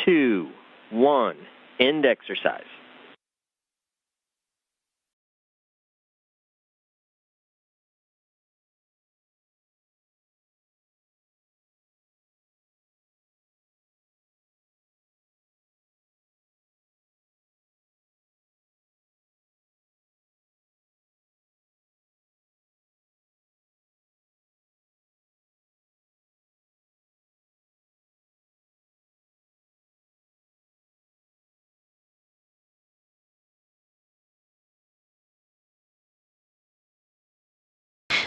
2, 1, end exercise.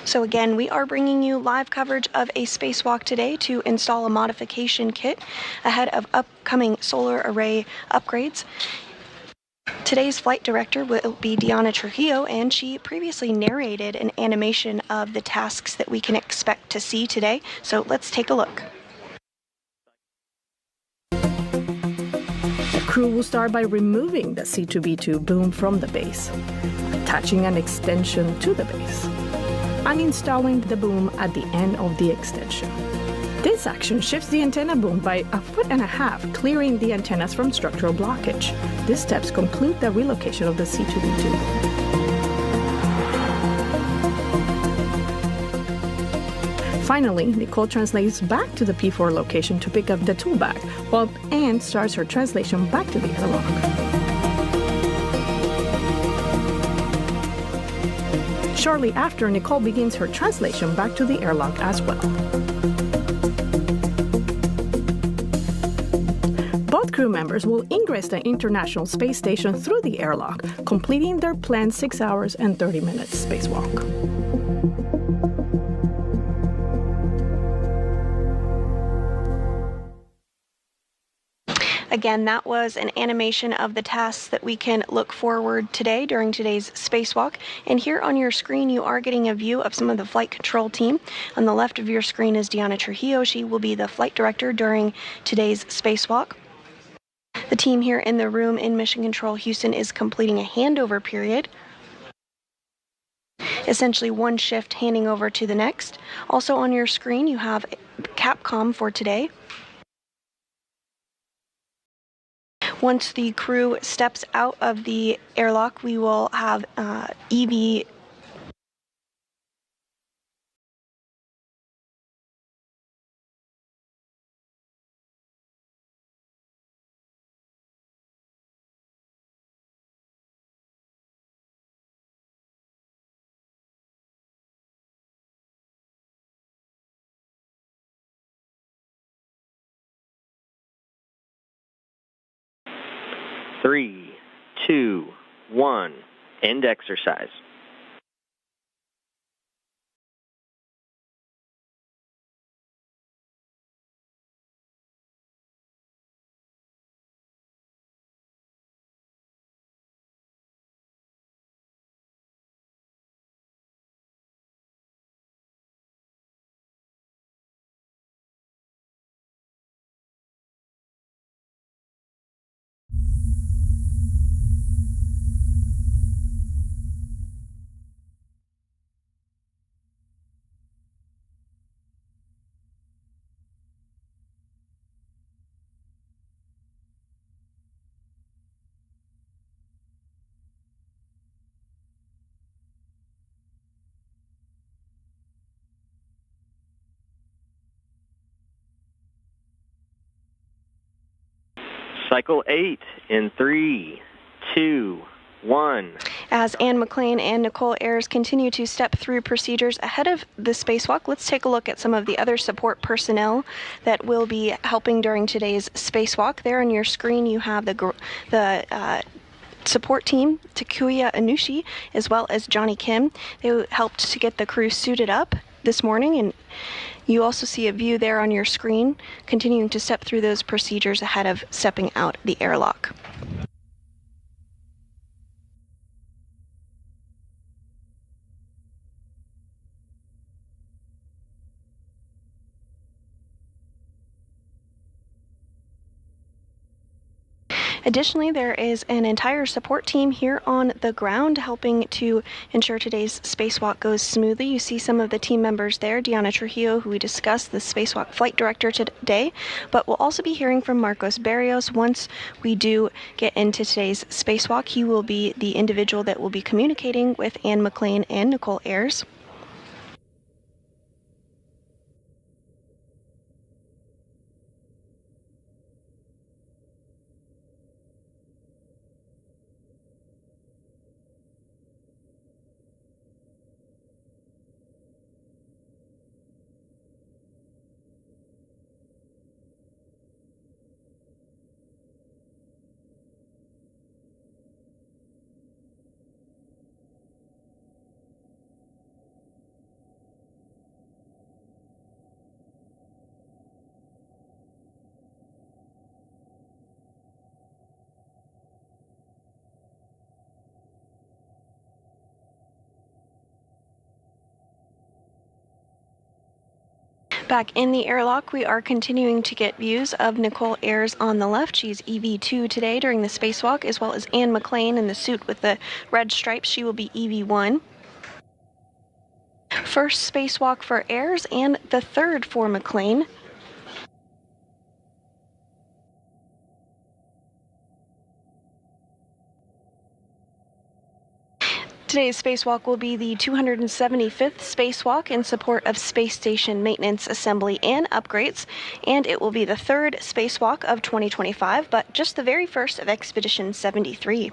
So again, we are bringing you live coverage of a spacewalk today to install a modification kit ahead of upcoming solar array upgrades. Today's flight director will be Diana Trujillo, and she previously narrated an animation of the tasks that we can expect to see today. So let's take a look. The crew will start by removing the C2B2 boom from the base, attaching an extension to the base, and installing the boom at the end of the extension. This action shifts the antenna boom by 1.5 feet, clearing the antennas from structural blockage. These steps conclude the relocation of the C2B2. Finally, Nicole translates back to the P4 location to pick up the tool bag, while Anne starts her translation back to the airlock. Shortly after, Nicole begins her translation back to the airlock as well. Both crew members will ingress the International Space Station through the airlock, completing their planned 6 hours and 30 minutes spacewalk. Again, that was an animation of the tasks that we can look forward today during today's spacewalk. And here on your screen, you are getting a view of some of the flight control team. On the left of your screen is Diana Trujillo. She will be the flight director during today's spacewalk. The team here in the room in Mission Control Houston is completing a handover period. Essentially one shift handing over to the next. Also on your screen, you have Capcom for today. Once the crew steps out of the airlock, we will have EVA. Three, 2, 1, end exercise. Cycle 8 in 3, 2, 1. As Anne McLean and Nicole Ayers continue to step through procedures ahead of the spacewalk, let's take a look at some of the other support personnel that will be helping during today's spacewalk. There on your screen, you have the support team, Takuya Anushi, as well as Johnny Kim. They helped to get the crew suited up this morning, and you also see a view there on your screen, continuing to step through those procedures ahead of stepping out the airlock. Additionally, there is an entire support team here on the ground helping to ensure today's spacewalk goes smoothly. You see some of the team members there, Diana Trujillo, who we discussed, the spacewalk flight director today, but we'll also be hearing from Marcos Barrios once we do get into today's spacewalk. He will be the individual that will be communicating with Anne McLean and Nicole Ayers. Back in the airlock, we are continuing to get views of Nicole Ayers on the left. She's EV2 today during the spacewalk, as well as Anne McLean in the suit with the red stripes. She will be EV1. First spacewalk for Ayers and the third for McLean. Today's spacewalk will be the 275th spacewalk in support of space station maintenance, assembly, and upgrades, and it will be the third spacewalk of 2025, but just the very first of Expedition 73.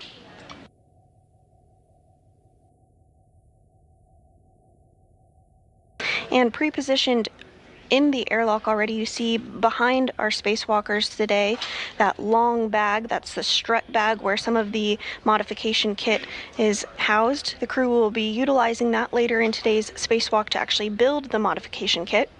And pre-positioned in the airlock already, you see behind our spacewalkers today that long bag. That's the strut bag where some of the modification kit is housed. The crew will be utilizing that later in today's spacewalk to actually build the modification kit.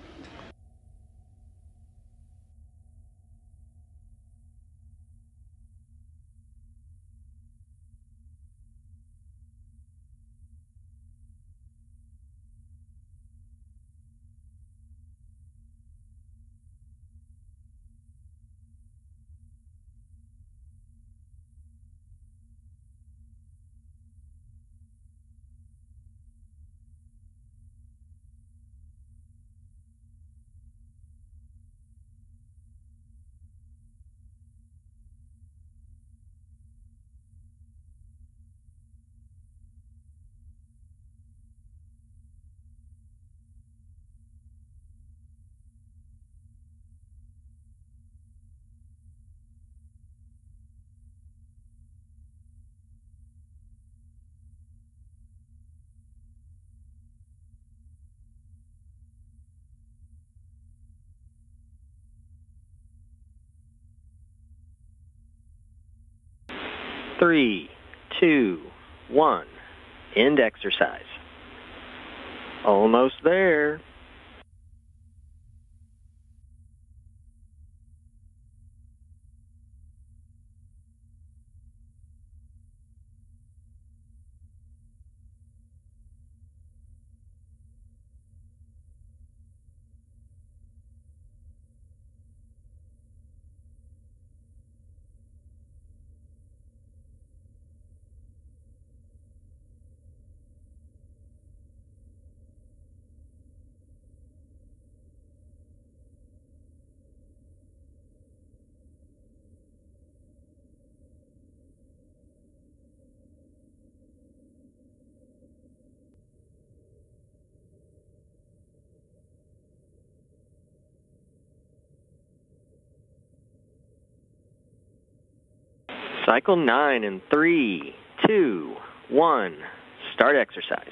Three, two, one. End exercise. Almost there. Cycle 9 in 3, 2, 1. Start exercise.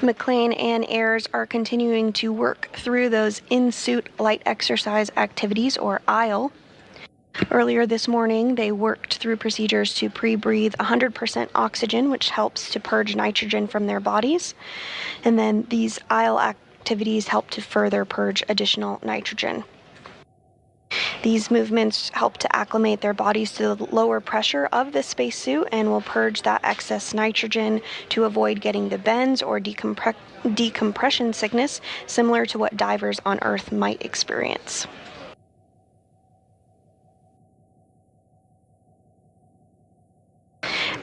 McLean and Ayers are continuing to work through those in-suit light exercise activities, or ISLE. Earlier this morning, they worked through procedures to pre-breathe 100% oxygen, which helps to purge nitrogen from their bodies. And then these ISLE activities help to further purge additional nitrogen. These movements help to acclimate their bodies to the lower pressure of the spacesuit and will purge that excess nitrogen to avoid getting the bends or decompression sickness, similar to what divers on Earth might experience.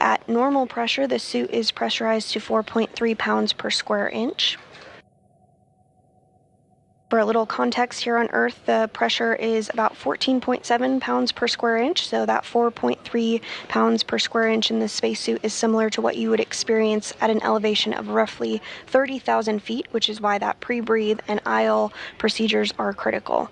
At normal pressure, the suit is pressurized to 4.3 pounds per square inch. For a little context, here on Earth, the pressure is about 14.7 pounds per square inch, so that 4.3 pounds per square inch in the spacesuit is similar to what you would experience at an elevation of roughly 30,000 feet, which is why that pre-breathe and aisle procedures are critical.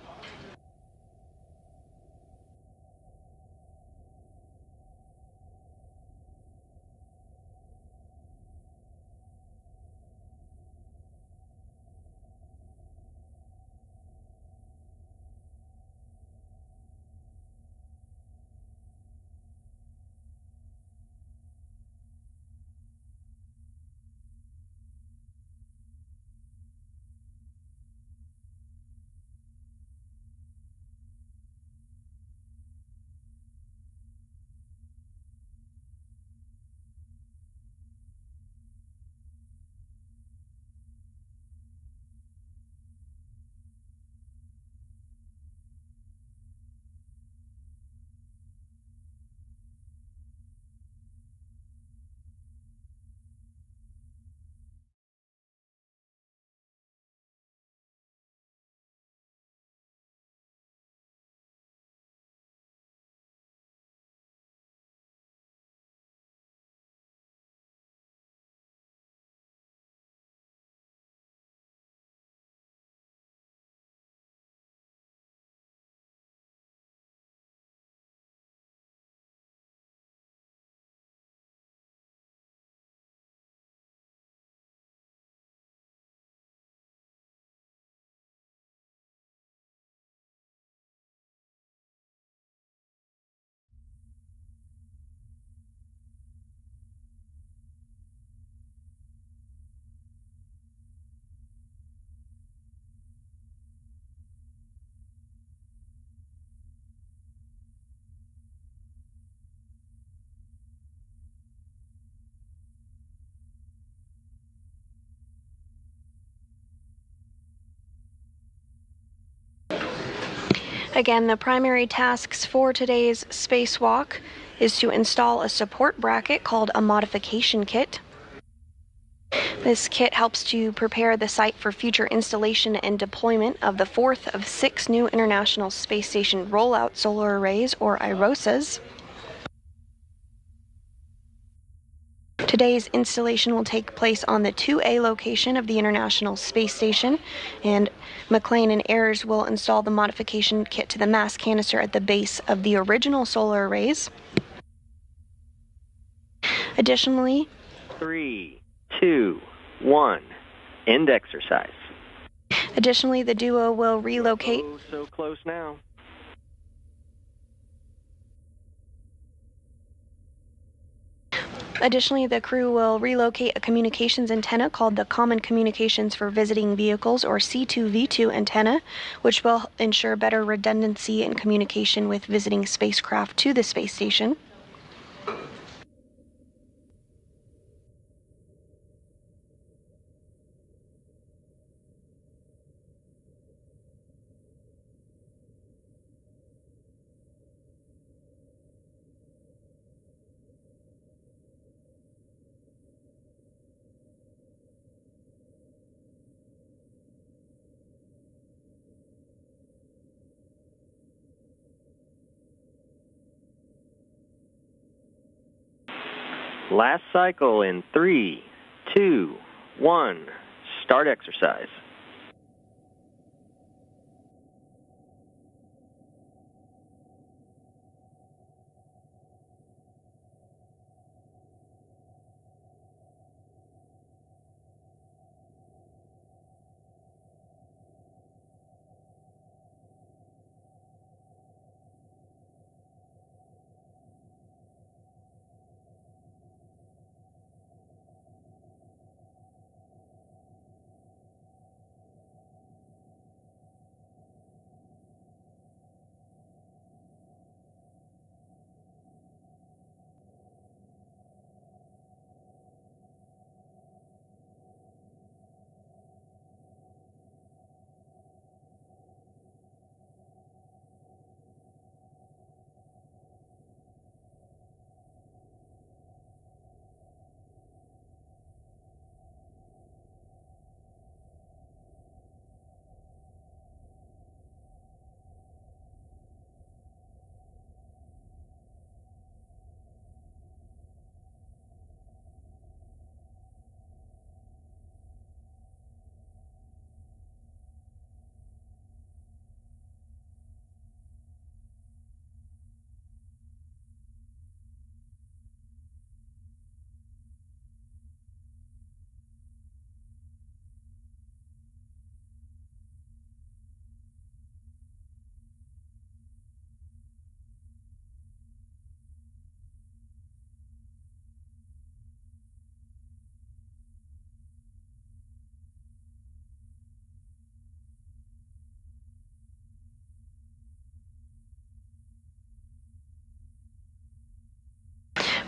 Again, the primary tasks for today's spacewalk is to install a support bracket called a modification kit. This kit helps to prepare the site for future installation and deployment of the fourth of 6 new International Space Station rollout solar arrays, or IROSAs. Today's installation will take place on the 2A location of the International Space Station, and McLean and Ayres will install the modification kit to the mass canister at the base of the original solar arrays. Additionally, 3, 2, 1, end exercise. Additionally, the duo will relocate. Oh, so close now. Additionally, the crew will relocate a communications antenna called the Common Communications for Visiting Vehicles, or C2V2 antenna, which will ensure better redundancy and communication with visiting spacecraft to the space station. Last cycle in 3, 2, 1, start exercise.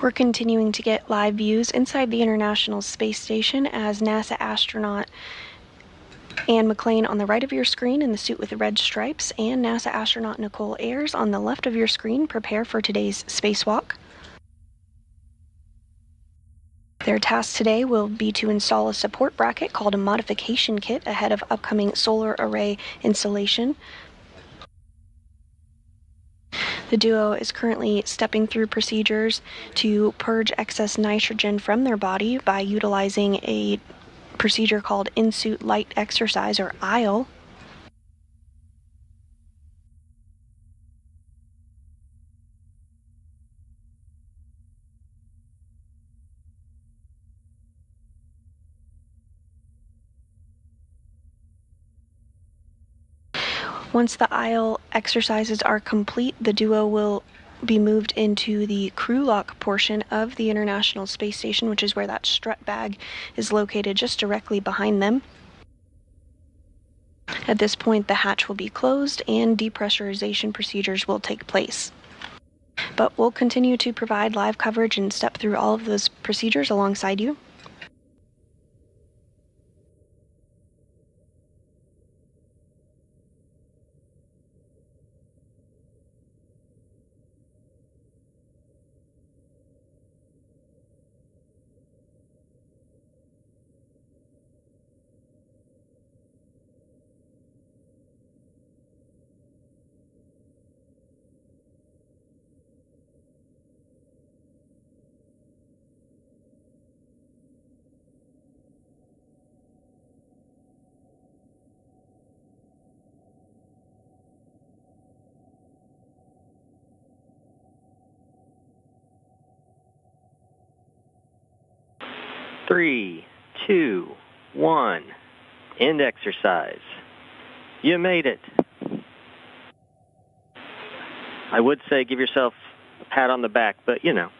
We're continuing to get live views inside the International Space Station as NASA astronaut Anne McClain on the right of your screen in the suit with the red stripes, and NASA astronaut Nicole Ayers on the left of your screen prepare for today's spacewalk. Their task today will be to install a support bracket called a modification kit ahead of upcoming solar array installation. The duo is currently stepping through procedures to purge excess nitrogen from their body by utilizing a procedure called in-suit light exercise, or ISLE. Once the ISLE exercises are complete, the duo will be moved into the crew lock portion of the International Space Station, which is where that strut bag is located just directly behind them. At this point, the hatch will be closed and depressurization procedures will take place. But we'll continue to provide live coverage and step through all of those procedures alongside you. Three, two, one. End exercise. You made it. I would say give yourself a pat on the back, but you know.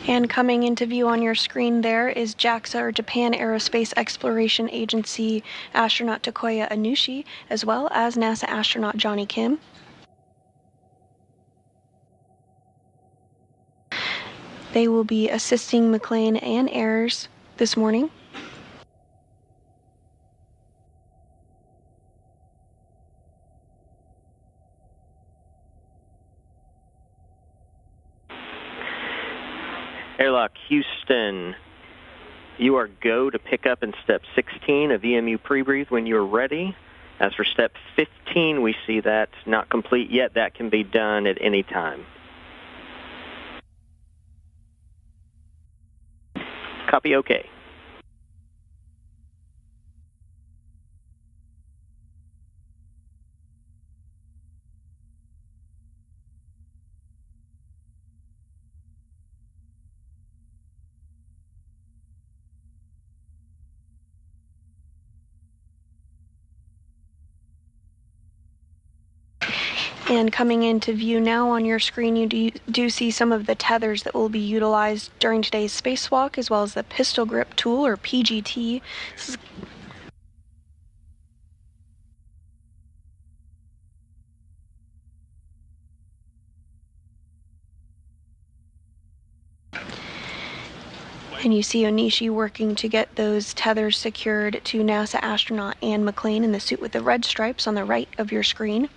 And coming into view on your screen there is JAXA, or Japan Aerospace Exploration Agency astronaut Takuya Anushi, as well as NASA astronaut Johnny Kim. They will be assisting McClain and Ayers this morning. Airlock Houston, you are go to pick up in step 16 of EMU pre-breathe when you're ready. As for step 15, we see that not complete yet. That can be done at any time. Copy, okay. And coming into view now on your screen, you do see some of the tethers that will be utilized during today's spacewalk, as well as the pistol grip tool, or PGT. And you see Onishi working to get those tethers secured to NASA astronaut Anne McClain in the suit with the red stripes on the right of your screen.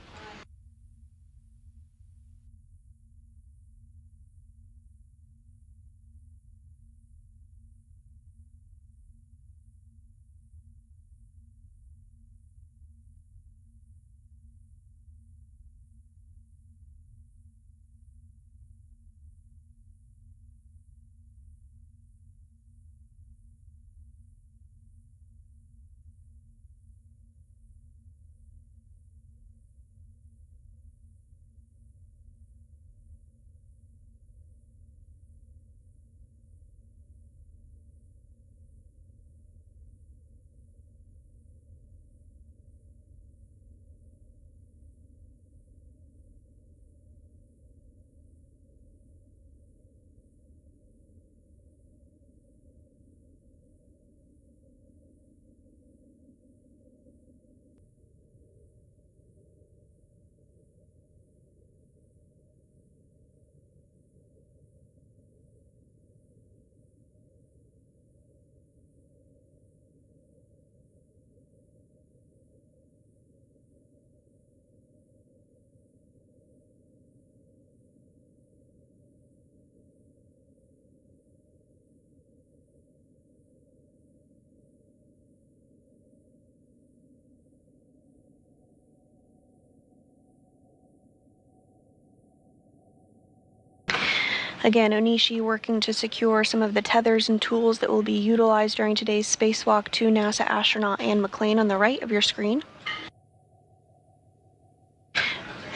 Again, Onishi working to secure some of the tethers and tools that will be utilized during today's spacewalk to NASA astronaut Anne McClain on the right of your screen.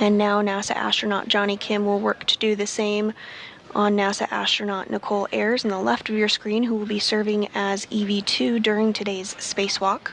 And now NASA astronaut Johnny Kim will work to do the same on NASA astronaut Nicole Ayers on the left of your screen, who will be serving as EV2 during today's spacewalk.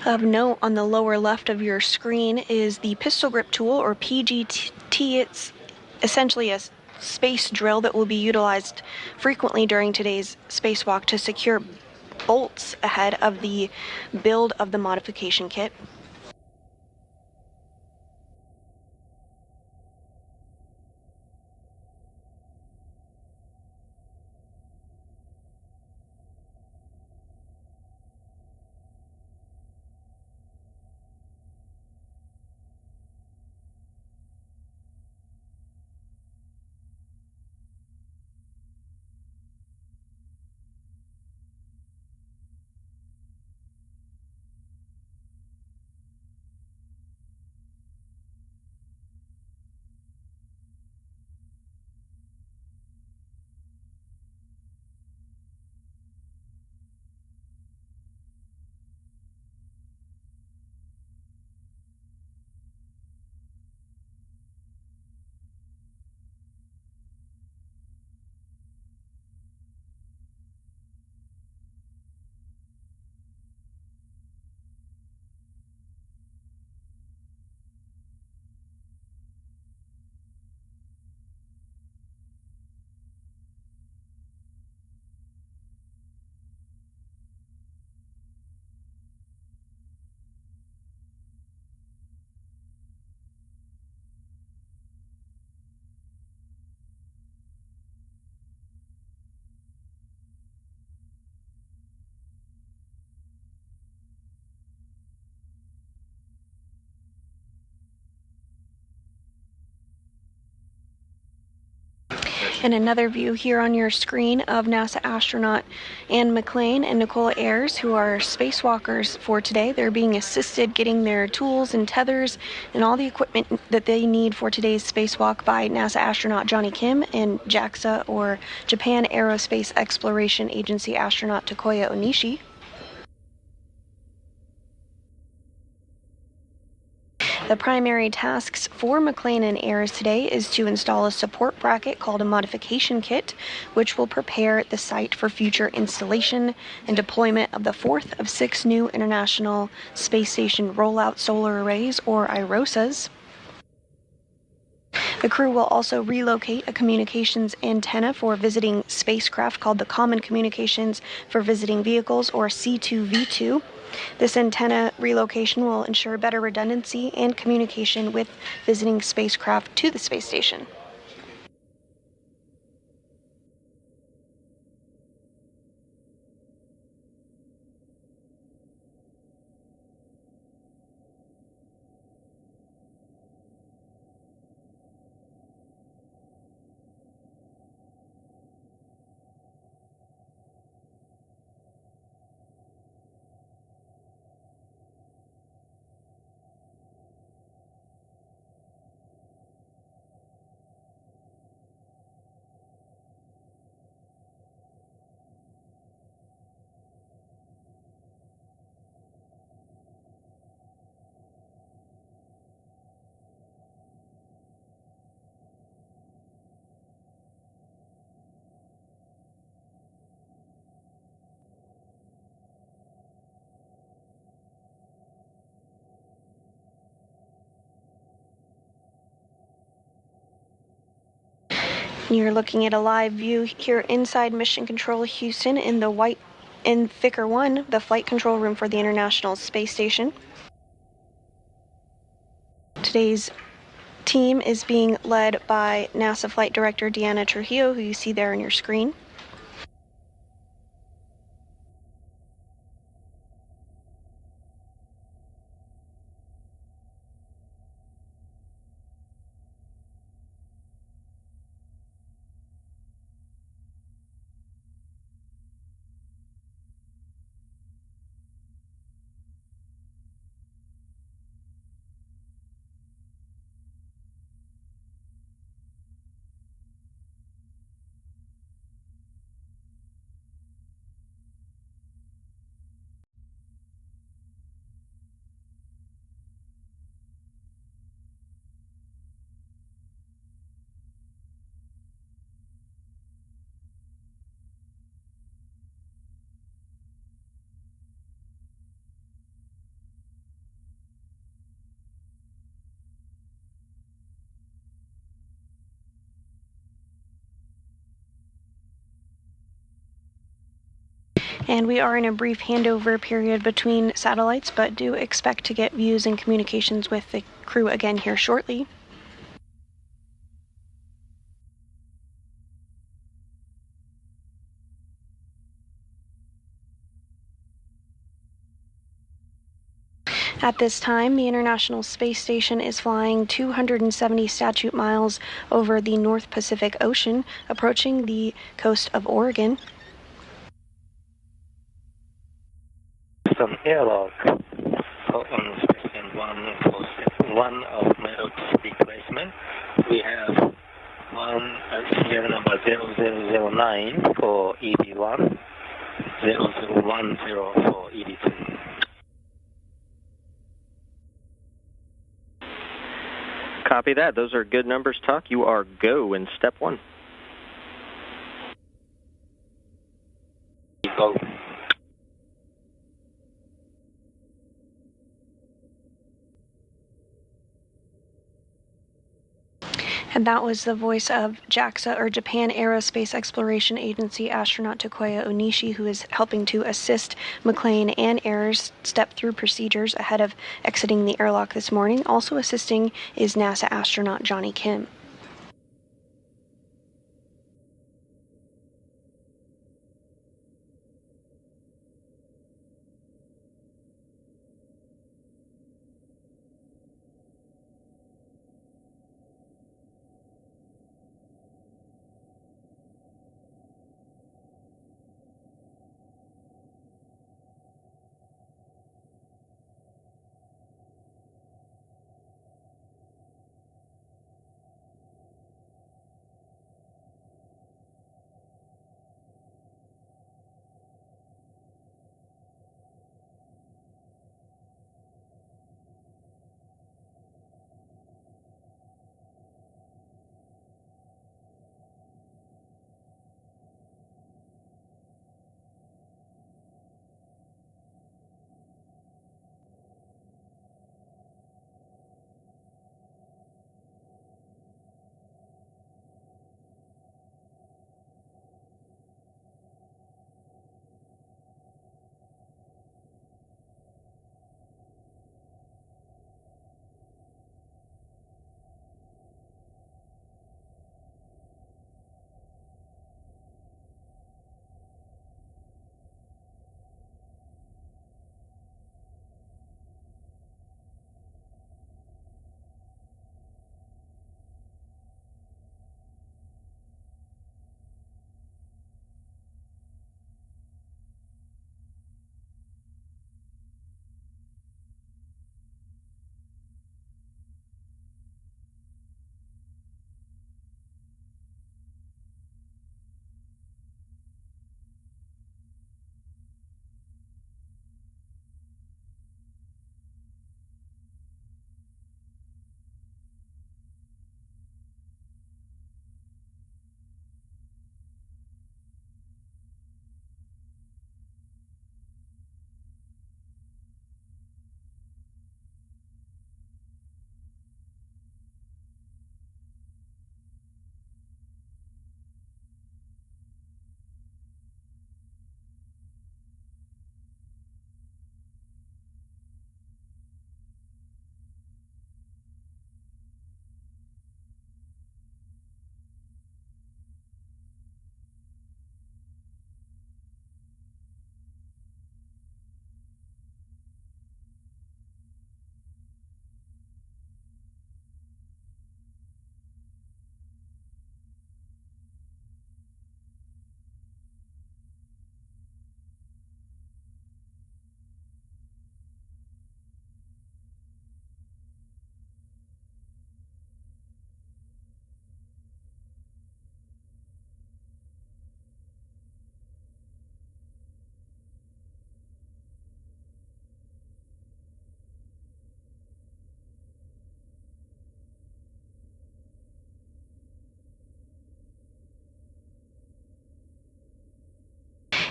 Of note, on the lower left of your screen is the pistol grip tool, or PGT. It's essentially a space drill that will be utilized frequently during today's spacewalk to secure bolts ahead of the build of the modification kit. And another view here on your screen of NASA astronaut Anne McClain and Nicole Ayers, who are spacewalkers for today. They're being assisted getting their tools and tethers and all the equipment that they need for today's spacewalk by NASA astronaut Johnny Kim and JAXA, or Japan Aerospace Exploration Agency astronaut Takuya Onishi. The primary tasks for McClain and Ayers today is to install a support bracket called a modification kit, which will prepare the site for future installation and deployment of the fourth of 6 new International Space Station Rollout Solar Arrays, or IROSAs. The crew will also relocate a communications antenna for visiting spacecraft called the Common Communications for Visiting Vehicles, or C2V2. This antenna relocation will ensure better redundancy and communication with visiting spacecraft to the space station. You're looking at a live view here inside Mission Control Houston in the Thicker 1, the flight control room for the International Space Station. Today's team is being led by NASA Flight Director Deanna Trujillo, who you see there on your screen. And we are in a brief handover period between satellites, but do expect to get views and communications with the crew again here shortly. At this time, the International Space Station is flying 270 statute miles over the North Pacific Ocean, approaching the coast of Oregon. Some airlock on Station 1 for Step 1 of metal replacement. We have serial number 0009 for EV1, 0010 for EV2. Copy that. Those are good numbers, Tuck. You are go in Step 1. Go. And that was the voice of JAXA, or Japan Aerospace Exploration Agency astronaut Takuya Onishi, who is helping to assist McLean and Ayers step through procedures ahead of exiting the airlock this morning. Also assisting is NASA astronaut Johnny Kim.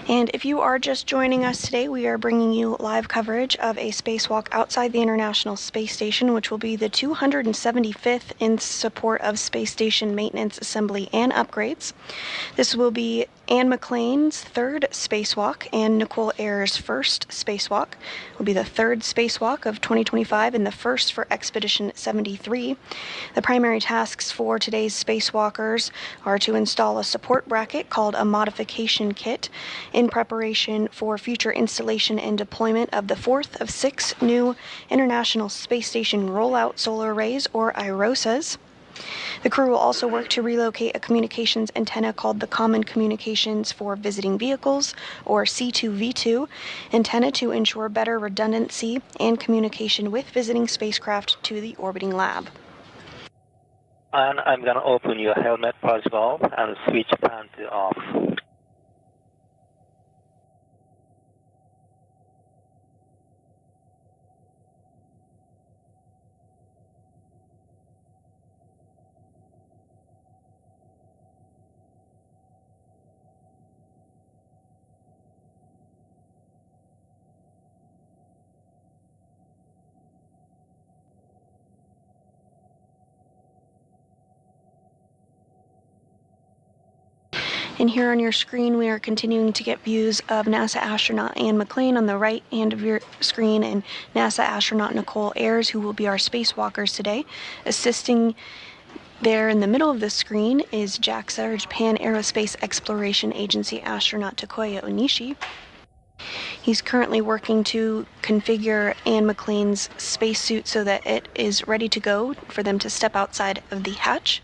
And if you are just joining us today, we are bringing you live coverage of a spacewalk outside the International Space Station, which will be the 275th in support of space station maintenance, assembly, and upgrades. This will be Anne McClain's third spacewalk and Nicole Ayers' first spacewalk will be the third spacewalk of 2025 and the first for Expedition 73. The primary tasks for today's spacewalkers are to install a support bracket called a modification kit in preparation for future installation and deployment of the fourth of 6 new International Space Station Rollout Solar Arrays, or IROSAs. The crew will also work to relocate a communications antenna called the Common Communications for Visiting Vehicles, or C2V2, antenna to ensure better redundancy and communication with visiting spacecraft to the orbiting lab. And I'm going to open your helmet pulse valve and switch fan to off. And here on your screen, we are continuing to get views of NASA astronaut Anne McClain on the right hand of your screen and NASA astronaut Nicole Ayers, who will be our spacewalkers today. Assisting there in the middle of the screen is JAXA, or Japan Aerospace Exploration Agency astronaut Takuya Onishi. He's currently working to configure Anne McClain's spacesuit so that it is ready to go for them to step outside of the hatch.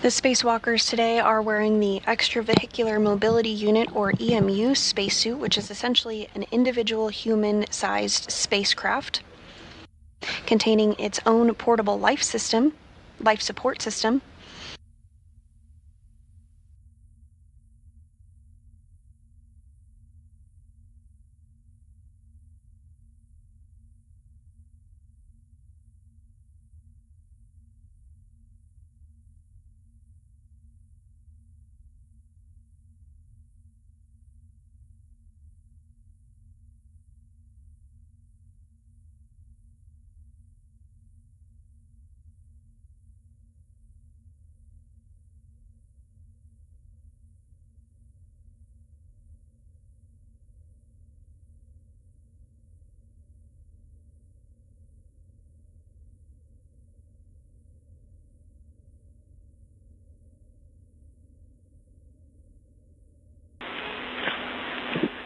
The spacewalkers today are wearing the Extravehicular Mobility Unit, or EMU, spacesuit, which is essentially an individual human-sized spacecraft containing its own portable life support system.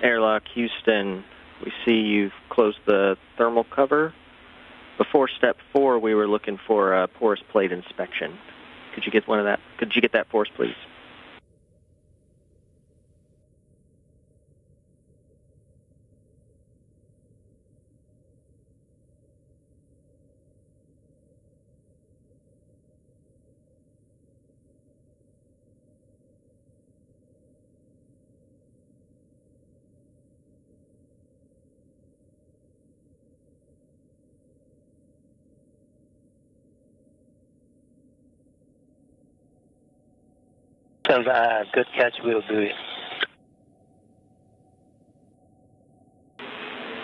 Airlock Houston, we see you've closed the thermal cover. Before step 4, we were looking for a porous plate inspection. Could you get one of that? Could you get that for us, please? Good catch, will do it.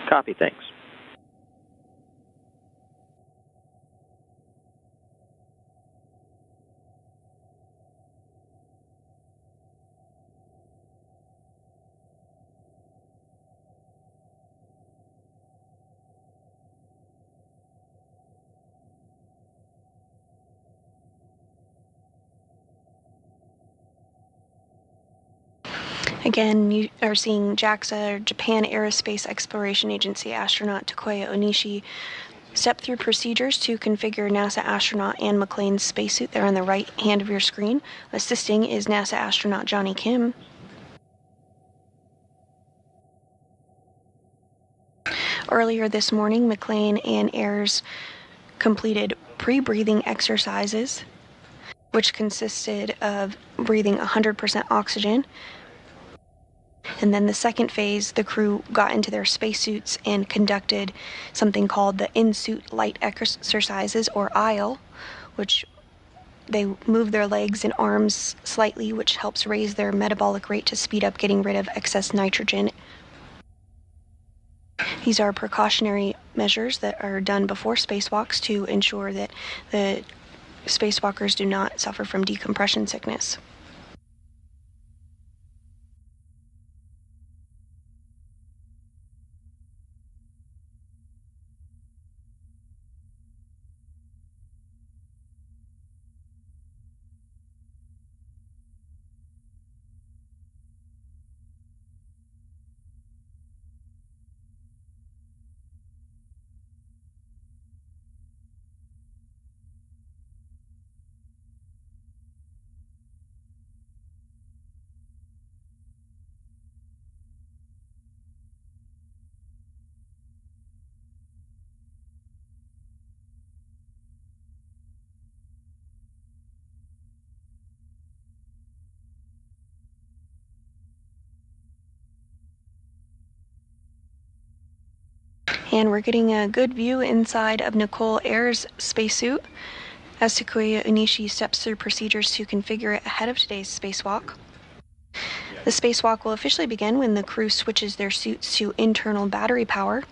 Copy, thanks. Again, you are seeing JAXA, or Japan Aerospace Exploration Agency astronaut Takuya Onishi, Step through procedures to configure NASA astronaut Anne McClain's spacesuit. There on the right hand of your screen. Assisting is NASA astronaut Johnny Kim. Earlier this morning, McClain and Ayres completed pre-breathing exercises, which consisted of breathing 100% oxygen. And then the second phase, the crew got into their spacesuits and conducted something called the in-suit light exercises, or ISLE, which they move their legs and arms slightly, which helps raise their metabolic rate to speed up getting rid of excess nitrogen. These are precautionary measures that are done before spacewalks to ensure that the spacewalkers do not suffer from decompression sickness. And we're getting a good view inside of Nicole Ayres' spacesuit as Takuya Onishi steps through procedures to configure it ahead of today's spacewalk. The spacewalk will officially begin when the crew switches their suits to internal battery power.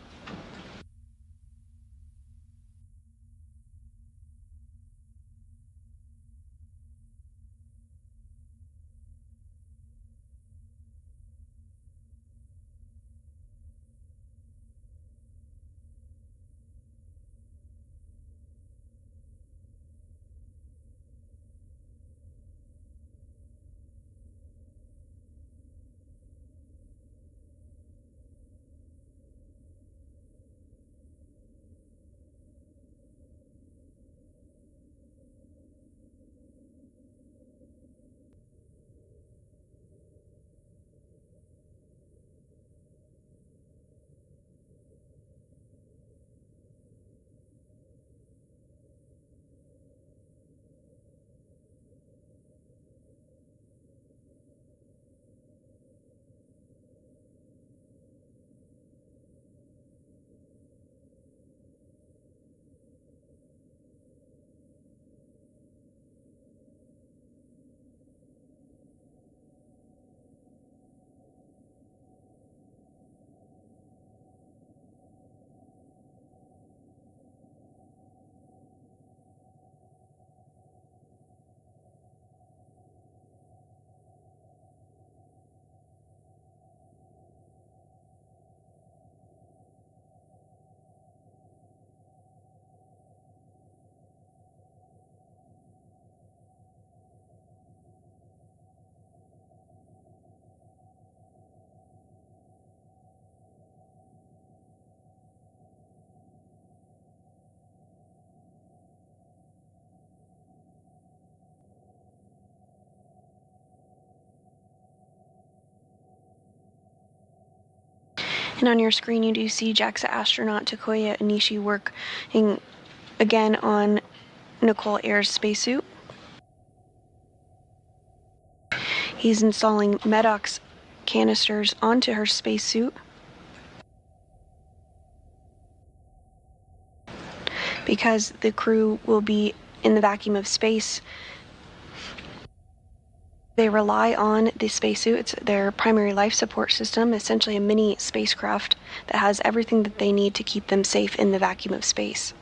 And on your screen, you do see JAXA astronaut Takuya Onishi working again on Nicole Ayres' spacesuit. He's installing Medox canisters onto her spacesuit because the crew will be in the vacuum of space. They rely on the spacesuit. It's their primary life support system, essentially a mini spacecraft that has everything that they need to keep them safe in the vacuum of space.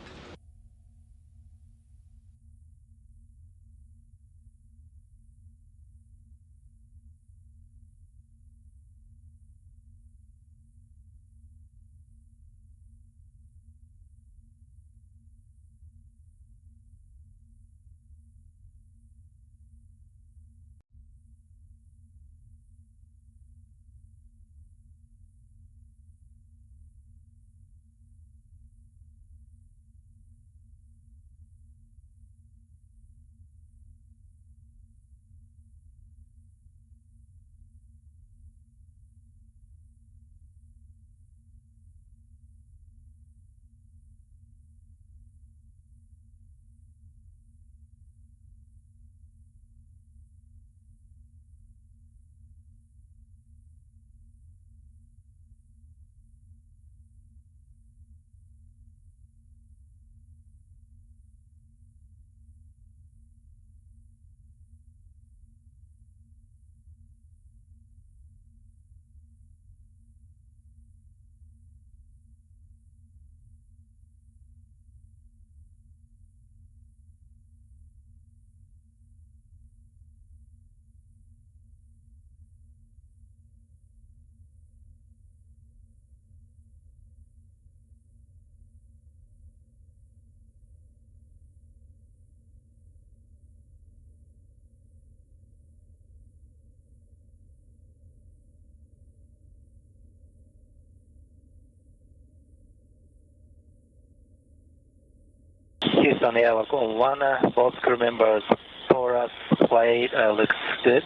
Houston Airlock on 1, both crew members, Taurus flight looks good.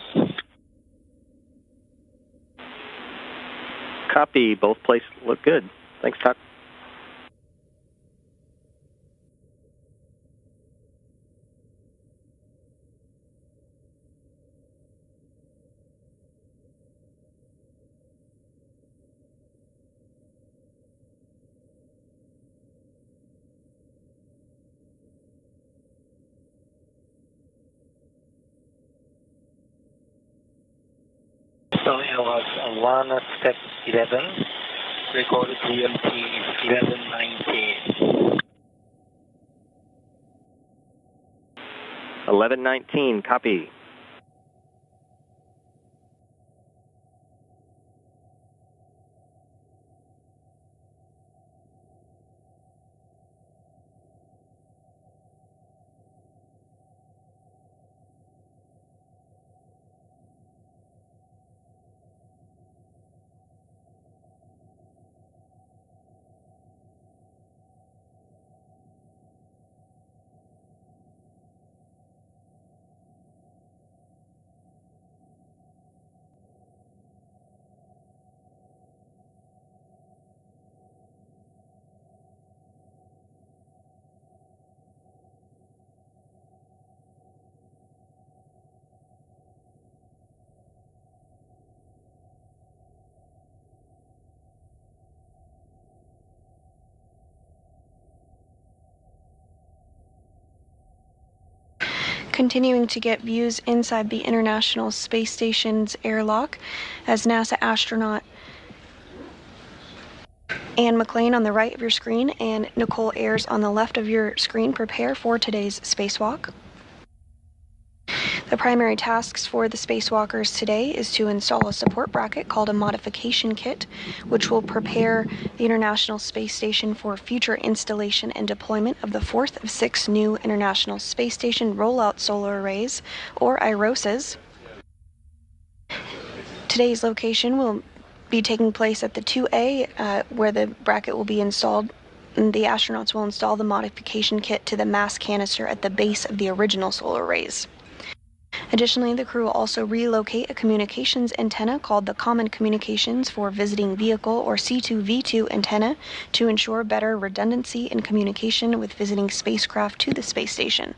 Copy. Both places look good. Thanks, Tuck. Houston Airlock on 1, step 11, recorded GMT 1119. 1119, copy. Continuing to get views inside the International Space Station's airlock as NASA astronaut Anne McLean on the right of your screen and Nicole Ayers on the left of your screen prepare for today's spacewalk. The primary tasks for the spacewalkers today is to install a support bracket called a modification kit, which will prepare the International Space Station for future installation and deployment of the fourth of 6 new International Space Station rollout solar arrays, or IROSAs. Today's location will be taking place at the 2A, where the bracket will be installed. And the astronauts will install the modification kit to the mass canister at the base of the original solar arrays. Additionally, the crew will also relocate a communications antenna called the Common Communications for Visiting Vehicle or C2V2 antenna to ensure better redundancy in communication with visiting spacecraft to the space station.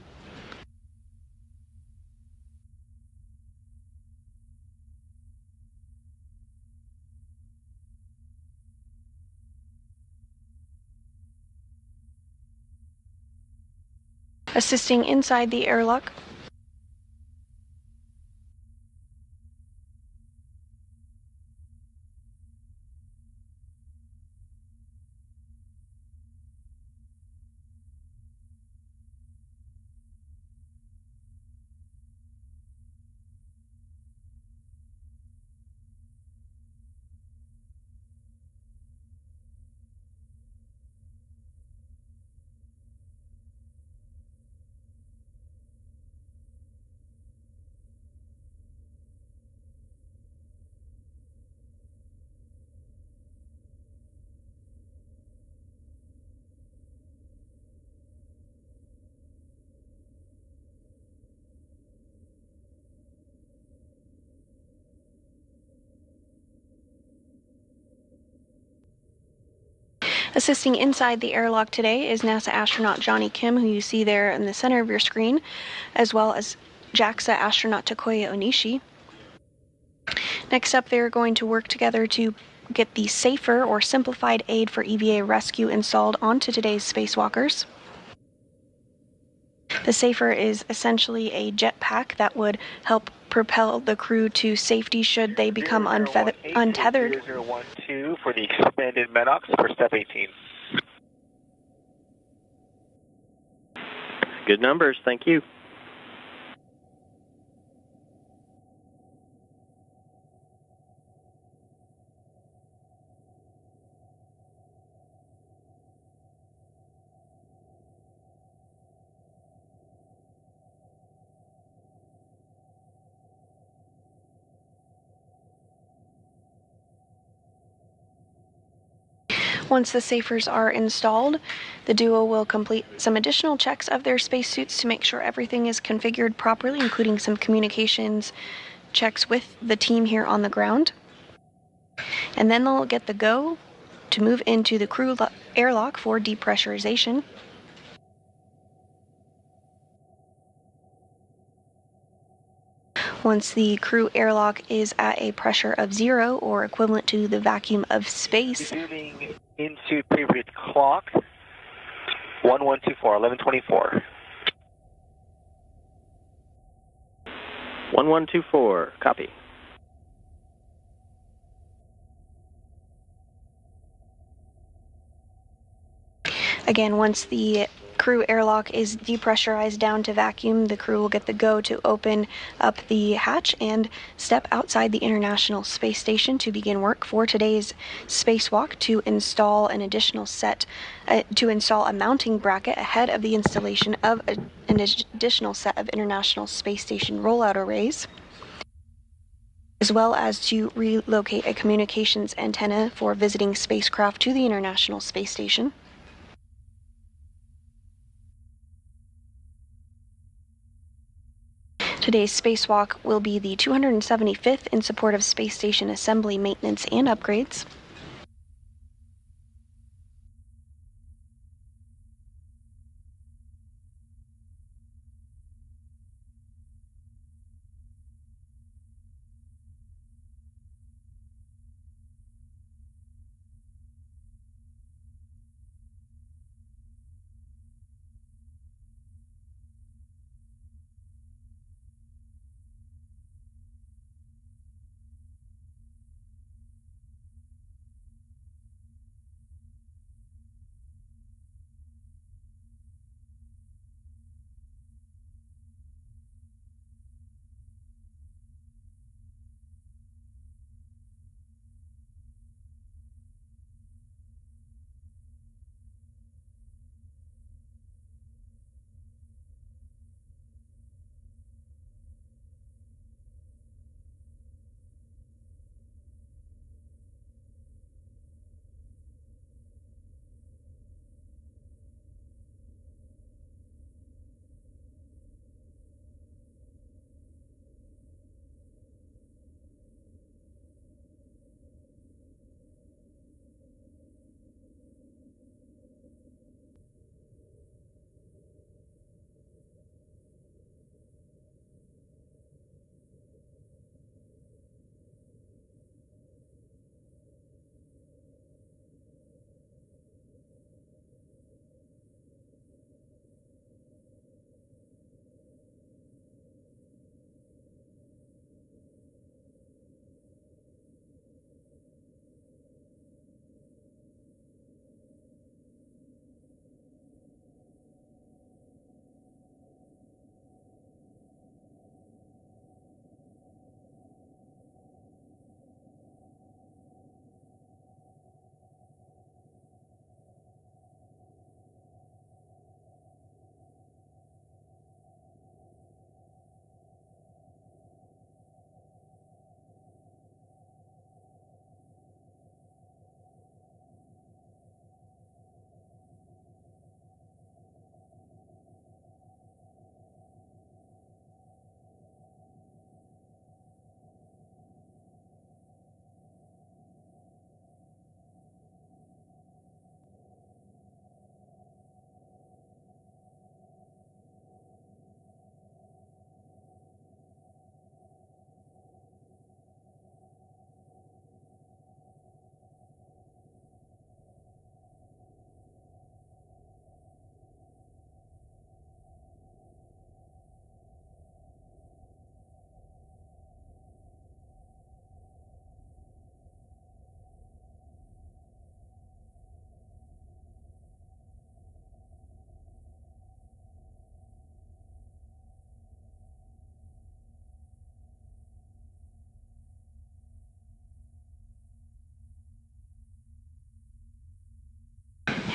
Assisting inside the airlock, Assisting inside the airlock today is NASA astronaut Johnny Kim, who you see there in the center of your screen, as well as JAXA astronaut Takuya Onishi. Next up, they're going to work together to get the safer or simplified aid for EVA rescue installed onto today's spacewalkers. The safer is essentially a jetpack that would help propel the crew to safety should they become untethered. 0012 for the expanded MENOX for step 18. Good numbers, thank you. Once the safers are installed, the duo will complete some additional checks of their spacesuits to make sure everything is configured properly, including some communications checks with the team here on the ground. And then they'll get the go to move into the crew airlock for depressurization. Once the crew airlock is at a pressure of 0 or equivalent to the vacuum of space. Moving into previous clock, 1124, 1124. 1124, copy. Again, once the crew airlock is depressurized down to vacuum, the crew will get the go to open up the hatch and step outside the International Space Station to begin work for today's spacewalk to install an additional install a mounting bracket ahead of the installation of an additional set of International Space Station rollout arrays, as well as to relocate a communications antenna for visiting spacecraft to the International Space Station. Today's spacewalk will be the 275th in support of space station assembly, maintenance, and upgrades.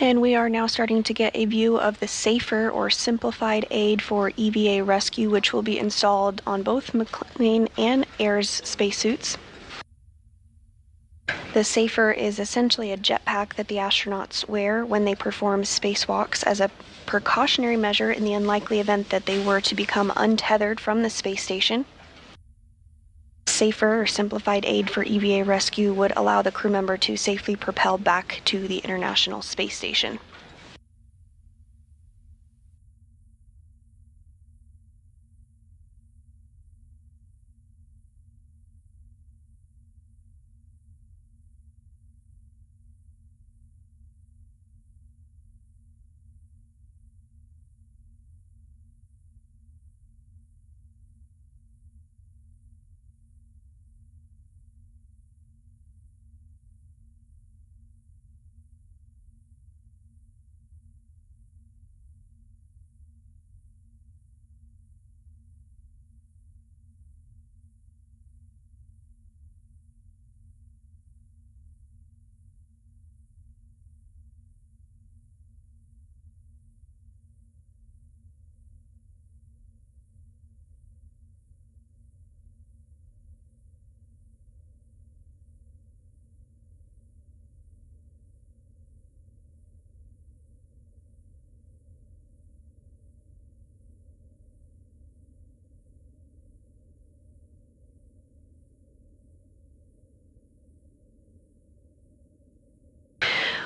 And we are now starting to get a view of the safer or simplified aid for EVA rescue, which will be installed on both McLean and Air's spacesuits. The Safer is essentially a jetpack that the astronauts wear when they perform spacewalks as a precautionary measure in the unlikely event that they were to become untethered from the space station. Safer, or simplified aid for EVA rescue, would allow the crew member to safely propel back to the International Space Station.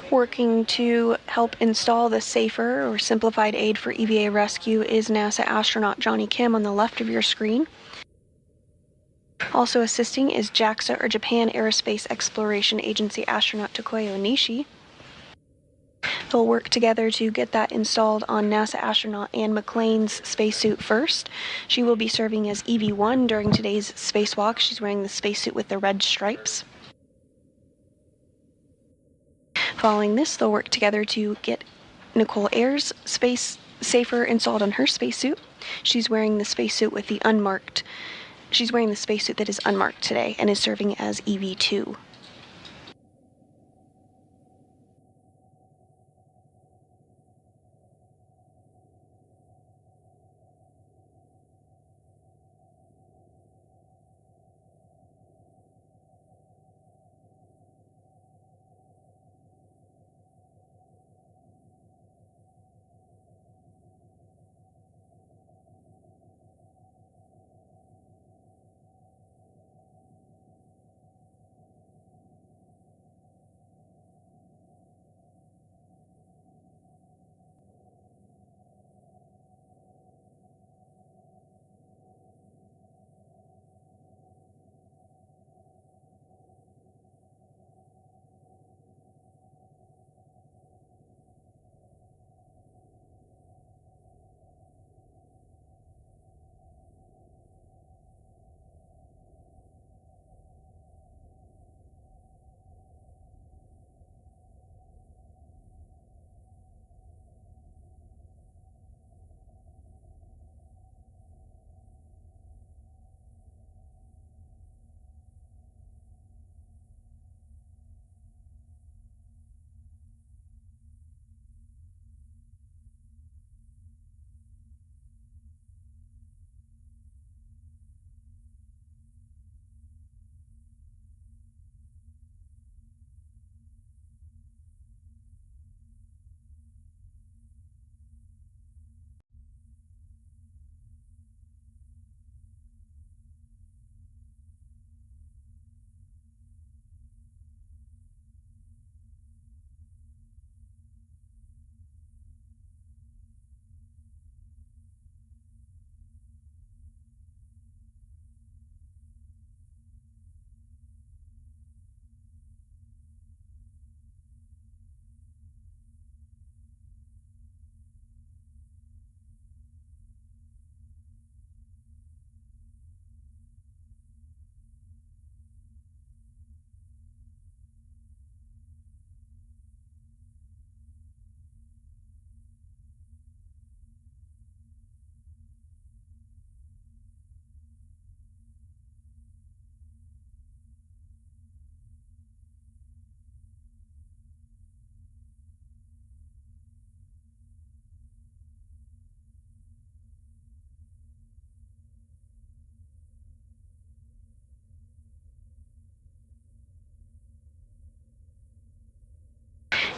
Working to help install the Safer, or simplified aid for EVA rescue, is NASA astronaut Johnny Kim on the left of your screen. Also assisting is JAXA, or Japan Aerospace Exploration Agency astronaut Takuya Onishi. They'll work together to get that installed on NASA astronaut Anne McClain's spacesuit first. She will be serving as EV1 during today's spacewalk. She's wearing the spacesuit with the red stripes. Following this, they'll work together to get Nicole Ayers' space Safer installed on her spacesuit. She's wearing the spacesuit with the unmarked. She's wearing the spacesuit that is unmarked today and is serving as EV2.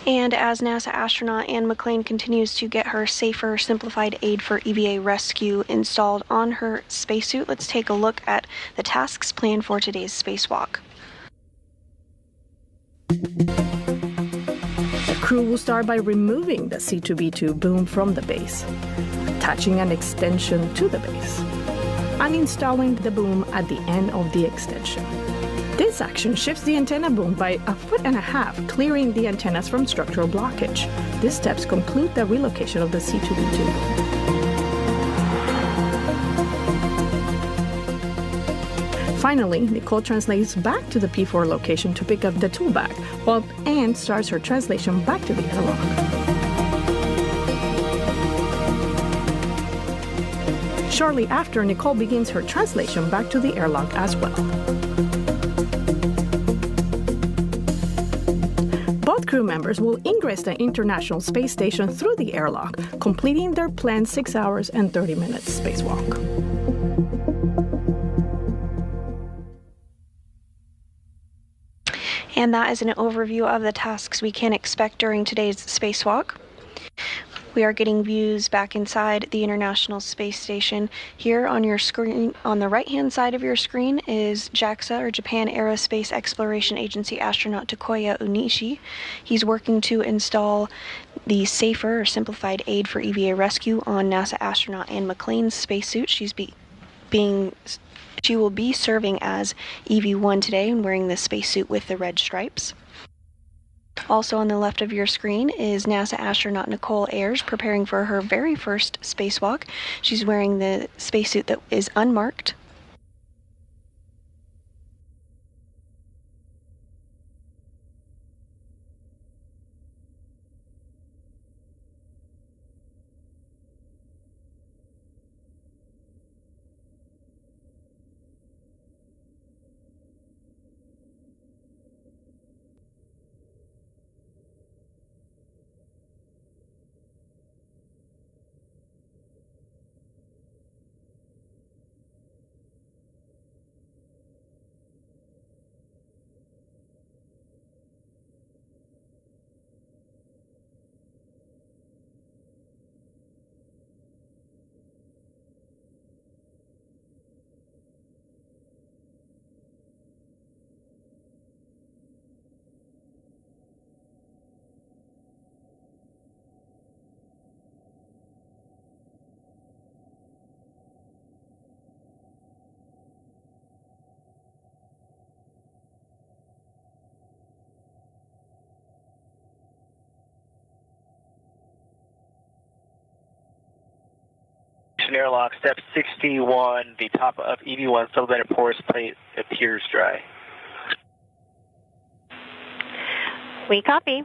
And as NASA astronaut Anne McClain continues to get her safer, simplified aid for EVA rescue installed on her spacesuit, let's take a look at the tasks planned for today's spacewalk. The crew will start by removing the C2B2 boom from the base, attaching an extension to the base, and installing the boom at the end of the extension. This action shifts the antenna boom by 1.5 feet, clearing the antennas from structural blockage. These steps conclude the relocation of the C2B2 boom. Finally, Nicole translates back to the P4 location to pick up the tool bag, while Anne starts her translation back to the airlock. Shortly after, Nicole begins her translation back to the airlock as well. Both crew members will ingress the International Space Station through the airlock, completing their planned 6 hours and 30 minutes spacewalk. And that is an overview of the tasks we can expect during today's spacewalk. We are getting views back inside the International Space Station. Here on your screen, on the right-hand side of your screen, is JAXA, or Japan Aerospace Exploration Agency astronaut Takuya Onishi. He's working to install the safer or simplified aid for EVA rescue on NASA astronaut Anne McClain's spacesuit. She will be serving as EV1 today and wearing the spacesuit with the red stripes. Also on the left of your screen is NASA astronaut Nicole Ayers preparing for her very first spacewalk. She's wearing the spacesuit that is unmarked. Airlock, step 61, the top of EV1 sublimated porous plate appears dry. We copy.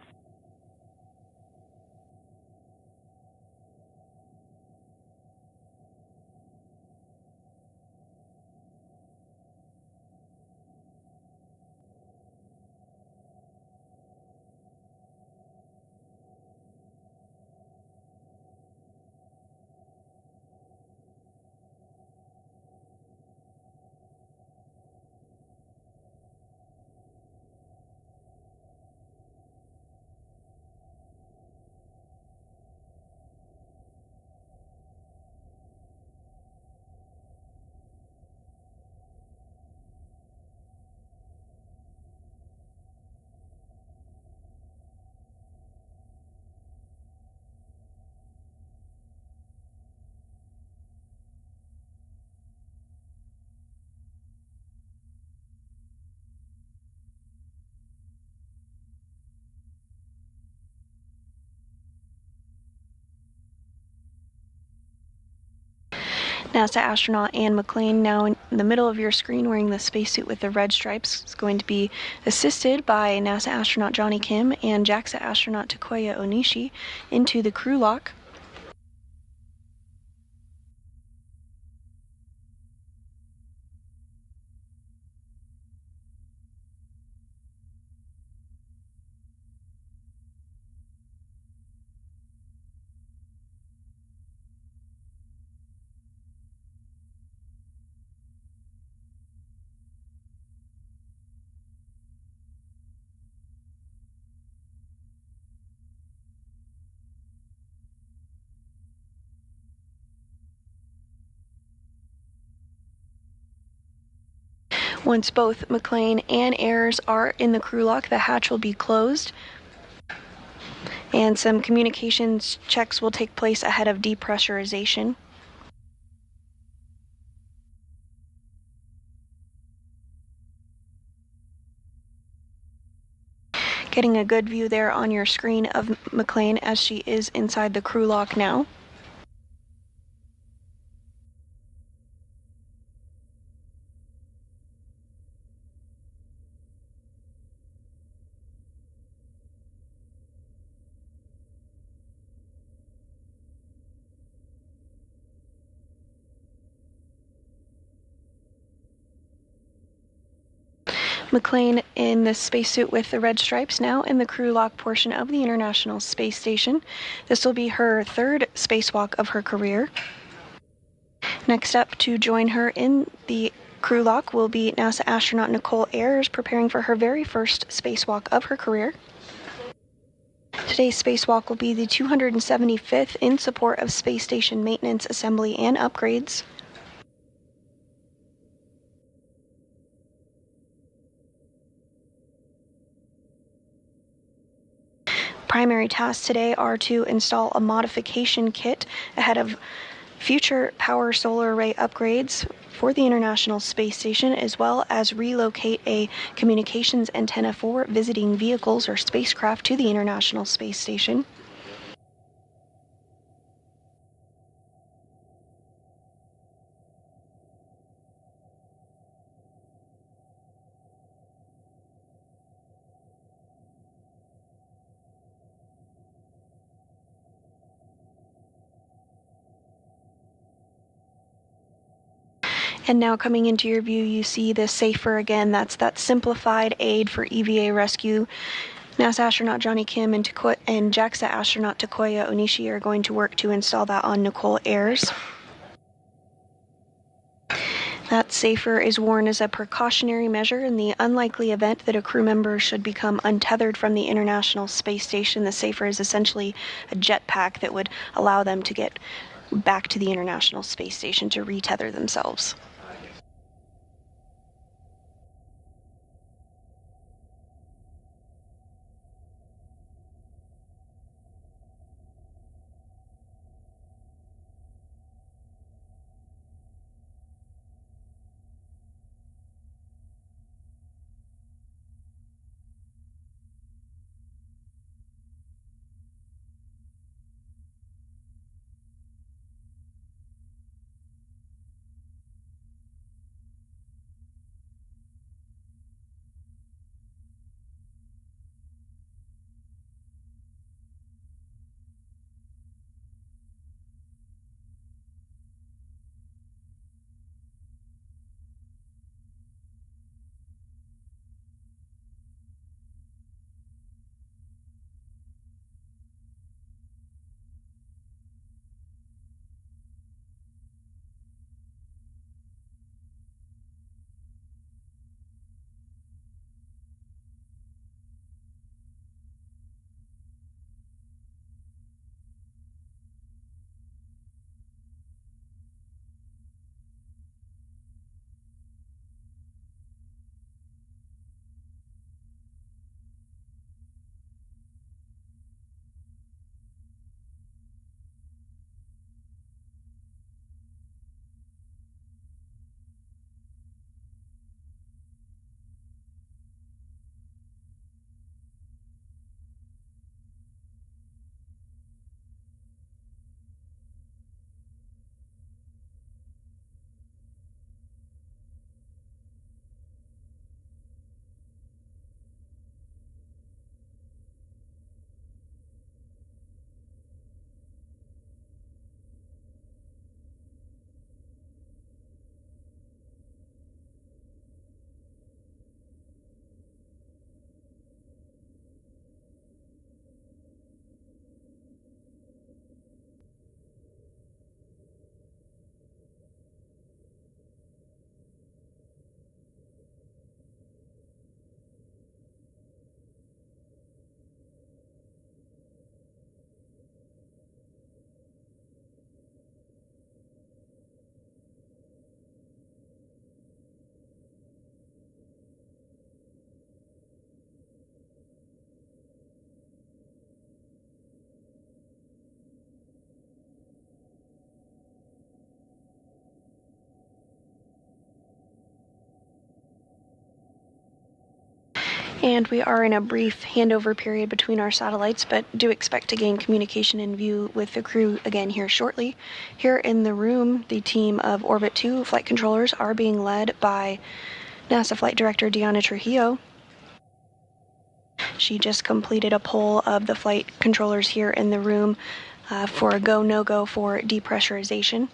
NASA astronaut Anne McClain, now in the middle of your screen wearing the spacesuit with the red stripes, is going to be assisted by NASA astronaut Johnny Kim and JAXA astronaut Takuya Onishi into the crew lock. Once both McLean and Ayres are in the crew lock, the hatch will be closed, and some communications checks will take place ahead of depressurization. Getting a good view there on your screen of McLean as she is inside the crew lock now. McLean in the spacesuit with the red stripes, now in the crew lock portion of the International Space Station. This will be her third spacewalk of her career. Next up to join her in the crew lock will be NASA astronaut Nicole Ayres, preparing for her very first spacewalk of her career. Today's spacewalk will be the 275th in support of space station maintenance, assembly, and upgrades. Primary tasks today are to install a modification kit ahead of future power solar array upgrades for the International Space Station, as well as relocate a communications antenna for visiting vehicles or spacecraft to the International Space Station. And now coming into your view, you see the SAFER again. That's that simplified aid for EVA rescue. NASA astronaut Johnny Kim and JAXA astronaut Takuya Onishi are going to work to install that on Nicole Ayres. That SAFER is worn as a precautionary measure in the unlikely event that a crew member should become untethered from the International Space Station. The SAFER is essentially a jetpack that would allow them to get back to the International Space Station to retether themselves. And we are in a brief handover period between our satellites, but do expect to gain communication and view with the crew again here shortly. Here in the room, the team of Orbit 2 flight controllers are being led by NASA Flight Director Deanna Trujillo. She just completed a poll of the flight controllers here in the room for a go, no-go for depressurization.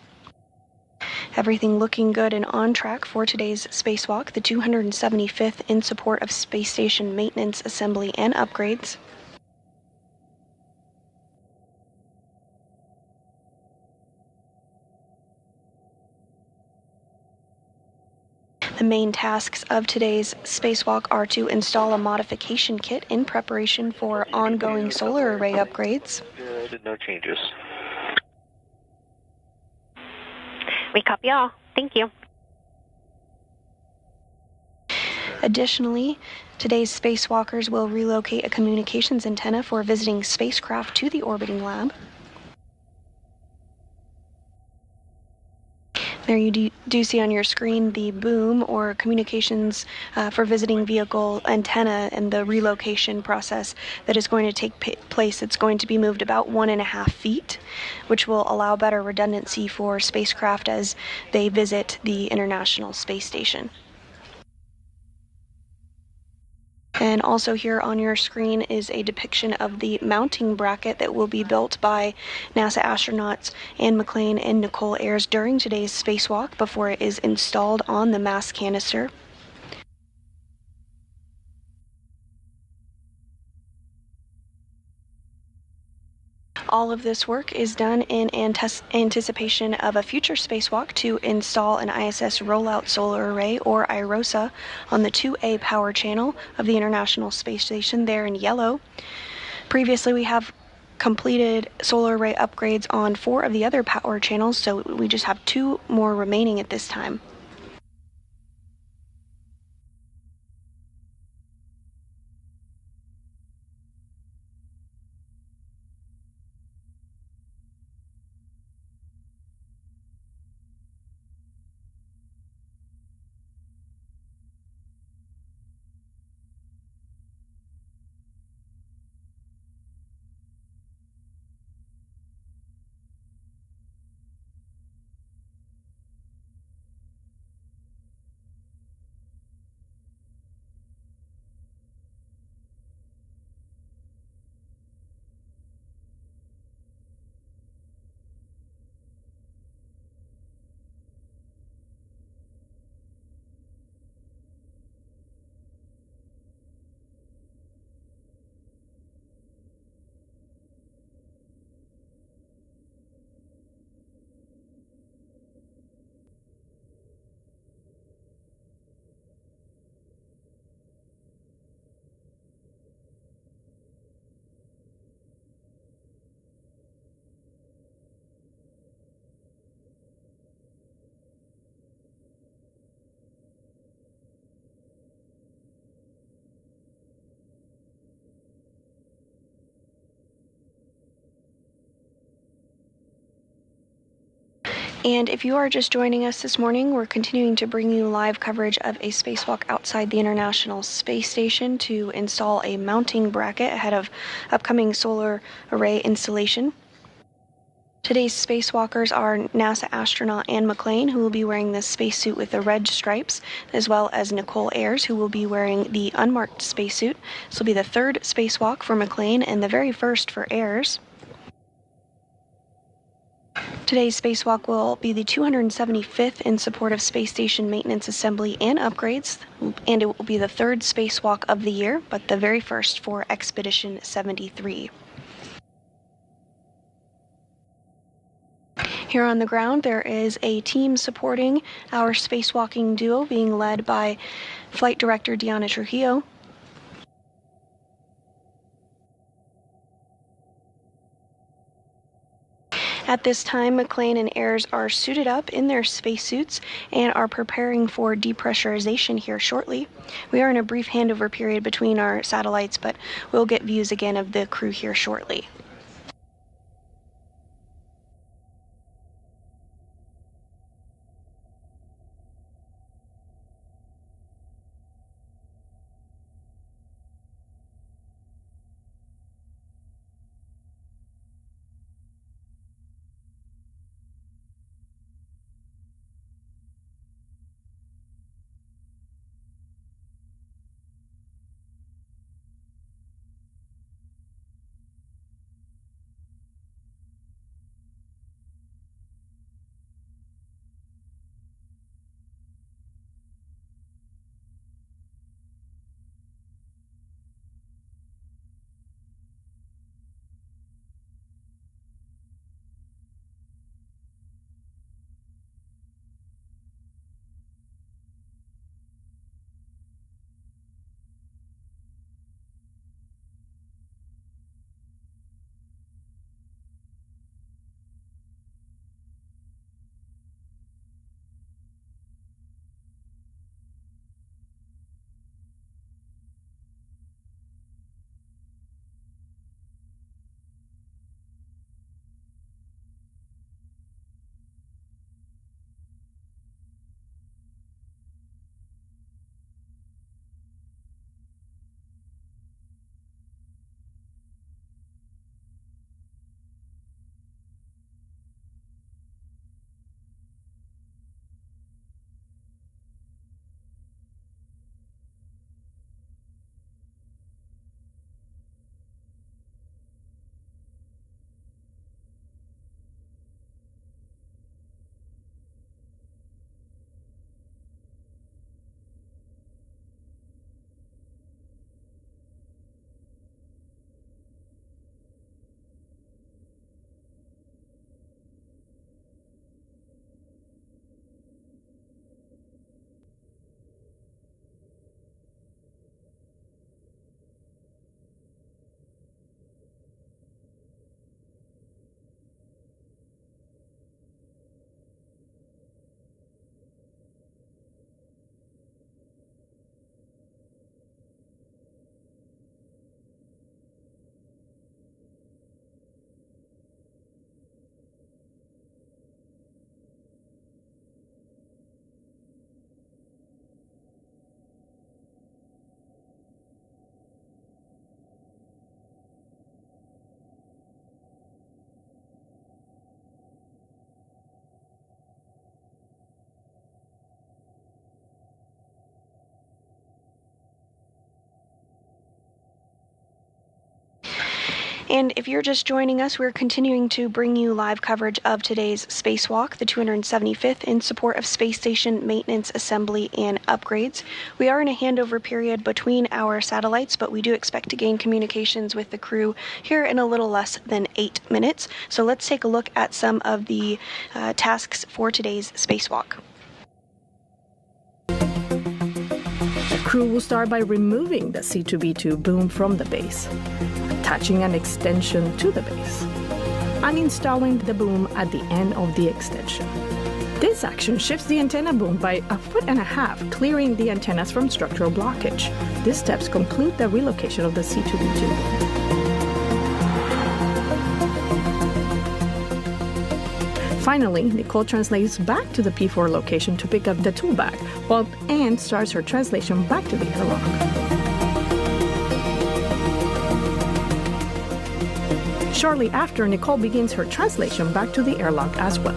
Everything looking good and on track for today's spacewalk, the 275th in support of space station maintenance, assembly, and upgrades. The main tasks of today's spacewalk are to install a modification kit in preparation for ongoing solar array upgrades. Good, no changes. We copy all. Thank you. Additionally, today's spacewalkers will relocate a communications antenna for visiting spacecraft to the orbiting lab. There you do see on your screen the boom or communications for visiting vehicle antenna and the relocation process that is going to take place. It's going to be moved about 1.5 feet, which will allow better redundancy for spacecraft as they visit the International Space Station. And also here on your screen is a depiction of the mounting bracket that will be built by NASA astronauts Anne McClain and Nicole Ayers during today's spacewalk before it is installed on the mass canister. All of this work is done in anticipation of a future spacewalk to install an ISS rollout solar array, or IROSA, on the 2A power channel of the International Space Station there in yellow. Previously, we have completed solar array upgrades on 4 of the other power channels, so we just have 2 more remaining at this time. And if you are just joining us this morning, we're continuing to bring you live coverage of a spacewalk outside the International Space Station to install a mounting bracket ahead of upcoming solar array installation. Today's spacewalkers are NASA astronaut Anne McClain, who will be wearing the spacesuit with the red stripes, as well as Nicole Ayers, who will be wearing the unmarked spacesuit. This will be the 3rd spacewalk for McClain and the very first for Ayers. Today's spacewalk will be the 275th in support of space station maintenance, assembly, and upgrades, and it will be the 3rd spacewalk of the year, but the very first for Expedition 73. Here on the ground, there is a team supporting our spacewalking duo being led by Flight Director Deanna Trujillo. At this time, McClain and Ayers are suited up in their spacesuits and are preparing for depressurization here shortly. We are in a brief handover period between our satellites, but we'll get views again of the crew here shortly. And if you're just joining us, we're continuing to bring you live coverage of today's Spacewalk, the 275th, in support of space station maintenance, assembly, and upgrades. We are in a handover period between our satellites, but we do expect to gain communications with the crew here in a little less than 8 minutes. So let's take a look at some of the tasks for today's Spacewalk. The crew will start by removing the C2B2 boom from the base, attaching an extension to the base, and installing the boom at the end of the extension. This action shifts the antenna boom by 1.5 feet, clearing the antennas from structural blockage. These steps conclude the relocation of the C2B2 boom. Finally, Nicole translates back to the P4 location to pick up the tool bag, while Anne starts her translation back to the airlock. Shortly after, Nicole begins her translation back to the airlock as well.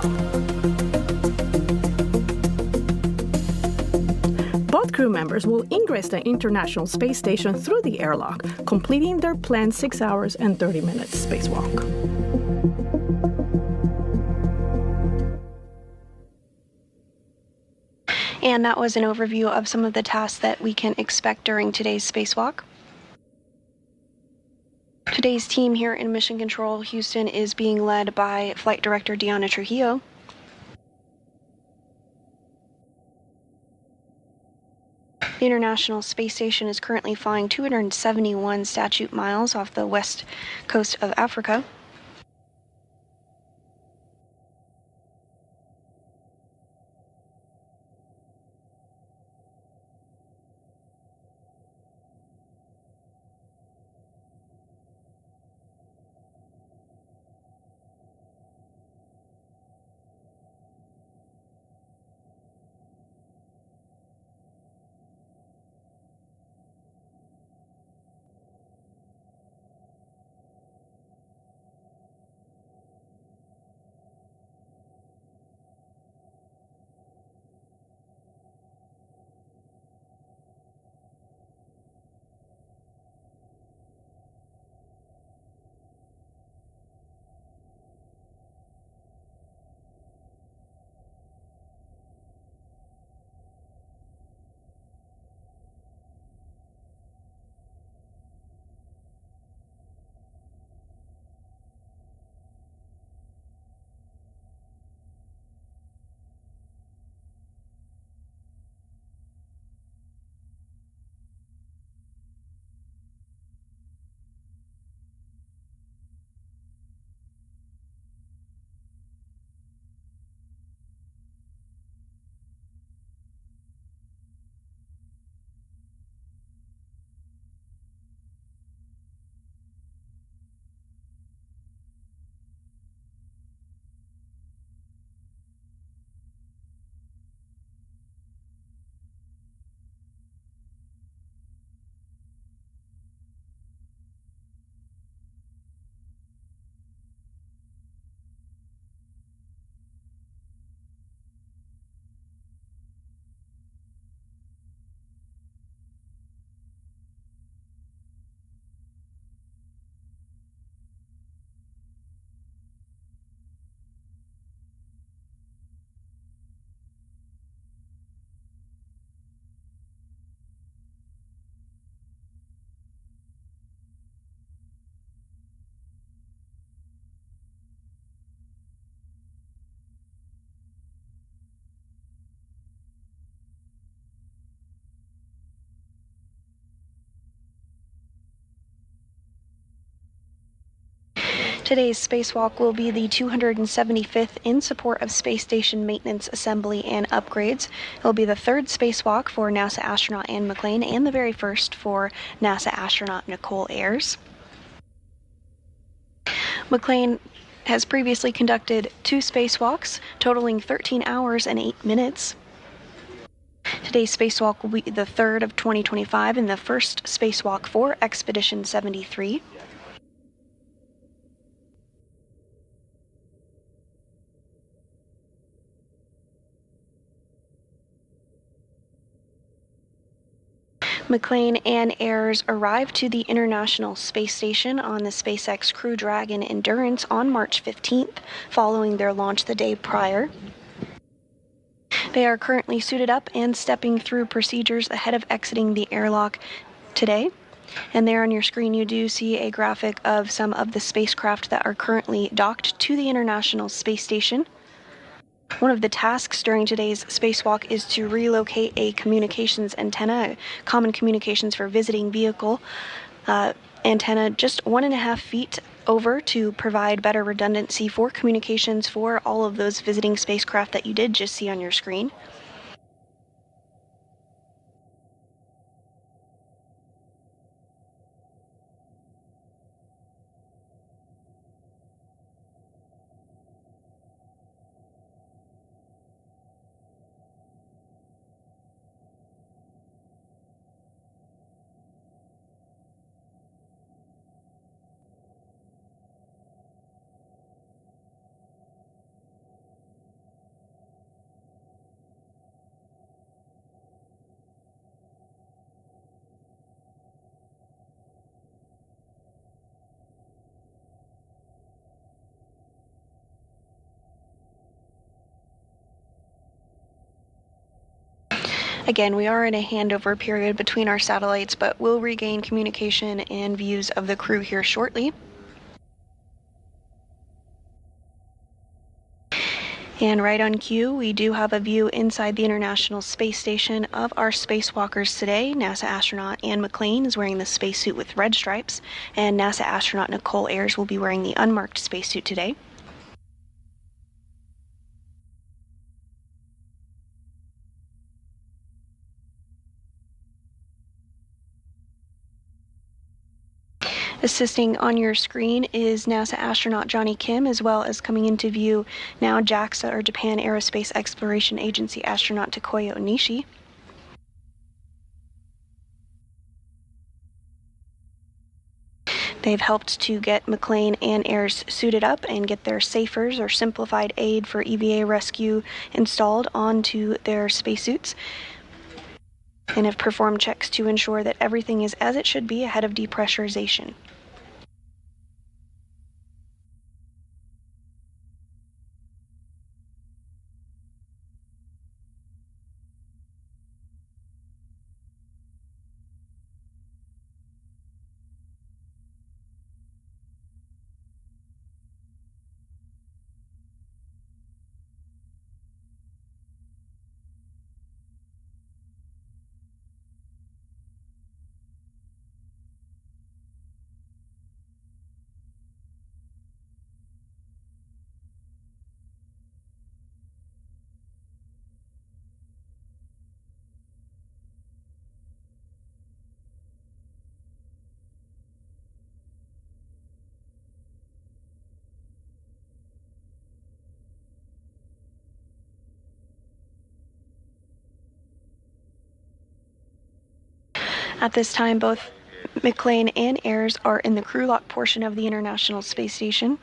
Both crew members will ingress the International Space Station through the airlock, completing their planned 6 hours and 30 minutes spacewalk. And that was an overview of some of the tasks that we can expect during today's spacewalk. Today's team here in Mission Control Houston is being led by Flight Director Deanna Trujillo. The International Space Station is currently flying 271 statute miles off the west coast of Africa. Today's spacewalk will be the 275th in support of space station maintenance, assembly, and upgrades. It will be the third spacewalk for NASA astronaut Anne McClain and the very first for NASA astronaut Nicole Ayers. McClain has previously conducted 2 spacewalks, totaling 13 hours and 8 minutes. Today's spacewalk will be the third of 2025 and the first spacewalk for Expedition 73. McLean and Ayres arrived to the International Space Station on the SpaceX Crew Dragon Endurance on March 15th, following their launch the day prior. They are currently suited up and stepping through procedures ahead of exiting the airlock today. And there on your screen you do see a graphic of some of the spacecraft that are currently docked to the International Space Station. One of the tasks during today's spacewalk is to relocate a communications antenna, common communications for visiting vehicle antenna, just 1.5 feet over to provide better redundancy for communications for all of those visiting spacecraft that you did just see on your screen. Again, we are in a handover period between our satellites, but we'll regain communication and views of the crew here shortly. And right on cue, we do have a view inside the International Space Station of our spacewalkers today. NASA astronaut Anne McLean is wearing the spacesuit with red stripes, and NASA astronaut Nicole Ayres will be wearing the unmarked spacesuit today. Assisting on your screen is NASA astronaut Johnny Kim, as well as coming into view now JAXA, or Japan Aerospace Exploration Agency astronaut Takuya Onishi. They've helped to get McLean and Ayres suited up and get their SAFERs, or Simplified Aid for EVA Rescue, installed onto their spacesuits, and have performed checks to ensure that everything is as it should be ahead of depressurization. At this time, both McLean and Ayres are in the crew lock portion of the International Space Station.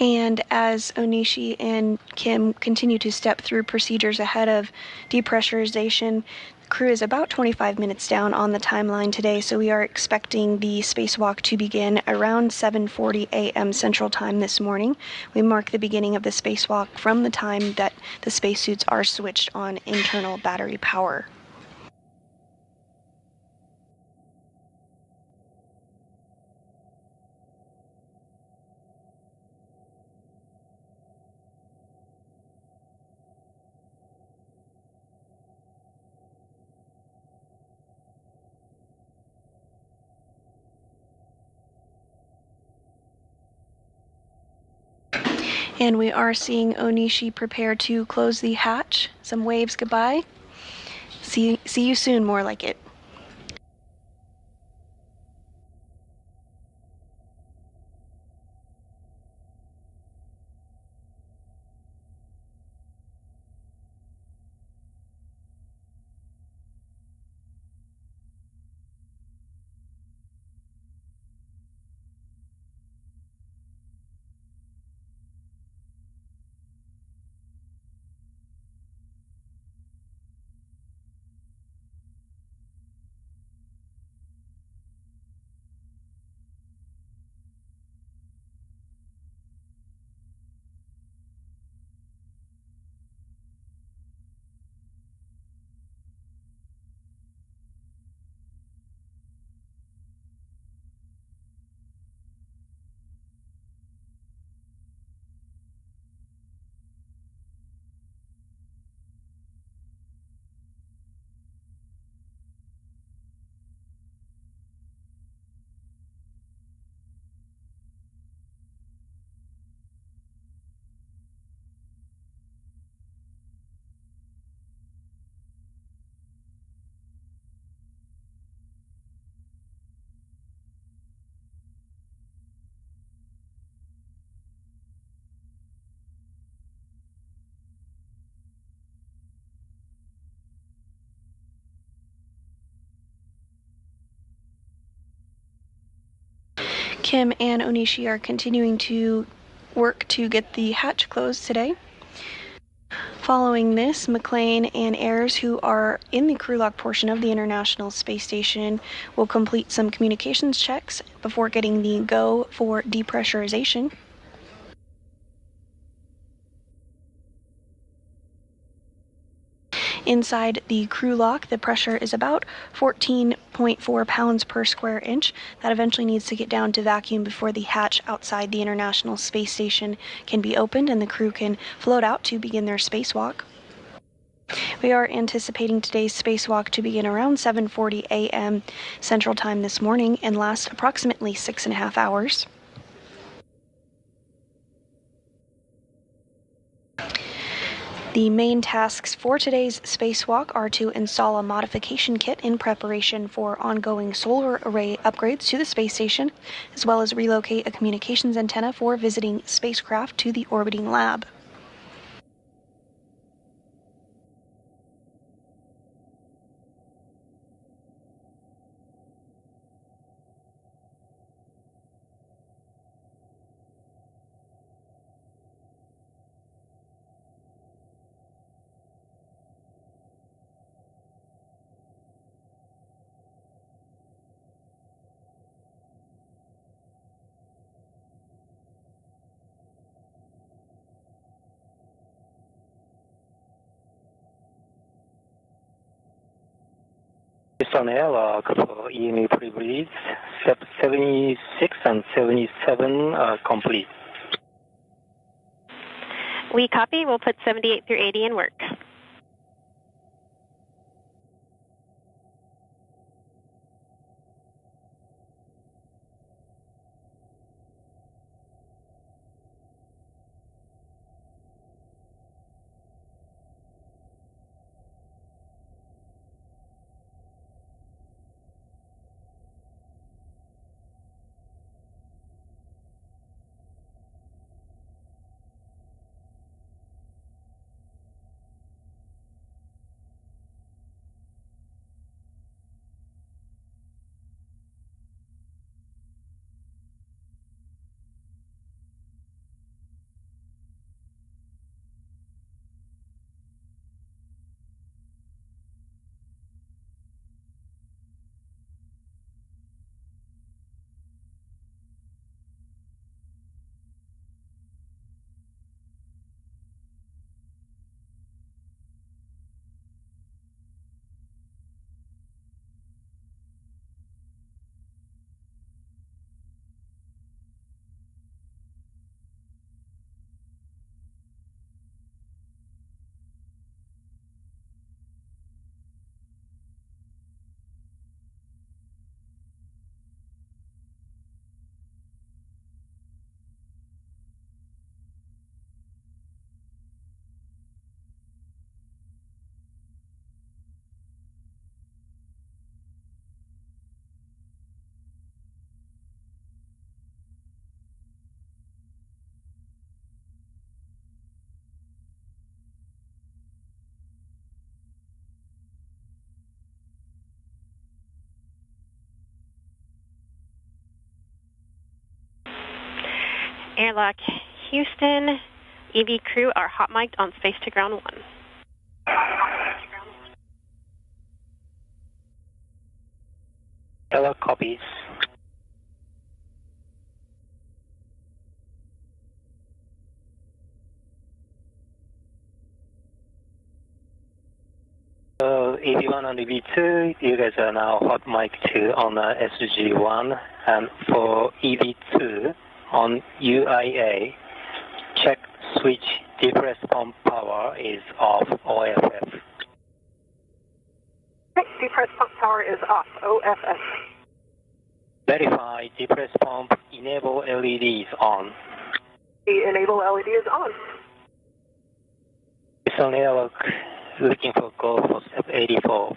And as Onishi and Kim continue to step through procedures ahead of depressurization, the crew is about 25 minutes down on the timeline today, so we are expecting the spacewalk to begin around 7:40 a.m. Central Time this morning. We mark the beginning of the spacewalk from the time that the spacesuits are switched on internal battery power. And we are seeing Onishi prepare to close the hatch. Some waves goodbye. See you soon, more like it. Kim and Onishi are continuing to work to get the hatch closed today. Following this, McLean and Ayers, who are in the crew lock portion of the International Space Station, will complete some communications checks before getting the go for depressurization. Inside the crew lock, the pressure is about 14.4 pounds per square inch. That eventually needs to get down to vacuum before the hatch outside the International Space Station can be opened and the crew can float out to begin their spacewalk. We are anticipating today's spacewalk to begin around 7:40 a.m. Central Time this morning and last approximately 6.5 hours. The main tasks for today's spacewalk are to install a modification kit in preparation for ongoing solar array upgrades to the space station, as well as relocate a communications antenna for visiting spacecraft to the orbiting lab. Personnel for EMU pre-breathe, step 76 and 77 complete. We copy. We'll put 78 through 80 in work. Airlock Houston, EV crew are hot mic'd on space to ground 1. Hello, copies. So EV1 and EV2, you guys are now hot mic 2 on SG1, and for EV2 on UIA, check switch depress pump power is off, OFF. Depress pump power is off, OFF. Verify depress pump enable LED is on. The enable LED is on. It's on airlock, looking for go for step 84.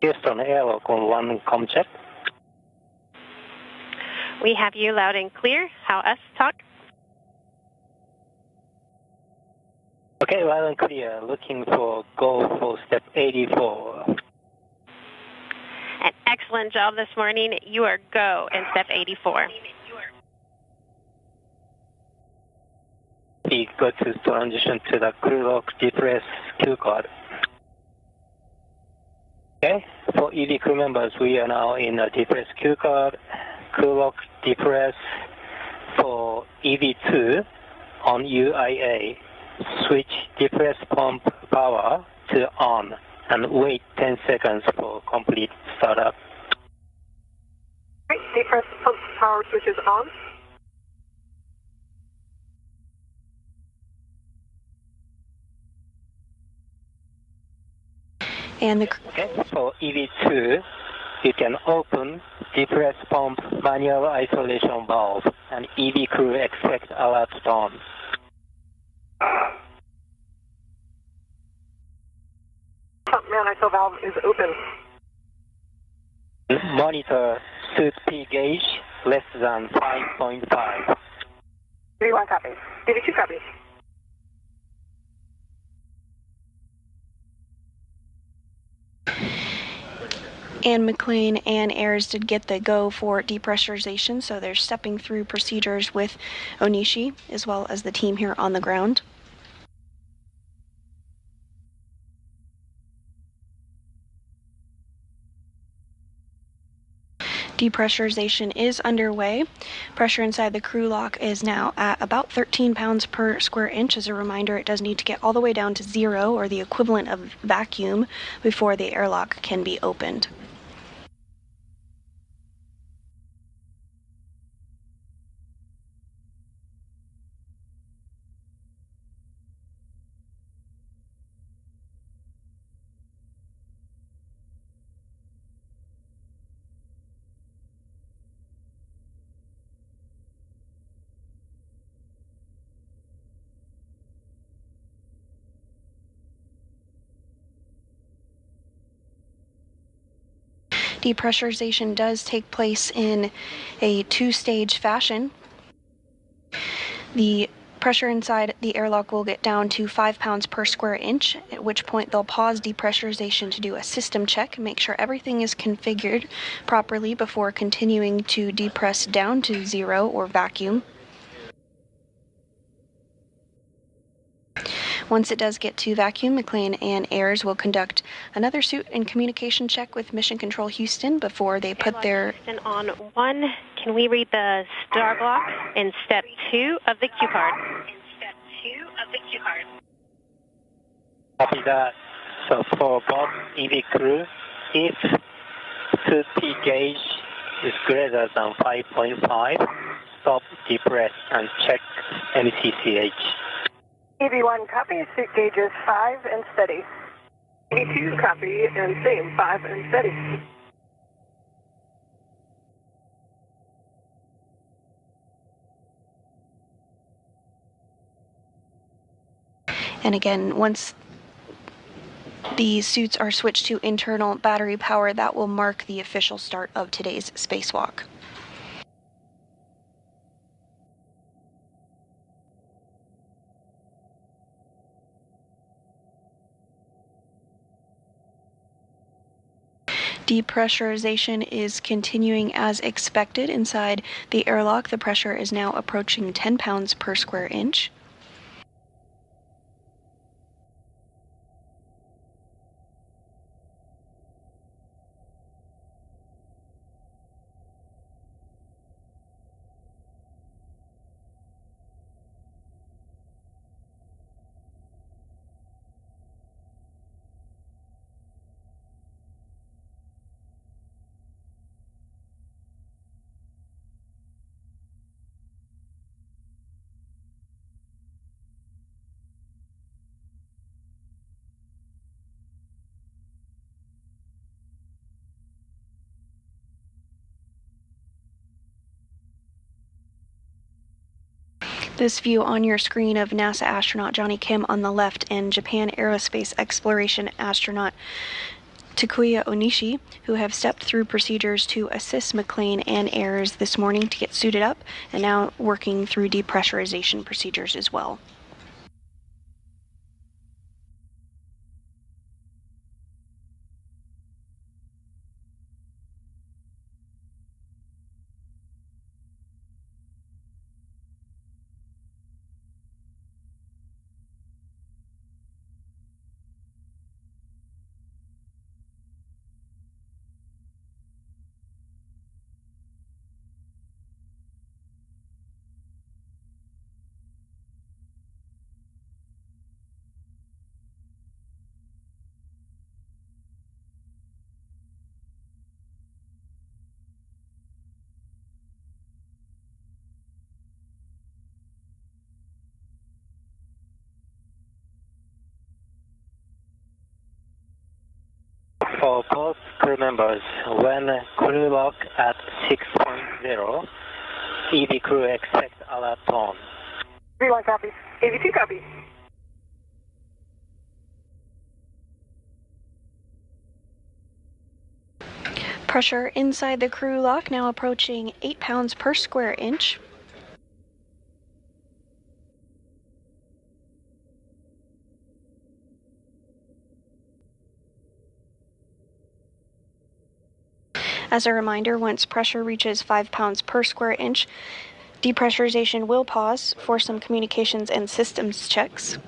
Houston airlock on 1 com check. We have you loud and clear. How us talk? Okay, loud and clear. Looking for go for step 84. An excellent job this morning. You are go in step 84. We go to transition to the crew lock depress Q card. Okay, for EV crew members, we are now in a depress Q card, crew lock depress. For EV2 on UIA, switch depress pump power to on and wait 10 seconds for complete startup. Right, depress pump power switch is on. And the Okay, for EV2, you can open depress pump manual isolation valve and EV crew expect alert tone. Pump man ISO valve is open. Monitor tutti gauge less than 5.5. EV1 copies. EV2 copies. and McLean and Ayers did get the go for depressurization, so they're stepping through procedures with Onishi as well as the team here on the ground. Depressurization is underway. Pressure inside the crew lock is now at about 13 pounds per square inch. As a reminder, it does need to get all the way down to 0, or the equivalent of vacuum, before the airlock can be opened. Depressurization does take place in a two-stage fashion. The pressure inside the airlock will get down to 5 pounds per square inch, at which point they'll pause depressurization to do a system check, make sure everything is configured properly before continuing to depress down to 0 or vacuum. Once it does get to vacuum, McLean and Ayers will conduct another suit and communication check with Mission Control Houston before they put their... Houston on 1, can we read the star block in step 2 of the Q card? Copy that. So for both EV crew, if 2P gauge is greater than 5.5, stop, depress, and check MCCH. EV1 copy, suit gauges 5 and steady. EV2 copy and same, 5 and steady. And again, once the suits are switched to internal battery power, that will mark the official start of today's spacewalk. Depressurization is continuing as expected inside the airlock. The pressure is now approaching 10 pounds per square inch. This view on your screen of NASA astronaut Johnny Kim on the left and Japan Aerospace Exploration astronaut Takuya Onishi, who have stepped through procedures to assist McLean and Ayres this morning to get suited up, and now working through depressurization procedures as well. For both crew members, when crew lock at 6.0, EV crew expect alert tone. EV1 copy. EV2 copy. Pressure inside the crew lock now approaching 8 pounds per square inch. As a reminder, once pressure reaches 5 pounds per square inch, depressurization will pause for some communications and systems checks.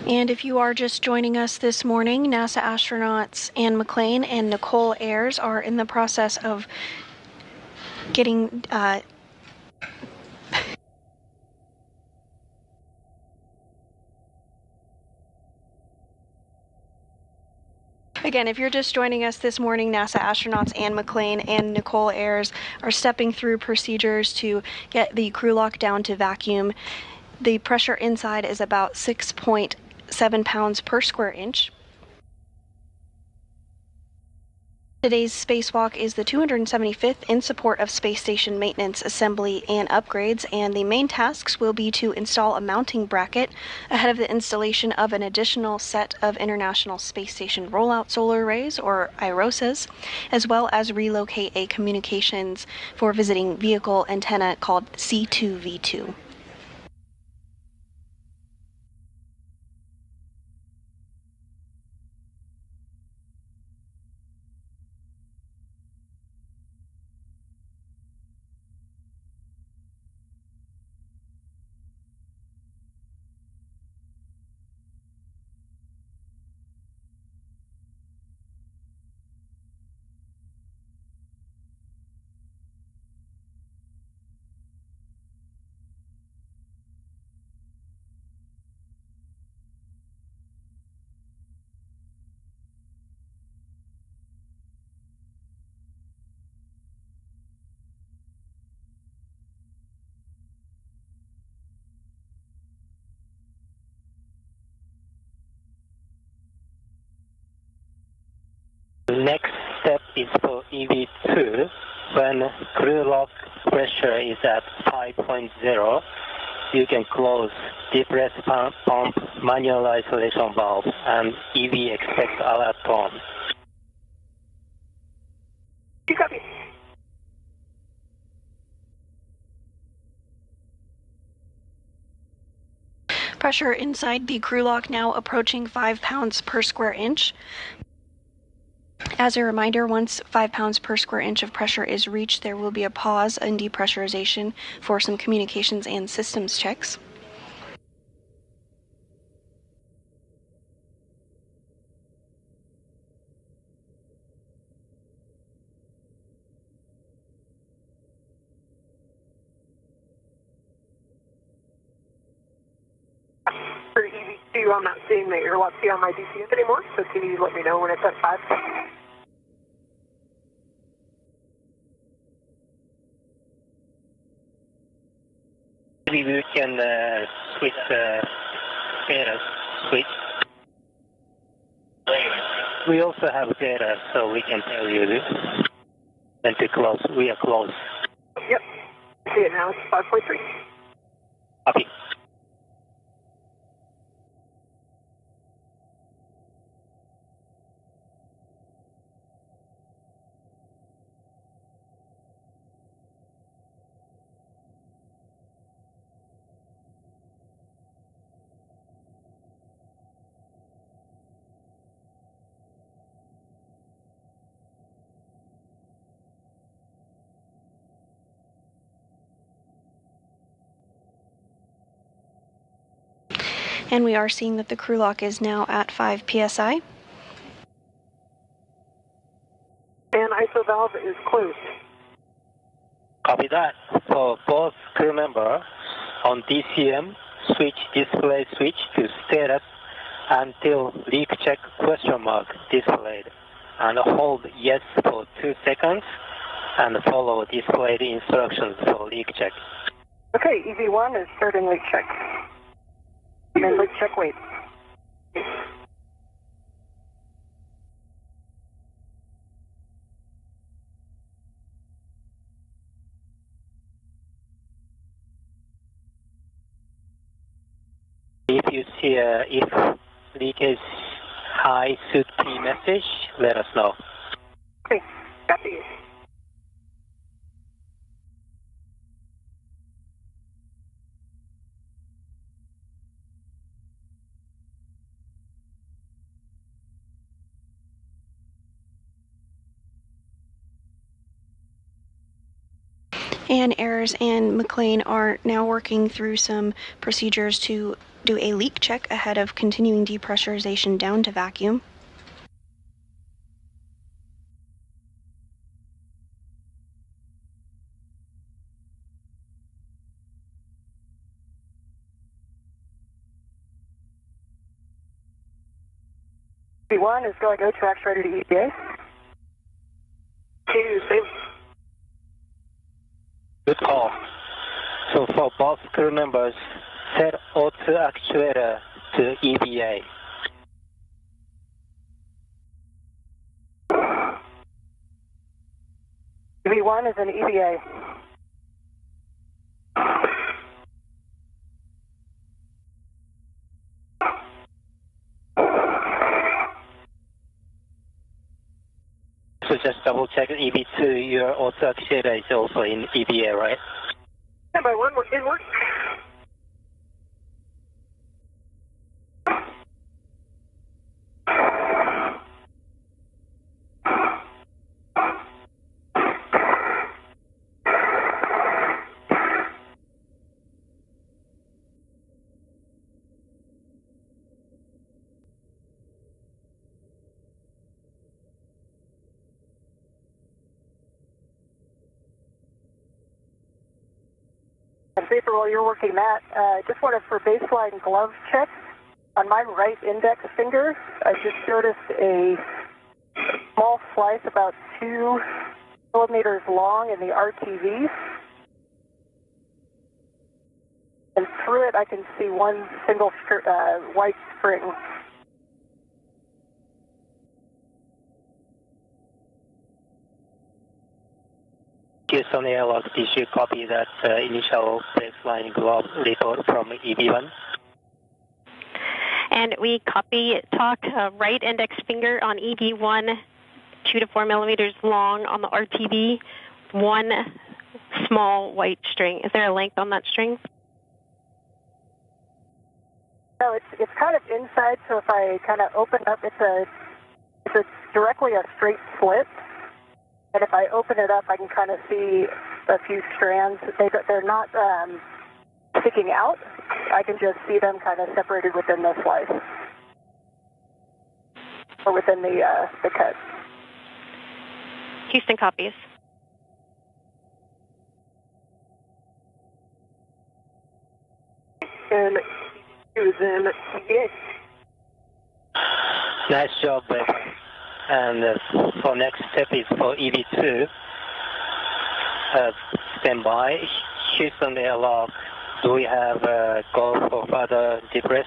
And if you are just joining us this morning, NASA astronauts Anne McLean and Nicole Ayres are in the process of getting Again, if you're just joining us this morning, NASA astronauts Anne McLean and Nicole Ayres are stepping through procedures to get the crew lock down to vacuum. The pressure inside is about 6.0 7 pounds per square inch. Today's spacewalk is the 275th in support of space station maintenance, assembly, and upgrades, and the main tasks will be to install a mounting bracket ahead of the installation of an additional set of International Space Station Rollout Solar Arrays, or IROSAs, as well as relocate a communications for visiting vehicle antenna called C2V2. Next step is for EV2. When crew lock pressure is at 5.0, you can close depress pump manual isolation valve and EV expect alert tone. You copy. Pressure inside the crew lock now approaching 5 pounds per square inch. As a reminder, once 5 pounds per square inch of pressure is reached, there will be a pause in depressurization for some communications and systems checks. For EV2, I'm not seeing the airlock key on my DCS anymore, so can you let me know when it's at 5? Maybe we can switch data switch. We also have data, so we can tell you when to close. We are close. Yep. See it now. It's 5.3. Copy. And we are seeing that the crew lock is now at 5 psi. And ISO valve is closed. Copy that. For both crew members on DCM, switch display switch to status until leak check question mark displayed, and hold yes for 2 seconds and follow displayed instructions for leak check. Okay, EV1 is starting leak check. And then leak check wait. If you see if leakage high should be message, let us know. Okay, copy. And Ayers and McLean are now working through some procedures to do a leak check ahead of continuing depressurization down to vacuum. EV1 is going to tracks ready to EVA. 2, same. Good call. So for both crew members, set O2 actuator to EVA. EV1 is an EVA. So just double check EV2, your auto actuator is also in EVA, right? Standby 1, we're in work. Vapor, while you're working that, just wanted for baseline glove check. On my right index finger, I just noticed a small slice about 2 millimeters long in the RTV. And through it, I can see one single white string. Houston Airlock, did you copy that initial baseline glove report from EV1? And we copy talk right index finger on EV1, 2 to 4 millimeters long on the RTV, one small white string. Is there a length on that string? No, it's kind of inside, so if I kind of open up, it's directly a straight slit. And if I open it up, I can kind of see a few strands. They're not sticking out. I can just see them kind of separated within the slice. Or within the cut. Houston copies. And it was in EVA. Nice job, Beck. And for next step is for EV2. Stand by. Houston Airlock. Do we have go for further debrief?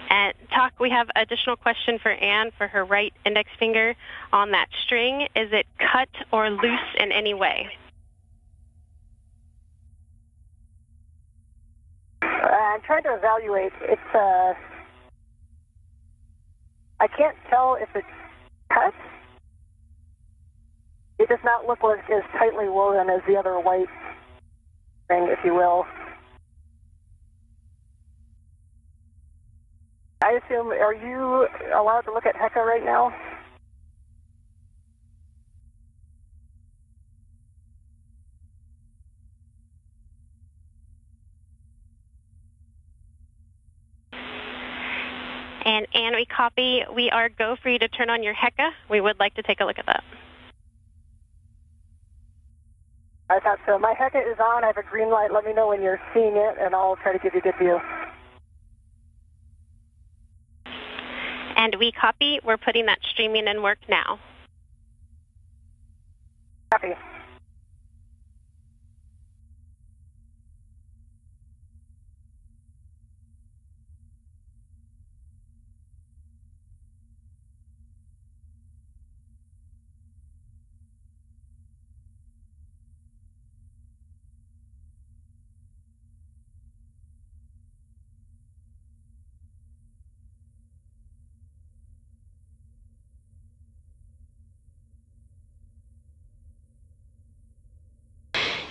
And talk, we have additional question for Anne for her right index finger on that string. Is it cut or loose in any way? I'm trying to evaluate. It's I can't tell if it's cut. It does not look like as tightly woven as the other white string, if you will. I assume, are you allowed to look at HECA right now? And we copy, we are go for you to turn on your HECA. We would like to take a look at that. I thought so. My HECA is on. I have a green light. Let me know when you're seeing it, and I'll try to give you a good view. And we copy, we're putting that streaming in work now. Copy.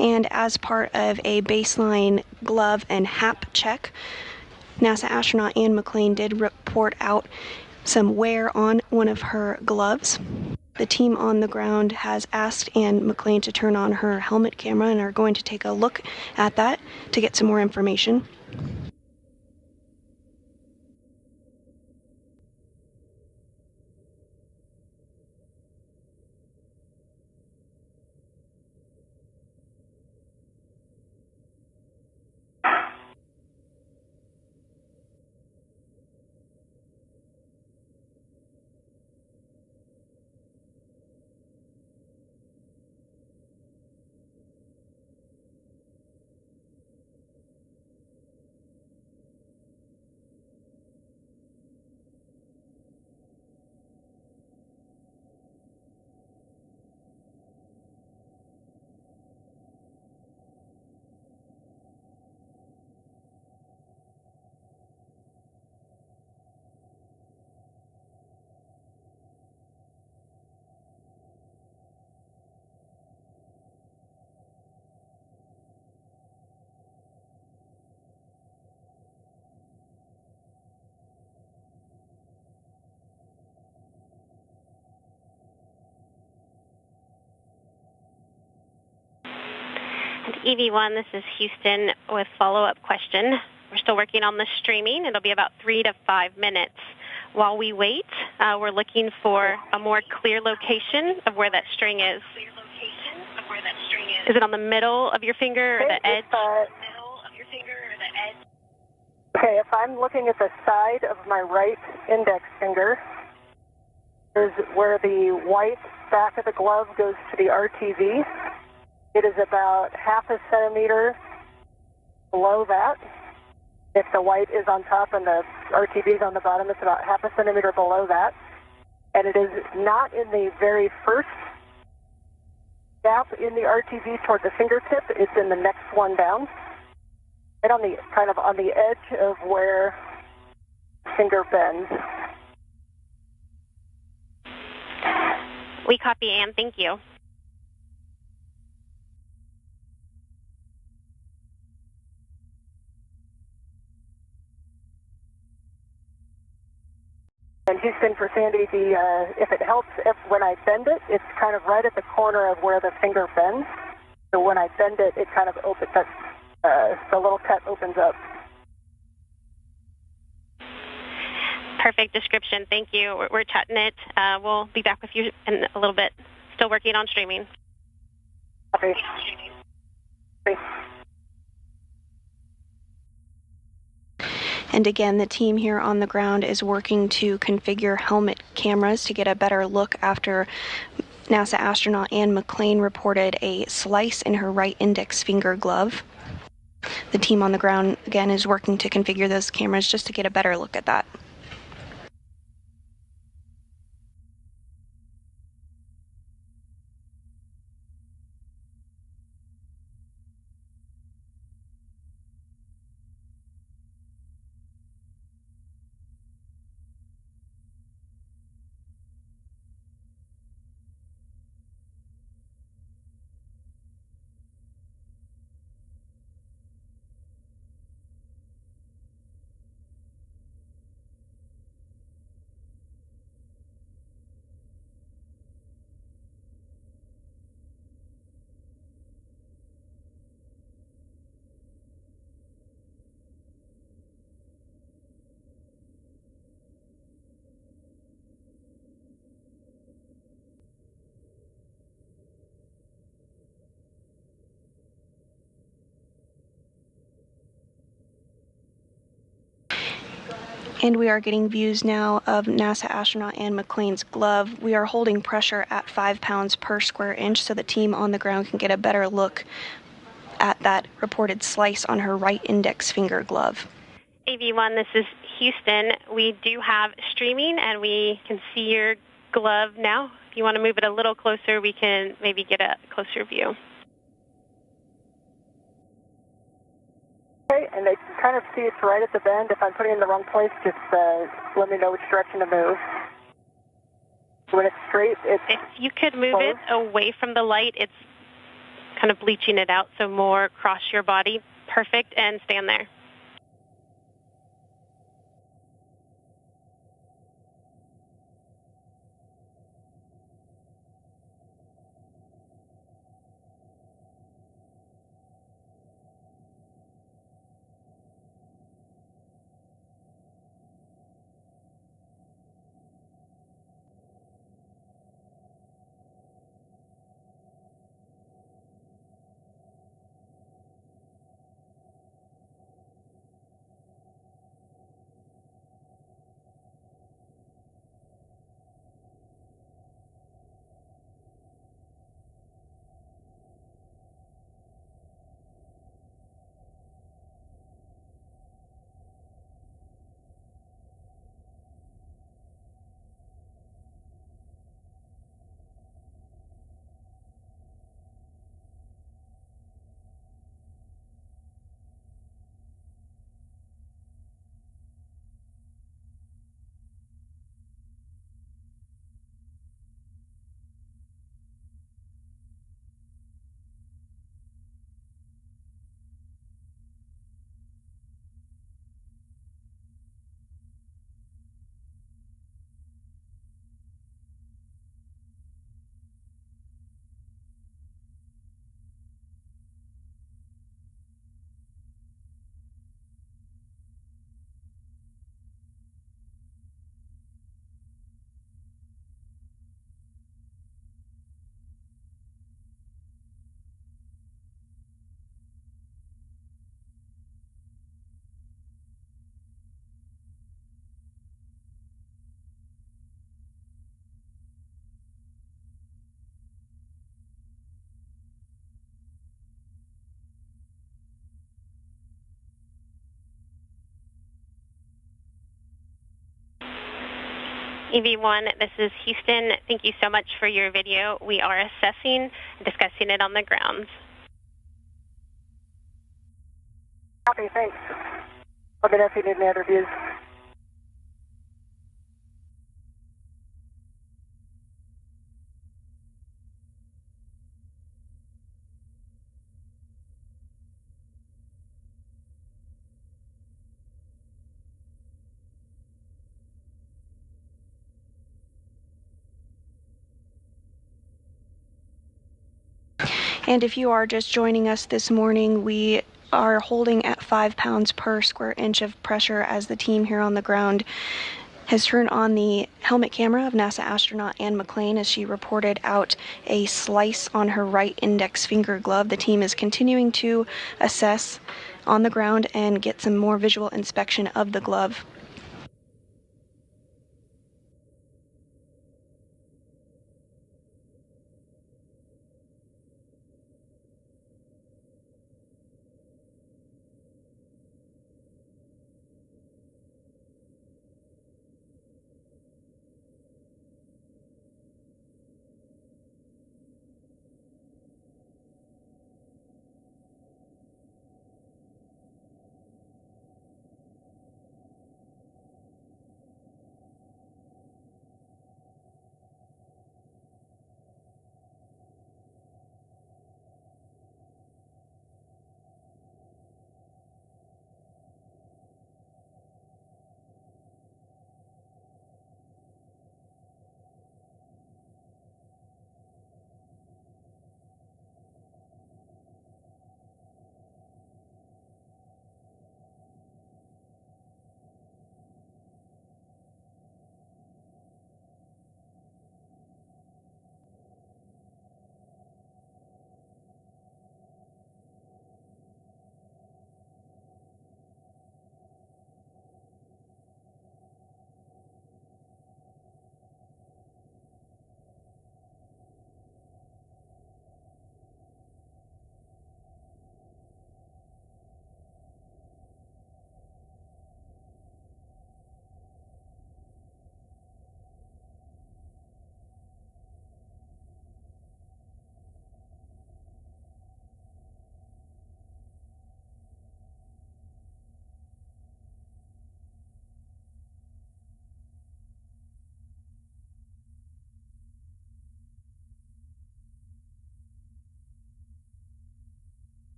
And as part of a baseline glove and HAP check, NASA astronaut Anne McClain did report out some wear on one of her gloves. The team on the ground has asked Anne McClain to turn on her helmet camera and are going to take a look at that to get some more information. EV1, this is Houston with follow-up question. We're still working on the streaming. It'll be about 3 to 5 minutes. While we wait, we're looking for a more clear location of where that string is. Is it on the middle of your finger or the edge? Okay, if I'm looking at the side of my right index finger, is where the white back of the glove goes to the RTV. It is about half a centimeter below that. If the white is on top and the RTV is on the bottom, it's about half a centimeter below that. And it is not in the very first gap in the RTV toward the fingertip. It's in the next one down. Right on the, kind of on the edge of where the finger bends. We copy, Ann. Thank you. And Houston, for Sandy, if it helps, when I bend it, it's kind of right at the corner of where the finger bends. So when I bend it, it kind of opens up, the little cut opens up. Perfect description. Thank you. We're chatting it. We'll be back with you in a little bit. Still working on streaming. Okay. Okay. And again, the team here on the ground is working to configure helmet cameras to get a better look after NASA astronaut Ann McClain reported a slice in her right index finger glove. The team on the ground, again, is working to configure those cameras just to get a better look at that. And we are getting views now of NASA astronaut Ann McClain's glove. We are holding pressure at 5 pounds per square inch so the team on the ground can get a better look at that reported slice on her right index finger glove. AV1, this is Houston. We do have streaming, and we can see your glove now. If you want to move it a little closer, we can maybe get a closer view. Okay, and I can kind of see it's right at the bend. If I'm putting it in the wrong place, just let me know which direction to move. When it's straight, it's... If you could move it away from the light, it's kind of bleaching it out, so more across your body. Perfect, and stand there. EV1, this is Houston. Thank you so much for your video. We are assessing and discussing it on the ground. Copy, thanks. Let me know if you need any other views. And if you are just joining us this morning, we are holding at 5 pounds per square inch of pressure as the team here on the ground has turned on the helmet camera of NASA astronaut Anne McClain as she reported out a slice on her right index finger glove. The team is continuing to assess on the ground and get some more visual inspection of the glove.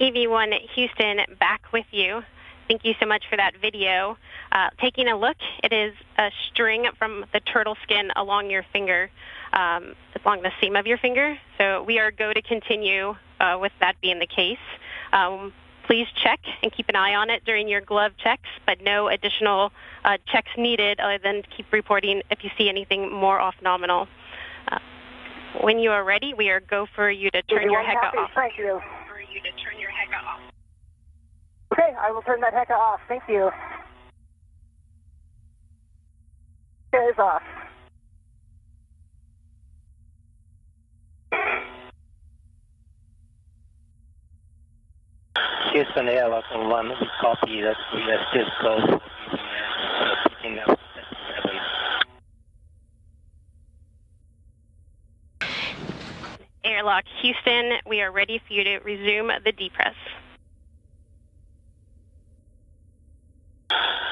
EV1 Houston, back with you. Thank you so much for that video. Taking a look, it is a string from the turtle skin along your finger, along the seam of your finger. So we are go to continue with that being the case. Please check and keep an eye on it during your glove checks, but no additional checks needed other than to keep reporting if you see anything more off nominal. When you are ready, we are go for you to turn your HECA off. Thank you. Okay, I will turn that HECA off. Thank you. It is off. Houston Airlock on 1, we copy that we are still close for picking up. Airlock Houston, we are ready for you to resume the depress.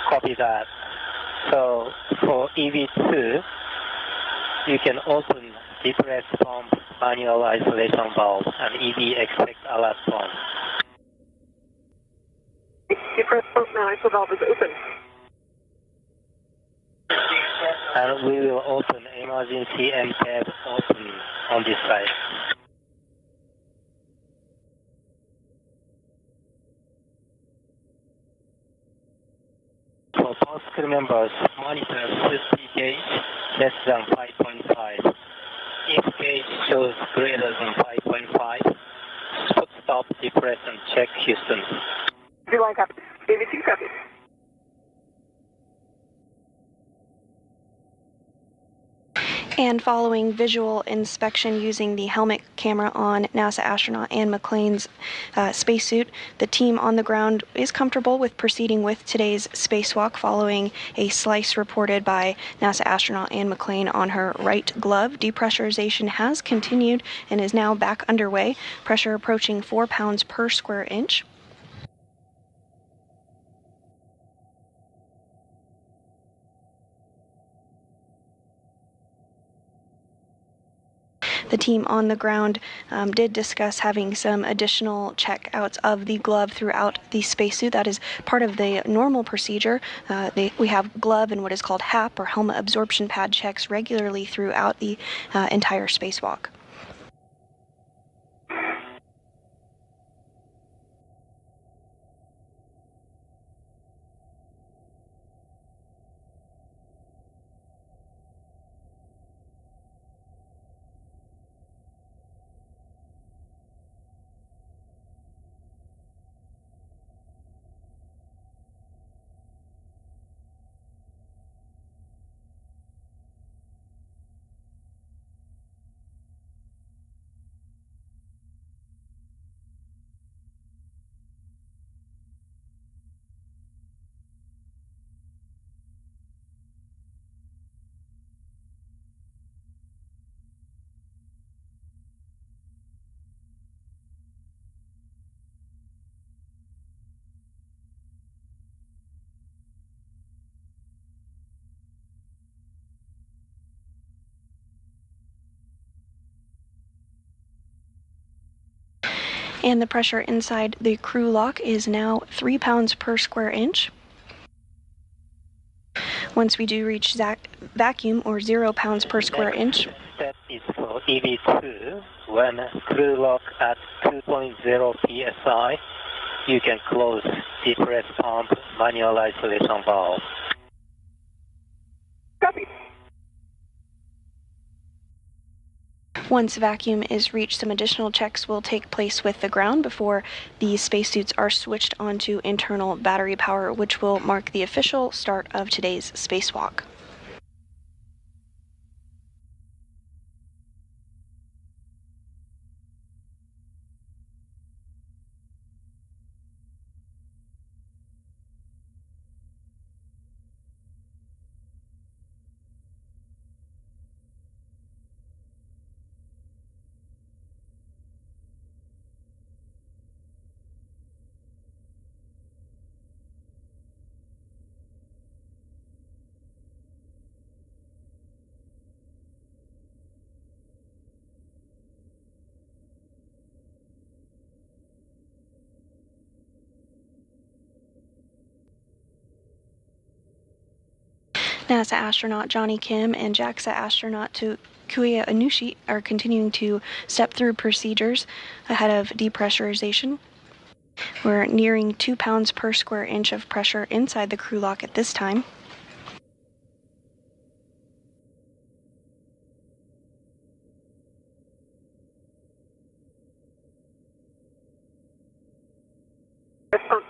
Copy that. So for EV2, you can open depress pump manual isolation valve and EV expect alert pump. Depress pump manual isolation valve is open. And we will open emergency MTAB open on this side. For post crew members, monitor 50 gauge less than 5.5. If gauge shows greater than 5.5, stop, depress, and check Houston. V1 copy. AV2 copy. And following visual inspection using the helmet camera on NASA astronaut Anne McClain's spacesuit, the team on the ground is comfortable with proceeding with today's spacewalk following a slice reported by NASA astronaut Anne McClain on her right glove. Depressurization has continued and is now back underway, pressure approaching 4 pounds per square inch. The team on the ground did discuss having some additional checkouts of the glove throughout the spacesuit. That is part of the normal procedure. We have glove and what is called HAP, or helmet absorption pad checks, regularly throughout the entire spacewalk. And the pressure inside the crew lock is now 3 pounds per square inch. Once we do reach vacuum, or 0 pounds per square inch. Step is for EV2. When crew lock at 2.0 psi, you can close depress pump manual isolation valve. Copy. Once vacuum is reached, some additional checks will take place with the ground before the spacesuits are switched onto internal battery power, which will mark the official start of today's spacewalk. NASA astronaut Johnny Kim and JAXA astronaut Takuya Anushi are continuing to step through procedures ahead of depressurization. We're nearing 2 pounds per square inch of pressure inside the crew lock at this time.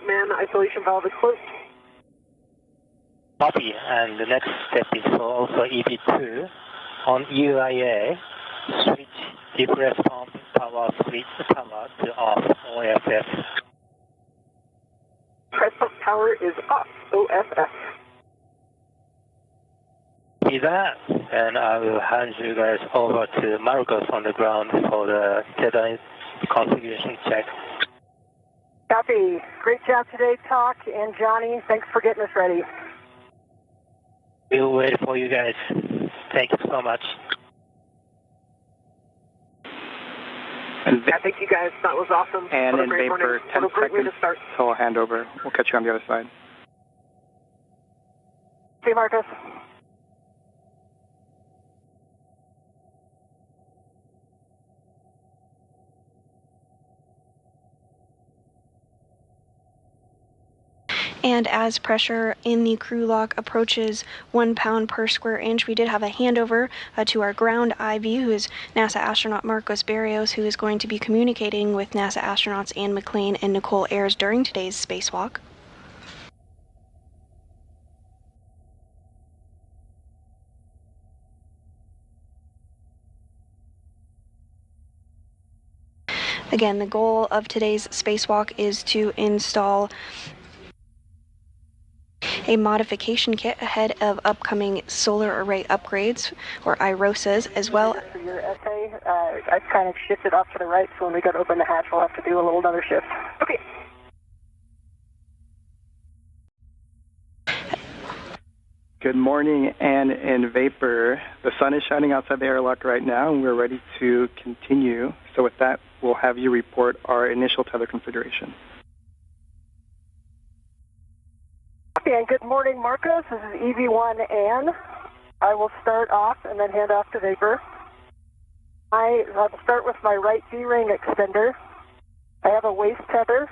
Man, isolation valve is closed. Copy, and the next step is for also EV2. On UIA, switch depress pump power switch power to off OFF. Press pump power is off, OFF. With that, and I will hand you guys over to Marcos on the ground for the data configuration check. Copy. Great job today, Talk, and Johnny, thanks for getting us ready. We'll wait for you guys. Thank you so much. Yeah, thank you guys. That was awesome. And in great vapor, 10 seconds, so I'll hand over. We'll catch you on the other side. See you, Marcus. And as pressure in the crew lock approaches 1 pound per square inch, we did have a handover to our ground IV, who is NASA astronaut Marcos Barrios, who is going to be communicating with NASA astronauts Anne McClain and Nicole Ayers during today's spacewalk. Again, the goal of today's spacewalk is to install a modification kit ahead of upcoming solar array upgrades, or IROSAs, as well. For your essay, I've kind of shifted off to the right, so when we go to open the hatch, we'll have to do a little another shift. Okay. Good morning, Anne and Vapor. The sun is shining outside the airlock right now, and we're ready to continue. So with that, we'll have you report our initial tether configuration. Okay, and good morning, Marcos. This is EV1 Anne. I will start off and then hand off to Vapor. I will start with my right D-ring extender. I have a waist tether,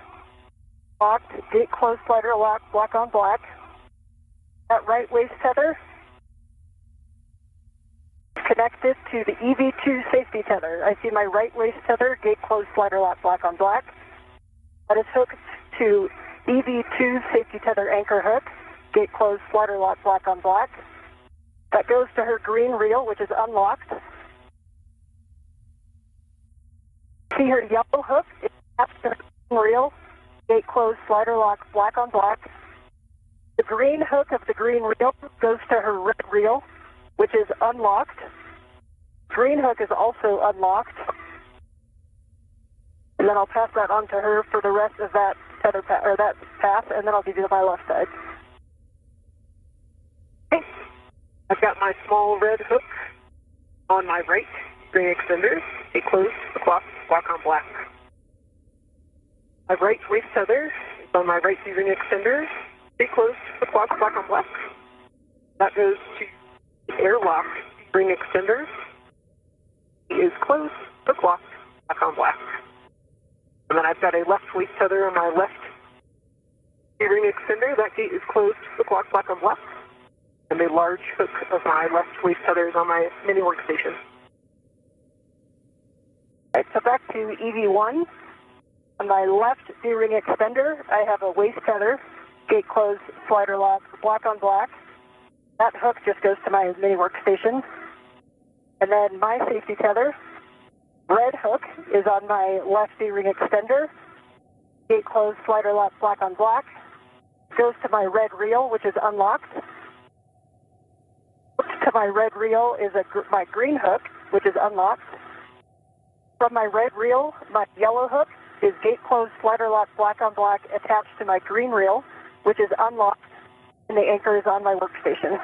locked, gate closed, slider lock, black on black. That right waist tether is connected to the EV2 safety tether. I see my right waist tether, gate closed, slider lock, black on black. That is hooked to EV2 safety tether anchor hook, gate closed, slider lock, black on black. That goes to her green reel, which is unlocked. See her yellow hook, it's attached to her green reel, gate closed, slider lock, black on black. The green hook of the green reel goes to her red reel, which is unlocked. Green hook is also unlocked. And then I'll pass that on to her for the rest of that tether or that path, and then I'll give you my left side. Okay. I've got my small red hook on my right ring extender. It closed the clock, black on black. My right waist tether is on my right ring extender. It closed the clock, black on black. That goes to the airlock ring extender. It is closed the clock, black on black. And then I've got a left waist tether on my left ring extender. That gate is closed, the clock, black on black. And the large hook of my left waist tether is on my mini workstation. All right, so back to EV1. On my left D-ring extender, I have a waist tether, gate closed, slider lock, black on black. That hook just goes to my mini workstation. And then my safety tether, red hook, is on my left D-ring extender. Gate closed, slider lock, black on black. Goes to my red reel, which is unlocked. Hooked to my red reel is my green hook, which is unlocked. From my red reel, my yellow hook is gate closed, slider lock, black on black, attached to my green reel, which is unlocked, and the anchor is on my workstation.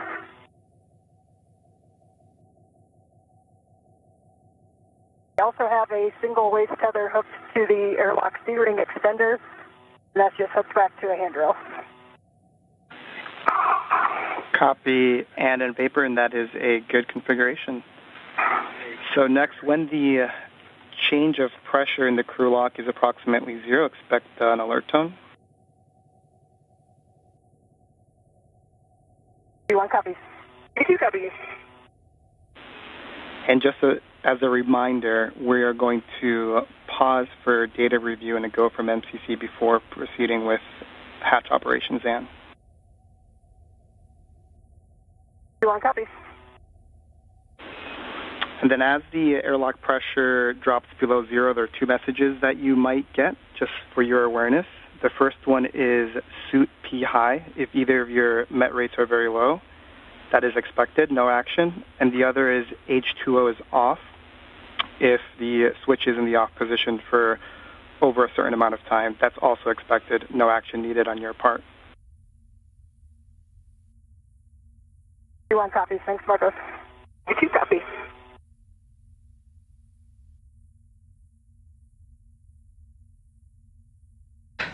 I also have a single waist tether hooked to the airlock D-ring extender, and that's just hooked back to a handrail. Copy, Anne and Vapor, and that is a good configuration. So next, when the change of pressure in the crew lock is approximately 0, expect an alert tone. One copy. Two copies. And just as a reminder, we are going to pause for data review and a go from MCC before proceeding with hatch operations, Anne. One copy. And then as the airlock pressure drops below 0, there are two messages that you might get, just for your awareness. The first one is suit P high. If either of your met rates are very low, that is expected, no action. And the other is H2O is off. If the switch is in the off position for over a certain amount of time, that's also expected, no action needed on your part. One copy. Thanks, Marcos. Two copy.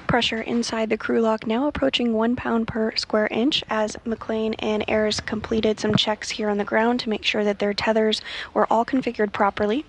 Pressure inside the crew lock now approaching 1 pound per square inch as McClain and Ayers completed some checks here on the ground to make sure that their tethers were all configured properly.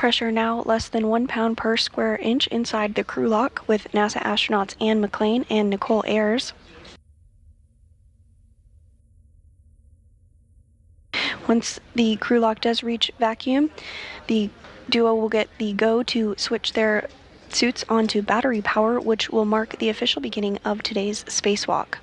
Pressure now less than 1 pound per square inch inside the crew lock with NASA astronauts Anne McClain and Nicole Ayers. Once the crew lock does reach vacuum, the duo will get the go to switch their suits onto battery power, which will mark the official beginning of today's spacewalk.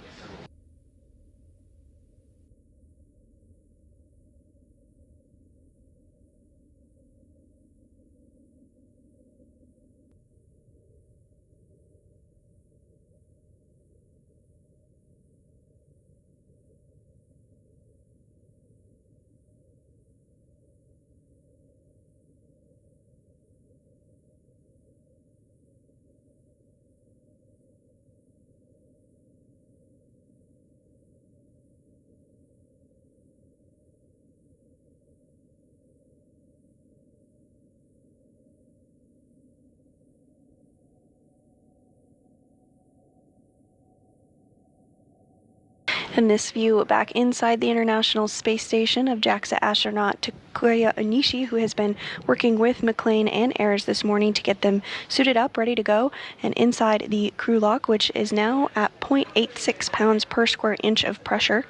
And this view back inside the International Space Station of JAXA astronaut Takuya Onishi, who has been working with McClain and Ayers this morning to get them suited up, ready to go, and inside the crew lock, which is now at 0.86 pounds per square inch of pressure.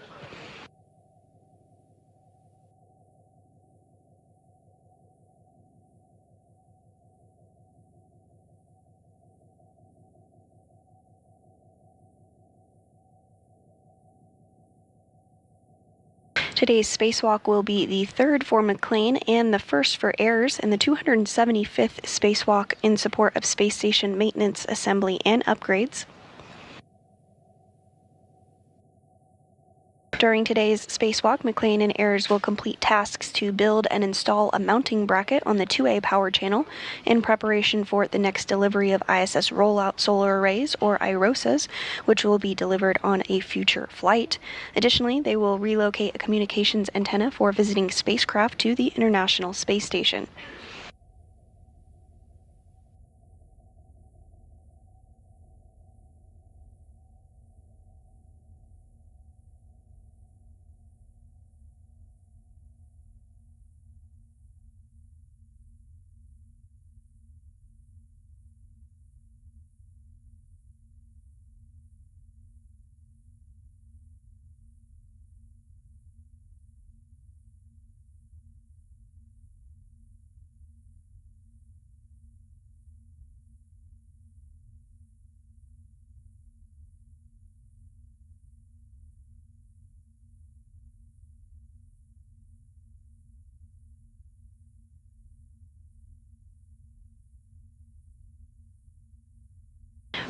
Today's spacewalk will be the third for McClain and the first for Ayers, and the 275th spacewalk in support of space station maintenance, assembly, and upgrades. During today's spacewalk, McClain and Ayers will complete tasks to build and install a mounting bracket on the 2A power channel in preparation for the next delivery of ISS rollout solar arrays, or IROSAs, which will be delivered on a future flight. Additionally, they will relocate a communications antenna for visiting spacecraft to the International Space Station.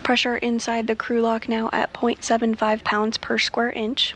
Pressure inside the crew lock now at 0.75 pounds per square inch.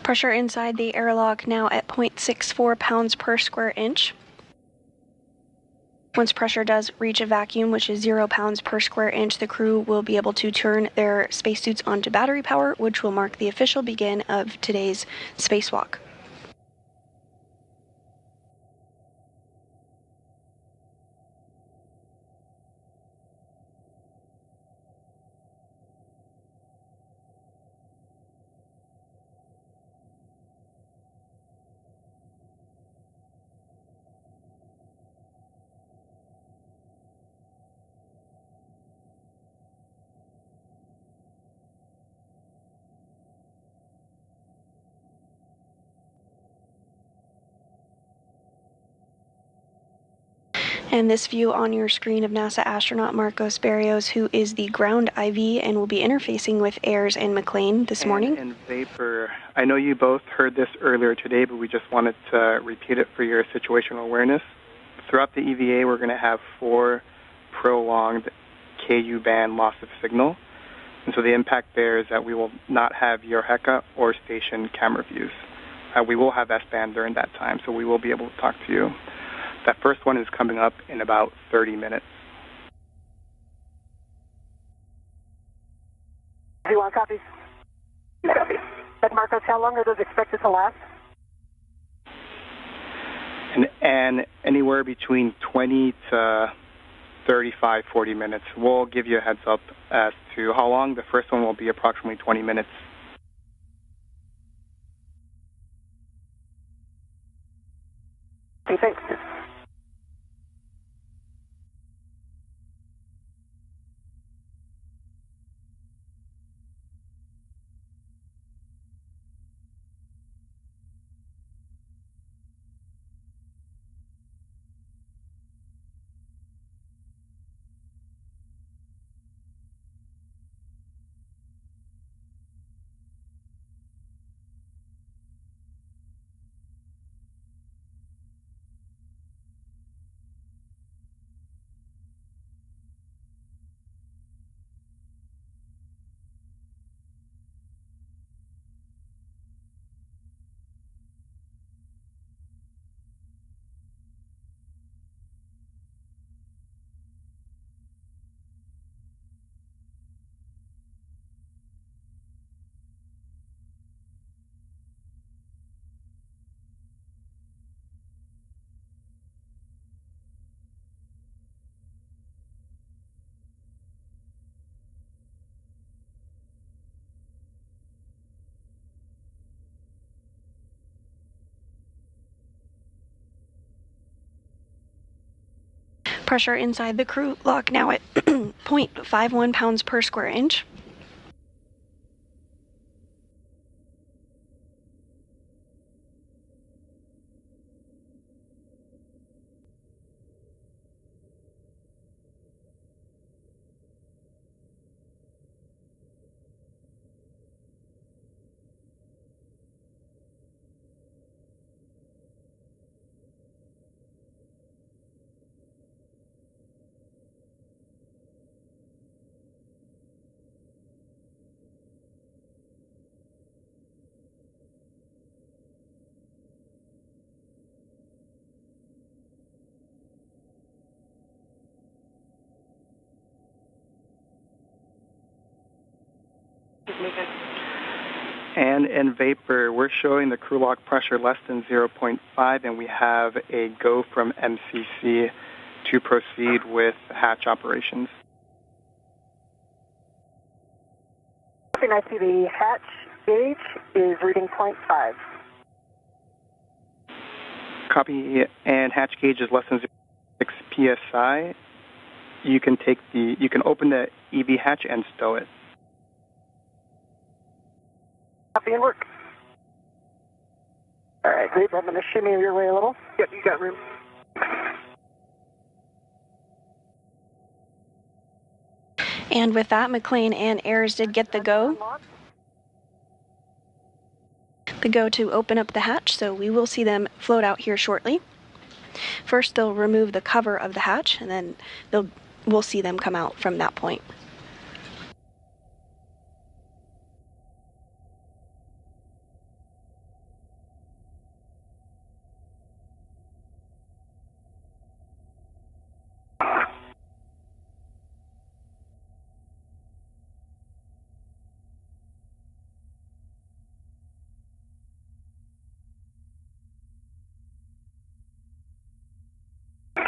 Pressure inside the airlock now at 0.64 pounds per square inch. Once pressure does reach a vacuum, which is 0 pounds per square inch, the crew will be able to turn their spacesuits onto battery power, which will mark the official begin of today's spacewalk. And this view on your screen of NASA astronaut Marcos Berrios, who is the ground IV and will be interfacing with Ayres and McLean this morning. And Vapor, I know you both heard this earlier today, but we just wanted to repeat it for your situational awareness. Throughout the EVA, we're going to have 4 prolonged KU band loss of signal. And so the impact there is that we will not have your HECA or station camera views. We will have S-band during that time, so we will be able to talk to you. That first one is coming up in about 30 minutes. Do you want copies? Copy. And Marcos, how long are those expected to last? And anywhere between 20 to 35, 40 minutes. We'll give you a heads up as to how long. The first one will be approximately 20 minutes. Okay, thanks. Pressure inside the crew lock now at 0.51 pounds per square inch. And in Vapor, we're showing the crew lock pressure less than 0.5, and we have a go from MCC to proceed with hatch operations. I see the hatch gauge is reading 0.5. Copy, and hatch gauge is less than 6 psi. You can open the EV hatch and stow it. Copy and work. All right, great. I'm going to shimmy your way a little. Yep, you got room. And with that, McLean and Ayres did get the go. The go to open up the hatch, so we will see them float out here shortly. First, they'll remove the cover of the hatch, and then we'll see them come out from that point.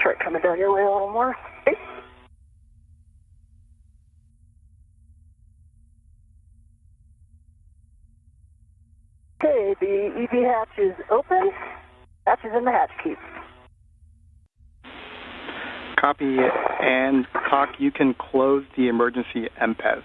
Try coming down your way a little more. Okay, the EV hatch is open. Hatch is in the hatch key. Copy, and talk, you can close the emergency MPES.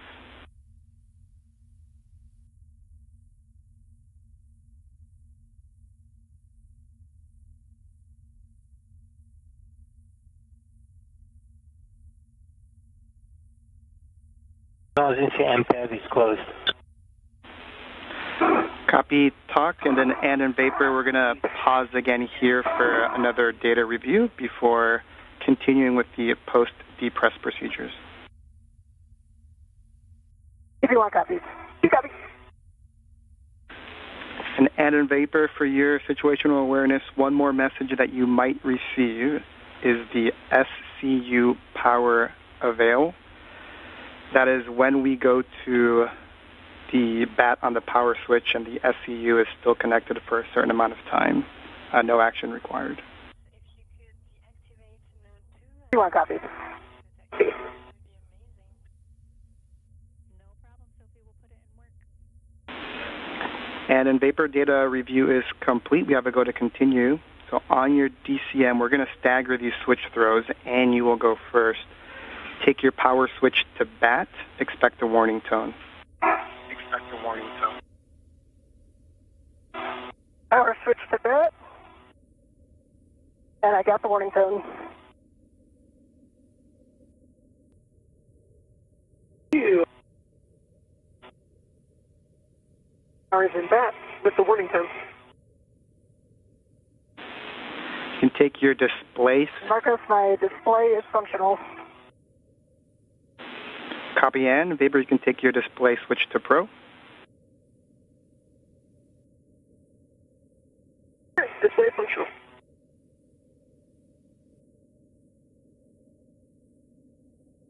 Emergency MPES is closed. Copy, talk, and then and vapor, we're going to pause again here for another data review before continuing with the post-depress procedures. If you want copies. You copy. And vapor, for your situational awareness, one more message that you might receive is the SCU power avail. That is when we go to the bat on the power switch and the SCU is still connected for a certain amount of time. No action required. You want copies? And in vapor data review is complete. We have to go to continue. So on your DCM, we're going to stagger these switch throws, and you will go first. Take your power switch to bat. Expect a warning tone. Expect a warning tone. Power switch to bat. And I got the warning tone. Power is in bat with the warning tone. You can take your display. Marcos, my display is functional. Copy, and Vapor, you can take your display switch to Pro. Display functional.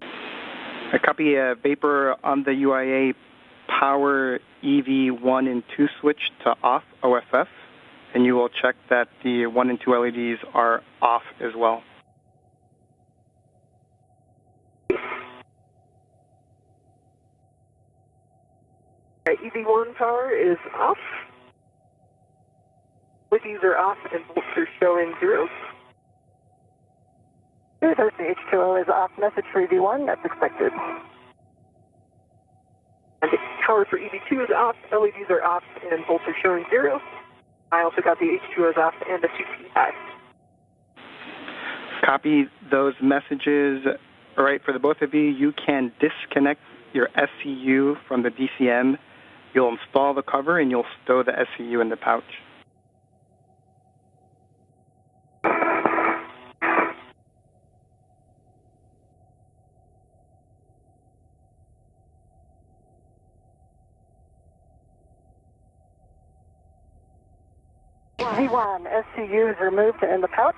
I copy Vapor on the UIA power EV 1 and 2 switch to off OFF, and you will check that the 1 and 2 LEDs are off as well. EV1 power is off. LEDs are off and volts are showing 0. The H2O is off. Message for EV1, that's expected. And the power for EV2 is off, LEDs are off, and volts are showing 0. I also got the H2O is off and the 2T high. Copy those messages. All right, for the both of you, you can disconnect your SCU from the DCM. You'll install the cover, and you'll stow the SCU in the pouch. V1, SCU is removed in the pouch.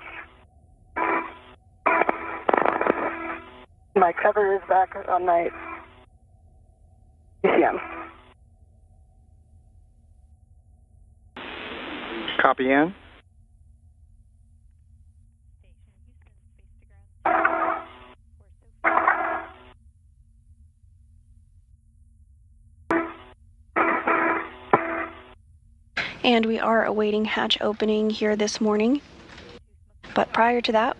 My cover is back on my DCM. Copy, Ann. And we are awaiting hatch opening here this morning. But prior to that,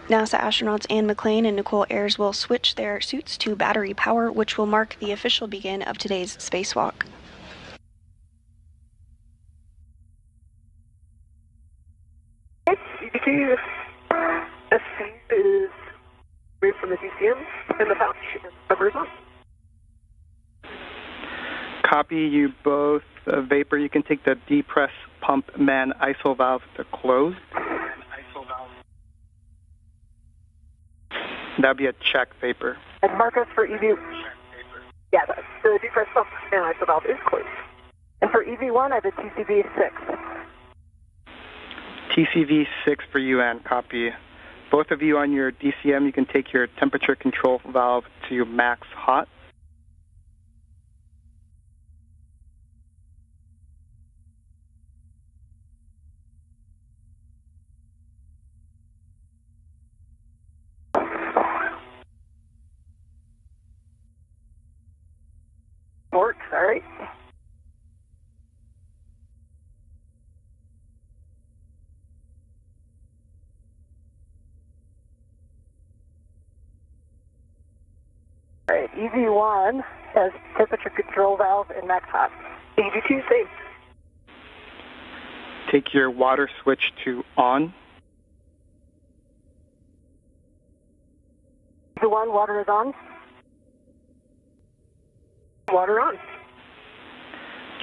NASA astronauts Anne McClain and Nicole Ayers will switch their suits to battery power, which will mark the official begin of today's spacewalk. EVT SC is removed from the DCM in the pouch and cover is on. Copy, you both. Vapor, you can take the depress pump man ISO valve to close. That'd be a check, Vapor. And Marcos for EV. Yeah, the depress pump and ISO valve is closed. And for EV1, I have a TCV 6. TCV 6 for you, and copy. Both of you on your DCM, you can take your temperature control valve to max hot. EV1 has temperature control valve and max hot. EV2 safe. Take your water switch to on. EV1, water is on. Water on.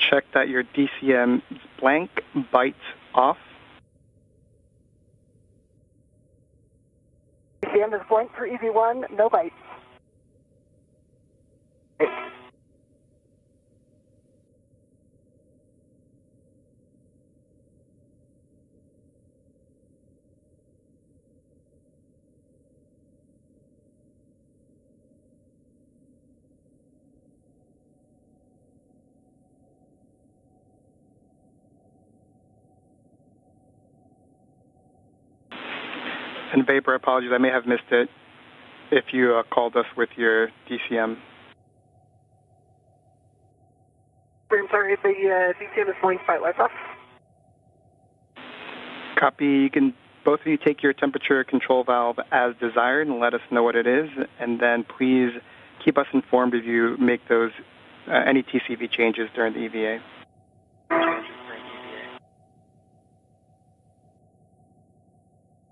Check that your DCM is blank, bites off. DCM is blank for EV1, no bites. And Vapor, apologies, I may have missed it if you called us with your DCM. I'm sorry, the DCM is blank by lights off. Copy. You can, both of you, take your temperature control valve as desired and let us know what it is, and then please keep us informed if you make those any TCV changes during the EVA.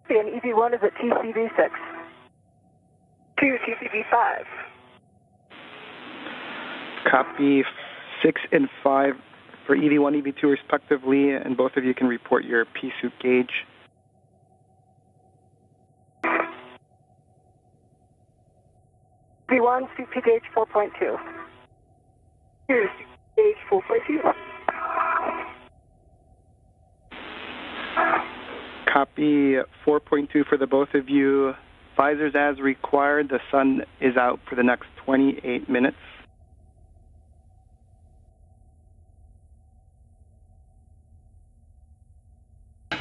And EV1 is at TCV 6. 2 TCV 5. Copy 6 and 5 for EV1, EV2 respectively, and both of you can report your P-suit gauge. EV1, CP gauge 4.2. Here's gauge 4.2. Copy 4.2 for the both of you. Visors as required. The sun is out for the next 28 minutes.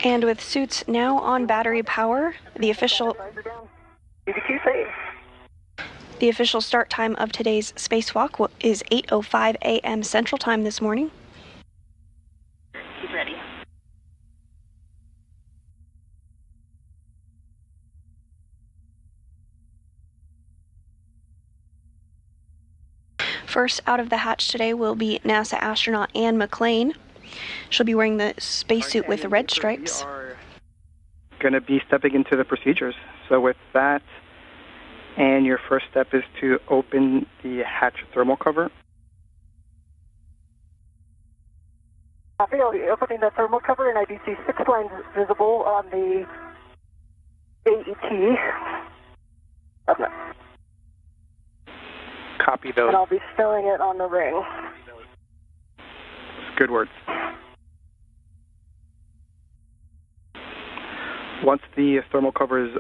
And with suits now on battery power, the official start time of today's spacewalk is 8:05 a.m. Central Time this morning. He's ready. First out of the hatch today will be NASA astronaut Anne McClain. She'll be wearing the spacesuit with red stripes. We are going to be stepping into the procedures. So with that, and your first step is to open the hatch thermal cover. Copy. I'll be opening the thermal cover, and I do see 6 lines visible on the AET. Copy those. And I'll be stowing it on the ring. Good words. Once the thermal cover is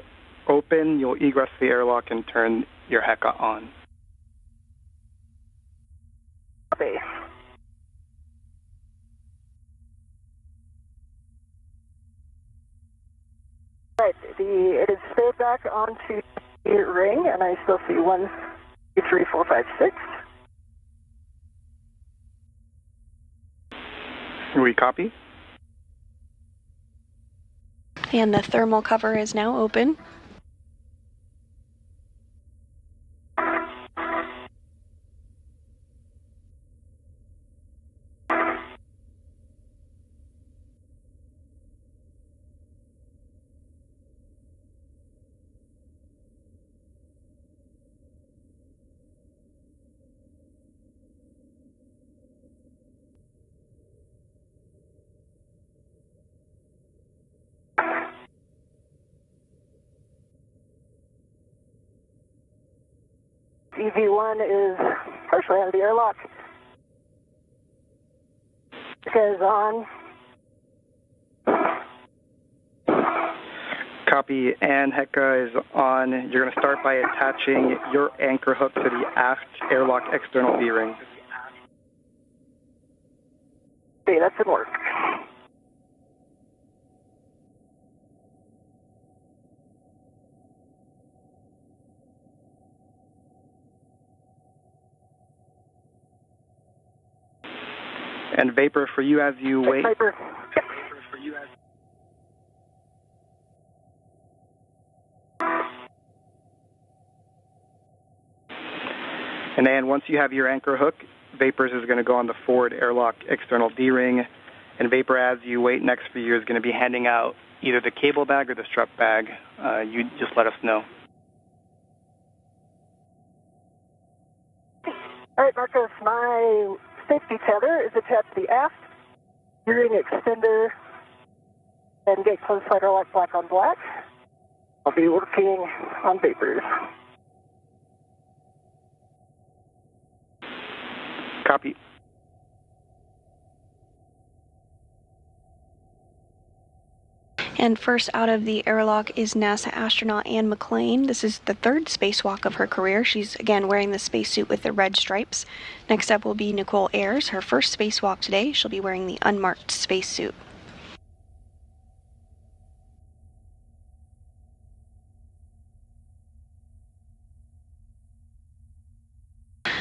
open, you'll egress the airlock and turn your HECA on. Copy. Right, it is stowed back onto the ring, and I still see 1, 2, 3, 4, 5, 6. We copy? And the thermal cover is now open. EV1 is partially out of the airlock. HECA is on. Copy, and HECA is on. You're going to start by attaching your anchor hook to the aft airlock external V-ring. Okay, that should work. And Vapor for you as you wait. Vapor. And then once you have your anchor hook, Vapors is going to go on the forward airlock external D-ring, and Vapor, as you wait next for you, is going to be handing out either the cable bag or the strap bag. You just let us know. All right, Marcos, my safety tether is attached to the aft gearing extender and gate close slider lock black on black. I'll be working on Vapors. Copy. And first out of the airlock is NASA astronaut Anne McClain. This is the third spacewalk of her career. She's again wearing the spacesuit with the red stripes. Next up will be Nicole Ayers, her first spacewalk today. She'll be wearing the unmarked spacesuit.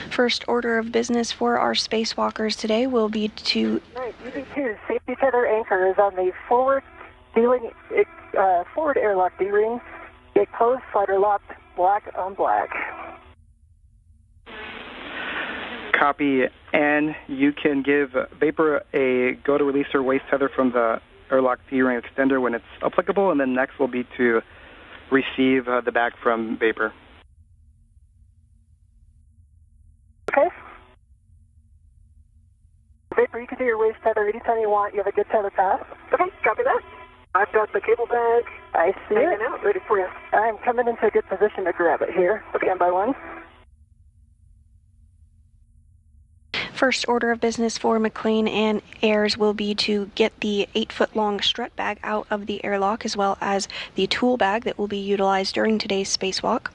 First order of business for our spacewalkers today will be to... Right, UV2, safety tether anchor is on the forward airlock D-ring. Gate closed, slider locked, black on black. Copy. And you can give Vapor a go to release her waist tether from the airlock D-ring extender when it's applicable, and then next will be to receive the bag from Vapor. Okay. Vapor, you can do your waist tether anytime you want. You have a good tether path. Okay, copy that. I've got the cable bag. I see it. Out, ready for you. I'm coming into a good position to grab it here. Stand by one. First order of business for McClain and Ayers will be to get the 8-foot-long strut bag out of the airlock, as well as the tool bag that will be utilized during today's spacewalk.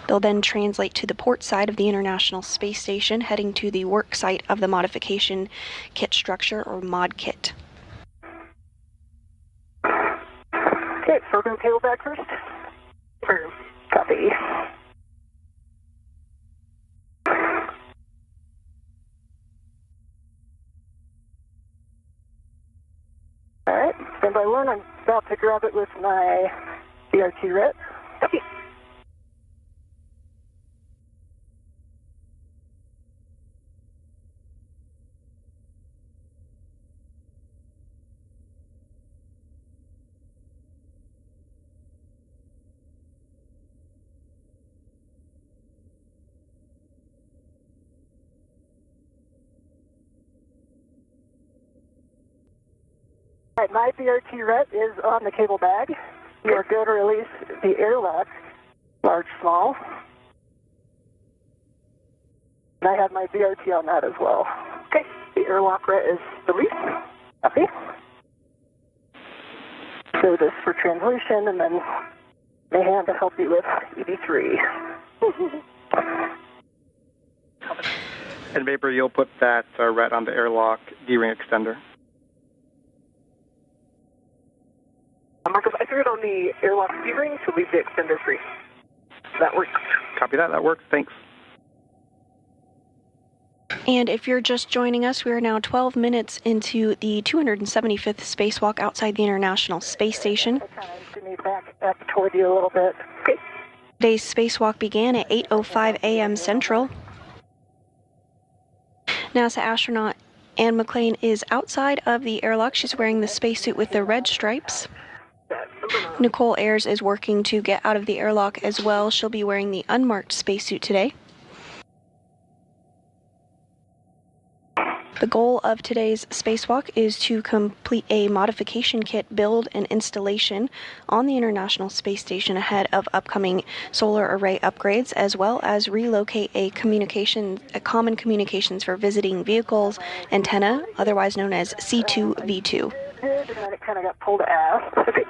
They'll then translate to the port side of the International Space Station, heading to the work site of the modification kit structure, or mod kit. Okay, so we're going to cable back first. Copy. All right, stand by one. I'm about to grab it with my BRT rep. Copy. All right, my BRT rep is on the cable bag. You are going to release the airlock, large, small. And I have my BRT on that as well. Okay, the airlock ret is released. Copy. So this for translation, and then my hand to help you with EV3. And Vapor, you'll put that ret on the airlock D-ring extender. Marcus, I threw it on the airlock D-ring to leave the extender free. That works. Copy that. That works. Thanks. And if you're just joining us, we are now 12 minutes into the 275th spacewalk outside the International Space Station. I kind of need back toward you a little bit. Okay. Today's spacewalk began at 8:05 a.m. Central. NASA astronaut Anne McClain is outside of the airlock. She's wearing the spacesuit with the red stripes. Nicole Ayers is working to get out of the airlock as well. She'll be wearing the unmarked spacesuit today. The goal of today's spacewalk is to complete a modification kit build and installation on the International Space Station ahead of upcoming solar array upgrades, as well as relocate a common communications for visiting vehicles antenna, otherwise known as C2V2. And then it kind of got pulled aft. Okay,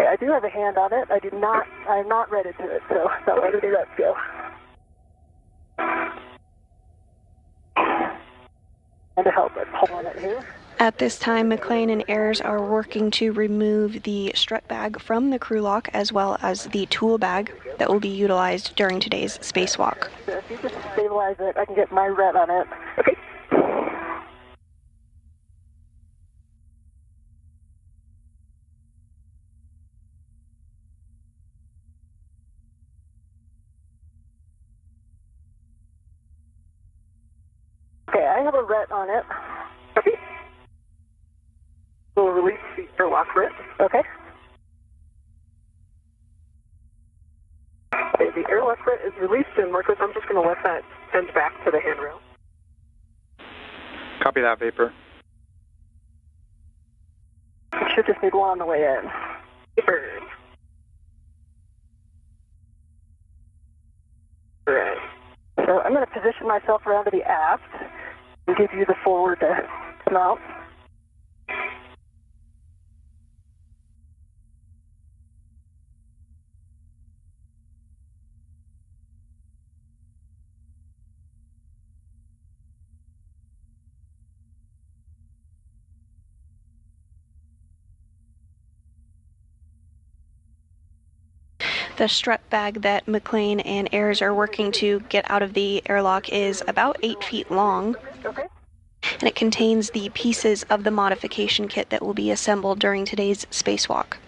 I do have a hand on it. I'm not ready to it, so let's go. And to help it, pull on it here. At this time, McClain and Ayers are working to remove the strut bag from the crew lock, as well as the tool bag that will be utilized during today's spacewalk. So if you just stabilize it, I can get my red on it. Okay. have a ret on it. Copy. We'll release the airlock ret. Okay. Okay, the airlock ret is released, and Marcus, I'm just going to let that send back to the handrail. Copy that, Vapor. We should just need one on the way in. Vapor. Right. So I'm going to position myself around to the aft and give you the forward to mount. The strut bag that McLean and Ayres are working to get out of the airlock is about 8 feet long, Okay. and it contains the pieces of the modification kit that will be assembled during today's spacewalk.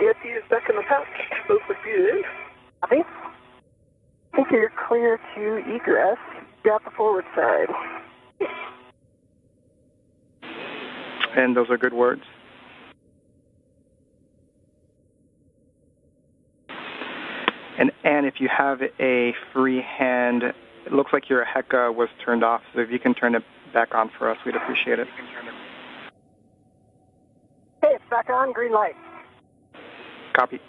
ESC is back in the pouch. Both look good. Copy. I think you're clear to egress. Got the forward side. And those are good words. And if you have a free hand, it looks like your HECA was turned off, so if you can turn it back on for us, we'd appreciate it. Okay, it's back on. Green light. Copy.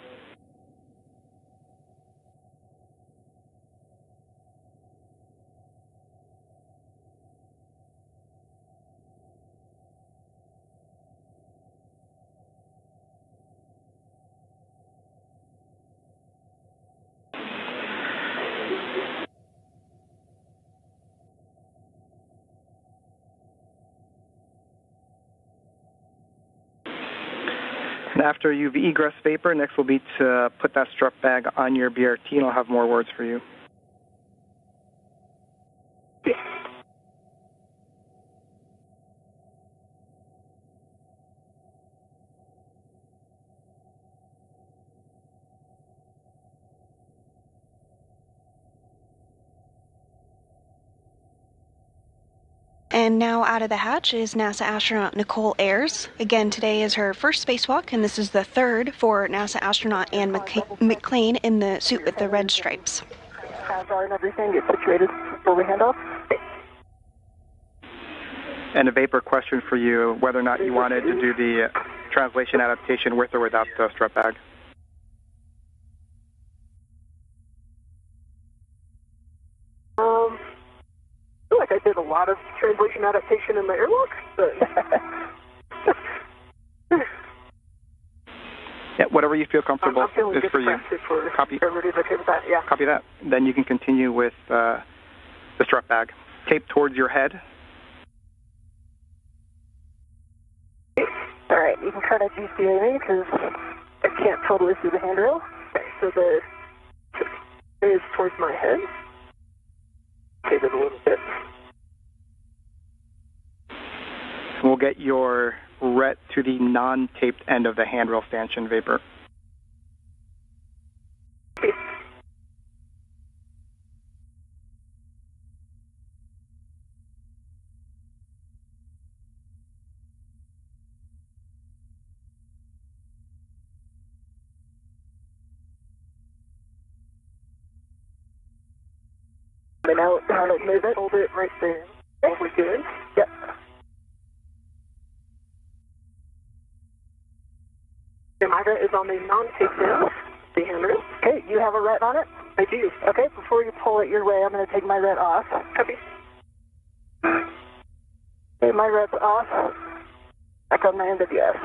And after you've egress Vapor, next will be to put that strut bag on your BRT, and I'll have more words for you. And now out of the hatch is NASA astronaut Nicole Ayres. Again, today is her first spacewalk, and this is the third for NASA astronaut Ann McLean in the suit with the red stripes. Hazard and everything get situated before we hand off. And a Vapor question for you, whether or not you wanted to do the translation adaptation with or without the strut bag. I feel like I did a lot of translation adaptation in the airlock, but Yeah, whatever you feel comfortable I'm feeling is good for you. For Copy. everybody's okay with that, yeah. Copy that. Then you can continue with the strut bag. Tape towards your head. All right, you can kind of GCA me because I can't totally see the handrail. Okay, so the is towards my head. Tape it a little bit. And we'll get your ret to the non-taped end of the handrail stanchion, Vapor. And now move it, hold it right there. Okay, we're good. Yep. The migra is on the non-taped end, the handrail. Okay, you have a ret on it? I do. Okay, before you pull it your way, I'm going to take my ret off. Copy. Okay, my ret's off. Back on my end of yes.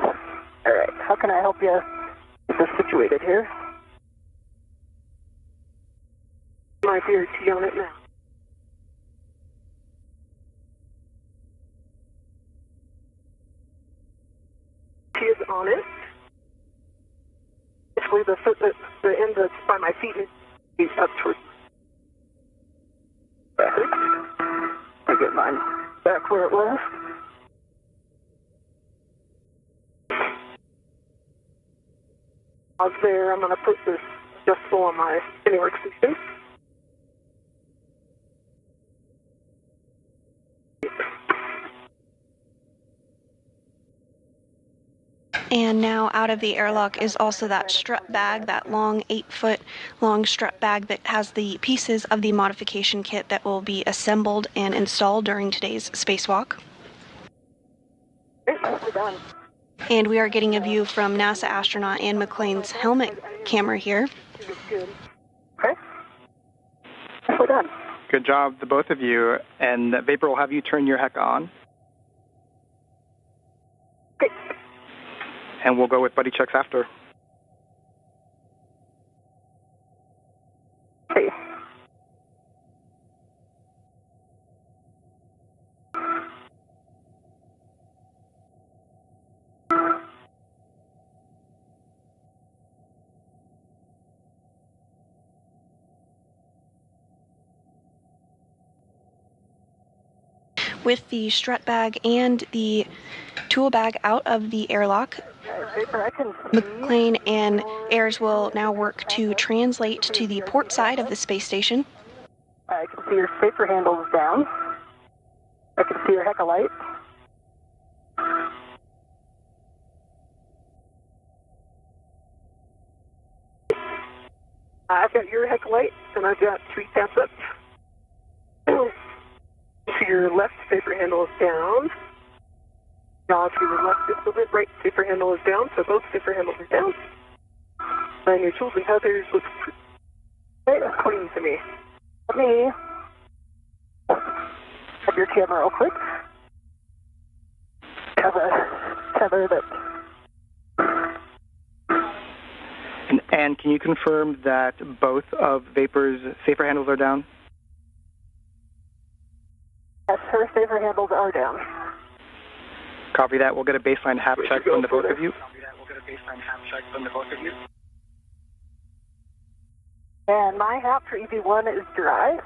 All right, how can I help you get this situated here? my dear T on it now. T is on it. Basically, the foot that the end that's by my feet is up towards. I get mine back where it was. Pause there. I'm going to put this adjustable on my anywhere station. And now out of the airlock is also that strut bag, that long 8-foot long strut bag that has the pieces of the modification kit that will be assembled and installed during today's spacewalk. We're done. And we are getting a view from NASA astronaut Ann McClain's helmet camera here. Good. Okay. We're done. Good job, the both of you. And Vapor will have you turn your HEC on. Okay. And we'll go with buddy checks after. Okay. With the strut bag and the tool bag out of the airlock, Vapor, I can see. McClain and Ayers will now work to translate to the port side of the space station. I can see your spacer handles down. I can see your HEC light. I've got your HEC light, and I've got 3 taps up. So your left spacer handle is down. Now to your left just a bit, right spacer handle is down, so both spacer handles are down. And your tools and tethers look pretty clean to me. Let me have your camera real quick. Have a tether that. And can you confirm that both of Vapor's safer handles are down? Yes, her safer handles are down. Copy that. We'll get a baseline HAP check from the both of you. And my HAP for EV1 is dry.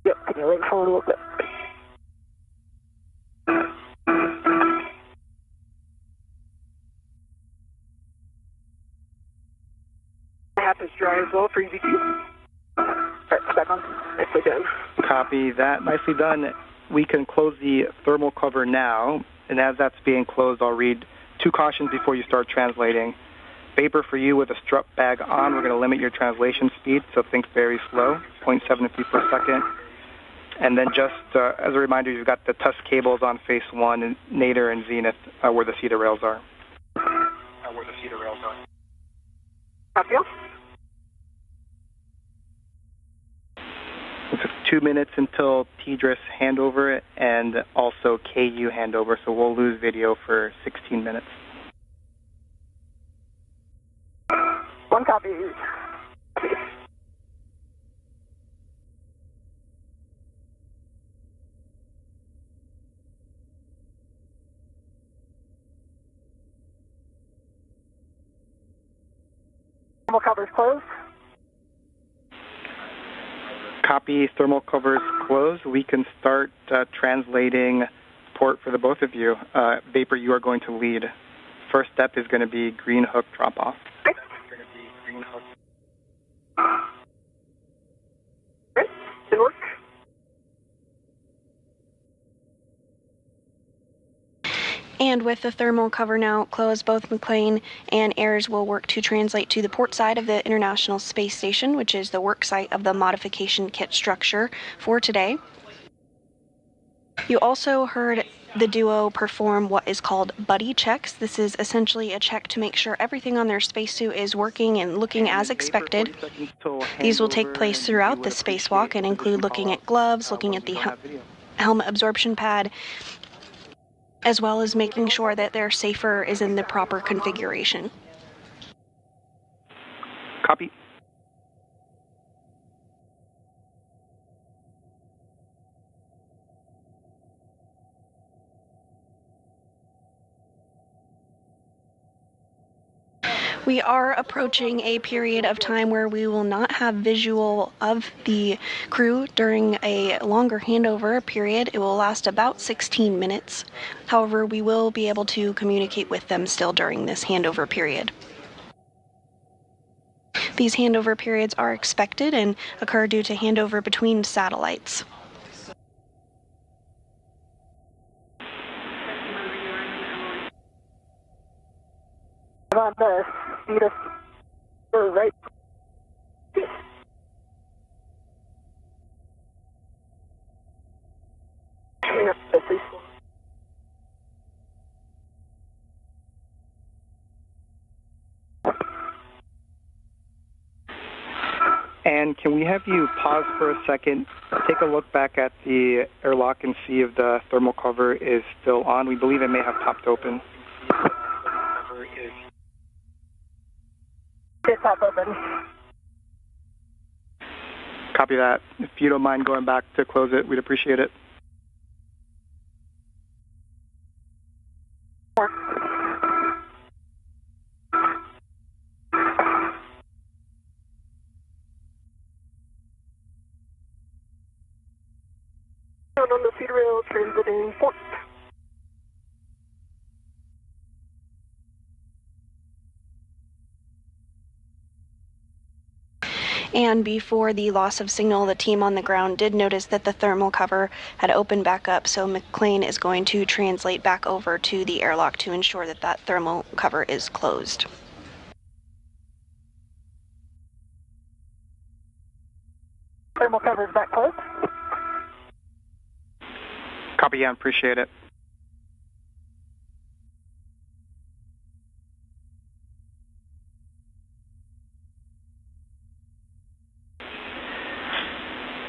Yep, can you lean forward a little bit? HAP is dry as well for EV2. Alright, back on. Nicely done. Copy that. Nicely done. We can close the thermal cover now, and as that's being closed, I'll read 2 cautions before you start translating. Vapor, for you with a strut bag on, we're going to limit your translation speed, so think very slow, 0.7 feet per second. And then just as a reminder, you've got the tusk cables on phase 1, and nadir and zenith where the cedar rails are. Copy. It's 2 minutes until TDRS handover and also KU handover, so we'll lose video for 16 minutes. 1 copy. Thermal covers closed. Copy, thermal covers closed. We can start translating port for the both of you. Vapor, you are going to lead. First step is going to be green hook drop-off. Okay. Great. Good work. And with the thermal cover now closed, both McClain and Ayers will work to translate to the port side of the International Space Station, which is the work site of the modification kit structure for today. You also heard the duo perform what is called buddy checks. This is essentially a check to make sure everything on their spacesuit is working and looking as expected. These will take place throughout the spacewalk and include looking at gloves, looking at the helmet absorption pad, as well as making sure that their safer is in the proper configuration. Copy. We are approaching a period of time where we will not have visual of the crew during a longer handover period. It will last about 16 minutes. However, we will be able to communicate with them still during this handover period. These handover periods are expected and occur due to handover between satellites. On the speed of right. And can we have you pause for a second, take a look back at the airlock and see if the thermal cover is still on? We believe it may have popped open. It's pop open. Copy that. If you don't mind going back to close it, we'd appreciate it. On the feed rail, transiting port. And before the loss of signal, the team on the ground did notice that the thermal cover had opened back up, so McLean is going to translate back over to the airlock to ensure that that thermal cover is closed. Thermal cover is back closed. Copy, yeah, appreciate it.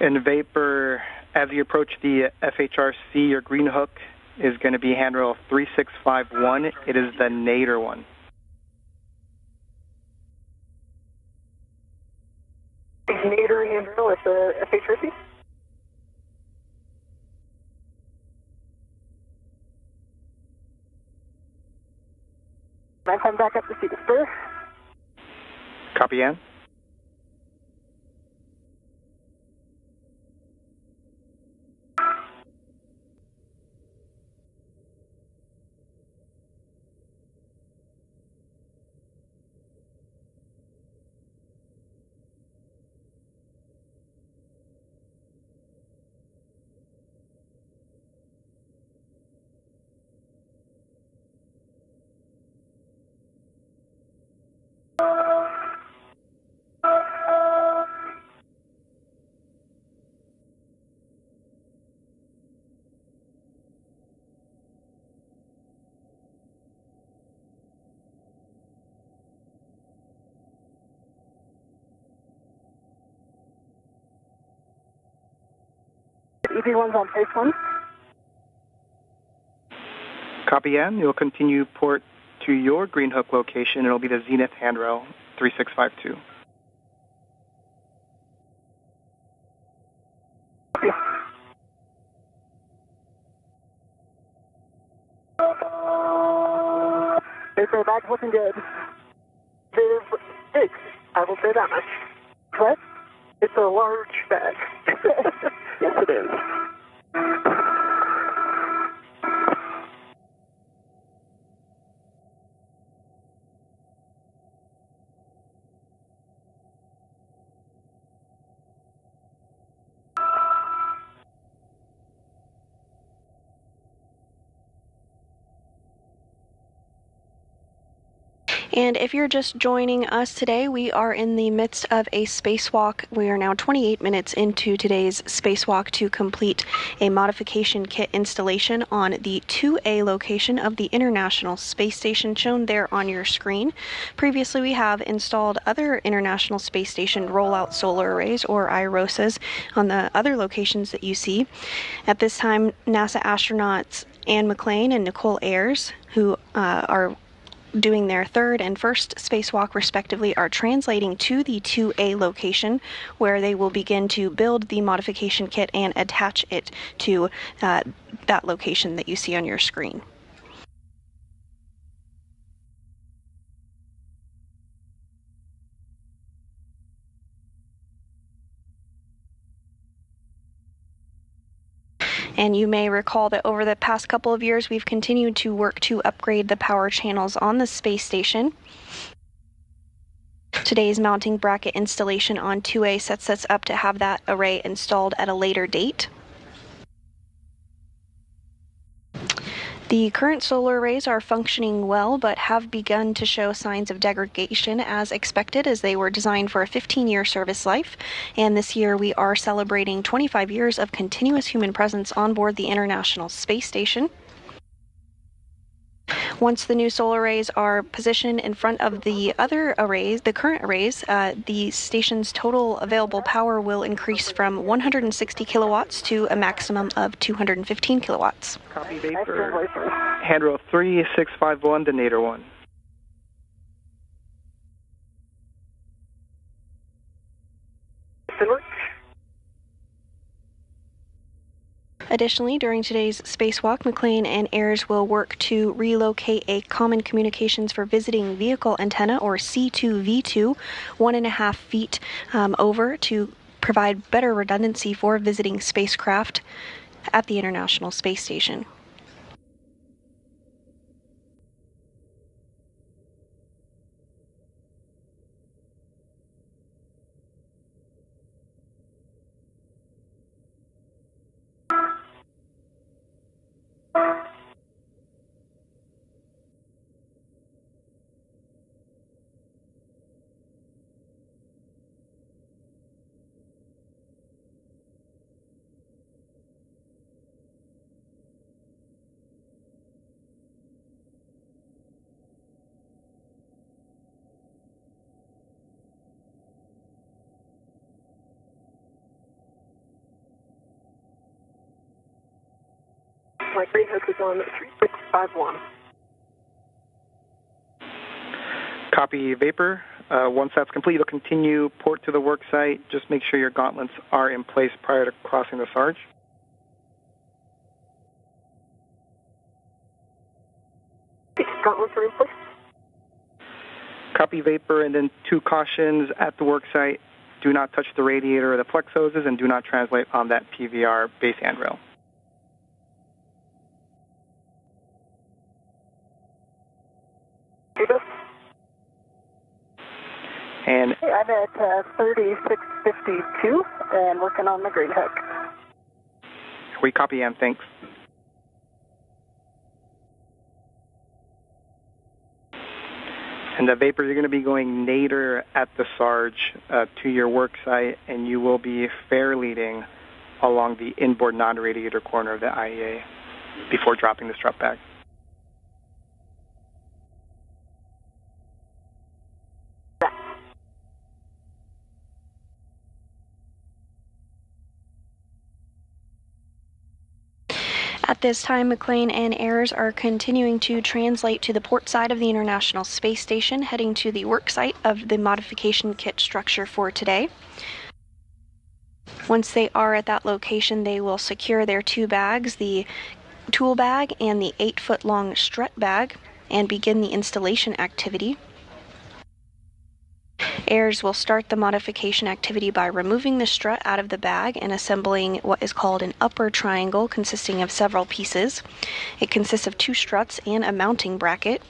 In Vapor, as you approach the FHRC, your green hook is going to be handrail 3651. It is the nadir one. Nadir handrail at the FHRC. I come back up to see the spur. Copy, Ann. EV1's on phase 1. Copy, Ann. You'll continue port to your green hook location. It'll be the Zenith handrail 3652. Vapor bag's looking good. It is big, I will say that much. What? It's a large bag. Yes, it is. And if you're just joining us today, we are in the midst of a spacewalk. We are now 28 minutes into today's spacewalk to complete a modification kit installation on the 2A location of the International Space Station shown there on your screen. Previously, we have installed other International Space Station rollout solar arrays, or IROSAs, on the other locations that you see. At this time, NASA astronauts Anne McLean and Nicole Ayers, who are doing their third and first spacewalk respectively are translating to the 2A location, where they will begin to build the modification kit and attach it to that location that you see on your screen. And you may recall that over the past couple of years, we've continued to work to upgrade the power channels on the space station. Today's mounting bracket installation on 2A sets us up to have that array installed at a later date. The current solar arrays are functioning well, but have begun to show signs of degradation as expected, as they were designed for a 15-year service life. And this year we are celebrating 25 years of continuous human presence on board the International Space Station. Once the new solar arrays are positioned in front of the other arrays, the current arrays, the station's total available power will increase from 160 kilowatts to a maximum of 215 kilowatts. Copy vapor. Handrail 3651 to Nader 1. Additionally, during today's spacewalk, McLean and Ayers will work to relocate a common communications for visiting vehicle antenna, or C2V2, 1.5 feet over, to provide better redundancy for visiting spacecraft at the International Space Station. My green hook is on 3651. Copy vapor. Once that's complete, you'll continue port to the work site. Just make sure your gauntlets are in place prior to crossing the Sarge. Gauntlets are in place. Copy vapor, and then 2 cautions at the work site. Do not touch the radiator or the flex hoses, and do not translate on that PVR base handrail. And I'm at 3652 and working on the green hook. We copy, and thanks. And the vapor, you're going to be going nadir at the Sarge to your work site, and you will be fair leading along the inboard non-radiator corner of the IEA before dropping the strut back. At this time, McLean and Ayers are continuing to translate to the port side of the International Space Station, heading to the work site of the modification kit structure for today. Once they are at that location, they will secure their 2 bags, the tool bag and the 8-foot-long strut bag, and begin the installation activity. Ayers will start the modification activity by removing the strut out of the bag and assembling what is called an upper triangle, consisting of several pieces. It consists of 2 struts and a mounting bracket.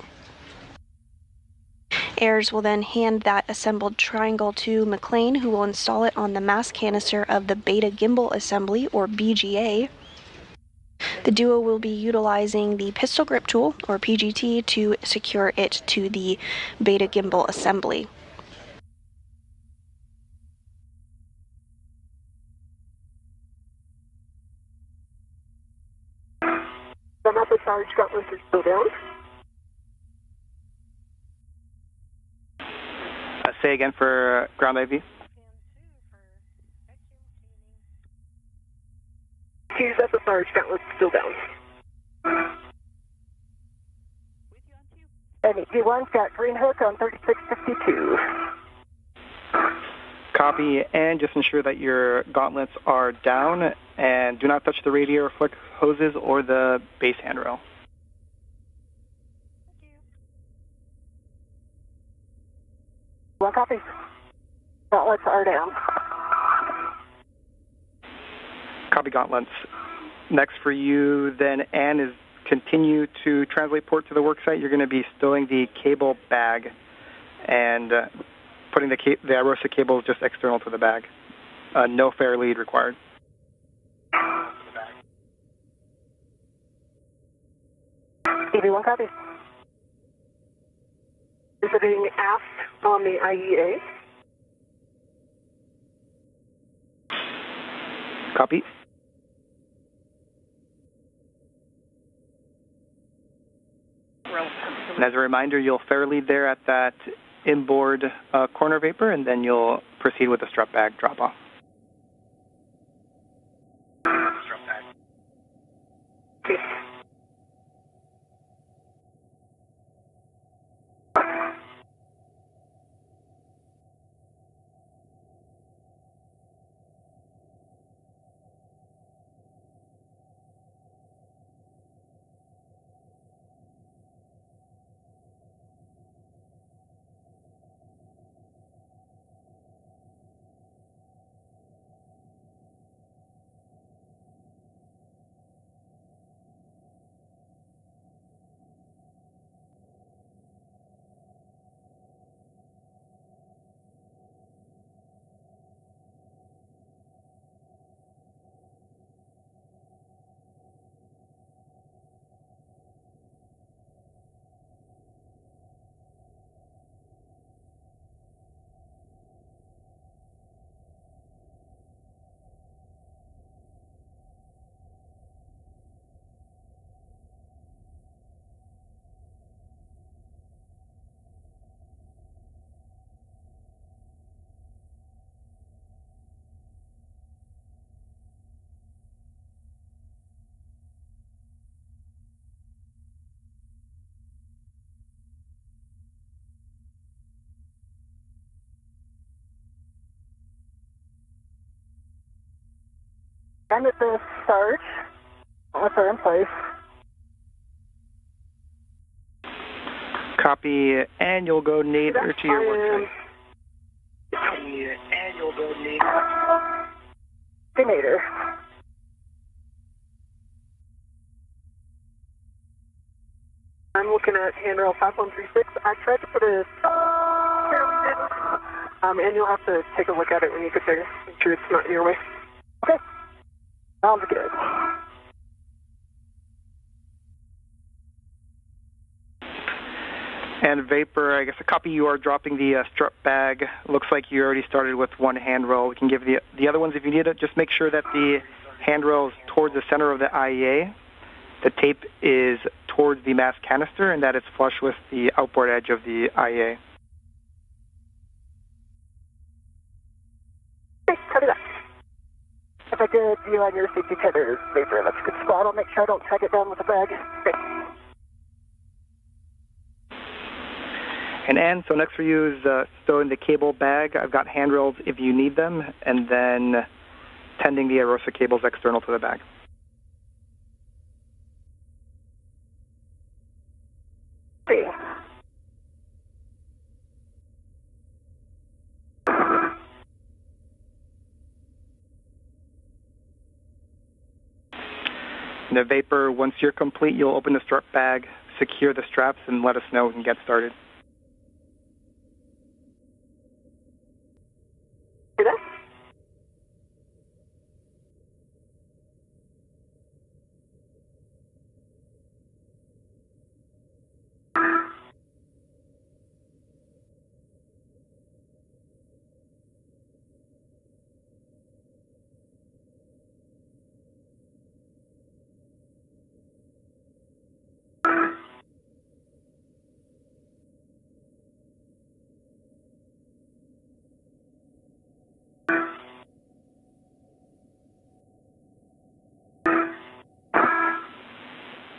Ayers will then hand that assembled triangle to McLean, who will install it on the mass canister of the beta gimbal assembly, or BGA. The duo will be utilizing the pistol grip tool, or PGT, to secure it to the beta gimbal assembly. The upper Sarge gauntlets are still down. Say again for ground IV. Hughes upper Sarge gauntlets still down. And EV1's got green hook on 3652. Copy, and just ensure that your gauntlets are down and do not touch the radiator or flick hoses or the base handrail. One copy. Gauntlets are down. Copy, gauntlets. Next for you then, Anne, is continue to translate port to the worksite. You're going to be stowing the cable bag and putting the IROSA cable just external to the bag. No fair lead required. EV1 copy. Visiting aft on the IEA. Copy. And as a reminder, you'll fair lead there at that inboard corner vapor, and then you'll proceed with the strut bag drop-off. I'm at the start. Gauntlets are in place. Copy, and you'll go nadir to your worksite. And you'll go nadir. I'm looking at handrail 5136. I tried to put a... and you'll have to take a look at it when you get there. Make sure it's not in your way. Okay. Sounds good. And vapor, I guess a copy, you are dropping the strut bag. Looks like you already started with one handrail. We can give the other ones if you need it. Just make sure that the handrail is towards the center of the IEA. The tape is towards the mass canister and that it's flush with the outboard edge of the IEA. Okay, copy that. If I did view on your safety tether vapor, that's a good spot. I'll make sure I don't tag it down with a bag. Okay. And Anne, so next for you is stowing the cable bag. I've got handrails if you need them, and then tending the IROSA cables external to the bag. See. And the vapor, once you're complete, you'll open the strut bag, secure the straps, and let us know we can get started. See that?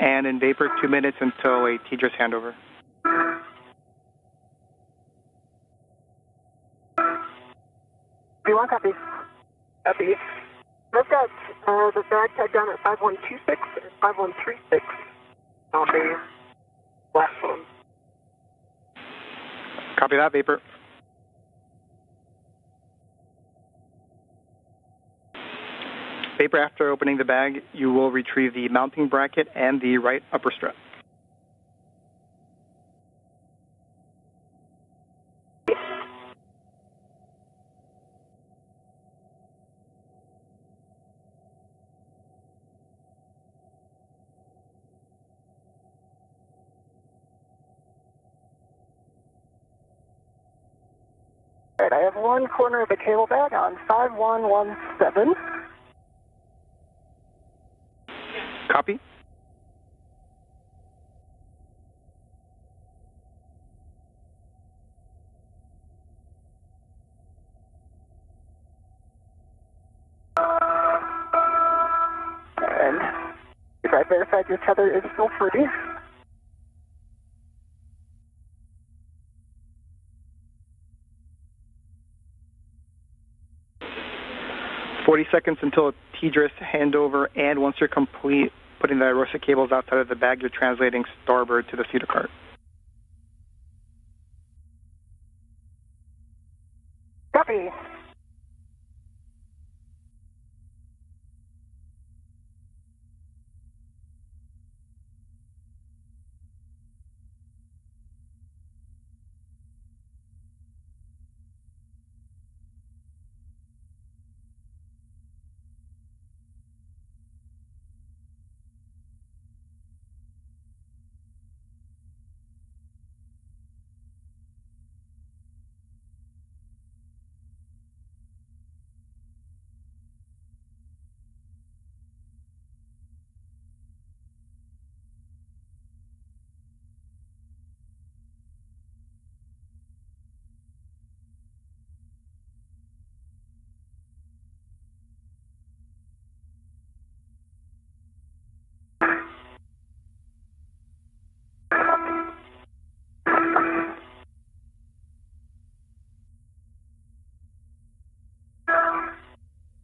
And in vapor, 2 minutes until a TDRS handover. copy. Copy. I've got the bag tied down at 5126 and 5136 on the platform. Copy that, Vapor. Vapor, after opening the bag, you will retrieve the mounting bracket and the right upper strap. All right, I have one corner of the cable bag on 5117. Copy. And if I verified your tether is still free. Seconds until TDRS handover, and once you're complete putting the ROSA cables outside of the bag, you're translating starboard to the pseudocart. Copy.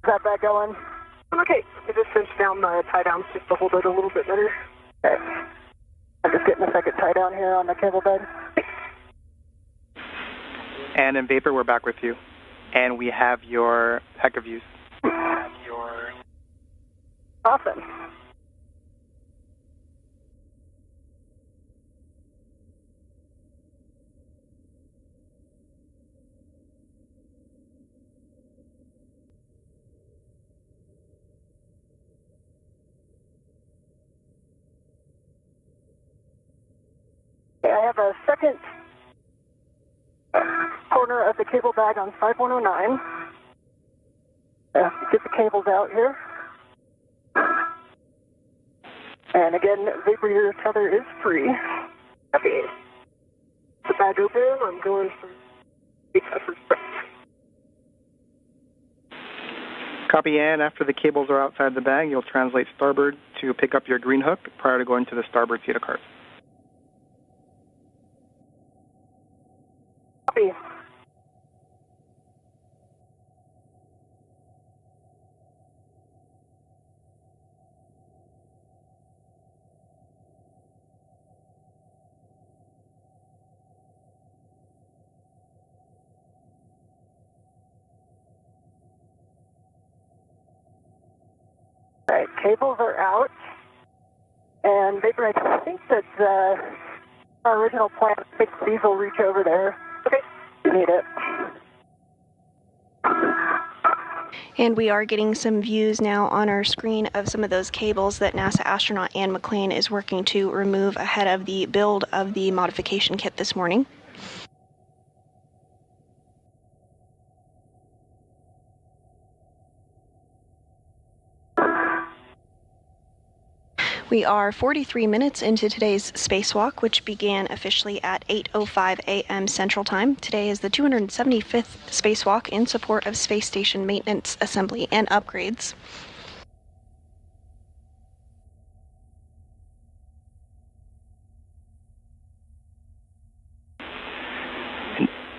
Is that bag going? Okay. I just cinched down the tie downs just to hold it a little bit better. Okay. I'm just getting a second tie down here on the cable bed. And in Vapor, we're back with you. And we have your heck of views. Awesome. Okay, I have a second corner of the cable bag on 5109. Get the cables out here. And again, Vapor, your tether is free. Okay. The bag open, I'm going for effort. Copy, and after the cables are outside the bag, you'll translate starboard to pick up your green hook prior to going to the starboard pseudocart. Copy. All right, cables are out. And Vapor, I think that our original plan, these will reach over there. Okay, you need it. And we are getting some views now on our screen of some of those cables that NASA astronaut Anne McClain is working to remove ahead of the build of the modification kit this morning. We are 43 minutes into today's spacewalk, which began officially at 8:05 a.m. Central Time. Today is the 275th spacewalk in support of space station maintenance, assembly, and upgrades.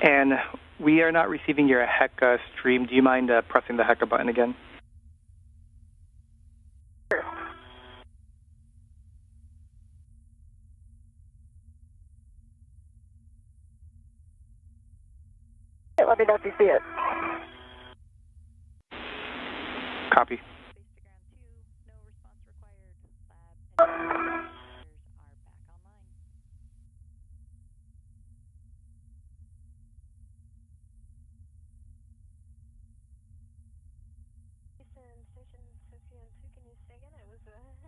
And we are not receiving your HECA stream. Do you mind pressing the HECA button again? Sure. Okay, let me know if you see it. Copy.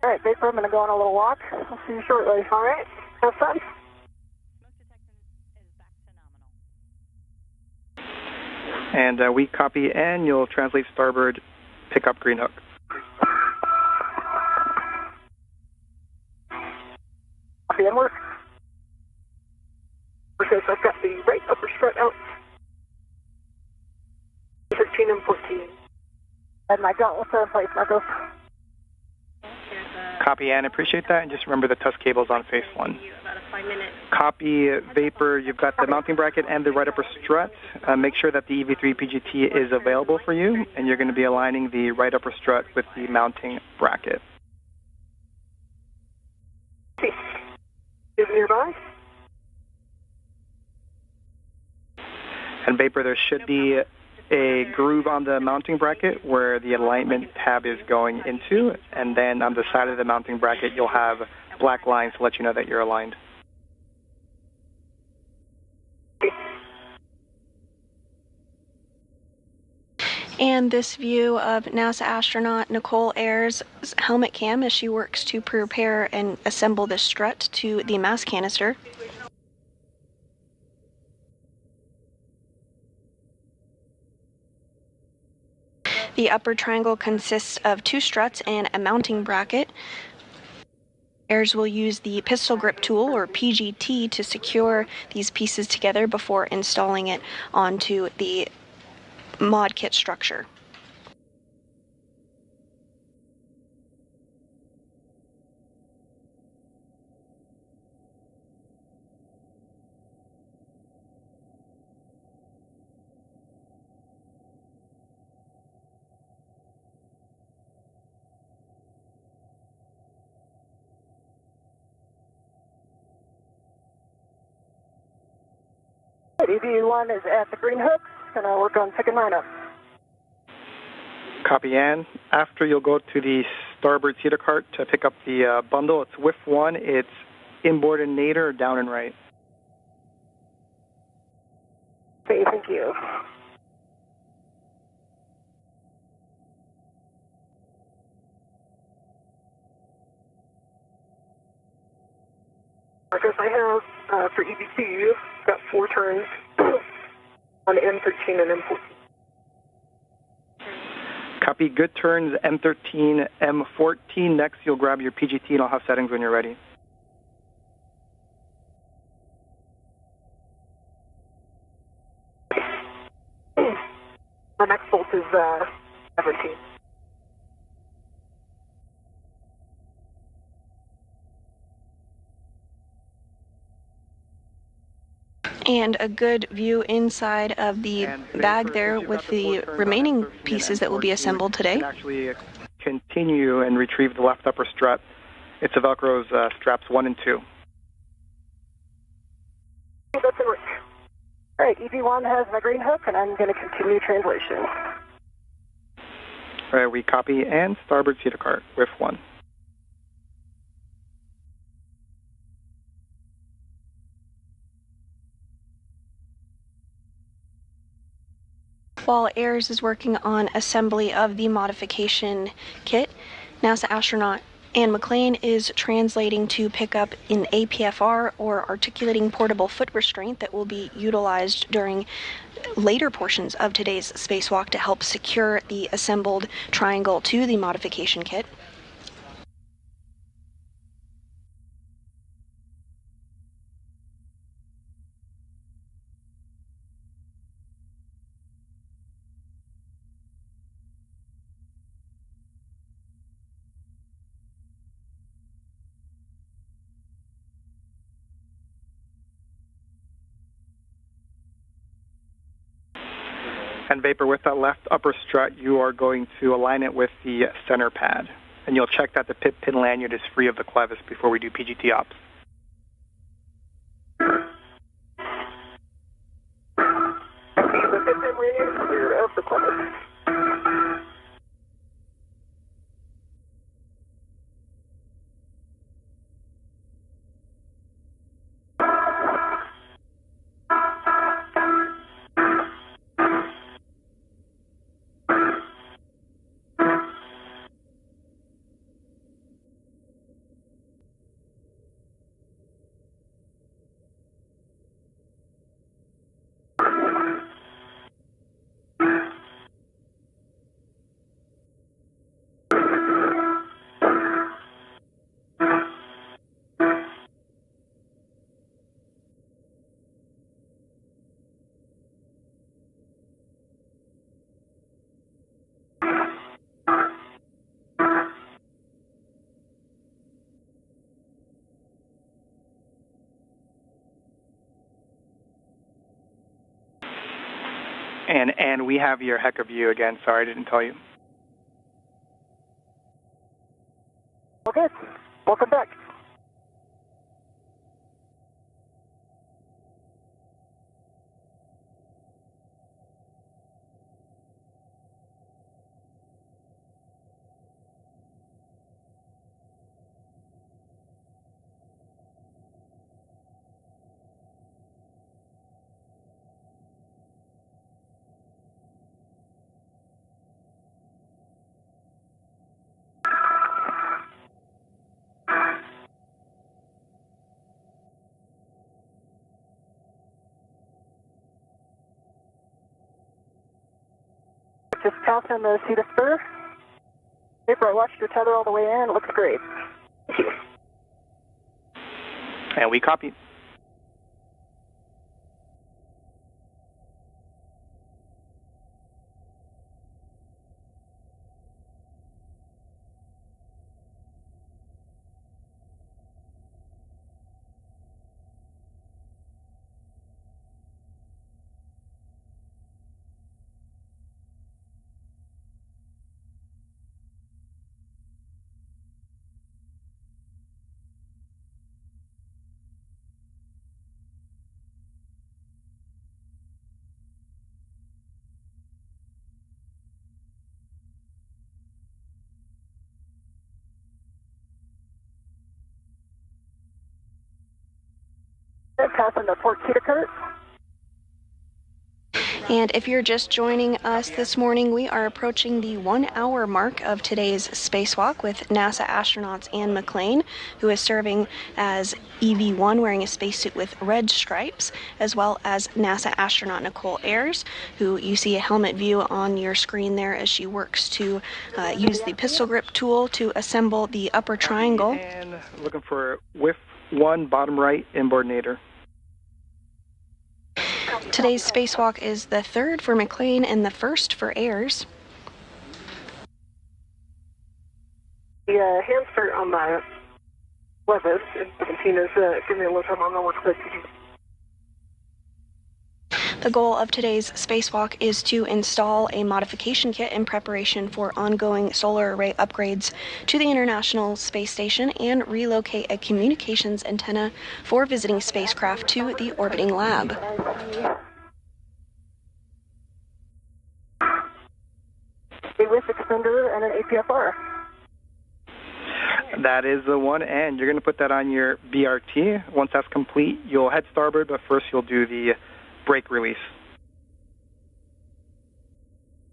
All right, Vapor, I'm going to go on a little walk. I'll see you shortly. All right, have fun. And we copy, and you'll translate starboard, pick up green hook. Copy and work. Because I've got the right upper strut out. 13 and 14. And my gauntlets are in place, Marco. Copy, and appreciate that. And just remember the tusk cable's on phase 1. Copy, Vapor. You've got the mounting bracket and the right upper strut. Make sure that the EV3 PGT is available for you, and you're going to be aligning the right upper strut with the mounting bracket. Is nearby? And Vapor, there should be a groove on the mounting bracket where the alignment tab is going into, and then on the side of the mounting bracket you'll have black lines to let you know that you're aligned. And this view of NASA astronaut Nicole Ayers' helmet cam as she works to prepare and assemble the strut to the mass canister. The upper triangle consists of 2 struts and a mounting bracket. Ayers will use the pistol grip tool, or PGT, to secure these pieces together before installing it onto the mod kit structure. EV1 is at the green hook. Gonna work on picking mine up. Copy, and after you'll go to the starboard cedar cart to pick up the bundle. It's WIF 1. It's inboard and nadir, down and right. Okay, thank you. Because I have, for EV2, got 4 turns on M13 and M14. Copy, good turns, M13, M14. Next, you'll grab your PGT, and I'll have settings when you're ready. My next bolt is 17. And a good view inside of the bag there with the remaining pieces that will be assembled today. You can actually continue and retrieve the left upper strut. It's a Velcro's straps 1 and 2. That's it. All right, EV1 has my green hook, and I'm going to continue translation. All right, we copy, and starboard cedar cart, WIF 1. While Ayers is working on assembly of the modification kit, NASA astronaut Anne McLean is translating to pick up an APFR, or articulating portable foot restraint, that will be utilized during later portions of today's spacewalk to help secure the assembled triangle to the modification kit. And Vapor, with that left upper strut, you are going to align it with the center pad. And you'll check that the pip pin lanyard is free of the clevis before we do PGT ops. The pip pin lanyard is clear of the clevis. And we have your heck of view again. Sorry, I didn't tell you. Okay, welcome back. Just passing the seat of spur. Vapor, I watched your tether all the way in. It looks great. Thank you. And we copy. Passing the port Keter cart. And if you're just joining us this morning, we are approaching the 1 hour mark of today's spacewalk with NASA astronauts Anne McClain, who is serving as EV1 wearing a spacesuit with red stripes, as well as NASA astronaut Nicole Ayers, who you see a helmet view on your screen there as she works to use the pistol grip tool to assemble the upper triangle. And looking for WIF 1 bottom right inboard nadir. Today's spacewalk is the third for McClain and the first for Ayers. The hand start on my levis, and Valentina's giving me a little time on the one click. The goal of today's spacewalk is to install a modification kit in preparation for ongoing solar array upgrades to the International Space Station and relocate a communications antenna for visiting spacecraft to the orbiting lab. A WIF extender and an APFR. That is the one, and you're going to put that on your BRT. Once that's complete, you'll head starboard, but first you'll do the brake release.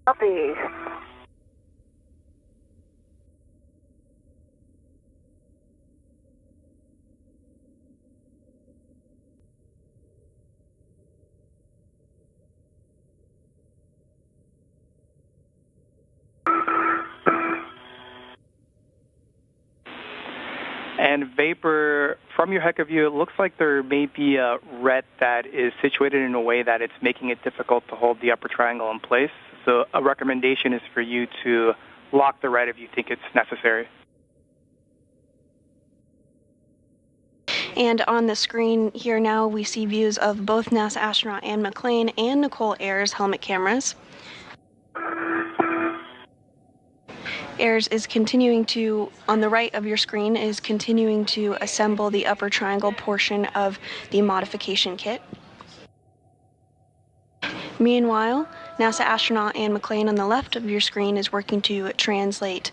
Copy. And Vapor, from your heck of view, it looks like there may be a ret that is situated in a way that it's making it difficult to hold the upper triangle in place. So a recommendation is for you to lock the ret if you think it's necessary. And on the screen here now, we see views of both NASA astronaut Anne McClain and Nicole Ayers' helmet cameras. AIRS is continuing to, on the right of your screen, is continuing to assemble the upper triangle portion of the modification kit. Meanwhile, NASA astronaut Anne McClain on the left of your screen is working to translate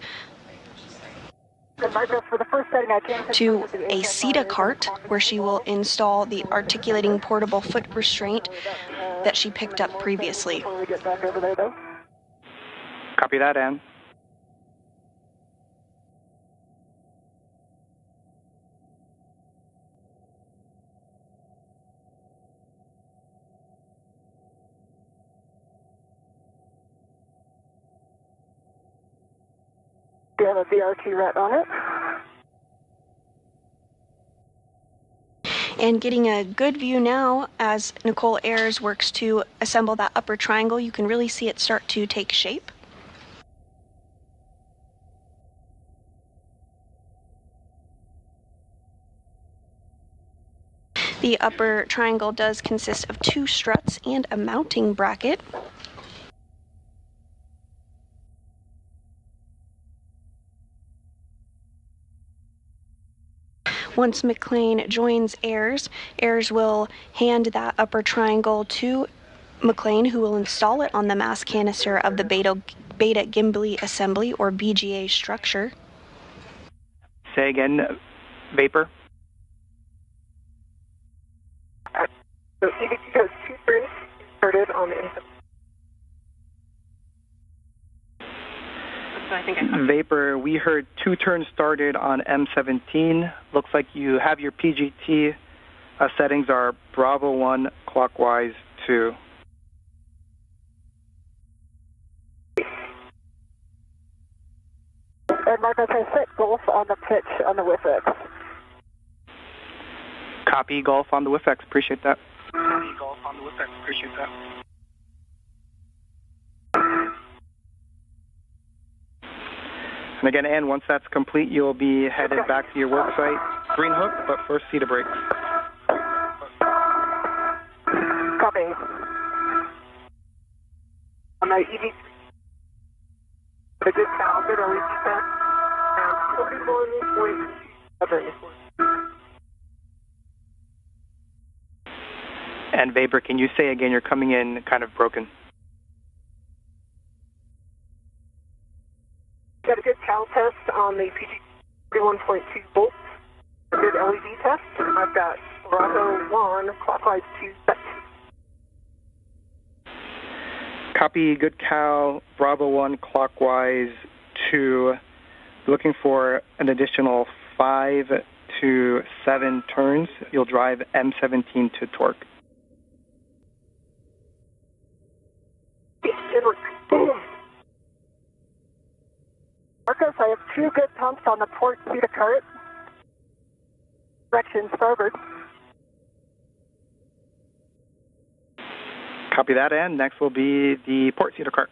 to a SETA cart, where she will install the articulating portable foot restraint that she picked up previously. Copy that, Anne. Do you have a VRT ret on it? And getting a good view now as Nicole Ayers works to assemble that upper triangle, you can really see it start to take shape. The upper triangle does consist of 2 struts and a mounting bracket. Once McClain joins Ayers, Ayers will hand that upper triangle to McClain, who will install it on the mass canister of the beta gimbal assembly, or BGA structure. Say again, Vapor. So CVT has 2 turns started on the inside. Vapor, we heard 2 turns started on M17. Looks like you have your PGT settings are Bravo 1, clockwise 2. And Marcus, I set Golf on the pitch on the WIFX. Copy Golf on the WIFX. Appreciate that. Copy Golf on the WIFX. Appreciate that. And again, Ann, once that's complete, you'll be headed back to your work site. Green hook, but first SETA brakes. Copy. On my EV, the good count, good LED test, and 41.7. And Vapor, can you say again, you're coming in kind of broken? Got a good cal test on the PG 41.2 volts. A good LED test. I've got Bravo 1, clockwise 2, set. Copy good cal, Bravo 1, clockwise 2. Looking for an additional 5 to 7 turns. You'll drive M17 to torque. Marcos, I have 2 good pumps on the port SETA cart. Direction starboard. Copy that, and next will be the port SETA cart.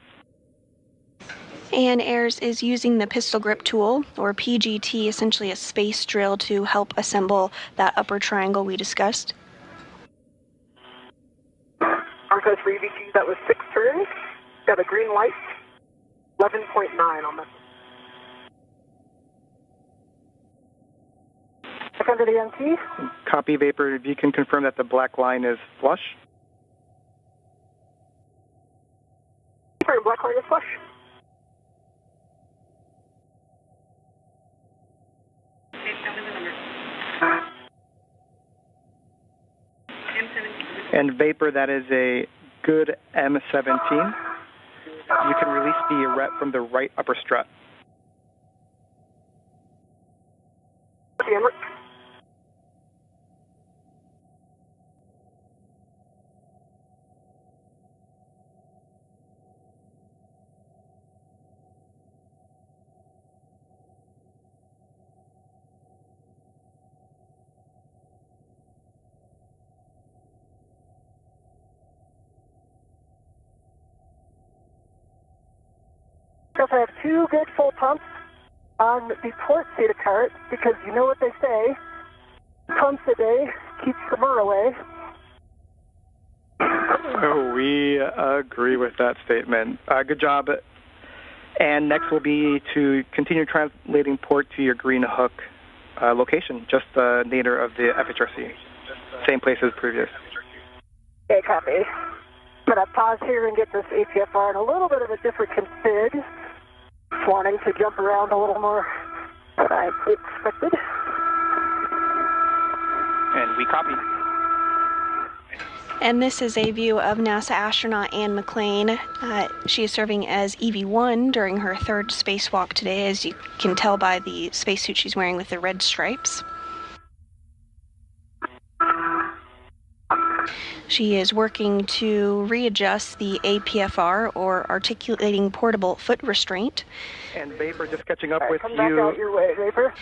And Ayers is using the pistol grip tool, or PGT, essentially a space drill, to help assemble that upper triangle we discussed. Marcos, for EV2, that was 6 turns. Got a green light. 11.9 on this. Back under the MT. Copy, Vapor. If you can confirm that the black line is flush. Black line is flush. And Vapor, that is a good M17. You can release the ret from the right upper strut. I have 2 good full pumps on the port SETA cart, because you know what they say, pumps a day keeps the murder away. Oh, we agree with that statement. Good job, And next will be to continue translating port to your green hook location, just the nadir of the FHRC. Same place as previous. Okay, copy. I'm going to pause here and get this APFR in a little bit of a different config. Just wanting to jump around a little more than I expected. And we copy. And this is a view of NASA astronaut Anne McClain. She is serving as EV1 during her third spacewalk today, as you can tell by the spacesuit she's wearing with the red stripes. She is working to readjust the APFR, or articulating portable foot restraint. And Vapor, just catching up with come you. Back out your way, Vapor.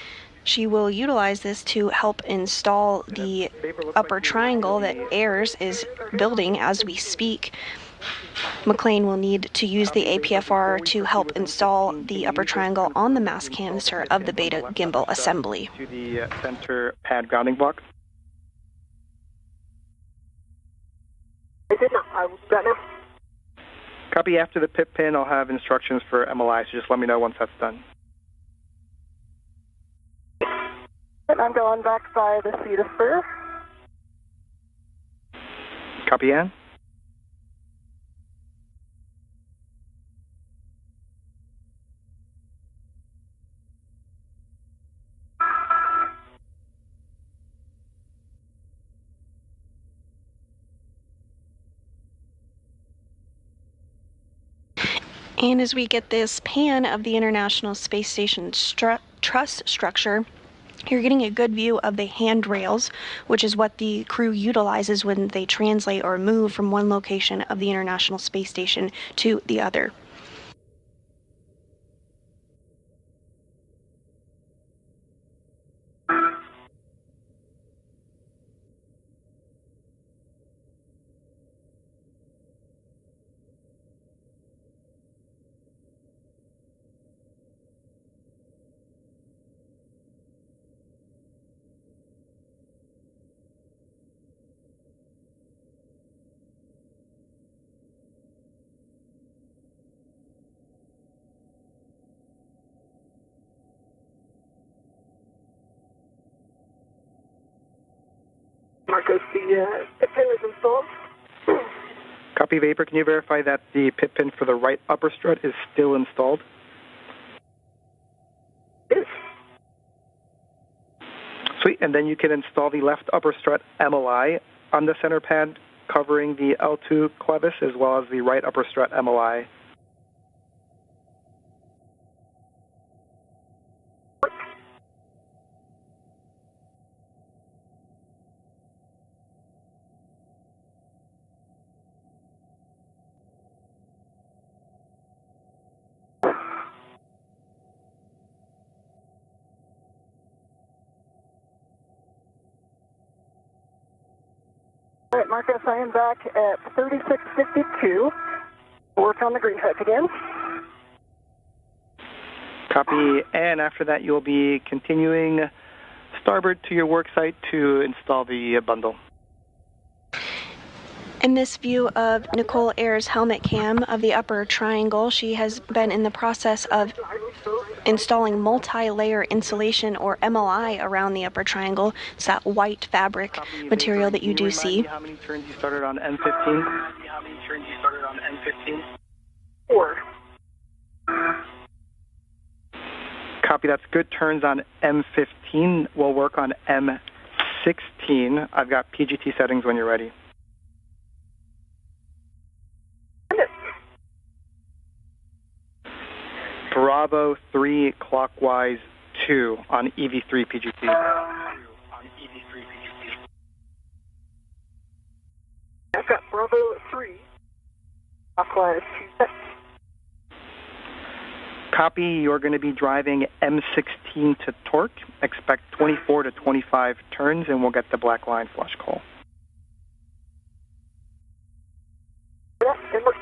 She will utilize this to help install the upper triangle that AIRS is building as we speak. McClain will need to use the APFR to help install the upper triangle on the mass canister of the Beta gimbal assembly. To the center pad grounding block. Copy. After the pip pin, I'll have instructions for MLI, so just let me know once that's done. And I'm going back by the seat of spur. Copy, Ann. And as we get this pan of the International Space Station truss structure, you're getting a good view of the handrails, which is what the crew utilizes when they translate or move from one location of the International Space Station to the other. Marcos, the pip pin is installed. Copy, Vapor. Can you verify that the pip pin for the right upper strut is still installed? Yes. Sweet. And then you can install the left upper strut MLI on the center pad, covering the L2 clevis, as well as the right upper strut MLI. All right, Marcus, I am back at 3652. Work on the green hook again. Copy. And after that, you'll be continuing starboard to your work site to install the bundle. In this view of Nicole Ayers' helmet cam of the upper triangle, she has been in the process of installing multi-layer insulation, or MLI, around the upper triangle. It's that white fabric material that you do see. How many turns you started on M15? 4. Copy. That's good turns on M15. We'll work on M16. I've got PGT settings when you're ready. Bravo 3 clockwise 2 on EV3 PGT. I've got Bravo 3 clockwise 2. Copy. You're going to be driving M16 to torque. Expect 24 to 25 turns, and we'll get the black line flush call. Yeah, it looks.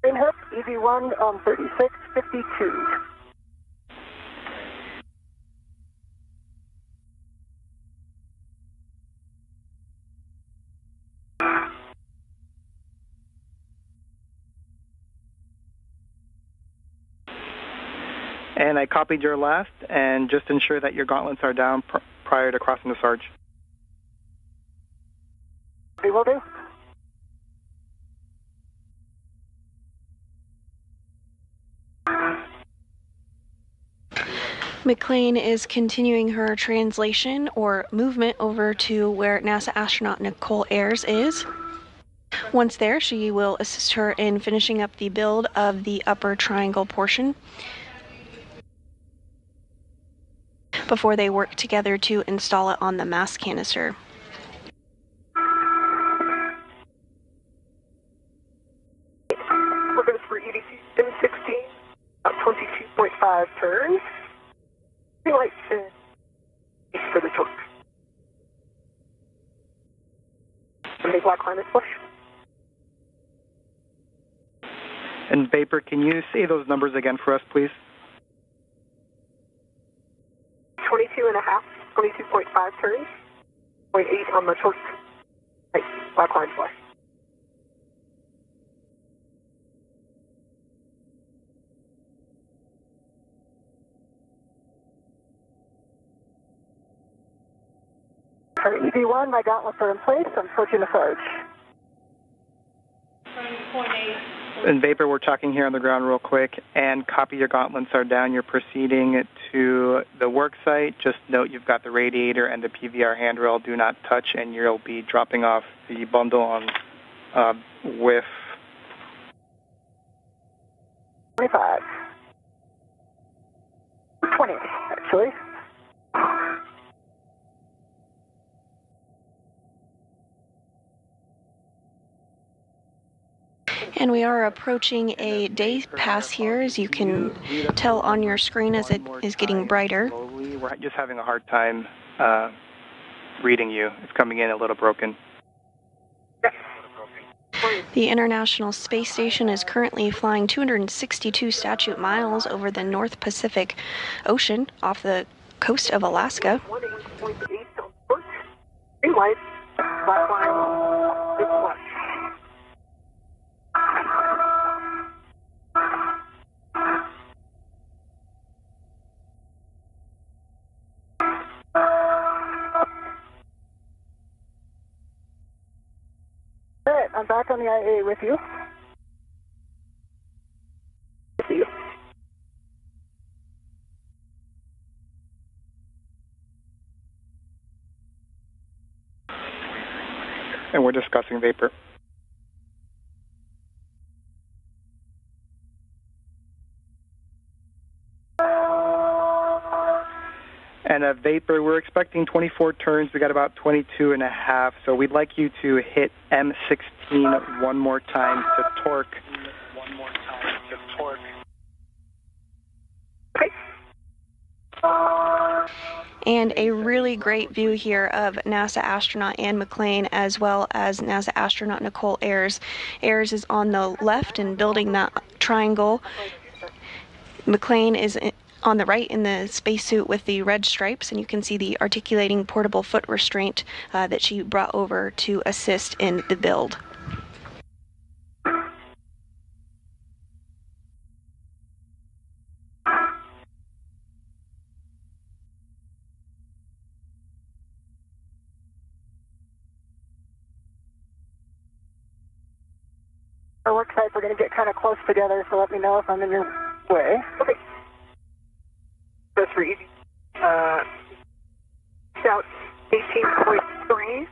Green hook, EV1 on 3652. And I copied your last, and just ensure that your gauntlets are down prior to crossing the Sarge. We will do. McLean is continuing her translation or movement over to where NASA astronaut Nicole Ayers is. Once there, she will assist her in finishing up the build of the upper triangle portion before they work together to install it on the mass canister. We're going for EDC M16, about 22.5 turns. Lights and for the torque. And make black line is push. And Vapor, can you say those numbers again for us, please? 22.5, 22.5 turns. 0.8 on the torque. Right, black line flush. For EV1, my gauntlets are in place. I'm switching to Sarge. And Vapor, we're talking here on the ground real quick, and copy your gauntlets are down. You're proceeding to the work site. Just note you've got the radiator and the PVR handrail. Do not touch, and you'll be dropping off the bundle on with 25. 20, actually. And we are approaching a day pass here, as you can tell on your screen as it is getting brighter. Slowly. We're just having a hard time reading you. It's coming in a little broken. The International Space Station is currently flying 262 statute miles over the North Pacific Ocean off the coast of Alaska. 1.8 green light, black line, big flush. Alright, I'm back on the IA with you. See you. And we're discussing Vapor. And a Vapor, we're expecting 24 turns. We got about 22 and a half. So we'd like you to hit M16 one more time to torque. And a really great view here of NASA astronaut Anne McLean as well as NASA astronaut Nicole Ayers. Ayers is on the left and building that triangle. McLean is on the right in the spacesuit with the red stripes, and you can see the articulating portable foot restraint that she brought over to assist in the build. Our work sites are going to get kind of close together, so let me know if I'm in your way. Okay. That's for easy. Out 18.3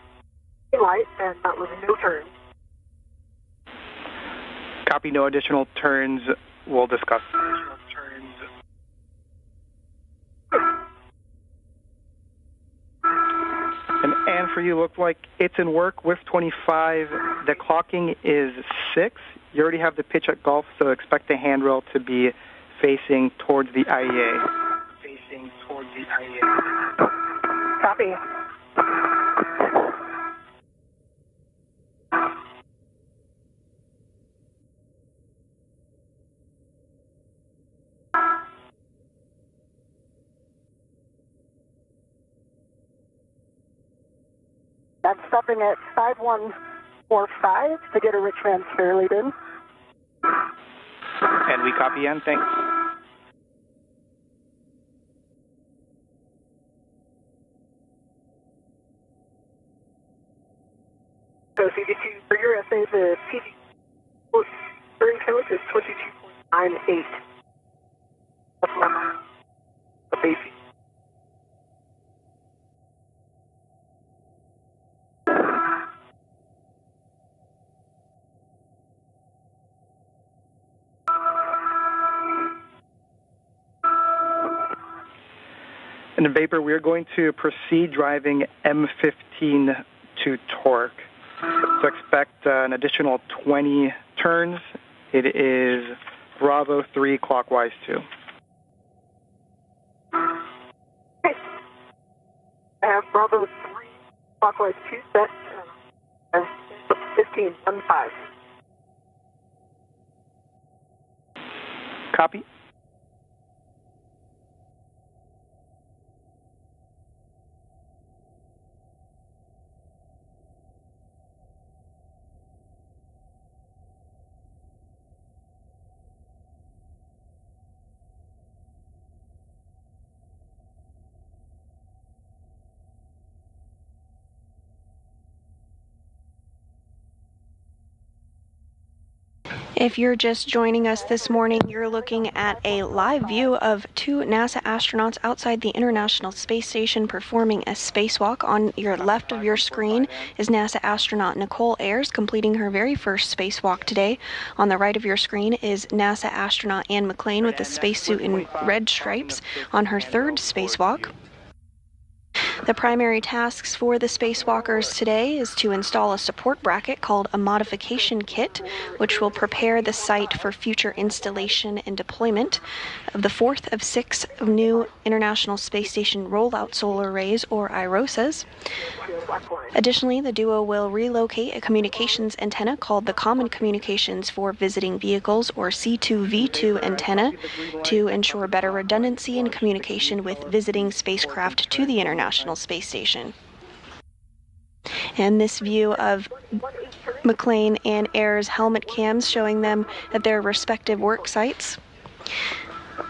light, and that was no turn. Copy, no additional turns. We'll discuss. And for you, look like it's in work with 25. The clocking is 6. You already have the pitch at Gulf, so expect the handrail to be facing towards the IEA. Copy. I'm stopping at 5145 to get a rich man's fare lead in. And we copy in, thanks. say the PD burn count is 22.98. That's my basic. And in Vapor, we're going to proceed driving M15 to torque. So expect an additional 20 turns. It is Bravo 3 clockwise 2. Okay. I have Bravo 3 clockwise 2 set and 15 on 5. Copy. If you're just joining us this morning, you're looking at a live view of two NASA astronauts outside the International Space Station performing a spacewalk. On your left of your screen is NASA astronaut Nicole Ayers completing her very first spacewalk today. On the right of your screen is NASA astronaut Anne McClain with a spacesuit in red stripes on her third spacewalk. The primary tasks for the spacewalkers today is to install a support bracket called a modification kit, which will prepare the site for future installation and deployment of the fourth of 6 new International Space Station rollout solar arrays, or IROSAs. Additionally, the duo will relocate a communications antenna called the Common Communications for Visiting Vehicles, or C2V2 antenna, to ensure better redundancy and communication with visiting spacecraft to the International Space Station. And this view of McClain and Ayers' helmet cams showing them at their respective work sites.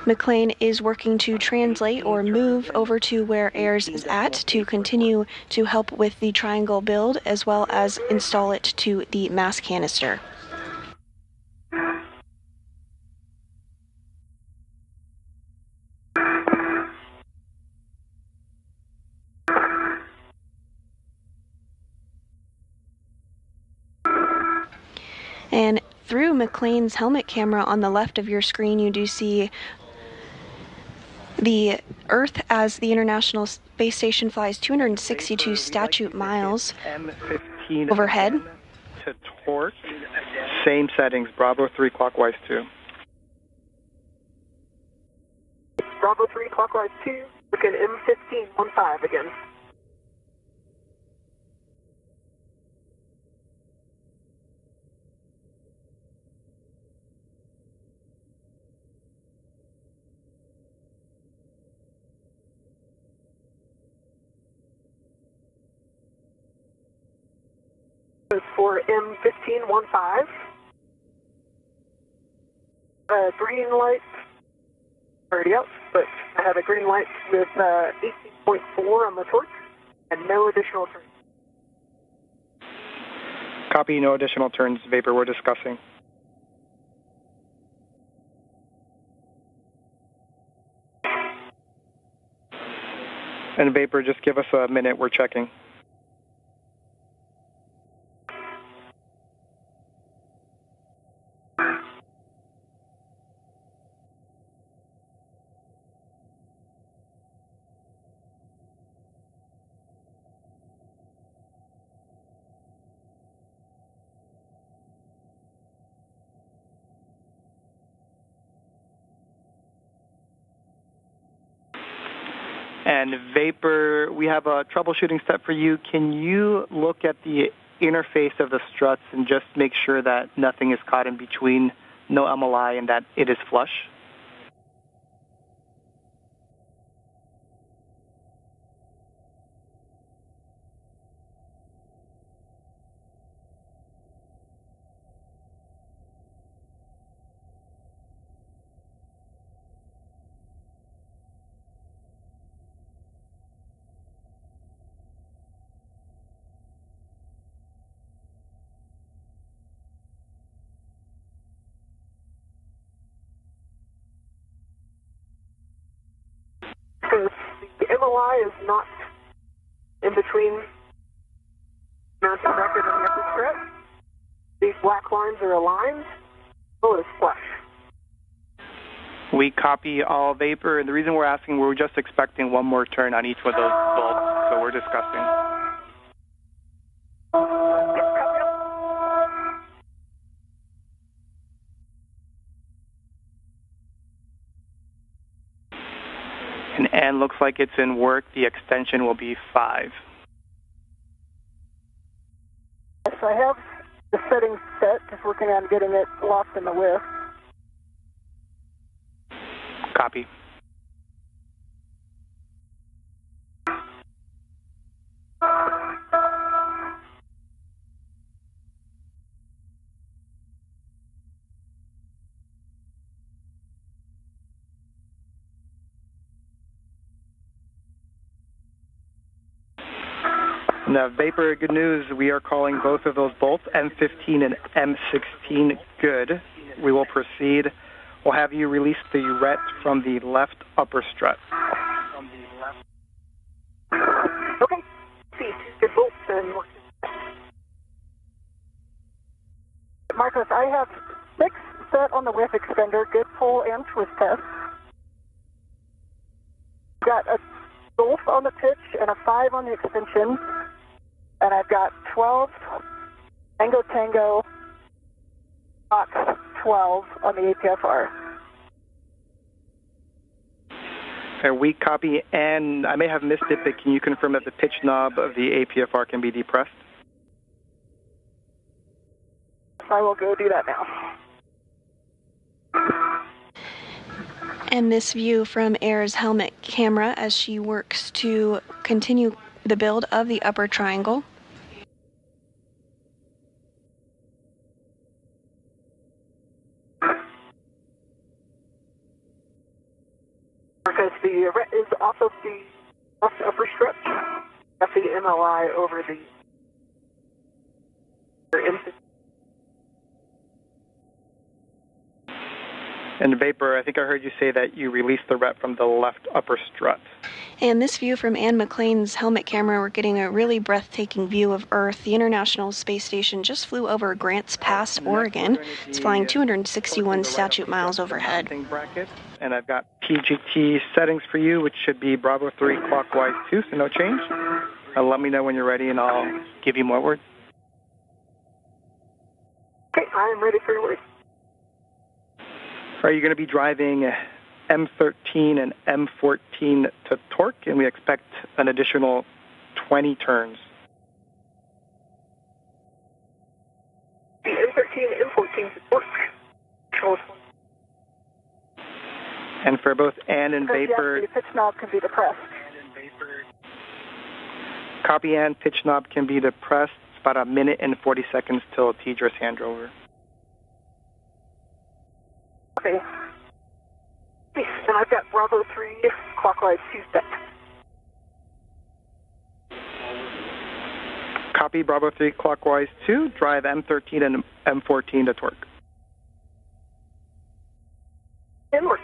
McClain is working to translate or move over to where Ayers is at to continue to help with the triangle build, as well as install it to the mass canister. And through McClain's helmet camera on the left of your screen, you do see the Earth as the International Space Station flies 262 statute miles overhead. To torque, same settings, Bravo 3 clockwise 2. Bravo 3 clockwise 2, looking M15 15 again. For M15 15. Green light already out, but I have a green light with 18.4 on the torque and no additional turns. Copy, no additional turns, Vapor, we're discussing. And Vapor, just give us a minute, we're checking. And Vapor, we have a troubleshooting step for you. Can you look at the interface of the struts and just make sure that nothing is caught in between, no MLI, and that it is flush? MOI is not in between mounting bracket and the upper strut. These black lines are aligned. Oh, it's flush. We copy all vapor, and the reason we're asking, we're just expecting one more turn on each of those bulbs, so we're discussing. And N looks like it's in work. The extension will be 5. Yes, I have the settings set, just working on getting it locked in the whiff. Copy. Now, vapor, good news. We are calling both of those bolts, M15 and M16, good. We will proceed. We'll have you release the ret from the left upper strut. Okay. See, good bolts and Marcus, I have 6 set on the whiff extender, good pull and twist test. Got a golf on the pitch and a 5 on the extension. And I've got 12 Tango Fox 12 on the APFR. We copy, and I may have missed it, but can you confirm that the pitch knob of the APFR can be depressed? I will go do that now. And this view from Air's helmet camera as she works to continue the build of the upper triangle. Because the ret is off of the left upper strut, got the MOI over the And vapor, I think I heard you say that you released the ret from the left upper strut. And this view from Ann McLean's helmet camera, we're getting a really breathtaking view of Earth. The International Space Station just flew over Grants Pass, Oregon. It's flying 261 statute miles overhead. And I've got PGT settings for you, which should be Bravo 3 clockwise 2, so no change. Let me know when you're ready, and I'll give you more words. Okay, I am ready for your words. Are you going to be driving M13 and M14 to torque, and we expect an additional 20 turns. The M13 and M14 to torque. And for both Ann and vapor, the pitch knob can be depressed. Copy Ann, pitch knob can be depressed. It's about a minute and 40 seconds till Tidra's handover. Okay. And I've got Bravo 3 clockwise 2 steps. Copy Bravo 3 clockwise 2. Drive M13 and M14 to torque. Inward.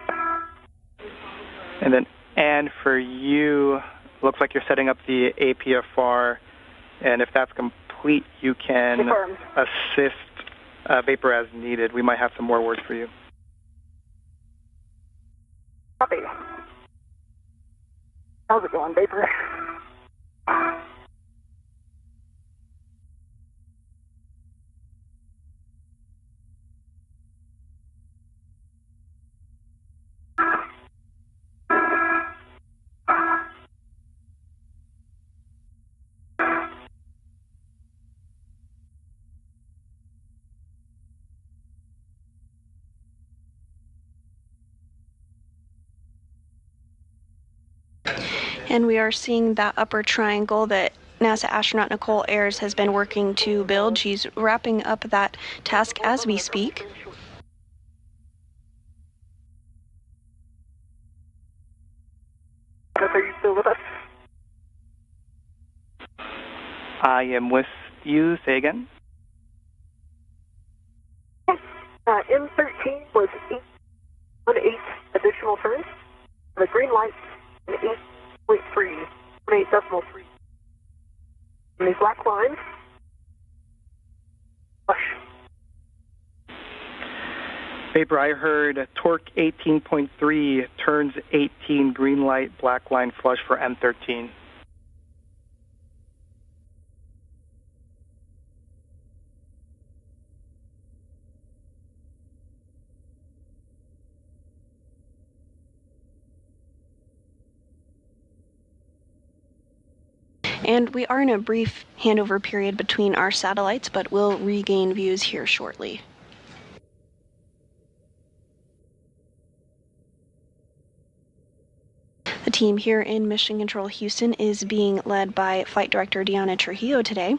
And then, Ann, for you, looks like you're setting up the APFR, and if that's complete, you can Confirmed. assist vapor as needed. We might have some more words for you. Copy. How's it going, vapor? And we are seeing that upper triangle that NASA astronaut Nicole Ayers has been working to build. She's wrapping up that task as we speak. Are you still with us? I am with you. Say again. M13 was 8 additional turns. The green light, 8.3. 8.3. And these black lines. Flush. Vapor, I heard torque 18.3, turns 18, green light, black line, flush for M13. And we are in a brief handover period between our satellites, but we'll regain views here shortly. The team here in Mission Control Houston is being led by Flight Director Diana Trujillo today.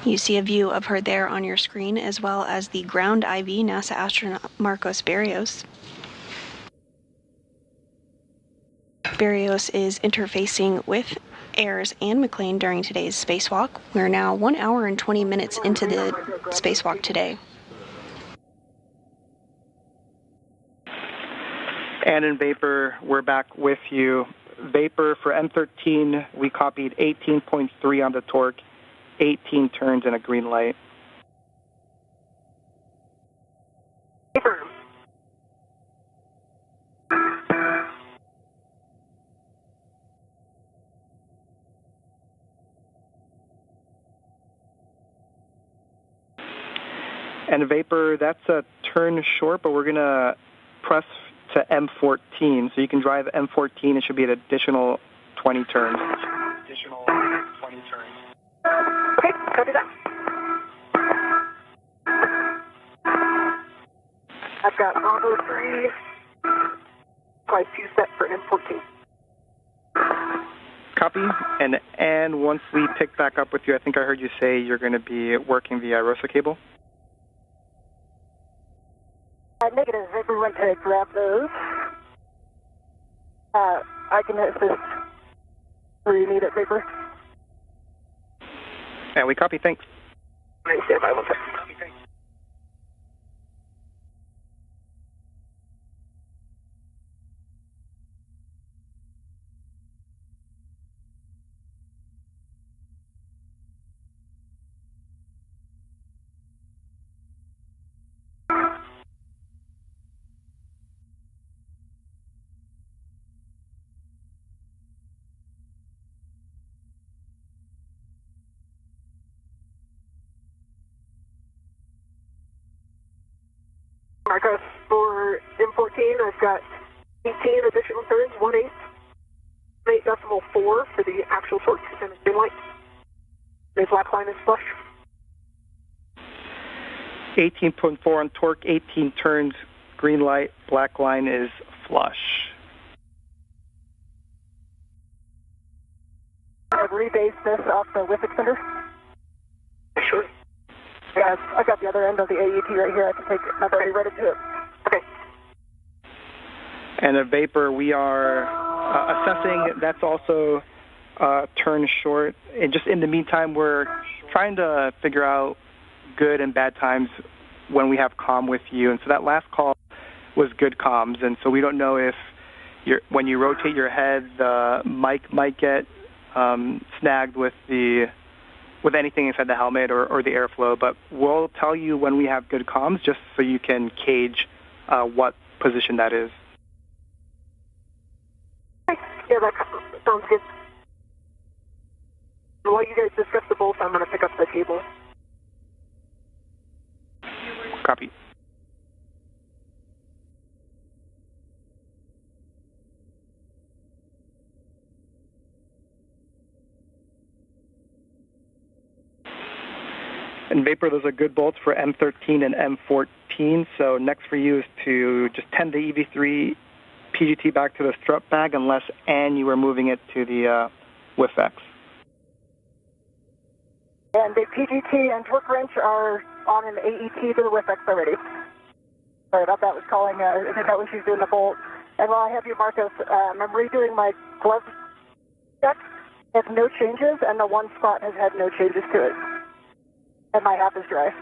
You see a view of her there on your screen, as well as the ground IV, NASA astronaut Marcos Berrios. Berrios is interfacing with Ayres and McLean during today's spacewalk. We're now 1 hour and 20 minutes into the spacewalk today. And in Vapor, we're back with you. Vapor, for M13, we copied 18.3 on the torque, 18 turns and a green light. Vapor. And Vapor, that's a turn short, but we're going to press to M14. So you can drive M14. It should be an additional 20 turns. Additional 20 turns. Okay, copy that. I've got Bravo 3, quite 2 set for M14. Copy. And once we pick back up with you, I think I heard you say you're going to be working the ROSA cable. Negative. Vapor went to grab those. I can assist where you need it, Vapor. And we copy. Thanks. Stand by 1 second. Copy, thanks. Marcos, for M14, I've got 18 additional turns, 1/8, 8.4 for the actual torque and the green light. The black line is flush. 18.4 on torque, 18 turns, green light, black line is flush. I've rebased this off the whiff extender. Sure. Yeah, I've got the other end of the AET right here. I can take it. I've already read it to it. Okay. And a Vapor, we are assessing. That's also turn short. And just in the meantime, we're trying to figure out good and bad times when we have comm with you. And so that last call was good comms. And so we don't know if when you rotate your head, the mic might get snagged with anything inside the helmet or the airflow, but we'll tell you when we have good comms just so you can gauge what position that is. Yeah, that sounds good. While you guys discuss the bolts, I'm going to pick up the cable. Copy. And Vapor, those are good bolts for M13 and M14. So next for you is to just tend the EV3 PGT back to the strut bag unless you are moving it to the WIFX. And the PGT and torque wrench are on an AET to the WIFX already. Sorry about that. Was calling. I think that was she's doing the bolt. And while I have you, Marcos, I'm redoing my glove check. It has no changes, and the one spot has had no changes to it. And my half is dry.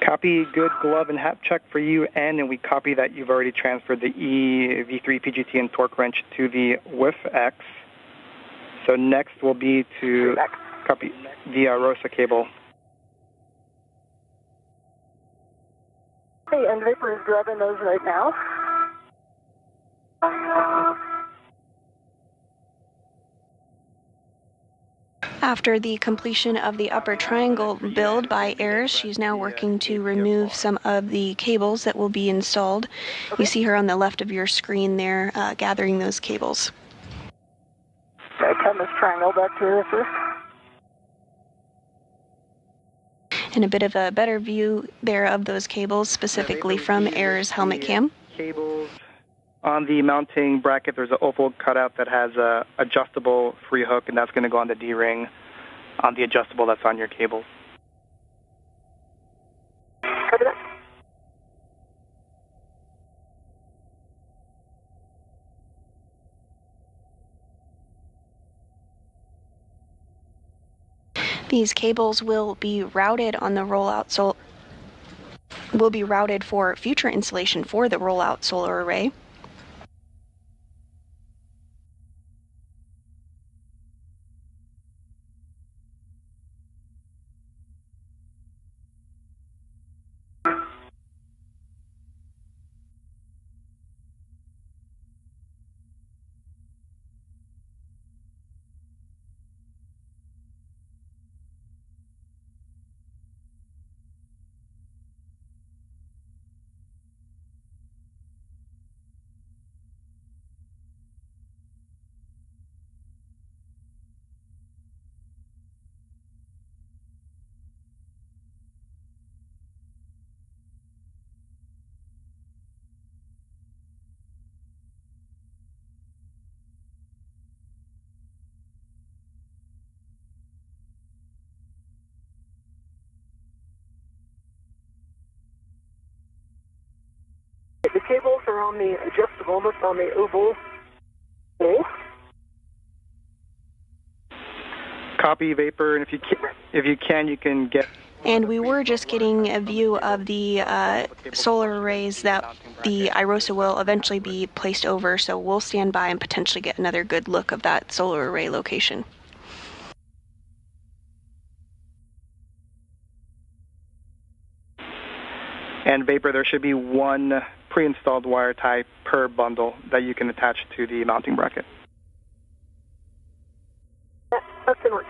Copy, good glove and hat check for you, and we copy that you've already transferred the V3 PGT and torque wrench to the WIF X. So next will be to copy the ROSA cable. Hey, and Vapor is grabbing those right now. After the completion of the upper triangle build by Ayres, she's now working to remove some of the cables that will be installed. You see her on the left of your screen there, gathering those cables. Okay, come this triangle back to this. And a bit of a better view there of those cables, specifically from Ayres' helmet cam. Cables. On the mounting bracket, there's an oval cutout that has a adjustable free hook, and that's going to go on the D-ring on the adjustable that's on your cables. Copy that. These cables will be routed on the rollout, so will be routed for future installation for the rollout solar array. The cables are on the adjustable, that's on the oval. Okay. Copy, Vapor, and if you can, you can get... And we were just getting a view of the solar arrays that the IROSA will eventually be placed over, so we'll stand by and potentially get another good look of that solar array location. And Vapor, there should be one pre-installed wire tie per bundle that you can attach to the mounting bracket. That's in order.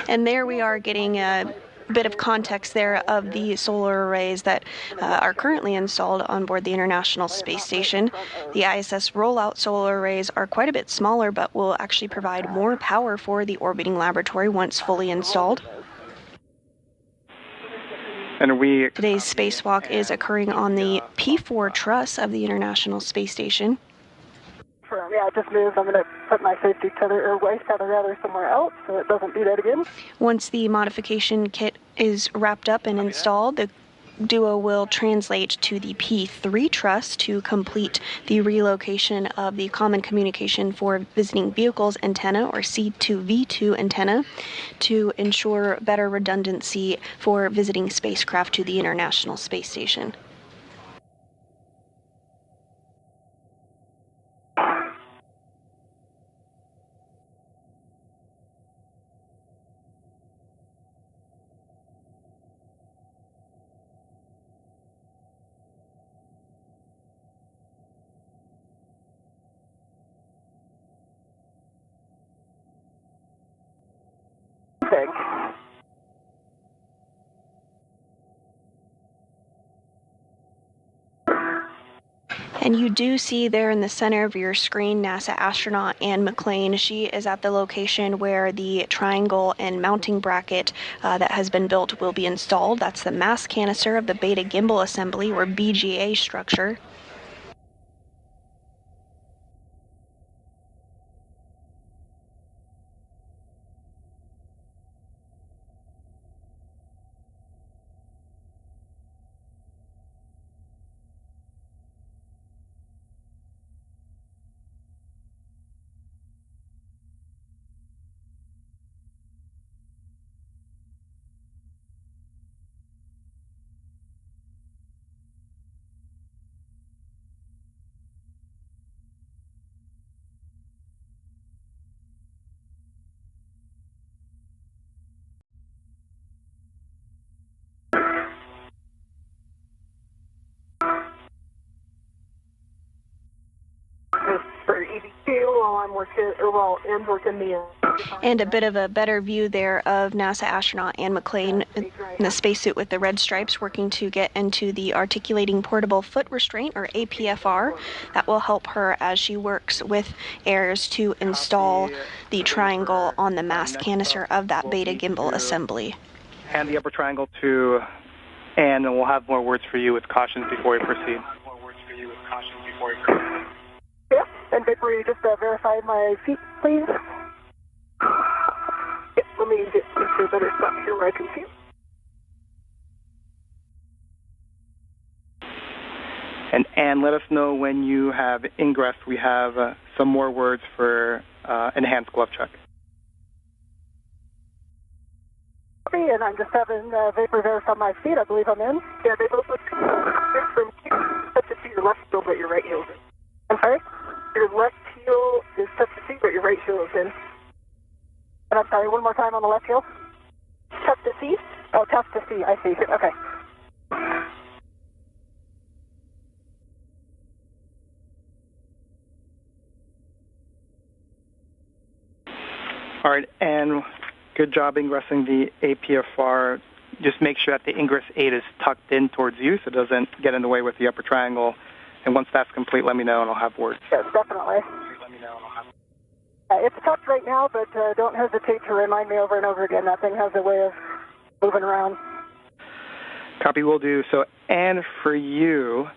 And there we are getting a bit of context there of the solar arrays that are currently installed on board the International Space Station. The ISS rollout solar arrays are quite a bit smaller, but will actually provide more power for the orbiting laboratory once fully installed. And Today's spacewalk is occurring on the P4 truss of the International Space Station. Yeah, it just moved. I'm going to put my safety tether, or waist tether rather, somewhere else so it doesn't do that again. Once the modification kit is wrapped up and installed, the duo will translate to the P3 truss to complete the relocation of the Common Communication for Visiting Vehicles antenna, or C2V2 antenna, to ensure better redundancy for visiting spacecraft to the International Space Station. Big. And you do see there in the center of your screen NASA astronaut Anne McLean. She is at the location where the triangle and mounting bracket that has been built will be installed. That's the mass canister of the Beta Gimbal Assembly, or BGA structure. on working, and working the And a bit of a better view there of NASA astronaut Anne McClain in the spacesuit with the red stripes working to get into the articulating portable foot restraint, or APFR. That will help her as she works with Ayres to install the triangle on the mast canister of that beta gimbal assembly. Hand the upper triangle to Anne, and we'll have more words for you with cautions before we proceed. Yeah, and before you just verify my feet, please. Yeah, let me get into a better spot here where I can see it. And Anne, let us know when you have ingressed. We have some more words for enhanced glove check. And I'm just having vapor verify my feet. I believe I'm in. Yeah, they both look good from here. Touch to see your left heel, but your right heel is in. I'm sorry? Your left heel is touch to see, but your right heel is in. And I'm sorry, one more time on the left heel. Tough to see? Oh, tough to see. I see. Okay. All right, and good job ingressing the APFR. Just make sure that the ingress 8 is tucked in towards you so it doesn't get in the way with the upper triangle. And once that's complete, let me know and I'll have words. Yes, definitely. It's tucked right now, but don't hesitate to remind me over and over again. That thing has a way of moving around. Copy, will do. So, Anne, for you,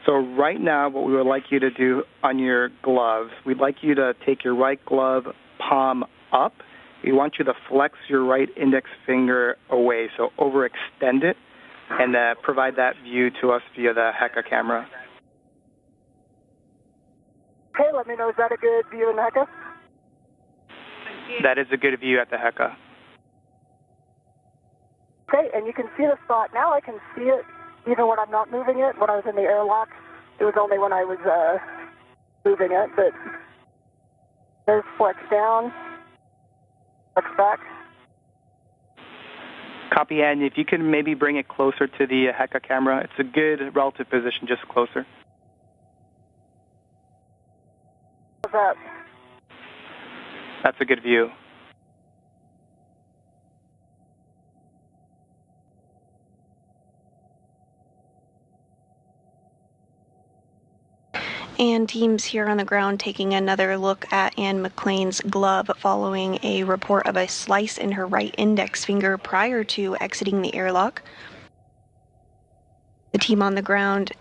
so right now what we would like you to do on your gloves, we'd like you to take your right glove palm up. We want you to flex your right index finger away, so overextend it, and provide that view to us via the HECA camera. Okay, let me know, is that a good view in the HECA? That is a good view at the HECA. Okay, and you can see the spot. Now I can see it even when I'm not moving it. When I was in the airlock, it was only when I was moving it, but there's flex down, flex back. Copy, Anne. If you can maybe bring it closer to the HECA camera. It's a good relative position, just closer. How's that? That's a good view. And teams here on the ground taking another look at Anne McClain's glove following a report of a slice in her right index finger prior to exiting the airlock. The team on the ground.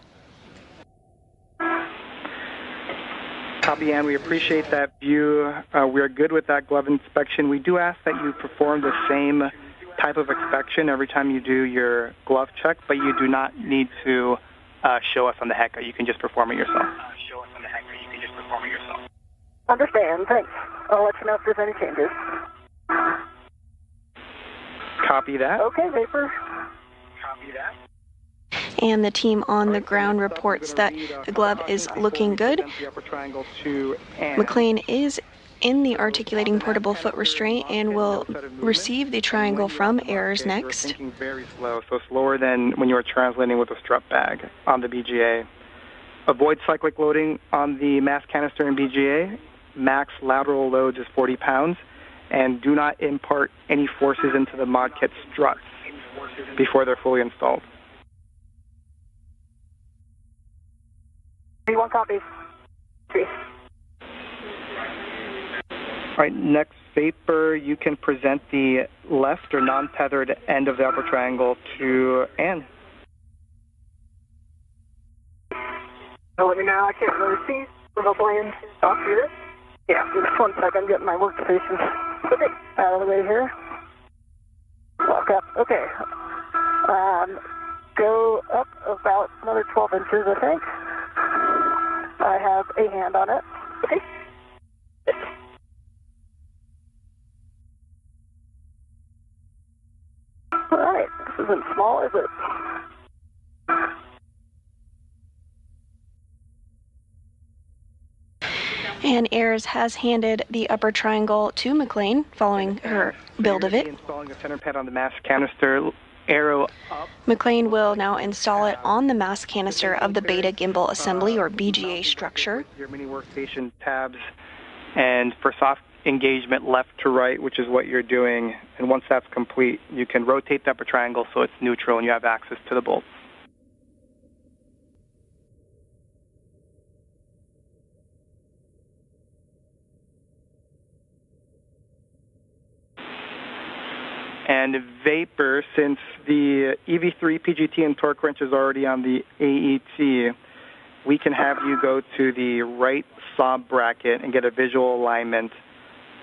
Copy, Anne. We appreciate that view. We are good with that glove inspection. We do ask that you perform the same type of inspection every time you do your glove check, but you do not need to show us on the HECA. You can just perform it yourself. Understand. Thanks. I'll let you know if there's any changes. Copy that. Okay, Vapor. Copy that. And the team on the ground reports that the glove is looking good. McClain is in the articulating portable foot restraint and will receive the triangle from Ayres next. Thinking very slow, so slower than when you were translating with a strap bag on the BGA. Avoid cyclic loading on the mass canister in BGA. Max lateral loads is 40 pounds. And do not impart any forces into the mod kit struts before they're fully installed. One copy. See. All right, next Vapor, you can present the left or non-tethered end of the upper triangle to Anne. So let me know. I can't really see. We'll go in off here. Yeah, just 1 second. I'm getting my workstation. Okay, out of the way here. Walk up. Okay. Go up about another 12 inches, I think. I have a hand on it. Okay. All right. This isn't small, is it? And Ayres has handed the upper triangle to McClain following her build of it. Installing the center pad on the mass canister. Arrow up. McClain will now install it on the mass canister of the beta gimbal assembly or BGA structure. Your mini workstation tabs And for soft engagement left to right, which is what you're doing, and once that's complete, you can rotate the upper triangle so it's neutral and you have access to the bolts. And vapor, since the EV3 PGT and torque wrench is already on the AET, we can have you go to the right saw bracket and get a visual alignment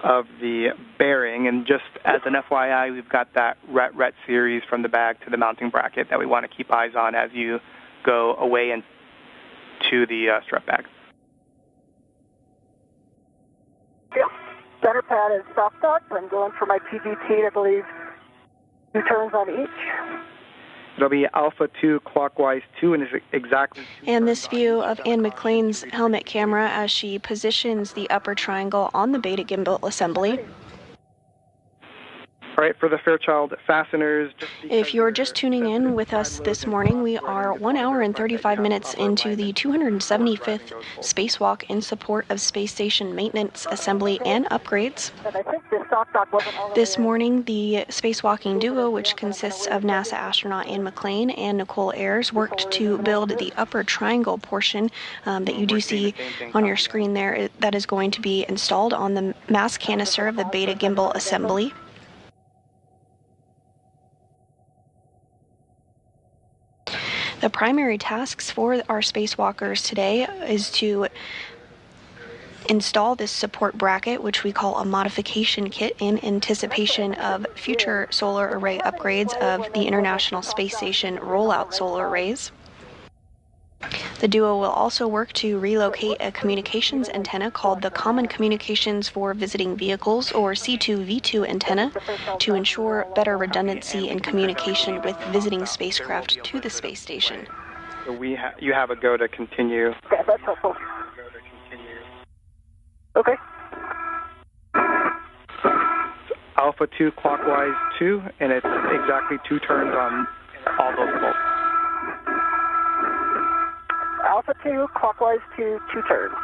of the bearing. And just as an FYI, we've got that RET series from the bag to the mounting bracket that we want to keep eyes on as you go away and to the strap bag. Yeah. Center pad is soft dock. I'm going for my PGT, I believe. 2 turns on each. It'll be Alpha 2 clockwise 2 and is exactly 2 And this view of Anne McLean's helmet camera as she positions the upper triangle on the beta gimbal assembly. All right, for the Fairchild fasteners. If you're just tuning in with us this morning, we are 1 hour and 35 minutes into the 275th spacewalk in support of space station maintenance, assembly, and upgrades. This morning, the spacewalking duo, which consists of NASA astronaut Anne McLean and Nicole Ayers, worked to build the upper triangle portion that you do see on your screen there that is going to be installed on the mass canister of the beta gimbal assembly. The primary tasks for our spacewalkers today is to install this support bracket, which we call a modification kit, in anticipation of future solar array upgrades of the International Space Station rollout solar arrays. The duo will also work to relocate a communications antenna called the Common Communications for Visiting Vehicles, or C2V2 antenna, to ensure better redundancy in communication with visiting spacecraft to the space station. So you have a go to continue. Okay, that's helpful. Okay. Alpha 2 clockwise 2, and it's exactly 2 turns on all those bolts. Alpha 2, clockwise 2, 2 turns.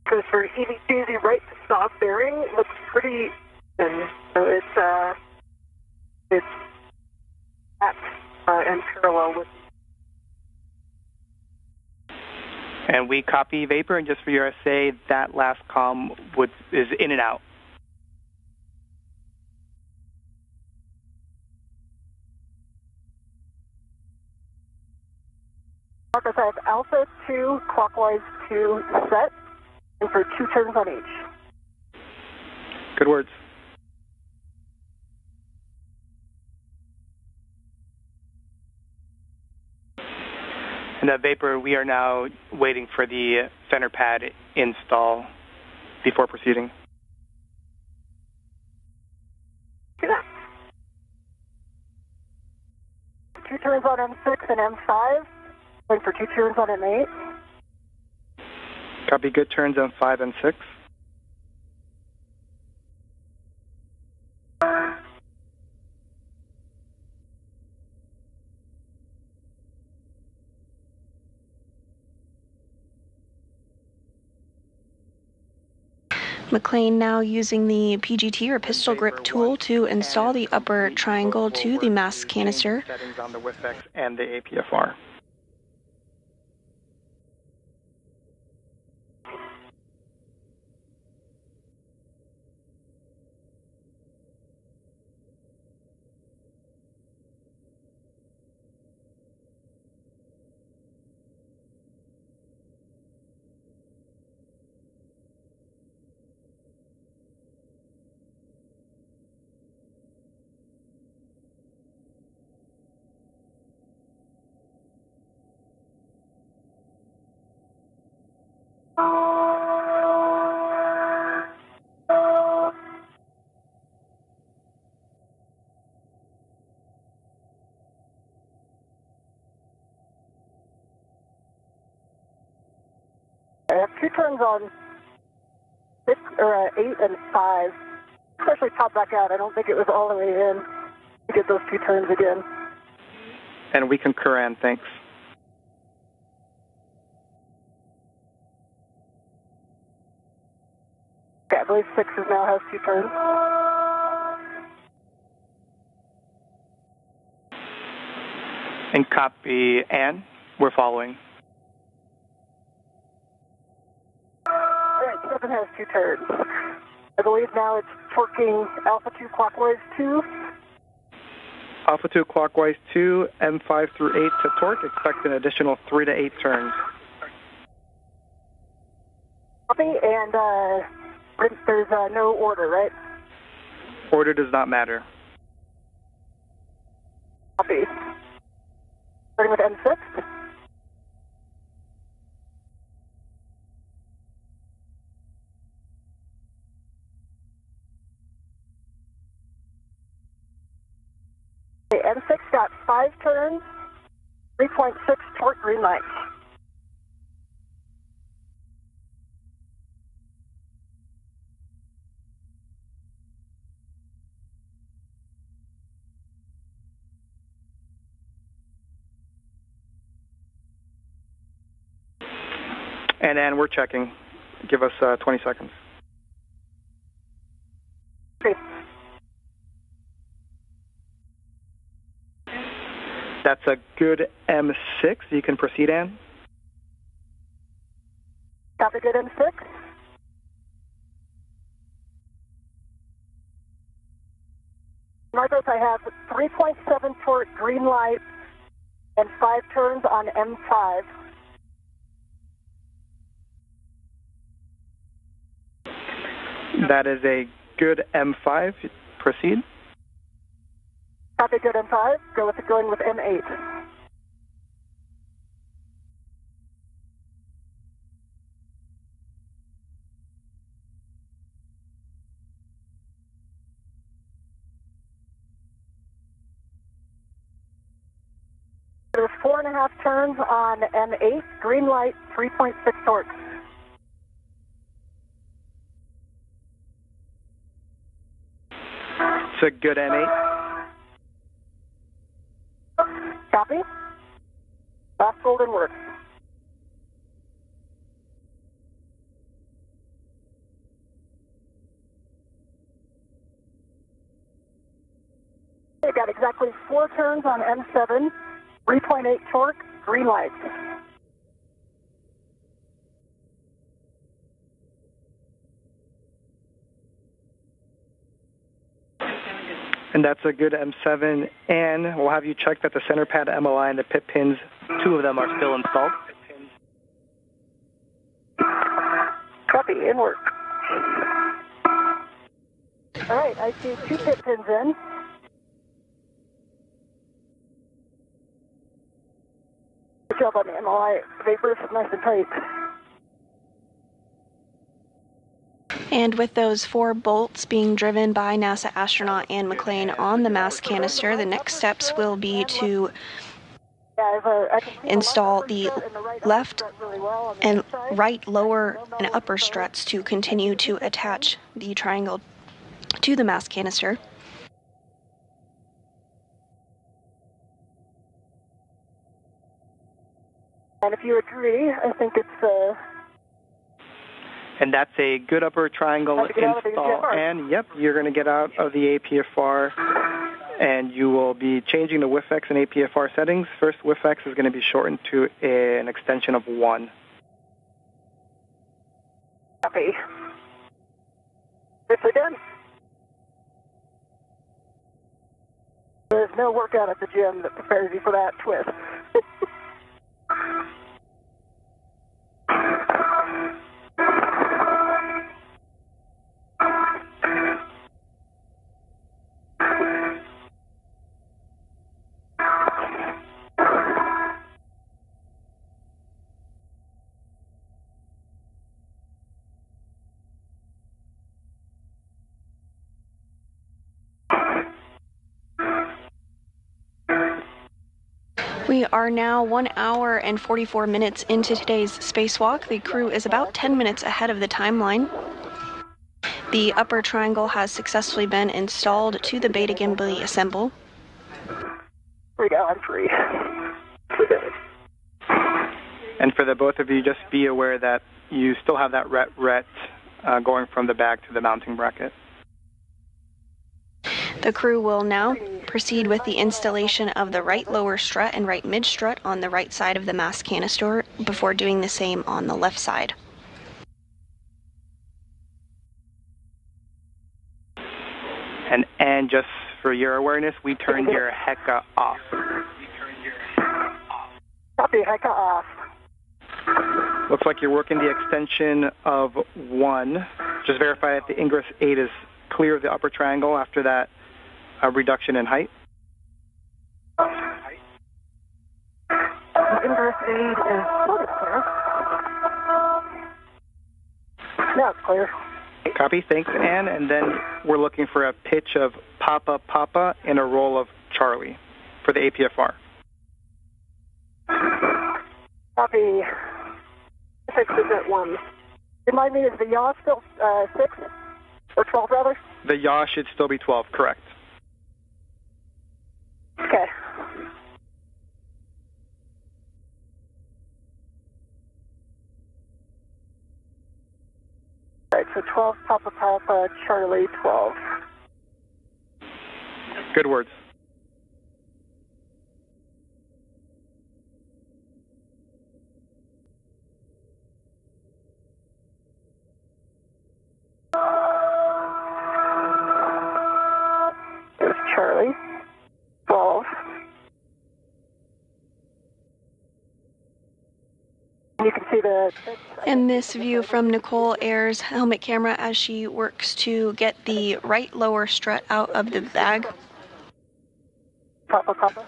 Because for EV2, the right stop bearing looks pretty thin. So it's at and parallel with. And we copy vapor, and just for your essay, that last comm is in and out. Marcus, I have Alpha 2, clockwise 2 set, and for 2 turns on each. Good words. And that vapor, we are now waiting for the center pad install before proceeding. Yeah. 2 turns on M6 and M5. Wait for 2 turns on M8. Copy, good turns on 5 and 6. McLean now using the PGT or pistol grip tool to install the upper triangle to the mass canister. Settings on the WIFX and the APFR. I have 2 turns on 6 or 8 and 5. Especially pop back out. I don't think it was all the way in to get those 2 turns again. And we concur, Ann. Thanks. Okay, I believe 6 now has 2 turns. And copy, Ann. We're following. All right, 7 has 2 turns. I believe now it's torquing alpha 2 clockwise 2. Alpha 2 clockwise 2, M5 through 8 to torque. Expect an additional 3 to 8 turns. Copy, and there's no order, right? Order does not matter. Copy. Starting with M6. Okay, M6 got 5 turns, 3.6 torque, green light. And Ann, we're checking. Give us 20 seconds. Okay. That's a good M6. You can proceed, Ann. Copy, good M6. Marcos, I have 3.7 torque, green light, and 5 turns on M5. That is a good M5. Proceed. Copy, good M5. Going with M8. There's 4.5 turns on M8. Green light, 3.6 torque. It's a good M8. Copy. Last golden word. Okay, got exactly 4 turns on M7, 3.8 torque, green light. And that's a good M7. And we'll have you check that the center pad MLI and the pit pins, 2 of them are still installed. Copy, in work. All right, I see 2 pit pins in. Good job on the MLI. Vapors nice and tight. And with those 4 bolts being driven by NASA astronaut Ann McClain on the mass canister, the next steps will be to install the left and right lower and upper struts to continue to attach the triangle to the mass canister. And if you agree, I think it's... And that's a good upper triangle install. And, yep, you're going to get out of the APFR, and you will be changing the WIFX and APFR settings. First, WIFX is going to be shortened to an extension of 1. Copy. Officially done. There's no workout at the gym that prepares you for that twist. We are now 1 hour and 44 minutes into today's spacewalk. The crew is about 10 minutes ahead of the timeline. The upper triangle has successfully been installed to the beta gimbal assemble. Free now, I'm free. And for the both of you, just be aware that you still have that ret going from the bag to the mounting bracket. The crew will now proceed with the installation of the right lower strut and right mid strut on the right side of the mass canister before doing the same on the left side. And just for your awareness, we turned your HECA off. Copy, HECA off. Looks like you're working the extension of 1. Just verify that the ingress 8 is clear of the upper triangle after that reduction in height. Ingress 8 is sort of clear. Now it's clear. Copy, thanks, Ann. And then we're looking for a pitch of Papa Papa and a roll of Charlie for the APFR. Copy. 6 is at 1. Remind me, is the yaw still 6? Or 12, rather? The yaw should still be 12, correct. Okay. All right, so 12 Papa Papa, Charlie 12. Good words. There's Charlie 12. You can see the... And this view from Nicole Ayer's helmet camera as she works to get the right lower strut out of the bag. Papa Papa.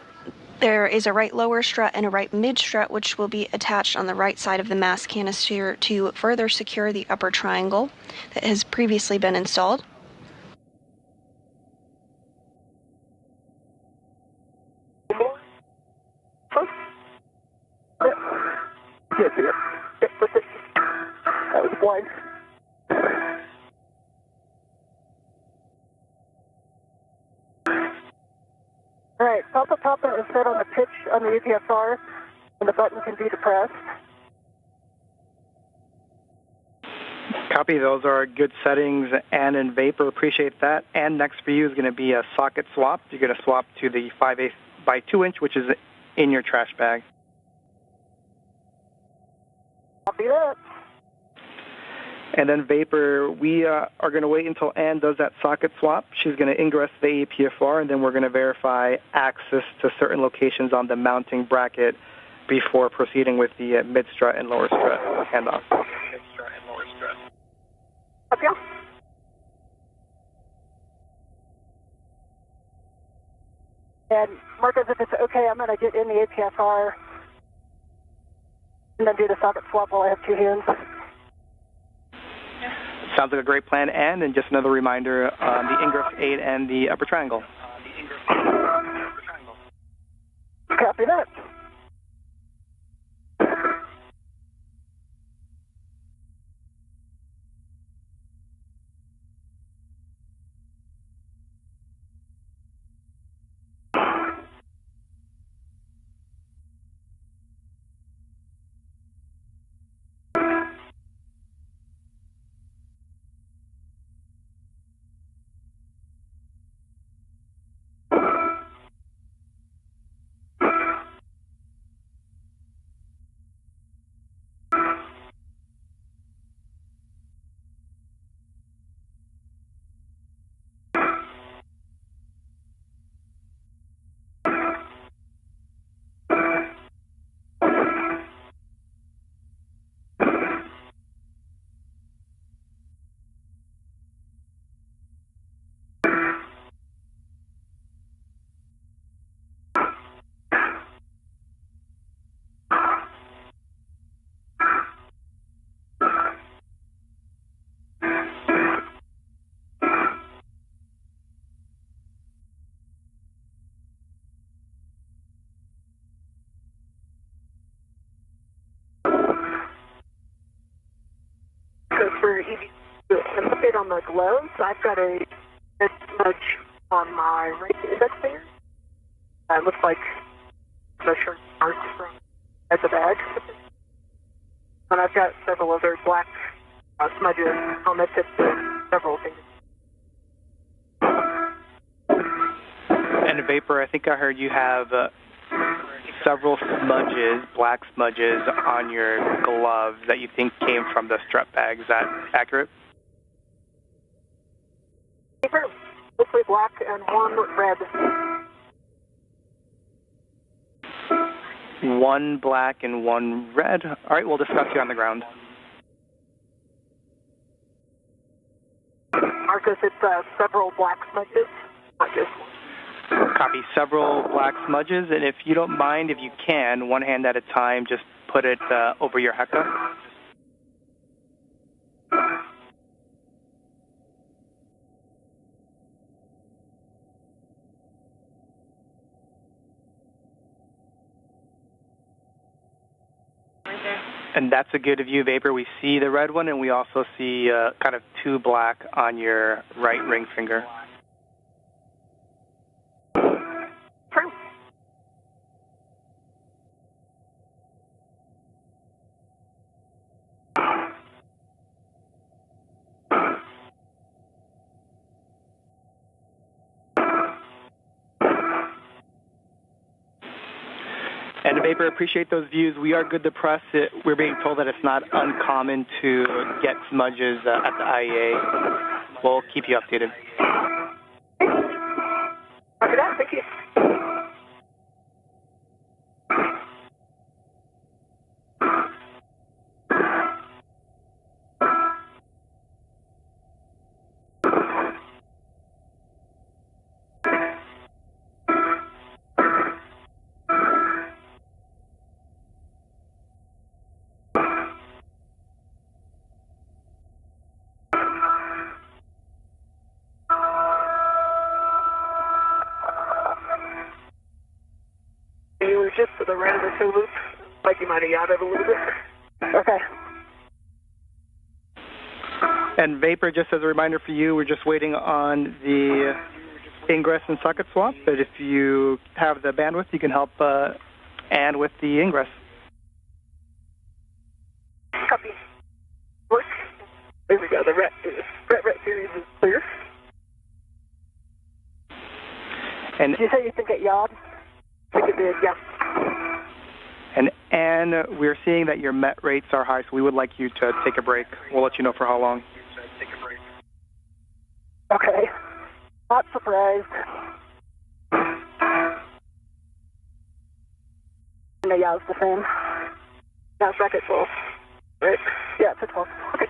There is a right lower strut and a right mid strut which will be attached on the right side of the mass canister to further secure the upper triangle that has previously been installed. Yes, yes. That was blind. All right, Papa Papa is set on the pitch on the EPSR, and the button can be depressed. Copy, those are good settings. And in Vapor, appreciate that. And next for you is going to be a socket swap. You're going to swap to the 5/8 by 2 inch, which is in your trash bag. Copy that. And then Vapor, we are going to wait until Ann does that socket swap. She's going to ingress the APFR, and then we're going to verify access to certain locations on the mounting bracket before proceeding with the mid-strut and lower strut handoff. Okay. And Marcos, if it's okay, I'm going to get in the APFR and then do the socket swap while I have two hands. Sounds like a great plan. And just another reminder on the ingress 8 and the upper triangle. Copy that. For an update on the gloves, I've got a smudge on my right index finger. It looks like the shirt marks at the bag. And I've got several other black smudges on the tips of several things. And Vapor, I think I heard you have several smudges, black smudges, on your gloves that you think came from the strap bag. Is that accurate? Mostly black and one red. One black and one red. All right, we'll discuss you on the ground. Marcus, it's several black smudges, not just one. Copy. Several black smudges, and if you don't mind, if you can, one hand at a time, just put it over your heka. And that's a good view, Vapor. We see the red one, and we also see kind of two black on your right ring finger. And Vapor, appreciate those views. We are good to press it. We're being told that it's not uncommon to get smudges at the IEA. We'll keep you updated. Roger that. Thank you. Just to the right of the two loop, like you might have yachted a little bit. Okay. And Vapor, just as a reminder for you, we're just waiting on the ingress and socket swap, but if you have the bandwidth, you can help Ann with the ingress. Copy. Work. There we go. The ret series is clear. And did you say you think it yawed? I think it did, yeah. And we're seeing that your met rates are high, so we would like you to take a break. We'll let you know for how long. Okay. Not surprised. And the yaw's the same. Now it's back at 12. Right? Yeah, it's at 12. Okay.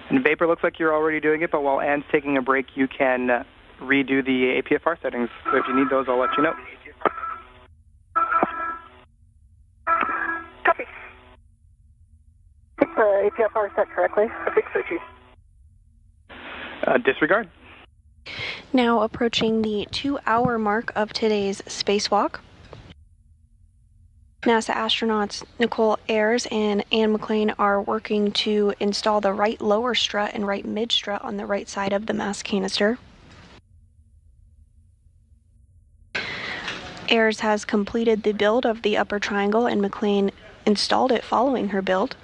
And Vapor looks like you're already doing it, but while Ann's taking a break, you can redo the APFR settings. So if you need those, I'll let you know. Copy. I think the APFR set correctly. I think so too. Disregard. Now approaching the 2-hour mark of today's spacewalk. NASA astronauts Nicole Ayers and Ann McLean are working to install the right lower strut and right mid strut on the right side of the mass canister. Ayers has completed the build of the upper triangle and McLean installed it following her build.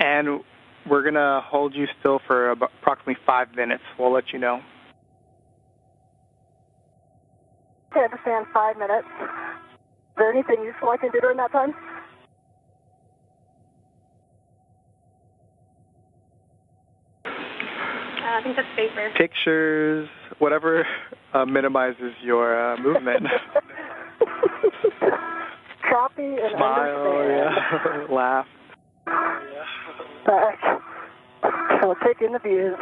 And we're going to hold you still for approximately 5 minutes. We'll let you know. Okay, I understand 5 minutes. Is there anything useful I can do during that time? I think that's vapor. Pictures, whatever minimizes your movement. Copy and Smile, understand. yeah. Laugh. So take in the views.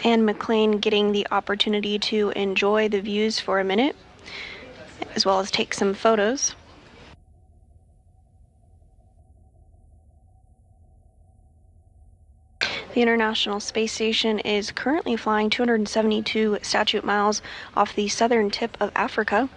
And McLean getting the opportunity to enjoy the views for a minute, as well as take some photos. The International Space Station is currently flying 272 statute miles off the southern tip of Africa.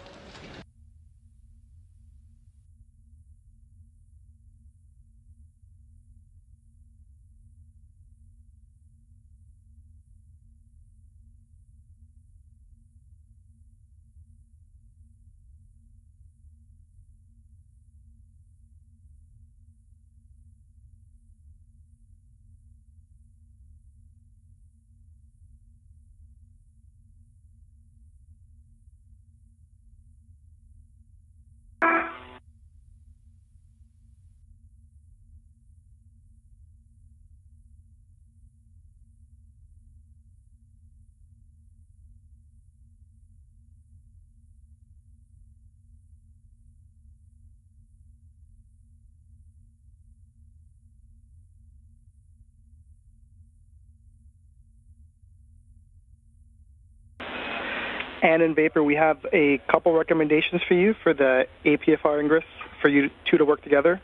And in Vapor, we have a couple recommendations for you for the APFR ingress for you two to work together.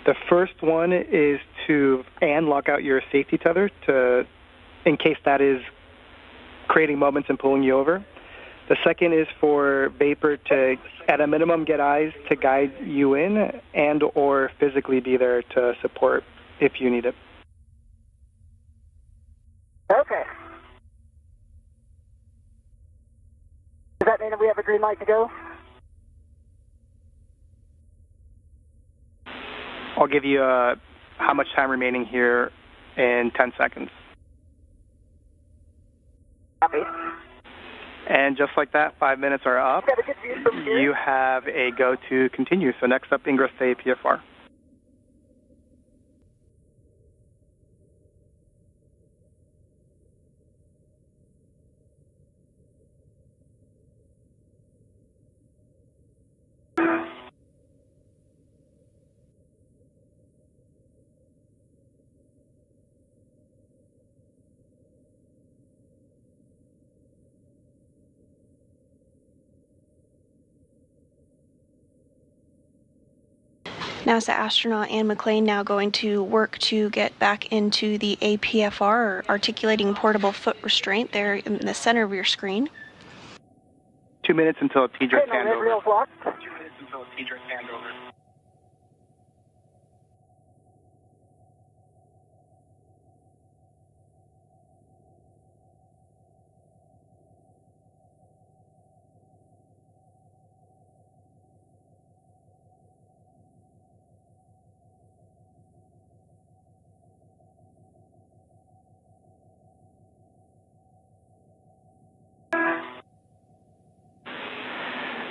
The first one is to lock out your safety tether in case that is creating moments and pulling you over. The second is for Vapor to, at a minimum, get eyes to guide you in and or physically be there to support if you need it. Okay. Does that mean that we have a green light to go? I'll give you how much time remaining here in 10 seconds. Copy. And just like that, 5 minutes are up. You have a go to continue. So next up, ingress to APFR. NASA astronaut Anne McLean now going to work to get back into the APFR, or articulating portable foot restraint, there in the center of your screen. 2 minutes until TDRS handover. 2 minutes until TDRS handover.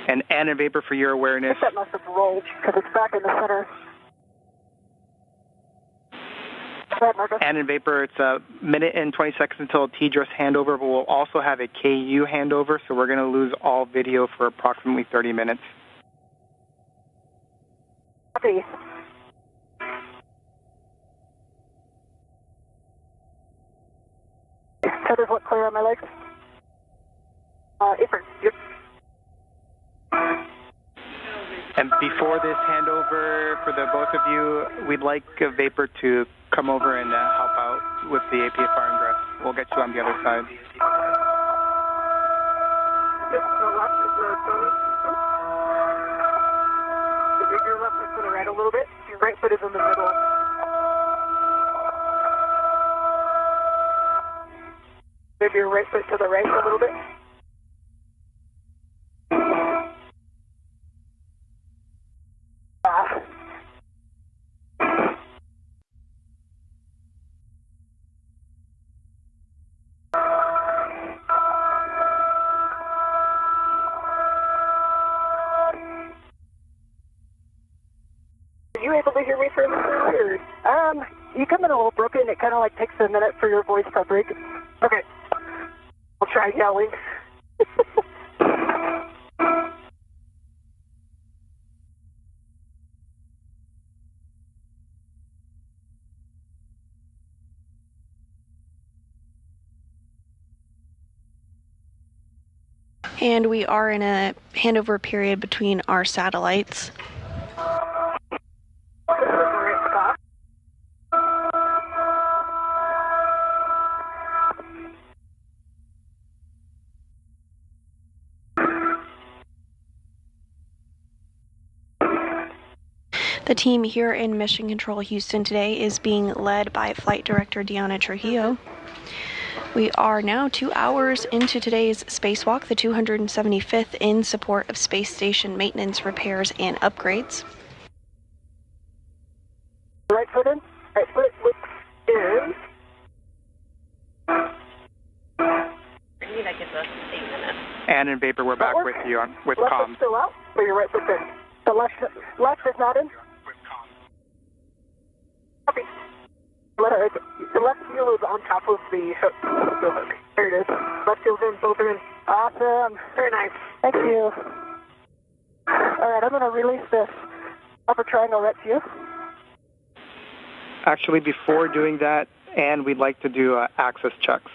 And Anne and Vapor, for your awareness. That must have rolled because it's back in the center. Anne and Vapor, it's a minute and 20 seconds until TDRS handover, but we'll also have a KU handover, so we're going to lose all video for approximately 30 minutes. Copy. Tethers look clear on my legs. Apron. Yep. And before this handover, for the both of you, we'd like Vapor to come over and help out with the APFR ingress. We'll get you on the other side. Your left foot to the right a little bit. Your right foot is in the middle. Move your right foot to the right a little bit. Are you able to hear me fairly clearly? You come in a little broken. It kind of like takes a minute for your voice to break. Okay. I'll try yelling. And we are in a handover period between our satellites. The team here in Mission Control Houston today is being led by Flight Director Deanna Trujillo. We are now 2 hours into today's spacewalk, the 275th in support of space station maintenance, repairs, and upgrades. Right foot in. Right foot looks in. That gives us 8 minutes. And in Vapor, we're back with you with left CAMS. Foot still out, but your right foot's in. The left is not in. Copy. The left heel is on top of the hook. There it is. Left heel's in, both are in. Awesome. Very nice. Thank you. All right, I'm going to release this upper triangle right to you. Actually, before doing that, and we'd like to do access checks.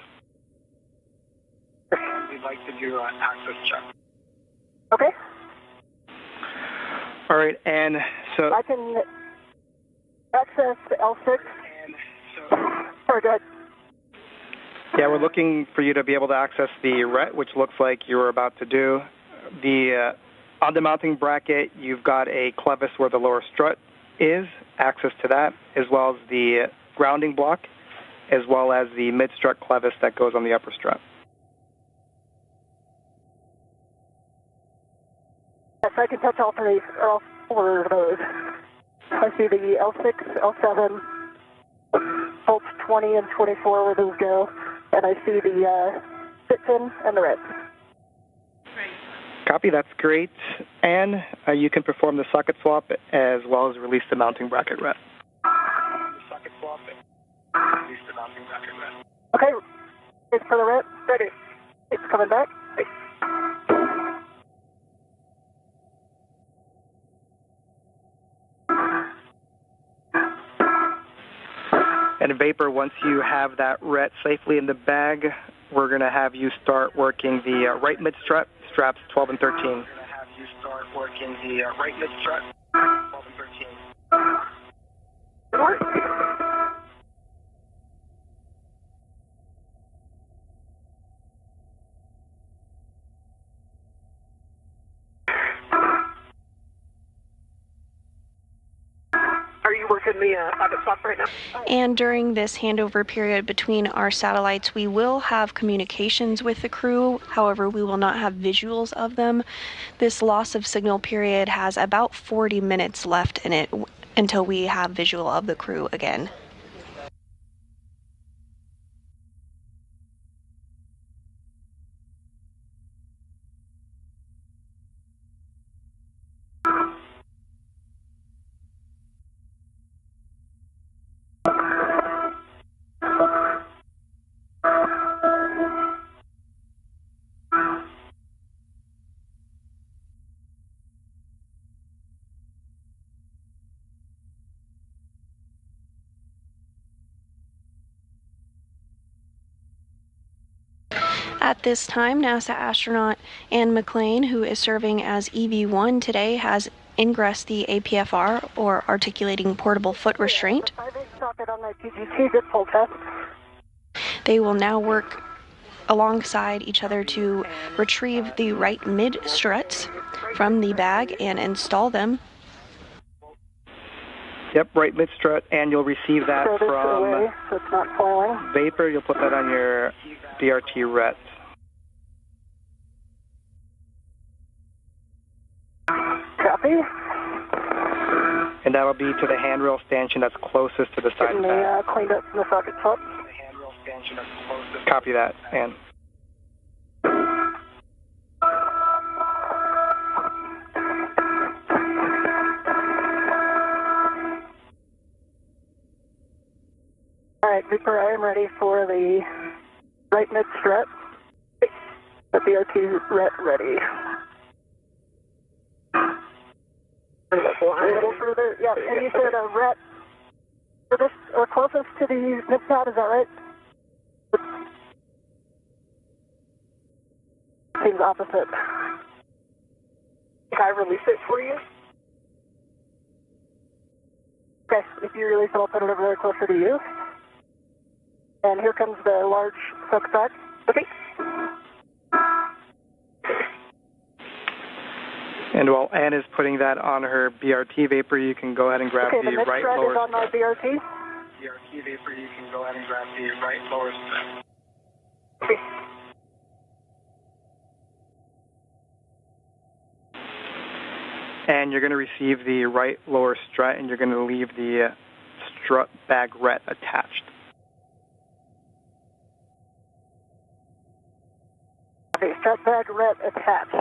Okay. All right, and so... I can access L6. Sorry, go ahead. Yeah, we're looking for you to be able to access the RET, which looks like you were about to do. On the mounting bracket, you've got a clevis where the lower strut is, access to that, as well as the grounding block, as well as the mid-strut clevis that goes on the upper strut. Yes, I can touch all four of those. I see the L6, L7, bolts 20 and 24 where those go, and I see the sit-in and the red. Copy, that's great. And you can perform the socket swap as well as release the mounting bracket red. Okay, it's for the red. Ready. It's coming back. And Vapor, once you have that RET safely in the bag, we're going to have you start working the right mid-strut, straps 12 and 13. We're going to have you start working the right mid-strut, 12 and 13. Are you working the socket swap right now? And during this handover period between our satellites, we will have communications with the crew. However, we will not have visuals of them. This loss of signal period has about 40 minutes left in it until we have visual of the crew again. At this time, NASA astronaut Anne McLean, who is serving as EV1 today, has ingressed the APFR, or articulating portable foot restraint. They will now work alongside each other to retrieve the right mid struts from the bag and install them. Yep, right mid-strut, and you'll receive that from away, so it's not foiling. vapor. You'll put that on your BRT ret. Copy. And that will be to the handrail stanchion that's closest to the side of that. Cleaned up from the socket top. Copy that, and. All right, Vapor, I am ready for the right mid-strut. The BRT ret ready. A little further, yeah, and you said a ret furthest or closest to the mid-pad, is that right? Seems opposite. Can I release it for you? Okay, if you release it, I'll put it over there closer to you. And here comes the large soak back. Okay. And while Ann is putting that on her BRT vapor, you can go ahead and grab the right lower strut. Is on my BRT. BRT vapor, you can go ahead and grab the right lower strut. Okay. And you're going to receive the right lower strut, and you're going to leave the strut bag ret attached. Okay, strut bag ret attached.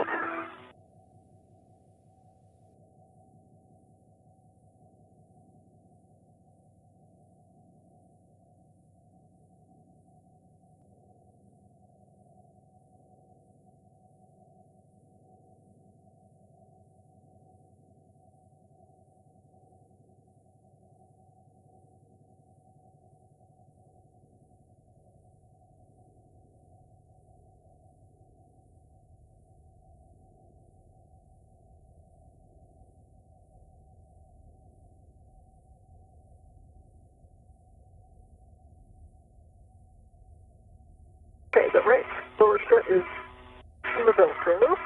Okay, the right lower strut is in the Velcro.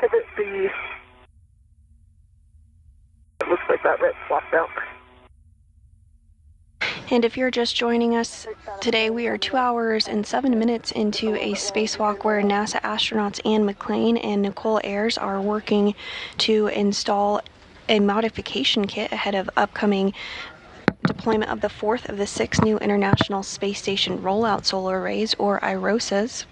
Pivot the. It looks like that red swapped out. And if you're just joining us today, we are 2 hours and 7 minutes into a spacewalk where NASA astronauts Ann McClain and Nicole Ayers are working to install a modification kit ahead of upcoming deployment of the fourth of the 6 new International Space Station Rollout Solar Arrays, or IROSAs.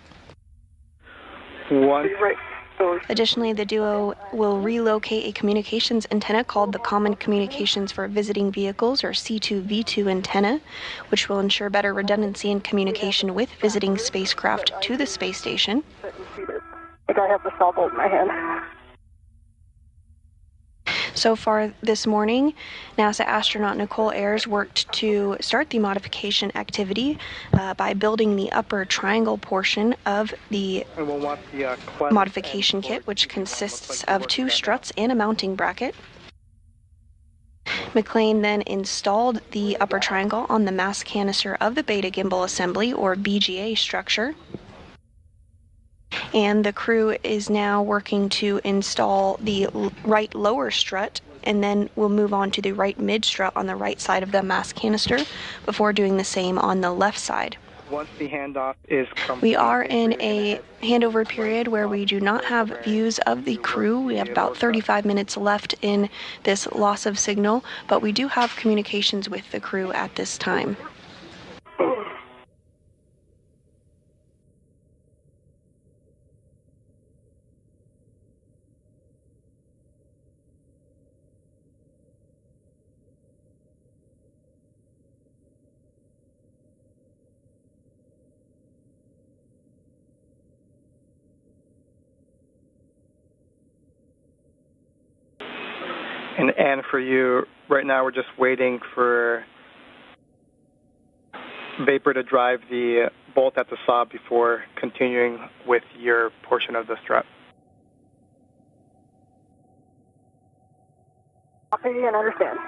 Additionally, the duo will relocate a communications antenna called the Common Communications for Visiting Vehicles, or C2V2 antenna, which will ensure better redundancy in communication with visiting spacecraft to the space station. I think I have the saw bolt in my hand. So far this morning, NASA astronaut Nicole Ayers worked to start the modification activity by building the upper triangle portion of the modification kit, which consists of 2 struts and a mounting bracket. McClain then installed the upper triangle on the mass canister of the beta gimbal assembly, or BGA structure. And the crew is now working to install the right lower strut, and then we'll move on to the right mid strut on the right side of the mass canister before doing the same on the left side. Once the handoff is complete, we are in a handover period where we do not have views of the crew. We have about 35 minutes left in this loss of signal, but we do have communications with the crew at this time. And for you, right now we're just waiting for Vapor to drive the bolt at the saw before continuing with your portion of the strut. Copy and understand.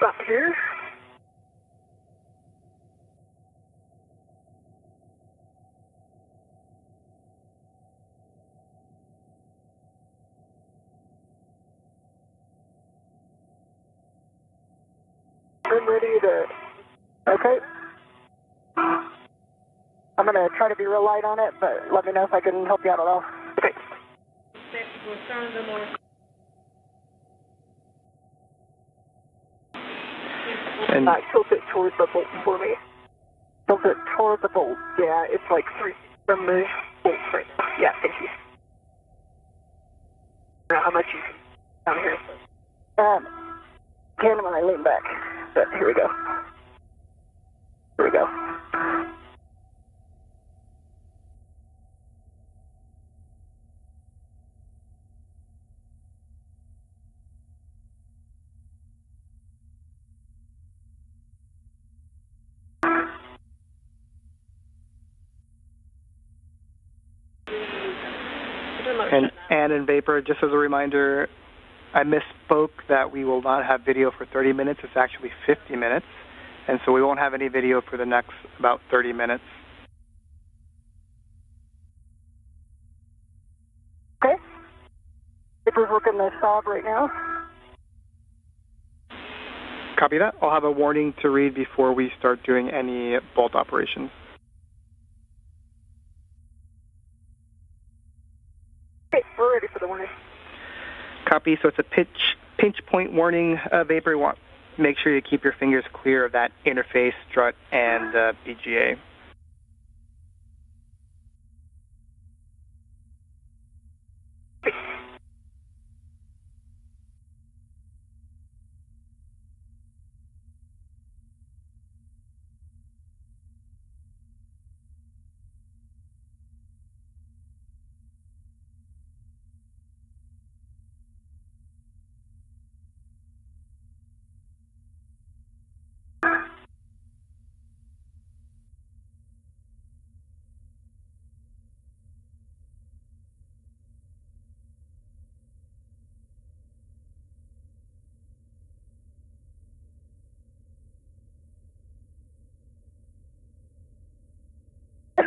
Back here. I'm ready to, okay. I'm going to try to be real light on it, but let me know if I can help you out at all. Okay. And Tilt it towards the bolt for me. Tilt it toward the bolt. Yeah, it's like 3 from the bolt right now. Yeah, thank you. I don't know how much you can down here. Can when I lean back. But here we go. Here we go. And in Vapor, just as a reminder, I misspoke that we will not have video for 30 minutes. It's actually 50 minutes. And so we won't have any video for the next about 30 minutes. Okay. Vapor's working the sob right now. Copy that. I'll have a warning to read before we start doing any bolt operations. Okay, we're ready for the warning. Copy. So it's a pinch point warning, Vapor. You want make sure you keep your fingers clear of that interface, strut, and BGA.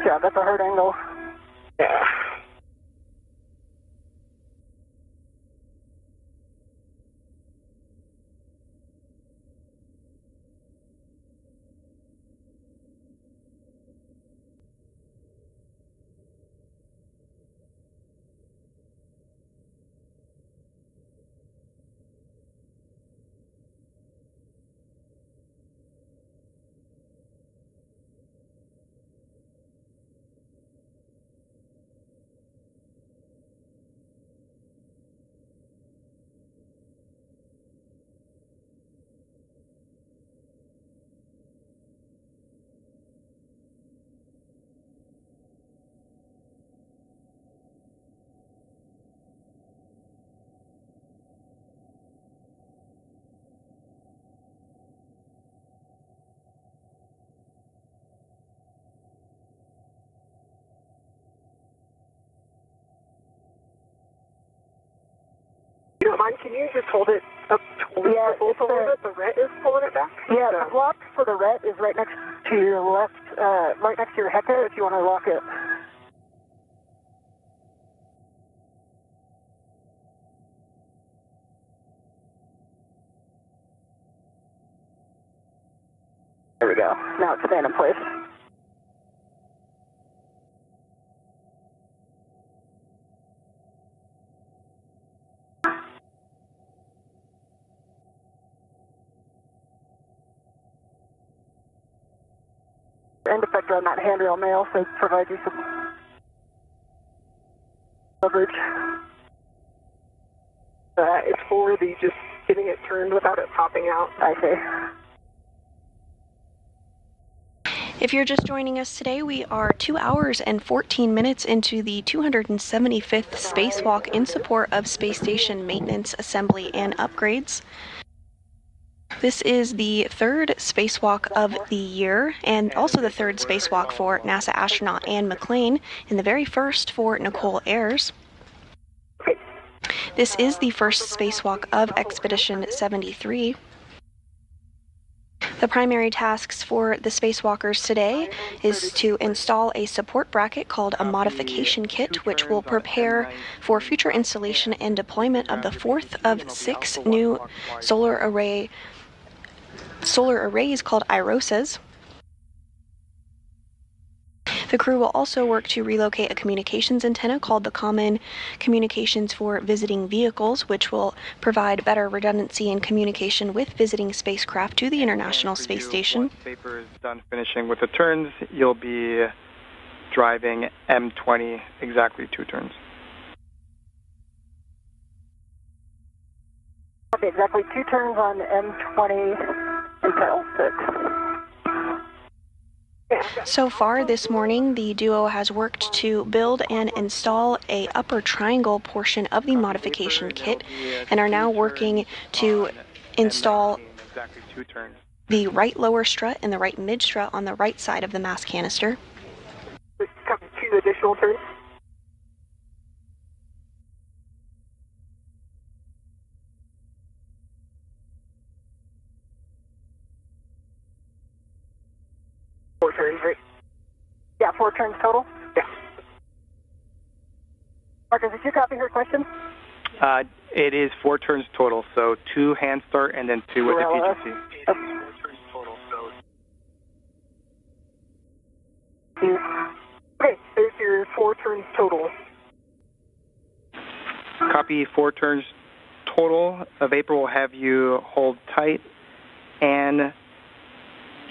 Yeah, that's a hard angle. Yeah. You don't mind, can you just hold it up towards the bolt a little bit? The ret is pulling it back? Yeah, the block for the ret is right next to your left, right next to your hecker if you want to lock it. There we go. Now it's staying in place. End effector on that handrail may also provide you some leverage. It's for the just getting it turned without it popping out. I see. If you're just joining us today, we are 2 hours and 14 minutes into the 275th spacewalk in support of space station maintenance, assembly, and upgrades. This is the third spacewalk of the year, and also the third spacewalk for NASA astronaut Anne McClain, and the very first for Nicole Ayers. This is the first spacewalk of Expedition 73. The primary tasks for the spacewalkers today is to install a support bracket called a modification kit, which will prepare for future installation and deployment of the fourth of 6 new solar arrays called IROSAs. The crew will also work to relocate a communications antenna called the Common Communications for Visiting Vehicles, which will provide better redundancy in communication with visiting spacecraft to the International Space Station. Once Vapor is done finishing with the turns, you'll be driving M20 exactly 2 turns. Okay, exactly 2 turns on M20 until 6. So far this morning, the duo has worked to build and install a upper triangle portion of the modification kit and are now working to install the right lower strut and the right mid strut on the right side of the mass canister. 2 additional turns. Four turns, right? Yeah, 4 turns total? Yeah. Marcus, did you copy her question? It is 4 turns total, so 2 hand start and then 2 with the PGT. Okay, there's your 4 turns total. Copy 4 turns total. Vapor will have you hold tight and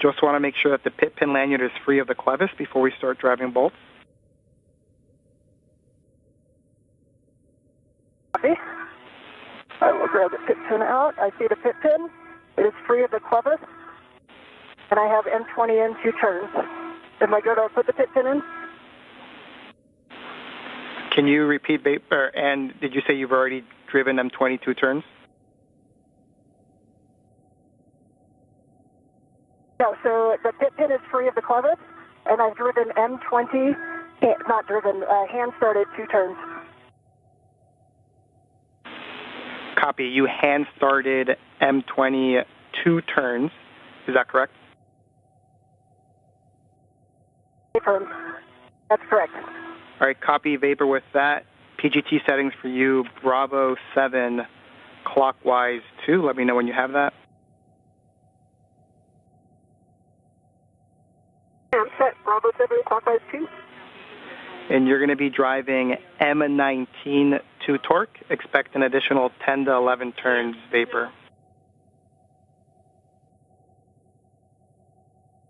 just want to make sure that the pit pin lanyard is free of the clevis before we start driving bolts. Copy. I will grab the pit pin out. I see the pit pin. It is free of the clevis. And I have M20 in 2 turns. Am I going to put the pit pin in? Can you repeat, Vapor? And did you say you've already driven M20 2 turns? No, so the pit pin is free of the clevis, and I've driven M20, not driven, hand-started 2 turns. Copy. You hand-started M20 2 turns. Is that correct? That's correct. All right, copy, Vapor, with that. PGT settings for you, Bravo 7, clockwise 2. Let me know when you have that. I'm set. Bravo 7, clockwise 2. And you're going to be driving M19 to torque. Expect an additional 10 to 11 turns, Vapor.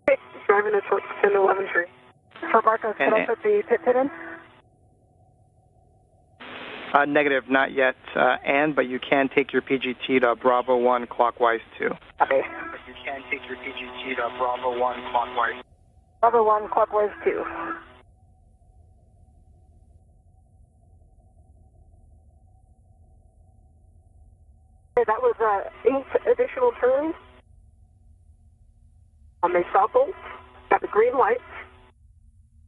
Okay, driving a torque 10 to 11 turns. So, Marcos, can I put the pit pin in? Negative, not yet, but you can take your PGT to Bravo 1, clockwise 2. Okay. But you can take your PGT to Bravo 1, clockwise. Bravo 1, clockwise 2. Okay, that was 8 additional turns on the stop bolt. Got the green light.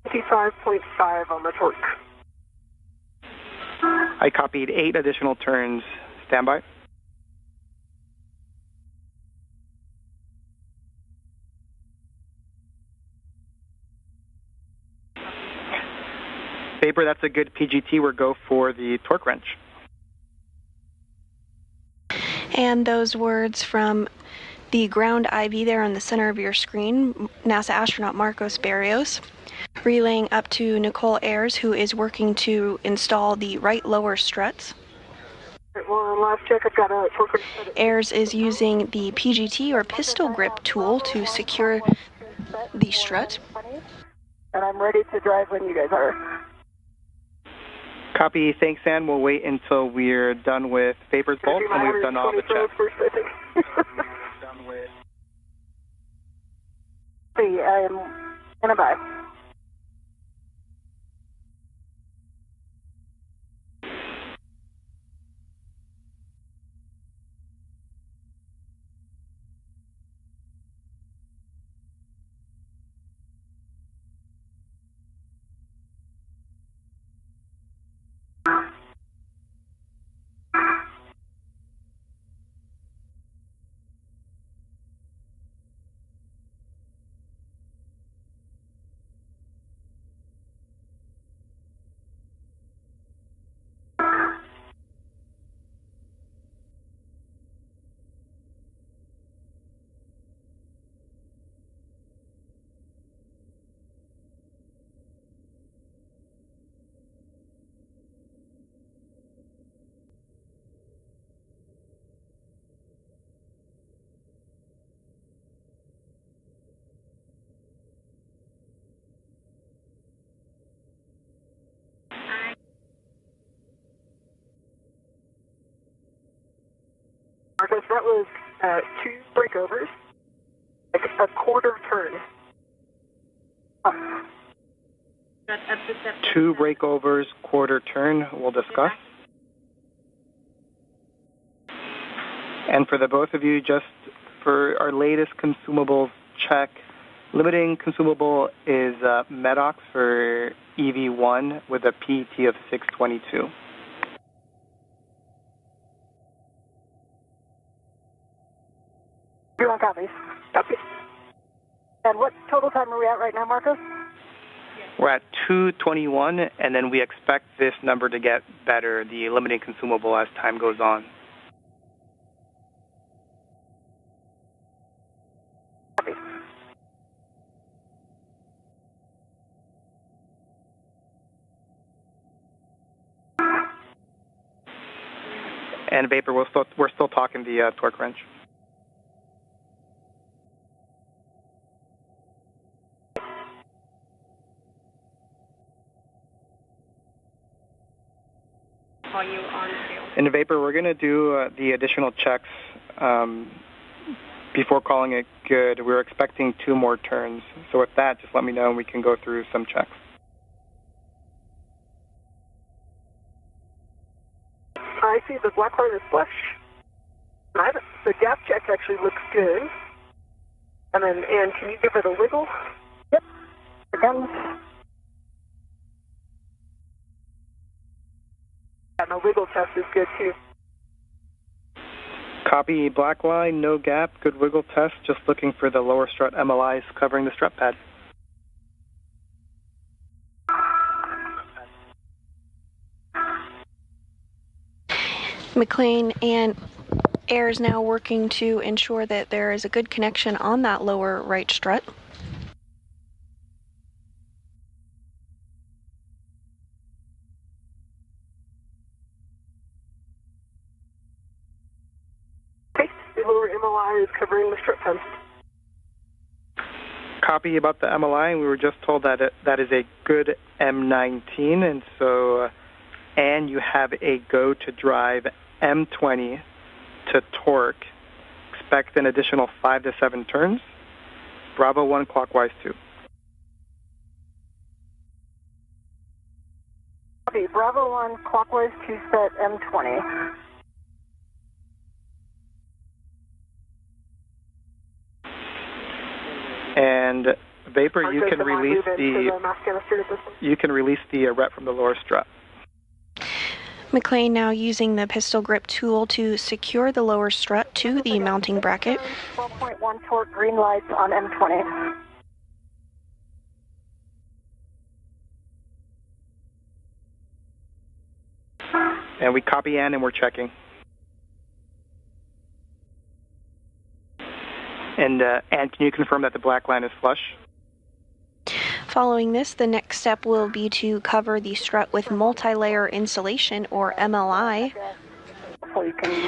55.5 on the torque. I copied 8 additional turns. Stand by. Vapor, that's a good PGT. We'll go for the torque wrench. And those words from the ground IV there on the center of your screen, NASA astronaut Marcos Barrios, relaying up to Nicole Ayers, who is working to install the right lower struts. Well, last check, I've got a torque wrench. Ayers is using the PGT or pistol grip tool to secure the strut. And I'm ready to drive when you guys are. Copy. Thanks, Ann. We'll wait until we're done with Vapor's bolts and we've done all the checks. See, I'm And a bye. Marcus, that was 2 breakovers, like a quarter turn. Oh. 2 breakovers, quarter turn, we'll discuss. And for the both of you, just for our latest consumables check, limiting consumable is Medox for EV1 with a PET of 622. You want copies? Copy. And what total time are we at right now, Marcos? We're at 221, and then we expect this number to get better, the limiting consumable, as time goes on. Copy. And Vapor, we're still talking the torque wrench. In Vapor, we're going to do the additional checks before calling it good. We're expecting 2 more turns. So with that, just let me know and we can go through some checks. I see the black line is flush. The gap check actually looks good. And can you give it a wiggle? Yep. Again. And the wiggle test is good too. Copy, black line, no gap, good wiggle test, just looking for the lower strut MLIs covering the strut pad. McLean and Air is now working to ensure that there is a good connection on that lower right strut. The lower MLI is covering the strut pad. Copy about the MLI, and we were just told that that is a good M19, and so, and you have a go to drive M20 to torque. Expect an additional 5 to 7 turns. Bravo 1 clockwise 2. Copy, Bravo 1 clockwise 2 set M20. And Vapor, you can release the rep from the lower strut. McLean now using the pistol grip tool to secure the lower strut to the mounting bracket. 12.1 torque, green lights on M20. And we copy Ann and we're checking. And Ann, can you confirm that the black line is flush? Following this, the next step will be to cover the strut with multi-layer insulation, or MLI,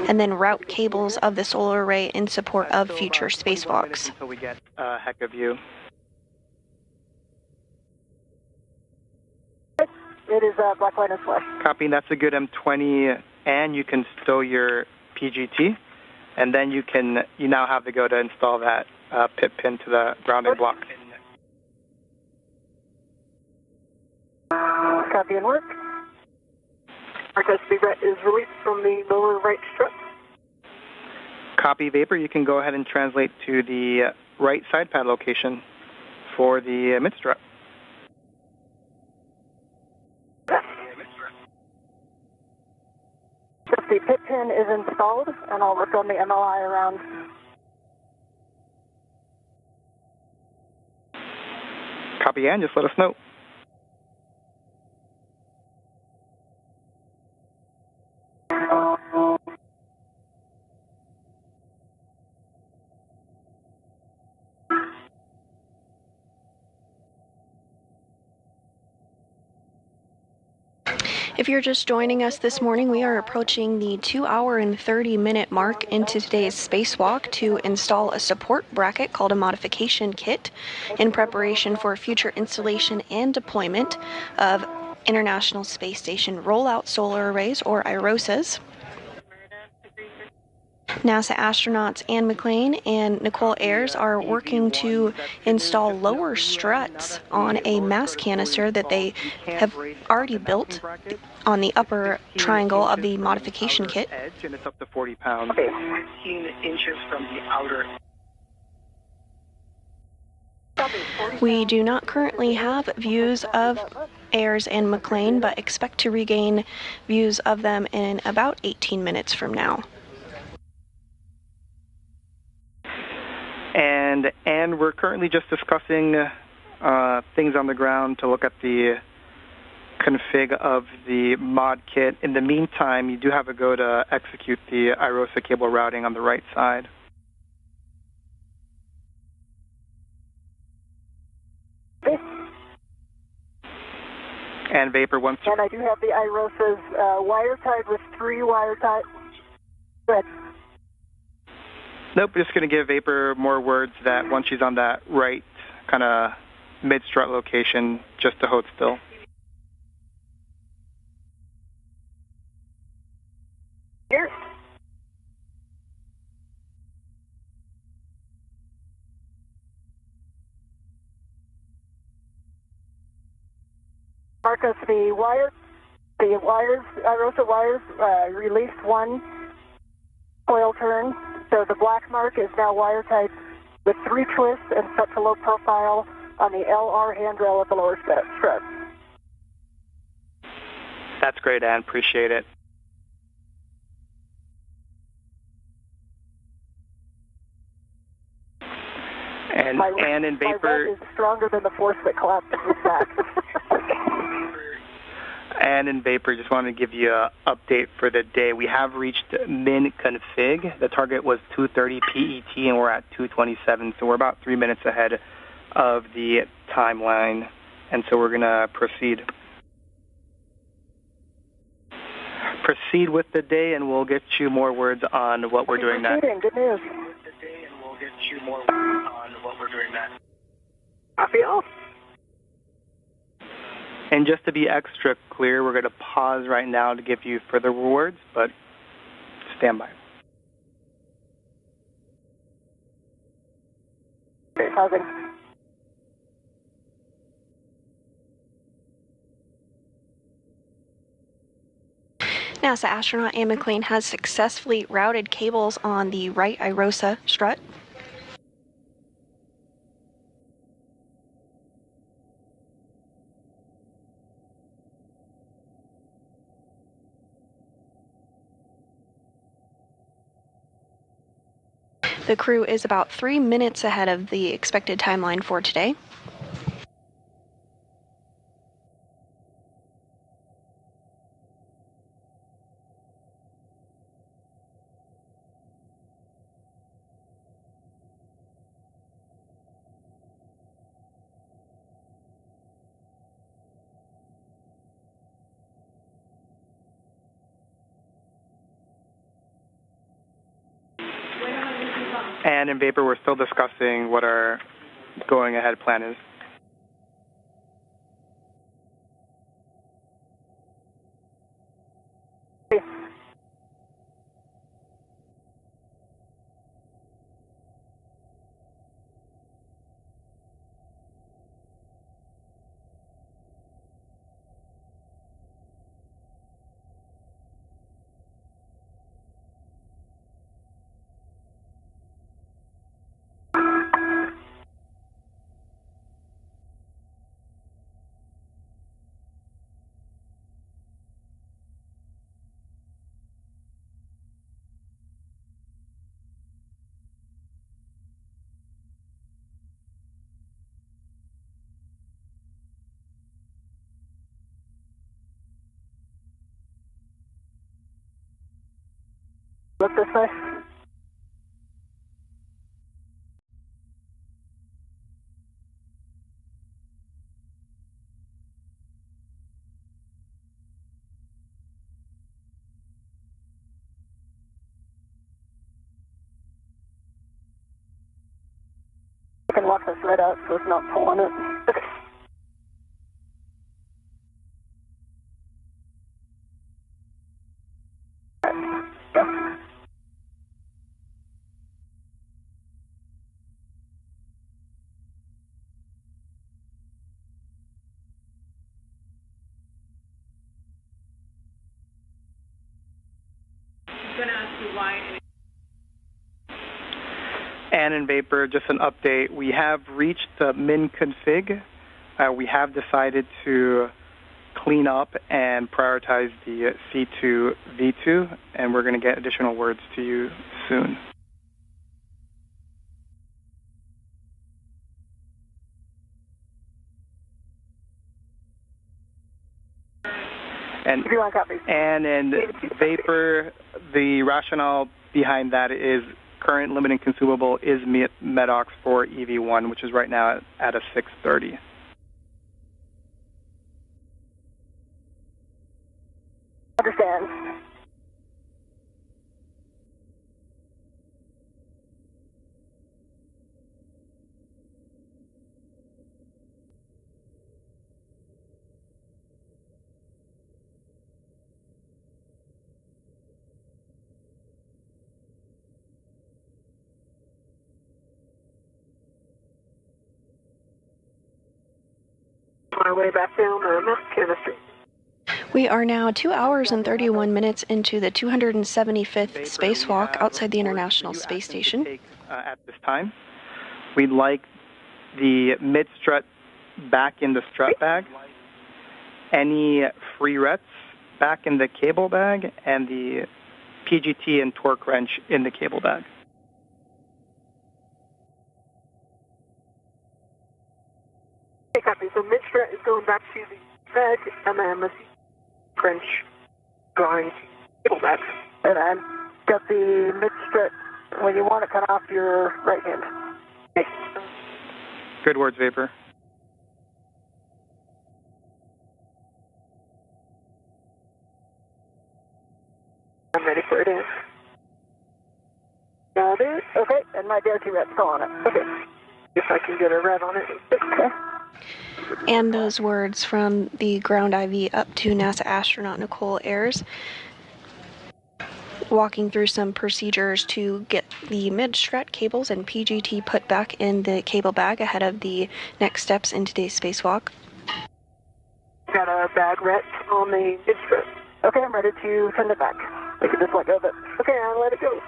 and then route cables of the solar array in support of future spacewalks. Until we get a heck of view. It is black line is flush. Copy, that's a good M20, and you can stow your PGT, and then you now have to go to install that pit pin to the grounding block. Copy and work. Marcus is released from the lower right strut. Copy, Vapor. You can go ahead and translate to the right side pad location for the mid-strut. Just the pit pin is installed, and I'll work on the MLI around. Copy, and just let us know. If you're just joining us this morning, we are approaching the 2-hour and 30-minute mark into today's spacewalk to install a support bracket called a modification kit in preparation for future installation and deployment of International Space Station Rollout Solar Arrays, or IROSAs. NASA astronauts Anne McLean and Nicole Ayers are working to install lower struts on a mass canister that they have already built on the upper triangle of the modification kit. And it's up to 40 pounds. 15 inches from the outer. We do not currently have views of Ayers and McLean, but expect to regain views of them in about 18 minutes from now. And we're currently just discussing things on the ground to look at the config of the mod kit. In the meantime, you do have a go to execute the IROSA cable routing on the right side. And Vapor once. And I do have the IROSAs wire tied with 3 wire ties. Go ahead. Nope, just going to give Vapor more words that once she's on that right kind of mid-strut location, just to hold still. Here. Marcus, the wires, IROSA wires, released 1 coil turn. So the black mark is now wire tied with 3 twists and set to low profile on the LR handrail at the lower strut. That's great, Ann. Appreciate it. And Ann and Vapor. My red is stronger than the force that collapsed his back. Ann and Vapor, just wanted to give you an update for the day. We have reached min config. The target was 2:30 PET, and we're at 2:27, so we're about 3 minutes ahead of the timeline, and so we're going to proceed. Proceed with the day, and we'll get you more words on what we're doing next. Good news. Copy all. And just to be extra clear, we're going to pause right now to give you further words, but stand by. Okay, pausing. NASA astronaut Anne McLean has successfully routed cables on the right IROSA strut. The crew is about 3 minutes ahead of the expected timeline for today. And in Vapor, we're still discussing what our going ahead plan is. Look this way. I can walk this right out so it's not pulling it. Okay. And in Vapor, just an update, we have reached the min config. We have decided to clean up and prioritize the C2 V2, and we're going to get additional words to you soon. And in Vapor, the rationale behind that is current limiting consumable is MEDOX for EV1, which is right now at a 630. Understand. My way back down the chemistry. We are now 2 hours and 31 minutes into the 275th spacewalk outside the International Space Station. At this time, we'd like the mid-strut back in the strut bag, any free rets back in the cable bag, and the PGT and torque wrench in the cable bag. Okay, copy. So mid-strut is going back to the bag, and then the wrench going to the cable bag. And I've got the mid-strut when you want it cut off your right hand. Okay. Good words, Vapor. I'm ready for it in. Got it. Okay, and my DRT ret's still on it. Okay. If I can get a red on it. Okay. And those words from the ground IV up to NASA astronaut Nicole Ayers, walking through some procedures to get the mid-strut cables and PGT put back in the cable bag ahead of the next steps in today's spacewalk. Got a bag ret on the mid-strut. Okay, I'm ready to send it back. I can just let go of it. Okay, I'll let it go.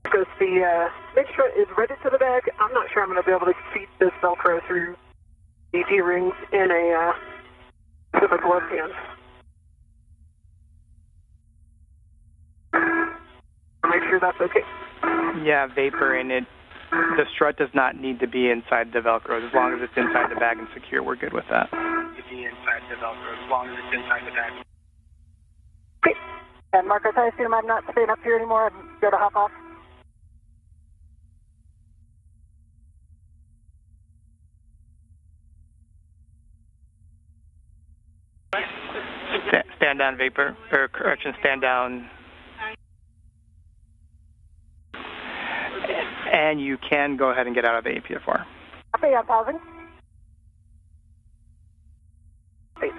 Because the mid-strut is ready to the bag. I'm not sure I'm going to be able to feed this Velcro through the D-rings in a with a glove hand. Make sure that's okay. Yeah, Vapor in it. The strut does not need to be inside the Velcro. As long as it's inside the bag and secure, we're good with that. To be inside the Velcro, as long as it's inside the bag. Okay. And Marcus, I assume I'm not staying up here anymore. I'm going to hop off. Stand down, Vapor, or correction, stand down. And you can go ahead and get out of the APFR. Okay, I'm pausing. Wait.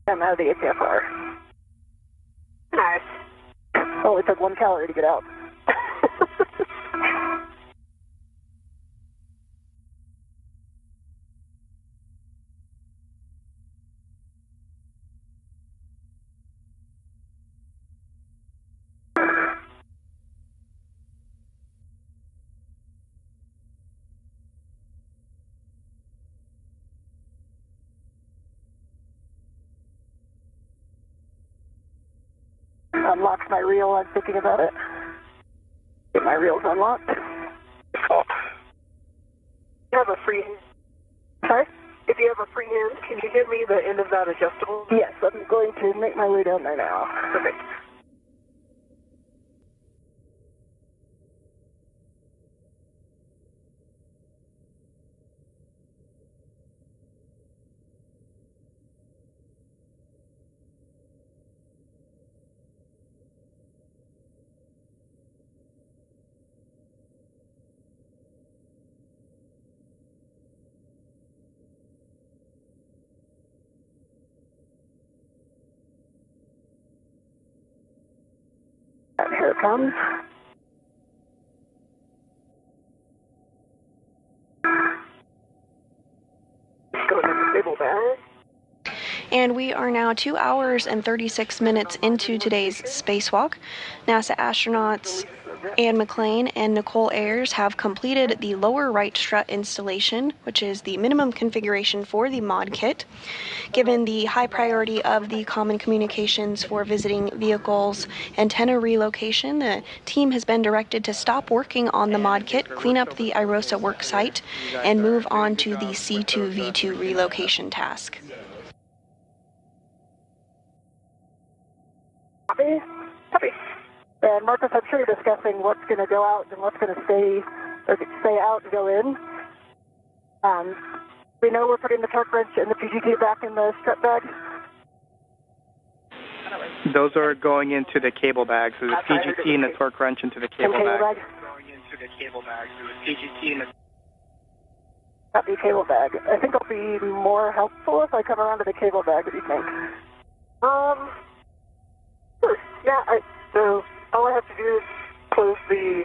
I'm out of the APFR. Nice. Only took 1 calorie to get out. unlock my reel. I'm thinking about it. Get my reels unlocked. Oh. You have a free hand. Sorry? If you have a free hand, can you give me the end of that adjustable? Yes, I'm going to make my way down there now. Perfect. And here it comes. Go to the table bag. And we are now 2 hours and 36 minutes into today's spacewalk. NASA astronauts Anne McClain and Nicole Ayers have completed the lower right strut installation, which is the minimum configuration for the mod kit. Given the high priority of the common communications for visiting vehicles antenna relocation, the team has been directed to stop working on the mod kit, clean up the IROSA work site, and move on to the C2V2 relocation task. Copy. Copy. And Marcus, I'm sure you're discussing what's going to go out and what's going to stay out and go in. We know we're putting the torque wrench and the PGT back in the strut bag. Those are going into the cable bag. So the PGT and the torque wrench into the cable bag. Going into the cable bag. So the PGT and the... Copy cable bag. I think it'll be more helpful if I come around to the cable bag. What do you think? Sure. Yeah, so all I have to do is close the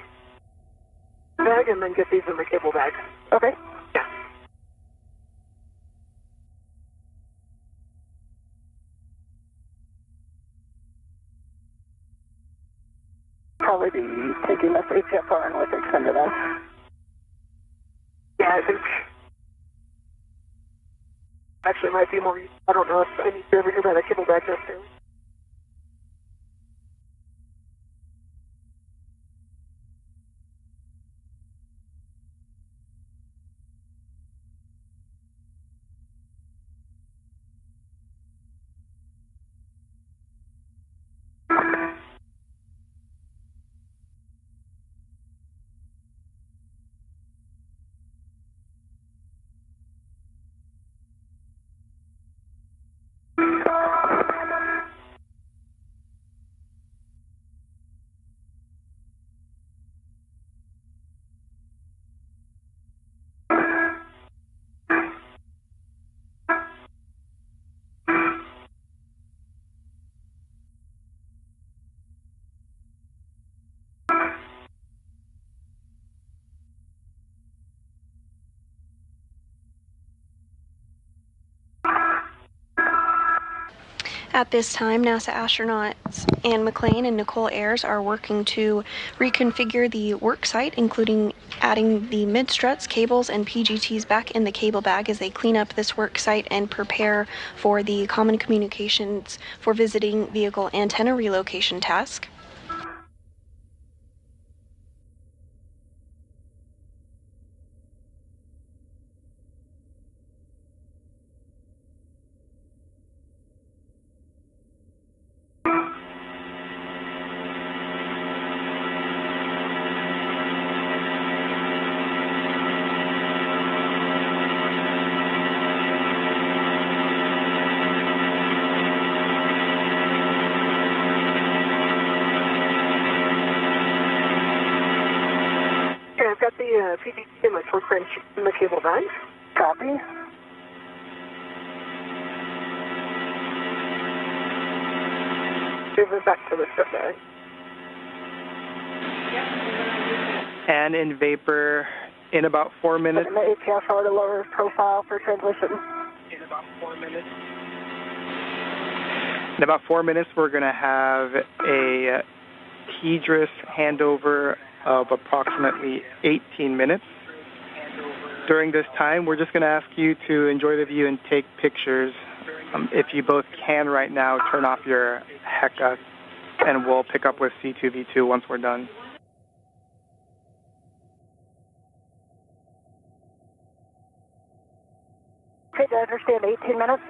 bag and then get these in the cable bag. Okay. Yeah. Probably be taking this HFR and with extended on. Yeah, I think actually might be more. I don't know if I need to ever hear about a cable bag just there. At this time, NASA astronauts Anne McClain and Nicole Ayers are working to reconfigure the work site, including adding the mid-struts, cables, and PGTs back in the cable bag as they clean up this work site and prepare for the common communications for visiting vehicle antenna relocation task. I've got the PGT and my torque wrench in the cable bag. Copy. Move it back to the strip bag. And in vapor, in about 4 minutes. And the HFR to lower profile for transmission. In about 4 minutes. In about 4 minutes, we're going to have a TDRS handover of approximately 18 minutes. During this time, we're just going to ask you to enjoy the view and take pictures. If you both can right now, turn off your HECA and we'll pick up with C2V2 once we're done. Okay, do I understand 18 minutes?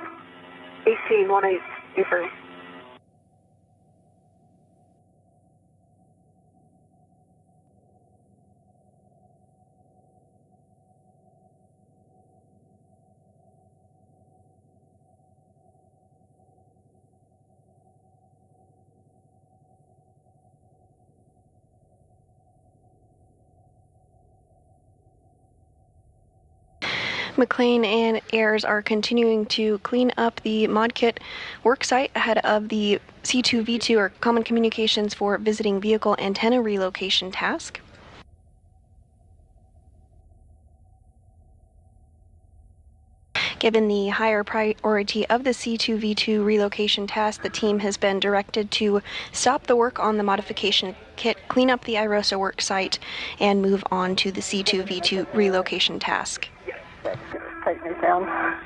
18, 18, confirm. McLean and Ayers are continuing to clean up the ModKit worksite ahead of the C2V2, or Common Communications for Visiting Vehicle Antenna Relocation task. Given the higher priority of the C2V2 relocation task, the team has been directed to stop the work on the modification kit, clean up the IROSA worksite, and move on to the C2V2 relocation task. Tighten it down.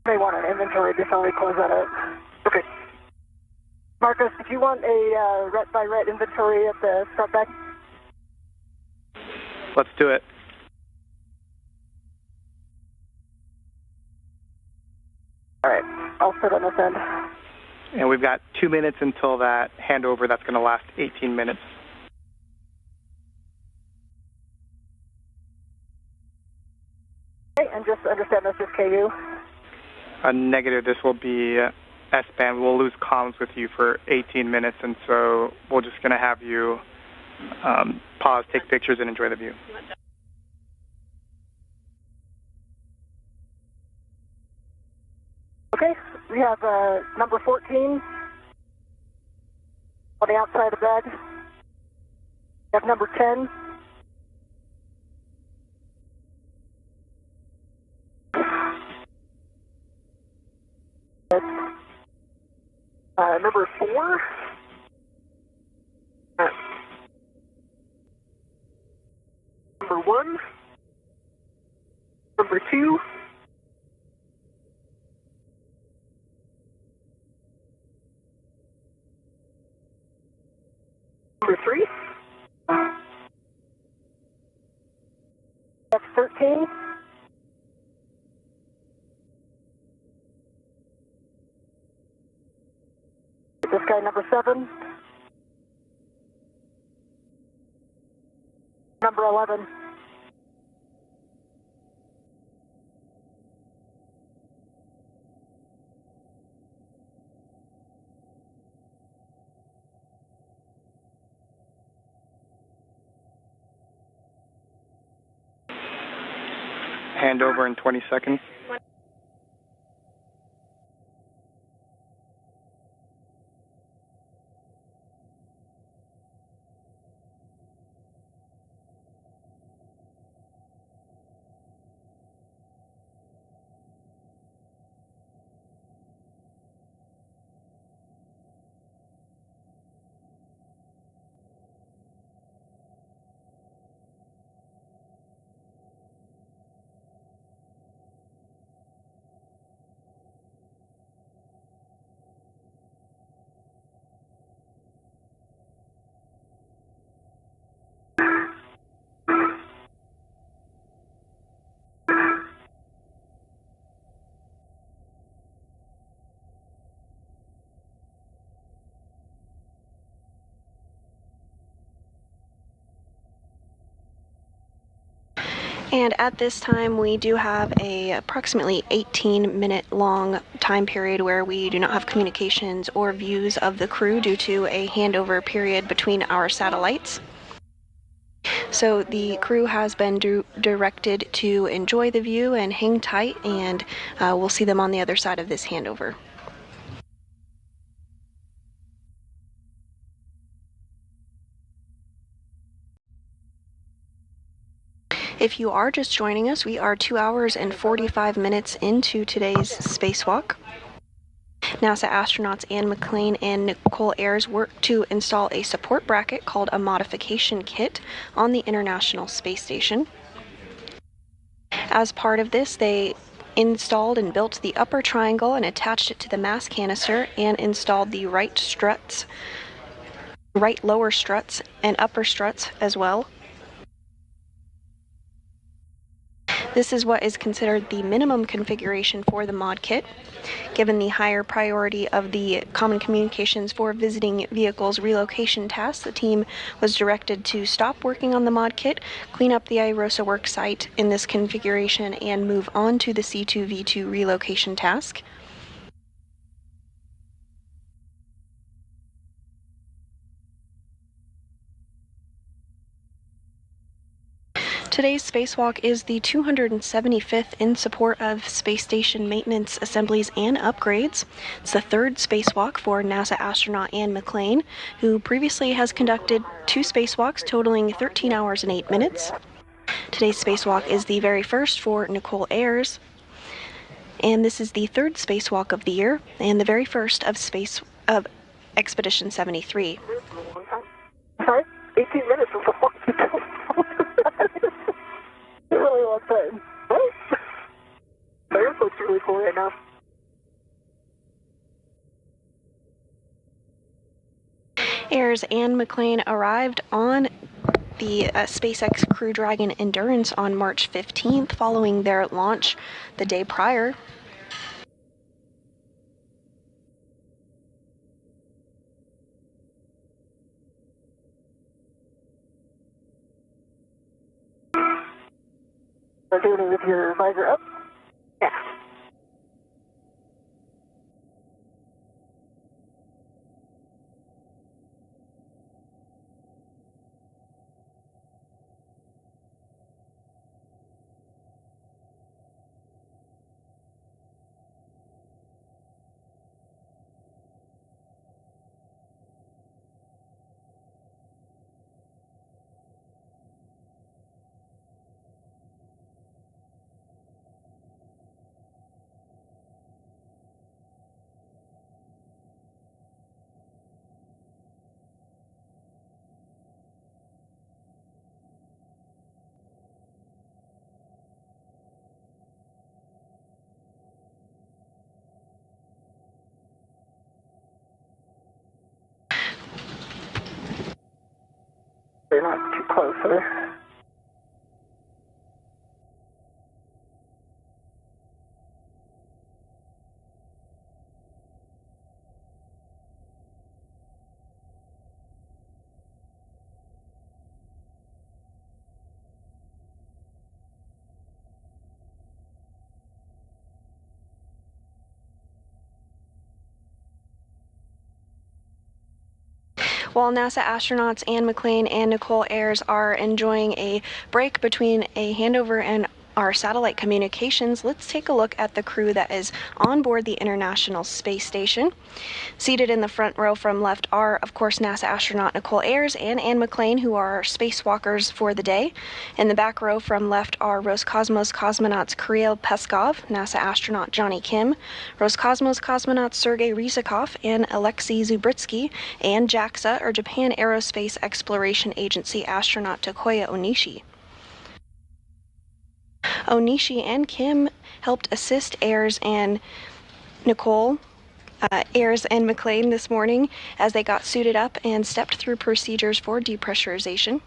They want an inventory before we close that out. Okay. Marcus, did you want a ret-by-ret inventory at the front back? Let's do it. All right, I'll sit on this end. And we've got 2 minutes until that handover. That's going to last 18 minutes. Okay, and just understand this is KU. Negative, this will be S-band. We'll lose comms with you for 18 minutes, and so we're just going to have you pause, take pictures, and enjoy the view. Okay, we have number 14 on the outside of the bag. We have number 10. Number 4. Number 1. Number 2. Number 3. That's 13. This guy, number 7. Number 11. Handover in 20 seconds. And at this time, we do have a approximately 18-minute long time period where we do not have communications or views of the crew due to a handover period between our satellites. So the crew has been directed to enjoy the view and hang tight, and we'll see them on the other side of this handover. If you are just joining us, we are 2 hours and 45 minutes into today's spacewalk. NASA astronauts Anne McClain and Nicole Ayers worked to install a support bracket called a modification kit on the International Space Station. As part of this, they installed and built the upper triangle and attached it to the mass canister and installed the right lower struts and upper struts as well. This is what is considered the minimum configuration for the mod kit. Given the higher priority of the Common Communications for Visiting Vehicles relocation task, the team was directed to stop working on the mod kit, clean up the IROSA work site in this configuration, and move on to the C2V2 relocation task. Today's spacewalk is the 275th in support of space station maintenance, assemblies, and upgrades. It's the third spacewalk for NASA astronaut Anne McClain, who previously has conducted 2 spacewalks totaling 13 hours and 8 minutes. Today's spacewalk is the very first for Nicole Ayers, and this is the third spacewalk of the year and the very first of Expedition 73. Sorry? 18 minutes is a long time. It's a really long time. What? The airport's really cool right now. Ayers and McClain arrived on the SpaceX Crew Dragon Endurance on March 15th following their launch the day prior. Are doing it with your visor up? Yeah. They're not too close, are they? While NASA astronauts Anne McClain and Nicole Ayers are enjoying a break between a handover and our satellite communications, let's take a look at the crew that is on board the International Space Station. Seated in the front row from left are, of course, NASA astronaut Nicole Ayers and Anne McClain, who are our spacewalkers for the day. In the back row from left are Roscosmos cosmonauts Kirill Peskov, NASA astronaut Johnny Kim, Roscosmos cosmonauts Sergei Ryzhikov and Alexei Zubritsky, and JAXA, or Japan Aerospace Exploration Agency astronaut Takuya Onishi. Onishi and Kim helped assist Ayers and McClain this morning as they got suited up and stepped through procedures for depressurization.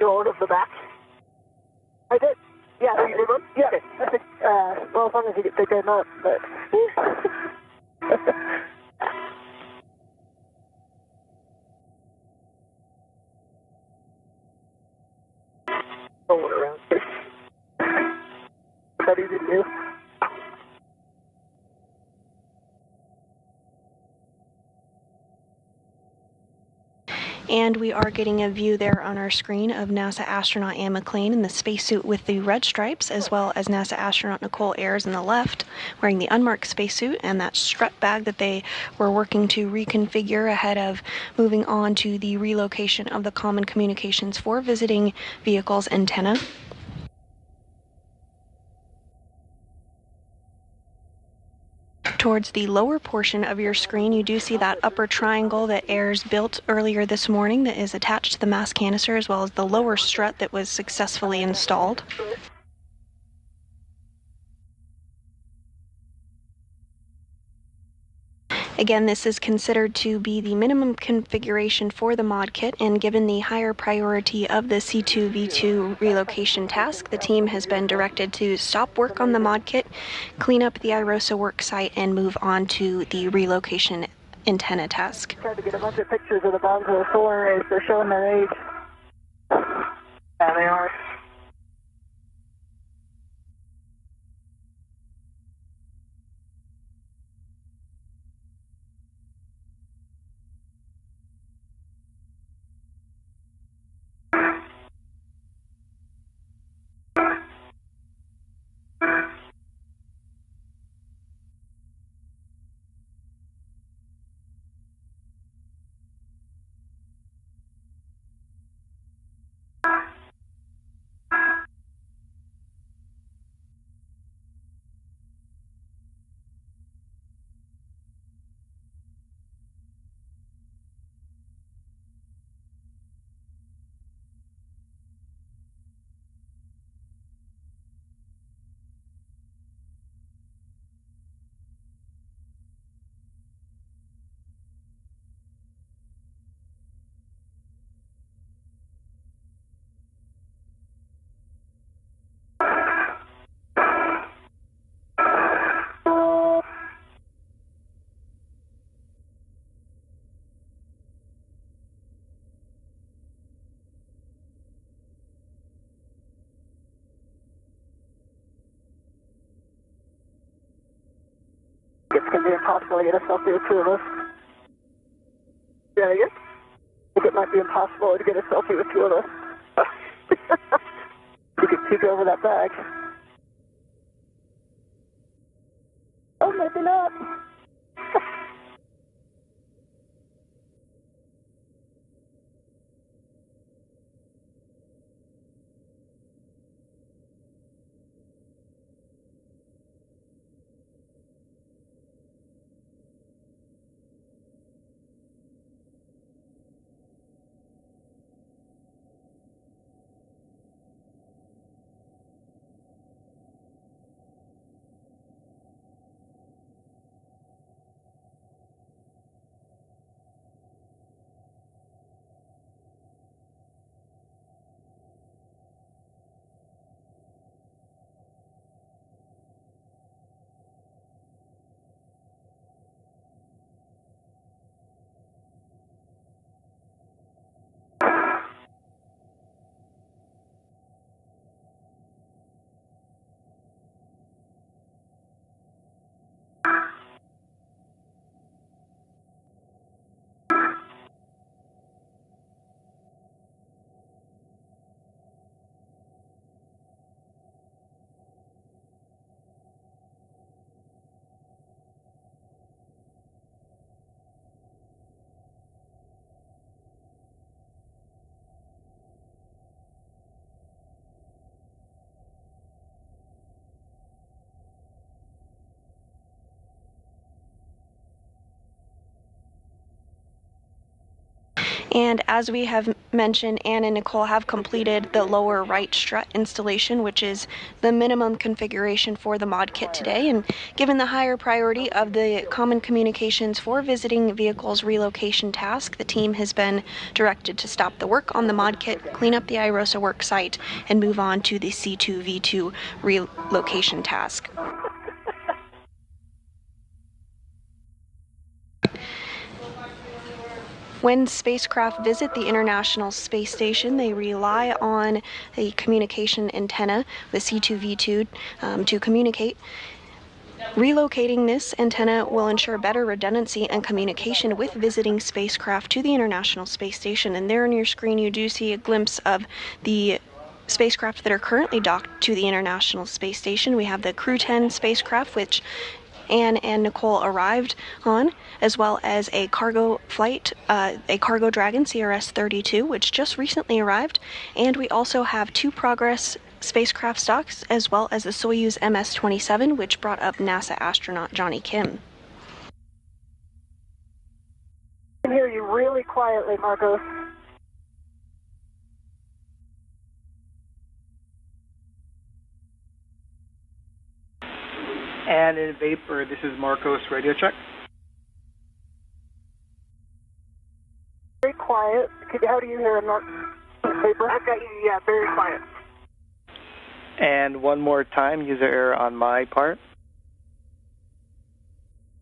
go out of the back? I did. Yeah, you did one? Yeah. Okay. Well, as long as you get the game up, but... Rolling around. That easy to do. And we are getting a view there on our screen of NASA astronaut Anne McClain in the spacesuit with the red stripes, as well as NASA astronaut Nicole Ayers on the left, wearing the unmarked spacesuit and that strut bag that they were working to reconfigure ahead of moving on to the relocation of the Common Communications for Visiting Vehicles antenna. Towards the lower portion of your screen, you do see that upper triangle that Ayers built earlier this morning that is attached to the mass canister, as well as the lower strut that was successfully installed. Again, this is considered to be the minimum configuration for the mod kit, and given the higher priority of the C2V2 relocation task, the team has been directed to stop work on the mod kit, clean up the IROSA work site, and move on to the relocation antenna task. Tried to get a bunch of pictures of the bombs of the solar arrays. They're showing their age. Yeah, they are. It's going to be impossible to get a selfie with two of us. Yeah, I guess. I think it might be impossible to get a selfie with two of us. You could peek over that bag. Oh, maybe not. And as we have mentioned, Anne and Nicole have completed the lower right strut installation, which is the minimum configuration for the mod kit today. And given the higher priority of the Common Communications for Visiting Vehicles relocation task, the team has been directed to stop the work on the mod kit, clean up the IROSA work site, and move on to the C2V2 relocation task. When spacecraft visit the International Space Station, they rely on a communication antenna, the C2V2, to communicate. Relocating this antenna will ensure better redundancy and communication with visiting spacecraft to the International Space Station. And there on your screen, you do see a glimpse of the spacecraft that are currently docked to the International Space Station. We have the Crew 10 spacecraft, which Anne and Nicole arrived on, as well as a cargo flight, a Cargo Dragon CRS-32, which just recently arrived, and we also have 2 Progress spacecraft stocks, as well as the Soyuz MS-27, which brought up NASA astronaut Johnny Kim. I can hear you really quietly, Marcos. And in vapor, this is Marcos radio check. Very quiet. How do you hear him, Vapor? I've got you, yeah, very quiet. And one more time, user error on my part.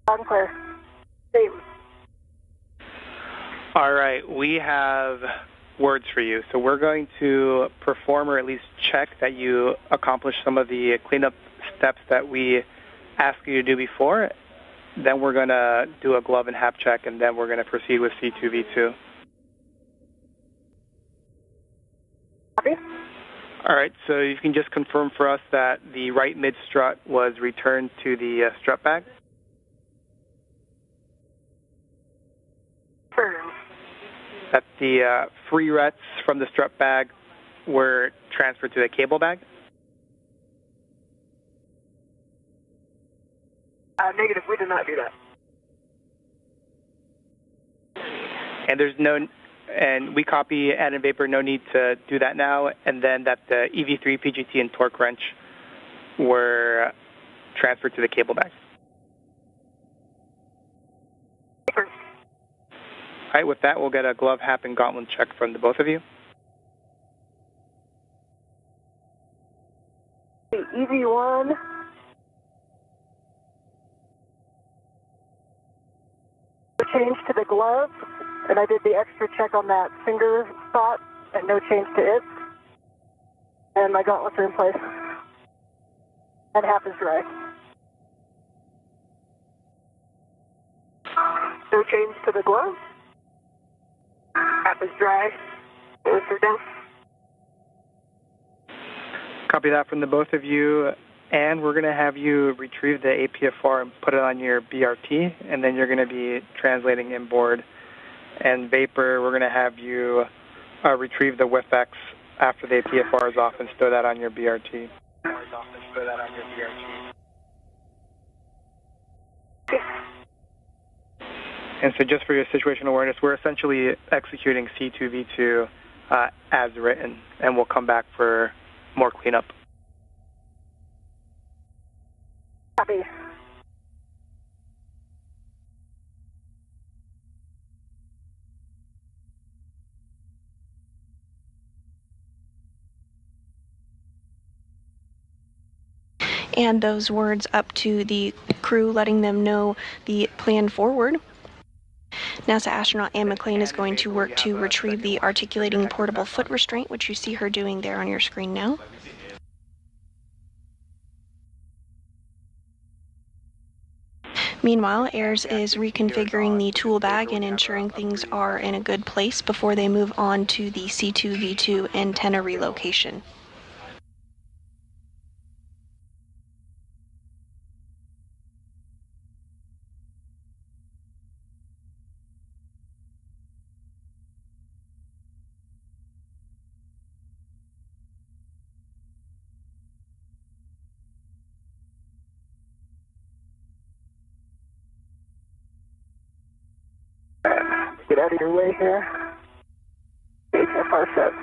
Loud and clear. Same. All right, we have words for you. So we're going to perform or at least check that you accomplished some of the cleanup steps that we ask you to do before. Then we're going to do a glove and hap check, and then we're going to proceed with C2V2. Copy. All right, so you can just confirm for us that the right mid strut was returned to the strut bag. Confirm. That the free rets from the strut bag were transferred to the cable bag. Negative, we did not do that. And there's no, and we copy add and vapor, no need to do that now, and then that the EV3, PGT, and torque wrench were transferred to the cable bag. Vapor. All right, with that, we'll get a glove, hap, and gauntlet check from the both of you. The EV1. Change to the glove, and I did the extra check on that finger spot, and no change to it. And my gauntlets are in place. And half is dry. No change to the glove. Half is dry. Both are down. Copy that from the both of you. And we're going to have you retrieve the APFR and put it on your BRT, and then you're going to be translating inboard. And vapor, we're going to have you retrieve the WIFX after the APFR is off and store that on your BRT. And so just for your situational awareness, we're essentially executing C2V2 as written, and we'll come back for more cleanup. Copy. And those words up to the crew, letting them know the plan forward. NASA astronaut Anne McLean is going to work to retrieve the articulating portable foot restraint, which you see her doing there on your screen now. Meanwhile, AIRS is reconfiguring the tool bag and ensuring things are in a good place before they move on to the C2V2 antenna relocation. Get out of your way here. HFR set.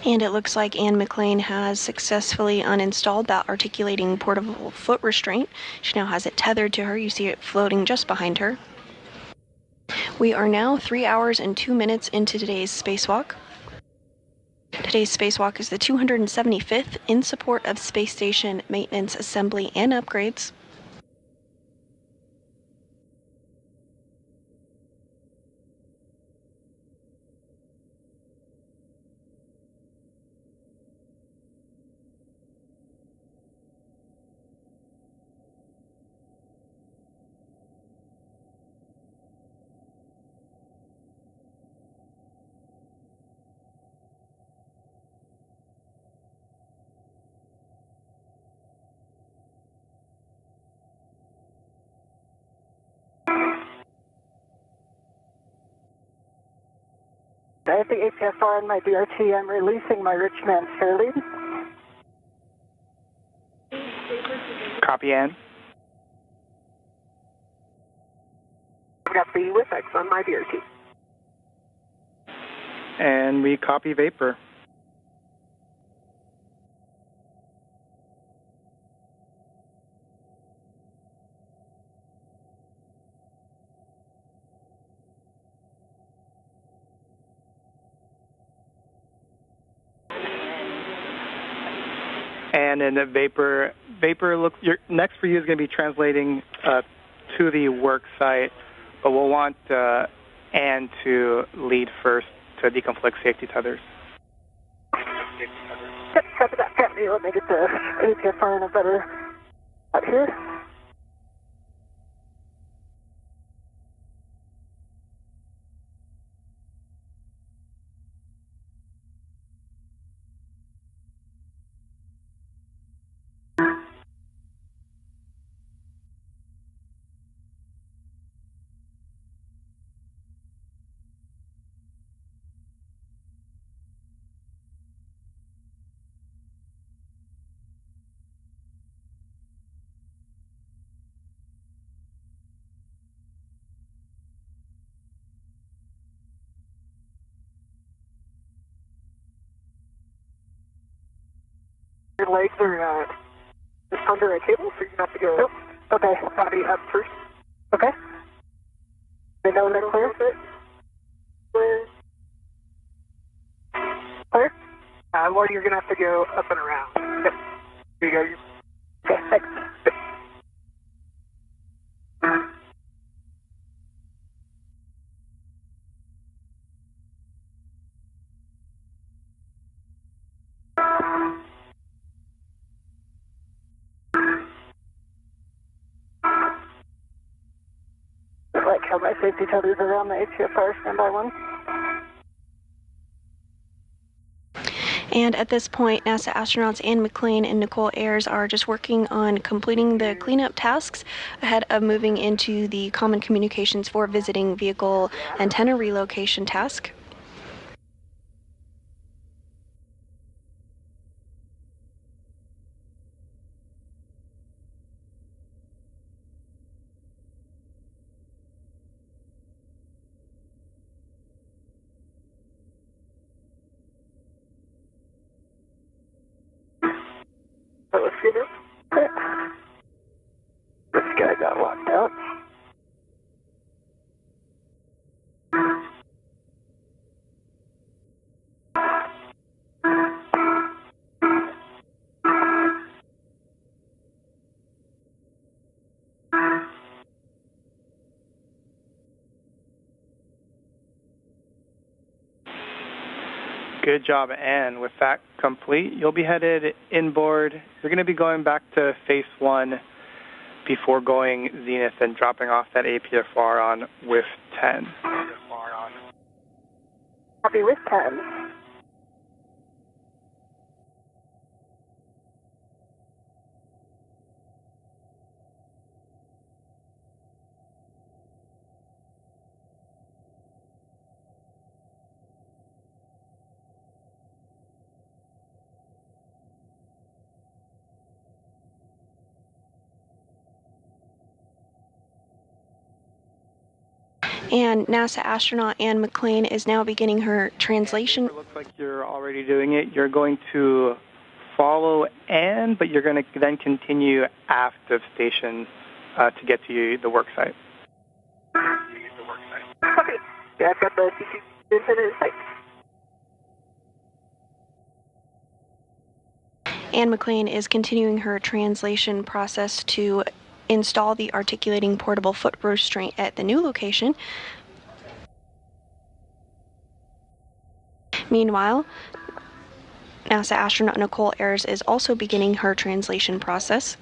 And it looks like Anne McLean has successfully uninstalled that articulating portable foot restraint. She now has it tethered to her. You see it floating just behind her. We are now 3 hours and 2 minutes into today's spacewalk. Today's spacewalk is the 275th in support of space station maintenance, assembly, and upgrades. I have the HFR and my DRT. I'm releasing my rich man spare lead. Copy, Ann. I've got the WIFX on my DRT. And we copy Vapor. And in the Vapor looks, next for you is going to be translating to the work site, but we'll want Ann to lead first to deconflict safety tethers. Yep, copy that. Copy. Let me get the HFR in a better out here. Your legs are just under a table, so you have to go. Oh, okay. Body up first. Okay. They know they're clear. Clear. Well, you're gonna have to go up and around. Yep. Here you go. Okay. Thanks. I like how my safety tethers are on the HFR standby one. And at this point, NASA astronauts Anne McLean and Nicole Ayers are just working on completing the cleanup tasks ahead of moving into the Common Communications for Visiting Vehicle Antenna Relocation task. Let's get it. This guy got locked out. Good job, Anne. With that complete, you'll be headed inboard. You're going to be going back to phase 1 before going zenith and dropping off that APFR on with 10. Copy with 10. And NASA astronaut Anne McLean is now beginning her translation. It looks like you're already doing it. You're going to follow Anne, but you're going to then continue aft of station to get to the work site. Okay. Yeah, I've got the CC in sight. Anne McLean is continuing her translation process to install the articulating portable foot restraint at the new location. Meanwhile, NASA astronaut Nicole Ayers is also beginning her translation process.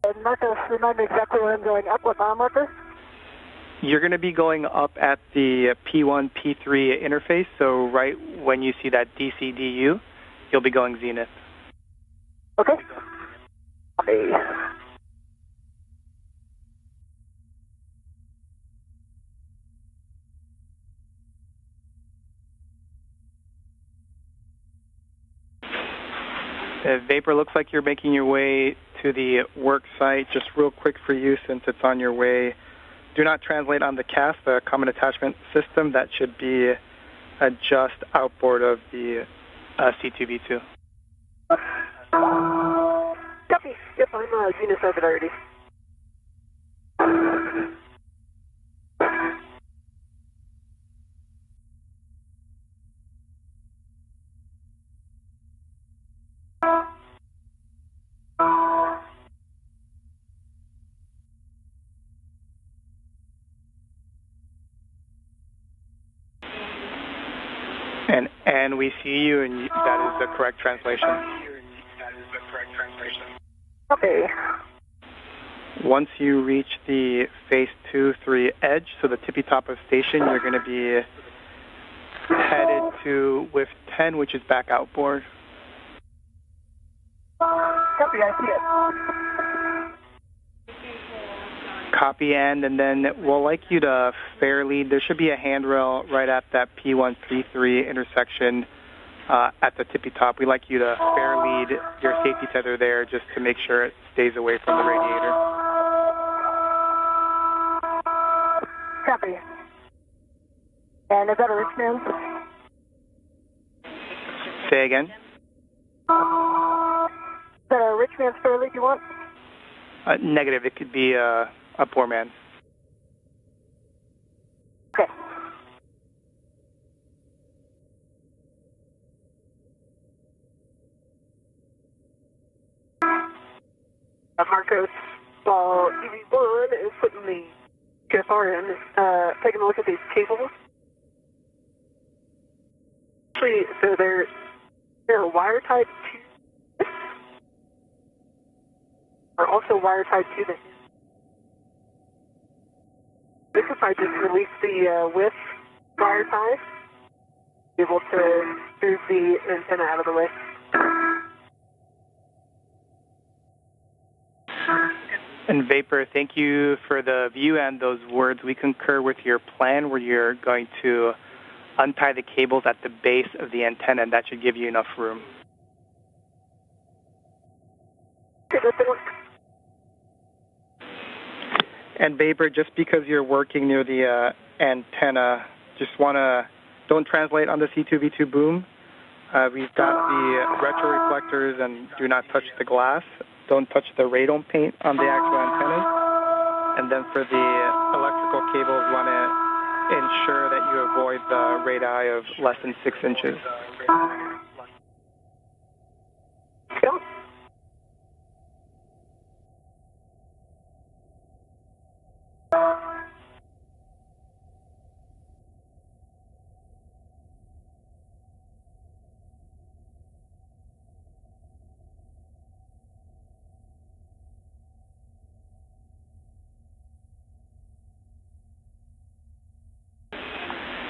And Marcos, remind me exactly where I'm going up, what mile marker? You're going to be going up at the P1, P3 interface, so right when you see that DCDU, you'll be going zenith. Okay. Okay. Vapor, looks like you're making your way to the work site. Just real quick for you, since it's on your way, do not translate on the CAS, the Common Attachment System. That should be just outboard of the C2V2. Copy. Yep, I'm zenith orbit already. And we see you, and that is the correct translation. Okay. Once you reach the phase 2-3 edge, so the tippy top of station, you're going to be headed to with 10, which is back outboard. Copy, I see it. Copy, and then we'll like you to fair lead. There should be a handrail right at that P1, P3 intersection at the tippy top. We like you to fair lead your safety tether there just to make sure it stays away from the radiator. Copy. And is that a rich man? Say again? Is that a rich man's fair lead you want? Negative. It could be a poor man. Okay. Marcos, while EV1 is putting the GFR in, taking a look at these cables. Actually, so they're wire tied to this, or also wire tied to this. This if I just release the width wire tie, be able to move the antenna out of the way. And Vapor, thank you for the view and those words. We concur with your plan where you're going to untie the cables at the base of the antenna, and that should give you enough room. And Vapor, just because you're working near the antenna, just don't translate on the C2V2 boom. We've got the retro reflectors, and do not touch the glass. Don't touch the radome paint on the actual antennas. And then for the electrical cables, want to ensure that you avoid the radii of less than 6 inches.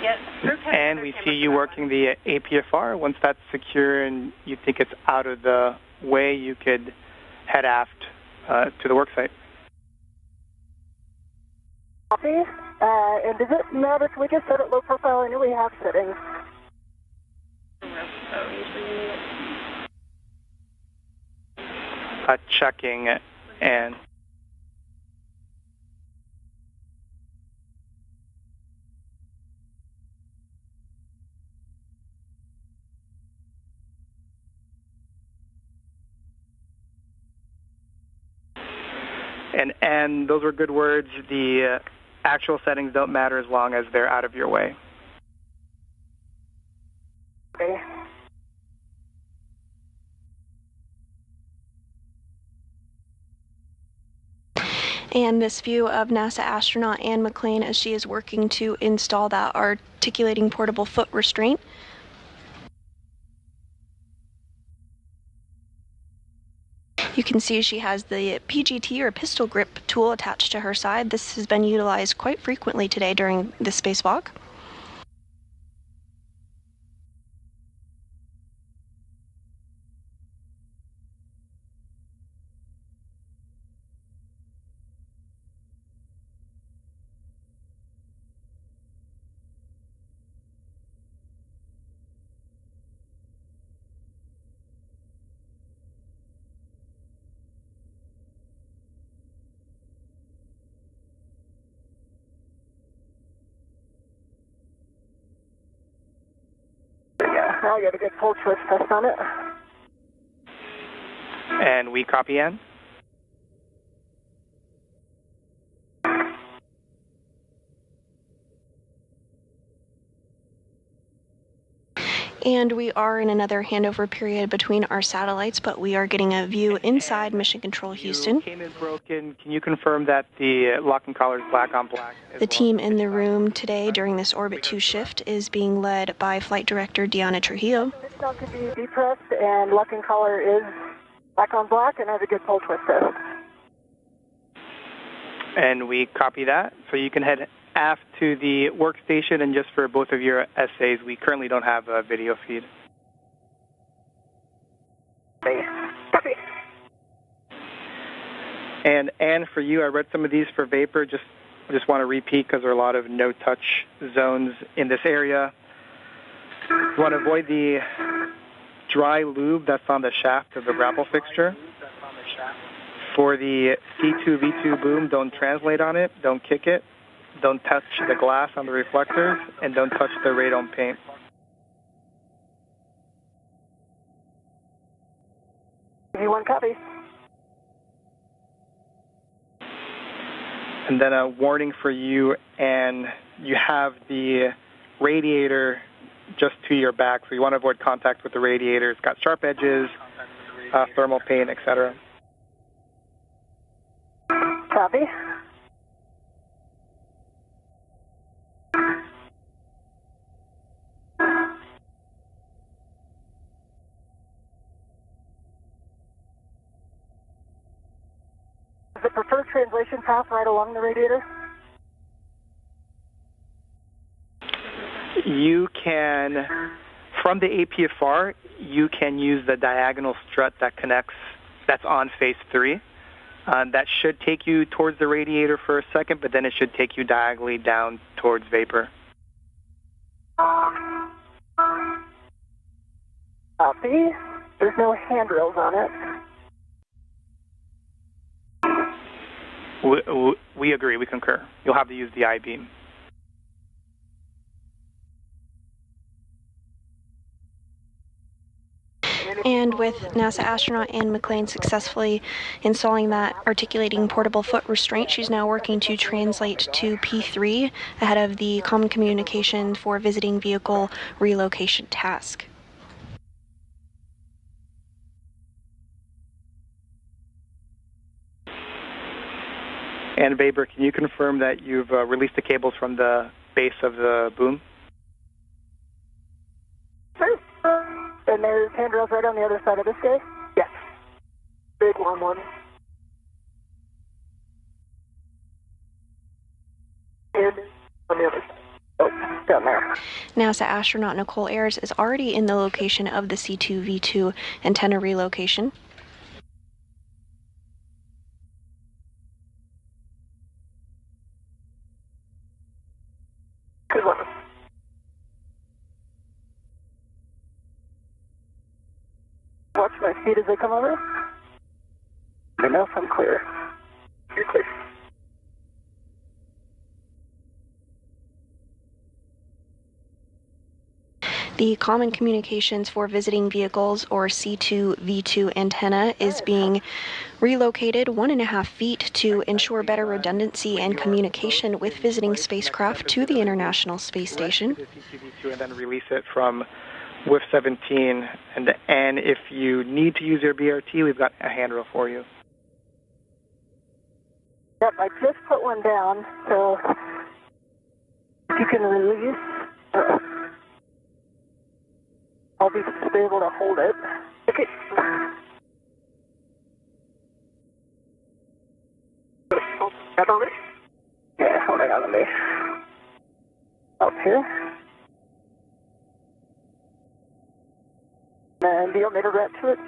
Yes. And we see you working the APFR. Once that's secure and you think it's out of the way, you could head aft to the work site. Copy. And does it matter if we just set it low profile? I know we have settings. Checking and and those were good words. The actual settings don't matter as long as they're out of your way. Okay. And this view of NASA astronaut Anne McClain as she is working to install that articulating portable foot restraint. You can see she has the PGT or pistol grip tool attached to her side. This has been utilized quite frequently today during the spacewalk. Now I got a good pull twist test on it. And we copy Ann. And we are in another handover period between our satellites, but we are getting a view inside Mission Control Houston. You came in broken. Can you confirm that the locking collar is black on black? The team in the room today during this Orbit 2 shift is being led by Flight Director Diana Trujillo. This now could be depressed, and locking collar is black on black, and I have a good pull twist test. And we copy that. So you can head aft to the workstation, and just for both of your essays, we currently don't have a video feed. Copy. And for you, I read some of these for vapor. Just want to repeat because there are a lot of no-touch zones in this area. You want to avoid the dry lube that's on the shaft of the grapple fixture. For the C2V2 boom, don't translate on it, don't kick it, don't touch the glass on the reflectors, and don't touch the radome paint. V1 copy. And then a warning for you, and you have the radiator just to your back, so you want to avoid contact with the radiator. It's got sharp edges, thermal paint, etc. Copy. Is the preferred translation path right along the radiator? You can, from the APFR, you can use the diagonal strut that connects, that's on phase 3. That should take you towards the radiator for a second, but then it should take you diagonally down towards vapor. Copy. There's no handrails on it. We agree, we concur. You'll have to use the I-beam. And with NASA astronaut Anne McClain successfully installing that articulating portable foot restraint, she's now working to translate to P3 ahead of the common communication for visiting vehicle relocation task. And Weber, can you confirm that you've released the cables from the base of the boom? Sure. And there's handrails right on the other side of this guy? Yes. Big long one. And on the other side. Oh, Down there. NASA astronaut Nicole Ayers is already in the location of the C2V2 antenna relocation. Good one. Watch my feet as they come over. I know if I'm clear. You're clear. The Common Communications for Visiting Vehicles, or C2V2 antenna, is being relocated 1.5 feet to ensure better redundancy and communication with visiting spacecraft to the International Space Station. And then release it from WIF 17. And if you need to use your BRT, we've got a handrail for you. Yep, I just put one down, so if you can release, I'll be able to hold it. Okay. Got on it? Yeah, holding on to me. Up here. And do you want me to wrap to it?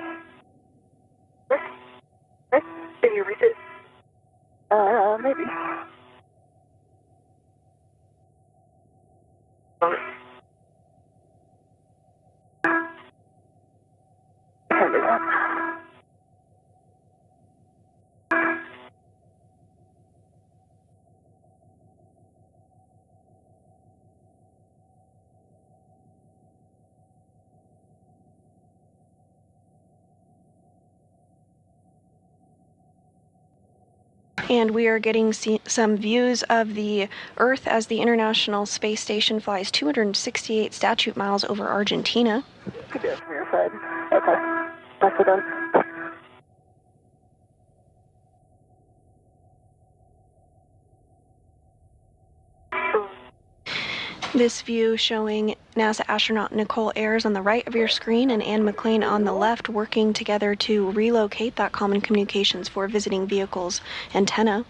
Can you reach it? Maybe. On it. Hand it out. And we are getting some views of the Earth as the International Space Station flies 268 statute miles over Argentina. Could be from your side. Okay. That's it done. This view showing NASA astronaut Nicole Ayers on the right of your screen and Anne McLean on the left working together to relocate that Common Communications for Visiting Vehicles antenna.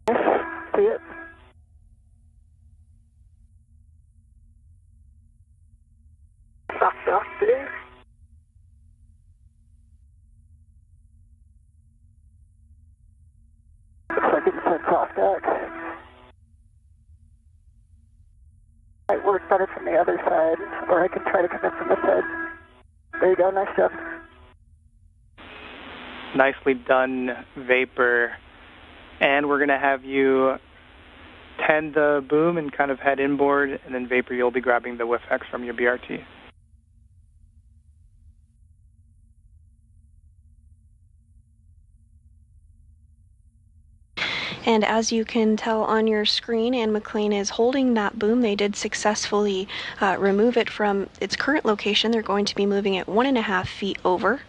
See it? Stop there. Looks like it's a cross deck. Might work better from the other side, or I can try to come in from this side. There you go, nice job. Nicely done, Vapor. And we're going to have you tend the boom and kind of head inboard, and then Vapor, you'll be grabbing the WIF-X from your BRT. And as you can tell on your screen, Anne McLean is holding that boom. They did successfully remove it from its current location. They're going to be moving it 1.5 feet over.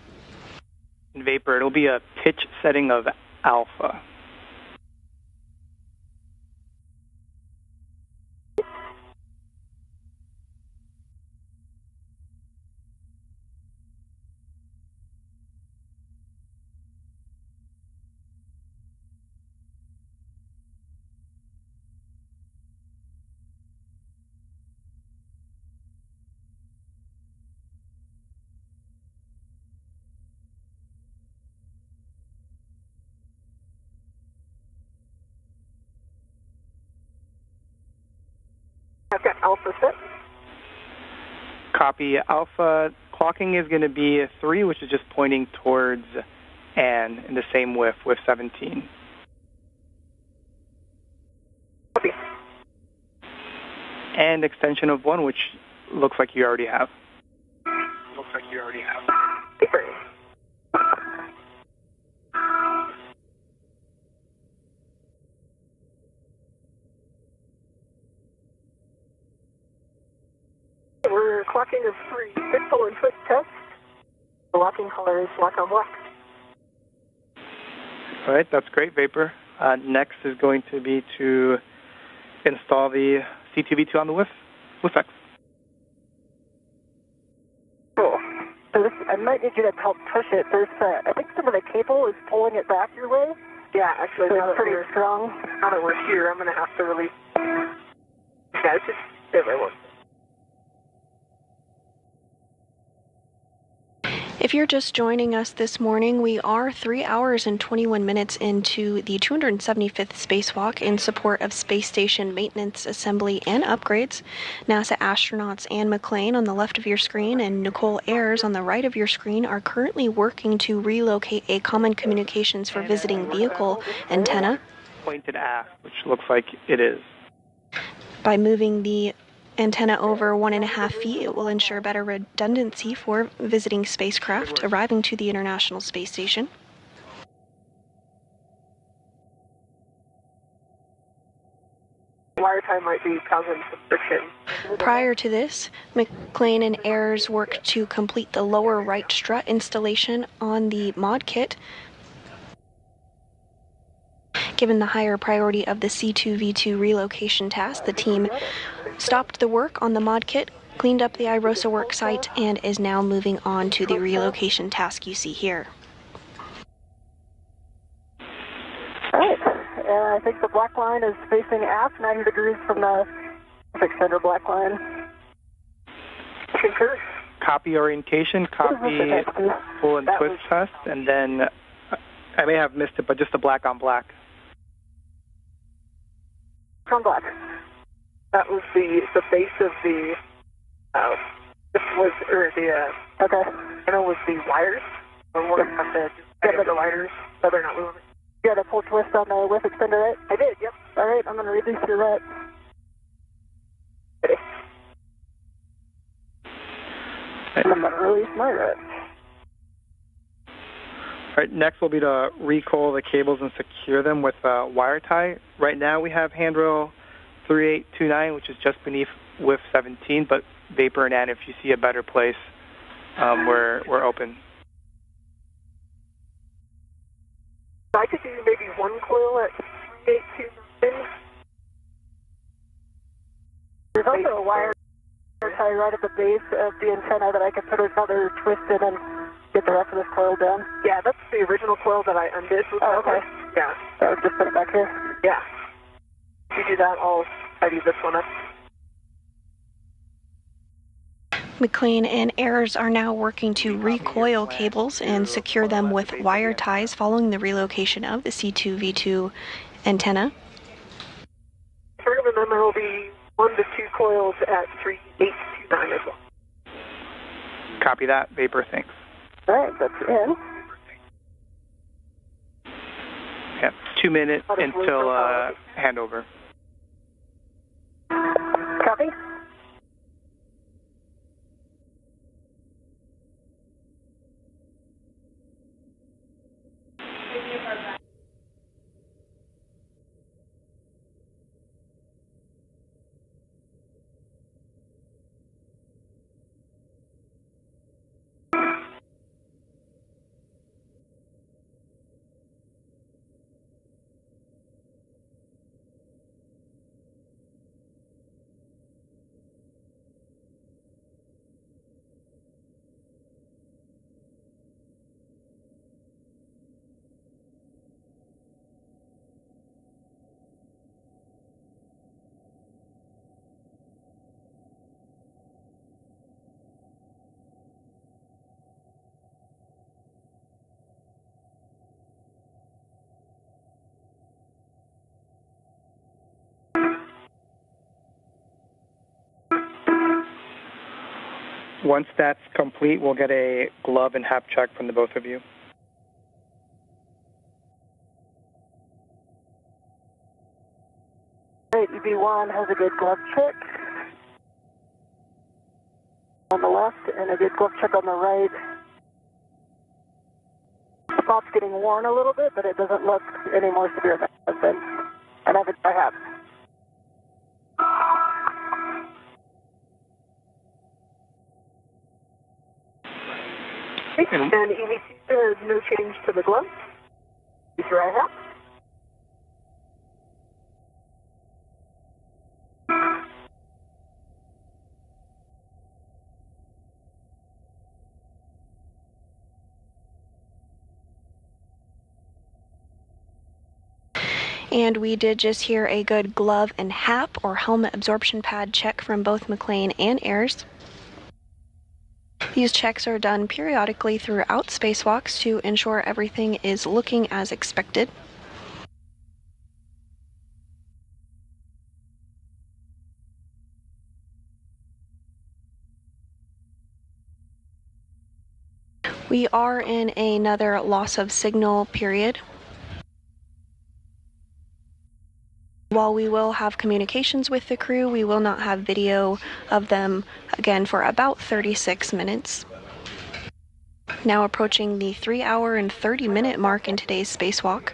In Vapor, it'll be a pitch setting of alpha. I've got alpha set. Copy. Alpha clocking is going to be 3, which is just pointing towards Anne in the same WIF 17. Copy. And extension of 1, which looks like you already have. Paper. We're clocking of 3. Pixel and foot test. The locking color is lock on black. All right, that's great, Vapor. Next is going to be to install the C2V2 on the WIF-X. Cool. So this, I might need you to help push it. There's, I think some of the cable is pulling it back your way. Yeah, actually, So it's pretty strong. now that we're here, I'm going to have to release. Yeah, it's just stay right one. If you're just joining us this morning, we are 3 hours and 21 minutes into the 275th spacewalk in support of space station maintenance, assembly, and upgrades. NASA astronauts Anne McClain on the left of your screen and Nicole Ayers on the right of your screen are currently working to relocate a common communications for visiting vehicle antenna. Pointed aft, which looks like it is. By moving the antenna over 1.5 feet, it will ensure better redundancy for visiting spacecraft arriving to the International Space Station. Wire tie might be causing some friction. Prior to this, McClain and Ayers worked to complete the lower right strut installation on the mod kit. Given the higher priority of the C2V2 relocation task, the team stopped the work on the mod kit, cleaned up the IROSA work site, and is now moving on to the relocation task you see here. All right. I think the black line is facing aft, 90 degrees from the center black line. Concur. Copy orientation, copy pull and twist test, and then I may have missed it, but just the black on black. From black. That was the base of the, this was, or the, Okay. I know it was the wires. We're going to have to get the wires so they're not moving. You had a full twist on the width extender, right? I did, yep. All right, I'm going to release your rat. Ready. And I'm going to release my rat. All right, next will be to recoil the cables and secure them with a wire tie. Right now we have handrail 3829, which is just beneath WIF 17, but Vapor and Ann, if you see a better place, we're open. I could do maybe one coil at 3829. There's also a wire tie right at the base of the antenna that I could put another twist in and get the rest of this coil down. Yeah, that's the original coil that I undid. Oh, okay. Yeah. So I'll just put it back here. Yeah. If you do that, I'll tidy this one up. McClain and Ayers are now working to recoil cables and secure them with wire ties following the relocation of the C2V2 antenna. And then there will be 1 to 2 coils at 3829 as well. Copy that, Vapor, thanks. All right, that's in. Yeah, 2 minutes until handover. Copy. Once that's complete, we'll get a glove and hap check from the both of you. Great, EB1 has a good glove check on the left and a good glove check on the right. The spot's getting worn a little bit, but it doesn't look any more severe than it has been. And I have. And EV2, there's no change to the glove. Is your eye hat? And we did just hear a good glove and HAP, or helmet absorption pad, check from both McLean and Ayres. These checks are done periodically throughout spacewalks to ensure everything is looking as expected. We are in another loss of signal period. While we will have communications with the crew, we will not have video of them again for about 36 minutes. Now approaching the 3-hour and 30-minute mark in today's spacewalk.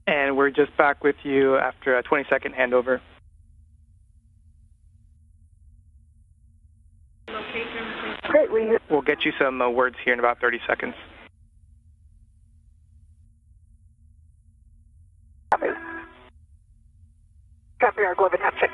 And we're just back with you after a 20-second handover. Great, We'll get you some words here in about 30 seconds. Copy our glove and HAP check.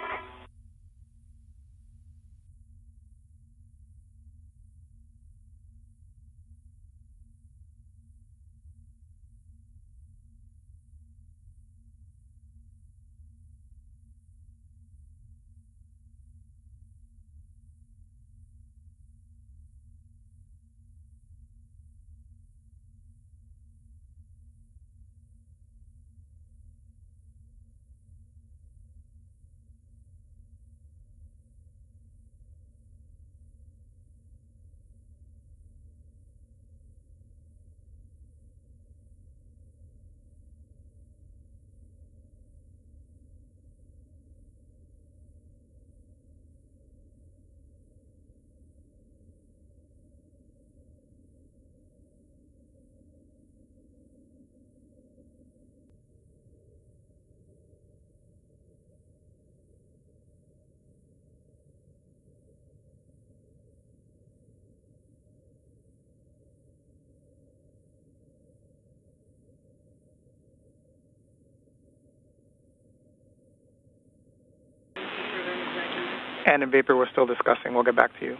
And in vapor, we're still discussing. We'll get back to you.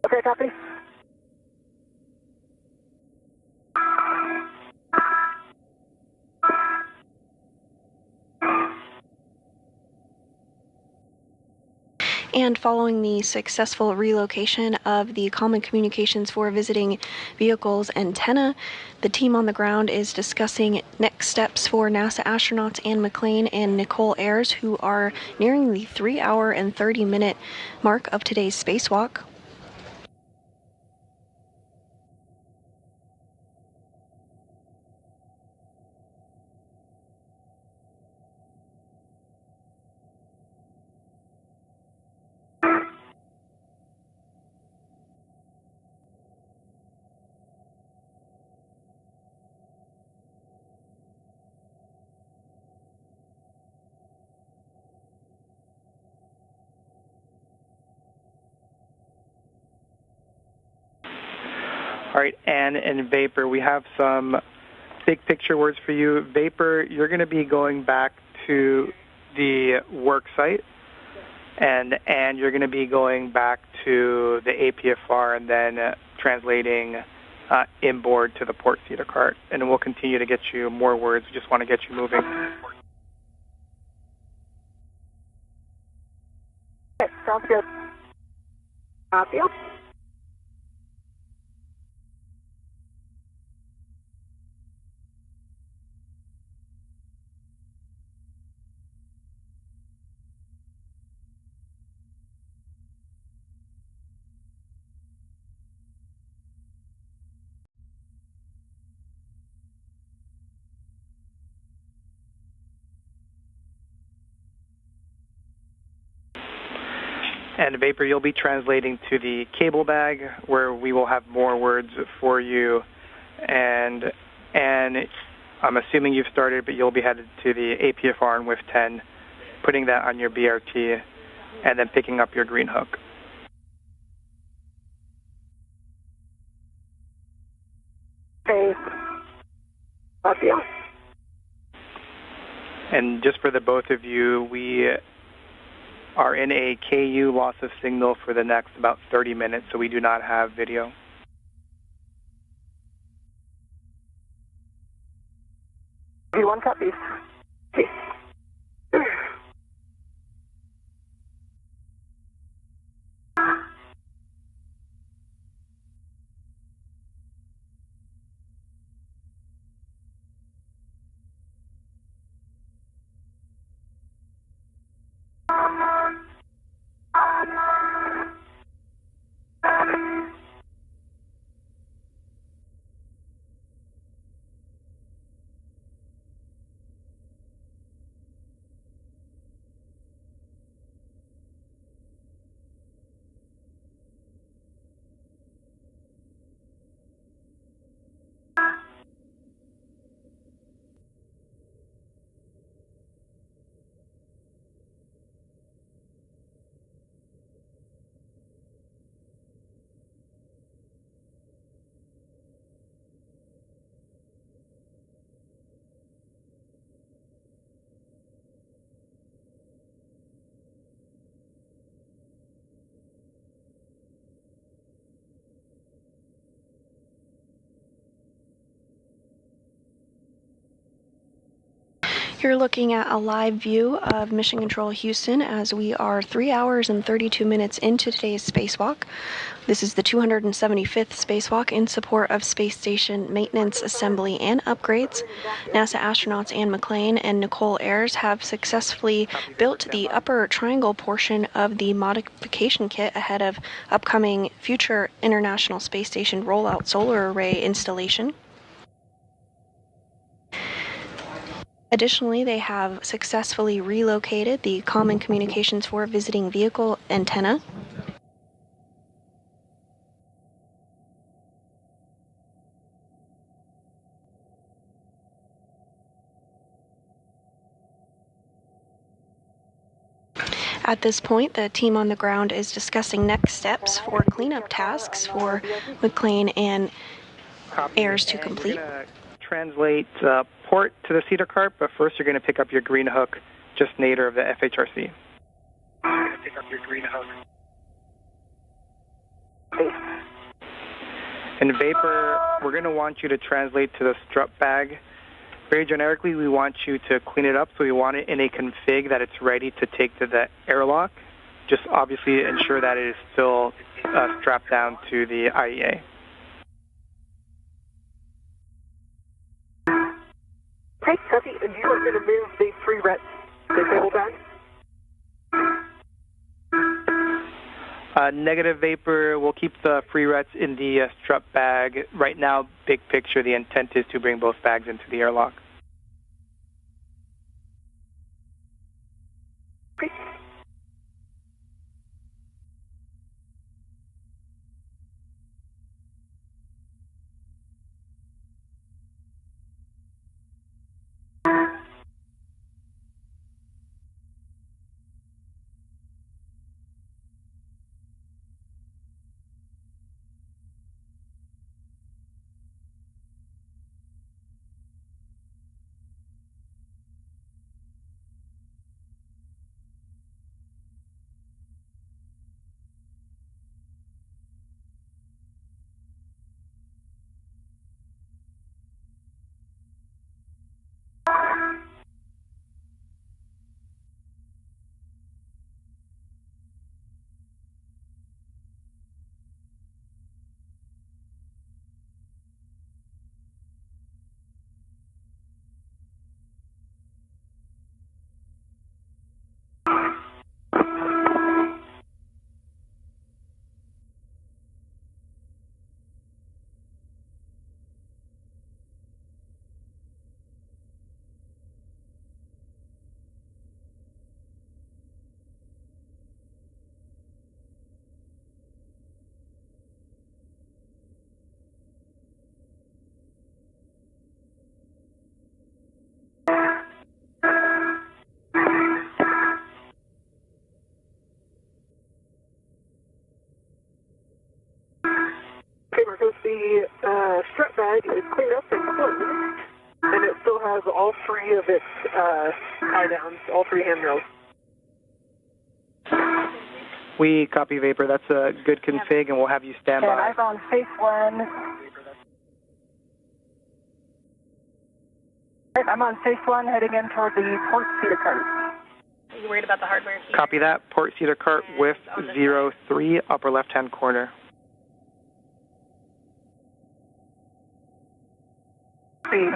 Okay, copy. And following the successful relocation of the common communications for visiting vehicles antenna, the team on the ground is discussing next steps for NASA astronauts Anne McLean and Nicole Ayres, who are nearing the 3-hour and 30-minute mark of today's spacewalk. All right, and in vapor, we have some big picture words for you. Vapor, you're going to be going back to the work site, and you're going to be going back to the APFR and then translating inboard to the port feeder cart. And we'll continue to get you more words. We just want to get you moving. Okay, sounds good. Copy. And vapor, you'll be translating to the cable bag, where we will have more words for you. And I'm assuming you've started, but you'll be headed to the APFR and WIF 10, putting that on your BRT, and then picking up your green hook. Okay. Copy. And just for the both of you, we are in a KU loss of signal for the next about 30 minutes, so we do not have video. EV1 copies. Okay. You're looking at a live view of Mission Control Houston as we are 3 hours and 32 minutes into today's spacewalk. This is the 275th spacewalk in support of space station maintenance, assembly, and upgrades. NASA astronauts Anne McClain and Nicole Ayers have successfully built the upper triangle portion of the modification kit ahead of upcoming future International Space Station rollout solar array installation. Additionally, they have successfully relocated the Common Communications for Visiting Vehicle antenna. At this point, the team on the ground is discussing next steps for cleanup tasks for McClain and Ayers to complete. You're going to translate port to the cedar cart, but first you're going to pick up your green hook, just nadir of the FHRC. Pick up your green hook. In Vapor, we're going to want you to translate to the strut bag. Very generically, we want you to clean it up, so we want it in a config that it's ready to take to the airlock. Just obviously ensure that it is still strapped down to the IEA. Hey, Tuffy, do you want me to move the three rets to the table bag? Negative Vapor, we'll keep the free rets in the strut bag. Right now, big picture, the intent is to bring both bags into the airlock. The strut bag is cleaned up and closed, and it still has all three of its tie-downs, all three handrails. We copy Vapor. That's a good config, and we'll have you stand And by. I've on phase one. I'm on Space 1 heading in toward the port seater cart. Are you worried about the hardware here? Copy that. Port seater cart with 03, upper left-hand corner. Speed.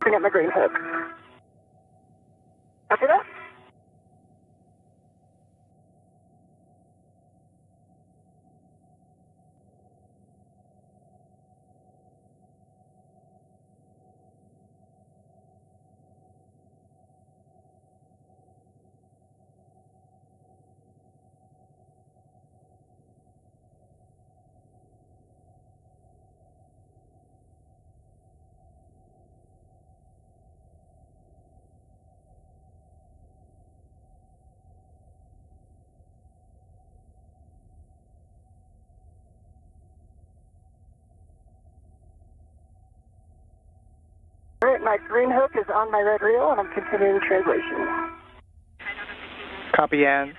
Bring up my green hook. Copy that? All right, my green hook is on my red reel, and I'm continuing translation. Copy, Ann.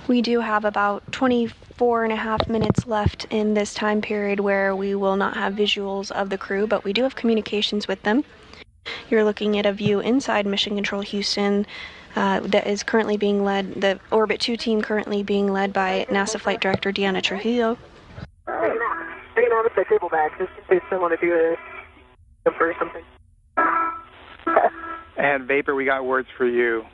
We do have about 24 and a half minutes left in this time period where we will not have visuals of the crew, but we do have communications with them. You're looking at a view inside Mission Control Houston that is currently being led, the Orbit 2 team currently being led by NASA Flight Director Deanna Trujillo. Taking out of the cable bag just in case they want to do a jumper or something. And Vapor, we got words for you.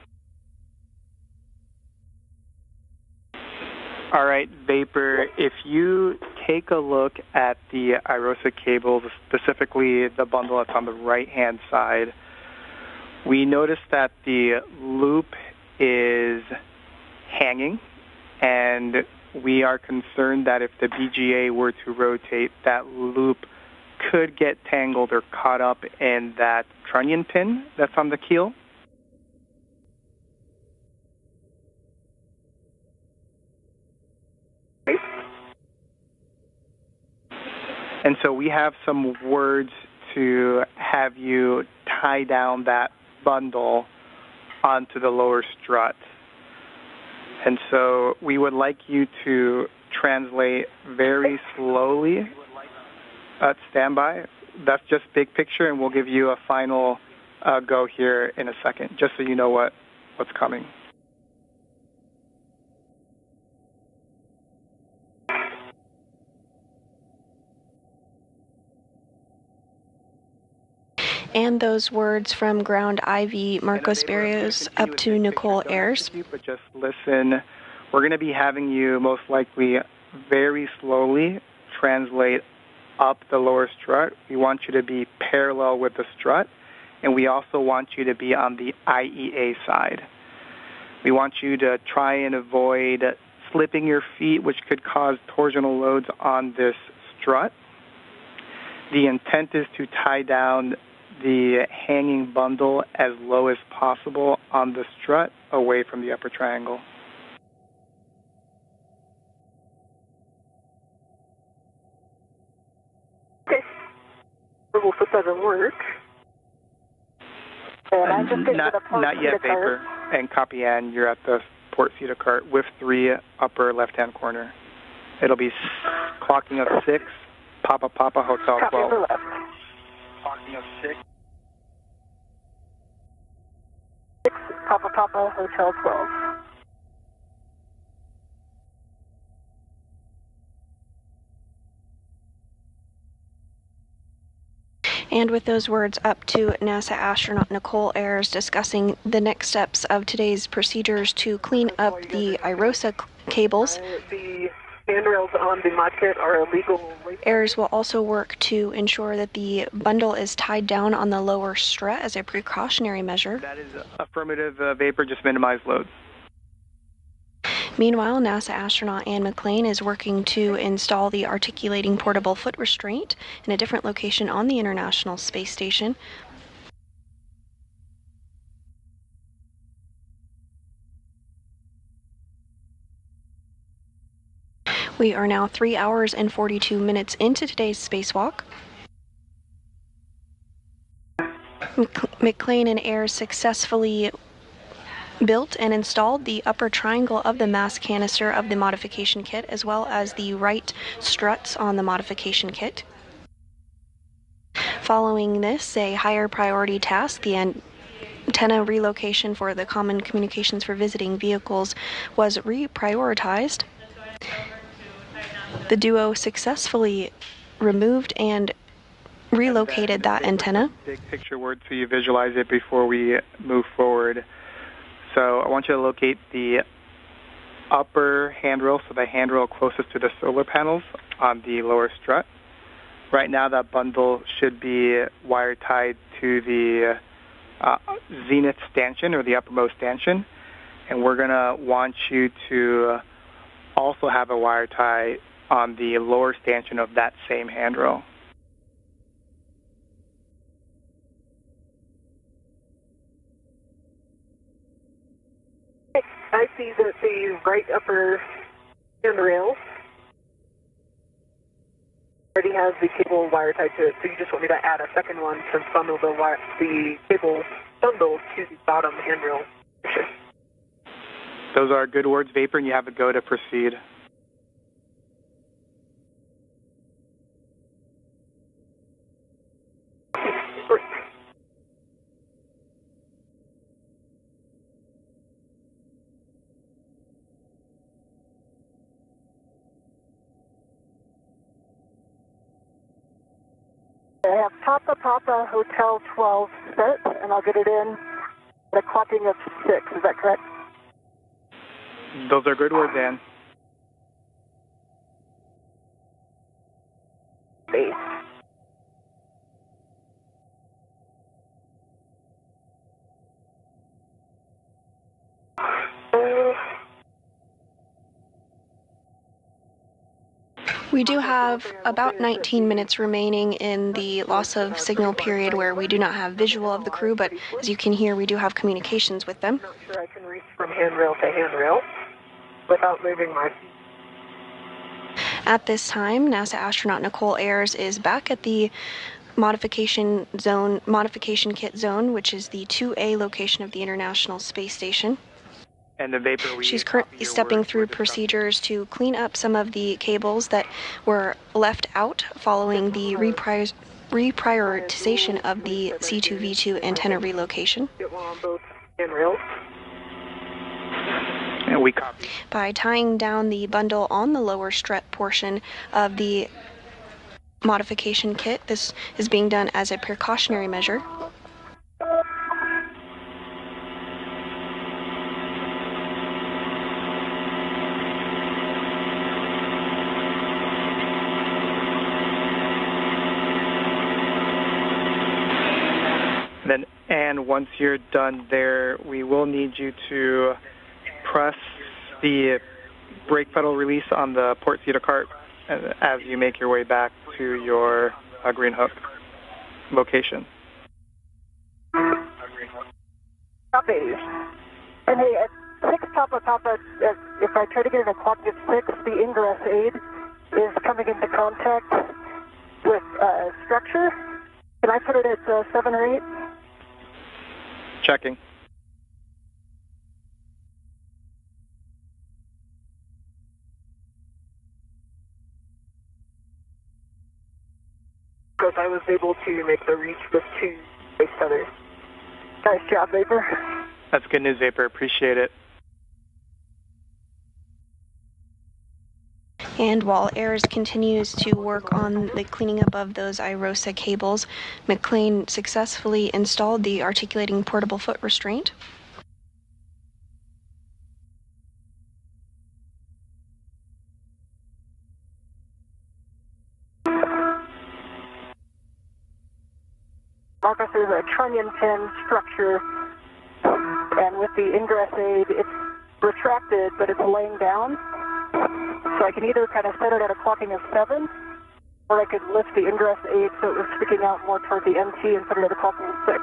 All right, Vapor, if you take a look at the IROSA cables, specifically the bundle that's on the right-hand side, we noticed that the loop is hanging, and we are concerned that if the BGA were to rotate, that loop could get tangled or caught up in that trunnion pin that's on the keel. And so we have some words to have you tie down that bundle onto the lower strut. And so we would like you to translate very slowly at standby. That's just big picture, and we'll give you a final go here in a second, just so you know what's coming. And those words from Ground IV Marcos Barrios up to Nicole Ayers. But just listen. We're going to be having you most likely very slowly translate up the lower strut. We want you to be parallel with the strut, and we also want you to be on the IEA side. We want you to try and avoid slipping your feet, which could cause torsional loads on this strut. The intent is to tie down the hanging bundle as low as possible on the strut away from the upper triangle. Okay. Well, if it doesn't work. And I just not yet, Vapor. And copy, Ann, you're at the port seater cart with 3, upper left-hand corner. It'll be clocking up 6, Papa Hotel 12. 6. 6 Papa Papa Hotel 12. And with those words up to NASA astronaut Nicole Ayers discussing the next steps of today's procedures to clean up the IROSA cables. The handrails on the mod kit are illegal. Ayers will also work to ensure that the bundle is tied down on the lower strut as a precautionary measure. That is affirmative, Vapor, just minimize load. Meanwhile, NASA astronaut Anne McClain is working to install the articulating portable foot restraint in a different location on the International Space Station. We are now 3 hours and 42 minutes into today's spacewalk. McClain and Ayers successfully built and installed the upper triangle of the mass canister of the modification kit, as well as the right struts on the modification kit. Following this, a higher priority task, the antenna relocation for the Common Communications for Visiting Vehicles, was reprioritized. The duo successfully removed and relocated that antenna. Big picture word so you visualize it before we move forward. So I want you to locate the upper handrail, so the handrail closest to the solar panels on the lower strut. Right now that bundle should be wire tied to the zenith stanchion, or the uppermost stanchion, and we're going to want you to also have a wire tie on the lower stanchion of that same handrail. I see that the right upper handrail already has the cable wire tied to it, so you just want me to add a second one to bundle the cable bundle to the bottom handrail. Those are good words, Vapor, and you have a go to proceed. I have Papa Papa Hotel 12 set, and I'll get it in at a clocking of 6. Is that correct? Those are good words, Ann. Base. We do have about 19 minutes remaining in the loss of signal period where we do not have visual of the crew, but as you can hear, we do have communications with them. I'm not sure I can reach from handrail to handrail without moving my feet. At this time, NASA astronaut Nicole Ayers is back at the modification kit zone, which is the 2A location of the International Space Station. And the Vapor, she's currently stepping through procedures to clean up some of the cables that were left out following the reprioritization of the C2V2 antenna relocation. Get one on both handrails. And we copy. By tying down the bundle on the lower strut portion of the modification kit, this is being done as a precautionary measure. And once you're done there, we will need you to press the brake pedal release on the port seater cart as you make your way back to your green hook location. Copy. And hey, at 6 Papa Papa, if I try to get in a clock at 6, the ingress aid is coming into contact with structure. Can I put it at 7 or 8? Checking. Marcos, I was able to make the reach with 2 space tethers. Nice job, Vapor. That's good news, Vapor. Appreciate it. And while AIRS continues to work on the cleaning up of those IROSA cables, McLean successfully installed the articulating portable foot restraint. Marcus, there's a trunnion pin structure, and with the ingress aid, it's retracted, but it's laying down. So I can either kind of set it at a clocking of 7, or I could lift the ingress aid so it was sticking out more toward the MT and put it at a clocking of 6.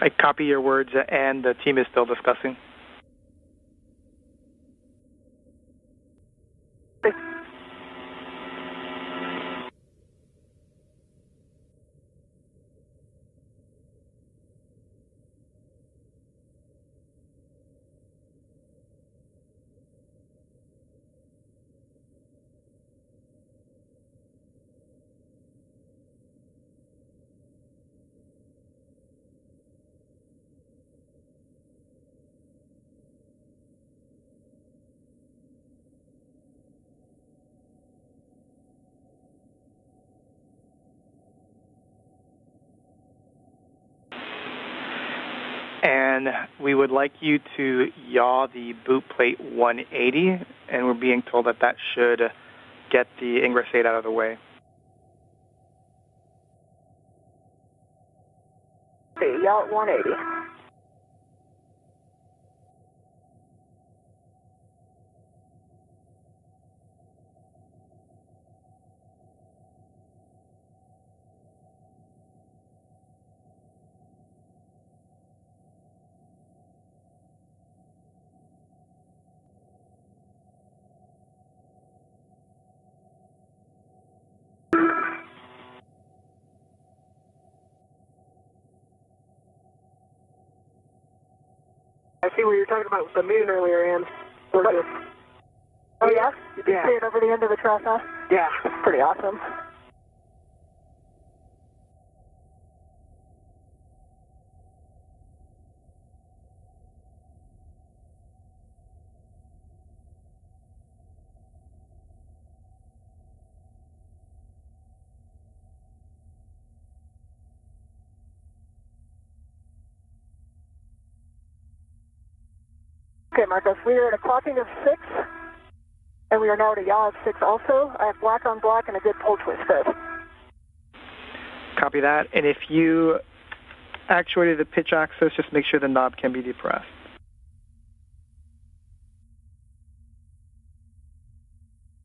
I copy your words, and the team is still discussing. And we would like you to yaw the boot plate 180, and we're being told that that should get the ingress aid out of the way. Okay, yaw at 180. I see what you were talking about with the moon earlier, Ann. Oh, yeah? You can Yeah. see it over the end of the truss, huh? Yeah. Pretty awesome. Okay, Marcos, we are at a clocking of 6, and we are now at a yaw of 6 also. I have black on black and a good pull twist fit. Copy that. And if you actuated the pitch axis, just make sure the knob can be depressed.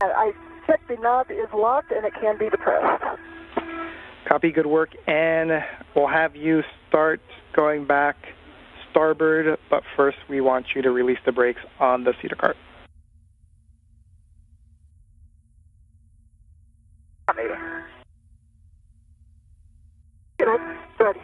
I checked the knob is locked and it can be depressed. Copy, good work. And we'll have you start going back starboard, but first we want you to release the brakes on the cedar cart. Good.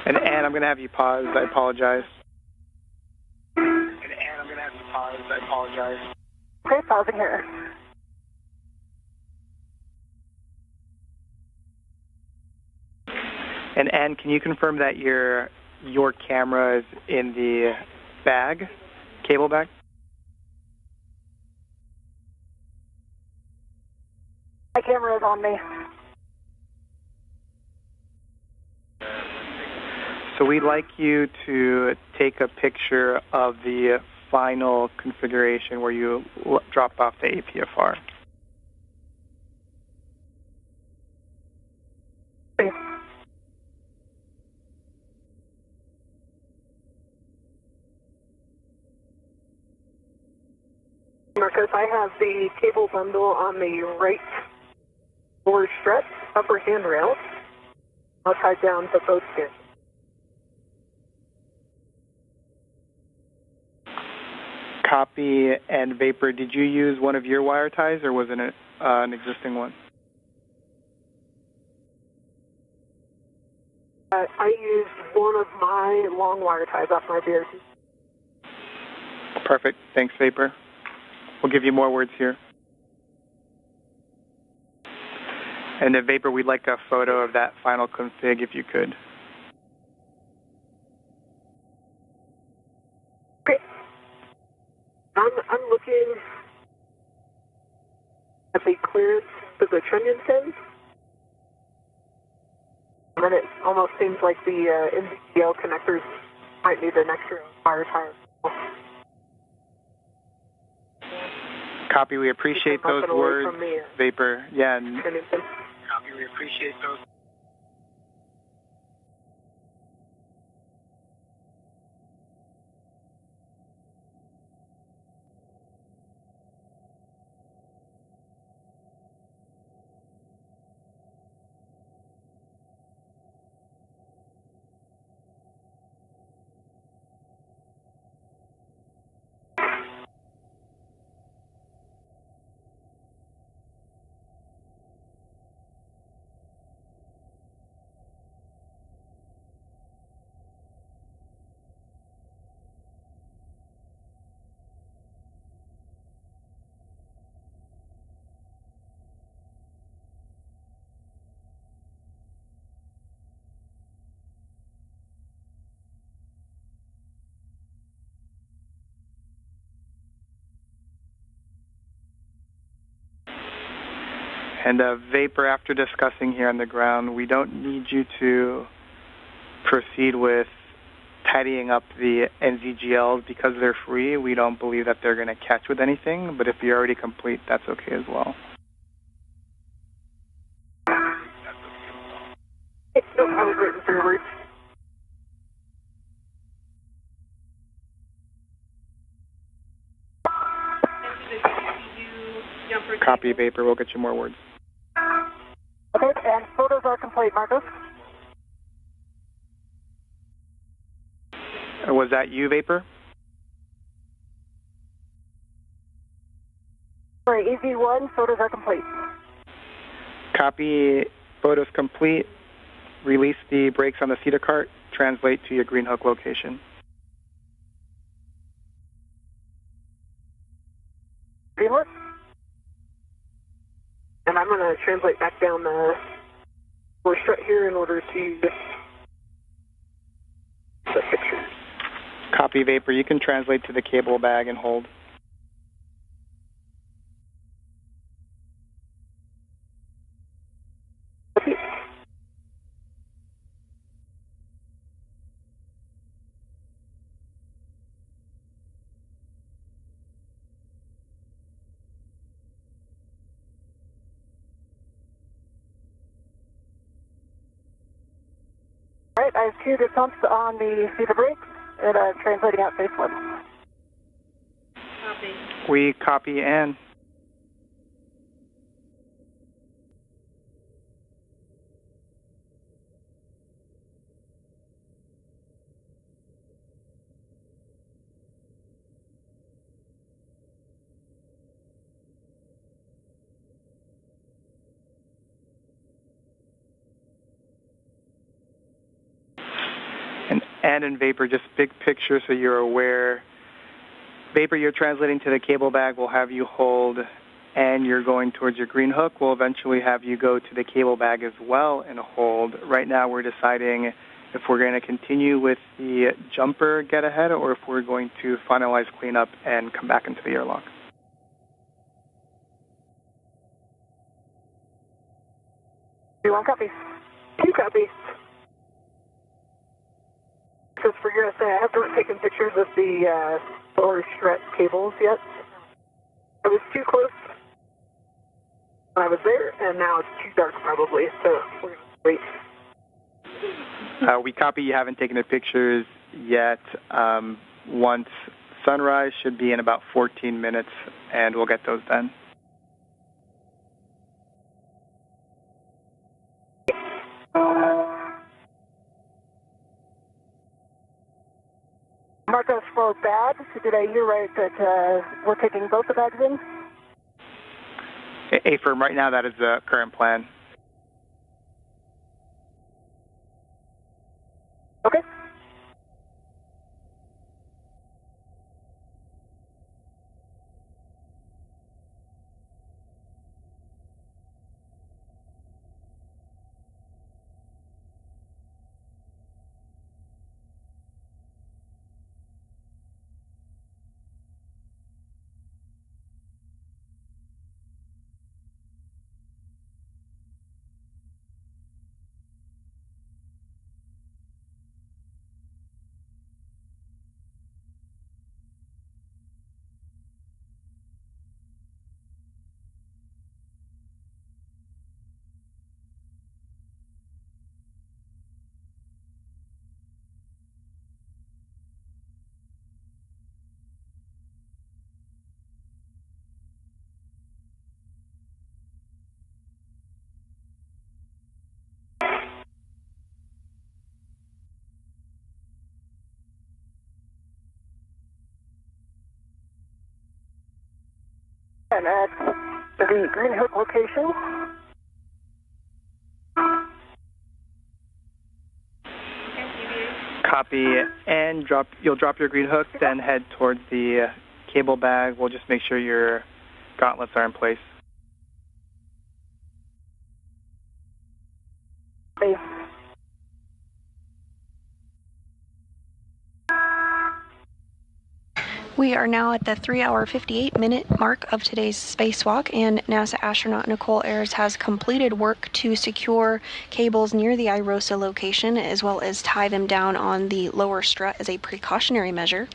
And Ann, I'm going to have you pause. I apologize. Okay, pausing here. And Ann, can you confirm that your camera is in the bag, cable bag? My camera is on me. So we'd like you to take a picture of the final configuration where you dropped off the APFR. Marcos, I have the cable bundle on the right lower strut, upper handrail. I'll tie down to both skins. Copy. And Vapor, did you use one of your wire ties, or was it an existing one? I used one of my long wire ties off my BRT. Perfect. Thanks, Vapor. We'll give you more words here. And then, Vapor, we'd like a photo of that final config if you could. Okay. I'm looking at the clearance of the trunnion pins. And then it almost seems like the NZGL connectors might need an extra wire tie. Copy. We appreciate those words, Vapor. Yeah. And copy. We appreciate those. And Vapor, after discussing here on the ground, we don't need you to proceed with tidying up the NZGLs because they're free. We don't believe that they're going to catch with anything, but if you're already complete, that's okay as well. Copy, Vapor. We'll get you more words. Okay, and photos are complete, Marcos. Was that you, Vapor? Sorry, EV1, photos are complete. Copy, photos complete. Release the brakes on the cedar cart. Translate to your green hook location. Green hook? And I'm going to translate back down the strut here in order to the picture. Copy, Vapor. You can translate to the cable bag and hold. All right, I have two pumps on the cedar brakes, and I'm translating out phase one. Copy. We copy and. And in Vapor, just big picture so you're aware. Vapor, you're translating to the cable bag. We'll have you hold, and you're going towards your green hook. We'll eventually have you go to the cable bag as well and hold. Right now we're deciding if we're going to continue with the jumper get ahead or if we're going to finalize cleanup and come back into the airlock. Do one copy. Two copies. Because for your essay, I haven't taken pictures of the lower strut cables yet. I was too close when I was there, and now it's too dark probably, so we're going to wait. We copy you haven't taken the pictures yet. Once sunrise should be in about 14 minutes, and we'll get those done. Marcos for bad. So did I hear right that we're taking both the bags in? Affirm, right now that is the current plan. Okay. And at the Green Hook location. Copy, and you'll drop your green hook, then head towards the cable bag. We'll just make sure your gauntlets are in place. Okay. We are now at the 3-hour 58-minute mark of today's spacewalk, and NASA astronaut Nicole Ayers has completed work to secure cables near the IROSA location, as well as tie them down on the lower strut as a precautionary measure.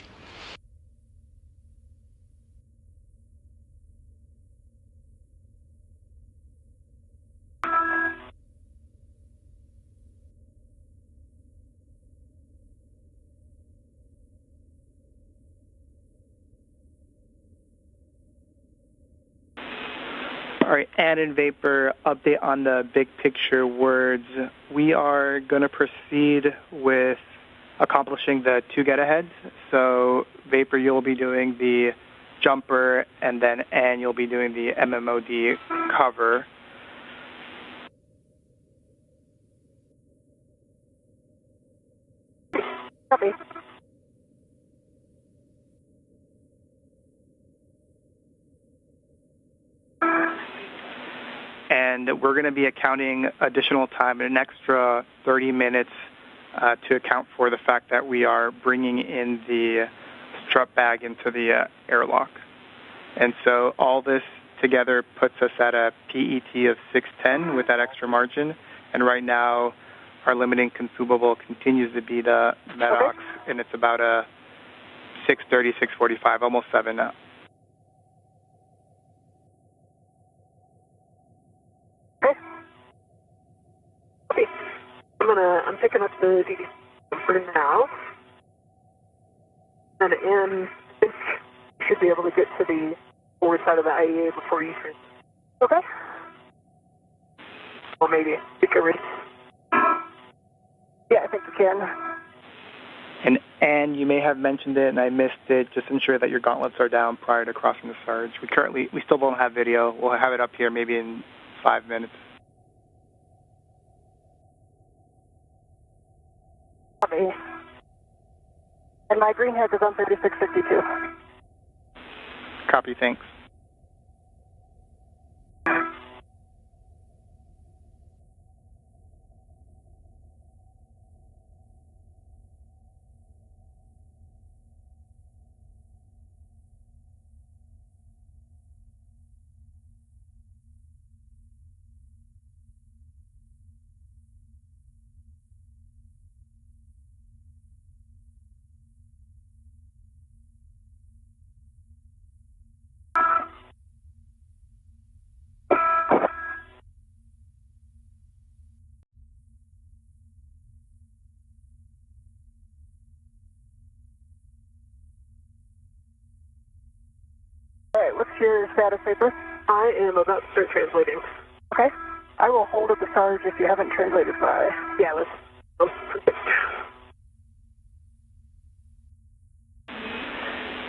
All right, and in Vapor, update on the big picture words. We are going to proceed with accomplishing the 2 get-aheads. So Vapor, you'll be doing the jumper, and then Ann, you'll be doing the MMOD cover. Copy. And we're going to be accounting additional time, an extra 30 minutes to account for the fact that we are bringing in the strut bag into the airlock. And so all this together puts us at a PET of 610 with that extra margin. And right now, our limiting consumable continues to be the MEDOX, and it's about a 630, 645, almost 7 now. I'm picking up the DD for now. And Ann, I think you should be able to get to the forward side of the IEA before you can. Okay. Or maybe pick a race. Yeah, I think we can. And you may have mentioned it and I missed it. Just ensure that your gauntlets are down prior to crossing the surge. We still don't have video. We'll have it up here maybe in 5 minutes. Copy. And my green head is on 3652. Copy, thanks. All right, what's your status paper? I am about to start translating. Okay. I will hold at the charge if you haven't translated by. Yeah, let's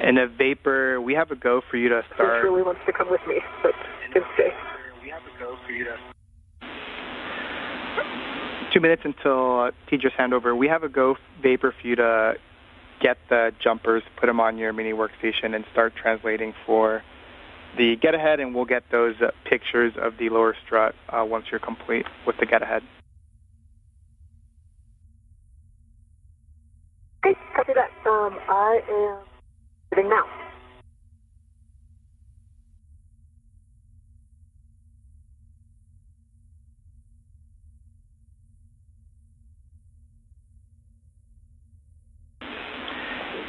And a Vapor, we have a go for you to start. He really wants to come with me, but can stay. We have a go for you to 2 minutes until teacher's handover. We have a go Vapor for you to get the jumpers, put them on your mini workstation, and start translating for the get ahead, and we'll get those pictures of the lower strut once you're complete with the get ahead. Okay, copy that. I am sitting now.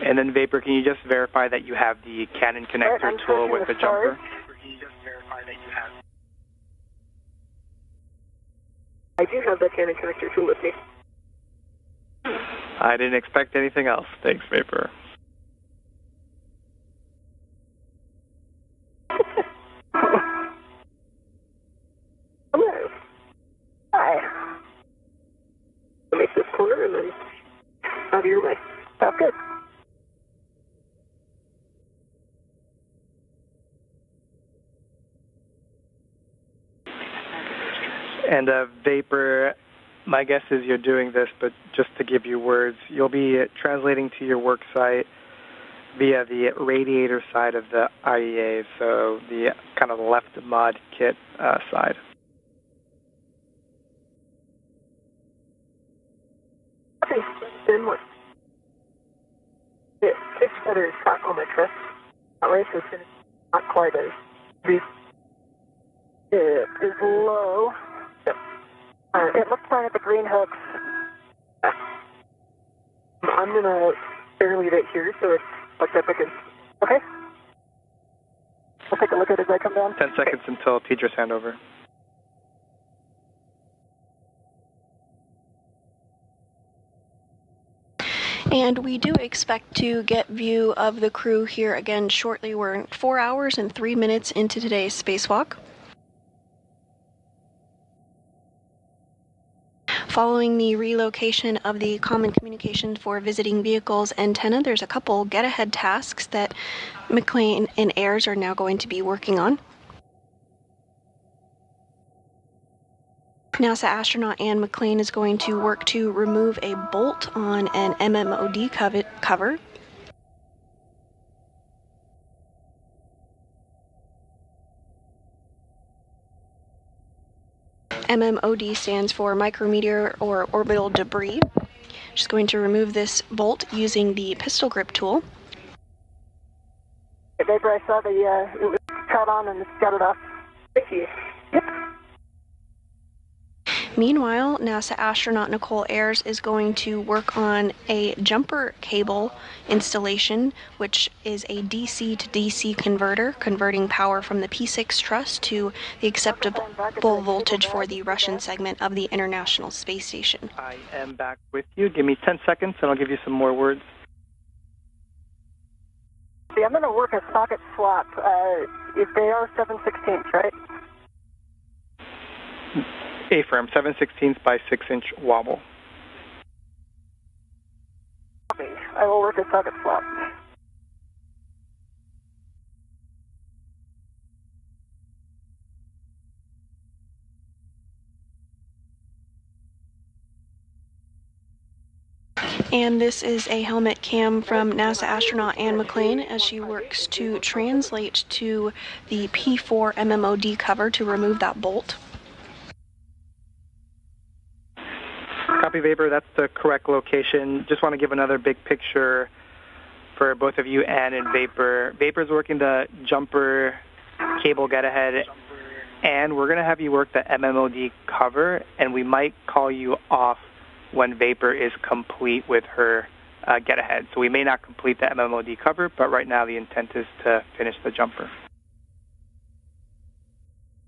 And then Vapor, can you just verify that you have the Canon connector tool with the jumper? Can you just verify that you have? I do have the Canon connector tool with me. I didn't expect anything else. Thanks, Vapor. Hello. Hi. Make this corner and then out of your way. Sounds good. And Vapor, my guess is you're doing this, but just to give you words, you'll be translating to your work site via the radiator side of the IEA, so the kind of left mod kit side. Okay, then what? It's better to start on my trust. That way, so it's not quite as deep. It is low. It looks fine at the green hooks. I'm going to barely leave it here, so it's like that. Okay? I'll take a look at it as I come down. 10 seconds until teacher's handover. And we do expect to get view of the crew here again shortly. We're 4 hours and 3 minutes into today's spacewalk. Following the relocation of the Common Communication for Visiting Vehicles antenna, there's a couple get-ahead tasks that McLean and Ayres are now going to be working on. NASA astronaut Anne McLean is going to work to remove a bolt on an MMOD cover. MMOD stands for micrometeor or orbital debris. Just going to remove this bolt using the pistol grip tool. Vapor, I saw it was cut on and got it off. Thank you. Yep. Meanwhile, NASA astronaut Nicole Ayres is going to work on a jumper cable installation, which is a DC to DC converter, converting power from the P6 truss to the acceptable voltage for the Russian segment of the International Space Station. I am back with you. Give me 10 seconds and I'll give you some more words. See, I'm going to work a socket swap. If they are 7/16, right? A-firm, 7/16 by 6-inch wobble. I will work a socket swap. And this is a helmet cam from NASA astronaut Anne McLean as she works to translate to the P4 MMOD cover to remove that bolt. Copy, Vapor. That's the correct location. Just want to give another big picture for both of you, Anne and Vapor. Vapor's working the jumper cable get ahead, and we're going to have you work the MMOD cover, and we might call you off when Vapor is complete with her get ahead. So we may not complete the MMOD cover, but right now the intent is to finish the jumper.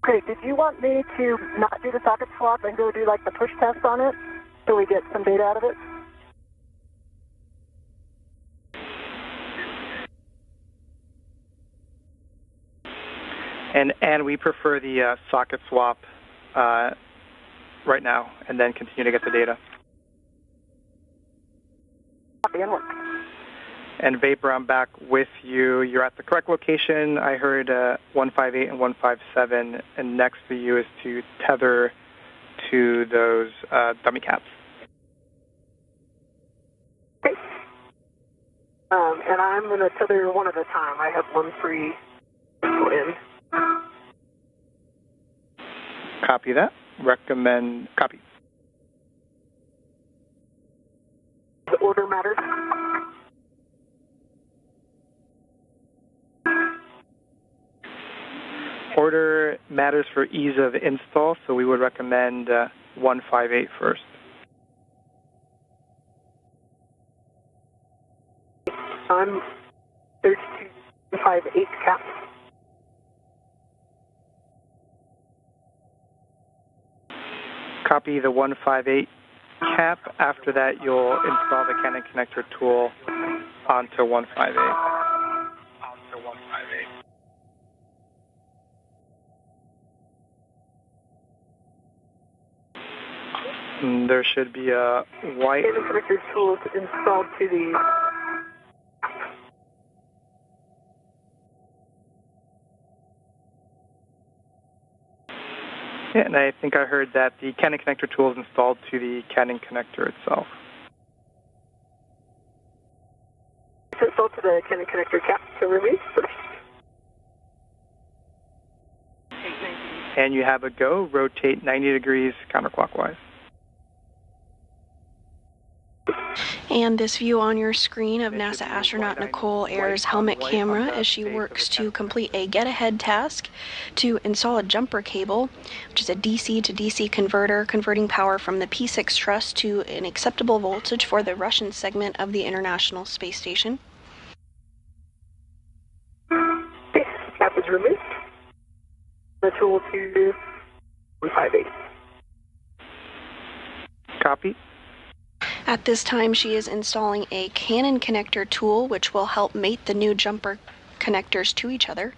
Okay, did you want me to not do the socket swap and go do like the push test on it so we get some data out of it? And we prefer the socket swap right now, and then continue to get the data. And Vapor, I'm back with you. You're at the correct location. I heard 158 and 157, and next for you is to tether to those dummy caps. Okay. And I'm going to tether one at a time. I have one free in. Copy that. Recommend copy. The order matters. Order matters for ease of install, so we would recommend 158 first. I'm 3258 cap. Copy the 158 cap. After that, you'll install the Canon connector tool onto 158. There should be a white... Canon connector tool installed to the... Yeah, and I think I heard that the Canon connector tool is installed to the Canon connector itself. It's installed to the Canon connector cap to release first. And you have a go. Rotate 90 degrees counterclockwise. And this view on your screen of NASA astronaut Nicole Ayers' helmet camera as she works to complete a get-ahead task to install a jumper cable, which is a DC to DC converter, converting power from the P6 truss to an acceptable voltage for the Russian segment of the International Space Station. Okay, cap is removed. The tool to 158. Copy. At this time, she is installing a Canon connector tool, which will help mate the new jumper connectors to each other.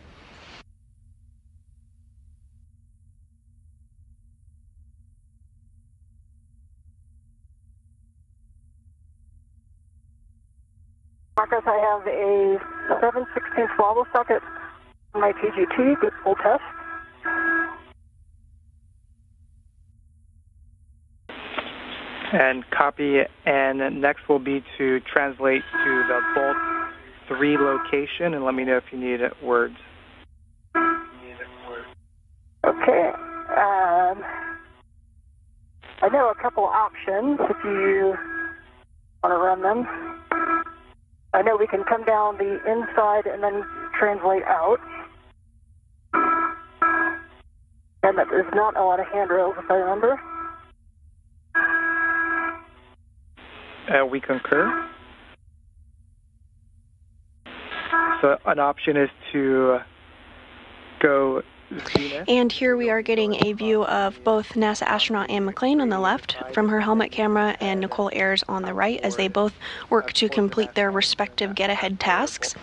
Marcus, I have a 7/16 wobble socket on my PGT, good full test. And copy, and next will be to translate to the Bolt 3 location, and let me know if you need words. Okay. I know a couple options if you want to run them. I know we can come down the inside and then translate out. And that there's not a lot of handrails, if I remember. We concur. So an option is to go zenith. And here we are getting a view of both NASA astronaut Anne McClain on the left from her helmet camera and Nicole Ayers on the right as they both work to complete their respective get-ahead tasks.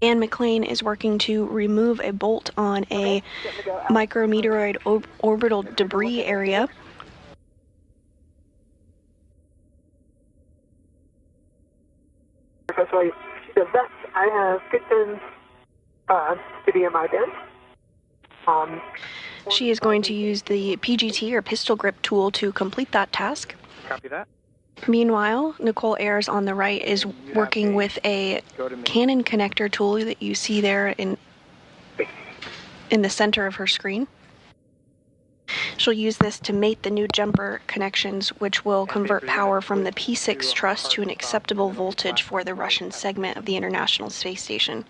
Anne McClain is working to remove a bolt on a micrometeoroid orbital debris area. So she does that. I have good pins to be in my bin. She is going to use the PGT or pistol grip tool to complete that task. Copy that. Meanwhile, Nicole Ayers on the right is working with a Canon connector tool that you see there in the center of her screen. She'll use this to mate the new jumper connections, which will convert power from the P6 truss to an acceptable voltage for the Russian segment of the International Space Station.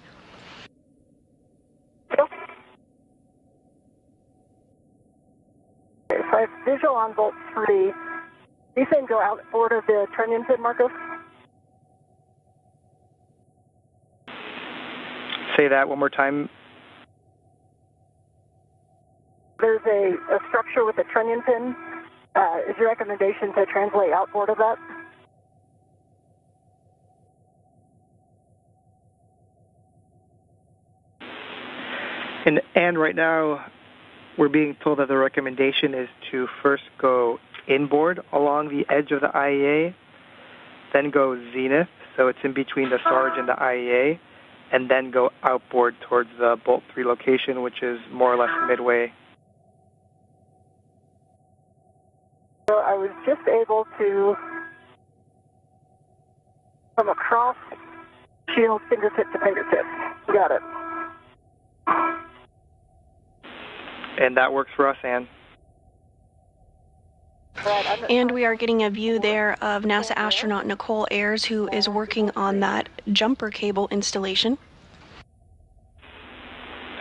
Okay, so I have visual on Bolt 3. These things go outboard of the trunnion pin, Marcus? Say that one more time. There's a structure with a trunnion pin. Is your recommendation to translate outboard of that? And right now, we're being told that the recommendation is to first go inboard along the edge of the IEA, then go zenith, So it's in between the Sarge and the IEA, and then go outboard towards the Bolt 3 location, which is more or less midway. So I was just able to come across shield fingertip to fingertip. Got it. And that works for us, Anne. And we are getting a view there of NASA astronaut Nicole Ayers, who is working on that jumper cable installation.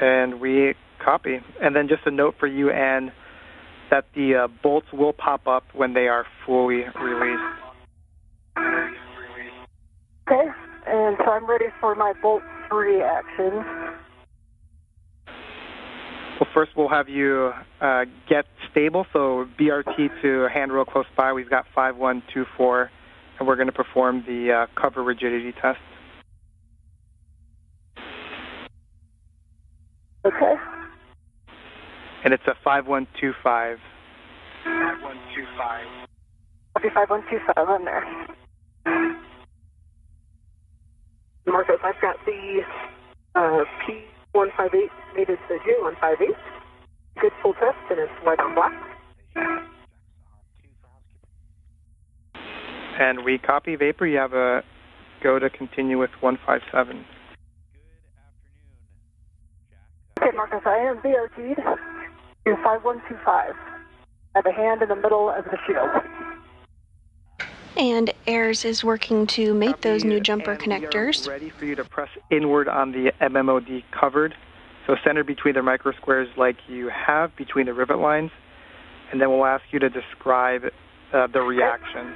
And we copy. And then just a note for you, Anne, that the bolts will pop up when they are fully released. Okay, and so I'm ready for my Bolt 3 action. Well, first we'll have you get stable, so BRT to handrail close by. We've got 5124, and we're going to perform the cover rigidity test. Okay. And it's a 5125. 5125. Copy 5125, I'm there. Marcos, I've got the P158 needed to J158. Good full test, and it's white on black. And we copy Vapor. You have a go to continue with 157. Okay, Marcos, I am BRT'd to 5125. I have a hand in the middle of the shield. And Ayers is working to mate those new jumper connectors. We are ready for you to press inward on the MMOD covered. So center between the micro squares like you have between the rivet lines. And then we'll ask you to describe the reaction.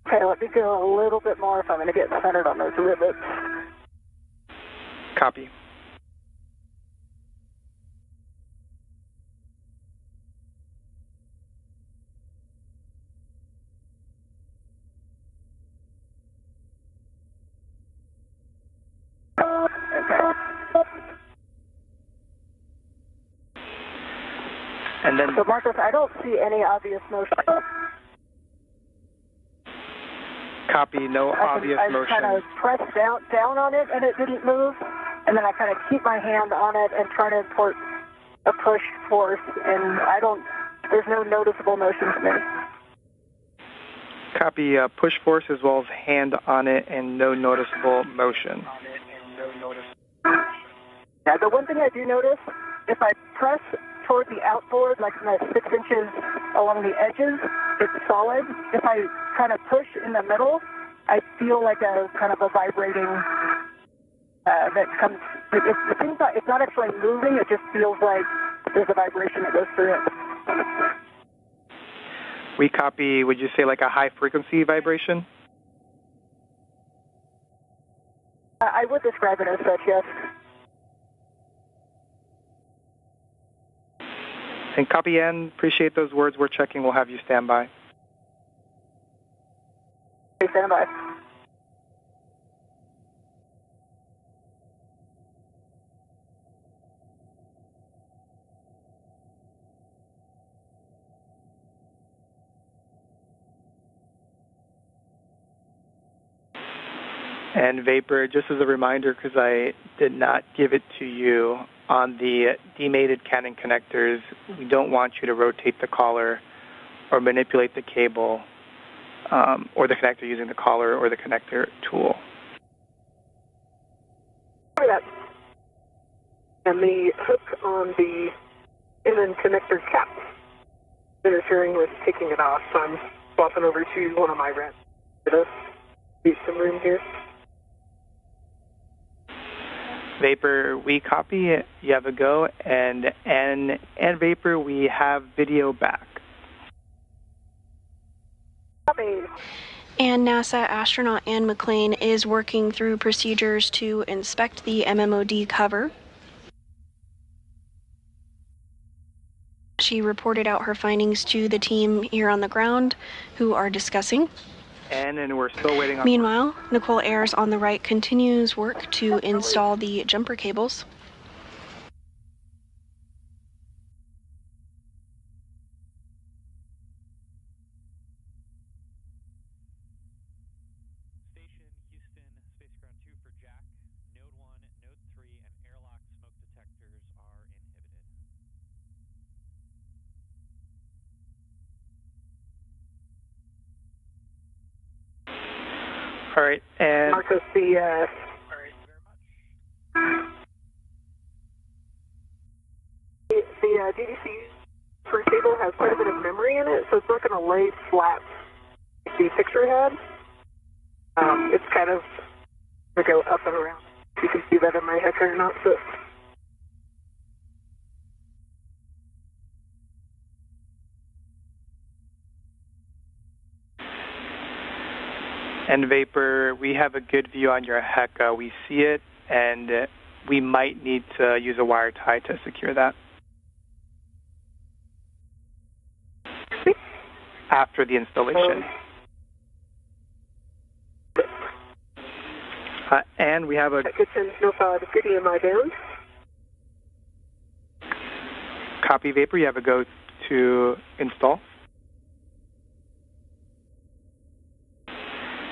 Okay, let me go a little bit more if I'm going to get centered on those rivets. Copy. And then, so Marcos, I don't see any obvious motion. Copy, no obvious motion. I kind of pressed down on it and it didn't move, and then I kind of keep my hand on it and try to import a push force, and there's no noticeable motion to me. Copy, push force as well as hand on it and no noticeable motion. Yeah, the one thing I do notice, if I press toward the outboard, like 6 inches along the edges, it's solid. If I kind of push in the middle, I feel like a kind of a vibrating that comes. It's not actually moving. It just feels like there's a vibration that goes through it. We copy. Would you say like a high frequency vibration? I would describe it as such, yes. And copy N, appreciate those words. We're checking. We'll have you stand by. Okay, stand by. And Vapor, just as a reminder, because I did not give it to you, on the demated Canon connectors, we don't want you to rotate the collar or manipulate the cable or the connector using the collar or the connector tool. And the hook on the inland connector cap interfering with taking it off, so I'm swapping over to one of my rats. Leave some room here. Vapor, we copy. You have a go, and Vapor, we have video back. Copy. And NASA astronaut Anne McLean is working through procedures to inspect the MMOD cover. She reported out her findings to the team here on the ground, who are discussing. And we're still waiting on... Meanwhile, Nicole Ayers on the right continues work to install the jumper cables. All right, and Marcos, the DDC first cable has quite a bit of memory in it, so it's not going to lay flat like the picture had. It's kind of going to go up and around. You can see that in my head or not, so. And Vapor, we have a good view on your HECA. We see it, and we might need to use a wire tie to secure that. After the installation. And we have a... Kitchen, no CDMI down. Copy, Vapor. You have a go to install.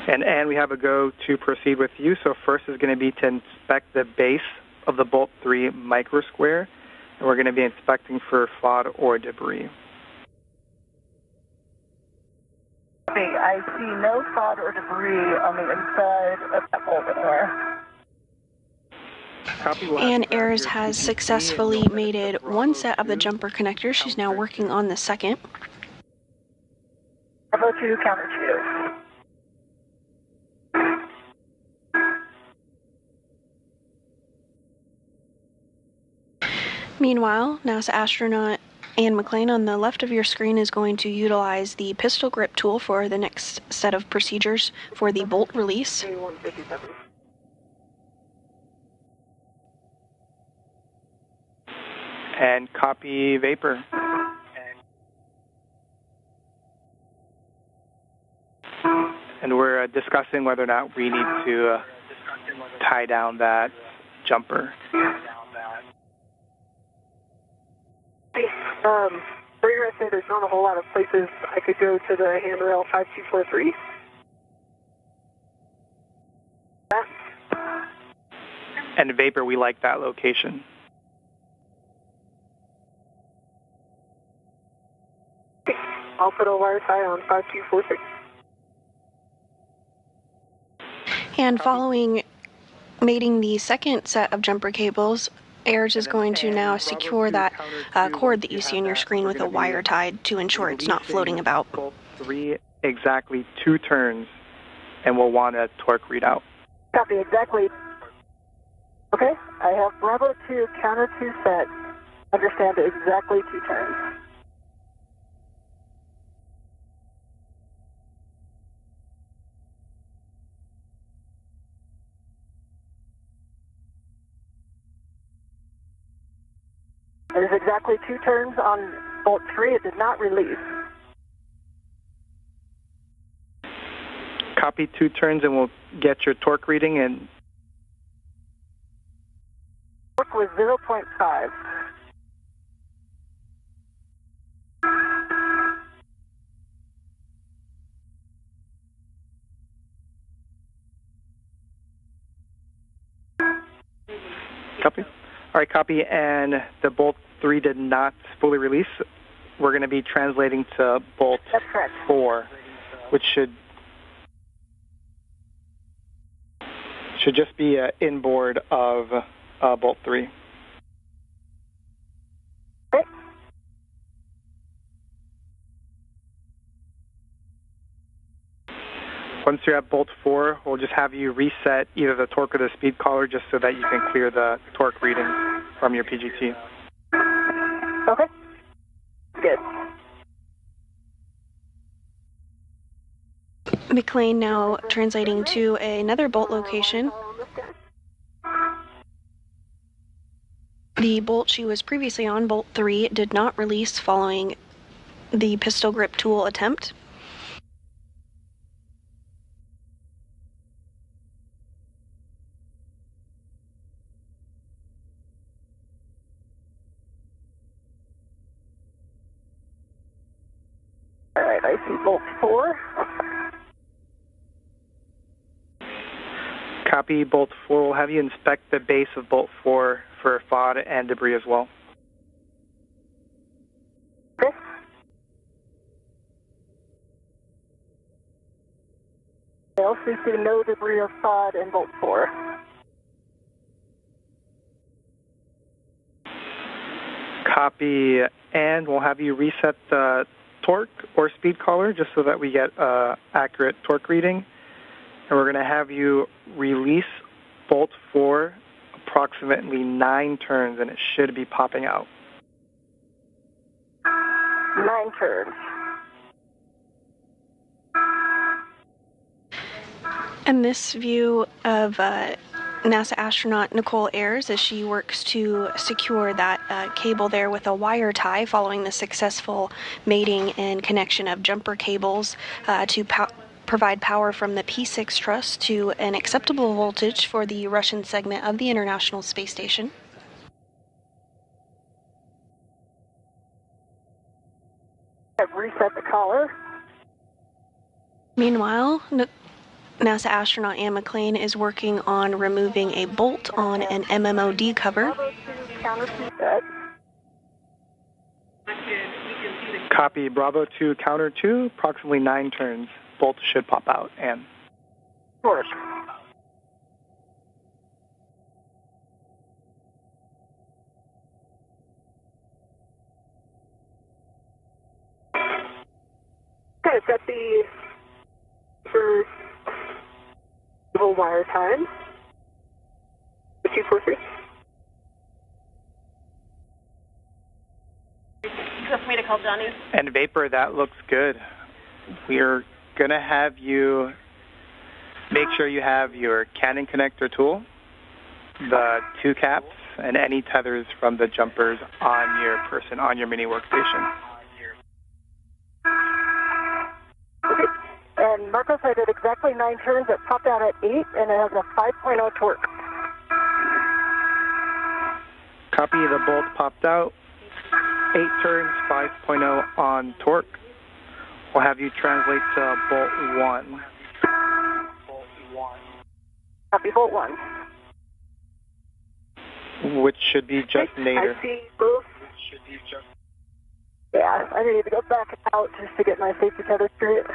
And we have a go to proceed with you. So first is going to be to inspect the base of the Bolt 3 microsquare, and we're going to be inspecting for FOD or debris. Okay, I see no FOD or debris on the inside of that bolt anywhere. And Ayers has successfully mated one set of the jumper connectors. She's now working on the second. Bravo 2, counter 2. Meanwhile, NASA astronaut Anne McLean on the left of your screen is going to utilize the pistol grip tool for the next set of procedures for the bolt release. And copy, Vapor. And we're discussing whether or not we need to tie down that jumper. For your essay, there's not a whole lot of places I could go to the handrail 5243. And Vapor, we like that location. I'll put a wire tie on 5246. And following mating the second set of jumper cables, Ayers is going to now secure that cord that you see on your screen with a wire tied to ensure it's not floating about. Bolt 3, exactly 2 turns, and we'll want a torque readout. Copy, exactly. Okay, I have Bravo 2, counter 2 set. Understand exactly 2 turns. It is exactly 2 turns on Bolt 3. It did not release. Copy 2 turns, and we'll get your torque reading. And Torque was 0.5. Copy. All right, copy. And the Bolt 3 did not fully release. We're going to be translating to Bolt 4, which should just be inboard of Bolt 3. Okay. Once you're at Bolt 4, we'll just have you reset either the torque or the speed collar just so that you can clear the torque reading from your PGT. Okay. Good. McLean now translating to another bolt location. The bolt she was previously on, Bolt 3, did not release following the pistol grip tool attempt. All right, I see Bolt 4. Copy, Bolt 4. We'll have you inspect the base of Bolt 4 for FOD and debris as well. Okay. I also see no debris or sod in bolt 4. Copy, and we'll have you reset the torque or speed collar just so that we get accurate torque reading. And we're going to have you release bolt 4 approximately 9 turns, and it should be popping out. 9 turns. And this view of NASA astronaut Nicole Ayers as she works to secure that cable there with a wire tie following the successful mating and connection of jumper cables to provide power from the P6 truss to an acceptable voltage for the Russian segment of the International Space Station. I've reset the collar. Meanwhile, NASA astronaut Anne McClain is working on removing a bolt on an MMOD cover. Copy, Bravo 2, counter 2, approximately 9 turns. Bolt should pop out, Anne. Of course. Okay, I've got the for wire time. The 243. Feel free to call Johnny. And Vapor, that looks good. We're going to have you make sure you have your Canon connector tool, the 2 caps, and any tethers from the jumpers on your person, on your mini workstation. Okay. And Marcos, I did exactly 9 turns. It popped out at 8, and it has a 5.0 torque. Copy, the bolt popped out. 8 turns, 5.0 on torque. We'll have you translate to bolt 1. Copy, bolt 1. Which should be just nadir. I see both. Yeah, I need to go back out just to get my safety tether straight.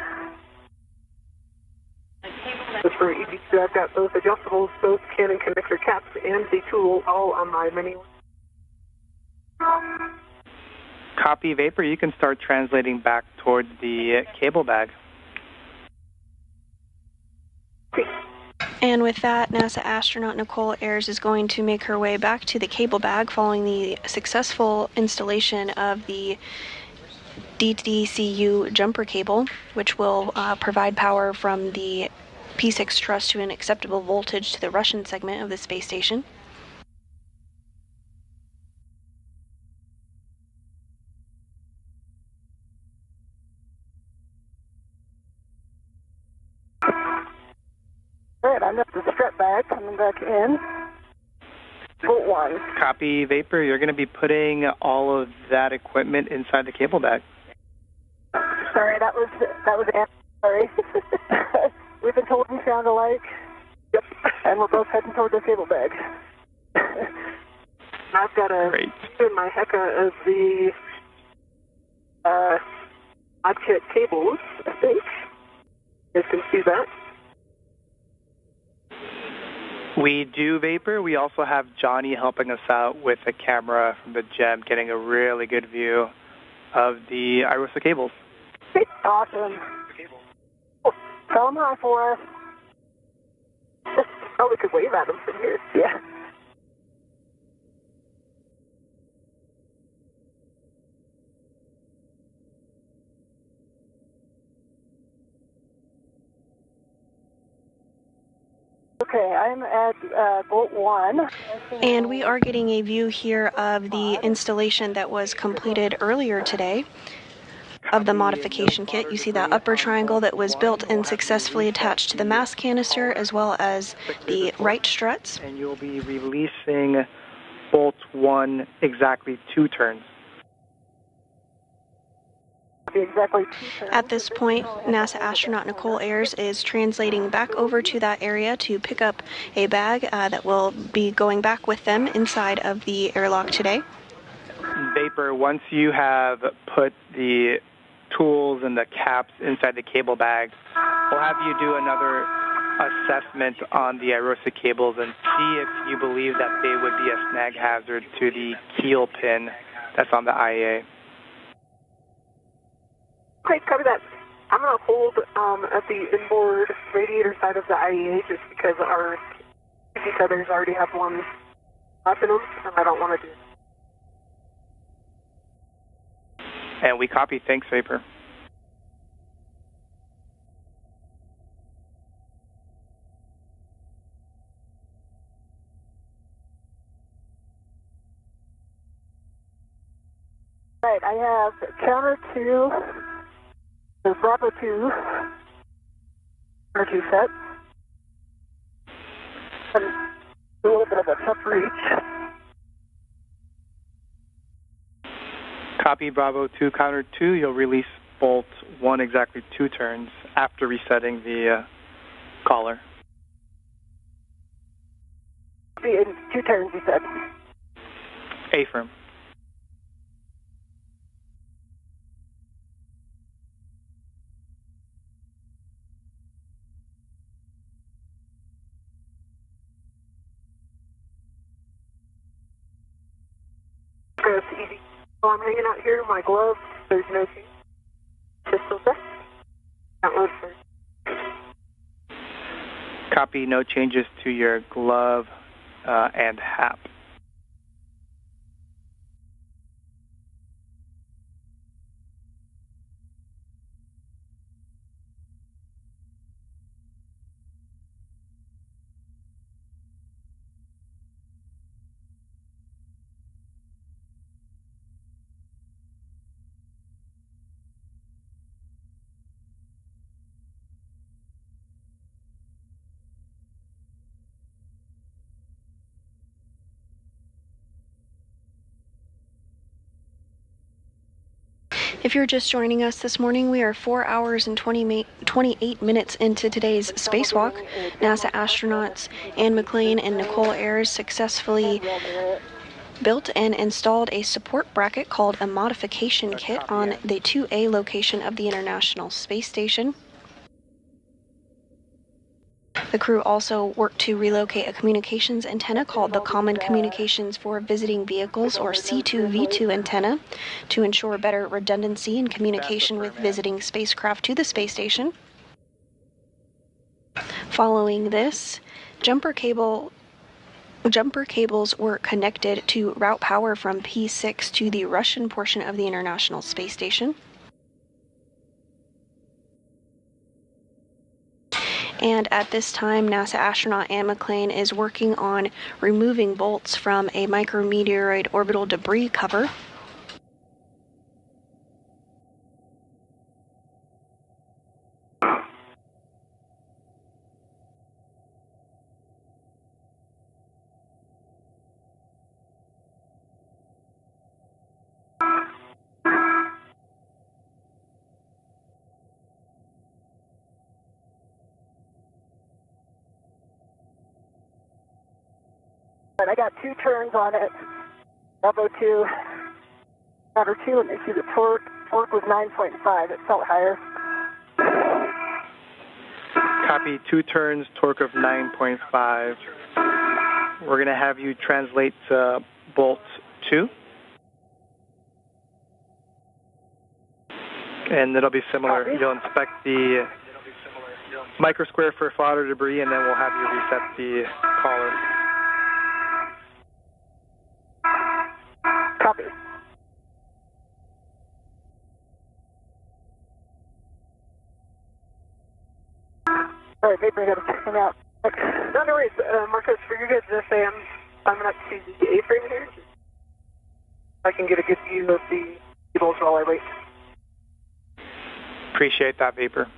Just for EV2, I've got both adjustables, both Canon connector caps, and the tool all on my mini. Copy, Vapor. You can start translating back towards the cable bag. And with that, NASA astronaut Nicole Ayers is going to make her way back to the cable bag following the successful installation of the DDCU jumper cable, which will provide power from the P6 truss to an acceptable voltage to the Russian segment of the space station. All right, I'm at the strap bag coming back in. Bolt 1. Copy, Vapor. You're going to be putting all of that equipment inside the cable bag. Sorry, that was Anne. Sorry. We've been told we sound alike. Yep. And we're both heading toward the cable bag. I've got a in my hecka of the odd kit cables, I think. You guys can see that. We do, Vapor. We also have Johnny helping us out with a camera from the GEM, getting a really good view of the IROSA cables. Awesome. Oh, tell them hi for us. Oh, we could wave at them from here. Yeah. Okay, I'm at bolt 1. And we are getting a view here of the installation that was completed earlier today of the modification kit. You see that upper triangle that was built and successfully attached to the mass canister, as well as the right struts. And you'll be releasing bolt 1 exactly 2 turns. Exactly 2 turns. At this point, NASA astronaut Nicole Ayers is translating back over to that area to pick up a bag that will be going back with them inside of the airlock today. Vapor, once you have put the tools and the caps inside the cable bag, We'll have you do another assessment on the IROSA cables and see if you believe that they would be a snag hazard to the keel pin that's on the IAA. Okay, copy that. I'm going to hold at the inboard radiator side of the IEA just because our safety tethers already have one up in them, and I don't want to do it. And we copy. Thanks, Vapor. Right, I have counter 2, the Bravo 2, counter 2 set, and a little bit of a tough reach. Copy Bravo 2, counter 2. You'll release bolt 1 exactly 2 turns after resetting the collar. In 2 turns, you said. A-firm. It's easy. So I'm hanging out here, my gloves, there's no change. Pistol set. Download first. Copy. No changes to your glove and hap. If you're just joining us this morning, we are 4 hours and 28 minutes into today's spacewalk. NASA astronauts Anne McClain and Nicole Ayers successfully built and installed a support bracket called a modification kit on the 2A location of the International Space Station. The crew also worked to relocate a communications antenna called the Common Communications for Visiting Vehicles, or C2V2 antenna, to ensure better redundancy in communication with visiting spacecraft to the space station. Following this, jumper cables were connected to route power from P6 to the Russian portion of the International Space Station. And at this time, NASA astronaut Anne McClain is working on removing bolts from a micrometeoroid orbital debris cover. But I got 2 turns on it. Bravo 2, counter 2, and you see the torque. Torque was 9.5. It felt higher. Copy. 2 turns, torque of 9.5. We're going to have you translate to bolt 2. And it'll be similar. You'll inspect the microsquare for fodder debris, and then we'll have you reset the collar. Copy. All right, Vapor, I got to check them out. No worries, Marcos, for you guys to say I'm going to see the A-frame here. I can get a good view of the cables while I wait. Appreciate that, Vapor.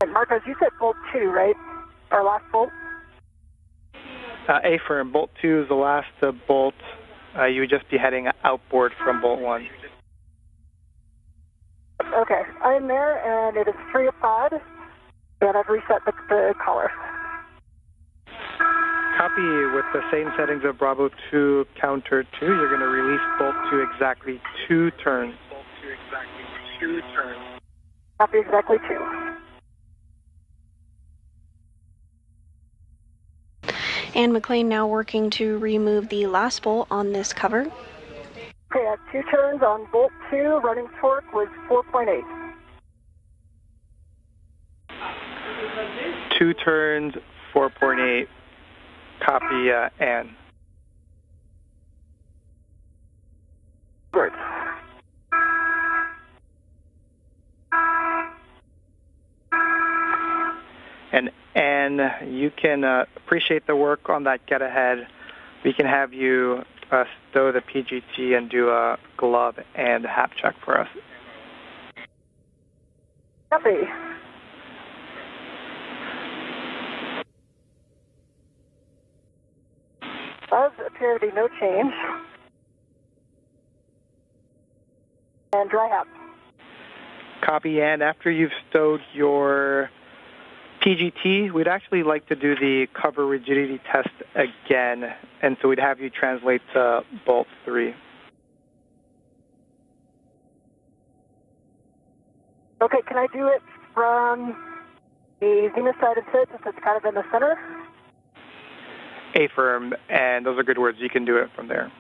And Marcos, you said bolt 2, right? Our last bolt? Affirm. Bolt 2 is the last bolt. You would just be heading outboard from bolt 1. Okay, I'm there, and it is 3 of 5, and I've reset the collar. Copy. With the same settings of Bravo 2 counter 2, you're going to release bolt 2 exactly 2 turns. Copy exactly 2. And McLean now working to remove the last bolt on this cover. Okay, at 2 turns on bolt 2, running torque was 4.8. 2 turns, 4.8. Copy, Ann. Good. And you can appreciate the work on that get ahead. We can have you stow the PGT and do a glove and hap check for us. Copy. Does appear to be no change. And dry hap. Copy, and after you've stowed your PGT, we'd actually like to do the cover rigidity test again, and so we'd have you translate to bolt 3. Okay, can I do it from the zenith side of it, since it's kind of in the center? Affirm, and those are good words. You can do it from there.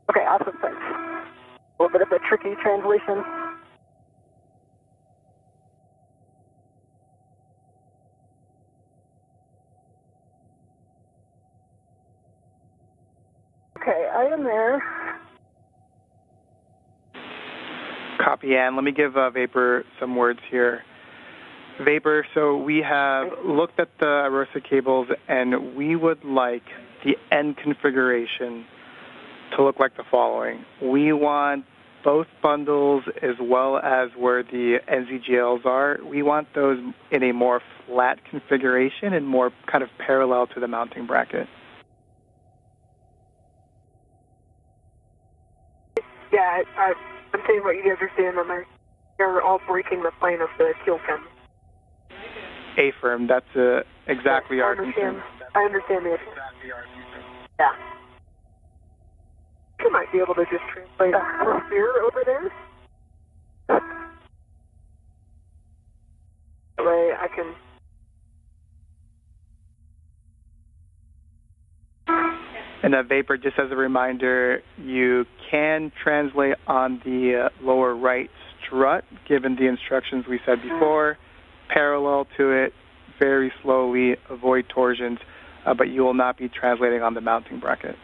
Okay, awesome, thanks. A little bit of a tricky translation. Okay, I am there. Copy, Ann. Let me give Vapor some words here. Vapor, so we have looked at the Arosa cables, and we would like the end configuration to look like the following. We want both bundles as well as where the NZGLs are. We want those in a more flat configuration and more kind of parallel to the mounting bracket. Yeah, I'm saying what you guys are saying. They're all breaking the plane of the keel pin. Affirm. That's exactly our concern. I understand the issue. Yeah. You might be able to just translate from here over there. That way I can... And Vapor, just as a reminder, you can translate on the lower right strut, given the instructions we said before, parallel to it, very slowly, avoid torsions, but you will not be translating on the mounting bracket.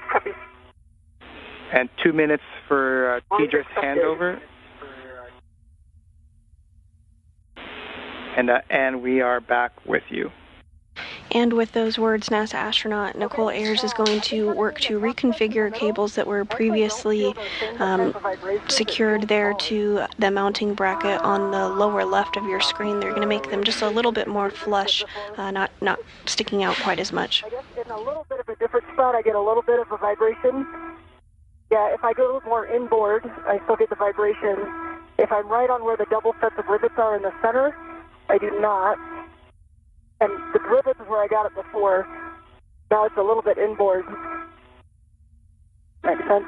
Copy. And 2 minutes for Tedra's handover. And we are back with you. And with those words, NASA astronaut Nicole Ayers is going to work to reconfigure cables that were previously secured there to the mounting bracket on the lower left of your screen. They're going to make them just a little bit more flush, not sticking out quite as much. I guess in a little bit of a different spot, I get a little bit of a vibration. Yeah, if I go more inboard, I still get the vibration. If I'm right on where the double sets of rivets are in the center, I do not. And the rivets is where I got it before. Now it's a little bit inboard. Makes sense?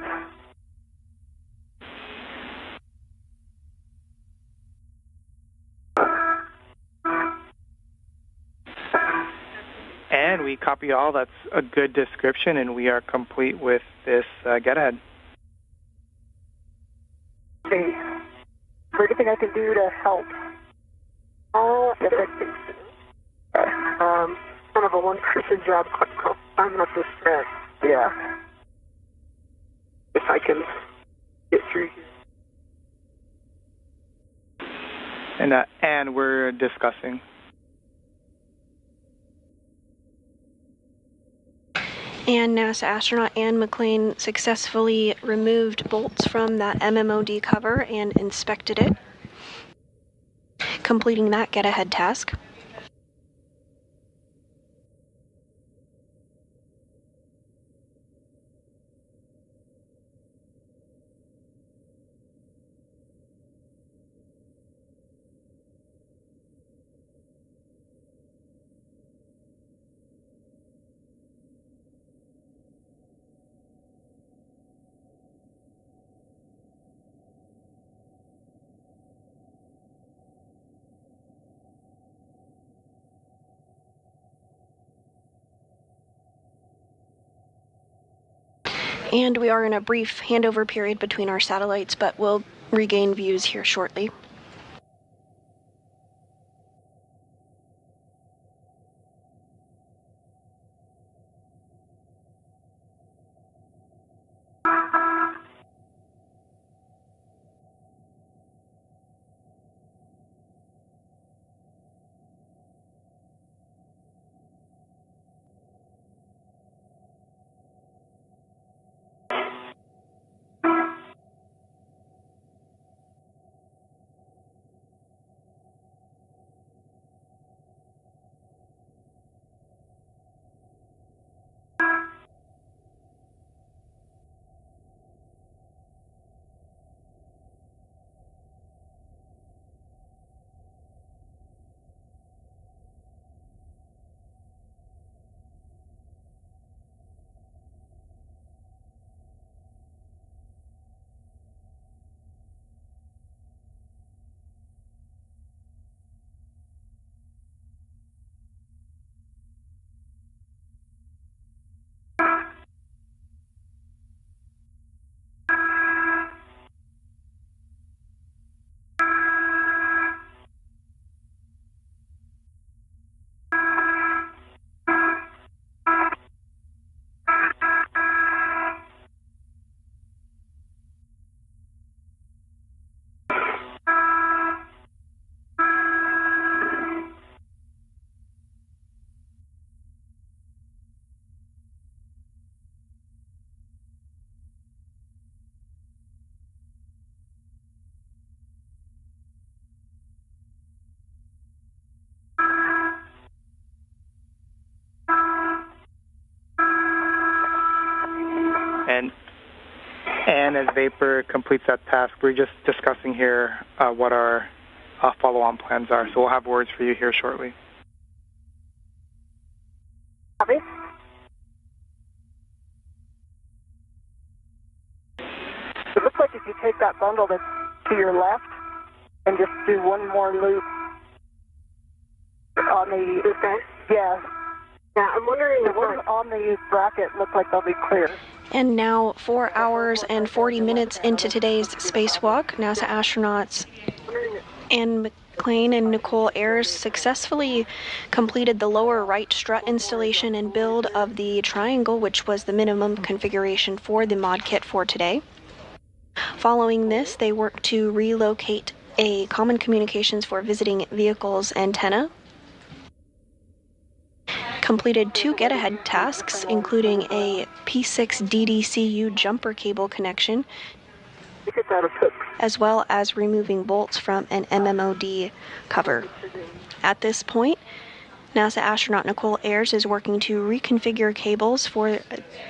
And we copy all. That's a good description, and we are complete with this get ahead. Okay. Is there anything I can do to help? Yes, I think so. Kind of a one-person job, climbing up this stretch. Yeah. If I can get through here. And we're discussing. And NASA astronaut Anne McLean successfully removed bolts from that MMOD cover and inspected it, completing that get-ahead task. And we are in a brief handover period between our satellites, but we'll regain views here shortly. And as Vapor completes that task, we're just discussing here what our follow-on plans are. So we'll have words for you here shortly. Copy. It looks like if you take that bundle that's to your left and just do one more loop on the... Okay. Yeah. Yeah, I'm wondering if one on the bracket looks like they'll be clear. And now, 4 hours and 40 minutes into today's spacewalk, NASA astronauts Anne McLean and Nicole Ayers successfully completed the lower right strut installation and build of the triangle, which was the minimum configuration for the mod kit for today. Following this, they worked to relocate a common communications for visiting vehicles antenna, completed 2 get-ahead tasks, including a P6 DDCU jumper cable connection, as well as removing bolts from an MMOD cover. At this point, NASA astronaut Nicole Ayers is working to reconfigure cables for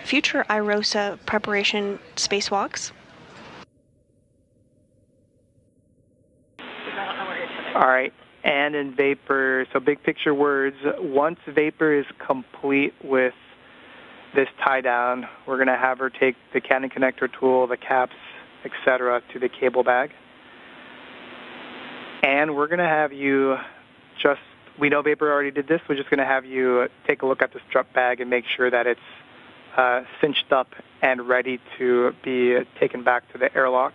future IROSA preparation spacewalks. All right. And in Vapor, so big picture words, once Vapor is complete with this tie down, we're going to have her take the Canon connector tool, the caps, etc., to the cable bag. And we're going to have you we know Vapor already did this, we're just going to have you take a look at the strut bag and make sure that it's cinched up and ready to be taken back to the airlock.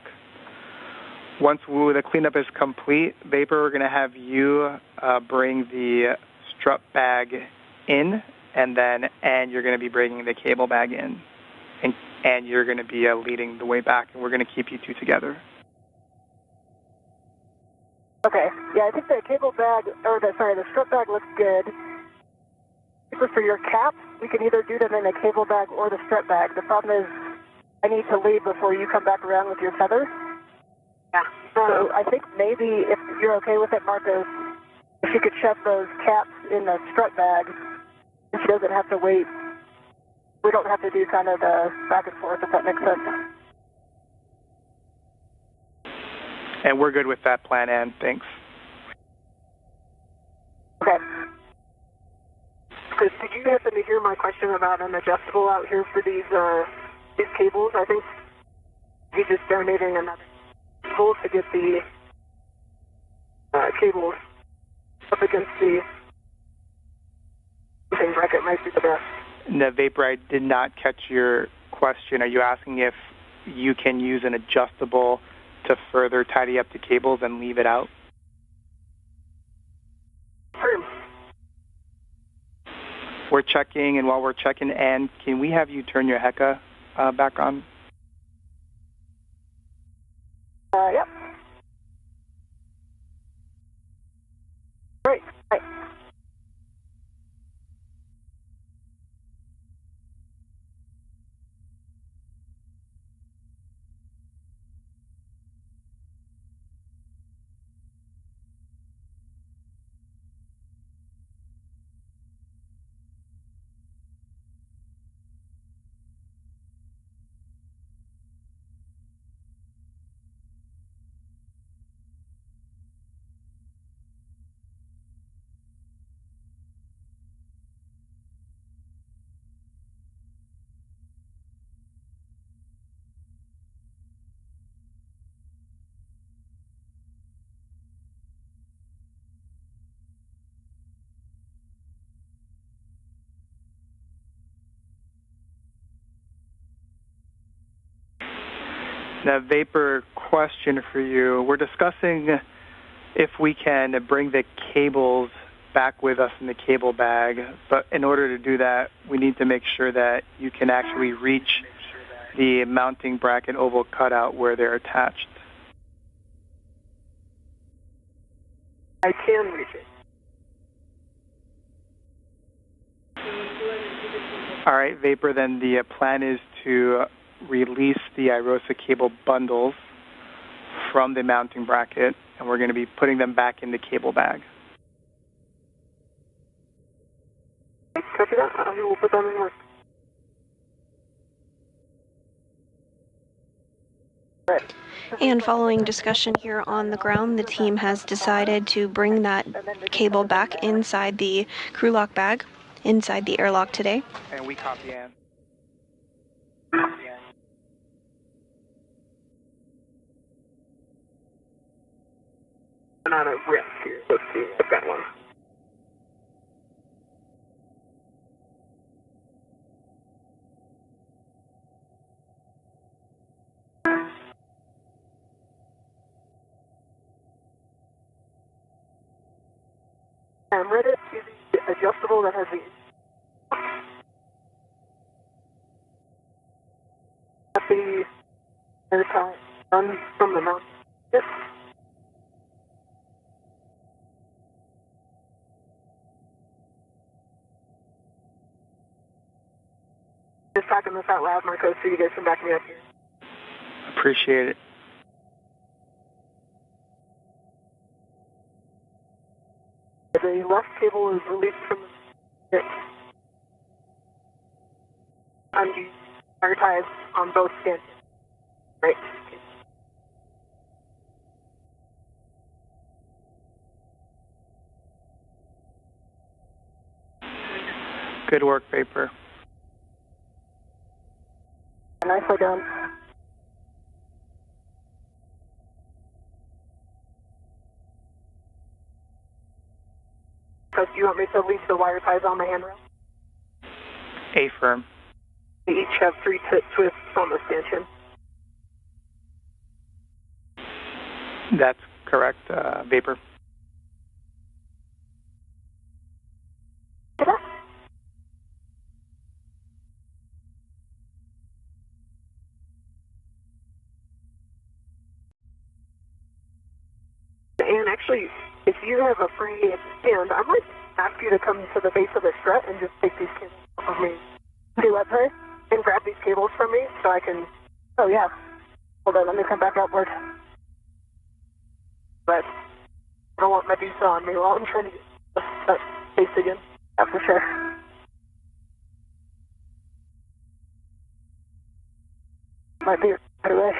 Once the cleanup is complete, Vapor, we're going to have you bring the strut bag in, and you're going to be bringing the cable bag in, and you're going to be leading the way back, and we're going to keep you two together. Okay. Yeah, I think the cable bag, the strut bag looks good. For your caps, we can either do them in a cable bag or the strap bag. The problem is I need to leave before you come back around with your tether. Yeah. So I think maybe if you're okay with it, Marcos, if you could shove those caps in the strut bag, she doesn't have to wait. We don't have to do kind of the back and forth, if that makes sense. And we're good with that plan, Ann. Thanks. Okay. Because did you happen to hear my question about an adjustable out here for these cables? I think he's just donating another cable to get the cables up against the bracket might be the best. No, Vapor, I did not catch your question. Are you asking if you can use an adjustable to further tidy up the cables and leave it out? Sure. We're checking, and while we're checking, Ann, can we have you turn your HECA back on? Yep. Great. Right. Now, Vapor, question for you. We're discussing if we can bring the cables back with us in the cable bag, but in order to do that, we need to make sure that you can actually reach the mounting bracket oval cutout where they're attached. I can reach it. All right, Vapor, then the plan is to release the iROSA cable bundles from the mounting bracket, and we're going to be putting them back in the cable bag. Copy that. I will put them in work. And following discussion here on the ground, the team has decided to bring that cable back inside the crew lock bag, inside the airlock today. And we copy, Ann. Not a risk here. Let's see. I've got one. I'm ready to the adjustable that has the run from the mount. Yes. Just talking this out loud, Marcos, so you guys can back me up here. Appreciate it. The left cable is released from the undo wire ties on both stanchions. Right. Good work, Vapor. Nicely done. So do you want me to leave the wire ties on the handrail? A-firm. They each have 3 twists on the stanchion. That's correct, Vapor. And actually, if you have a free hand, I ask you to come to the base of the strut and just take these cables off of me. Do what, sorry? And grab these cables from me so I can... Oh, yeah. Hold on, let me come back outward. But I don't want Medusa on me while I'm trying to get that space again. Yeah, for sure. Might be right away.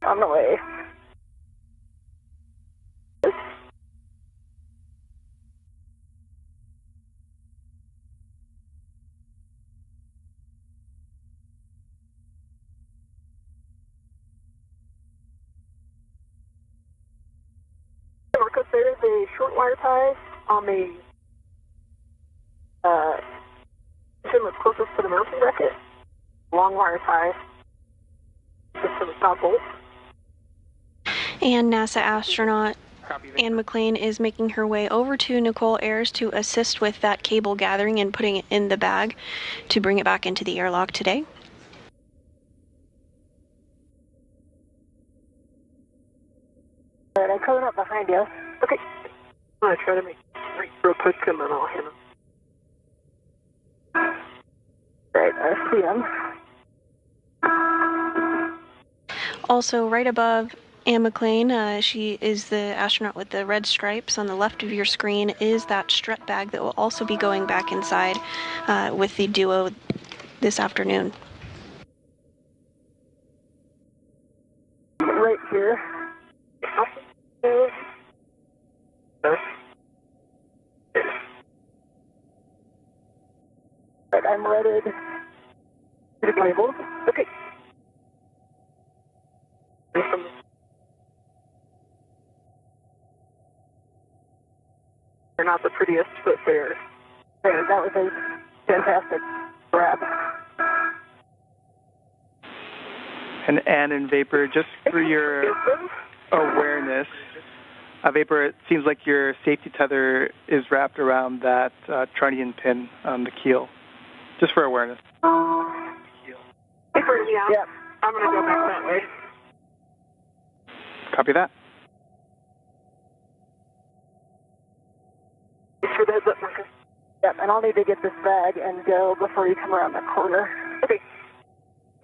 On the way. Because there is a short wire tie on the system that's closest to the mounting bracket. Long wire tie just to the top bolt. And NASA astronaut Anne McLean is making her way over to Nicole Ayers to assist with that cable gathering and putting it in the bag to bring it back into the airlock today. Alright, I'm coming up behind you. Okay. I'm going to try to make real quick and then I'll hit him. Alright, I see him. Also, right above Anne McLean, she is the astronaut with the red stripes. On the left of your screen is that strut bag that will also be going back inside with the duo this afternoon. Right here. Right, I'm ready to the labels. Okay. They're not the prettiest, but they're that was a fantastic grab. And Anne and Vapor, just for your awareness, Vapor, it seems like your safety tether is wrapped around that trunnion pin on the keel. Just for awareness. Vapor, yeah. I'm going to go back that way. Copy that. For the heads up, Marcus. Yep, and I'll need to get this bag and go before you come around the corner. Okay.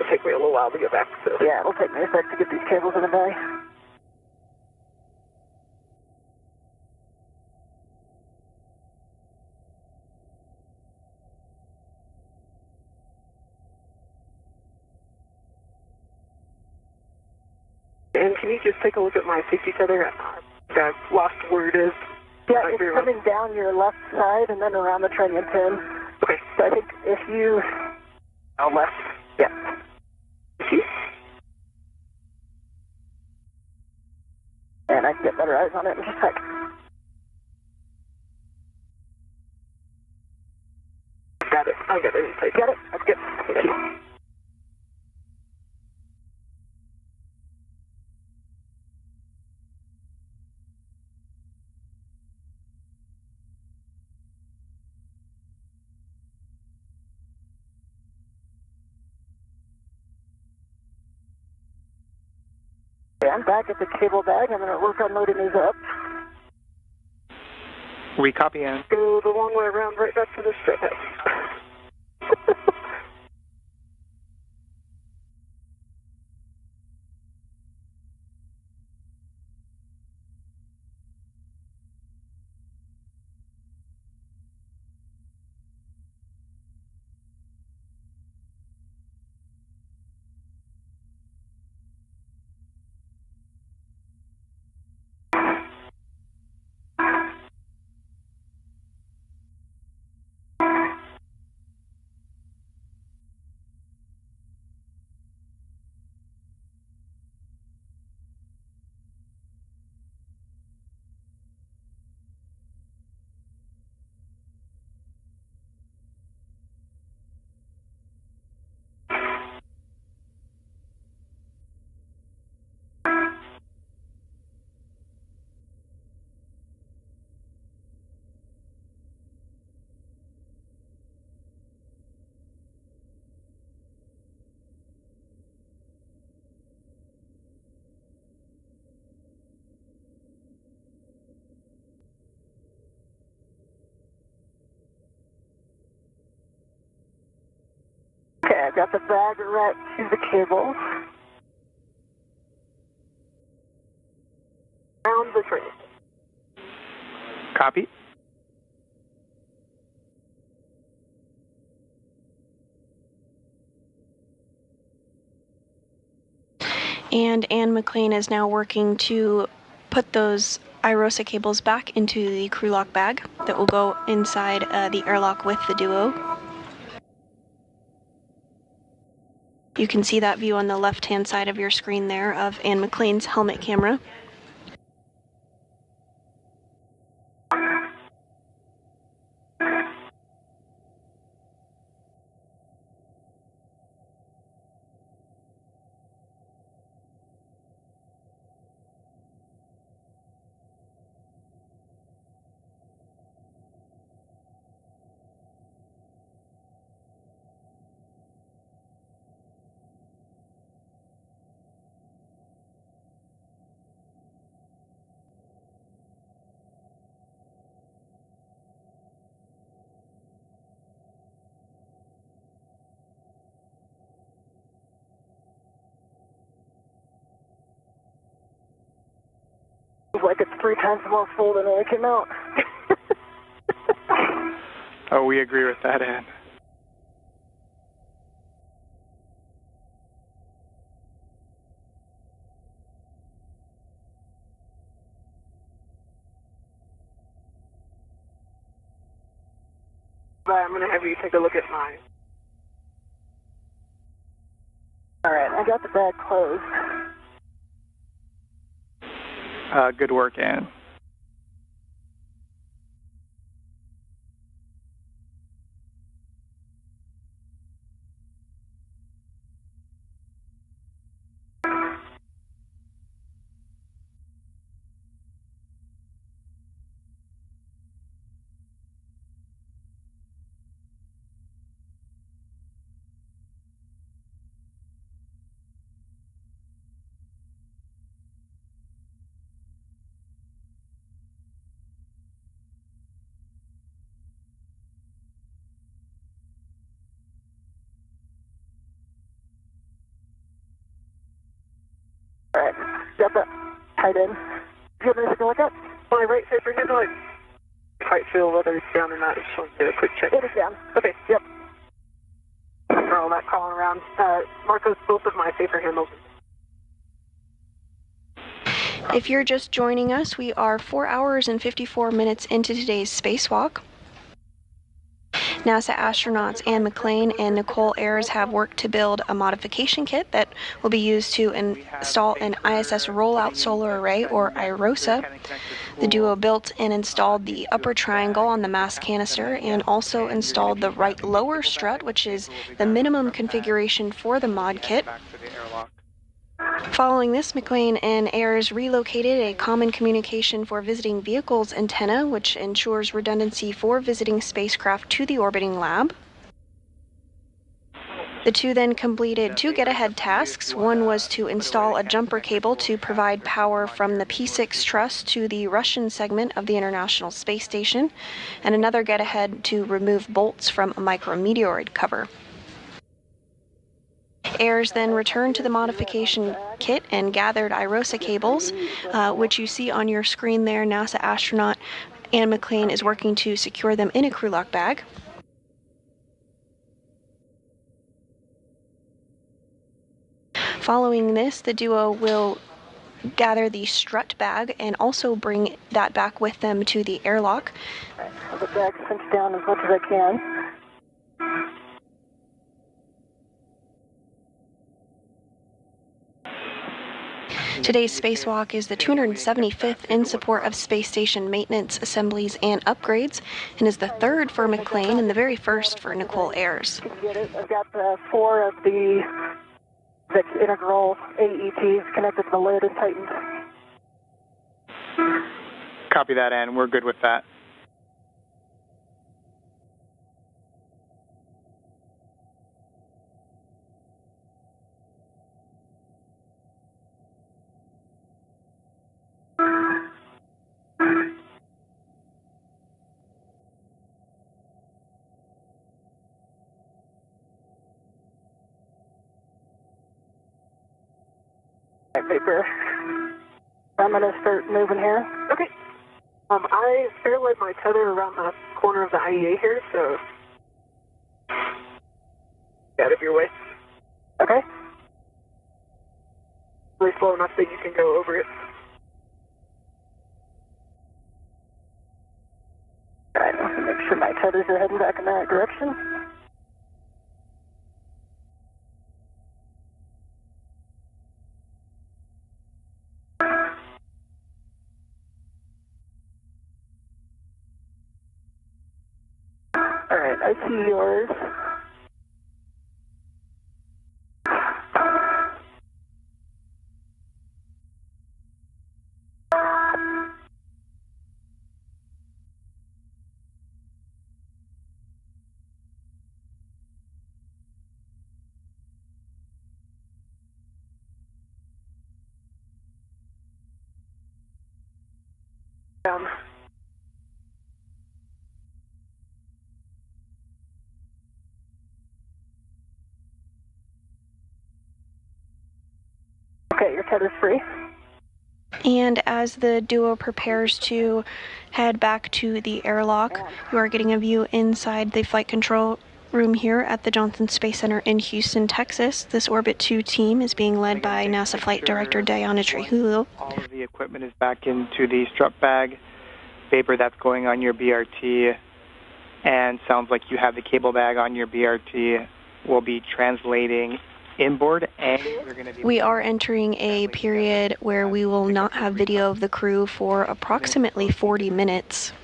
It'll take me a little while to get back, so... Yeah, it'll take me a sec to get these cables in the bag. And can you just take a look at my safety tether? I've lost where it is. Yeah, it's coming down your left side and then around the trunnion pin. Okay. So I think if you... Oh, left. Yeah. And I can get better eyes on it in just a sec. Got it. I got it. Got it? That's good. Thank you. Okay, I'm back at the cable bag. I'm going to work on loading these up. We copy, Anne. Go the long way around right back to the strip. I've got the bag wrapped to the cable. Around the train. Copy. And Anne McLean is now working to put those IROSA cables back into the crew lock bag that will go inside the airlock with the duo. You can see that view on the left-hand side of your screen there of Anne McLean's helmet camera. Like it's 3 times more full than when it came out. Oh, we agree with that, Anne. But I'm going to have you take a look at mine. All right, I got the bag closed. Good work, Anne. All right, got that tied in. Do you have anything to look at? My right safer handle, I quite feel whether it's down or not. I just want to do a quick check. It is down. Okay, yep. For all that calling around, Marcos, both of my safer handles. If you're just joining us, we are 4 hours and 54 minutes into today's spacewalk. NASA astronauts Anne McLean and Nicole Ayers have worked to build a modification kit that will be used to install an ISS rollout solar array, or IROSA. The duo built and installed the upper triangle on the mass canister and also installed the right lower strut, which is the minimum configuration for the mod kit. Following this, McLean and Ayers relocated a common communication for visiting vehicles antenna, which ensures redundancy for visiting spacecraft to the orbiting lab. The two then completed 2 get-ahead tasks. One was to install a jumper cable to provide power from the P6 truss to the Russian segment of the International Space Station, and another get-ahead to remove bolts from a micrometeoroid cover. Ayers then returned to the modification kit and gathered IROSA cables, which you see on your screen there. NASA astronaut Anne McLean is working to secure them in a crew lock bag. Following this, the duo will gather the strut bag and also bring that back with them to the airlock. I'll the bag cinched down as much as I can. Today's spacewalk is the 275th in support of space station maintenance, assemblies, and upgrades, and is the 3rd for McLean and the very first for Nicole Ayers. I've got 4 of the integral AETs connected to the lid and tightened. Copy that, Anne. We're good with that. right, Vapor. I'm going to start moving here. Okay. I paralleled my tether around the corner of the IEA here, so get out of your way. Okay. Really slow enough that you can go over it. Alright, let me make sure my tethers are heading back in the right direction. Alright, I see yours. Down. Okay, your tether's free. And as the duo prepares to head back to the airlock, you are getting a view inside the flight control room here at the Johnson Space Center in Houston, Texas. This Orbit 2 team is being led by NASA Flight Director Diana Trujillo. All of the equipment is back into the strut bag. Vapor, that's going on your BRT, and sounds like you have the cable bag on your BRT. We'll be translating inboard, and we're going to be... We are entering a period where we will not have video of the crew for approximately 40 minutes.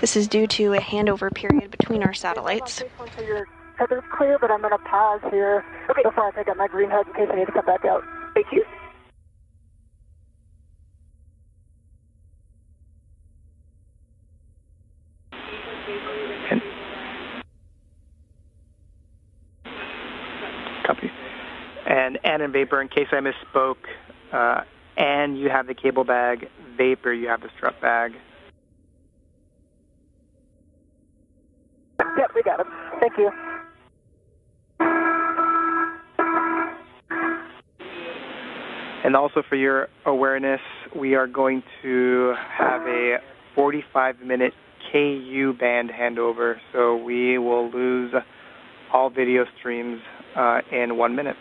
This is due to a handover period between our satellites. Your tether's clear, but I'm going to pause here before I pick up my green HUD in case I need to come back out. Thank you. Copy. And Vapor, in case I misspoke, and you have the cable bag, Vapor, you have the strut bag. Yep, we got him. Thank you. And also for your awareness, we are going to have a 45-minute KU band handover, so we will lose all video streams in 1 minute.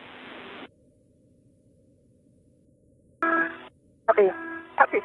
Copy. Copy.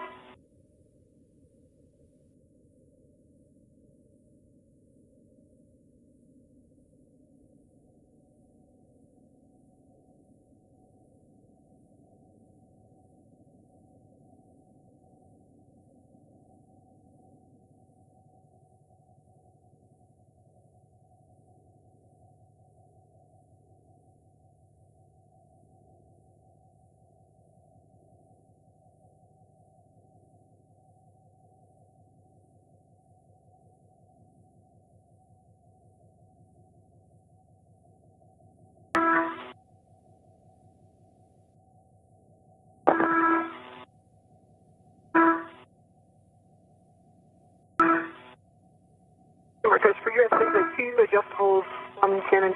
Because for you, I think the two adjustables, one cannon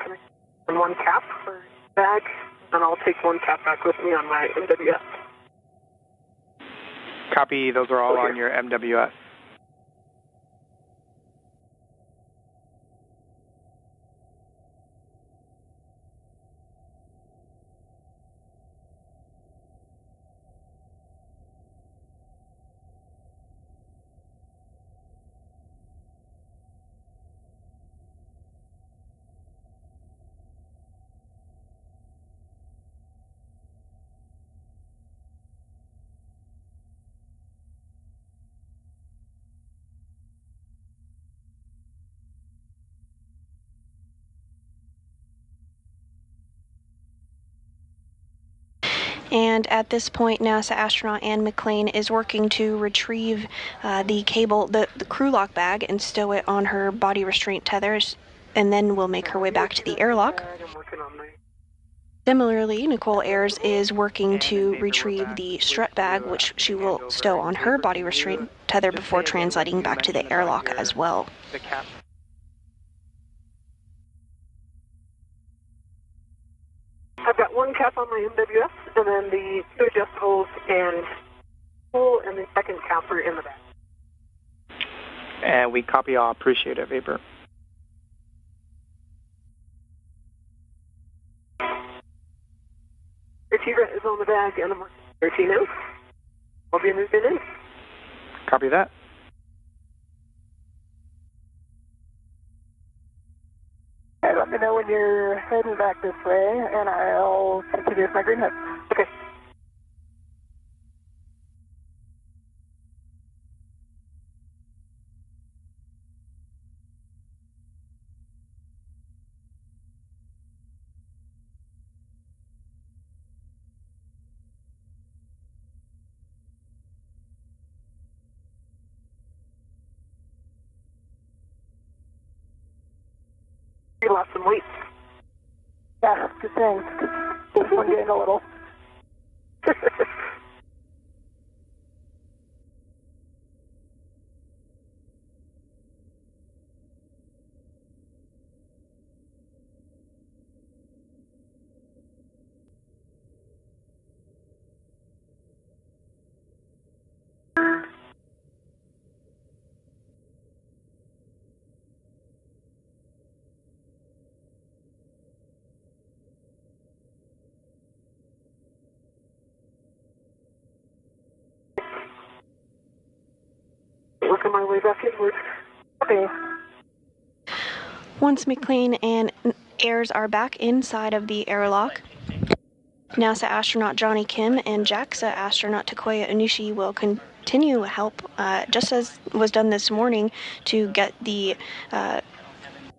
and one cap for bag, and I'll take one cap back with me on my MWS. Copy, those are all on your MWS. And at this point, NASA astronaut Anne McLean is working to retrieve the cable, the crew lock bag, and stow it on her body restraint tethers, and then will make her way back to the airlock. Similarly, Nicole Ayers is working to retrieve the strut bag, which she will stow on her body restraint tether before translating back to the airlock as well. I've got got one cap on my MWS, and then the two adjustables and full, and the second capper in the back. And we copy all. Appreciate it, Vapor. Receiver is on the bag, and I'm 13 now. I'll be moving in. Copy that. Hey, let me know when you're heading back this way, and I'll continue with my green hook. Okay. You lost some weight. Yeah, good thing. This one gained a little. Working my way back inward. Okay. Once McLean and Ayers are back inside of the airlock, NASA astronaut Johnny Kim and JAXA astronaut Takuya Onishi will continue help, just as was done this morning, to get the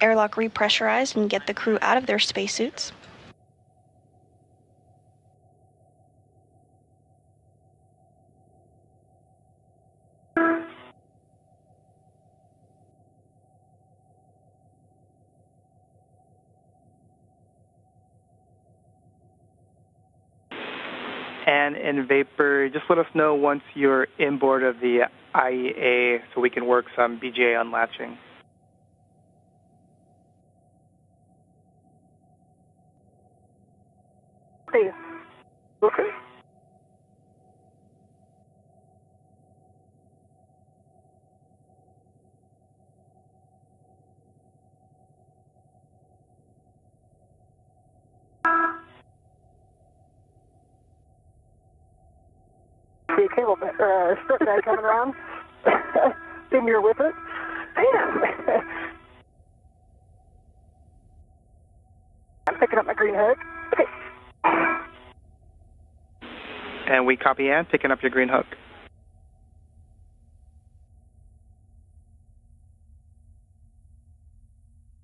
airlock repressurized and get the crew out of their spacesuits. And in Vapor, just let us know once you're inboard of the IEA so we can work some BGA unlatching. Hey. Okay. See a cable strip guy coming around. Assume you're with it. Damn. I'm picking up my green hook. Okay. And we copy and picking up your green hook.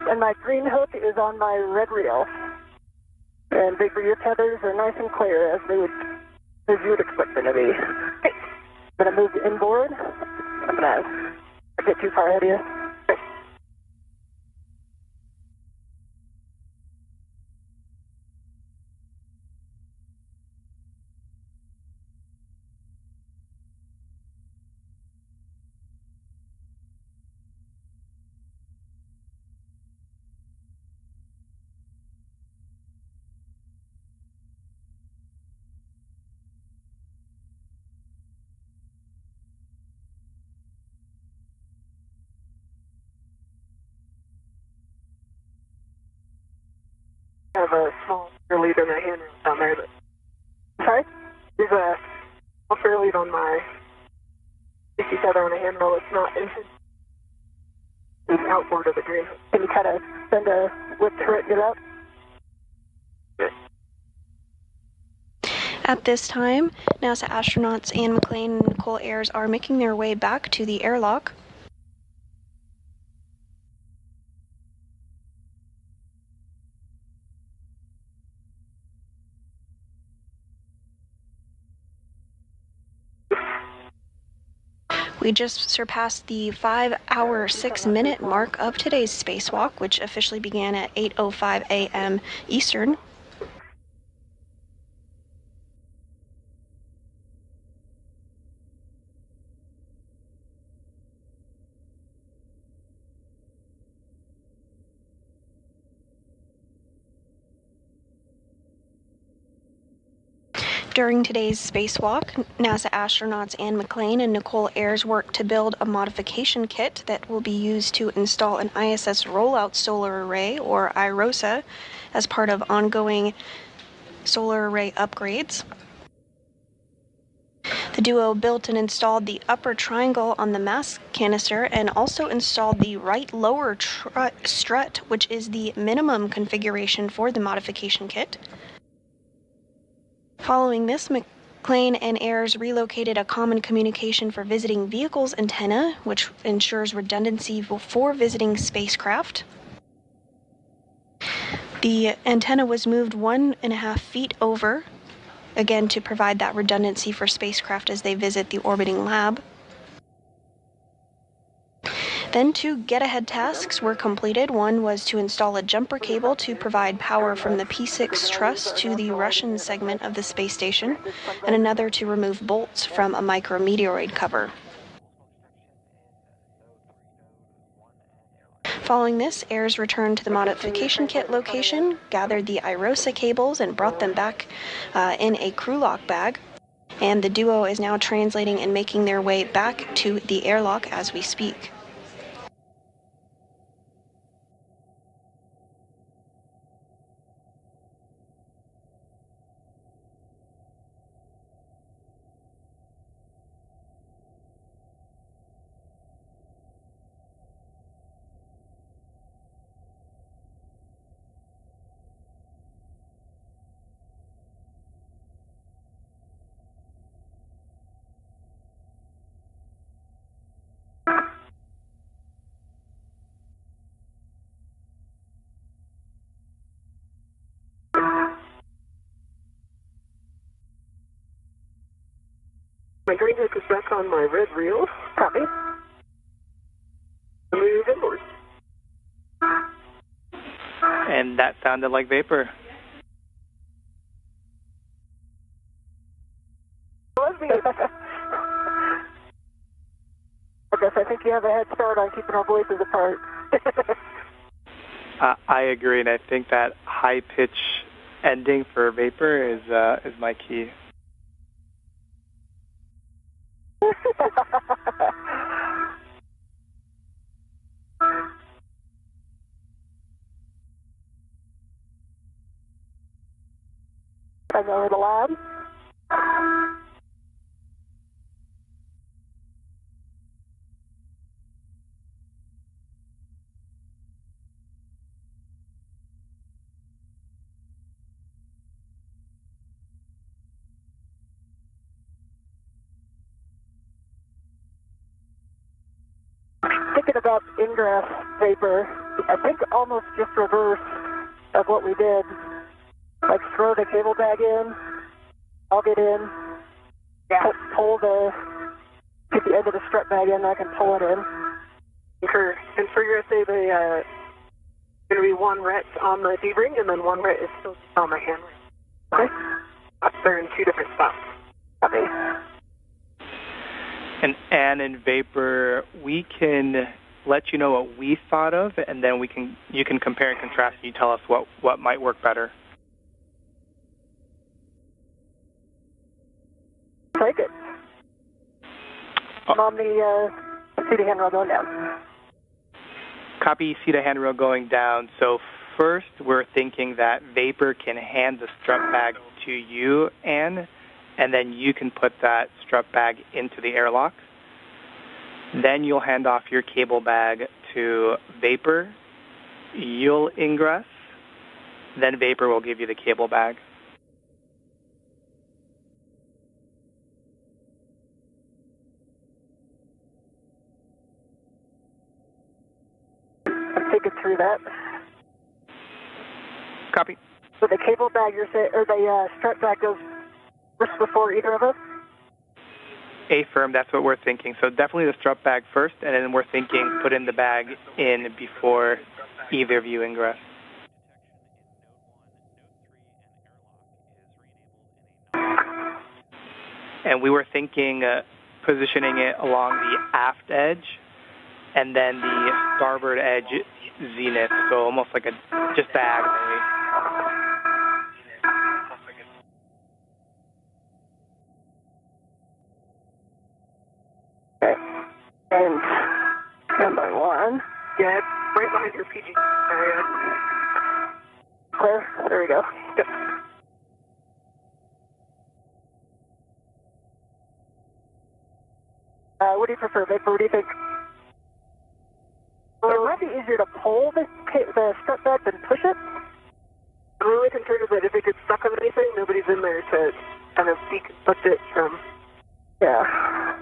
And my green hook is on my red reel. And Vapor, your tethers are nice and clear as you would expect them to be. Okay. I'm going to move inboard. I'm going to get too far ahead of you. Okay. I have a small fair lead on my handrail down there. Sorry? There's a small fair lead on my safety tether on a handrail. It's not inside. It's outboard of the green. Can you kind of send a whip to it, get up? At this time, NASA astronauts Anne McLean and Nicole Ayers are making their way back to the airlock. We just surpassed the 5-hour, 6-minute mark of today's spacewalk, which officially began at 8:05 a.m. Eastern. During today's spacewalk, NASA astronauts Anne McClain and Nicole Ayers worked to build a modification kit that will be used to install an ISS rollout solar array, or IROSA, as part of ongoing solar array upgrades. The duo built and installed the upper triangle on the mass canister and also installed the right lower strut, which is the minimum configuration for the modification kit. Following this, McClain and Ayers relocated a common communication for visiting vehicles antenna, which ensures redundancy for visiting spacecraft. The antenna was moved 1.5 feet over, again to provide that redundancy for spacecraft as they visit the orbiting lab. Then 2 get-ahead tasks were completed. One was to install a jumper cable to provide power from the P6 truss to the Russian segment of the space station, and another to remove bolts from a micrometeoroid cover. Following this, Ayers returned to the modification kit location, gathered the IROSA cables, and brought them back in a crew lock bag. And the duo is now translating and making their way back to the airlock as we speak. My green hook is back on my red reel. Copy. Move inward. And that sounded like vapor. I guess I think you have a head start on keeping our voices apart. I agree, and I think that high pitch ending for vapor is my key. I go to the lab. Thinking about ingress vapor, I think almost just reverse of what we did. Like throw the cable bag in, I'll get in, pull get the end of the strut bag in, I can pull it in. And for your say, the going to be one ret on the D-ring, and then one ret is still on the hand rail. Okay. They're in 2 different spots. Copy. And in vapor, we can let you know what we thought of, and then you can compare and contrast, and you tell us what might work better. Take it. I'm on the seat handrail going down. Copy seat handrail going down. So first, we're thinking that vapor can hand the strut bag to you, Anne, and then you can put that strut bag into the airlock. Then you'll hand off your cable bag to vapor. You'll ingress. Then vapor will give you the cable bag. Take it through that. Copy. So the cable bag, or the strut bag goes first before either of us? Affirm, that's what we're thinking. So definitely the strut bag first, and then we're thinking put in the bag in before either of you ingress. And we were thinking positioning it along the aft edge, and then the starboard edge zenith, so almost like just diagonally. find your PG area. Clear? There we go. Yep. What do you prefer, Vapor? What do you think? It might be easier to pull the strut bag than push it. I'm really concerned is that if it gets stuck on anything, nobody's in there to kind of deconstruct it from. Yeah.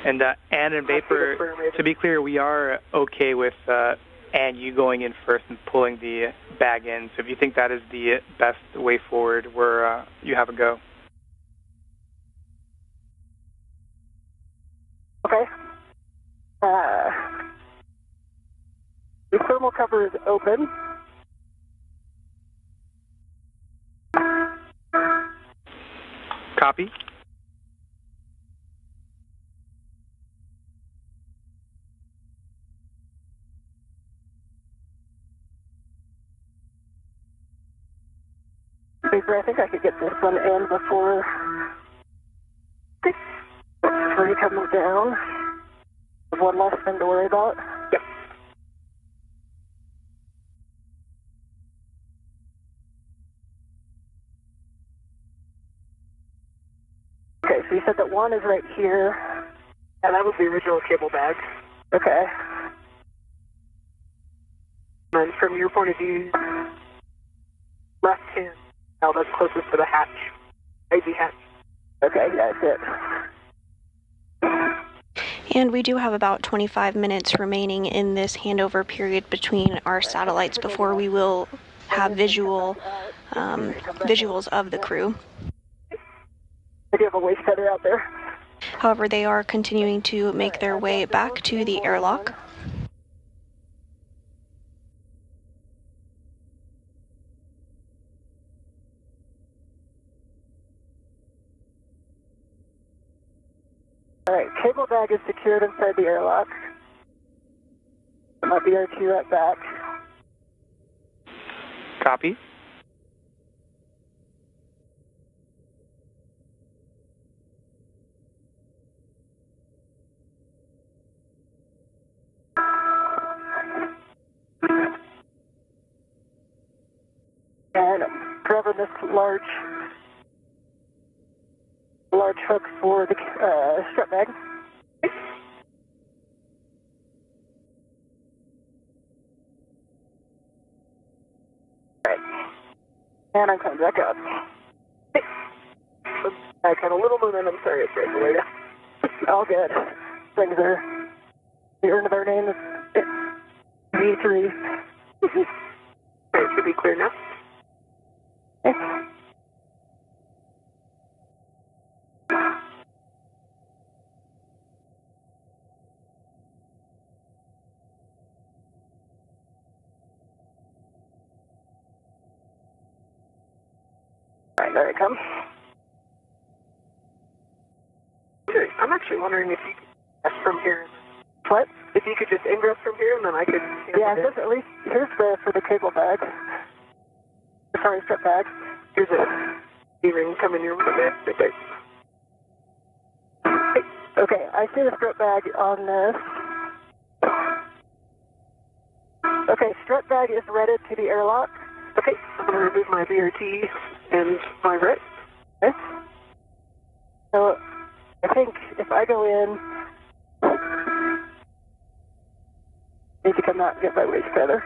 And Ann and Vapor, to be clear, we are okay with Ann, you going in first and pulling the bag in. So if you think that is the best way forward, you have a go. Okay. The thermal cover is open. Copy. Vapor, I think I could get this one in before you come down. There's one less thing to worry about. Yep. Okay, so you said that one is right here. And that was the original cable bag. Okay. And from your point of view, left hand, now that's closest to the hatch, AV hatch. Okay, yeah, that's it. And we do have about 25 minutes remaining in this handover period between our satellites before we will have visuals of the crew. I do have a waste feather out there. However, they are continuing to make their way back to the airlock. All right, cable bag is secured inside the airlock. My BRT right back. Copy. And grabbing this large hook for the strut bag. Right. And I'm coming back up. I had a little momentum, sorry, it's right away. All good. Things are, the earned their name is V3. Alright, should be clear now. Okay. Alright, there it comes. I'm actually wondering if you could ingress from here. What? If you could just ingress from here, and then I could... Yeah, this, at least, here's for the cable bag. Sorry, strut bag. Here's a D-ring coming your way. Right there. Okay, I see the strut bag on this. Okay, strut bag is readied to the airlock. Okay, I'm going to remove my BRT and my RET. Okay. So, I think if I go in, I need to come out and get my waste feather.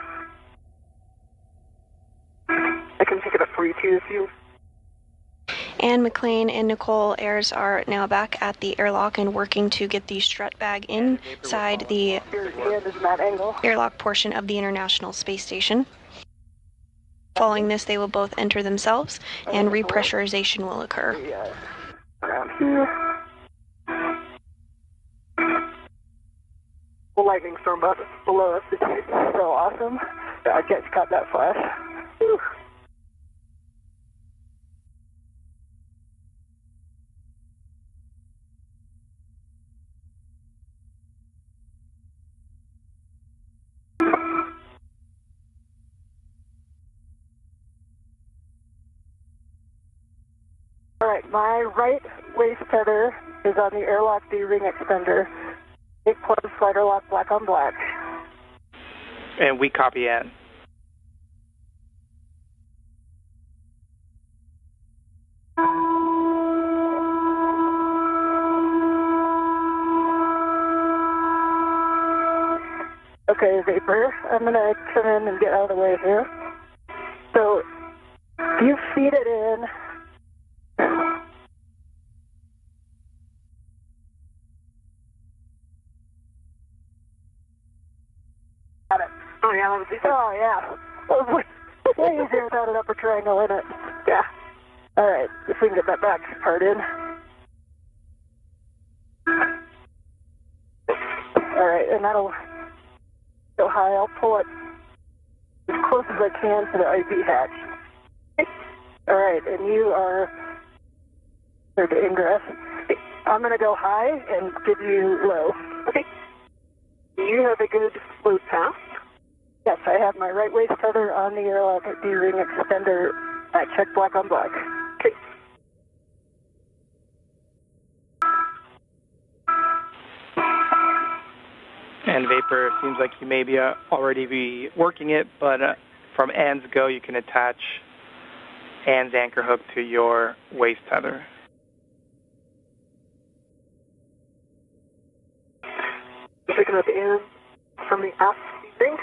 I can pick it up for you too if you... Anne McLean and Nicole Ayres are now back at the airlock and working to get the strut bag inside the Your hand is in that angle. airlock portion of the International Space Station. Following this, they will both enter themselves and repressurization will occur. Around here. The lightning storm below us. It's so awesome. I just caught that flash. Whew. my right waist tether is on the airlock D-ring extender. 8 plus slider lock, black on black. And we copy Ann. Okay, Vapor, I'm going to come in and get out of the way here. So, you feed it in. Got it. Oh, yeah, that was easy. Oh, yeah. That was way easier without an upper triangle in it. Yeah. All right, if we can get that back part in. All right, and that'll go high. I'll pull it as close as I can to the IV hatch. All right, and you are there to ingress. I'm going to go high and give you low. Okay. Do you have a good load path? Yes, I have my right waist tether on the airlock D-ring extender. I check black on black. Okay. And Vapor, seems like you may be already be working it, but from Ann's go, you can attach Ann's anchor hook to your waist tether. Picking up in from the aft thing.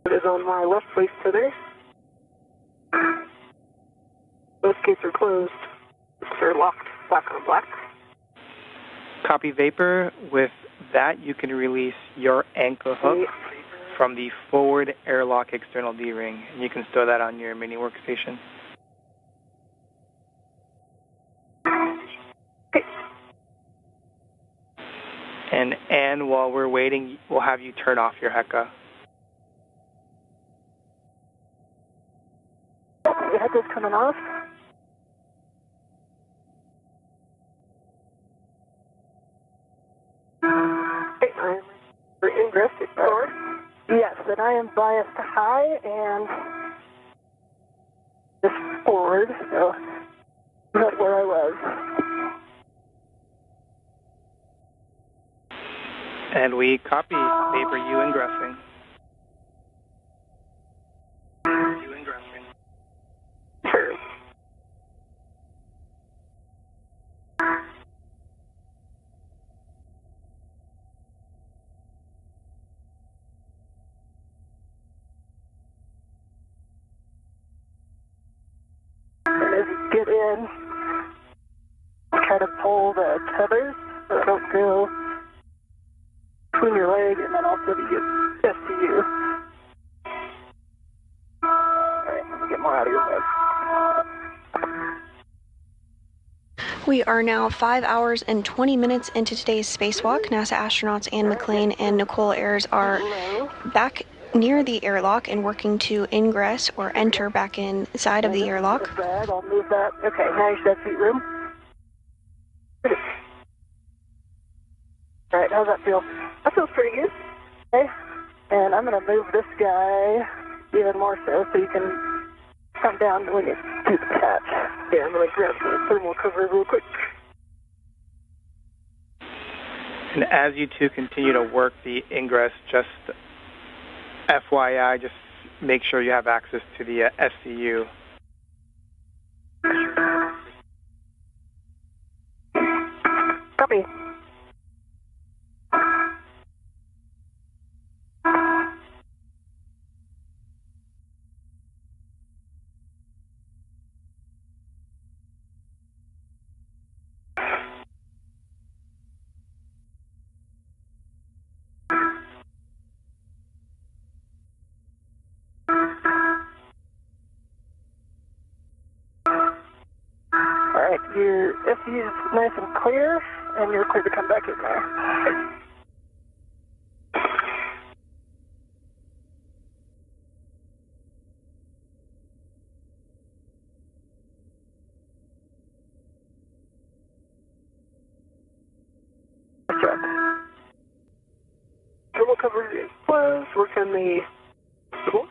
It is on my left waist tether. Both gates are closed. They're locked, black on black. Copy Vapor. With that, you can release your anchor hook from the forward airlock external D-ring. And you can store that on your mini workstation. Okay. And Ann, while we're waiting, we'll have you turn off your HECA. The HECA's coming off. Okay, I'm for ingress at forward. Yes, and I am biased high and just forward, so right where I was. And we copy Vapor, you ingressing. You ingressing. Sure. And as you get in, try to pull the tethers so they don't go between your leg and then also to get SCU. Alright, let me get more out of your way. We are now 5 hours and 20 minutes into today's spacewalk. NASA astronauts Ann McClain and Nicole Ayers are back near the airlock and working to ingress or enter back inside of the airlock. Bag, I'll move that. Okay, now you should have seat room. Alright, how's that feel? That feels pretty good. Okay, and I'm going to move this guy even more so you can come down when you do the catch. Yeah, I'm going to grab the thermal cover real quick. And as you two continue to work the ingress, just FYI, just make sure you have access to the SCU. Copy. Your SCU is nice and clear, and you're clear to come back in there. Thermal cover is closed. Work on the door.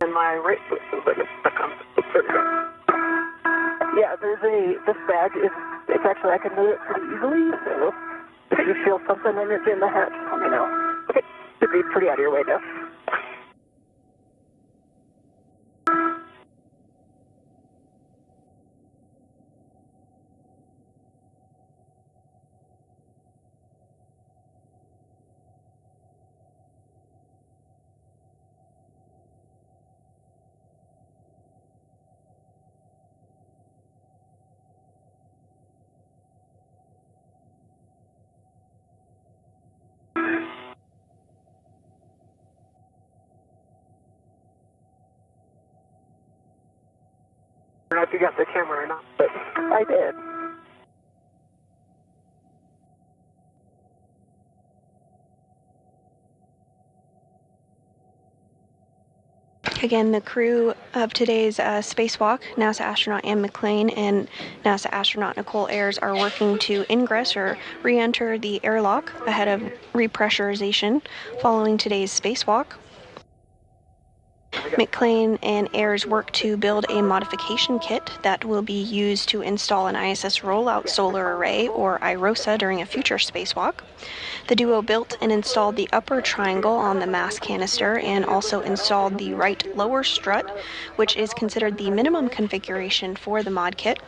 And my right foot feels like it's stuck on the trigger. Yeah, this bag it's actually, I can move it pretty easily, so if you feel something and it's in the hatch, let me know. Okay, should be pretty out of your way, Jeff. I don't know if you got the camera or not, but I did. Again, the crew of today's spacewalk, NASA astronaut Anne McClain and NASA astronaut Nicole Ayers, are working to ingress or re-enter the airlock ahead of repressurization following today's spacewalk. McClain and Ayers work to build a modification kit that will be used to install an ISS rollout solar array, or IROSA, during a future spacewalk. The duo built and installed the upper triangle on the mass canister and also installed the right lower strut, which is considered the minimum configuration for the mod kit.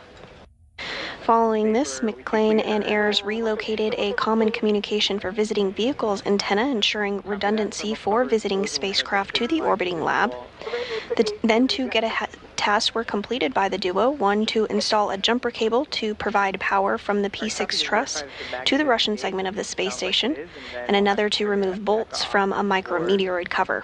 Following this, McClain and Ayers relocated a common communication for visiting vehicles antenna, ensuring redundancy for visiting spacecraft to the orbiting lab. Then two get-ahead tasks were completed by the duo, one to install a jumper cable to provide power from the P6 truss to the Russian segment of the space station, and another to remove bolts from a micrometeoroid cover.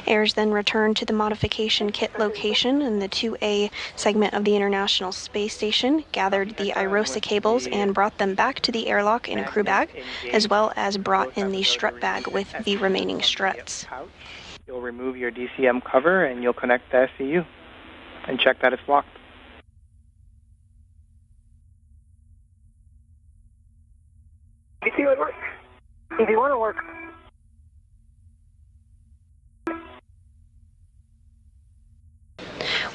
Ayers then returned to the modification kit location in the 2A segment of the International Space Station, gathered the IROSA cables, and brought them back to the airlock in a crew bag, as well as brought in the strut bag with the remaining struts. You'll remove your DCM cover and you'll connect the SCU and check that it's locked. EV would work. EV want to work.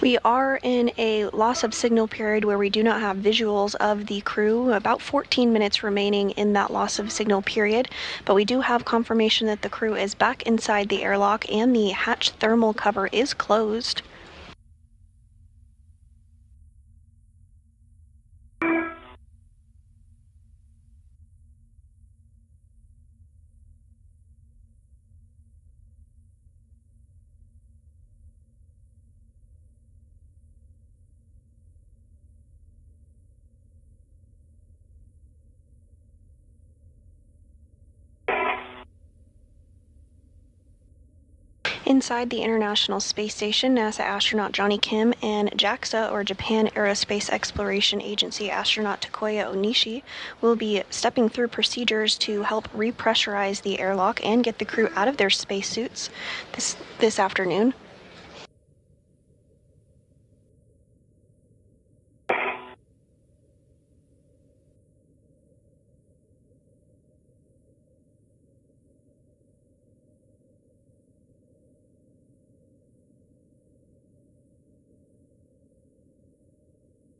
We are in a loss of signal period where we do not have visuals of the crew, about 14 minutes remaining in that loss of signal period, but we do have confirmation that the crew is back inside the airlock and the hatch thermal cover is closed. Inside the International Space Station, NASA astronaut Johnny Kim and JAXA, or Japan Aerospace Exploration Agency astronaut Takuya Onishi, will be stepping through procedures to help repressurize the airlock and get the crew out of their spacesuits this afternoon.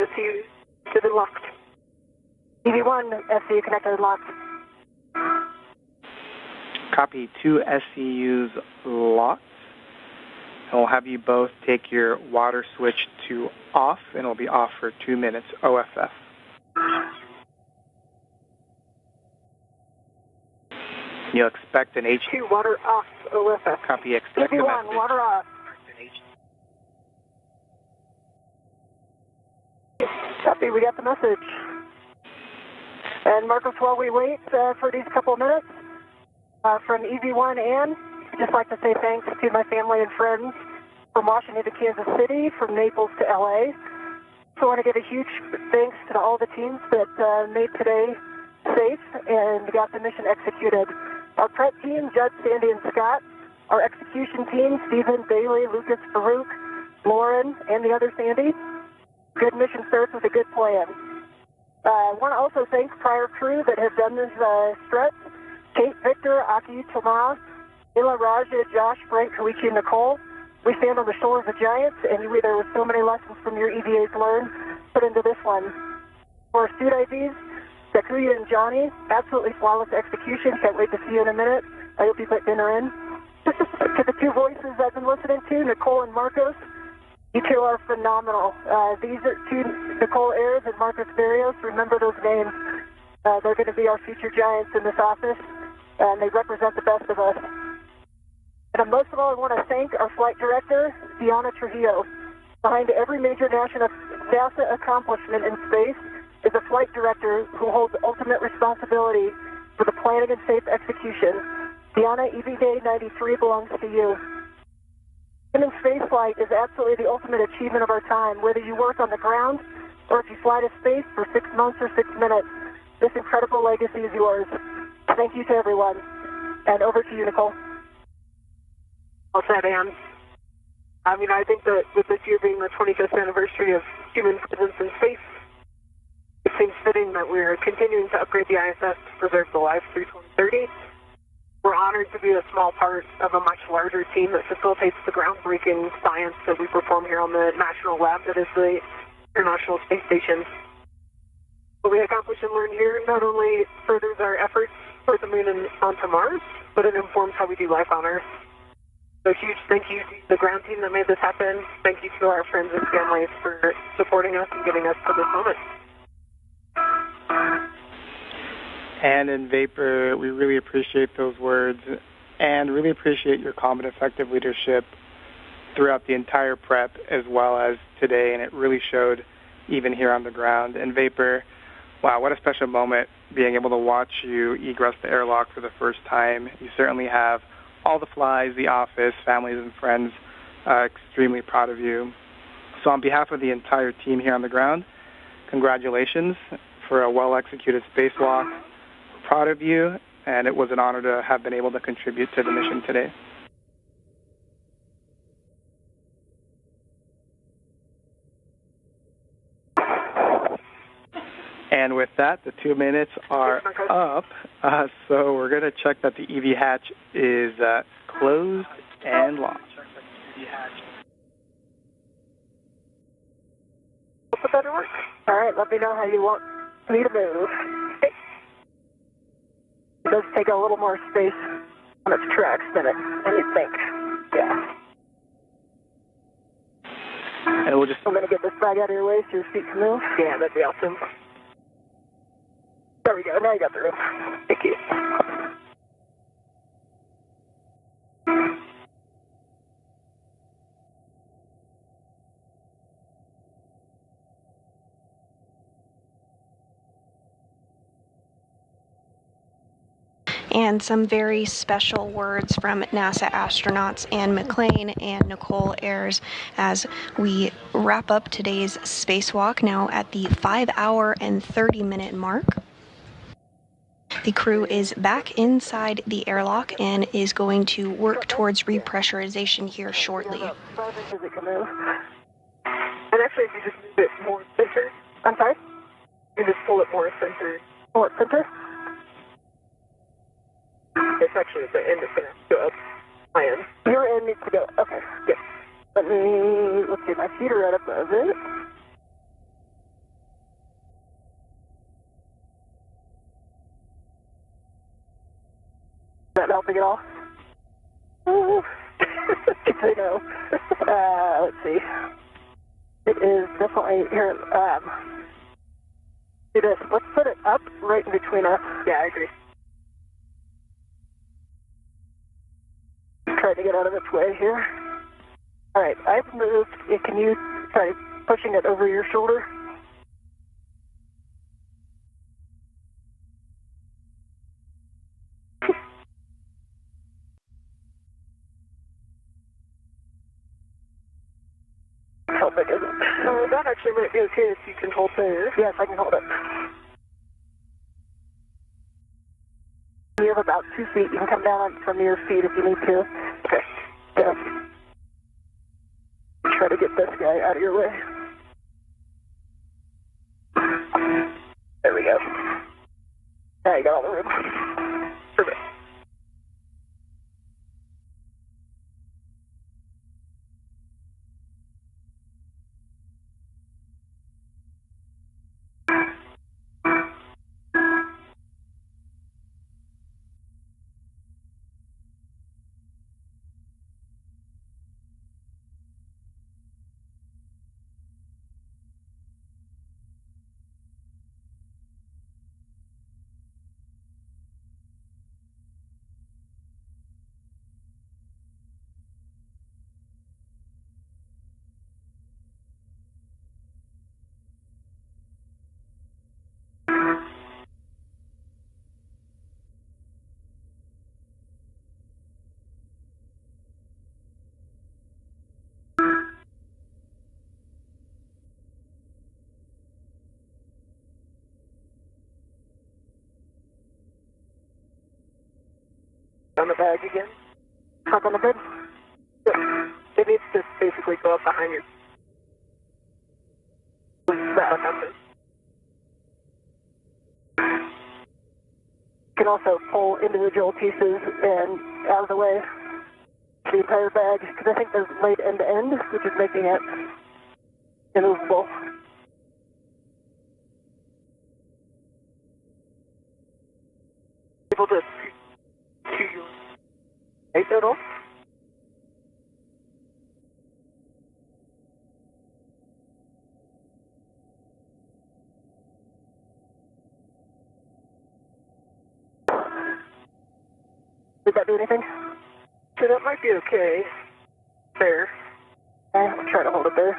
SCU to the locked. EV1, SCU connected and locked. Copy, 2 SCUs locked. And we'll have you both take your water switch to off, and it'll be off for 2 minutes, OFF. You'll expect an H2 water off, OFF. Copy, expect EV1, water off. Copy, we got the message. And Marcus, while we wait for these couple minutes, from EV1 and I'd just like to say thanks to my family and friends from Washington to Kansas City, from Naples to LA. So I want to give a huge thanks to all the teams that made today safe and got the mission executed. Our prep team, Judd, Sandy, and Scott. Our execution team, Stephen, Bailey, Lucas, Farouk, Lauren, and the other Sandy. Good mission starts with a good plan. I want to also thank prior crew that have done this stretch. Kate, Victor, Aki, Tomas, Ila, Raja, Josh, Frank, Koichi, and Nicole. We stand on the shoulders of giants, and there were so many lessons from your EVAs learned put into this one. For our suit IDs, Sakuya and Johnny, absolutely flawless execution. Can't wait to see you in a minute. I hope you put dinner in. To the two voices I've been listening to, Nicole and Marcos, you two are phenomenal. These are two, Nicole Ayers and Marcos Barrios. Remember those names. They're going to be our future giants in this office, and they represent the best of us. And most of all, I want to thank our flight director, Diana Trujillo. Behind every major NASA accomplishment in space is a flight director who holds ultimate responsibility for the planning and safe execution. Diana, EV Day 93 belongs to you. Human spaceflight is absolutely the ultimate achievement of our time, whether you work on the ground or if you fly to space for 6 months or 6 minutes. This incredible legacy is yours. Thank you to everyone. And over to you, Nicole. Well said, Anne. I mean, I think that with this year being the 25th anniversary of human presence in space, it seems fitting that we're continuing to upgrade the ISS to preserve the lives through 2030. We're honored to be a small part of a much larger team that facilitates the groundbreaking science that we perform here on the national lab that is the International Space Station. What we accomplish and learn here not only furthers our efforts for the moon and onto Mars, but it informs how we do life on Earth. So huge thank you to the ground team that made this happen. Thank you to our friends and families for supporting us and getting us to this moment. And in Vapor, we really appreciate those words and really appreciate your calm and effective leadership throughout the entire prep as well as today, and it really showed even here on the ground. And Vapor, wow, what a special moment being able to watch you egress the airlock for the first time. You certainly have all the flies, the office, families and friends extremely proud of you. So on behalf of the entire team here on the ground, congratulations for a well-executed spacewalk. We're proud of you, and it was an honor to have been able to contribute to the mission today. And with that, the 2 minutes are up, so we're going to check that the EV hatch is closed and locked. Hope that works. All right, let me know how you want me to move. Okay. It does take a little more space on its tracks than you think. Yeah. And we'll just... I'm going to get this bag out of your way so your feet can move. Yeah, that'd be awesome. There we go. Now you got the room. Thank you. And some very special words from NASA astronauts Anne McClain and Nicole Ayers as we wrap up today's spacewalk now at the 5-hour and 30-minute mark. The crew is back inside the airlock and is going to work towards repressurization here shortly. 5 inches it can move. And actually, if you just move it more center, I'm sorry? you just pull it more center. Pull it center? It's actually at the end, it's going to go up my end. Your end needs to go. Okay, good. Let's see, my feet are right above it. Is that helping at all? I know. Let's see. It is definitely here. Do this. Let's put it up right in between us. Yeah, I agree. Try to get out of its way here. All right, I've moved. Can you try pushing it over your shoulder? How big is it? That actually might be okay if you can hold there. Yes, I can hold it. have about 2 feet. You can come down from your feet if you need to. Okay. Yeah. Try to get this guy out of your way. There we go. Now you got all the room. Perfect. On the bag again. Hop on the bed. Yep. It needs to basically go up behind you. That one happens. You can also pull individual pieces and out of the way the entire bag, because I think there's laid end to end, which is making it immovable. Able to eight total. Did that do anything? So that might be okay. There. I'll try to hold it there.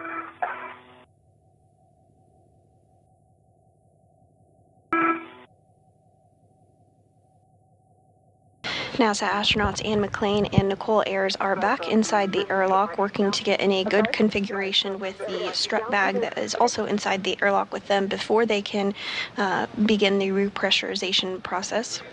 NASA astronauts Anne McClain and Nicole Ayers are back inside the airlock, working to get in a good configuration with the strut bag that is also inside the airlock with them before they can begin the repressurization process.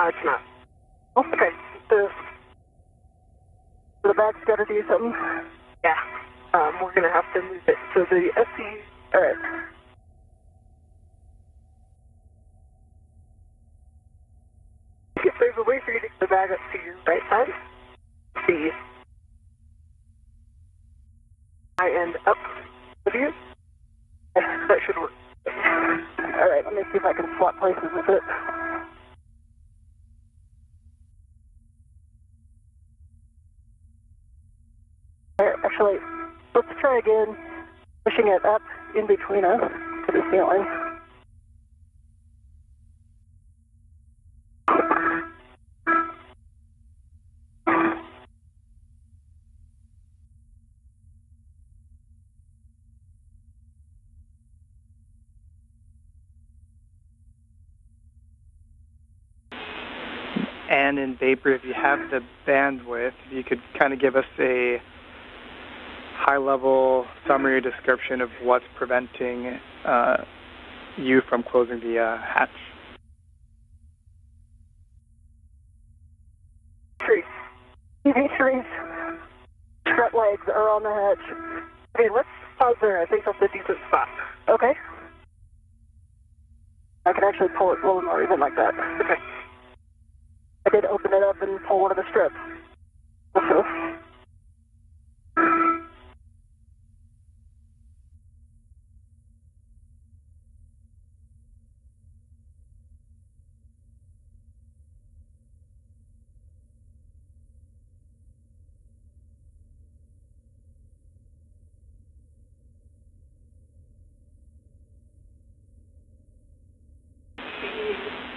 It's not. Oh, okay. The bag's got to do something. Yeah. We're going to have to move it. So the SC... All right. If there's a way for you to get the bag up to your right side, the high end up with you, that should work. All right, let me see if I can swap places with it. Actually, let's try again, pushing it up in between us to the ceiling. And in Vapor, if you have the bandwidth, you could kind of give us a high-level summary or description of what's preventing you from closing the hatch. Trees. Strut legs are on the hatch. Okay, let's pause there. I think that's a decent spot. Okay. I can actually pull it a little more even like that. Okay. I did open it up and pull one of the strips. Also.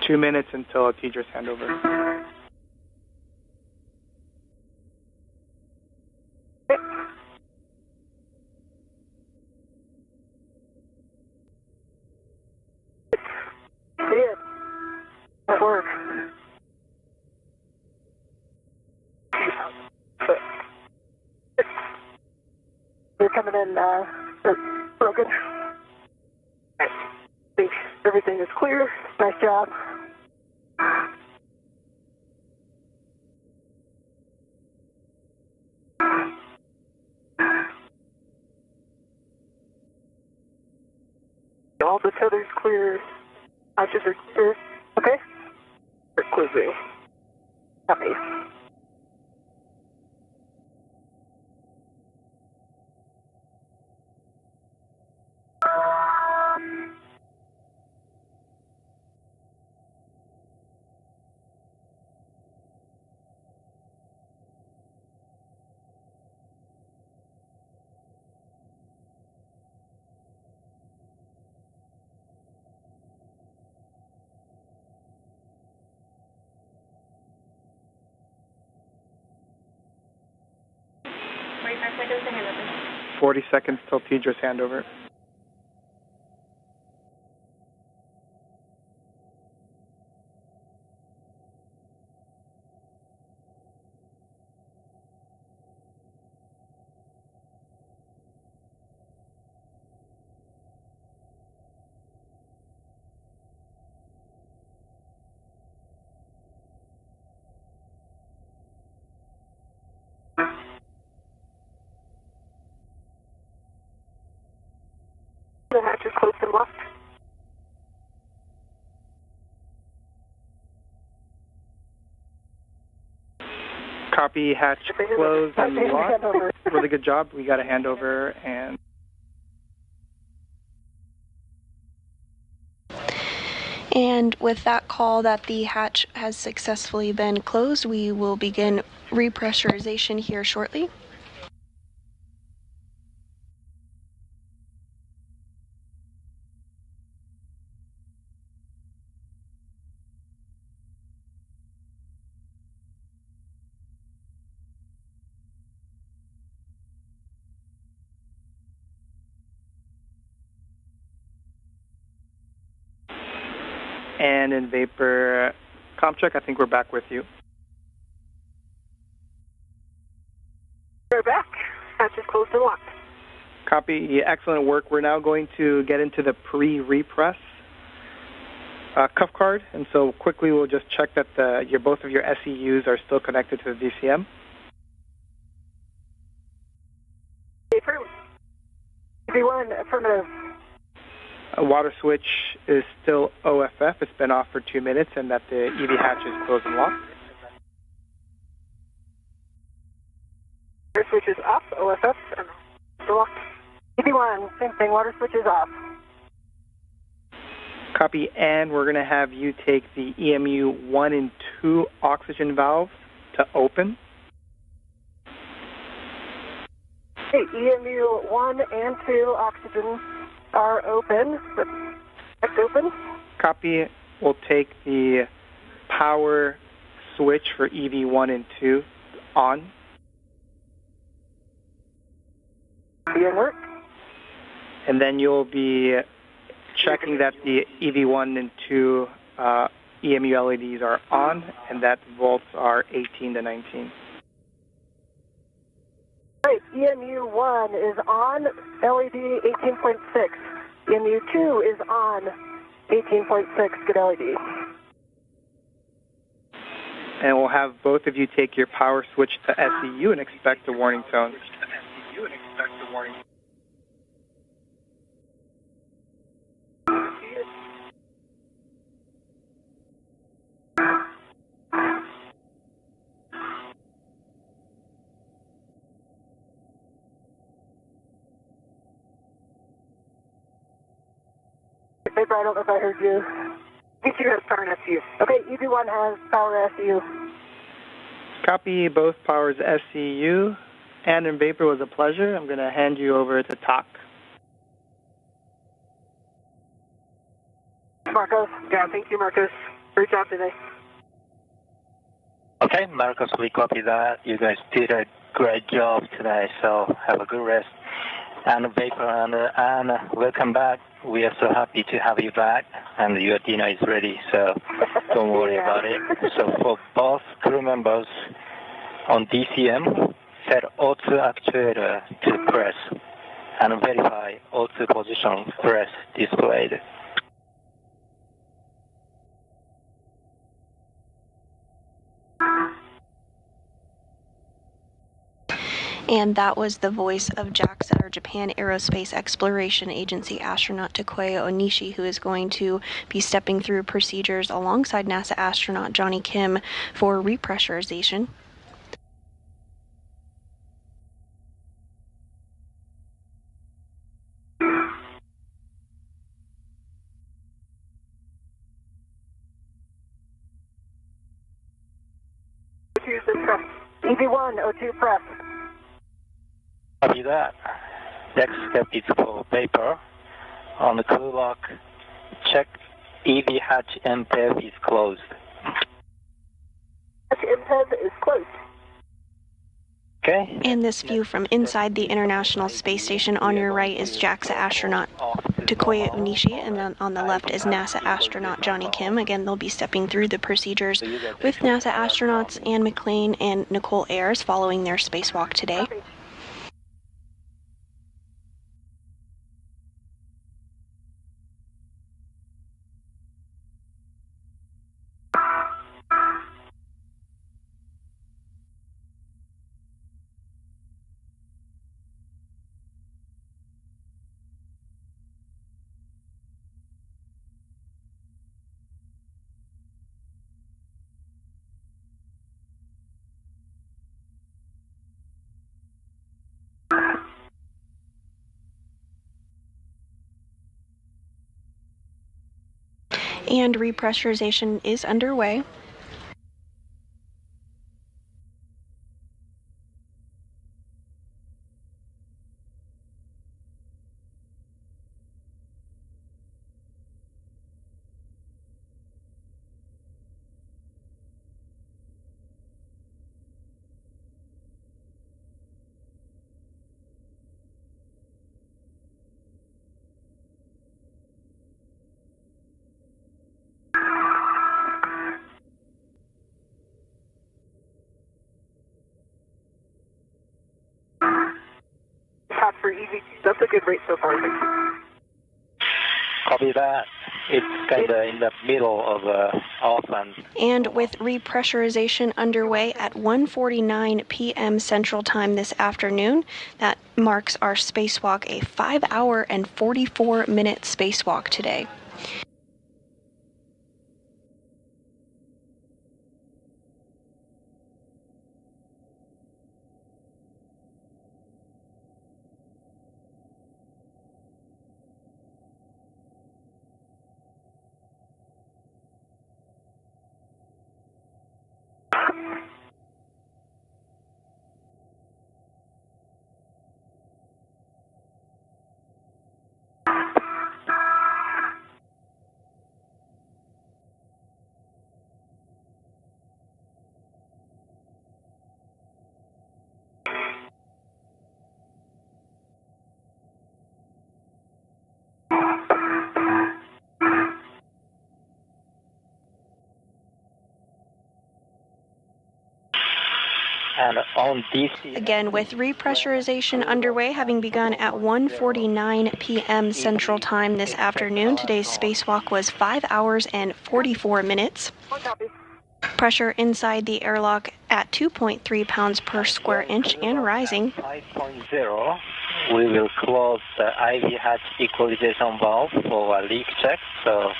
Two minutes until a teacher's handover. work. You're coming in broken. I think everything is clear. Nice job. All the tethers clear. Hatches are clear. Okay? We're closing. Copy. Seconds to handover. 40 seconds till Tedra's handover. The hatch is closed and locked. Copy, hatch closed and locked. Really good job. We got a handover and... And with that call that the hatch has successfully been closed, we will begin repressurization here shortly. And in vapor comp check, I think we're back with you. We're back. Hatch is closed and locked. Copy. Excellent work. We're now going to get into the pre-repress cuff card. And so quickly we'll just check that both of your SEUs are still connected to the VCM. V1, affirmative. Water switch is still OFF. It's been off for 2 minutes, and that the EV hatch is closed and locked. Water switch is off, OFF, and locked. EV1, same thing, water switch is off. Copy, and we're going to have you take the EMU 1 and 2 oxygen valves to open. Okay, EMU 1 and 2 oxygen are open. That's open. Copy. We'll take the power switch for EV1 and 2 on. Be in work. And then you'll be checking that the EV1 and 2 EMU LEDs are on and that volts are 18 to 19. Right, EMU 1 is on, LED 18.6. EMU 2 is on, 18.6, good LED. And we'll have both of you take your power switch to SEU and expect a warning tone. Paper, I don't know if I heard you. EV2 has power and SU. Okay, EV1 has power SU. Copy, both powers SEU. And in vapor was a pleasure. I'm going to hand you over to TAC. Marcos. Yeah, thank you, Marcos. Great job today. Okay, Marcos, we copy that. You guys did a great job today, so have a good rest. And Vapor and welcome back. We are so happy to have you back, and your dinner is ready. So Don't worry about it. So for both crew members on DCM, set O2 actuator to press and verify O2 position press displayed. And that was the voice of JAXA, or Japan Aerospace Exploration Agency astronaut Takuya Onishi, who is going to be stepping through procedures alongside NASA astronaut Johnny Kim for repressurization. EV1, O2 prep. Copy that. Next step is for paper. On the crew lock, check EV hatch MPEV is closed. Hatch MPEV is closed. Okay. And this view from inside the International Space Station on your right is JAXA astronaut Takuya Onishi, and then on the left is NASA astronaut Johnny Kim. Again, they'll be stepping through the procedures with NASA astronauts Anne McLean and Nicole Ayers following their spacewalk today. And repressurization is underway. For EV2, that's a good rate so far. Copy that. It's kind of in the middle of off and with repressurization underway at 1:49 p.m. Central Time this afternoon, that marks our spacewalk a 5-hour and 44-minute spacewalk today. and on DC. Again, with repressurization underway, having begun at 1:49 p.m. Central Time this afternoon, today's spacewalk was 5 hours and 44 minutes. Pressure inside the airlock at 2.3 pounds per square inch and rising. 5.0, we will close the IV hatch equalization valve for a leak check, so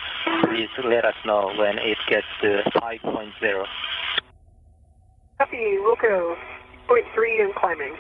please let us know when it gets to 5.0. Copy, Wilco, 0.3 and climbing.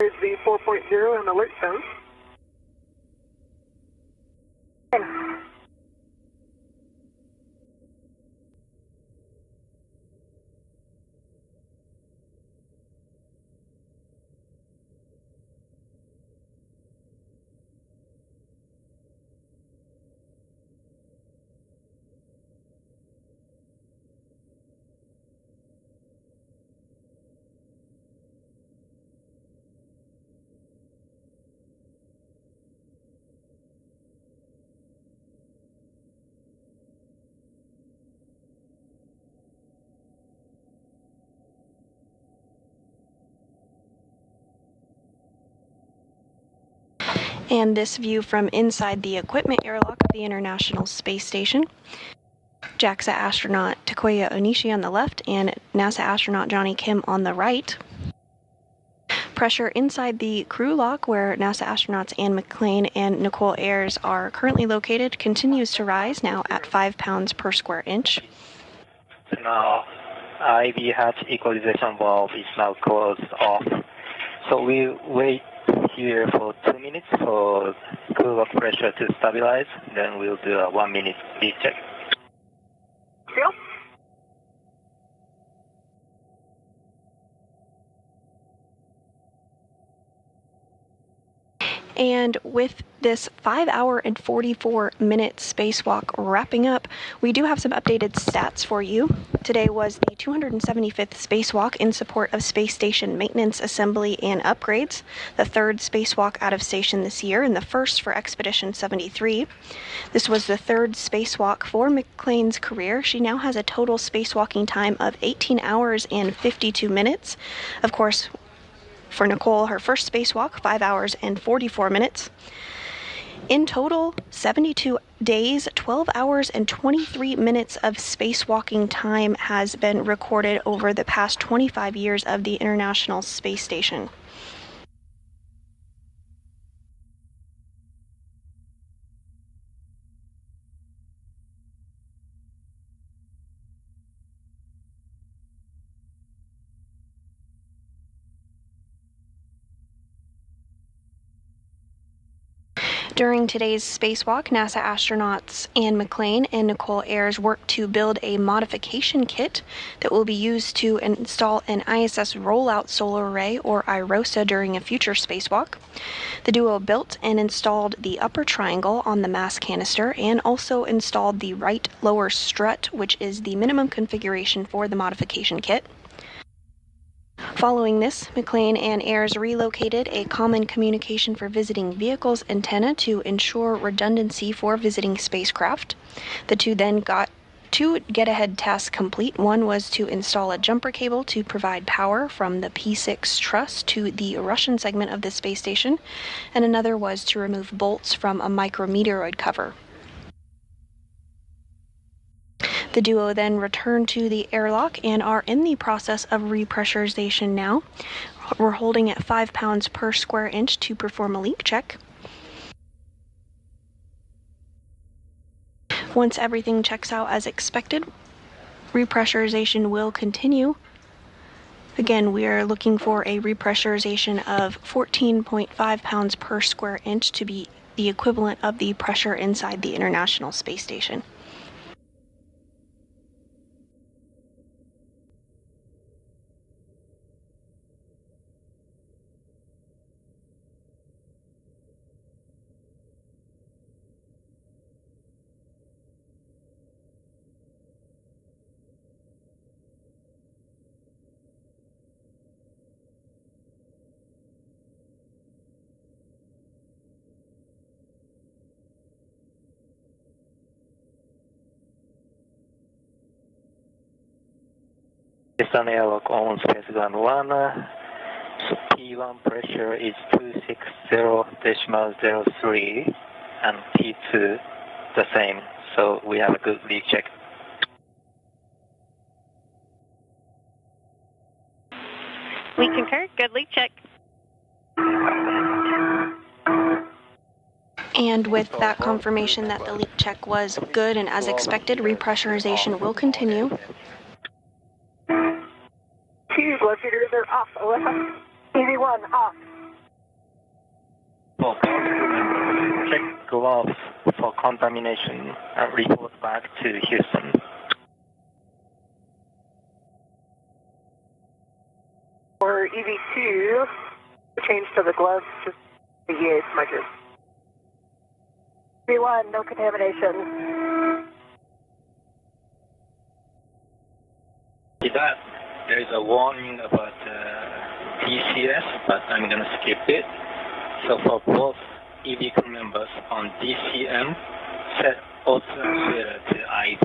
Here's the 4.0 and alert tone. And this view from inside the equipment airlock of the International Space Station. JAXA astronaut Takuya Onishi on the left and NASA astronaut Johnny Kim on the right. Pressure inside the crew lock, where NASA astronauts Anne McClain and Nicole Ayers are currently located, continues to rise, now at 5 pounds per square inch. Now, IV hatch equalization valve is now closed off. So we wait here for 2 minutes for crew lock pressure to stabilize. Then we'll do a 1 minute speed check. Yep. And with this 5 hour and 44 minute spacewalk wrapping up, we do have some updated stats for you. Today was the 275th spacewalk in support of space station maintenance, assembly, and upgrades, the third spacewalk out of station this year, and the first for Expedition 73. This was the third spacewalk for McClain's career. She now has a total spacewalking time of 18 hours and 52 minutes. Of course, for Nicole, her first spacewalk, 5 hours and 44 minutes. In total, 72 days, 12 hours and 23 minutes of spacewalking time has been recorded over the past 25 years of the International Space Station. During today's spacewalk, NASA astronauts Anne McClain and Nicole Ayers worked to build a modification kit that will be used to install an ISS rollout solar array, or IROSA, during a future spacewalk. The duo built and installed the upper triangle on the mass canister and also installed the right lower strut, which is the minimum configuration for the modification kit. Following this, McClain and Ayers relocated a common communication for visiting vehicles antenna to ensure redundancy for visiting spacecraft. The two then got 2 get-ahead tasks complete. One was to install a jumper cable to provide power from the P6 truss to the Russian segment of the space station, and another was to remove bolts from a micrometeoroid cover. The duo then returned to the airlock and are in the process of repressurization now. We're holding at 5 pounds per square inch to perform a leak check. Once everything checks out as expected, repressurization will continue. Again, we are looking for a repressurization of 14.5 pounds per square inch to be the equivalent of the pressure inside the International Space Station. Piston airlock on spaceground 1. So P1 pressure is 260.03 and P2 the same. So we have a good leak check. We concur. Good leak check. And with that confirmation that the leak check was good and as expected, repressurization will continue. Two blood feeders are off. OSS. EV1 off. For both members, check gloves for contamination and report back to Houston. For EV2, change to the gloves, just the EA smudges. EV1, no contamination. With that, there is a warning about DCS, but I'm going to skip it. So for both EV crew members on DCM, set auto actuator to IV.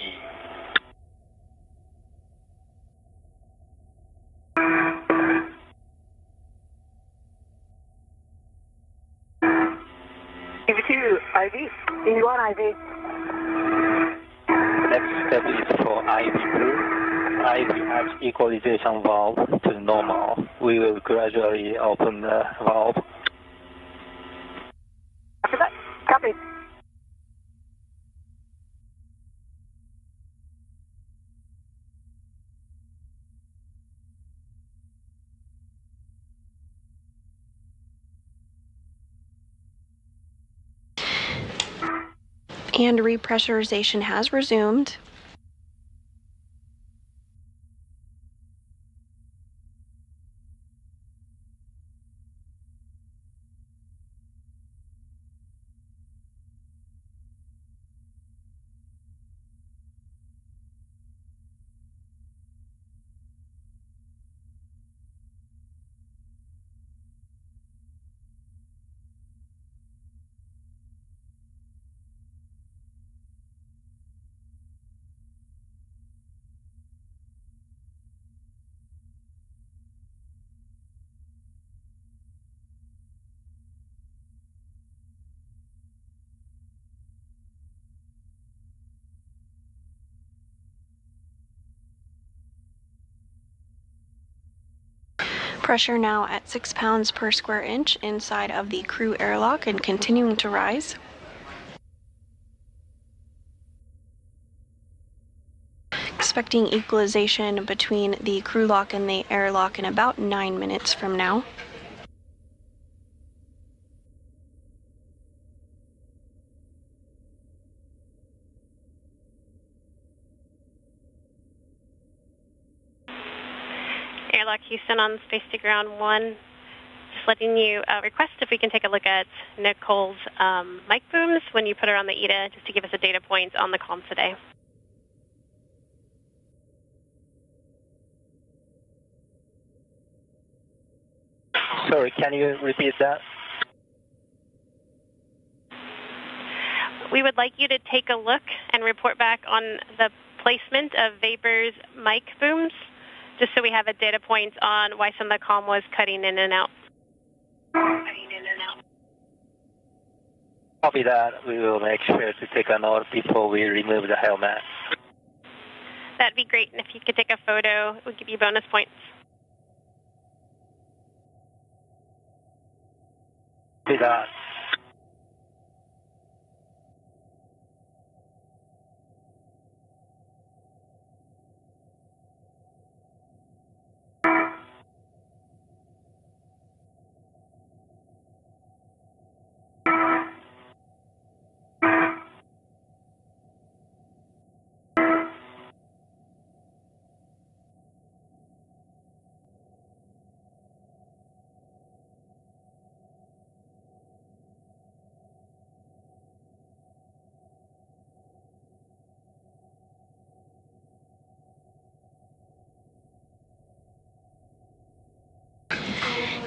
EV2, IV. EV1, IV. Next step is for IV crew. IV adds equalization valve to normal. We will gradually open the valve. After that, copy. And repressurization has resumed. Pressure now at 6 pounds per square inch inside of the crew airlock and continuing to rise. Expecting equalization between the crew lock and the airlock in about 9 minutes from now. Airlock Houston on Space to Ground 1. Just letting you request if we can take a look at Nicole's mic booms when you put her on the ETA, just to give us a data point on the comms today. Sorry, can you repeat that? We would like you to take a look and report back on the placement of Vapor's mic booms, just so we have a data point on why some of the comm was cutting in and out. Copy that. We will make sure to take a note before we remove the helmet. That'd be great, and if you could take a photo, we'll give you bonus points. Copy that.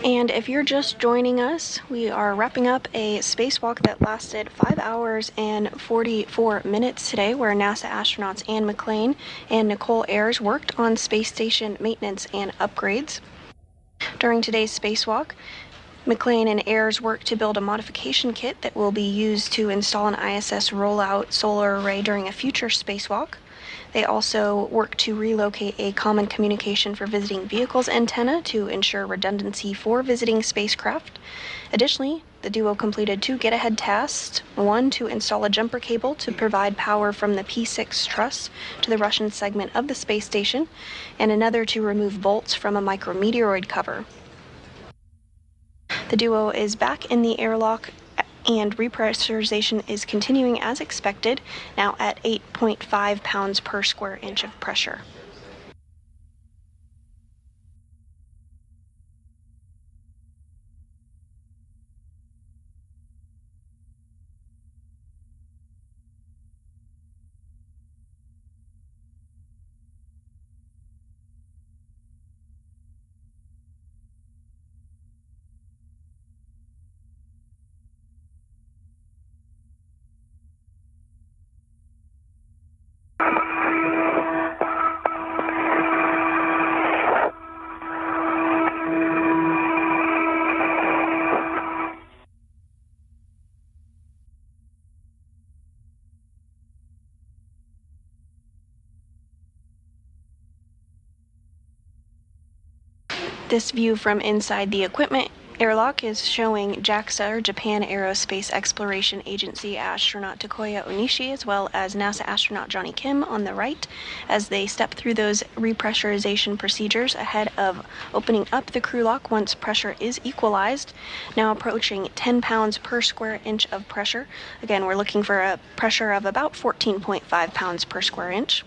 And if you're just joining us, we are wrapping up a spacewalk that lasted 5 hours and 44 minutes today, where NASA astronauts Anne McClain and Nicole Ayers worked on space station maintenance and upgrades. During today's spacewalk, McClain and Ayers worked to build a modification kit that will be used to install an ISS rollout solar array during a future spacewalk. They also worked to relocate a common communication for visiting vehicles antenna to ensure redundancy for visiting spacecraft. Additionally, the duo completed 2 get-ahead tasks, one to install a jumper cable to provide power from the P6 truss to the Russian segment of the space station, and another to remove bolts from a micrometeoroid cover. The duo is back in the airlock and repressurization is continuing as expected, now at 8.5 pounds per square inch of pressure. This view from inside the equipment airlock is showing JAXA, or Japan Aerospace Exploration Agency astronaut Takuya Onishi, as well as NASA astronaut Johnny Kim on the right, as they step through those repressurization procedures ahead of opening up the crew lock once pressure is equalized. Now approaching 10 pounds per square inch of pressure. Again, we're looking for a pressure of about 14.5 pounds per square inch.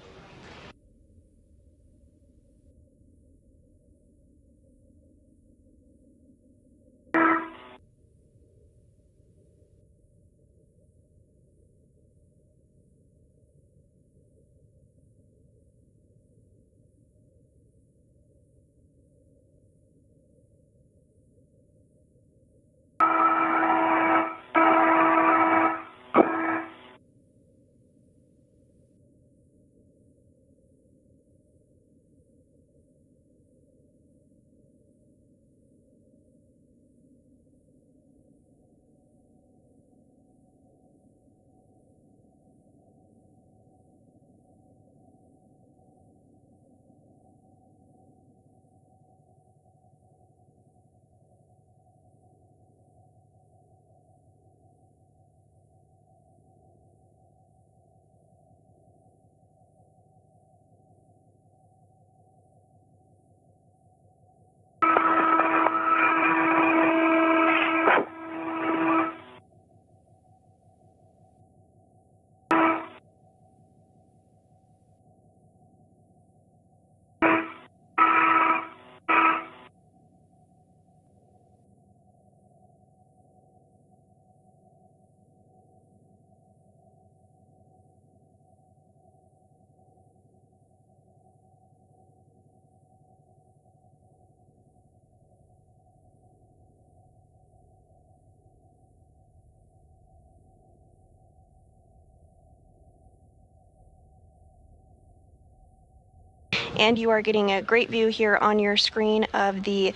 And you are getting a great view here on your screen of the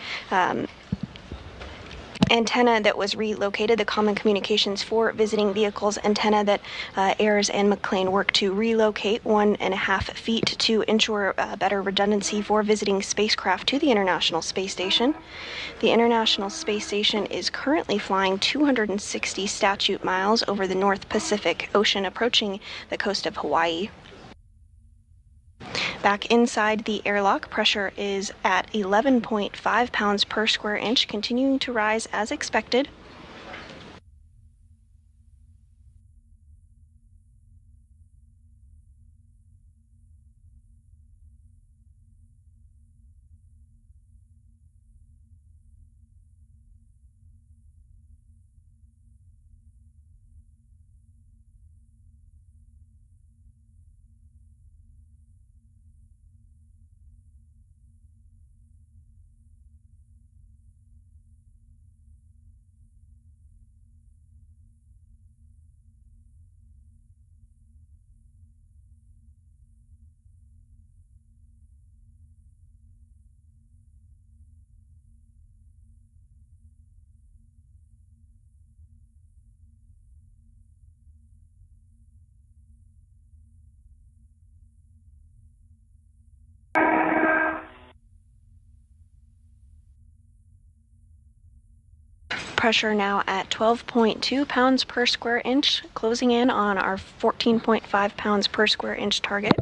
antenna that was relocated, the Common Communications for Visiting Vehicles antenna that Ayers and McLean worked to relocate 1.5 feet to ensure better redundancy for visiting spacecraft to the International Space Station. The International Space Station is currently flying 260 statute miles over the North Pacific Ocean, approaching the coast of Hawaii. Back inside the airlock, pressure is at 11.5 pounds per square inch, continuing to rise as expected. Pressure now at 12.2 pounds per square inch, closing in on our 14.5 pounds per square inch target.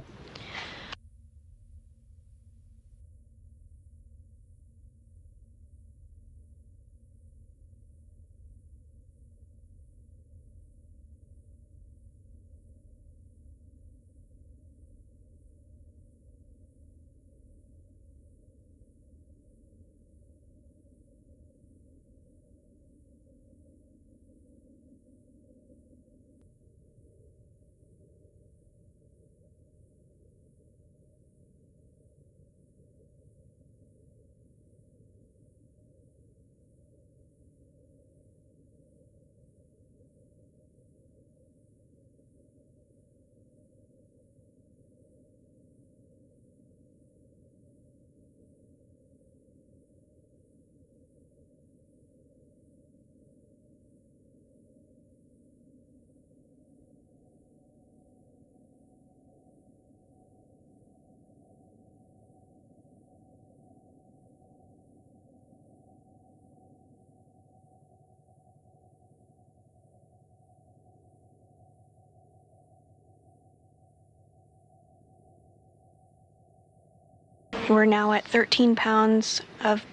We're now at 13 pounds of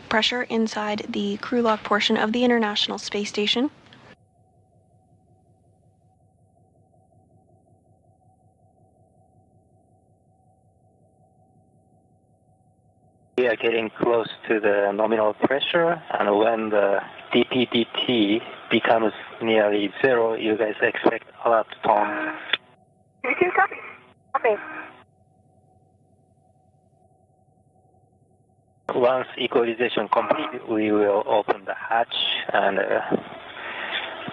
pressure inside the crew lock portion of the International Space Station. We are getting close to the nominal pressure, and when the dPdt becomes nearly zero, you guys expect alert tone. You copy. Copy. Once equalization complete, we will open the hatch and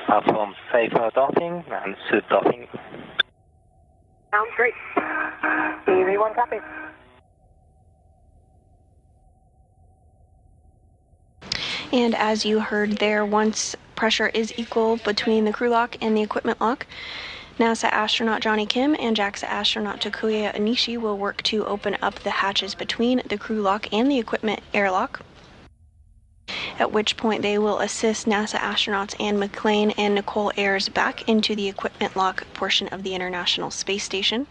perform safer docking and suit docking. Sounds great. EV1 copy. And as you heard there, once pressure is equal between the crew lock and the equipment lock, NASA astronaut Johnny Kim and JAXA astronaut Takuya Onishi will work to open up the hatches between the crew lock and the equipment airlock, at which point they will assist NASA astronauts Anne McClain and Nicole Ayers back into the equipment lock portion of the International Space Station.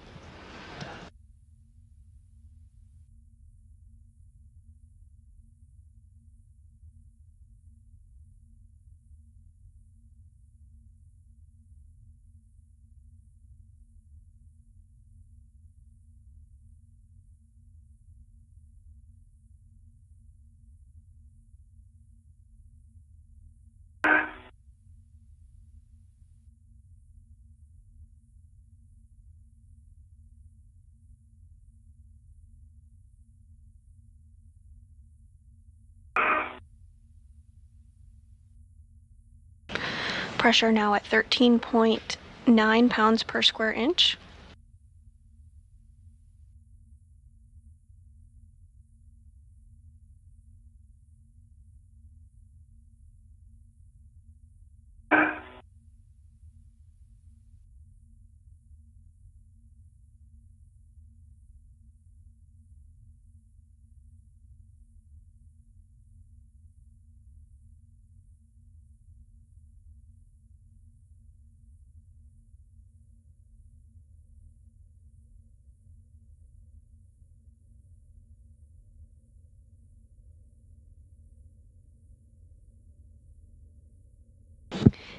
Pressure now at 13.9 pounds per square inch.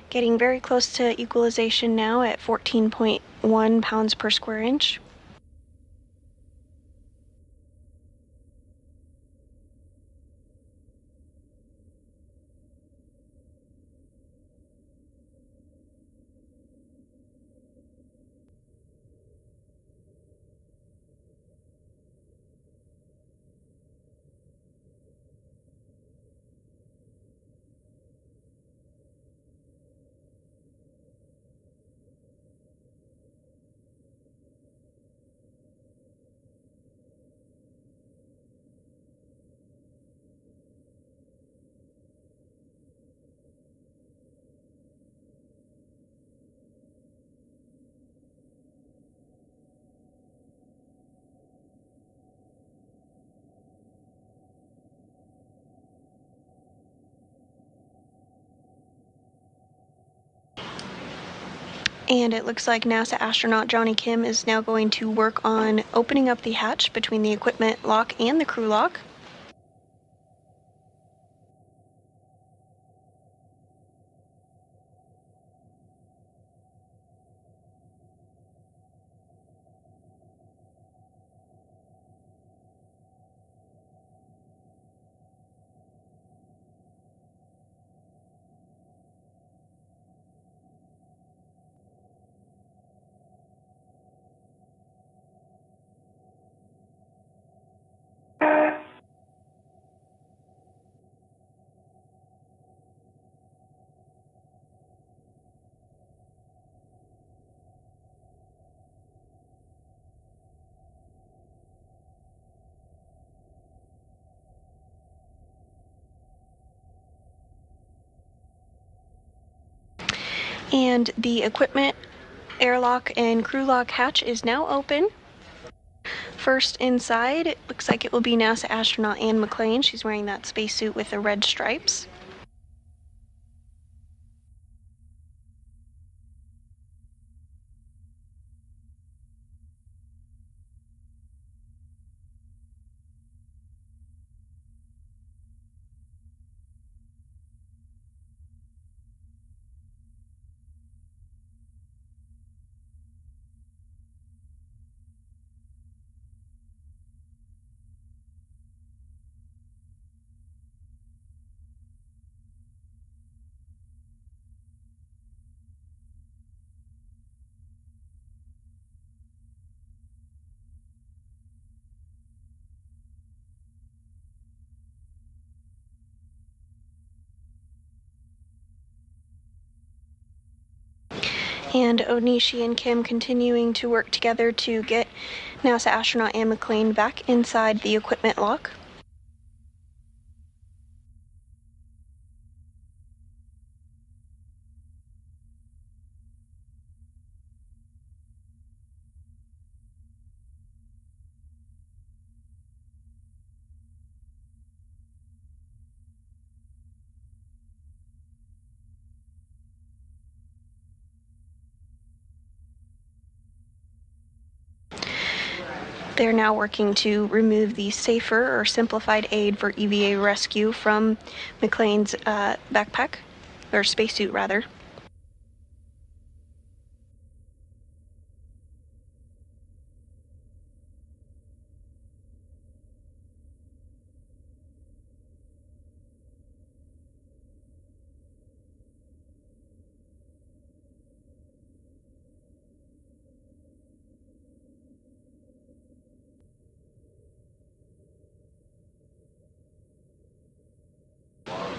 Getting very close to equalization now at 14.1 pounds per square inch. And it looks like NASA astronaut Johnny Kim is now going to work on opening up the hatch between the equipment lock and the crew lock. And the equipment airlock and crew lock hatch is now open. First inside, it looks like it will be NASA astronaut Anne McClain. She's wearing that spacesuit with the red stripes. And Onishi and Kim continuing to work together to get NASA astronaut Anne McClain back inside the equipment lock. They're now working to remove the safer or simplified aid for EVA rescue from McClain's backpack, or spacesuit rather.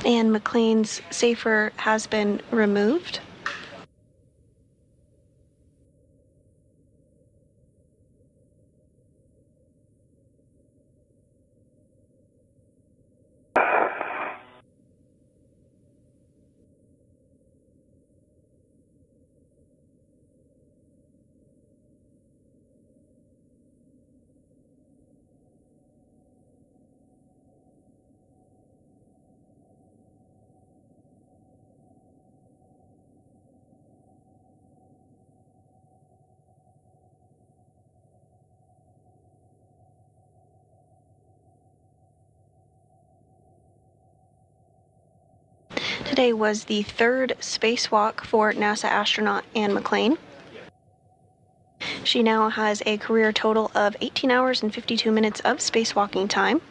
And McClain's safer has been removed. Today was the third spacewalk for NASA astronaut Anne McClain. She now has a career total of 18 hours and 52 minutes of spacewalking time.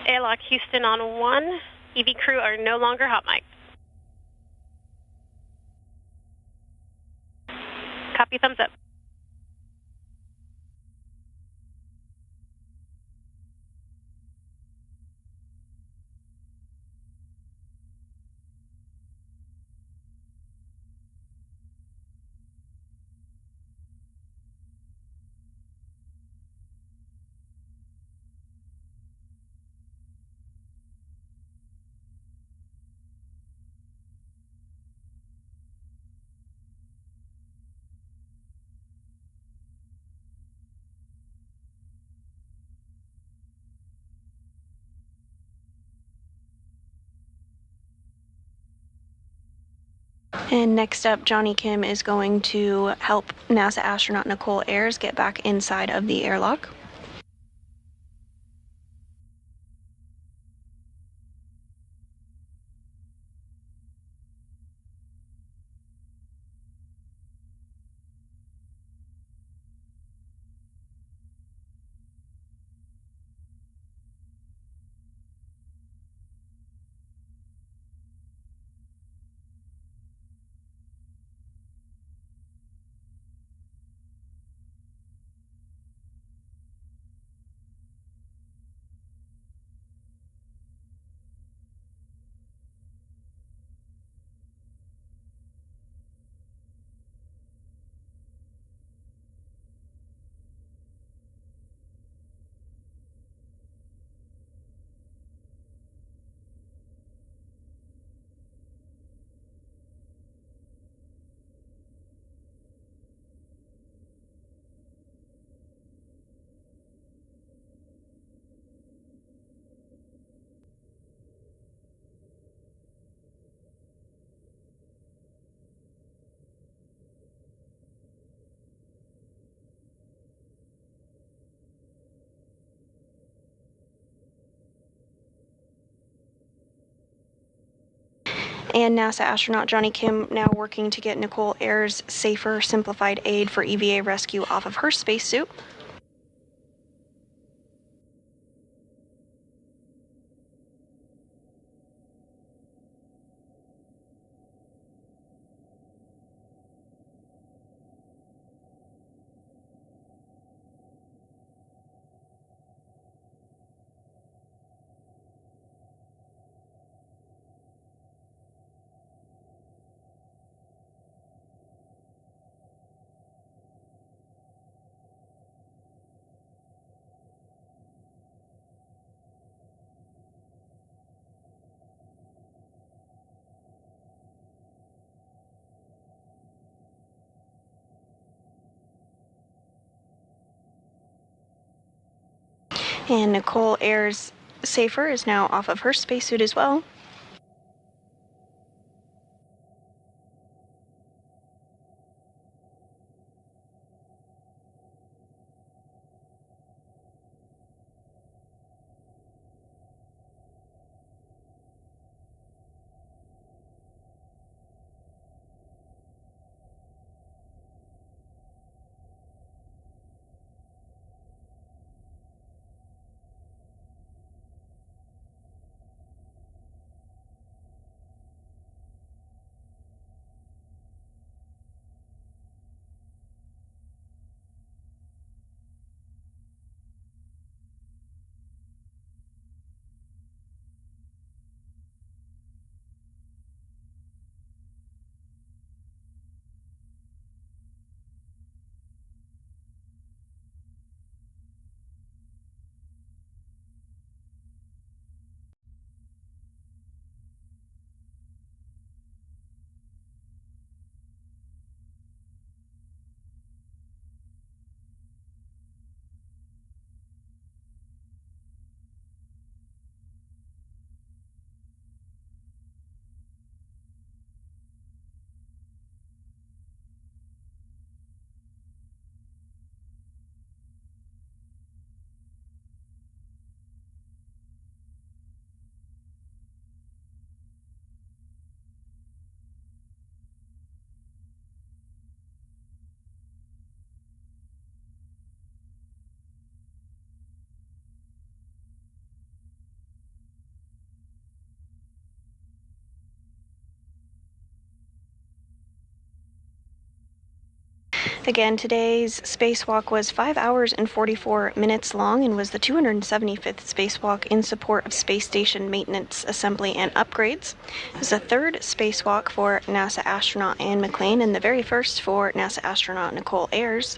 Airlock Houston on 1. EV crew are no longer hot mic. Copy, thumbs up. And next up, Johnny Kim is going to help NASA astronaut Nicole Ayers get back inside of the airlock. And NASA astronaut Johnny Kim now working to get Nicole Ayers' safer, simplified aid for EVA rescue off of her spacesuit. And Nicole Ayers' safer is now off of her spacesuit as well. Again, today's spacewalk was 5 hours and 44 minutes long and was the 275th spacewalk in support of space station maintenance, assembly, and upgrades. It was the third spacewalk for NASA astronaut Anne McClain and the very first for NASA astronaut Nicole Ayers.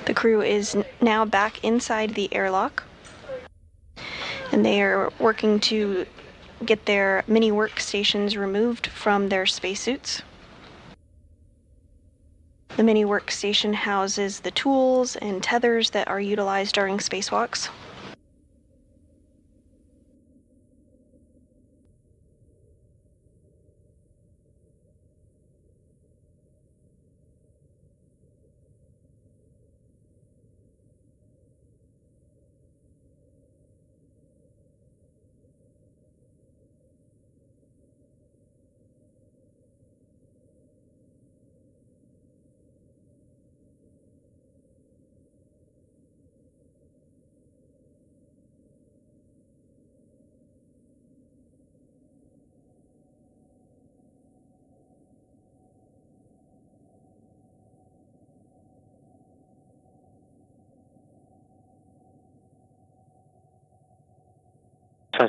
The crew is now back inside the airlock, and they are working to get their mini workstations removed from their spacesuits. The mini workstation houses the tools and tethers that are utilized during spacewalks.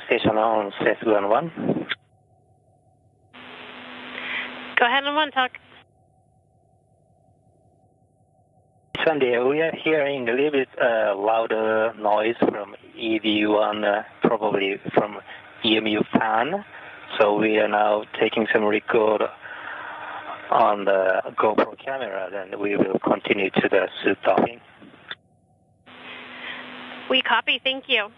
Station on Segui on 1. Go ahead and one talk. Sunday, we are hearing a little bit louder noise from EV1, probably from EMU fan. So we are now taking some record on the GoPro camera, then we will continue to the suit docking. We copy, thank you.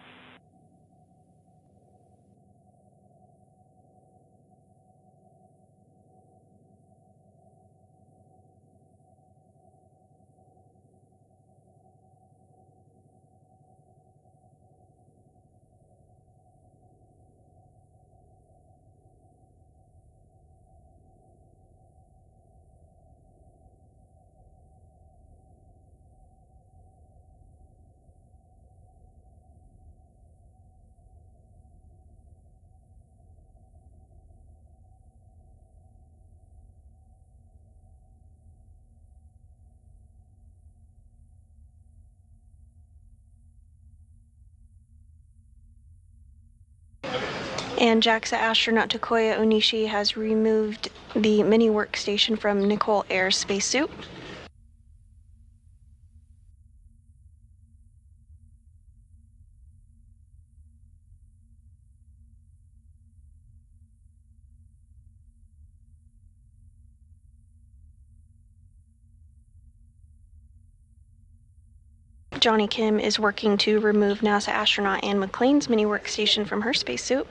And JAXA astronaut Takuya Onishi has removed the mini workstation from Nicole Air's spacesuit. Johnny Kim is working to remove NASA astronaut Anne McClain's mini workstation from her spacesuit.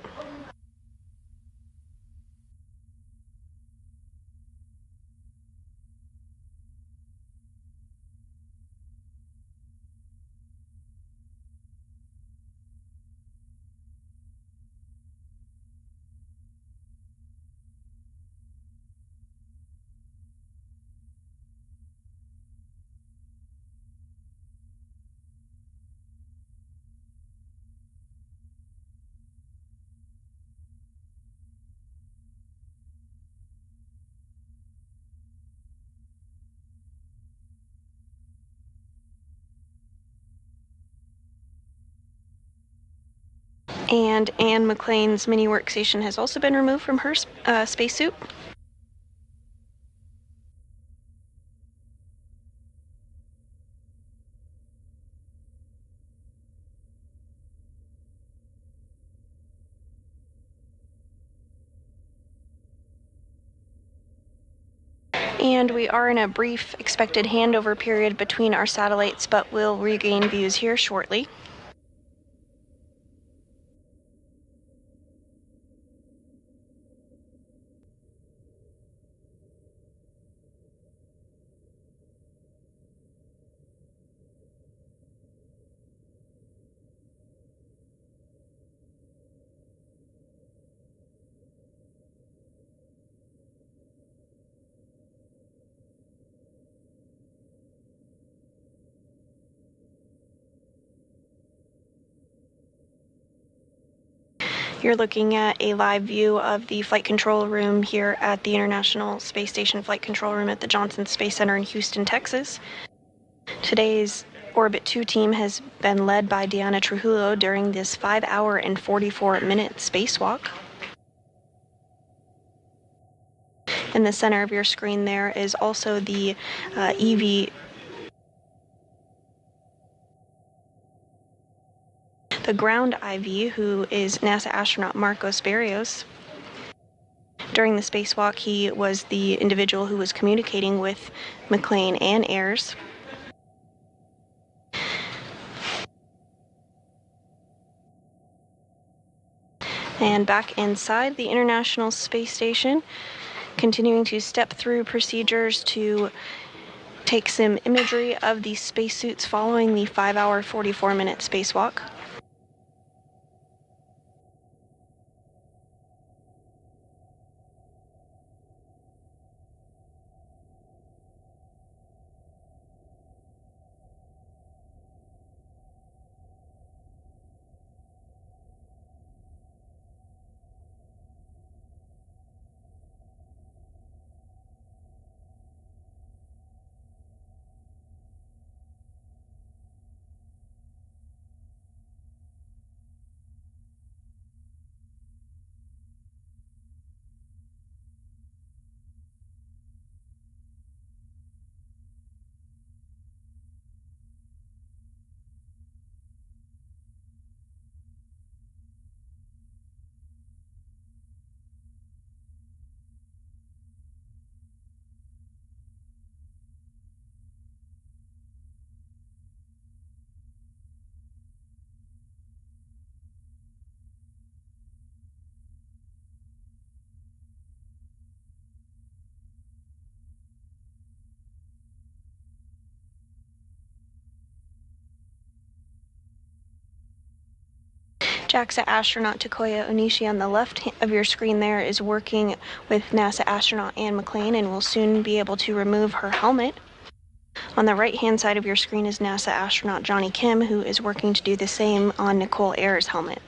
And Anne McClain's mini workstation has also been removed from her spacesuit. And we are in a brief expected handover period between our satellites, but we'll regain views here shortly. You're looking at a live view of the flight control room here at the International Space Station Flight Control Room at the Johnson Space Center in Houston, Texas. Today's Orbit 2 team has been led by Diana Trujillo during this 5-hour and 44-minute spacewalk. In the center of your screen there is also the EV, the ground IV, who is NASA astronaut Marcos Berrios. During the spacewalk, he was the individual who was communicating with McClain and Ayres. And back inside the International Space Station, continuing to step through procedures to take some imagery of the spacesuits following the 5-hour, 44-minute spacewalk. JAXA astronaut Takuya Onishi on the left of your screen there is working with NASA astronaut Anne McClain and will soon be able to remove her helmet. On the right-hand side of your screen is NASA astronaut Johnny Kim, who is working to do the same on Nicole Air's helmet.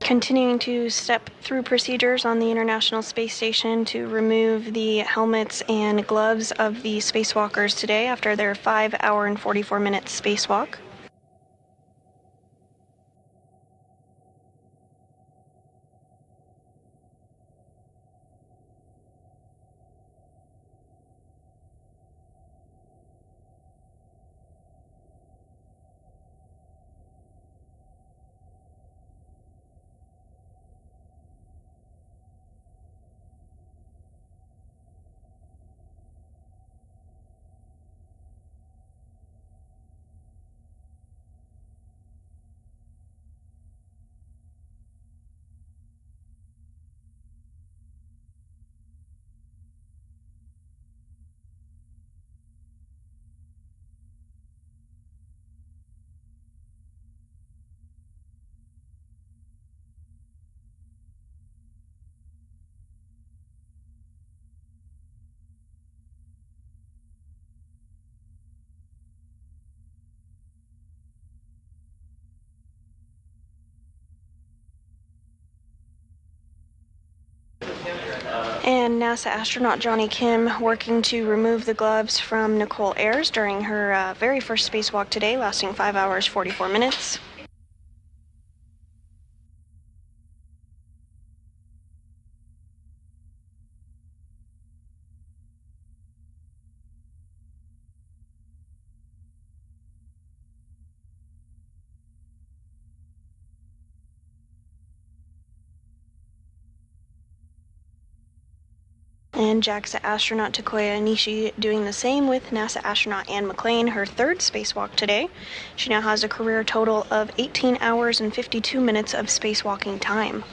Continuing to step through procedures on the International Space Station to remove the helmets and gloves of the spacewalkers today after their 5-hour and 44-minute spacewalk. And NASA astronaut Johnny Kim working to remove the gloves from Nicole Ayers during her very first spacewalk today, lasting 5 hours, 44 minutes. And JAXA astronaut Takoya Nishi doing the same with NASA astronaut Anne McClain, her third spacewalk today. She now has a career total of 18 hours and 52 minutes of spacewalking time.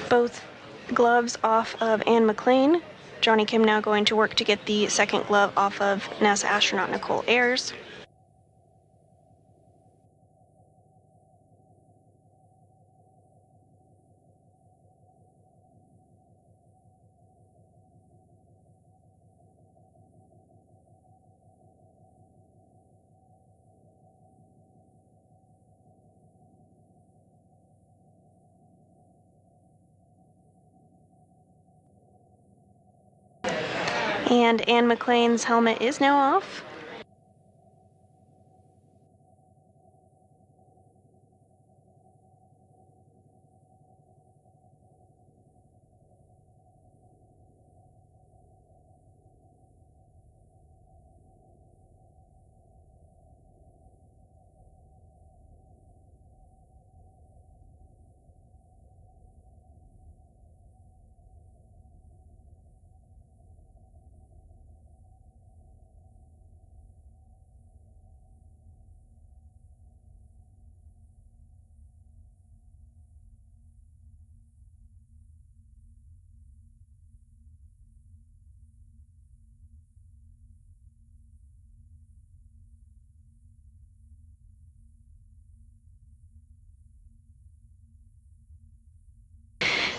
Both gloves off of Anne McClain. Johnny Kim now going to work to get the second glove off of NASA astronaut Nicole Ayers. And Anne McClain's helmet is now off.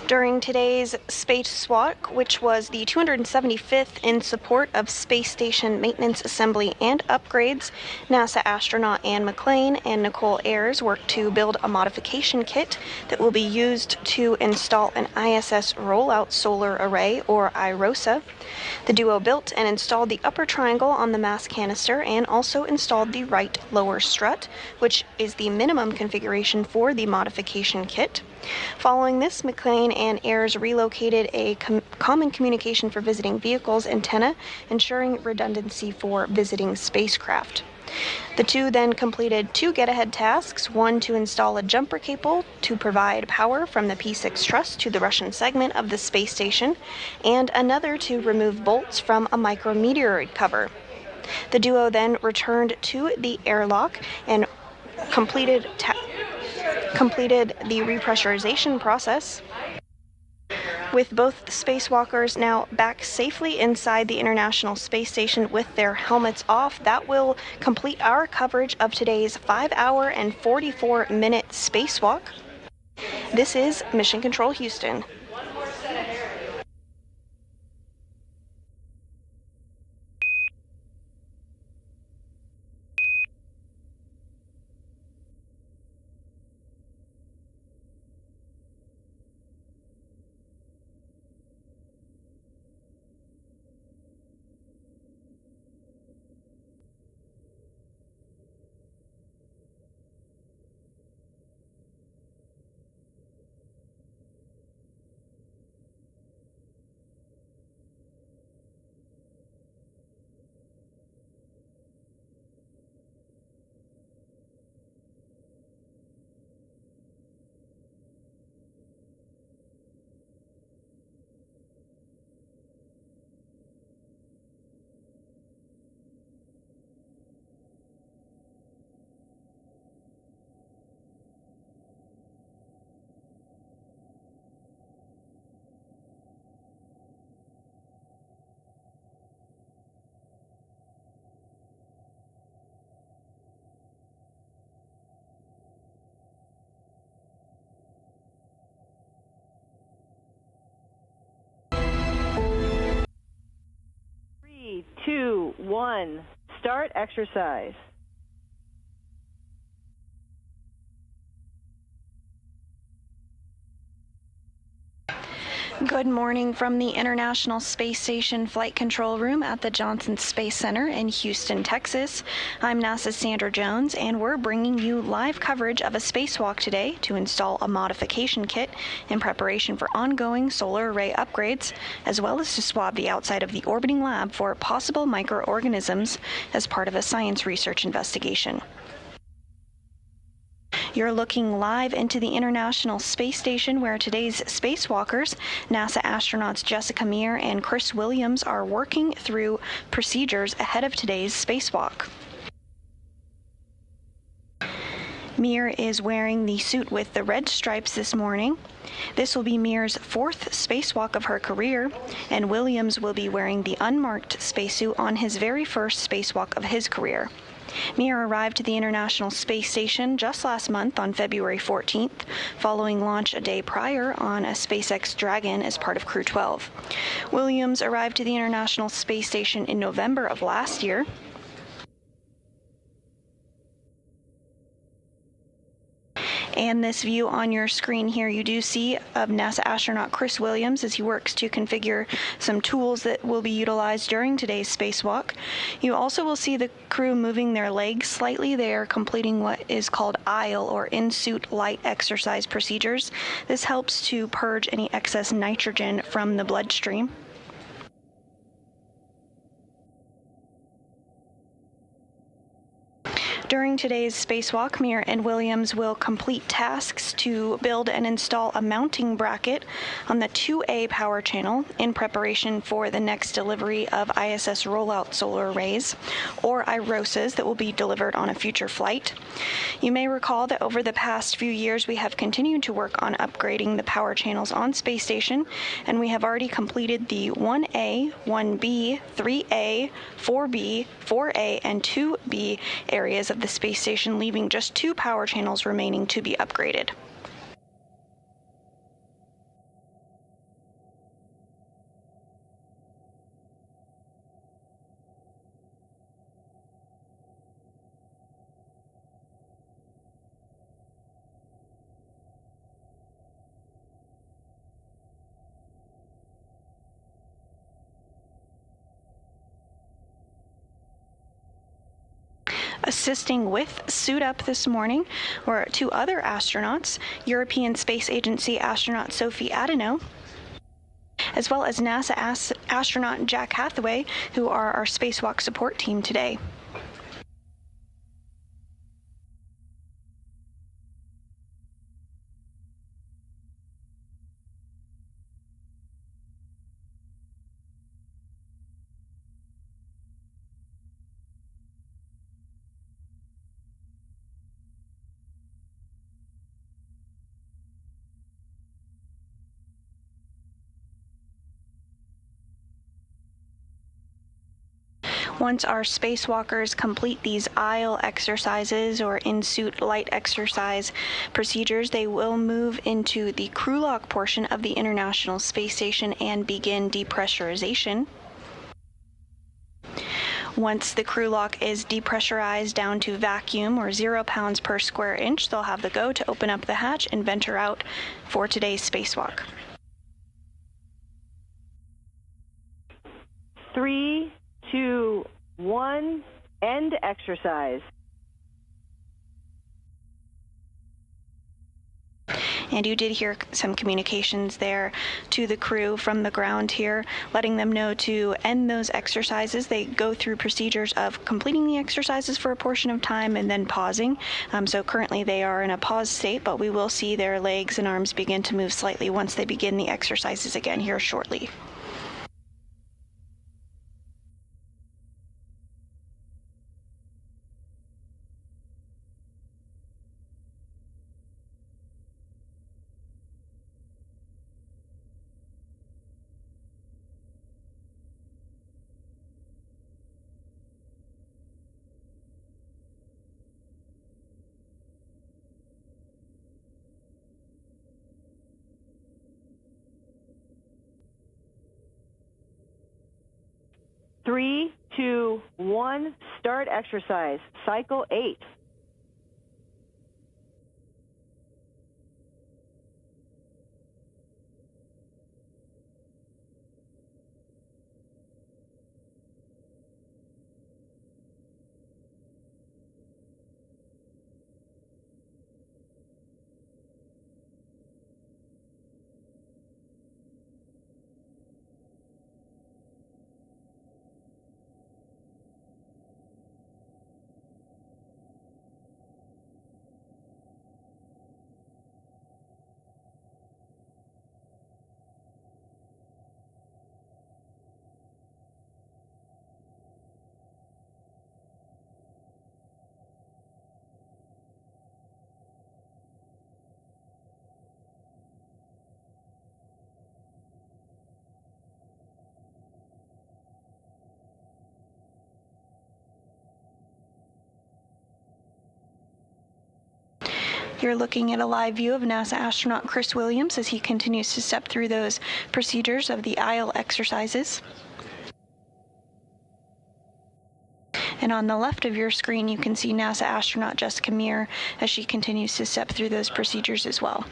During today's spacewalk, which was the 275th in support of space station maintenance, assembly, and upgrades, NASA astronaut Anne McClain and Nicole Ayers worked to build a modification kit that will be used to install an ISS rollout solar array, or IROSA. The duo built and installed the upper triangle on the mass canister and also installed the right lower strut, which is the minimum configuration for the modification kit. Following this, McClain and Ayers relocated a common communication for visiting vehicles antenna, ensuring redundancy for visiting spacecraft. The two then completed two get-ahead tasks, one to install a jumper cable to provide power from the P6 truss to the Russian segment of the space station, and another to remove bolts from a micrometeoroid cover. The duo then returned to the airlock and completed the repressurization process. With both spacewalkers now back safely inside the International Space Station with their helmets off, that will complete our coverage of today's 5-hour and 44-minute spacewalk. This is Mission Control Houston. Three, two, one, start exercise. Good morning from the International Space Station Flight Control Room at the Johnson Space Center in Houston, Texas. I'm NASA's Sandra Jones, and we're bringing you live coverage of a spacewalk today to install a modification kit in preparation for ongoing solar array upgrades, as well as to swab the outside of the orbiting lab for possible microorganisms as part of a science research investigation. You're looking live into the International Space Station, where today's spacewalkers, NASA astronauts Jessica Meir and Chris Williams, are working through procedures ahead of today's spacewalk. Meir is wearing the suit with the red stripes this morning. This will be Meir's fourth spacewalk of her career, and Williams will be wearing the unmarked spacesuit on his very first spacewalk of his career. Meir arrived to the International Space Station just last month on February 14th, following launch a day prior on a SpaceX Dragon as part of Crew 12. Williams arrived to the International Space Station in November of last year. And this view on your screen here, you do see of NASA astronaut Chris Williams as he works to configure some tools that will be utilized during today's spacewalk. You also will see the crew moving their legs slightly. They are completing what is called ILE, or in-suit light exercise procedures. This helps to purge any excess nitrogen from the bloodstream. During today's spacewalk, Meir and Williams will complete tasks to build and install a mounting bracket on the 2A power channel in preparation for the next delivery of ISS rollout solar arrays, or IROSAs, that will be delivered on a future flight. You may recall that over the past few years we have continued to work on upgrading the power channels on Space Station, and we have already completed the 1A, 1B, 3A, 4B, 4A, and 2B areas of the Space Station, leaving just 2 power channels remaining to be upgraded. Assisting with Suit Up this morning were two other astronauts, European Space Agency astronaut Sophie Adeno, as well as NASA astronaut Jack Hathaway, who are our spacewalk support team today. Once our spacewalkers complete these aisle exercises or in-suit light exercise procedures, they will move into the crew lock portion of the International Space Station and begin depressurization. Once the crew lock is depressurized down to vacuum or 0 pounds per square inch, they'll have the go to open up the hatch and venture out for today's spacewalk. 3, 2, 1, end exercise. And you did hear some communications there to the crew from the ground here, letting them know to end those exercises. They go through procedures of completing the exercises for a portion of time and then pausing. So currently they are in a pause state, but we will see their legs and arms begin to move slightly once they begin the exercises again here shortly. Three, two, one, start exercise. Cycle 8. You're looking at a live view of NASA astronaut Chris Williams as he continues to step through those procedures of the aisle exercises. And on the left of your screen, you can see NASA astronaut Jessica Meir as she continues to step through those procedures as well.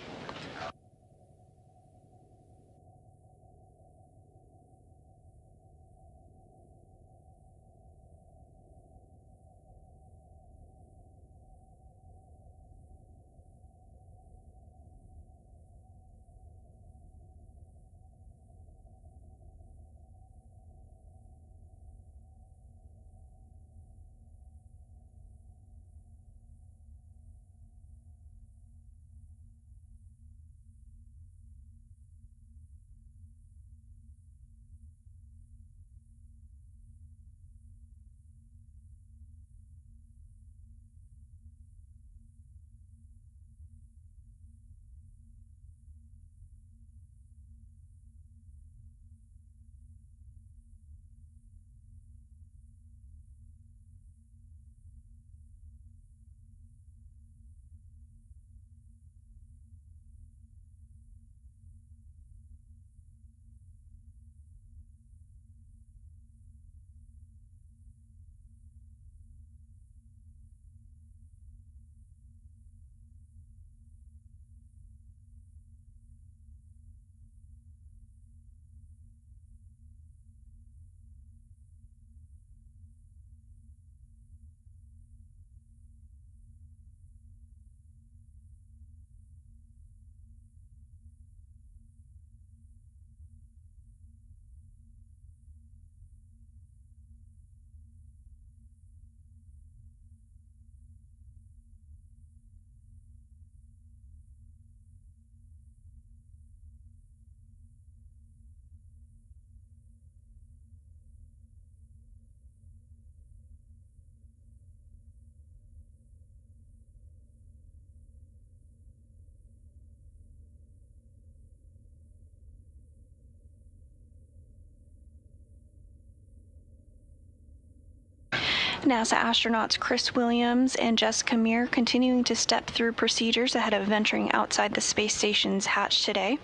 NASA astronauts Chris Williams and Jessica Meir continuing to step through procedures ahead of venturing outside the space station's hatch today.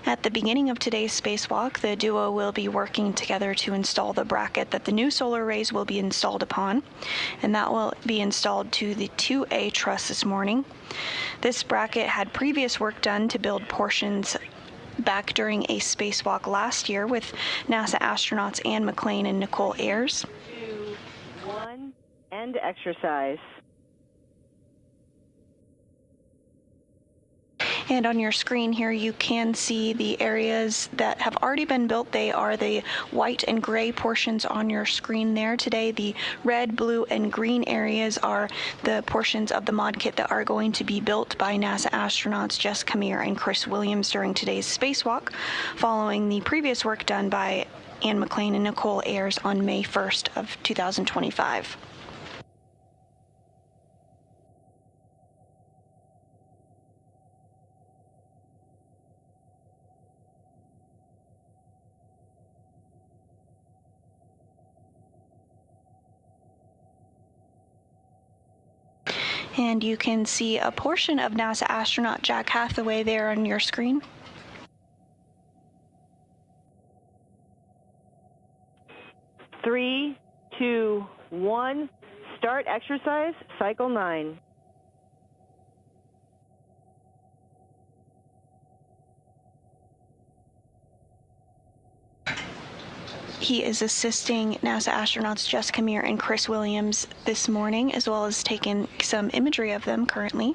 At the beginning of today's spacewalk, the duo will be working together to install the bracket that the new solar arrays will be installed upon, and that will be installed to the 2A truss this morning. This bracket had previous work done to build portions back during a spacewalk last year with NASA astronauts Anne McClain and Nicole Ayers. 2, 1, end exercise. And on your screen here, you can see the areas that have already been built. They are the white and gray portions on your screen there. Today, the red, blue, and green areas are the portions of the mod kit that are going to be built by NASA astronauts Jessica Meir and Chris Williams during today's spacewalk, following the previous work done by Anne McClain and Nicole Ayers on May 1st of 2025. And you can see a portion of NASA astronaut Jack Hathaway there on your screen. Three, two, one, start exercise, cycle 9. He is assisting NASA astronauts Jessica Meir and Chris Williams this morning, as well as taking some imagery of them currently.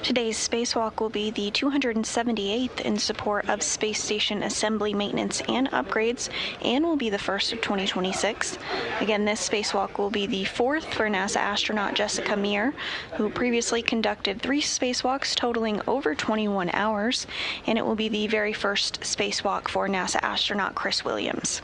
Today's spacewalk will be the 278th in support of space station assembly, maintenance, and upgrades, and will be the first of 2026. Again, this spacewalk will be the fourth for NASA astronaut Jessica Meir, who previously conducted 3 spacewalks totaling over 21 hours, and it will be the very first spacewalk for NASA astronaut Chris Williams.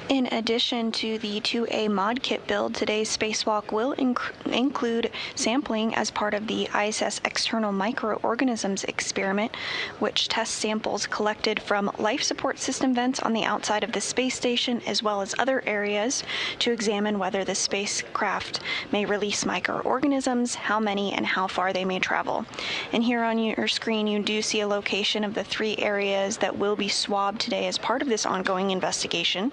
In addition to the 2A mod kit build, today's spacewalk will include sampling as part of the ISS external microorganisms experiment, which tests samples collected from life support system vents on the outside of the space station, as well as other areas, to examine whether the spacecraft may release microorganisms, how many, and how far they may travel. And here on your screen, you do see a location of the 3 areas that will be swabbed today as part of this ongoing investigation.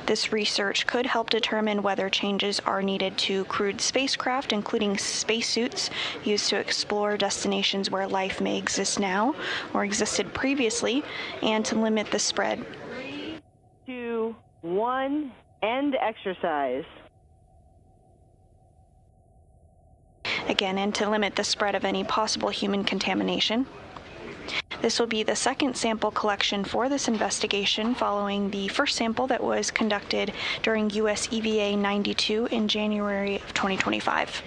This research could help determine whether changes are needed to crewed spacecraft, including spacesuits used to explore destinations where life may exist now or existed previously, and to limit the spread. 3, 2, 1, end exercise. Again, and to limit the spread of any possible human contamination. This will be the second sample collection for this investigation, following the first sample that was conducted during US EVA 92 in January of 2025.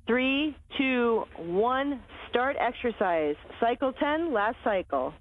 Three, 2, 1, start exercise. Cycle 10, last cycle.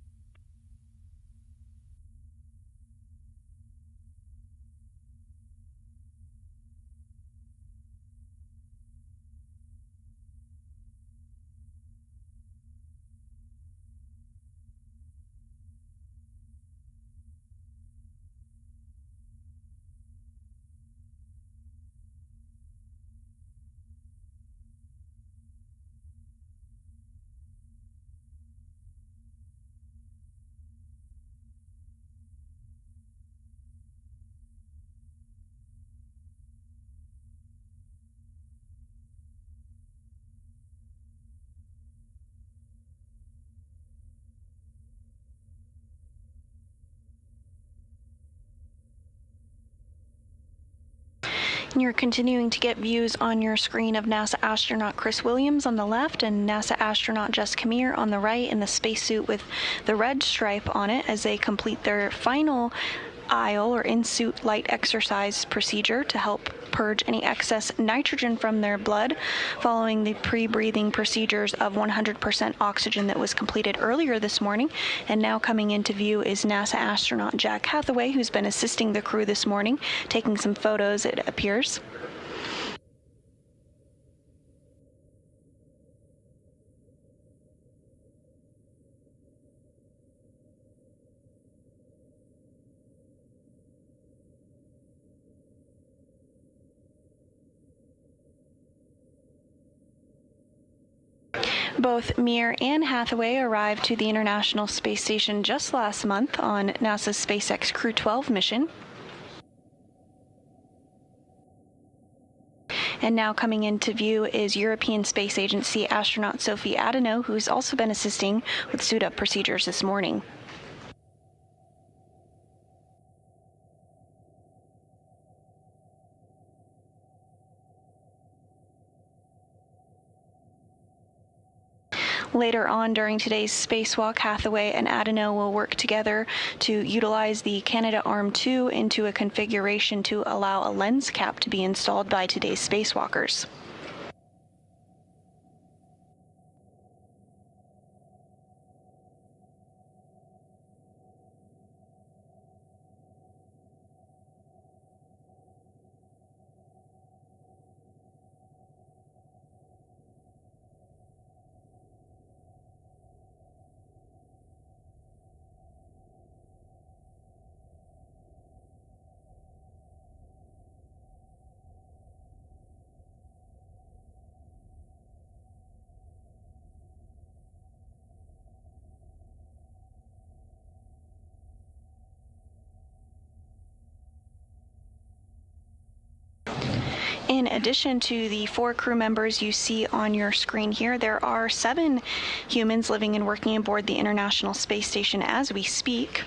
You're continuing to get views on your screen of NASA astronaut Chris Williams on the left and NASA astronaut Jessica Meir on the right in the spacesuit with the red stripe on it as they complete their final aisle or in-suit light exercise procedure to help purge any excess nitrogen from their blood following the pre-breathing procedures of 100% oxygen that was completed earlier this morning. And now coming into view is NASA astronaut Jack Hathaway, who's been assisting the crew this morning, taking some photos, it appears. Both Meir and Hathaway arrived to the International Space Station just last month on NASA's SpaceX Crew 12 mission. And now coming into view is European Space Agency astronaut Sophie Adano, who's also been assisting with suit-up procedures this morning. Later on during today's spacewalk, Hathaway and Adano will work together to utilize the Canadarm2 into a configuration to allow a lens cap to be installed by today's spacewalkers. In addition to the 4 crew members you see on your screen here, there are 7 humans living and working aboard the International Space Station as we speak.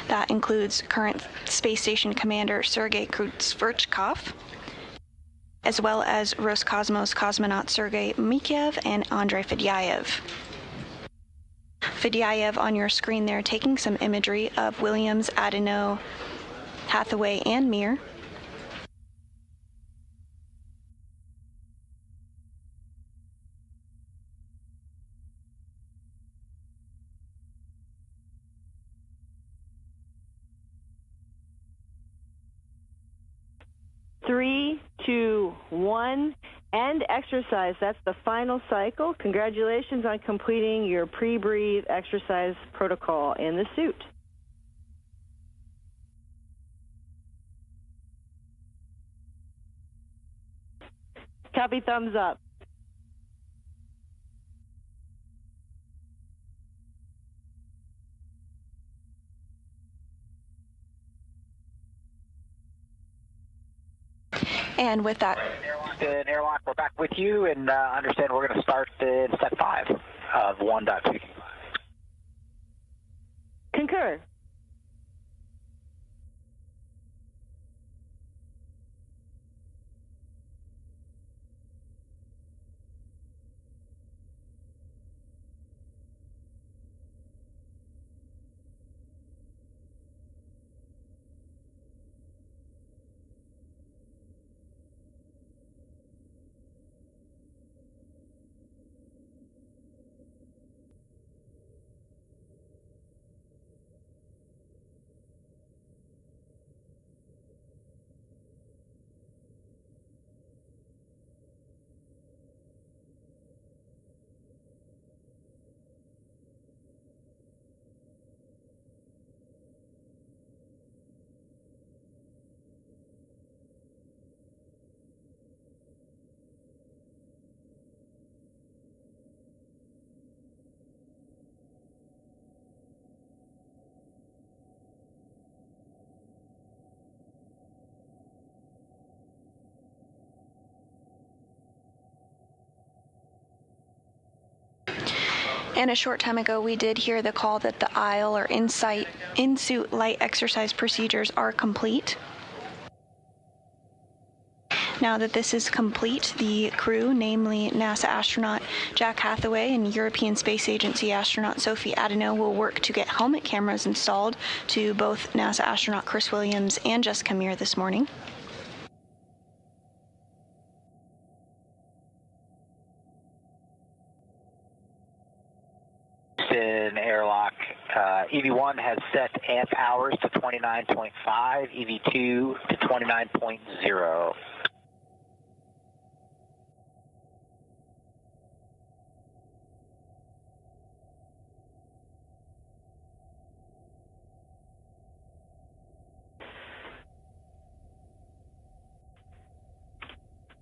That includes current Space Station Commander Sergei Krutskvorchkov, as well as Roscosmos cosmonaut Sergei Mikheyev and Andrei Fedyaev. Fedyaev on your screen there taking some imagery of Williams, Adeno, Hathaway, and Mir. Three, two, one, end exercise. That's the final cycle. Congratulations on completing your pre-breathe exercise protocol in the suit. Copy, thumbs up. And with that, in airlock, we're back with you, and understand we're going to start in step 5 of 1.2. Concur. And a short time ago, we did hear the call that the aisle or in-suit light exercise procedures are complete. Now that this is complete, the crew, namely NASA astronaut Jack Hathaway and European Space Agency astronaut Sophie Adeno, will work to get helmet cameras installed to both NASA astronaut Chris Williams and Jessica Meir this morning. In airlock, EV1 has set amp hours to 29.5, EV2 to 29.0.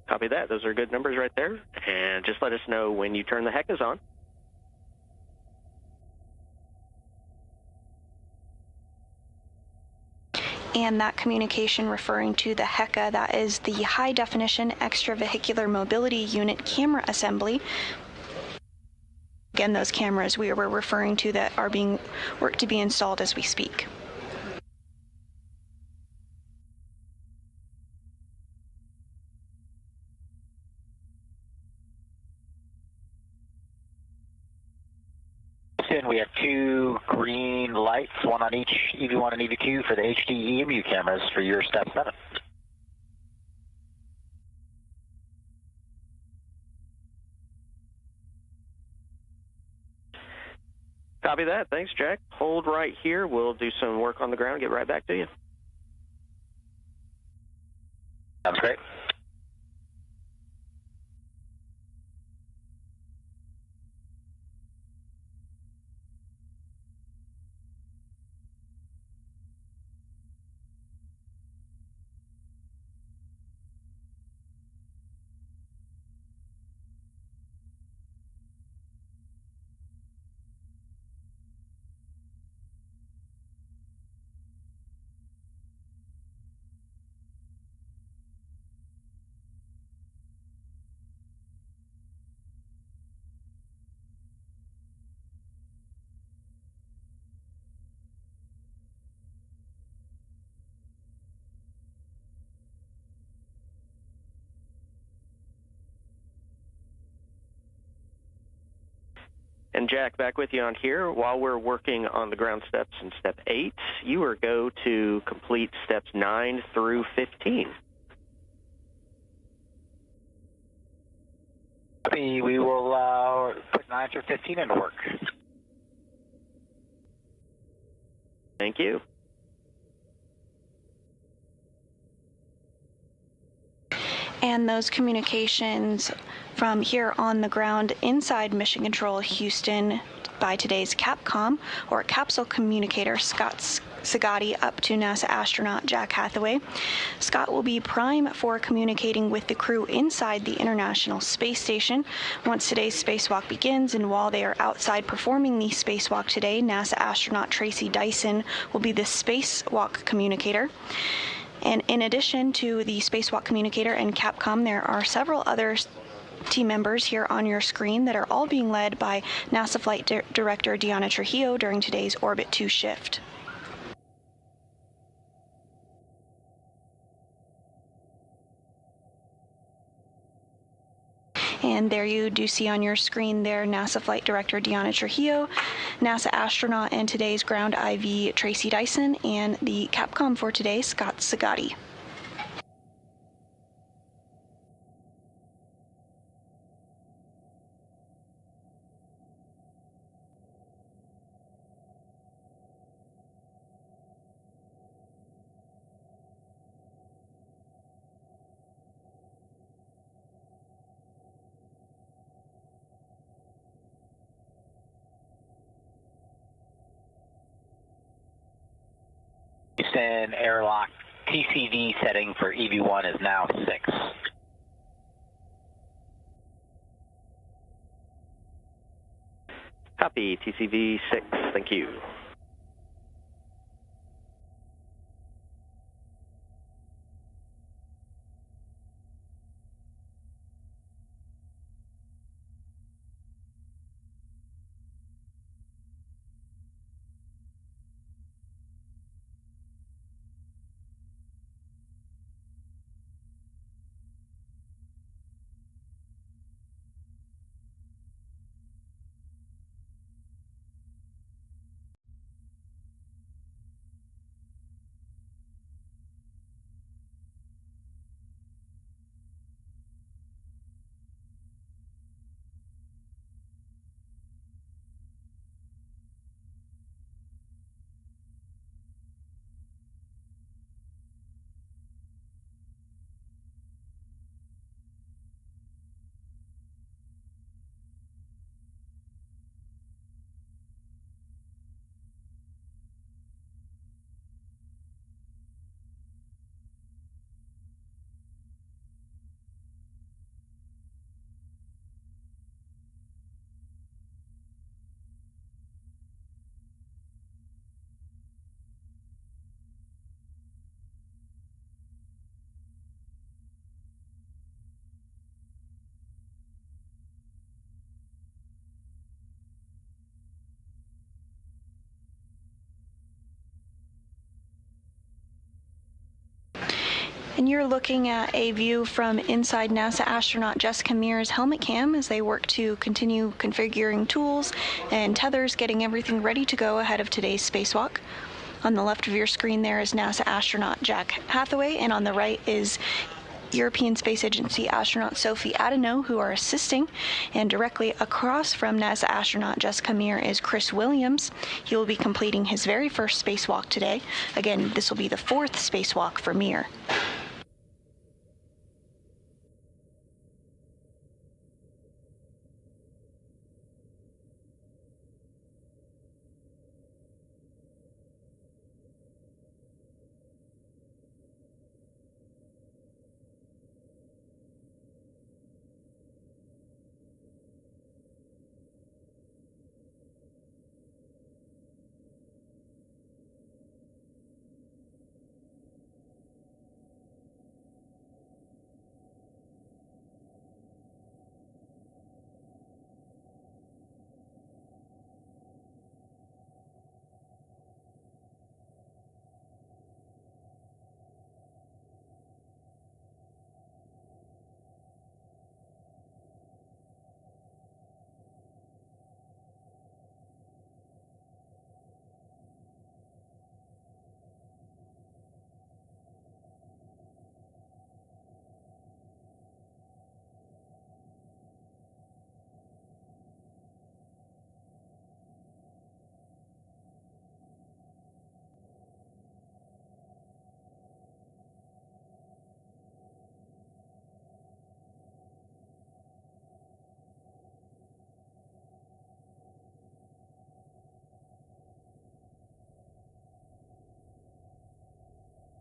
Copy that. Those are good numbers right there. And just let us know when you turn the HECAs on. And that communication referring to the HECA, that is the High Definition Extravehicular Mobility Unit Camera Assembly. Again, those cameras we were referring to that are being worked to be installed as we speak. We have 2 green lights, one on each EV1 and EV2 for the HD EMU cameras for your step 7. Copy that. Thanks, Jack. Hold right here. We'll do some work on the ground, get right back to you. Sounds great. And Jack, back with you on here. While we're working on the ground steps in step 8, you are go to complete steps 9 through 15. We will put 9 through 15 into work. Thank you. And those communications from here on the ground inside Mission Control Houston by today's Capcom, or capsule communicator, Scott Segui, up to NASA astronaut Jack Hathaway. Scott will be prime for communicating with the crew inside the International Space Station once today's spacewalk begins, and while they are outside performing the spacewalk today, NASA astronaut Tracy Dyson will be the spacewalk communicator. And in addition to the spacewalk communicator and Capcom, there are several other team members here on your screen that are all being led by NASA Flight Director Deanna Trujillo during today's Orbit 2 shift. And there you do see on your screen there NASA Flight Director Deanna Trujillo, NASA astronaut and today's ground IV Tracy Dyson, and the Capcom for today, Scott Segui. Houston airlock TCV setting for EV1 is now 6. Copy, TCV 6, thank you. And you're looking at a view from inside NASA astronaut Jessica Mears' helmet cam as they work to continue configuring tools and tethers, getting everything ready to go ahead of today's spacewalk. On the left of your screen there is NASA astronaut Jack Hathaway, and on the right is European Space Agency astronaut Sophie Adeno, who are assisting. And directly across from NASA astronaut Jessica Mears is Chris Williams. He will be completing his very first spacewalk today. Again, this will be the 4th spacewalk for Mears.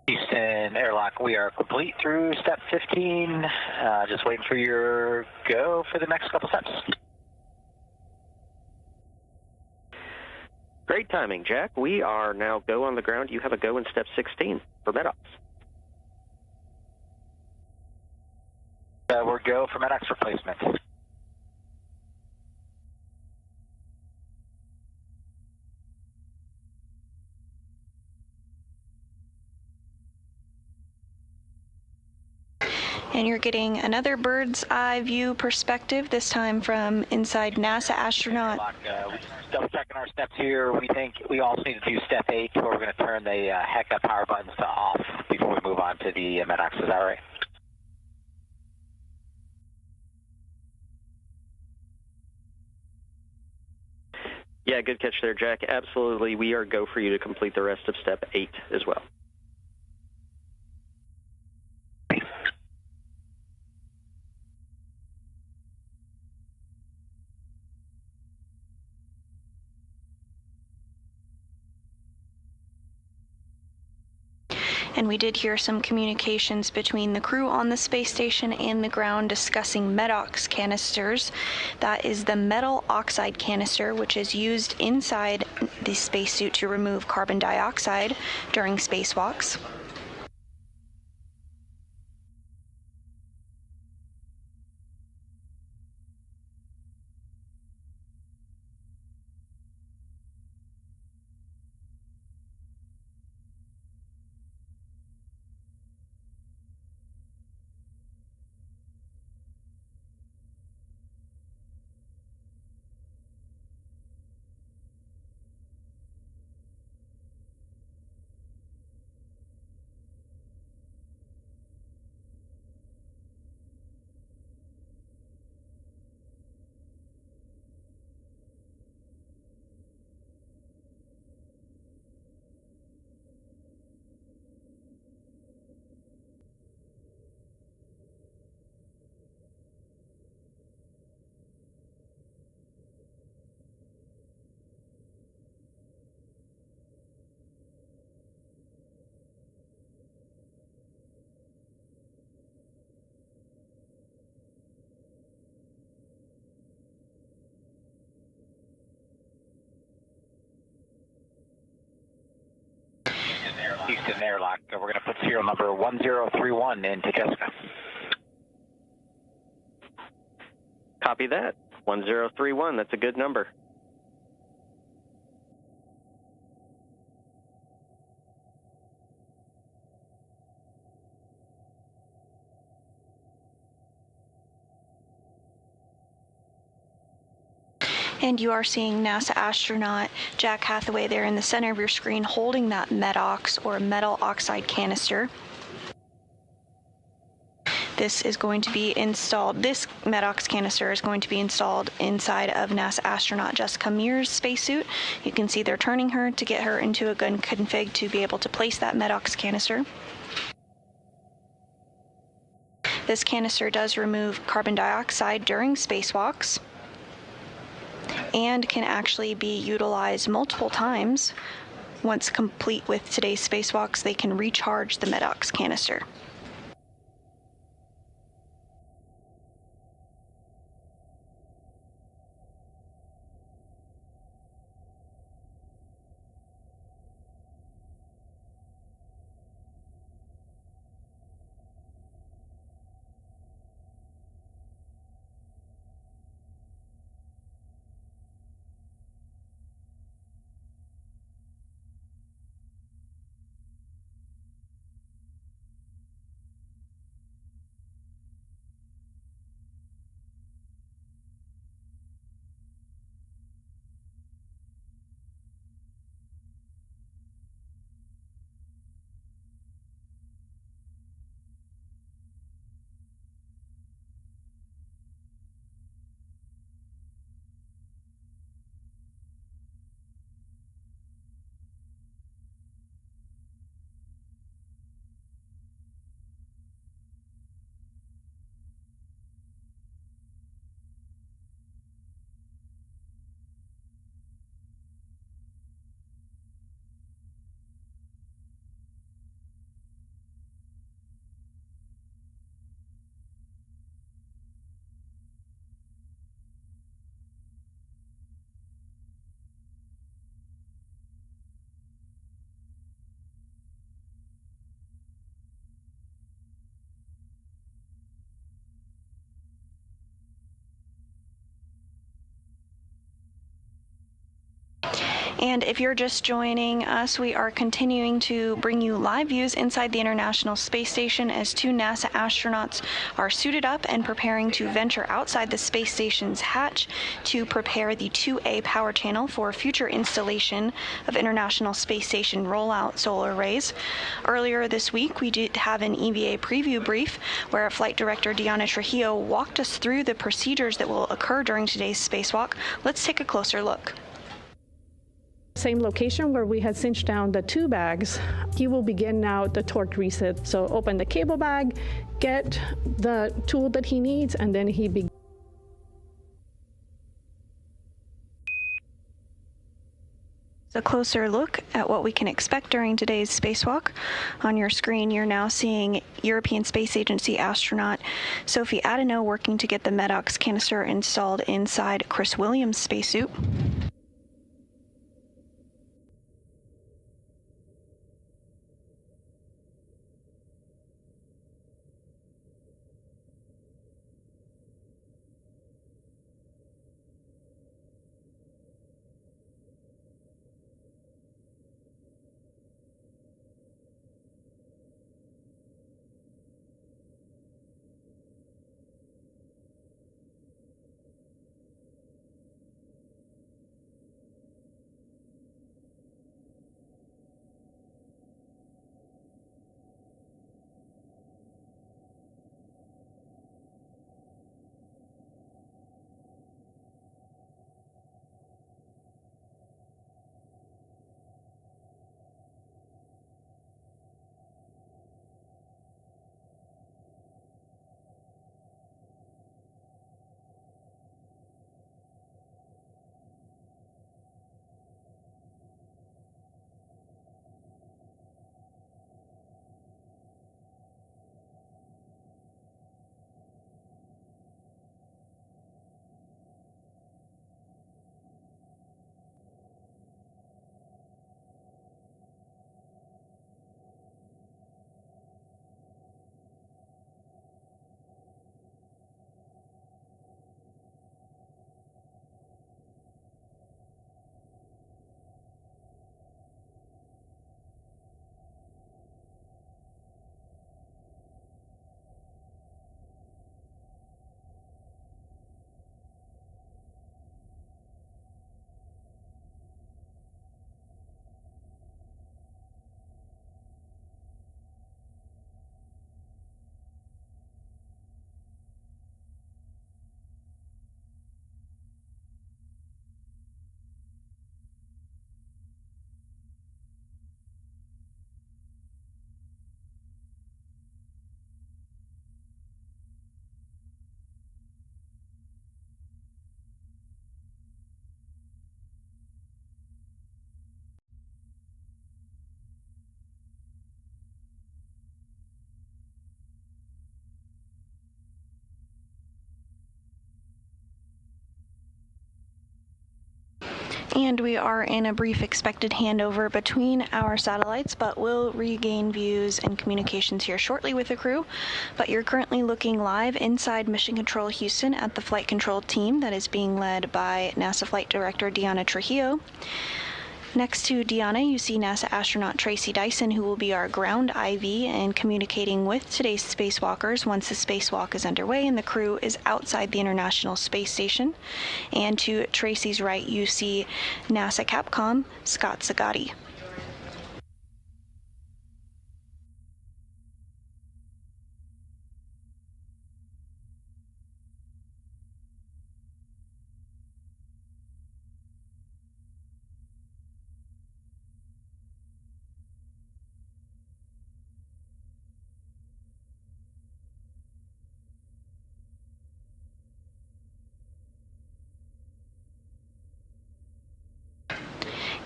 Houston airlock, we are complete through step 15. Just waiting for your go for the next couple steps. Great timing, Jack. We are now go on the ground. You have a go in step 16 for MEDOX. We're go for MEDOX replacement. And you're getting another bird's eye view perspective, this time from inside NASA astronaut. We're just double checking our steps here. We think we also need to do step 8, where we're going to turn the HECA power buttons to off before we move on to the MEDOX. Is that right? Yeah, good catch there, Jack. Absolutely, we are go for you to complete the rest of step 8 as well. And we did hear some communications between the crew on the space station and the ground discussing MEDOX canisters. That is the metal oxide canister, which is used inside the spacesuit to remove carbon dioxide during spacewalks. Houston airlock, we're going to put serial number 1031 into Jessica. Copy that. 1031, that's a good number. And you are seeing NASA astronaut Jack Hathaway there in the center of your screen holding that MEDOX, or metal oxide canister. This is going to be installed, this MEDOX canister is going to be installed inside of NASA astronaut Jessica Mears' spacesuit. You can see they're turning her to get her into a good config to be able to place that MEDOX canister. This canister does remove carbon dioxide during spacewalks, and can actually be utilized multiple times. Once complete with today's spacewalks, they can recharge the MEDOX canister. And if you're just joining us, we are continuing to bring you live views inside the International Space Station as two NASA astronauts are suited up and preparing to venture outside the space station's hatch to prepare the 2A power channel for future installation of International Space Station rollout solar arrays. Earlier this week, we did have an EVA preview brief where Flight Director Diana Trujillo walked us through the procedures that will occur during today's spacewalk. Let's take a closer look. Same location where we had cinched down the two bags. He will begin now the torque reset. So open the cable bag, get the tool that he needs, and then he begins. A closer look at what we can expect during today's spacewalk. On your screen, you're now seeing European Space Agency astronaut Sophie Adano working to get the MEDOX canister installed inside Chris Williams' spacesuit. And we are in a brief expected handover between our satellites, but we'll regain views and communications here shortly with the crew. But you're currently looking live inside Mission Control Houston at the flight control team that is being led by NASA Flight Director Diana Trujillo. Next to Diana, you see NASA astronaut Tracy Dyson, who will be our ground IV and communicating with today's spacewalkers once the spacewalk is underway and the crew is outside the International Space Station. And to Tracy's right, you see NASA Capcom Scott Zagatti.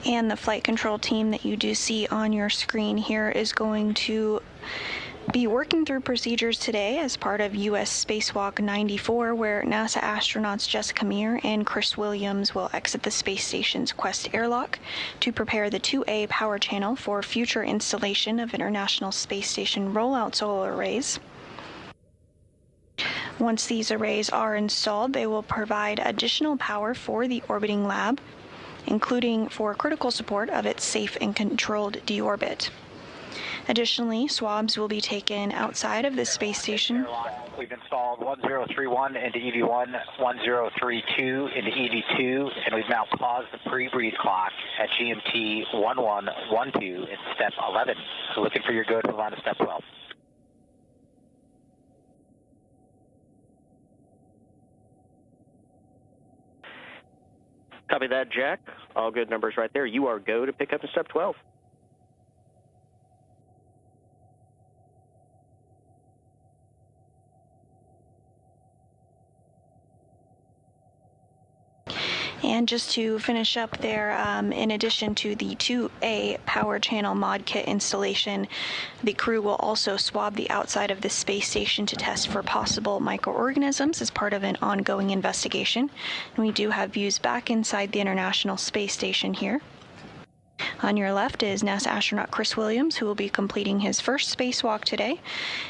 And the flight control team that you do see on your screen here is going to be working through procedures today as part of U.S. Spacewalk 94, where NASA astronauts Jessica Meir and Chris Williams will exit the space station's Quest airlock to prepare the 2A power channel for future installation of International Space Station rollout solar arrays. Once these arrays are installed, they will provide additional power for the orbiting lab including for critical support of its safe and controlled deorbit. Additionally, swabs will be taken outside of the space station. We've installed 1031 into EV1, 1032 into EV2, and we've now paused the pre-breathe clock at GMT 1112 in step 11. So looking for your go to move on to step 12. Copy that, Jack. All good numbers right there. You are go to pick up in step 12. And just to finish up there, in addition to the 2A power channel mod kit installation, the crew will also swab the outside of the space station to test for possible microorganisms as part of an ongoing investigation. And we do have views back inside the International Space Station here. On your left is NASA astronaut Chris Williams, who will be completing his first spacewalk today.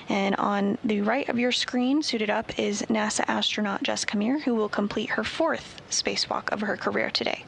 And on the right of your screen, suited up, is NASA astronaut Jessica Meir, who will complete her fourth spacewalk of her career today.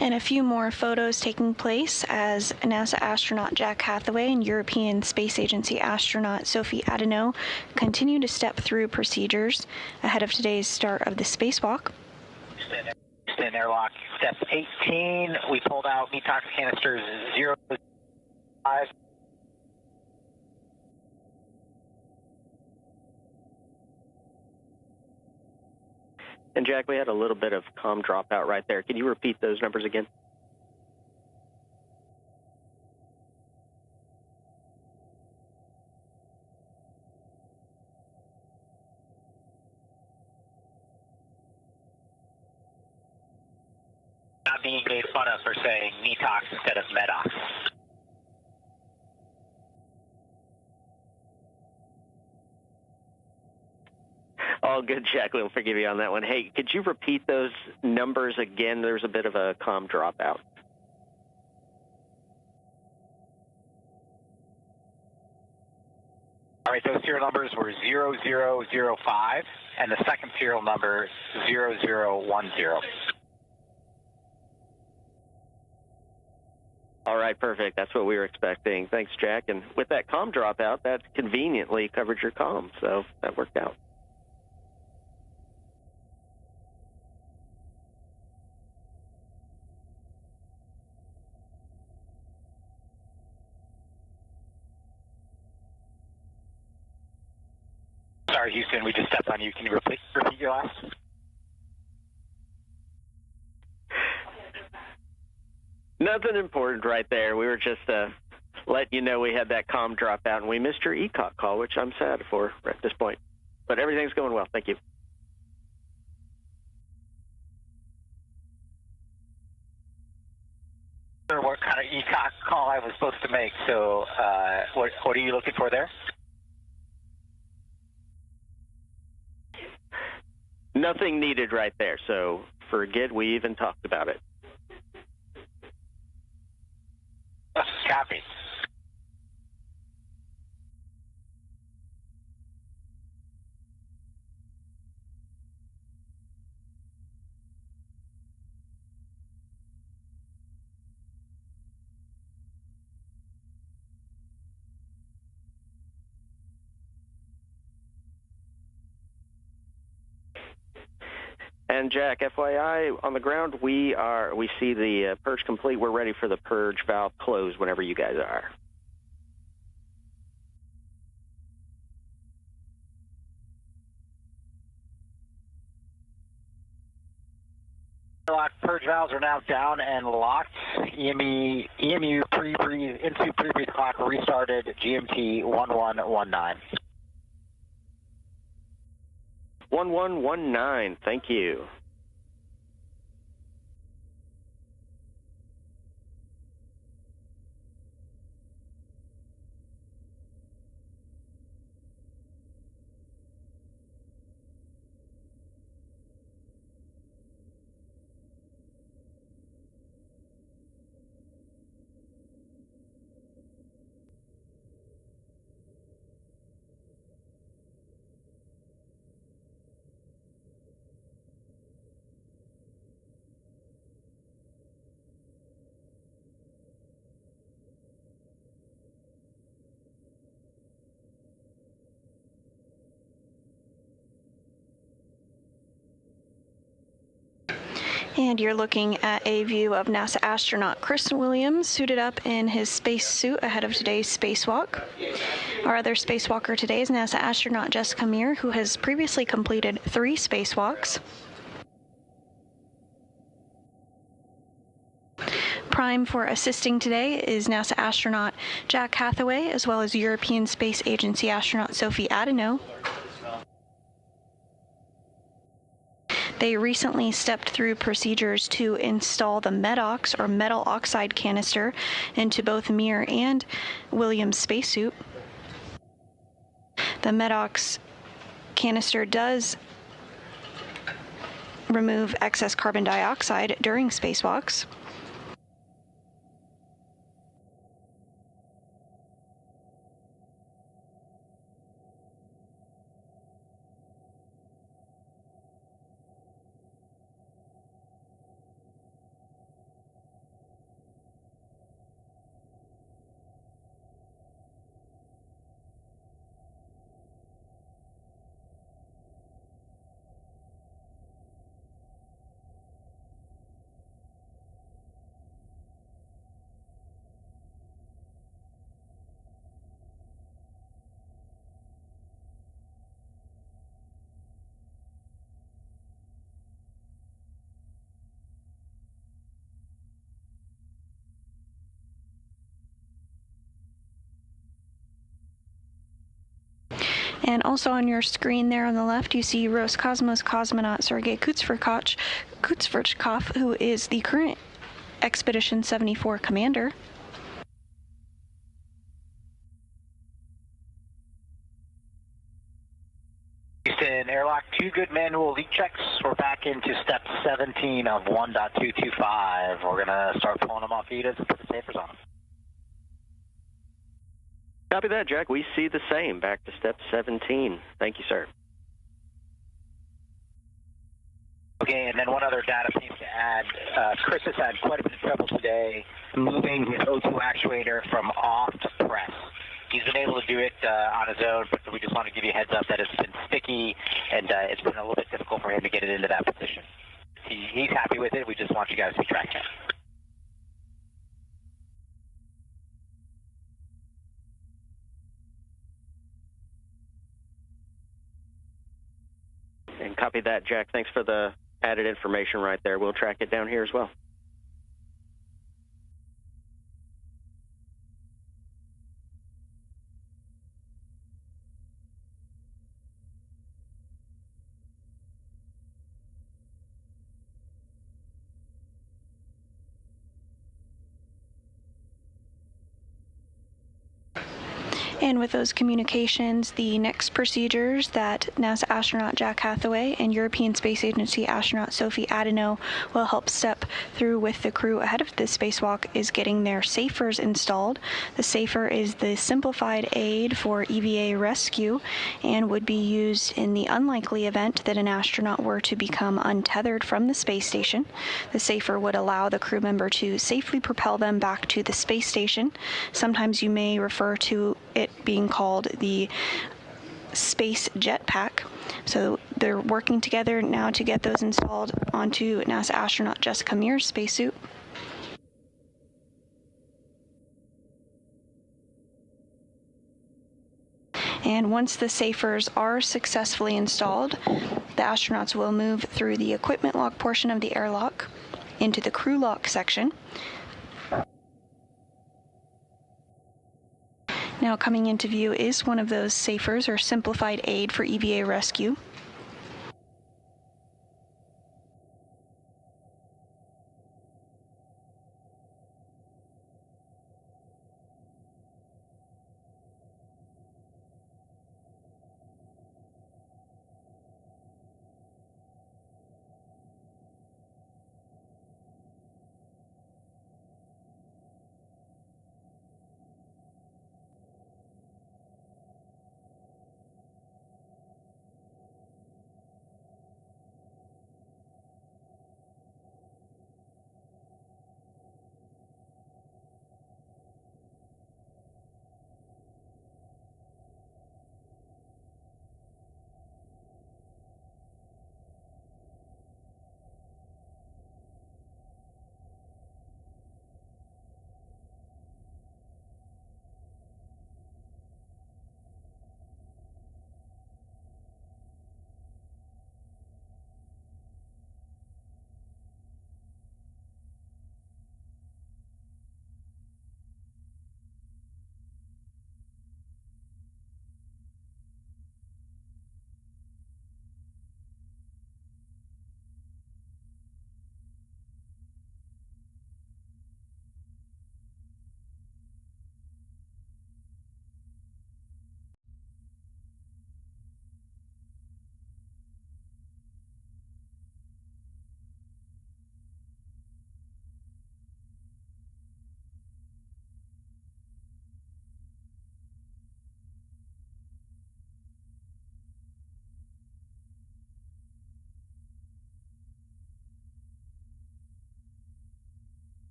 And a few more photos taking place as NASA astronaut Jack Hathaway and European Space Agency astronaut Sophie Adeneau continue to step through procedures ahead of today's start of the spacewalk. Stand airlock, step 18. We pulled out detox canisters 0 to 5. And Jack, we had a little bit of comm dropout right there. Can you repeat those numbers again? Not being made fun of for saying detox instead of medox. All good, Jack. We'll forgive you on that one. Hey, could you repeat those numbers again? There's a bit of a comm dropout. All right, those serial numbers were 0005, and the second serial number 0010. All right, perfect. That's what we were expecting. Thanks, Jack. And with that comm dropout, that conveniently covered your comm, so that worked out. Sorry, Houston, we just stepped on you. Can you repeat your last? Nothing important right there. We were just letting you know we had that comm dropout, and we missed your ECOC call, which I'm sad for at this point. But everything's going well. Thank you. What kind of ECOC call I was supposed to make, so what are you looking for there? Nothing needed right there, so forget we even talked about it. Copy. And Jack, FYI, on the ground, we see the purge complete. We're ready for the purge valve close whenever you guys are. Purge valves are now down and locked. EMU pre-breathe into pre-breathe clock restarted. GMT 1119. 1119. Thank you. And you're looking at a view of NASA astronaut Chris Williams suited up in his space suit ahead of today's spacewalk. Our other spacewalker today is NASA astronaut Jessica Meir, who has previously completed 3 spacewalks. Prime for assisting today is NASA astronaut Jack Hathaway, as well as European Space Agency astronaut Sophie Adeneau. They recently stepped through procedures to install the MEDOX, or metal oxide canister, into both Meir and Williams' spacesuit. The MEDOX canister does remove excess carbon dioxide during spacewalks. And also on your screen there on the left, you see Roscosmos cosmonaut Sergei Kutsverchkov, who is the current Expedition 74 commander. Houston, airlock 2, good manual leak checks. We're back into step 17 of 1.225. We're going to start pulling them off ETAs and put the tapers on them. Copy that, Jack. We see the same. Back to step 17. Thank you, sir. Okay, and then one other data piece to add. Chris has had quite a bit of trouble today moving his O2 actuator from off to press. He's been able to do it on his own, but we just want to give you a heads up that it's been sticky and it's been a little bit difficult for him to get it into that position. He's happy with it. We just want you guys to be tracking it. And copy that, Jack. Thanks for the added information right there. We'll track it down here as well. And with those communications, the next procedures that NASA astronaut Jack Hathaway and European Space Agency astronaut Sophie Adeneau will help step through with the crew ahead of this spacewalk is getting their SAFERs installed. The SAFER is the simplified aid for EVA rescue and would be used in the unlikely event that an astronaut were to become untethered from the space station. The SAFER would allow the crew member to safely propel them back to the space station. Sometimes you may refer to it being called the space jetpack. So they're working together now to get those installed onto NASA astronaut Jessica Mears' spacesuit. And once the SAFERs are successfully installed, the astronauts will move through the equipment lock portion of the airlock into the crew lock section. Now coming into view is one of those SAFERs, or simplified aid for EVA rescue.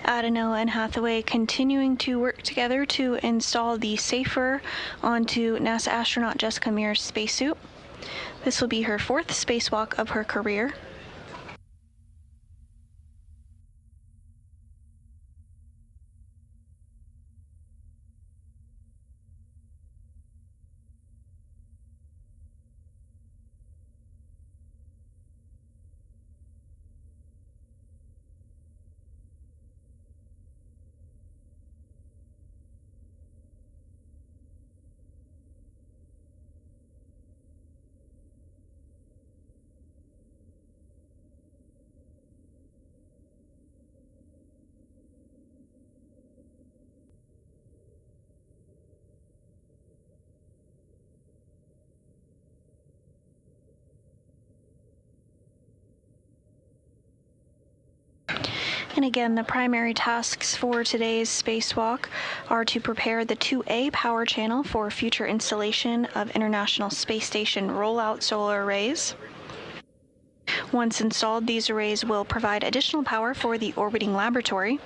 Adeneau and Hathaway continuing to work together to install the SAFER onto NASA astronaut Jessica Mears' spacesuit. This will be her 4th spacewalk of her career. And again, the primary tasks for today's spacewalk are to prepare the 2A power channel for future installation of International Space Station rollout solar arrays. Once installed, these arrays will provide additional power for the orbiting laboratory.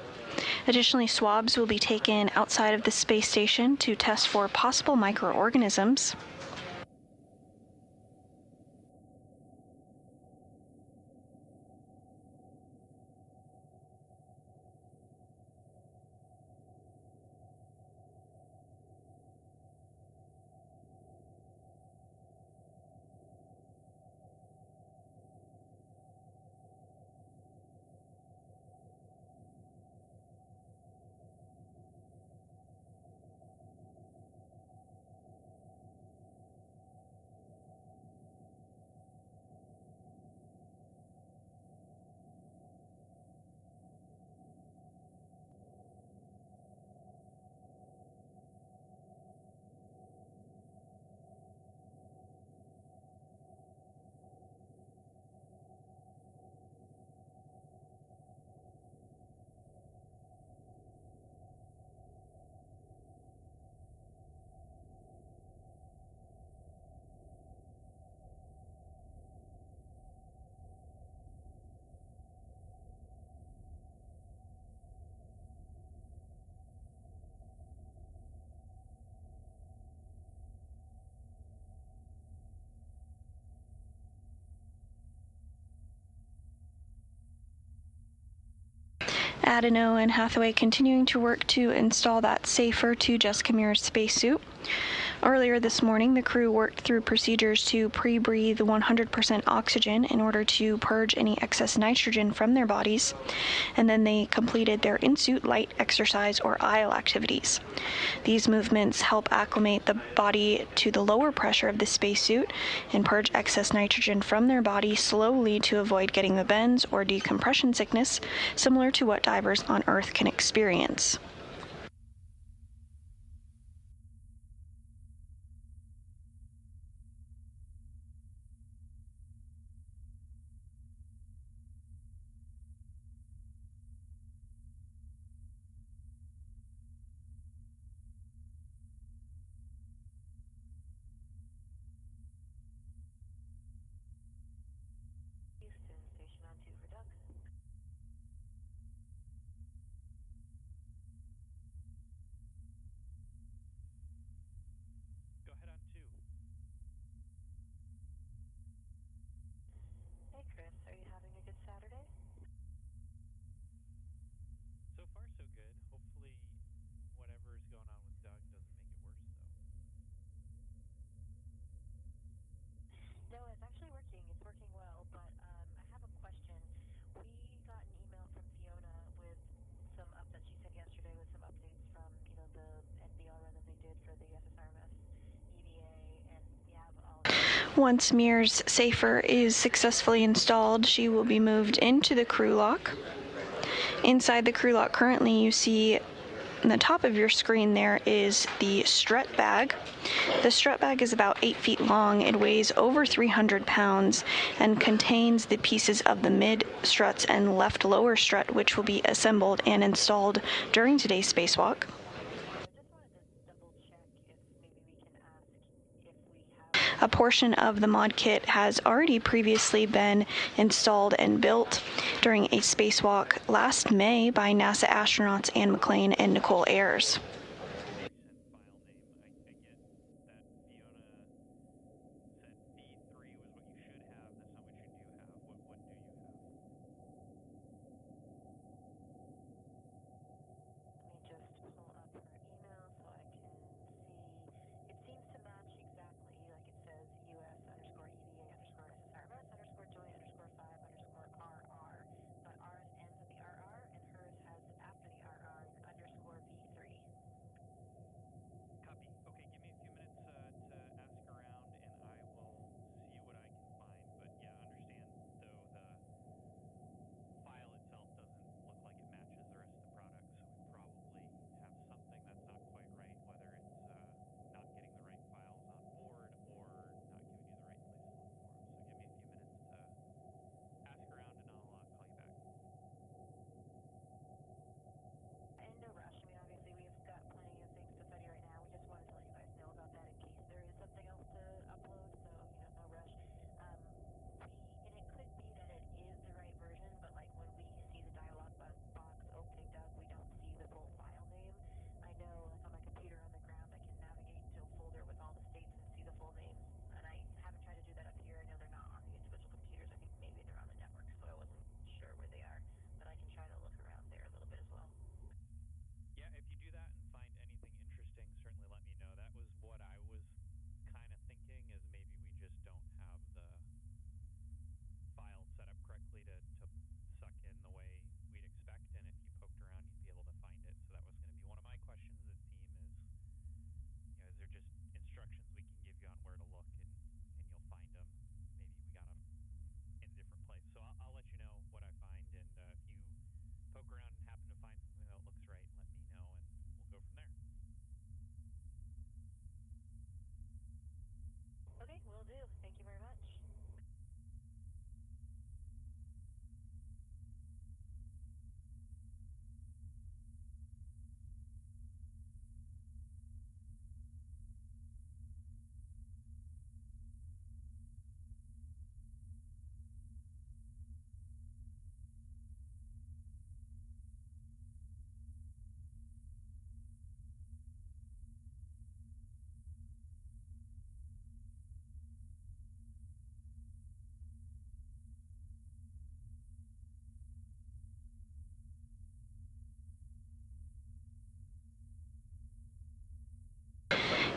Additionally, swabs will be taken outside of the space station to test for possible microorganisms. Adeno and Hathaway continuing to work to install that safer to Jessica Meir's spacesuit. Earlier this morning, the crew worked through procedures to pre-breathe 100% oxygen in order to purge any excess nitrogen from their bodies, and then they completed their in-suit light exercise or ISL activities. These movements help acclimate the body to the lower pressure of the spacesuit and purge excess nitrogen from their body slowly to avoid getting the bends or decompression sickness, similar to what divers on Earth can experience. Once Meir's safer is successfully installed, she will be moved into the crew lock. Inside the crew lock currently, you see on the top of your screen there is the strut bag. The strut bag is about 8 feet long. It weighs over 300 pounds and contains the pieces of the mid struts and left lower strut, which will be assembled and installed during today's spacewalk. A portion of the mod kit has already previously been installed and built during a spacewalk last May by NASA astronauts Anne McClain and Nicole Ayers.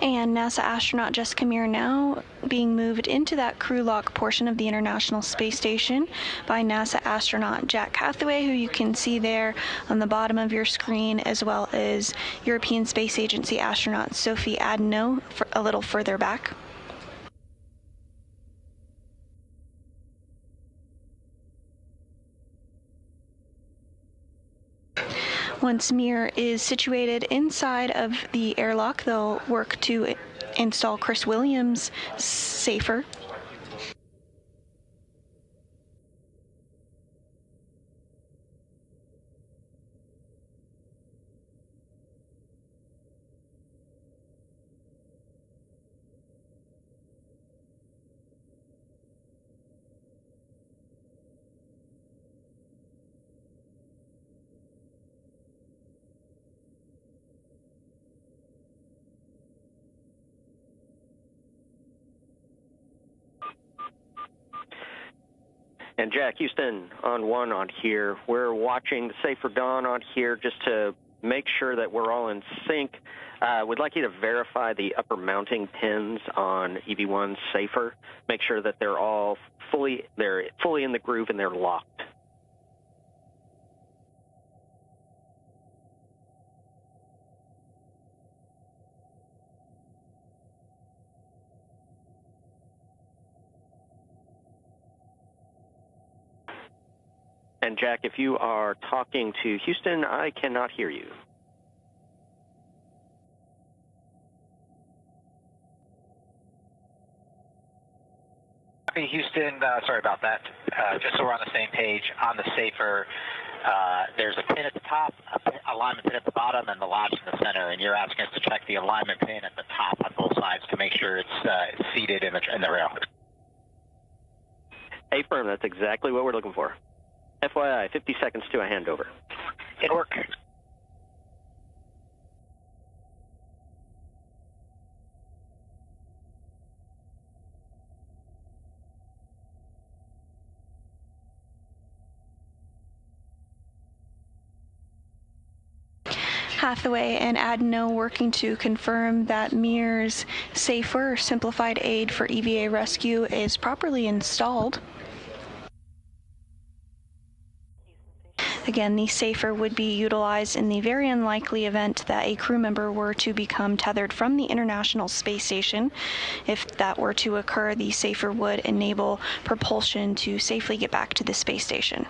And NASA astronaut Jessica Meir now being moved into that crew lock portion of the International Space Station by NASA astronaut Jack Hathaway, who you can see there on the bottom of your screen, as well as European Space Agency astronaut Sophie Adno a little further back. Once Meir is situated inside of the airlock, they'll work to install Chris Williams' safer. And Jack, Houston on 1 on here. We're watching the safer dawn on here just to make sure that we're all in sync. We'd like you to verify the upper mounting pins on EV1's safer. Make sure that they're fully in the groove and they're locked. And Jack, if you are talking to Houston, I cannot hear you. Hey, Houston, sorry about that. Just so we're on the same page, on the safer, there's a pin at the top, alignment pin at the bottom, and the latch in the center. And you're asking us to check the alignment pin at the top on both sides to make sure it's seated in the rail. Affirm, that's exactly what we're looking for. FYI, 50 seconds to a handover. It'll work. Hathaway and Adno working to confirm that Meir's safer, simplified aid for EVA rescue is properly installed. Again, the safer would be utilized in the very unlikely event that a crew member were to become tethered from the International Space Station. If that were to occur, the safer would enable propulsion to safely get back to the space station.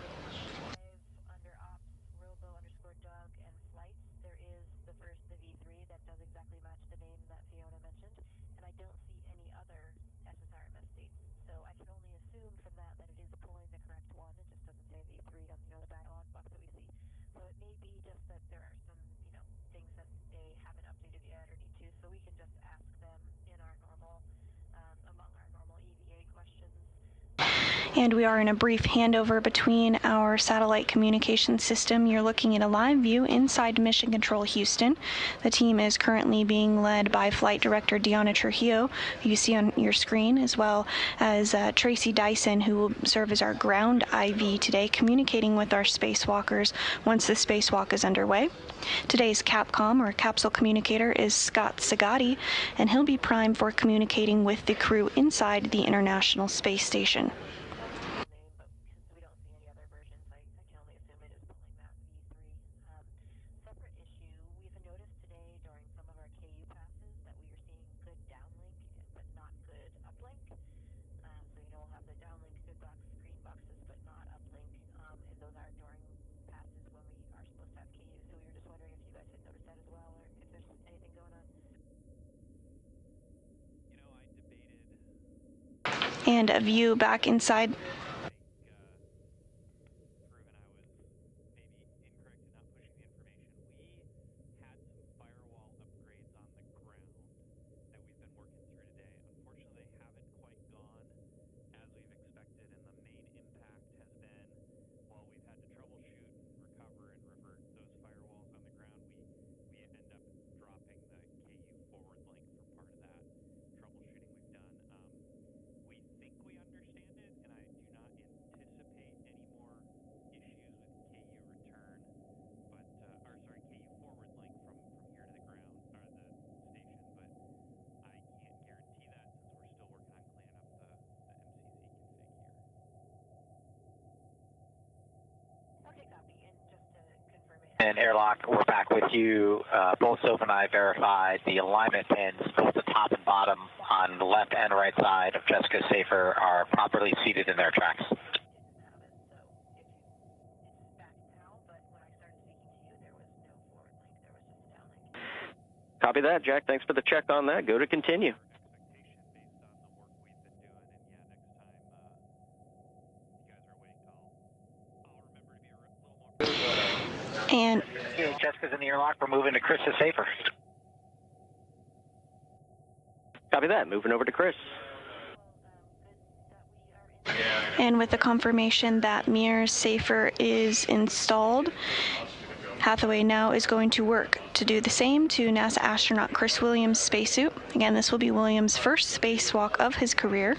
And we are in a brief handover between our satellite communication system. You're looking at a live view inside Mission Control Houston. The team is currently being led by Flight Director Deanna Trujillo, who you see on your screen, as well as Tracy Dyson, who will serve as our ground IV today, communicating with our spacewalkers once the spacewalk is underway. Today's Capcom, or capsule communicator, is Scott Sagatti, and he'll be primed for communicating with the crew inside the International Space Station. And a view back inside. And airlock, we're back with you. Both Soph and I verified the alignment pins, both the top and bottom on the left and right side of Jessica Safer are properly seated in their tracks. Copy that, Jack. Thanks for the check on that. Go to continue. And Okay, Jessica's in the airlock. We're moving to Chris Safer. Copy that. Moving over to Chris. And with the confirmation that Mir's Safer is installed, Hathaway now is going to work to do the same to NASA astronaut Chris Williams' spacesuit. Again, this will be Williams' first spacewalk of his career.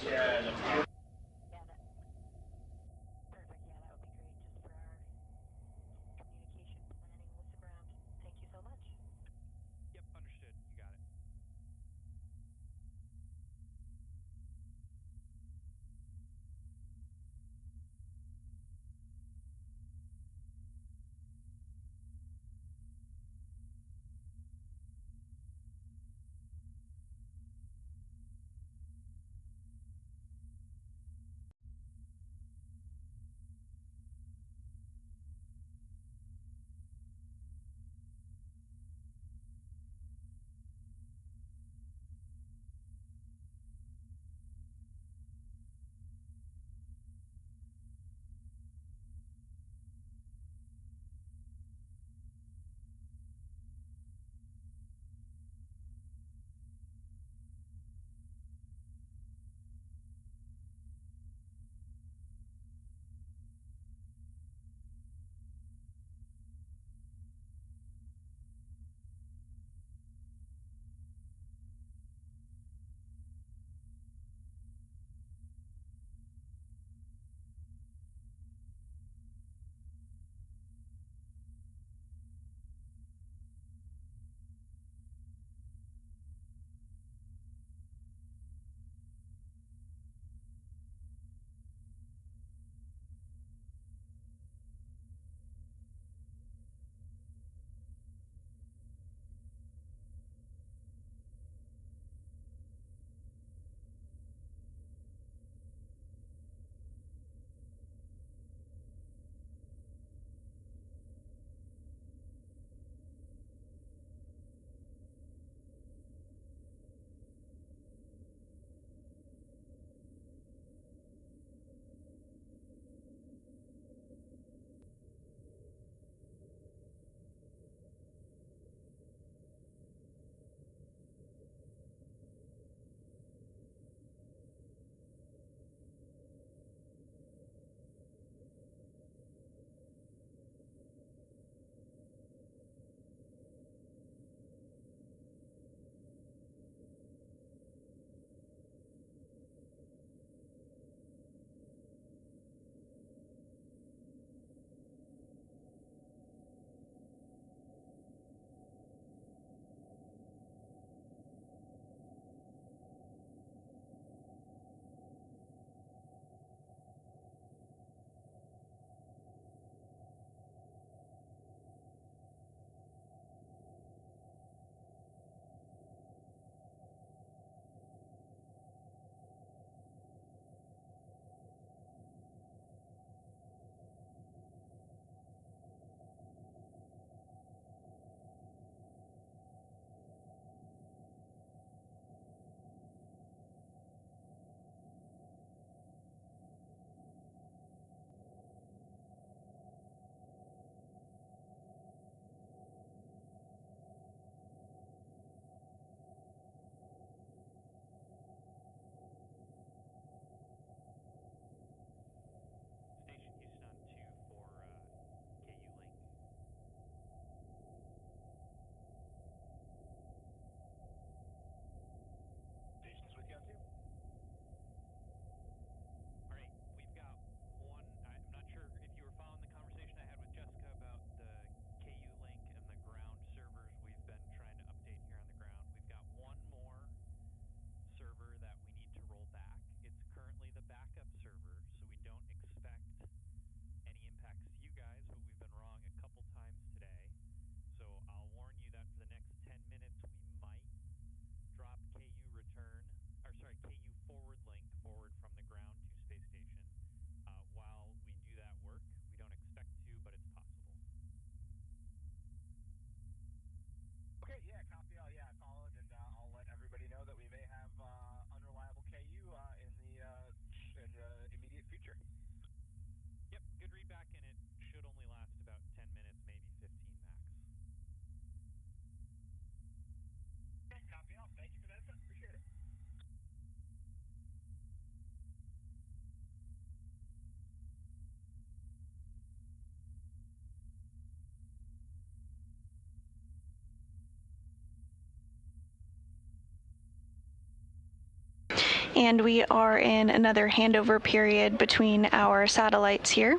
And we are in another handover period between our satellites here.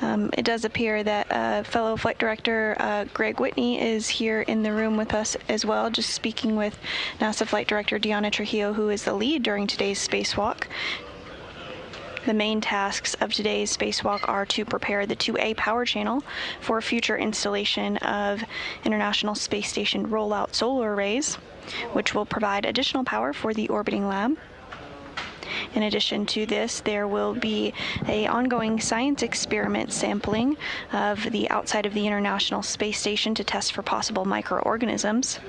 It does appear that fellow flight director Greg Whitney is here in the room with us as well, just speaking with NASA Flight Director Deanna Trujillo, who is the lead during today's spacewalk. The main tasks of today's spacewalk are to prepare the 2A power channel for future installation of International Space Station rollout solar arrays, which will provide additional power for the orbiting lab. In addition to this, there will be an ongoing science experiment sampling of the outside of the International Space Station to test for possible microorganisms.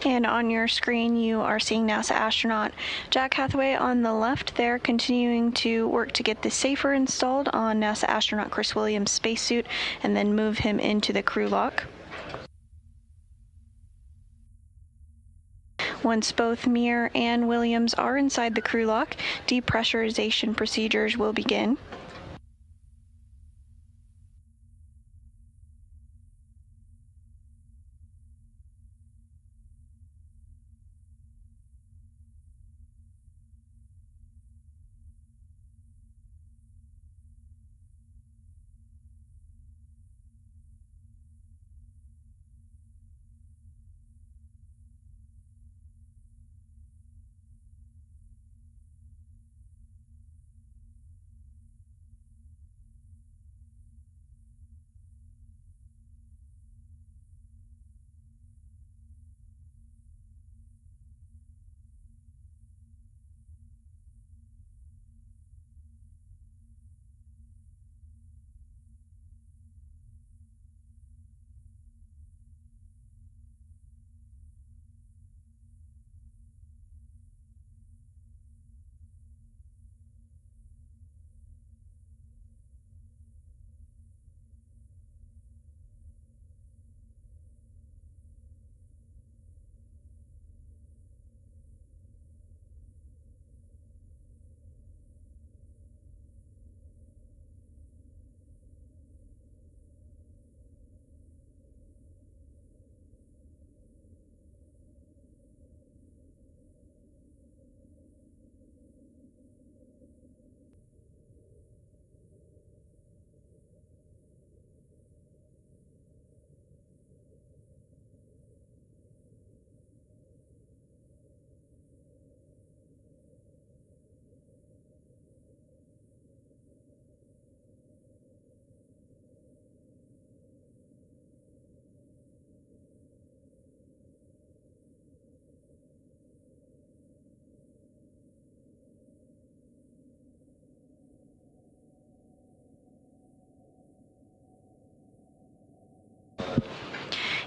And on your screen, you are seeing NASA astronaut Jack Hathaway on the left there, continuing to work to get the safer installed on NASA astronaut Chris Williams' spacesuit and then move him into the crew lock. Once both Mir and Williams are inside the crew lock, depressurization procedures will begin.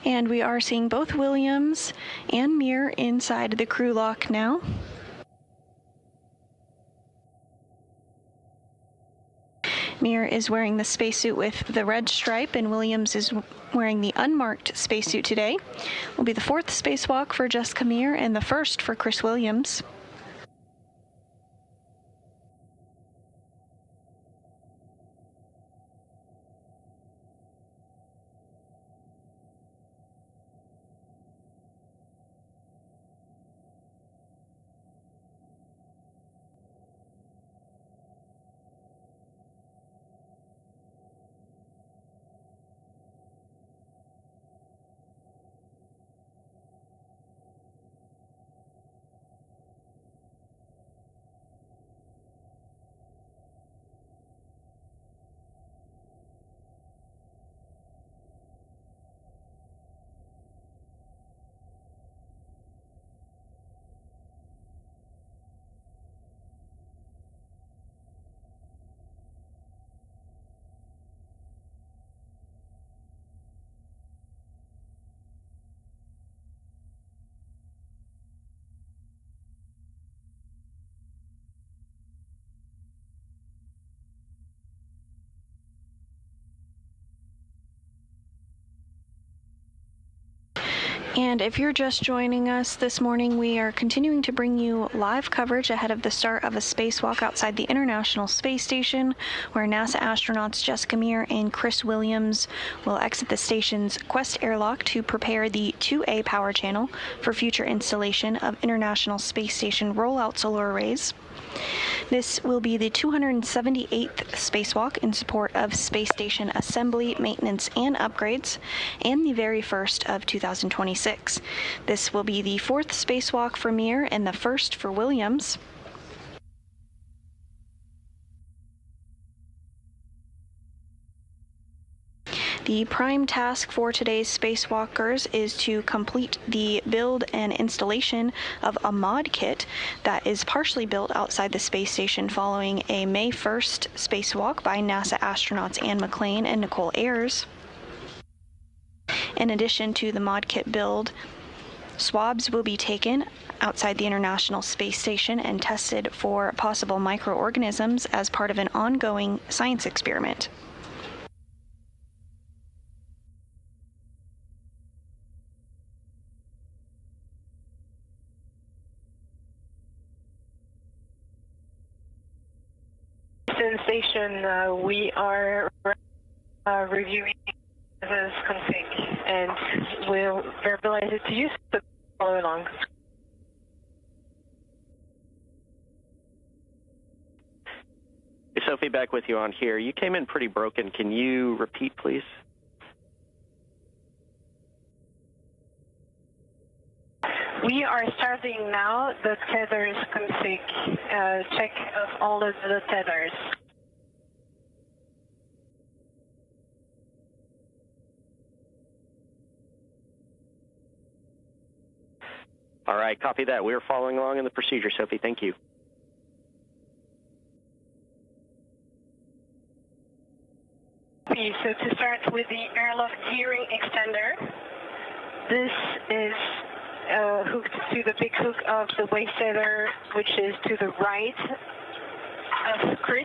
And we are seeing both Williams and Mir inside the crew lock now. Mir is wearing the spacesuit with the red stripe, and Williams is wearing the unmarked spacesuit today. Will be the 4th spacewalk for Jessica Mir and the 1st for Chris Williams. And if you're just joining us this morning, we are continuing to bring you live coverage ahead of the start of a spacewalk outside the International Space Station, where NASA astronauts Jessica Mir and Chris Williams will exit the station's Quest airlock to prepare the 2A power channel for future installation of International Space Station rollout solar arrays. This will be the 278th spacewalk in support of space station assembly, maintenance, and upgrades, and the very first of 2026. This will be the 4th spacewalk for Mir and the 1st for Williams. The prime task for today's spacewalkers is to complete the build and installation of a mod kit that is partially built outside the space station following a May 1st spacewalk by NASA astronauts Anne McClain and Nicole Ayers. In addition to the mod kit build, swabs will be taken outside the International Space Station and tested for possible microorganisms as part of an ongoing science experiment. Station, we are reviewing this config, and we'll verbalize it to you, so follow along. Sophie, back with you on here. You came in pretty broken. Can you repeat, please? We are starting now the tethers config, check of all of the tethers. All right, copy that. We're following along in the procedure, Sophie. Thank you. Okay, so to start with the airlock gearing extender, this is hooked to the big hook of the waist tether, which is to the right of Chris.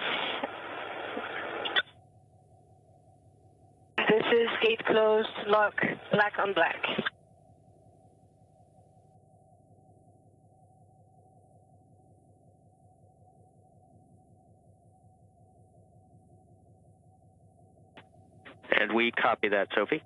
This is gate closed, lock, black on black. And we copy that, Sophie.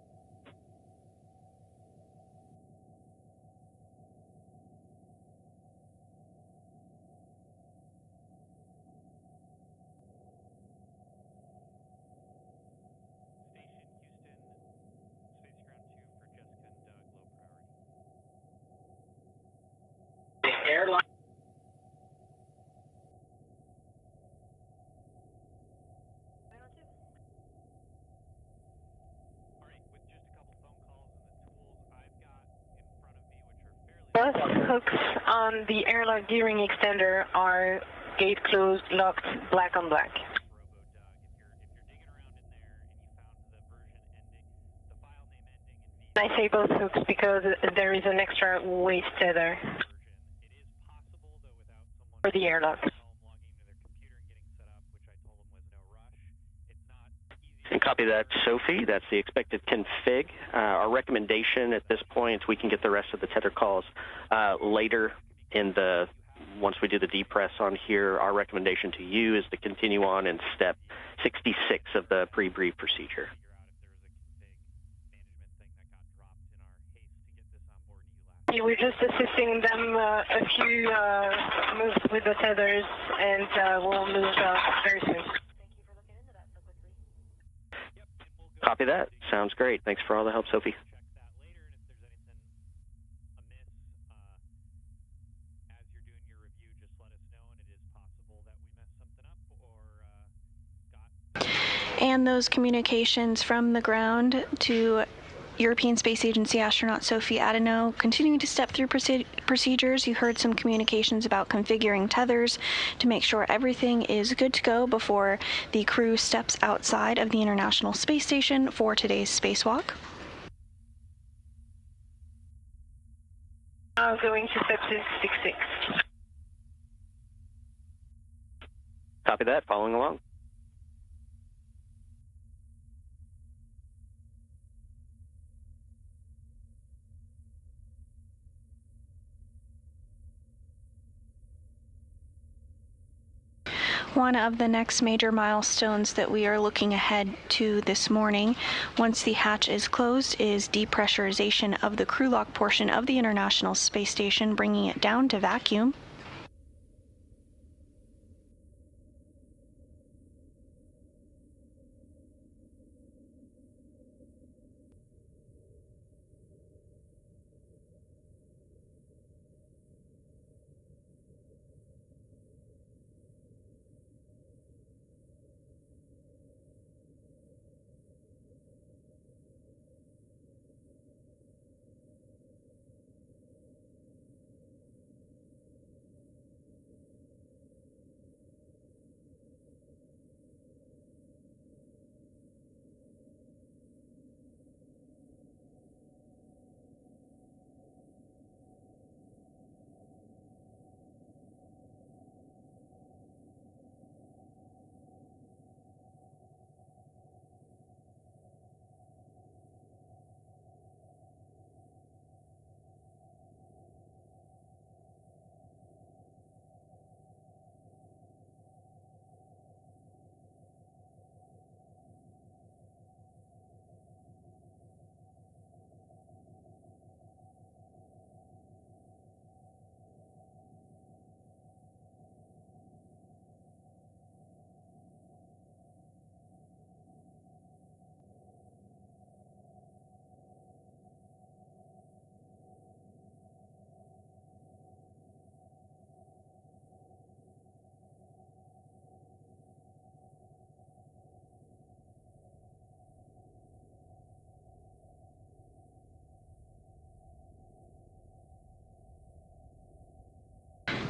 Airline. Both hooks on the airlock gearing extender are gate closed, locked, black on black. I say both hooks because there is an extra waist tether for the airlock. And copy that, Sophie. That's the expected config. Our recommendation at this point, we can get the rest of the tether calls later in the, once we do the depress on here, our recommendation to you is to continue on in step 66 of the pre-brief procedure. Yeah, we're just assisting them a few moves with the tethers, and we'll move very soon. Copy that. Sounds great. Thanks for all the help, Sophie. And those communications from the ground to European Space Agency astronaut Sophie Adeno continuing to step through procedures. You heard some communications about configuring tethers to make sure everything is good to go before the crew steps outside of the International Space Station for today's spacewalk. Going to step 66. Copy that. Following along. One of the next major milestones that we are looking ahead to this morning, once the hatch is closed, is depressurization of the crew lock portion of the International Space Station, bringing it down to vacuum.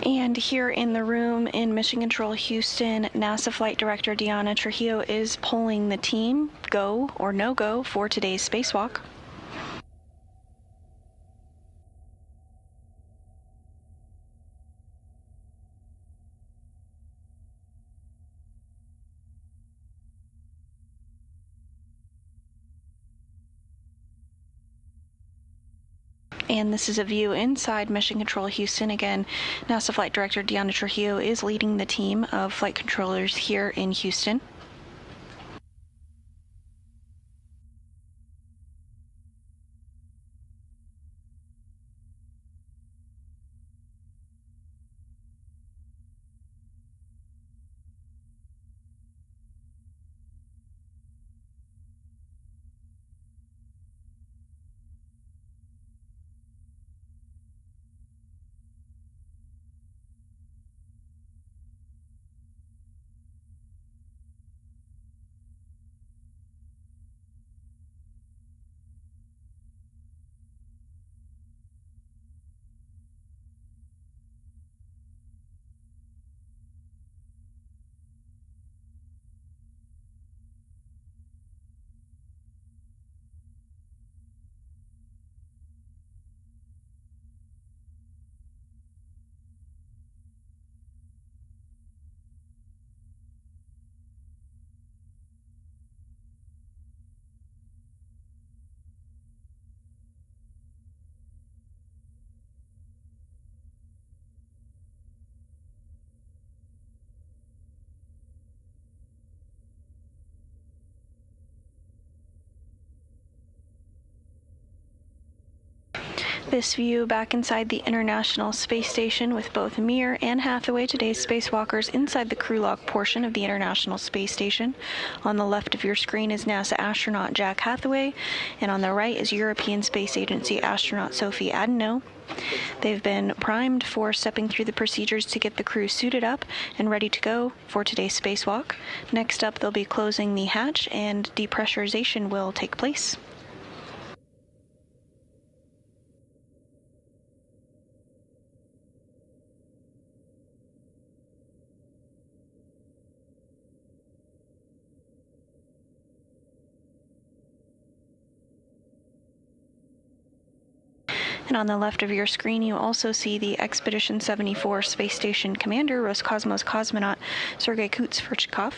And here in the room in Mission Control Houston, NASA Flight Director Deanna Trujillo is polling the team, go or no go, for today's spacewalk. And this is a view inside Mission Control Houston. Again, NASA Flight Director Deanna Trujillo is leading the team of flight controllers here in Houston. This view back inside the International Space Station with both Mir and Hathaway, today's spacewalkers, inside the crew log portion of the International Space Station. On the left of your screen is NASA astronaut Jack Hathaway, and on the right is European Space Agency astronaut Sophie Adeno. They've been primed for stepping through the procedures to get the crew suited up and ready to go for today's spacewalk. Next up, they'll be closing the hatch and depressurization will take place. And on the left of your screen, you also see the Expedition 74 Space Station Commander, Roscosmos cosmonaut Sergei Kutsverchkov.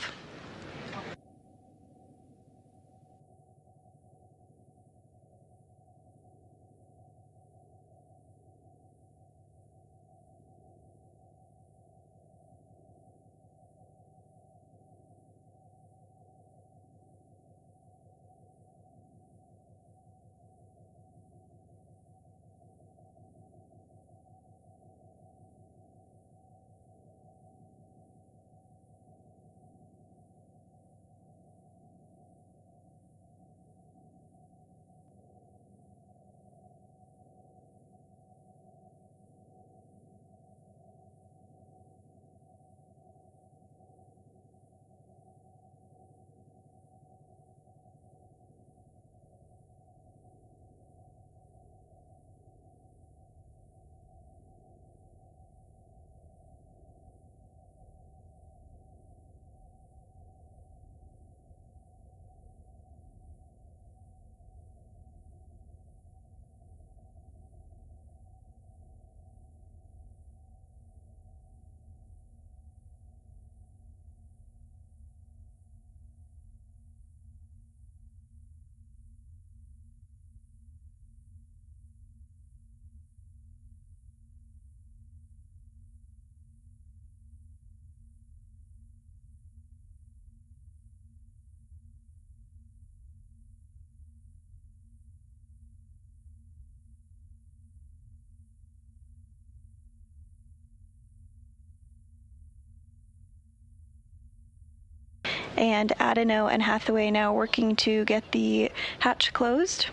And Adeno and Hathaway now working to get the hatch closed.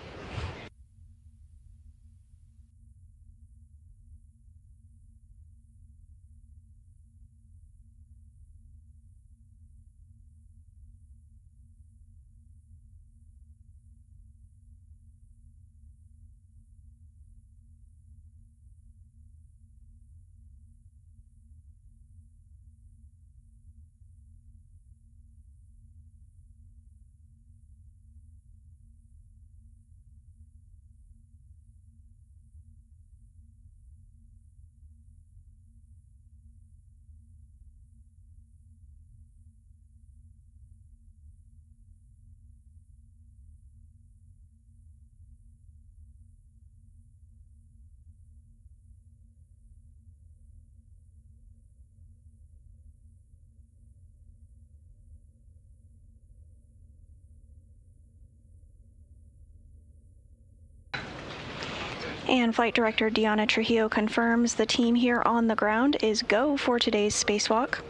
And Flight Director Diana Trujillo confirms the team here on the ground is go for today's spacewalk.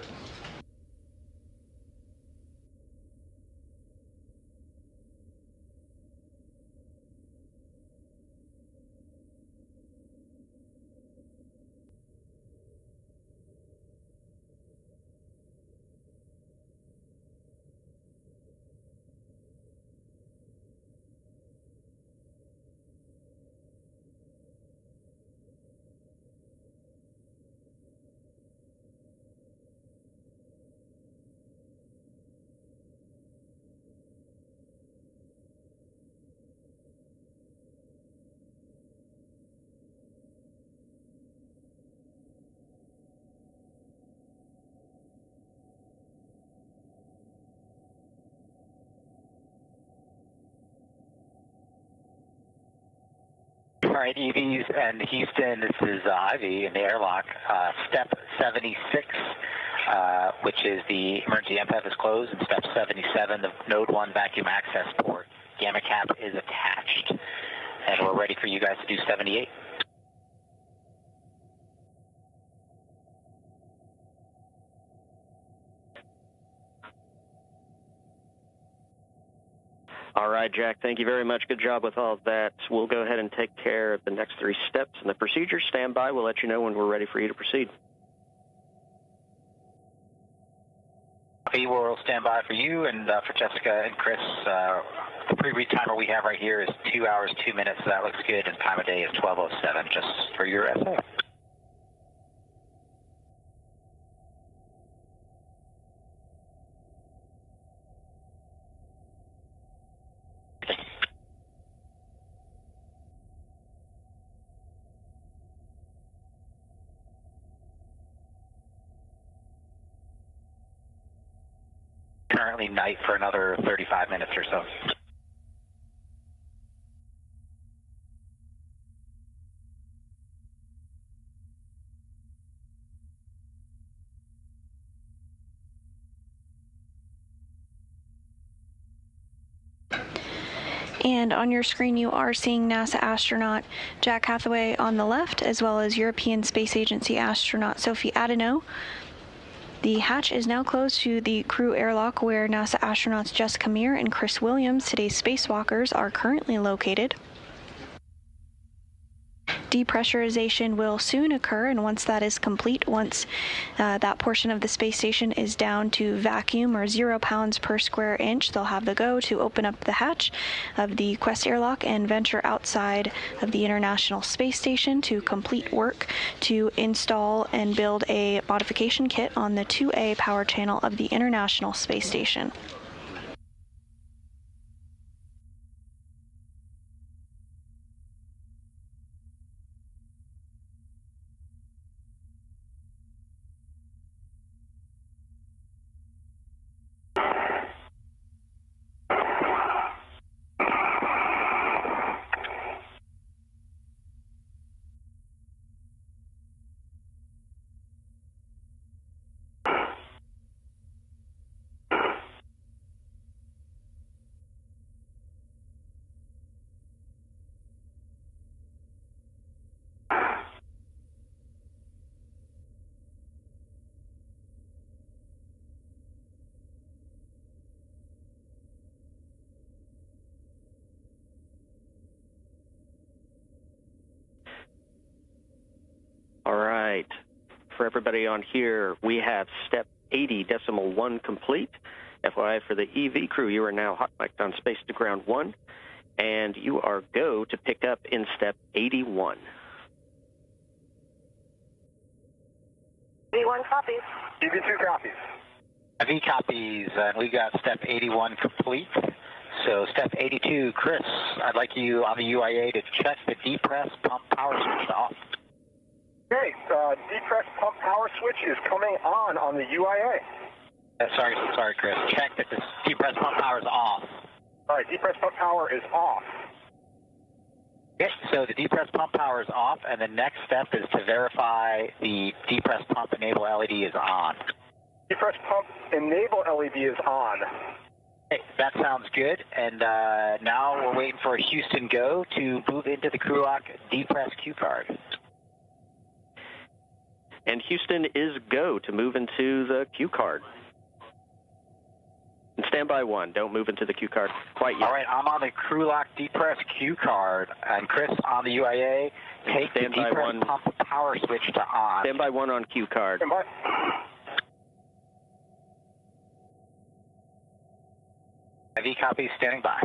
All right, EVs and Houston, this is Ivy in the airlock. Step 76, which is the emergency MPF is closed, and step 77, the node 1 vacuum access port. Gamma cap is attached, and we're ready for you guys to do 78. right, Jack, thank you very much. Good job with all of that. We'll go ahead and take care of the next 3 steps and the procedure. Stand by. We'll let you know when we're ready for you to proceed. We'll stand by for you and for Jessica and Chris. The pre-read timer we have right here is 2 hours, 2 minutes. So that looks good, and time of day is 12:07, just for your essay. Currently night for another 35 minutes or so. And on your screen, you are seeing NASA astronaut Jack Hathaway on the left, as well as European Space Agency astronaut Sophie Adeneau. The hatch is now closed to the crew airlock where NASA astronauts Jessica Meir and Chris Williams, today's spacewalkers, are currently located. Depressurization will soon occur, and once that is complete, once that portion of the space station is down to vacuum or 0 pounds per square inch, they'll have the go to open up the hatch of the Quest airlock and venture outside of the International Space Station to complete work to install and build a modification kit on the 2A power channel of the International Space Station. All right. For everybody on here, we have step 80.1 complete. FYI, for the EV crew, you are now hot mic'd on space to ground 1, and you are go to pick up in step 81. 81 copies. EV2 copies. EV copies, and we got step 81 complete. So step 82, Chris, I'd like you on the UIA to check the depress pump power switch off. Okay, depress pump power switch is coming on the UIA. Sorry, Chris. Check that the depress pump power is off. All right, depress pump power is off. Okay, so the depress pump power is off, and the next step is to verify the depress pump enable LED is on. Depress pump enable LED is on. Okay, that sounds good, and now we're waiting for a Houston go to move into the crew lock depress Q card. And Houston is go to move into the Q card. And stand by 1. Don't move into the Q card quite yet. All right, I'm on the crew lock depress Q card, and Chris on the UIA, take stand the depress by 1. Pump power switch to on. Stand by 1 on Q card. Stand by. IV copy, standing by.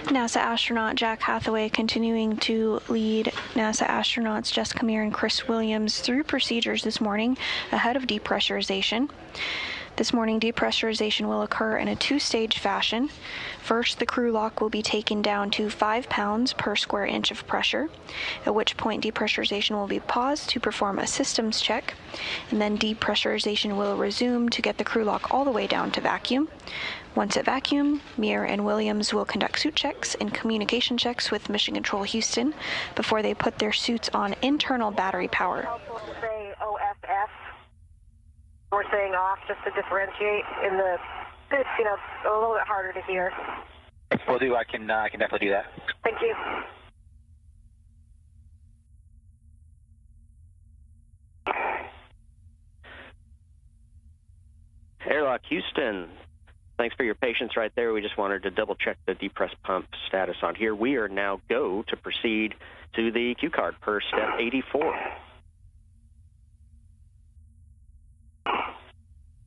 NASA astronaut Jack Hathaway continuing to lead NASA astronauts Jessica Meir and Chris Williams through procedures this morning ahead of depressurization. This morning, depressurization will occur in a two-stage fashion. First, the crew lock will be taken down to 5 pounds per square inch of pressure, at which point depressurization will be paused to perform a systems check, and then depressurization will resume to get the crew lock all the way down to vacuum. Once at vacuum, Muir and Williams will conduct suit checks and communication checks with Mission Control Houston before they put their suits on internal battery power. Say OFF. We're saying off just to differentiate in the, it's, a little bit harder to hear. Will do. I can definitely do that. Thank you. Airlock Houston, thanks for your patience right there. We just wanted to double check the depress pump status on here. We are now go to proceed to the Q card per step 84.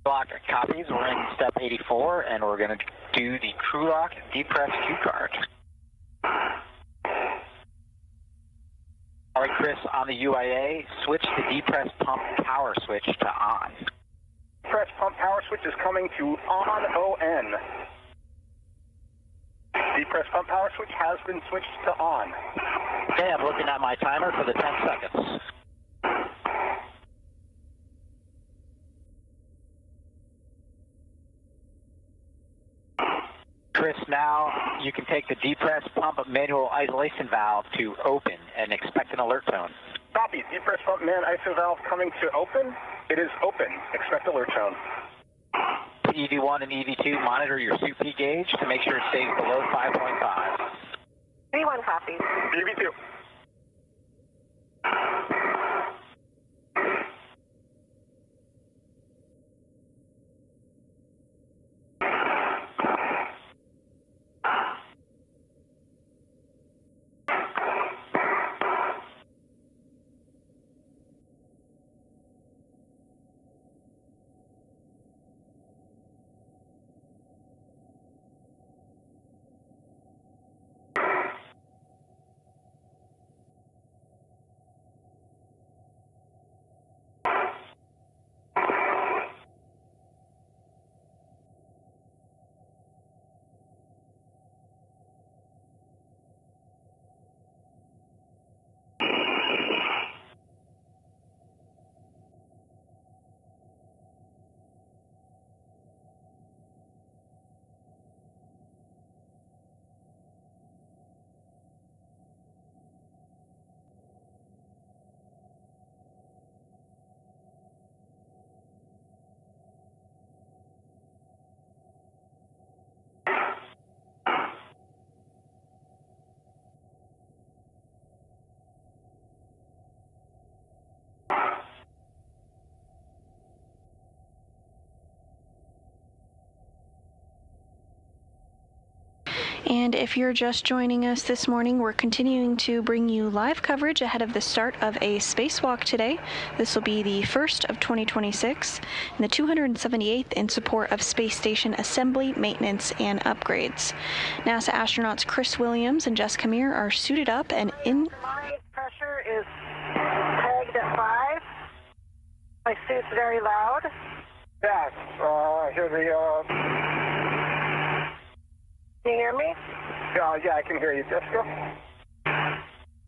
Lock copies. We're in step 84, and we're going to do the crew lock depress Q card. All right, Chris, on the UIA, switch the depress pump power switch to on. Depress pump power switch is coming to on ON. Depress pump power switch has been switched to on. Okay, I'm looking at my timer for the 10 seconds. Chris, now you can take the depress pump manual isolation valve to open and expect an alert tone. Copy. Depress pump man ISO valve coming to open. It is open. Expect alert tone. EV1 and EV2, monitor your suit P gauge to make sure it stays below 5.5. V1 copies. EV2. And if you're just joining us this morning, we're continuing to bring you live coverage ahead of the start of a spacewalk today. This will be the first of 2026 and the 278th in support of space station assembly, maintenance, and upgrades. NASA astronauts Chris Williams and Jessica Meir are suited up and in... My pressure is tagged at 5. My suit's very loud. Yes, I hear the, Can you hear me? yeah, I can hear you, Jessica.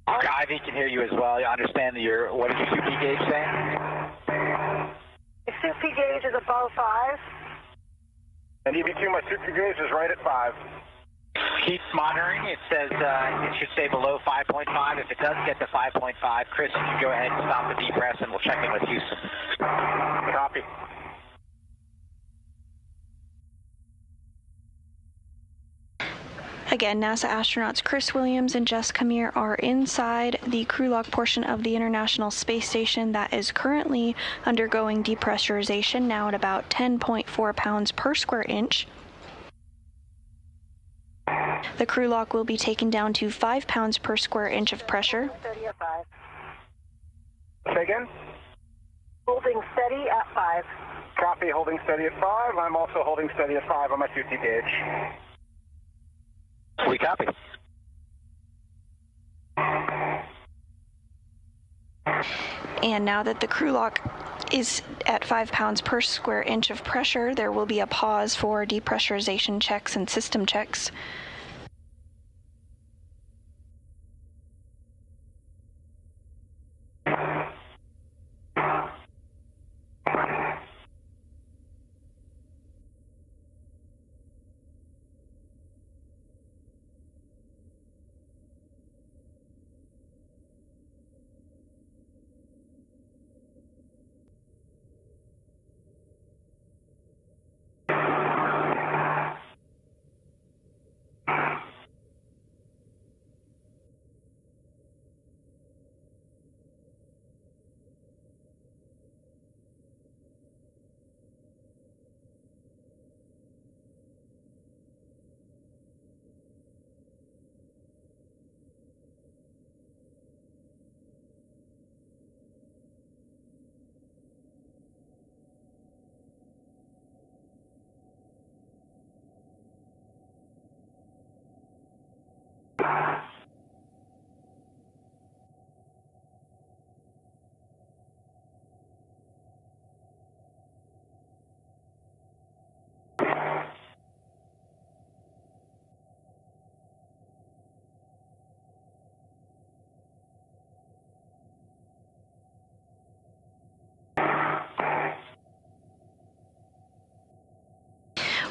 Ivy can hear you as well. I understand that what is your suit P gauge saying? My suit P gauge is above 5. And EV2, my suit gauge is right at 5. Keep monitoring. It says it should stay below 5.5. If it does get to 5.5, Chris, you can go ahead and stop the depress, and we'll check in with Houston. Copy. Again, NASA astronauts Chris Williams and Jessica Meir are inside the crew lock portion of the International Space Station that is currently undergoing depressurization, now at about 10.4 pounds per square inch. The crew lock will be taken down to 5 pounds per square inch of pressure. Steady at 5. Say again? Holding steady at 5. Copy, holding steady at 5. I'm also holding steady at 5 on my suit gauge. We copy. And now that the crew lock is at 5 pounds per square inch of pressure. There will be a pause for depressurization checks and system checks.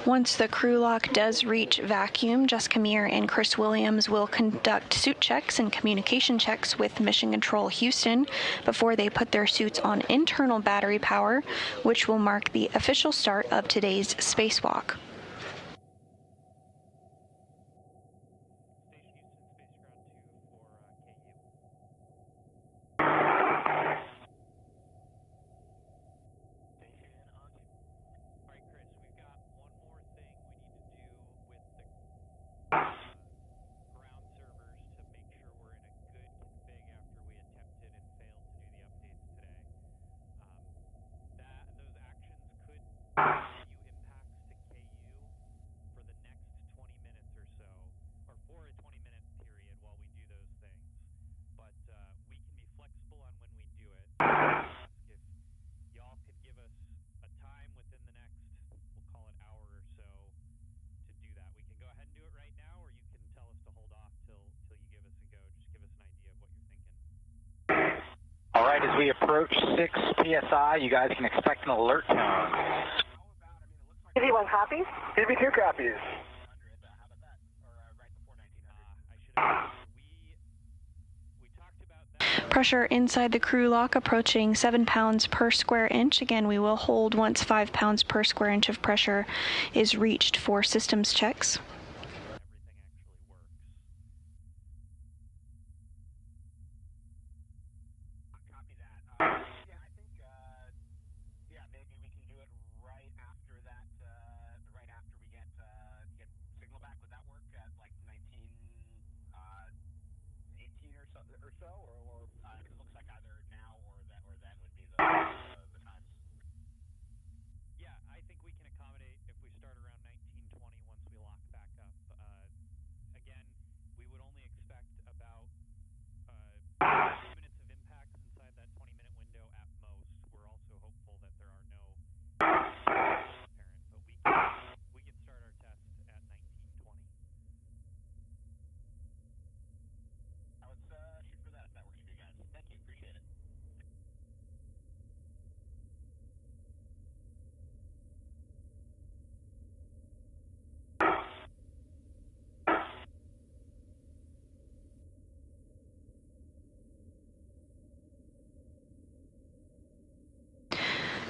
Once the crew lock does reach vacuum, Jessica Meir and Chris Williams will conduct suit checks and communication checks with Mission Control Houston before they put their suits on internal battery power, which will mark the official start of today's spacewalk. All right, as we approach 6 PSI, you guys can expect an alert tone. EV1 copies? EV2 copies. Pressure inside the crew lock approaching 7 pounds per square inch. Again, we will hold once 5 pounds per square inch of pressure is reached for systems checks.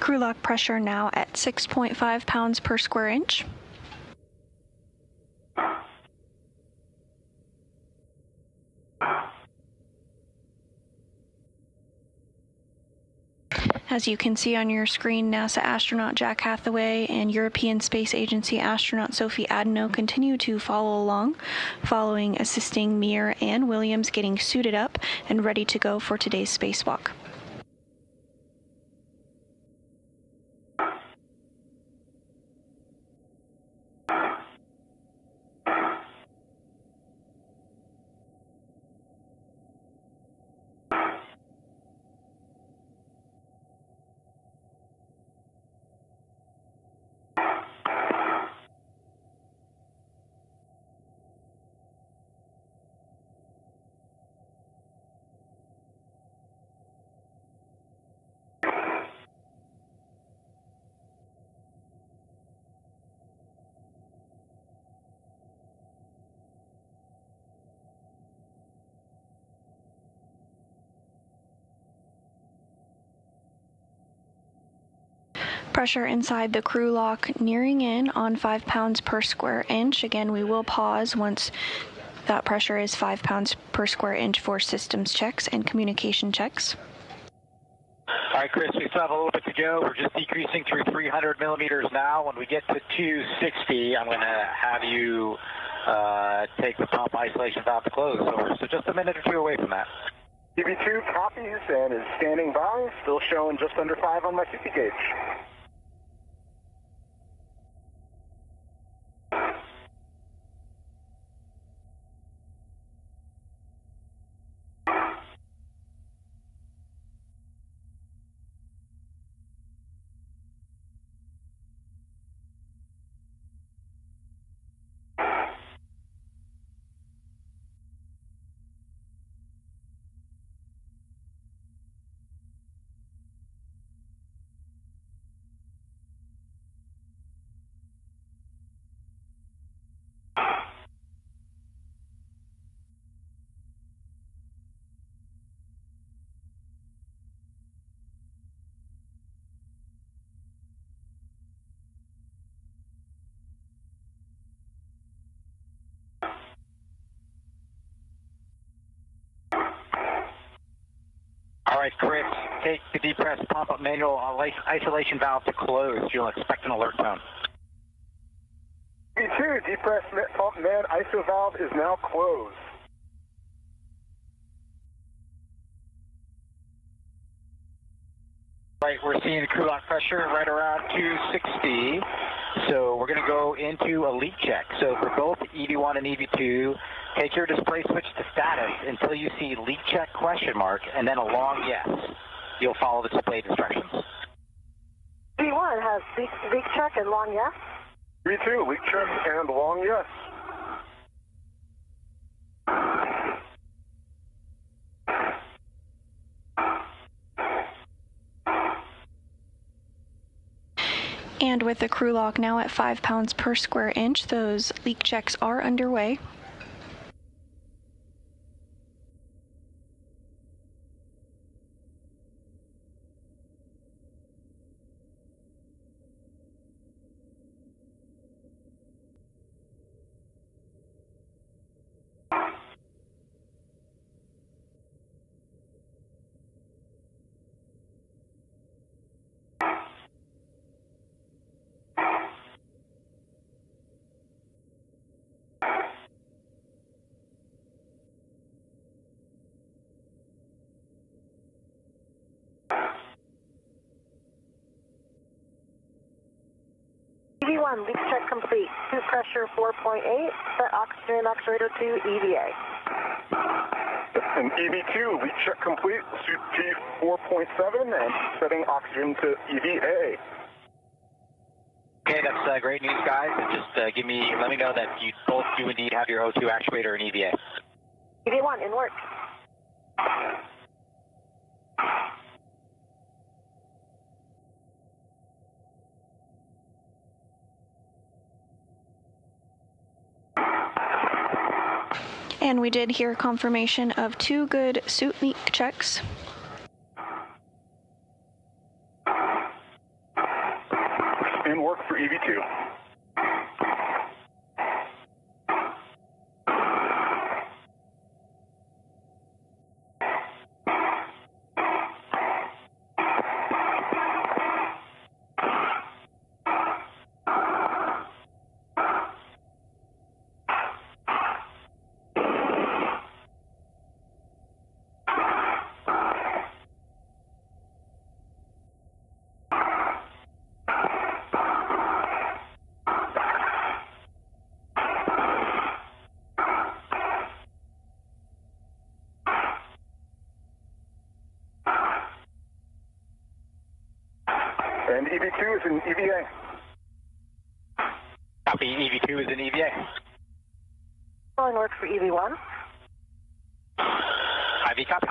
Crew lock pressure now at 6.5 pounds per square inch. As you can see on your screen, NASA astronaut Jack Hathaway and European Space Agency astronaut Sophie Adano continue to follow along, following assisting Meir and Williams getting suited up and ready to go for today's spacewalk. Pressure inside the crew lock nearing in on 5 pounds per square inch. Again, we will pause once that pressure is 5 pounds per square inch for systems checks and communication checks. All right, Chris, we still have a little bit to go. We're just decreasing through 300 millimeters now. When we get to 260, I'm going to have you take the pump isolation valve to close. So just a minute or two away from that. EV2 copies and is standing by, still showing just under 5 on my CP gauge. All right, Chris, take the depress pump manual isolation valve to close. You'll expect an alert tone. EV2 depress pump man ISO valve is now closed. Right, we're seeing crew lock pressure right around 260. So we're going to go into a leak check. So for both EV1 and EV2, take your display switch to status until you see leak check ? And then a long yes. You'll follow the displayed instructions. V1 has leak check and long yes. V2 leak check and long yes. And with the crew lock now at 5 pounds per square inch, those leak checks are underway. EV1 leak check complete. Suit pressure 4.8. Set oxygen actuator to EVA. And EV2 leak check complete. Suit P 4.7 and setting oxygen to EVA. Okay, that's great news, guys. And just let me know that you both do indeed have your O2 actuator and EVA. EV1 in work. And we did hear confirmation of 2 good suit leak checks. In work for EV2. And EV2 is in EVA. Copy, EV2 is in EVA. In work for EV1. IV copy.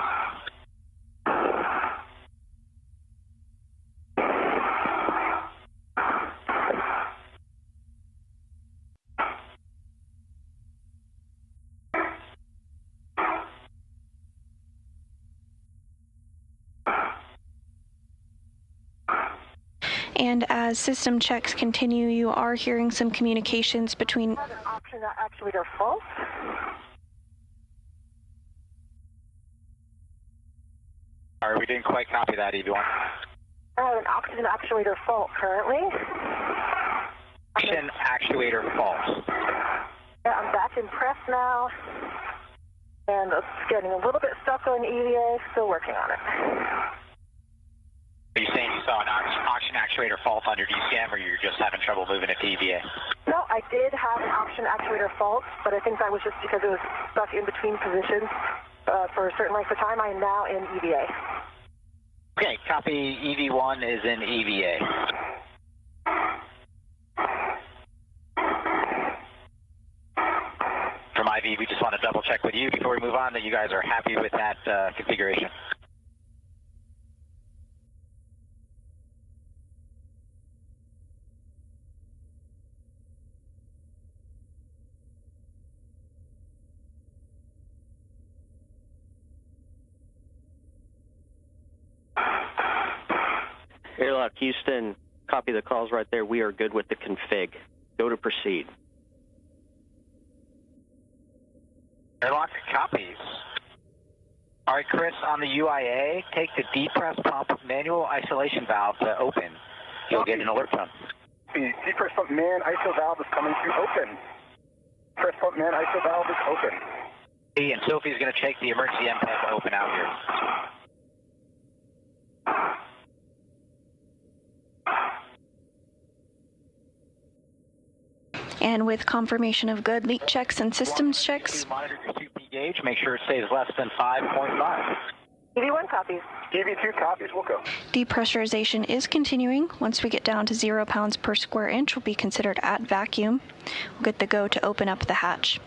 And as system checks continue, you are hearing some communications between... Option actuator false. All right, we didn't quite copy that, EV1. I have an oxygen actuator fault currently. Oxygen actuator false. Yeah, I'm back in press now. And it's getting a little bit stuck on EVA, still working on it. Are you saying you saw an oxygen actuator fault under DCM, or you're just having trouble moving it to EVA? No, I did have an oxygen actuator fault, but I think that was just because it was stuck in between positions for a certain length of time. I am now in EVA. Okay, copy. EV1 is in EVA. From IV, we just want to double check with you before we move on that you guys are happy with that configuration. Airlock Houston, copy the calls right there. We are good with the config. Go to proceed. Airlock copies. All right, Chris, on the UIA, take the depress pump manual isolation valve to open. You'll get an alert tone. The depress pump man ISO valve is coming to open. Press pump man ISO valve is open. And Sophie's going to check the emergency MPEG to open out here. And with confirmation of good leak checks and systems checks. Monitor your 2P gauge, make sure it stays less than 5.5. EV1 copies. EV2 copies, we'll go. Depressurization is continuing. Once we get down to 0 pounds per square inch, we'll be considered at vacuum. We'll get the go to open up the hatch.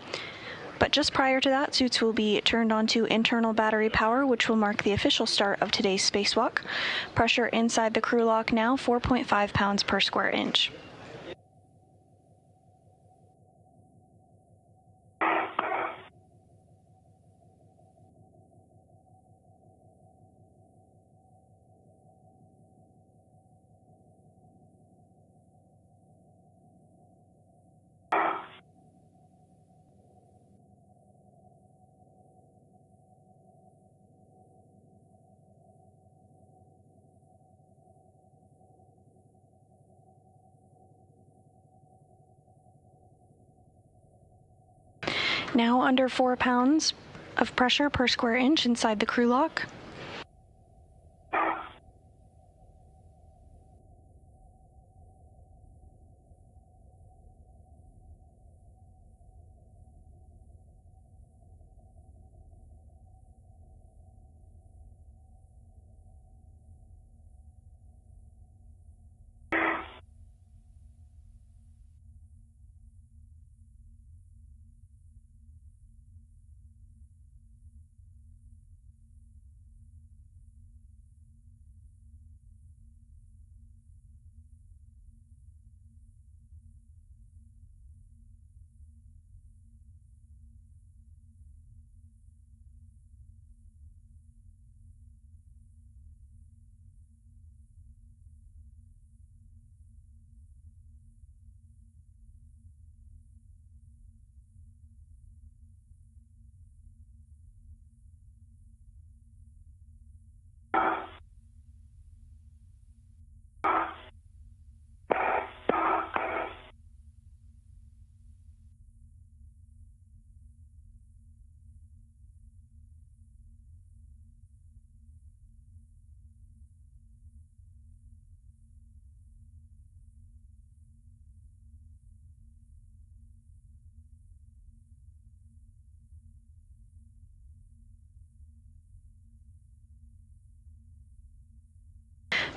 But just prior to that, suits will be turned on to internal battery power, which will mark the official start of today's spacewalk. Pressure inside the crew lock now 4.5 pounds per square inch. Now under 4 pounds of pressure per square inch inside the crew lock.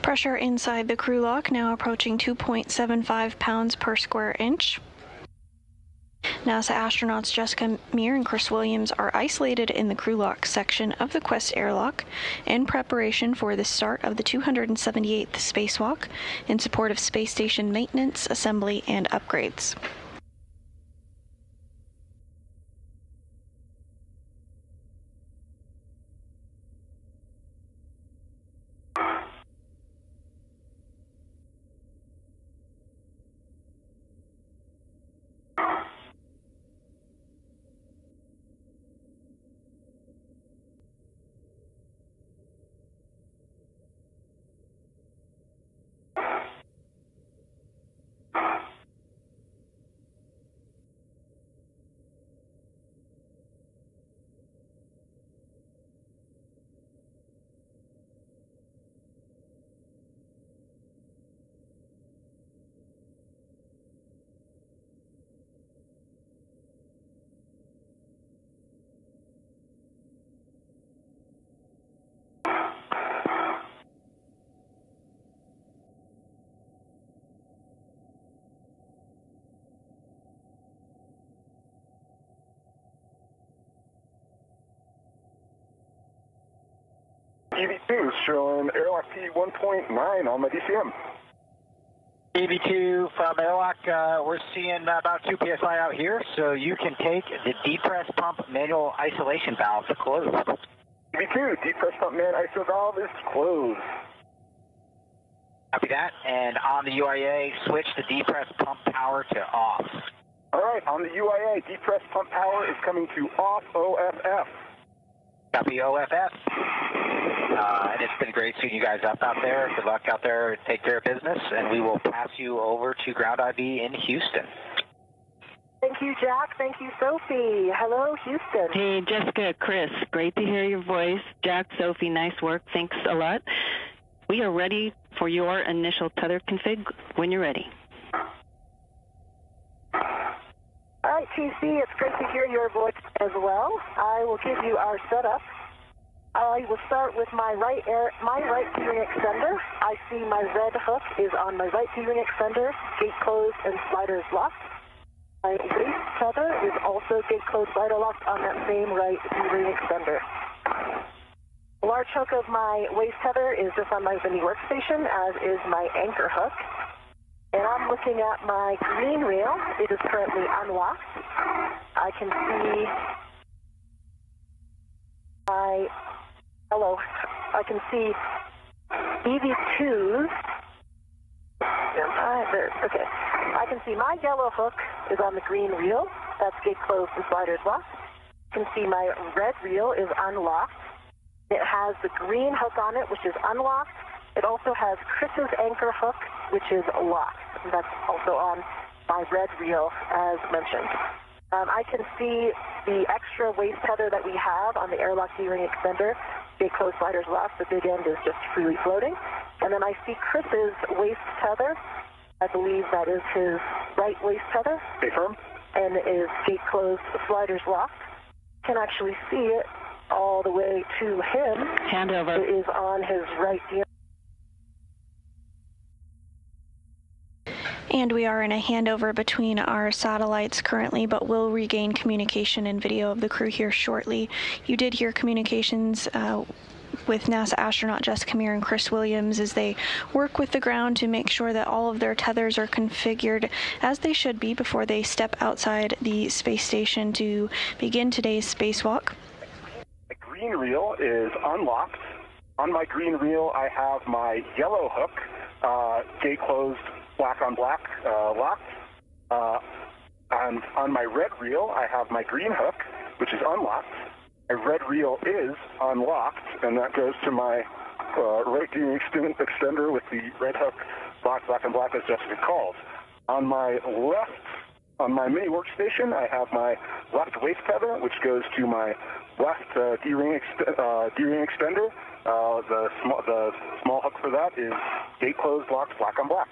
Pressure inside the crew lock now approaching 2.75 pounds per square inch. NASA astronauts Jessica Meir and Chris Williams are isolated in the crew lock section of the Quest airlock in preparation for the start of the 278th spacewalk in support of space station maintenance, assembly, and upgrades. 2 showing airlock P1.9 on my DCM. EV2 from airlock, we're seeing about 2 psi out here, so you can take the depress pump manual isolation valve to close. EV2, depress pump man ISO valve is closed. Copy that, and on the UIA, switch the depress pump power to off. All right, on the UIA, depress pump power is coming to off OFF. Copy OFF. And it's been great seeing you guys up out there. Good luck out there. Take care of business, and we will pass you over to Ground IB in Houston. Thank you, Jack. Thank you, Sophie. Hello, Houston. Hey, Jessica, Chris. Great to hear your voice. Jack, Sophie, nice work. Thanks a lot. We are ready for your initial tether config when you're ready. All right, TC, it's great to hear your voice as well. I will give you our setup. I will start with my right gearing extender. I see my red hook is on my right gearing extender, gate closed and sliders locked. My waist tether is also gate closed, slider locked on that same right gearing extender. The large hook of my waist tether is just on my mini workstation, as is my anchor hook. And I'm looking at my green reel. It is currently unlocked. I can see I can see EV2s. Okay. I can see my yellow hook is on the green reel. That's gate closed and sliders locked. You can see my red reel is unlocked. It has the green hook on it, which is unlocked. It also has Chris's anchor hook, which is locked. And that's also on my red reel, as mentioned. I can see the extra waist tether that we have on the airlock gearing extender. Gate closed, sliders locked. The big end is just freely floating. And then I see Chris's waist tether. I believe that is his right waist tether. Stay firm. And is gate closed, sliders locked. Can actually see it all the way to him. Hand over. It is on his right gear. And we are in a handover between our satellites currently, but we'll regain communication and video of the crew here shortly. You did hear communications with NASA astronaut Jessica Meir and Chris Williams as they work with the ground to make sure that all of their tethers are configured as they should be before they step outside the space station to begin today's spacewalk. My green reel is unlocked. On my green reel, I have my yellow hook, gate closed, black on black, locked. And on my red reel, I have my green hook, which is unlocked. My red reel is unlocked, and that goes to my right gearing extender with the red hook, black on black, as Jessica called. On my left, on my mini workstation, I have my left waist tether, which goes to my left gearing extender. The small hook for that is gate closed, locked, black on black.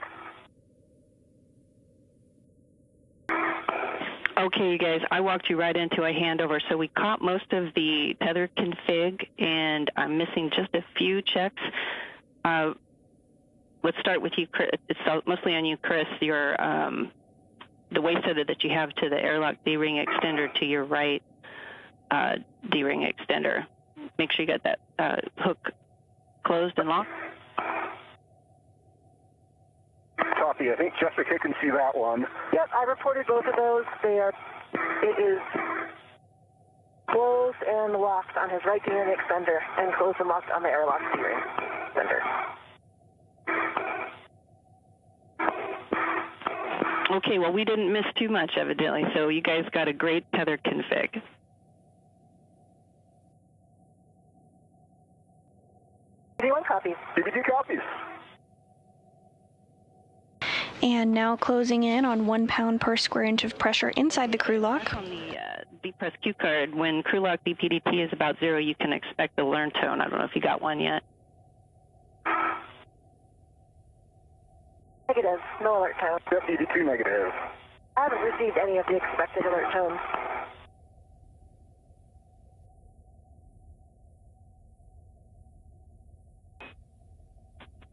Okay, you guys, I walked you right into a handover. So we caught most of the tether config, and I'm missing just a few checks. Let's start with you, Chris. It's mostly on you, Chris. Your the waist tether that you have to the airlock D-ring extender to your right D-ring extender. Make sure you got that hook closed and locked. Copy. I think Jessica can see that one. Yep, I reported both of those. It is closed and locked on his right gearing extender, and closed and locked on the airlock gearing extender. Okay, well, we didn't miss too much, evidently, so you guys got a great tether config. DB1 copies. DB2 copies. And now closing in on 1 pound per square inch of pressure inside the crew lock. On the B-Press Q card, when crew lock BPDT is about 0, you can expect a learn tone. I don't know if you got one yet. Negative. No alert tone. DB2 negative. I haven't received any of the expected alert tones.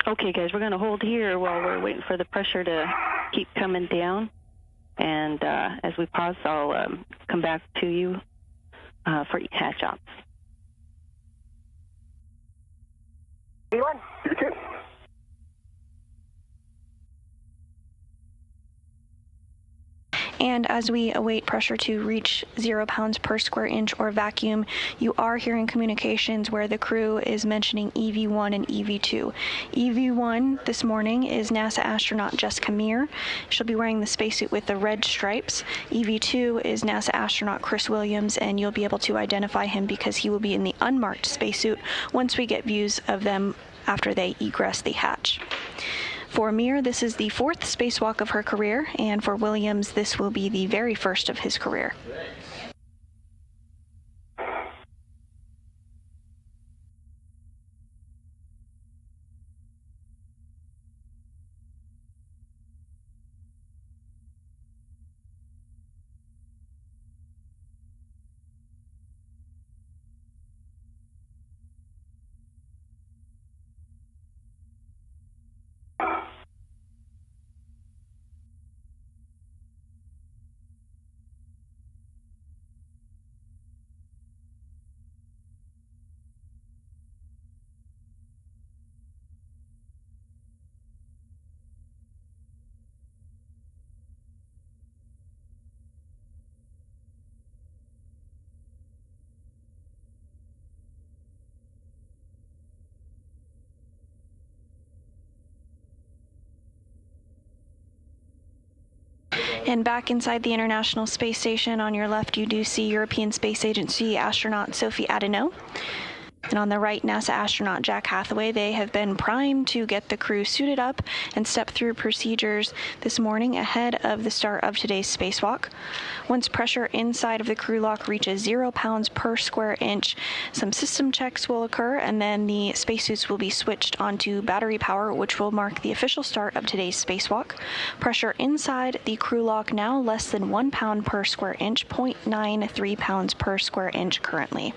Okay, guys, we're going to hold here while we're waiting for the pressure to keep coming down. And as we pause, I'll come back to you for hatch ops. EV1. EV2. And as we await pressure to reach 0 pounds per square inch or vacuum, you are hearing communications where the crew is mentioning EV1 and EV2. EV1 this morning is NASA astronaut Jessica Meir. She'll be wearing the spacesuit with the red stripes. EV2 is NASA astronaut Chris Williams, and you'll be able to identify him because he will be in the unmarked spacesuit once we get views of them after they egress the hatch. For Meir, this is the 4th spacewalk of her career, and for Williams, this will be the very first of his career. And back inside the International Space Station on your left, you do see European Space Agency astronaut Sophie Adeneau. And on the right, NASA astronaut Jack Hathaway. They have been primed to get the crew suited up and step through procedures this morning ahead of the start of today's spacewalk. Once pressure inside of the crew lock reaches 0 pounds per square inch, some system checks will occur, and then the spacesuits will be switched onto battery power, which will mark the official start of today's spacewalk. Pressure inside the crew lock now less than 1 pound per square inch, 0.93 pounds per square inch currently.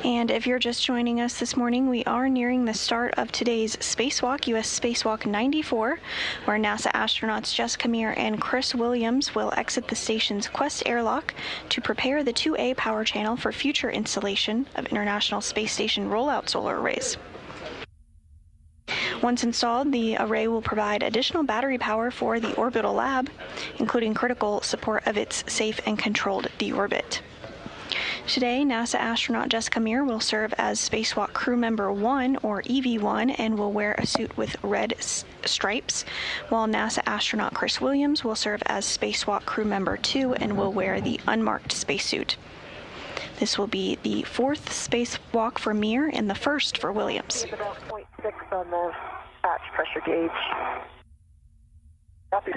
And if you're just joining us this morning, we are nearing the start of today's spacewalk, U.S. Spacewalk 94, where NASA astronauts Jessica Meir and Chris Williams will exit the station's Quest airlock to prepare the 2A power channel for future installation of International Space Station rollout solar arrays. Once installed, the array will provide additional battery power for the orbital lab, including critical support of its safe and controlled deorbit. Today, NASA astronaut Jessica Meir will serve as Spacewalk Crew Member 1, or EV1, and will wear a suit with red stripes, while NASA astronaut Chris Williams will serve as Spacewalk Crew Member 2 and will wear the unmarked spacesuit. This will be the 4th spacewalk for Meir and the 1st for Williams. It's about 0.6 on the hatch pressure gauge. Copy.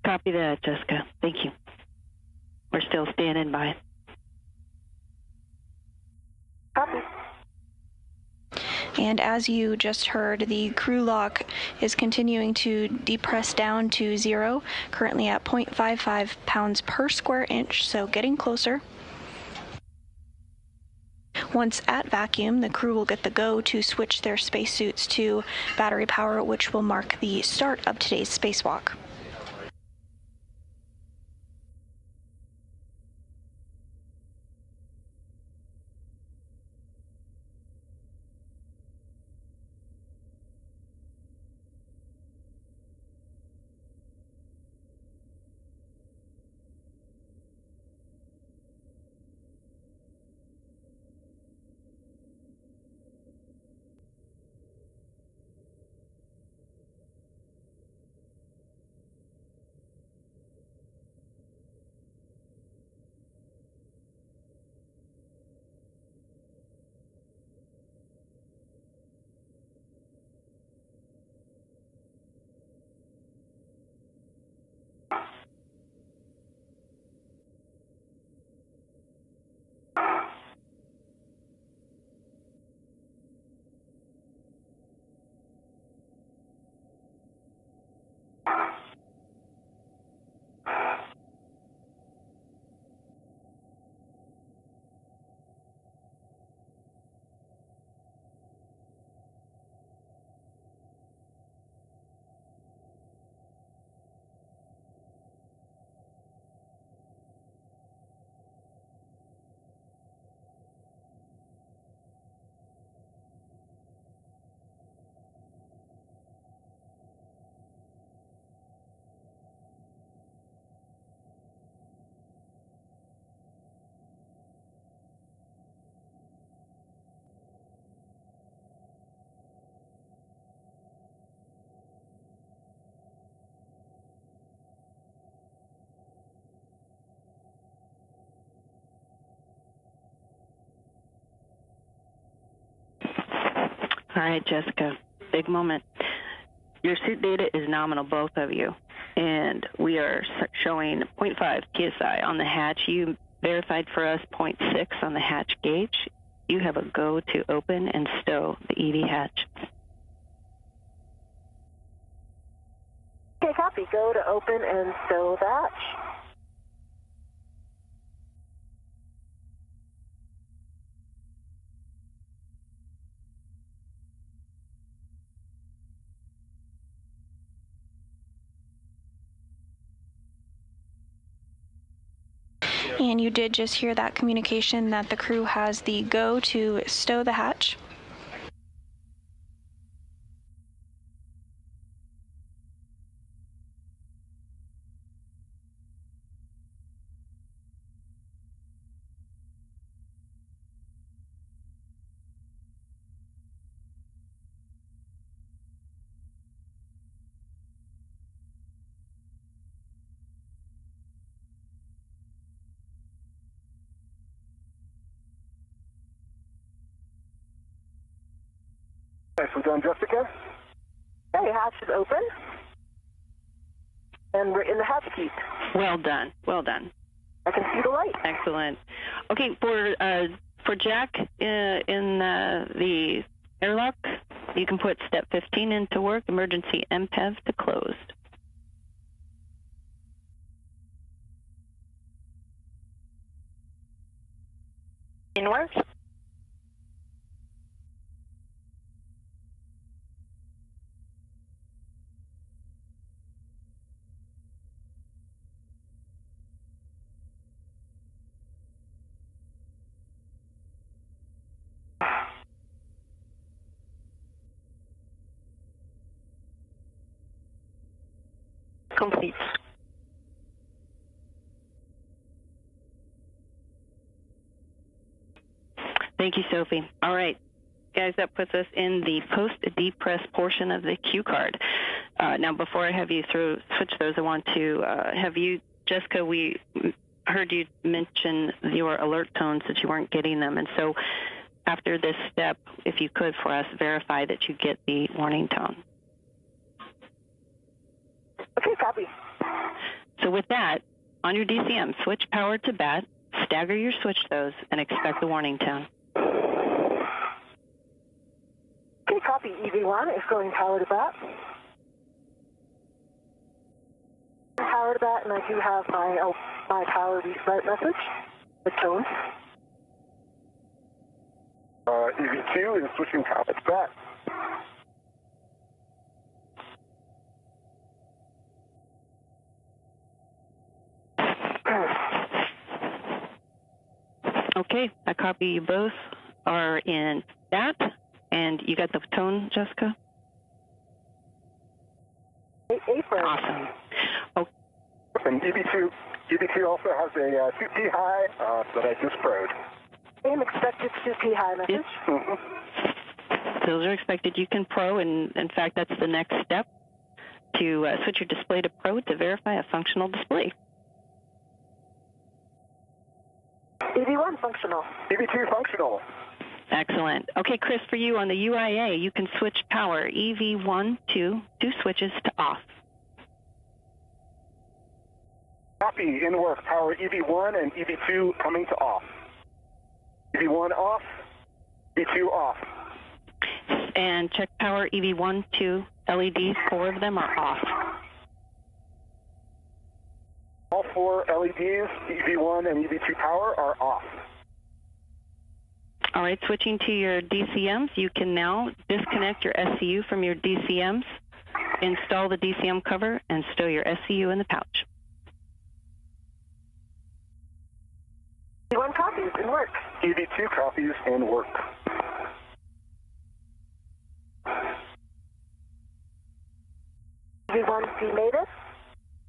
Copy that, Jessica. Thank you. We're still standing by. Copy. And as you just heard, the crew lock is continuing to depress down to 0, currently at 0.55 pounds per square inch, so getting closer. Once at vacuum, the crew will get the go to switch their spacesuits to battery power, which will mark the start of today's spacewalk. All right, Jessica, big moment. Your suit data is nominal, both of you, and we are showing 0.5 PSI on the hatch. You verified for us 0.6 on the hatch gauge. You have a go to open and stow the EV hatch. Okay, copy. Go to open and stow the hatch. And you did just hear that communication that the crew has the go to stow the hatch. Nicely done, Jessica. Okay, hatch is open. And we're in the hatch seat. Well done. Well done. I can see the light. Excellent. Okay, for Jack in the airlock, you can put step 15 into work, emergency MPEV to closed. In work. complete. Thank you, Sophie. All right, guys, that puts us in the post-depress portion of the cue card. Now, before I have you switch those, I want to have you, Jessica, we heard you mention your alert tones that you weren't getting them. And so after this step, if you could for us, verify that you get the warning tone. Okay, copy. So with that, on your DCM, switch power to bat, stagger your switch those, and expect the warning tone. Okay, copy. EV1 is going power to bat. Power to bat, and I do have my power restart message with tone. EV2 is switching power to bat. Okay, I copy you both are in bat, and you got the tone, Jessica? Awesome. Okay. And EV2 also has a CP high that I just proed. Same expected CP high message. Those are expected. You can pro, and in fact, that's the next step to switch your display to pro to verify a functional display. EV1 functional. EV2 functional. Excellent. Okay, Chris, for you on the UIA, you can switch power EV1 to 2 switches to off. Copy, in work. Power EV1 and EV2 coming to off. EV1 off, EV2 off. And check power EV1 to LEDs, 4 of them are off. All 4 LEDs, EV1 and EV2 power, are off. All right, switching to your DCMs, you can now disconnect your SCU from your DCMs, install the DCM cover, and stow your SCU in the pouch. EV1 copies in work. EV2 copies in work. EV1 demated.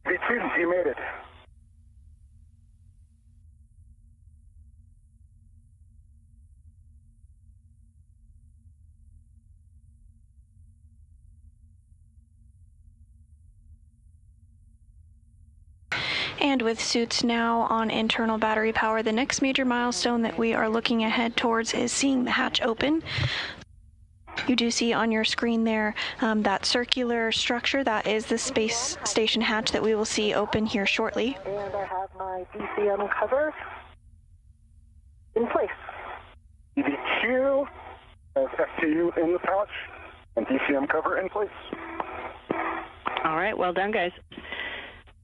EV2 demated. And with suits now on internal battery power, the next major milestone that we are looking ahead towards is seeing the hatch open. You do see on your screen there that circular structure. That is the space station hatch that we will see open here shortly. And I have my DCM cover in place. EV2 has SCU in the pouch and DCM cover in place. All right, well done, guys.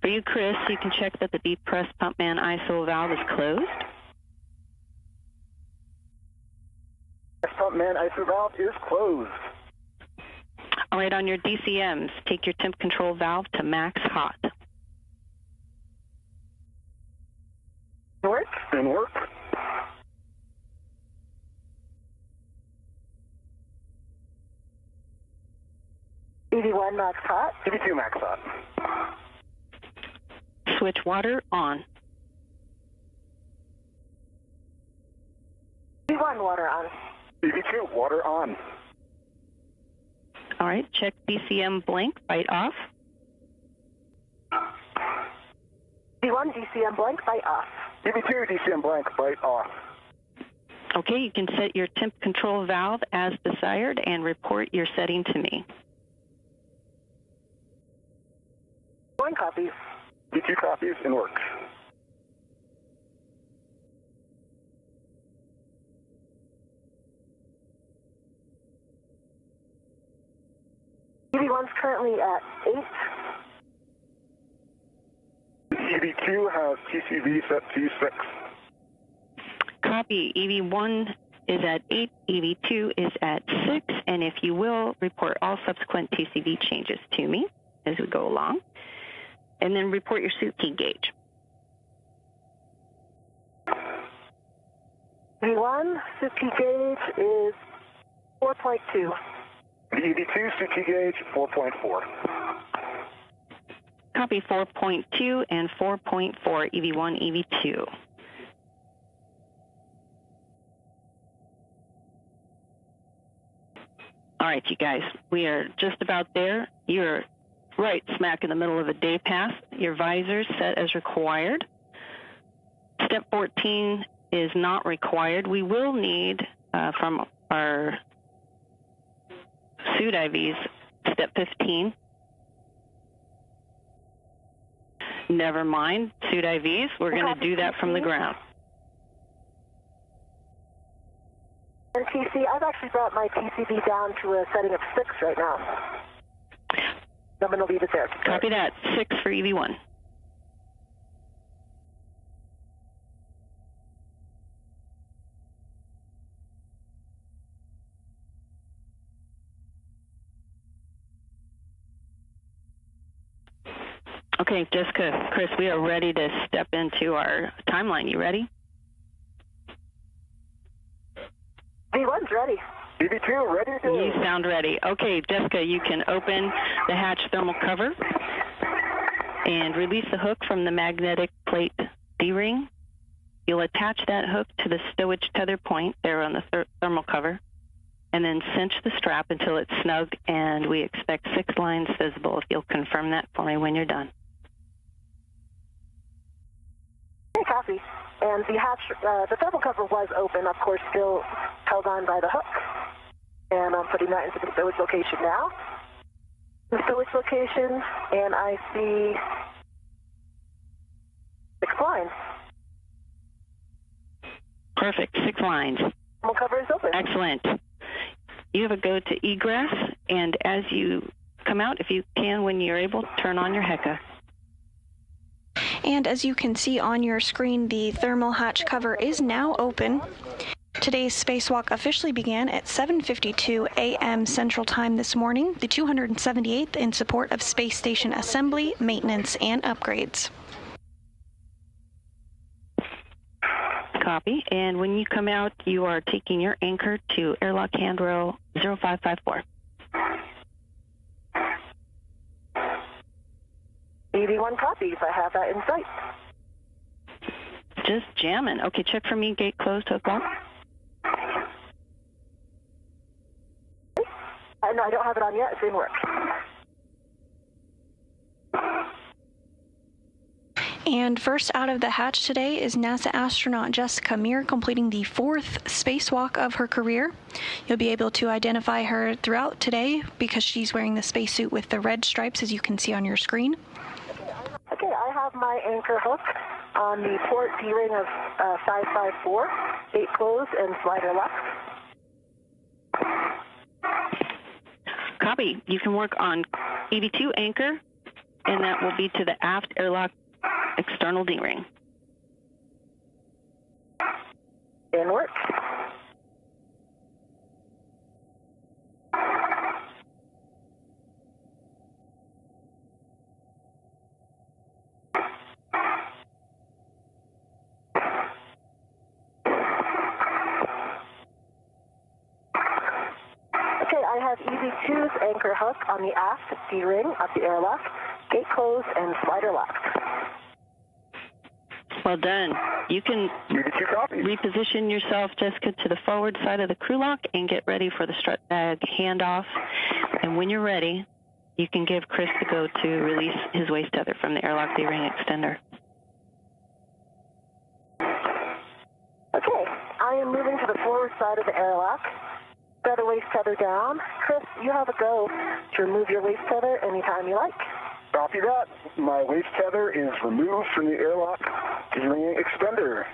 For you, Chris, you can check that the deep press pump man ISO valve is closed. Pump man ISO valve is closed. All right, on your DCMs, take your temp control valve to max hot. In work? In work. EV1 max hot. EV2 max hot. Switch water on. EV1 water on. EV2 water on. All right, check DCM blank, bite off. EV1 DCM blank, bite off. EV2 DCM blank, bite off. Okay, you can set your temp control valve as desired and report your setting to me. 1 copies. EV2 copies in work. EV1's currently at 8. EV2 has TCV set to 6. Copy. EV1 is at 8, EV2 is at 6, and if you will, report all subsequent TCV changes to me as we go along. And then report your suit key gauge. EV1 suit key gauge is 4.2. The EV2 suit key gauge 4.4. Copy 4.2 and 4.4, EV1, EV2. All right, you guys, we are just about there. You're right smack in the middle of a day pass. Your visor set as required. Step 14 is not required. We will need from our suit IVs, step 15. Never mind, suit IVs, we're going to do that from the ground. And TC, I've actually brought my TCB down to a setting of 6 right now. I'm going to leave it there. Copy that, 6 for EV1. Okay, Jessica, Chris, we are ready to step into our timeline. You ready? V1's ready. EV2, ready to go. You sound ready. Okay, Jessica, you can open the hatch thermal cover and release the hook from the magnetic plate D-ring. You'll attach that hook to the stowage tether point there on the thermal cover, and then cinch the strap until it's snug, and we expect 6 lines visible. If you'll confirm that for me when you're done. Okay, copy. And the hatch, the thermal cover was open, of course, still held on by the hook. And I'm putting that into the stowage location now. The stowage location, and I see 6 lines. Perfect, 6 lines. Thermal cover is open. Excellent. You have a go to egress, and as you come out, if you can, when you're able, turn on your HECA. And as you can see on your screen, the thermal hatch cover is now open. Today's spacewalk officially began at 7:52 a.m. Central Time this morning, the 278th in support of space station assembly, maintenance, and upgrades. Copy. And when you come out, you are taking your anchor to airlock handrail 0554. EV1 copies. I have that in sight. Just jamming. Okay, check for me. Gate closed, hook lock. No, I don't have it on yet. It didn't work. And first out of the hatch today is NASA astronaut Jessica Meir, completing the 4th spacewalk of her career. You'll be able to identify her throughout today because she's wearing the spacesuit with the red stripes, as you can see on your screen. Okay, I have my anchor hook on the port D-ring of 554, gate closed and slider locked. Copy. You can work on EV2 anchor, and that will be to the aft airlock external D-ring. In work. I have EV2's anchor hook on the aft D-ring of the airlock, gate closed and slider locked. Well done. You can reposition yourself, Jessica, to the forward side of the crew lock and get ready for the strut bag handoff. And when you're ready, you can give Chris the go to release his waist tether from the airlock D-ring extender. Okay, I am moving to the forward side of the airlock. Set the waist tether down. Chris, you have a go to remove your waist tether anytime you like. Copy that. My waist tether is removed from the airlock D-ring extender.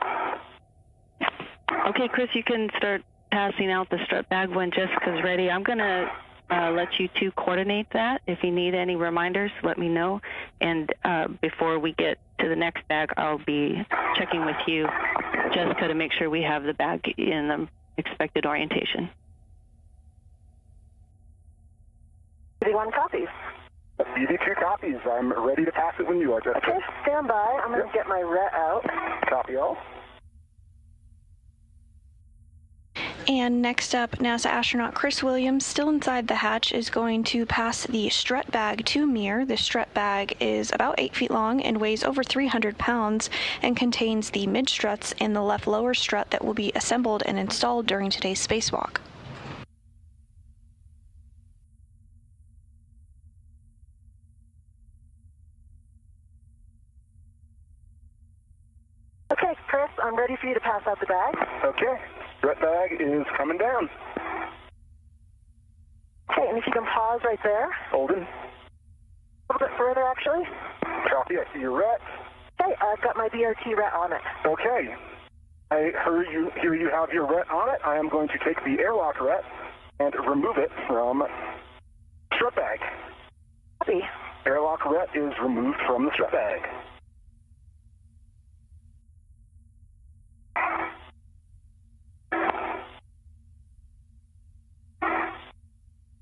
Okay, Chris, you can start passing out the strut bag when Jessica's ready. I'm going to let you two coordinate that. If you need any reminders, let me know. And before we get to the next bag, I'll be checking with you, Jessica, to make sure we have the bag in the expected orientation. EV1 copies. EV2 copies. I'm ready to pass it when you are, Jessica. Okay, stand by. I'm going to get my RET out. Copy all. And next up, NASA astronaut Chris Williams, still inside the hatch, is going to pass the strut bag to Mir. The strut bag is about 8 feet long and weighs over 300 pounds and contains the mid-struts and the left lower strut that will be assembled and installed during today's spacewalk. Okay, Chris, I'm ready for you to pass out the bag. Okay. Strut bag is coming down. Okay, and if you can pause right there. Holding. A little bit further, actually. Copy, I see your ret. Okay, I've got my BRT ret on it. Okay. I hear you have your ret on it. I am going to take the airlock ret and remove it from strut bag. Copy. Airlock ret is removed from the strut bag.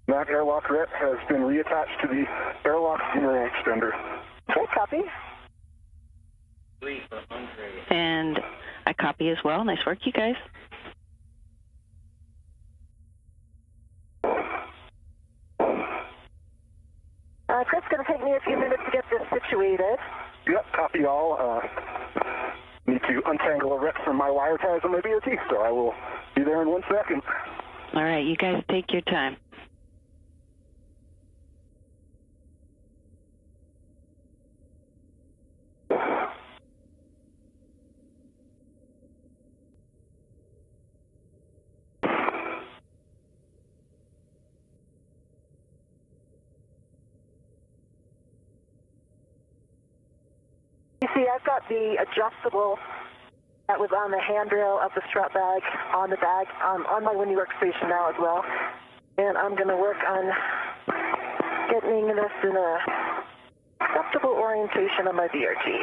That airlock ret has been reattached to the airlock gearing extender. Okay, copy. And I copy as well. Nice work, you guys. Chris, it's going to take me a few minutes to get this situated. Yep, copy all. Need to untangle a ret from my wire ties on my BRT, so I will be there in 1 second. All right, you guys take your time. You see, I've got the adjustable that was on the handrail of the strut bag on the bag on my Windy workstation now as well. And I'm going to work on getting this in a acceptable orientation on my BRT.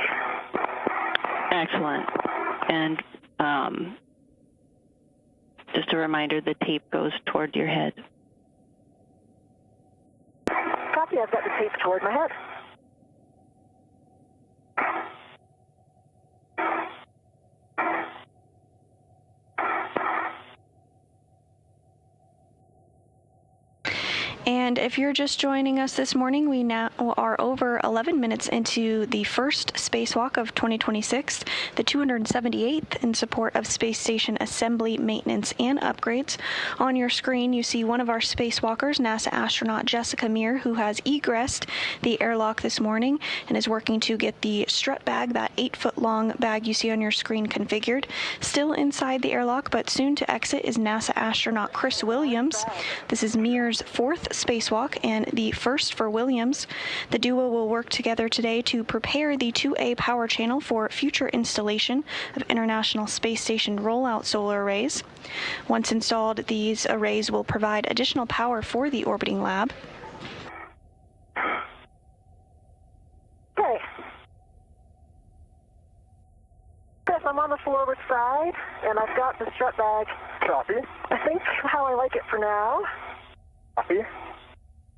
Excellent. And just a reminder, the tape goes toward your head. Copy, I've got the tape toward my head. And if you're just joining us this morning, we now are over 11 minutes into the first spacewalk of 2026, the 278th in support of space station assembly, maintenance, and upgrades. On your screen, you see one of our spacewalkers, NASA astronaut Jessica Mir, who has egressed the airlock this morning and is working to get the strut bag, that 8-foot-long bag you see on your screen, configured. Still inside the airlock, but soon to exit, is NASA astronaut Chris Williams. This is Mir's fourth spacewalk and the first for Williams. The duo will work together today to prepare the 2A power channel for future installation of International Space Station rollout solar arrays. Once installed, these arrays will provide additional power for the orbiting lab. Okay. Chris, I'm on the forward side, and I've got the strut bag. Copy. I think how I like it for now. Copy.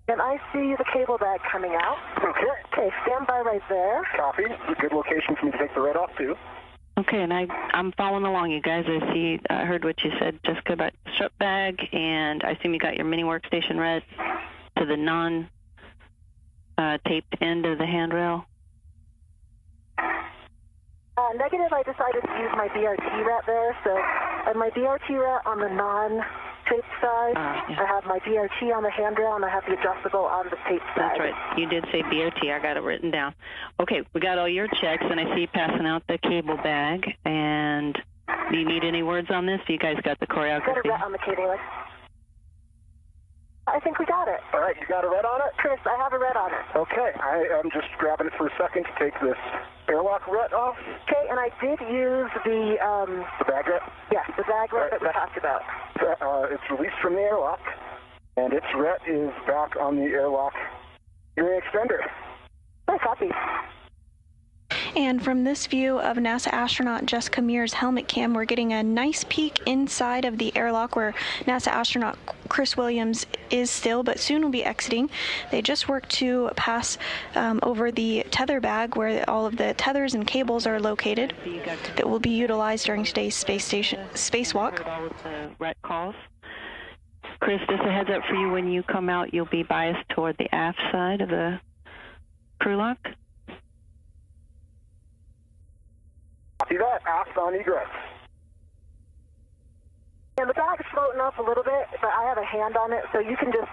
And I see the cable bag coming out. Okay. Okay, stand by right there. Copy. It's a good location for me to take the red off, too. Okay, and I'm following along, you guys. I heard what you said, Jessica, about the strut bag, and I assume you got your mini workstation red to the non-taped end of the handrail. Negative, I decided to use my BRT rat there, so I have my BRT rat on the non-taped side. Yeah. I have my BRT on the handrail, and I have the adjustable on the taped side. That's right. You did say BRT. I got it written down. Okay, we got all your checks, and I see you passing out the cable bag. And do you need any words on this? You guys got the choreography? Got a rat on the cable bag. I think we got it. All right, you got a red on it? Chris, I have a red on it. Okay, I am just grabbing it for a second to take this airlock ret off. Okay, and I did use the bag ret? Yes, the bag ret that we talked about. It's released from the airlock, and its ret is back on the airlock gearing extender. Nice copy. And from this view of NASA astronaut Jessica Meir's helmet cam, we're getting a nice peek inside of the airlock where NASA astronaut Chris Williams is still, but soon will be exiting. They just worked to pass over the tether bag where all of the tethers and cables are located that will be utilized during today's spacewalk. All of the ret calls. Chris, just a heads up for you, when you come out, you'll be biased toward the aft side of the crew lock. Copy that. Aft on egress. And the bag's floating up a little bit, but I have a hand on it, so you can just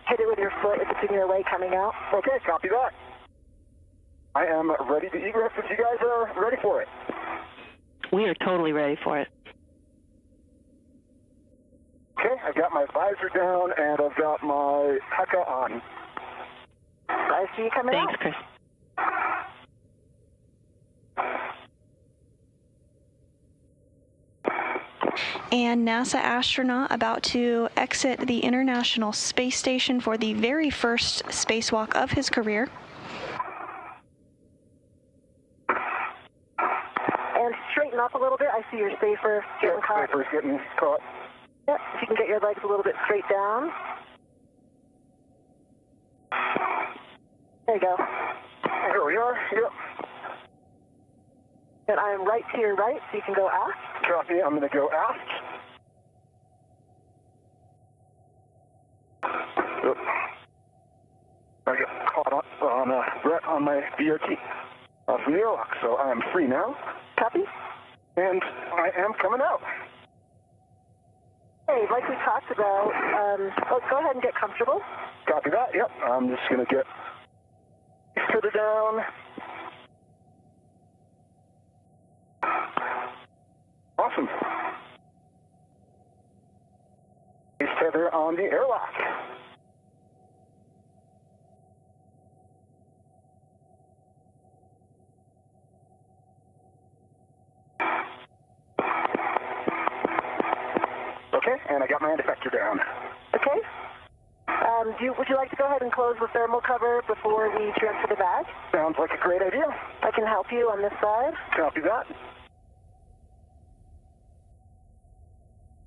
hit it with your foot if it's in your way coming out. Okay, copy that. I am ready to egress if you guys are ready for it. We are totally ready for it. Okay, I've got my visor down and I've got my Heka on. I see you coming out. Thanks, Chris. And NASA astronaut about to exit the International Space Station for the very first spacewalk of his career. And straighten up a little bit. I see your safer getting caught. Safer's getting caught. Yep, if you can get your legs a little bit straight down. There you go. Here we are. Yep. And I'm right to your right, so you can go aft. Copy. I'm going to go aft. Yep. I got caught on my BRT from the airlock, so I am free now. Copy. And I am coming out. Hey, like we talked about, go ahead and get comfortable. Copy that. Yep. I'm just going to get further down. Awesome. Base tether on the airlock. Okay, and I got my end effector down. Okay. Would you like to go ahead and close the thermal cover before we transfer the bag? Sounds like a great idea. I can help you on this side. Copy that.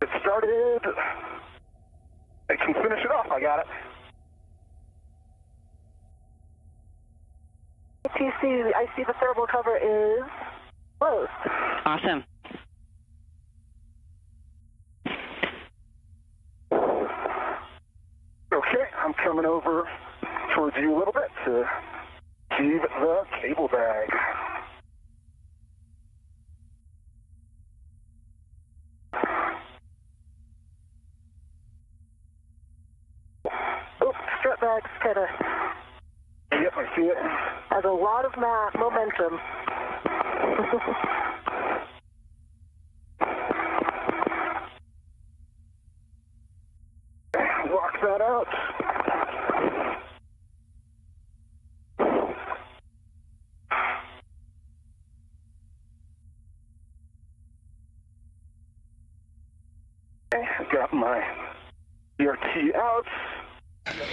It started. I can finish it off. I got it. I see the thermal cover is closed. Awesome. Okay, I'm coming over towards you a little bit to see the cable bag. Oops, strap bag's kind of... Yep, I see it. Has a lot of momentum. Lock that out. Okay, got my DRT out.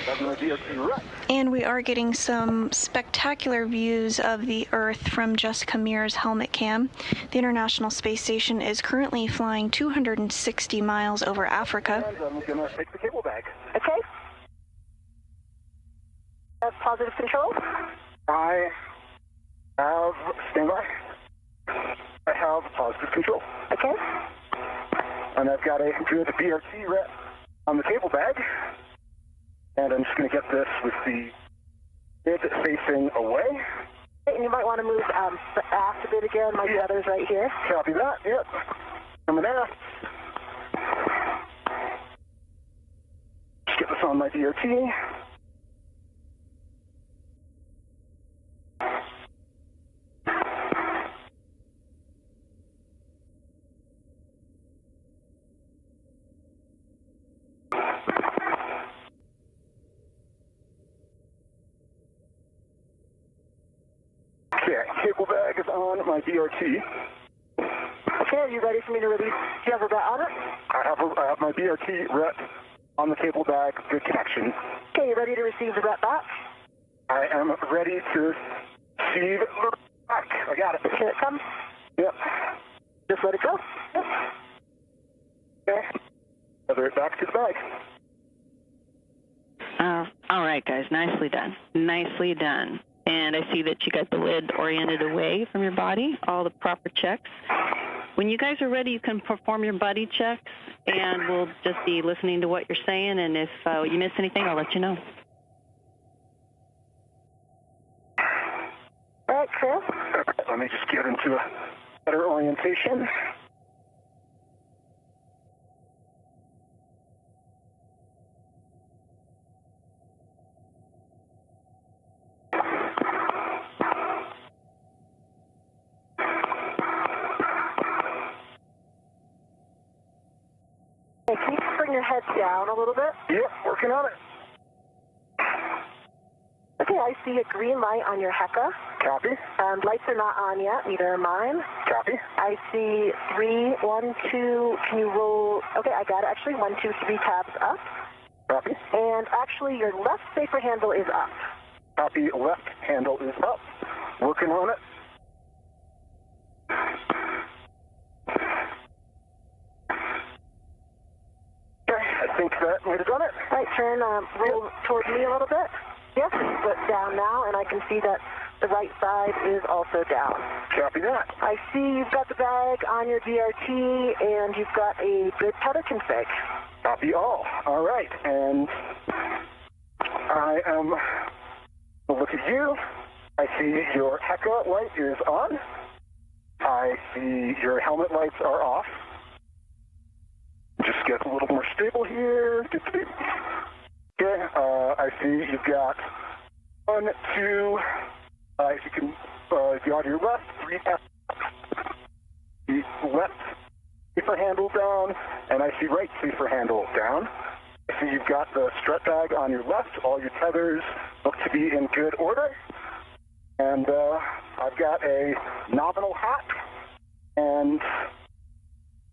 Got my DRT right. And we are getting some spectacular views of the Earth from Jessica Meir's helmet cam. The International Space Station is currently flying 260 miles over Africa. And I'm going to take the cable bag. Okay. That's positive control. I have standby. I have positive control. Okay. And I've got a good BRT ret on the cable bag. And I'm just going to get this with the mid facing away. And you might want to move aft a bit again. My brother's right here. Copy that. Yep. Coming aft. Just get this on my DRT. Cable bag is on my DRT. Okay, are you ready for me to release? Do you have a ret on it? I have my BRT ret on the cable bag. Good connection. Okay, you ready to receive the ret back? I am ready to receive the back. I got it. Here it comes. Yep. Just let it go. Yep. Okay. Feather it back to the bag. All right, guys. Nicely done. Nicely done. And I see that you got the lid oriented away from your body, all the proper checks. When you guys are ready, you can perform your body checks, and we'll just be listening to what you're saying, and if you miss anything, I'll let you know. All right, Chris. Let me just get into a better orientation. Hey, can you bring your head down a little bit? Yep, working on it. Okay, I see a green light on your HECA. Copy. Lights are not on yet, neither are mine. Copy. I see 3, 1, 2, can you roll? Okay, I got it actually, 1, 2, 3 tabs up. Copy. And actually, your left safer handle is up. Copy, left handle is up. Working on it. Okay, I think that might have done it. All right, turn, roll toward me a little bit. Yes, foot down now, and I can see that the right side is also down. Copy that. I see you've got the bag on your DRT, and you've got a good tether config. Copy all. All right, and I am, look at you. I see your HECA light is on. I see your helmet lights are off. Just get a little more stable here. Okay, I see you've got 1, 2, if you can, if you're on your left, 3 taps. The left safer handle down, and I see right safer handle down. I see you've got the strut bag on your left. All your tethers look to be in good order. And I've got a nominal hat and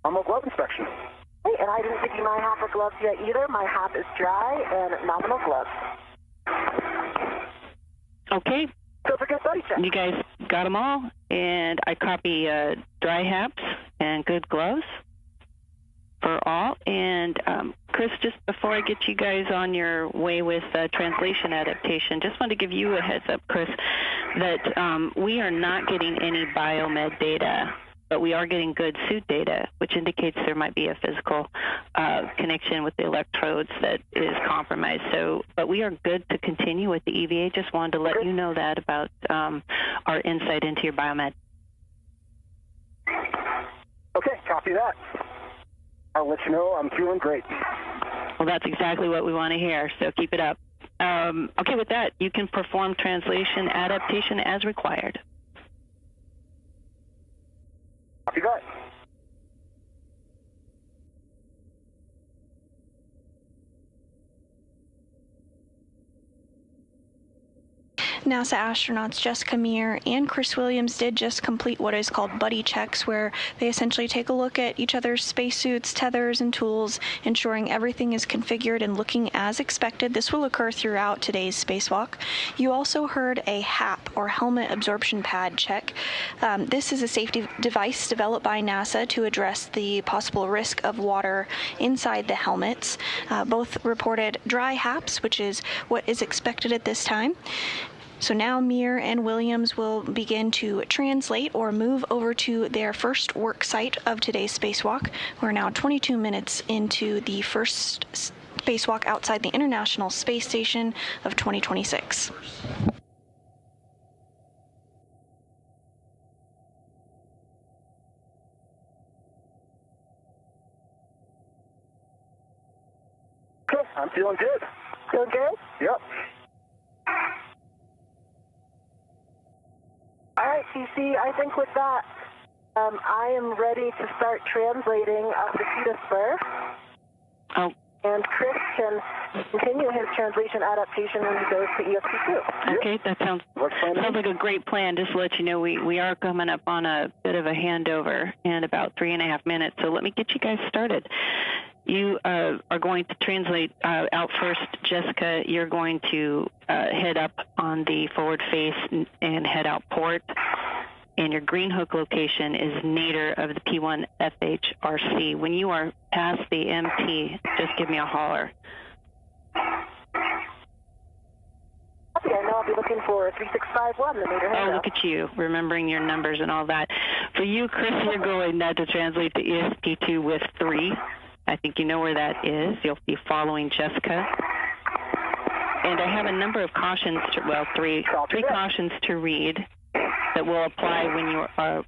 I'm a glove inspection. Hey, and I didn't give you my hat or gloves yet either. My hat is dry and nominal gloves. Okay. Don't forget buddy check. You guys got them all, and I copy dry haps and good gloves for all. And Chris, just before I get you guys on your way with translation adaptation, just wanted to give you a heads up, Chris, that we are not getting any biomed data, but we are getting good suit data, which indicates there might be a physical connection with the electrodes that is compromised. So, but we are good to continue with the EVA. Just wanted to let you know that about our insight into your biomed. Okay, copy that. I'll let you know I'm feeling great. Well, that's exactly what we want to hear, so keep it up. Okay, with that, you can perform translation adaptation as required. Copy that. NASA astronauts Jessica Meir and Chris Williams did just complete what is called buddy checks, where they essentially take a look at each other's spacesuits, tethers, and tools, ensuring everything is configured and looking as expected. This will occur throughout today's spacewalk. You also heard a HAP, or helmet absorption pad check. This is a safety device developed by NASA to address the possible risk of water inside the helmets. Both reported dry HAPs, which is what is expected at this time. So now Meir and Williams will begin to translate or move over to their first work site of today's spacewalk. We're now 22 minutes into the first spacewalk outside the International Space Station of 2026. Cool. I'm feeling good. Feeling good? Yep. All right, TC, I think with that, I am ready to start translating up the Theta Spur. Oh. And Chris can continue his translation adaptation when he goes to ESP2. Okay, that sounds like a great plan. Just to let you know, we are coming up on a bit of a handover in about 3.5 minutes, so let me get you guys started. You are going to translate out first. Jessica, you're going to head up on the forward face and head out port. and your green hook location is nadir of the P1 FHRC. When you are past the MP, just give me a holler. Okay, I know I'll be looking for 3651, the nadir hangar. Oh, look at you, remembering your numbers and all that. For you, Chris, you're going to translate to ESP2 with 3. I think you know where that is. You'll be following Jessica. And I have a number of cautions, three cautions to read that will apply when you are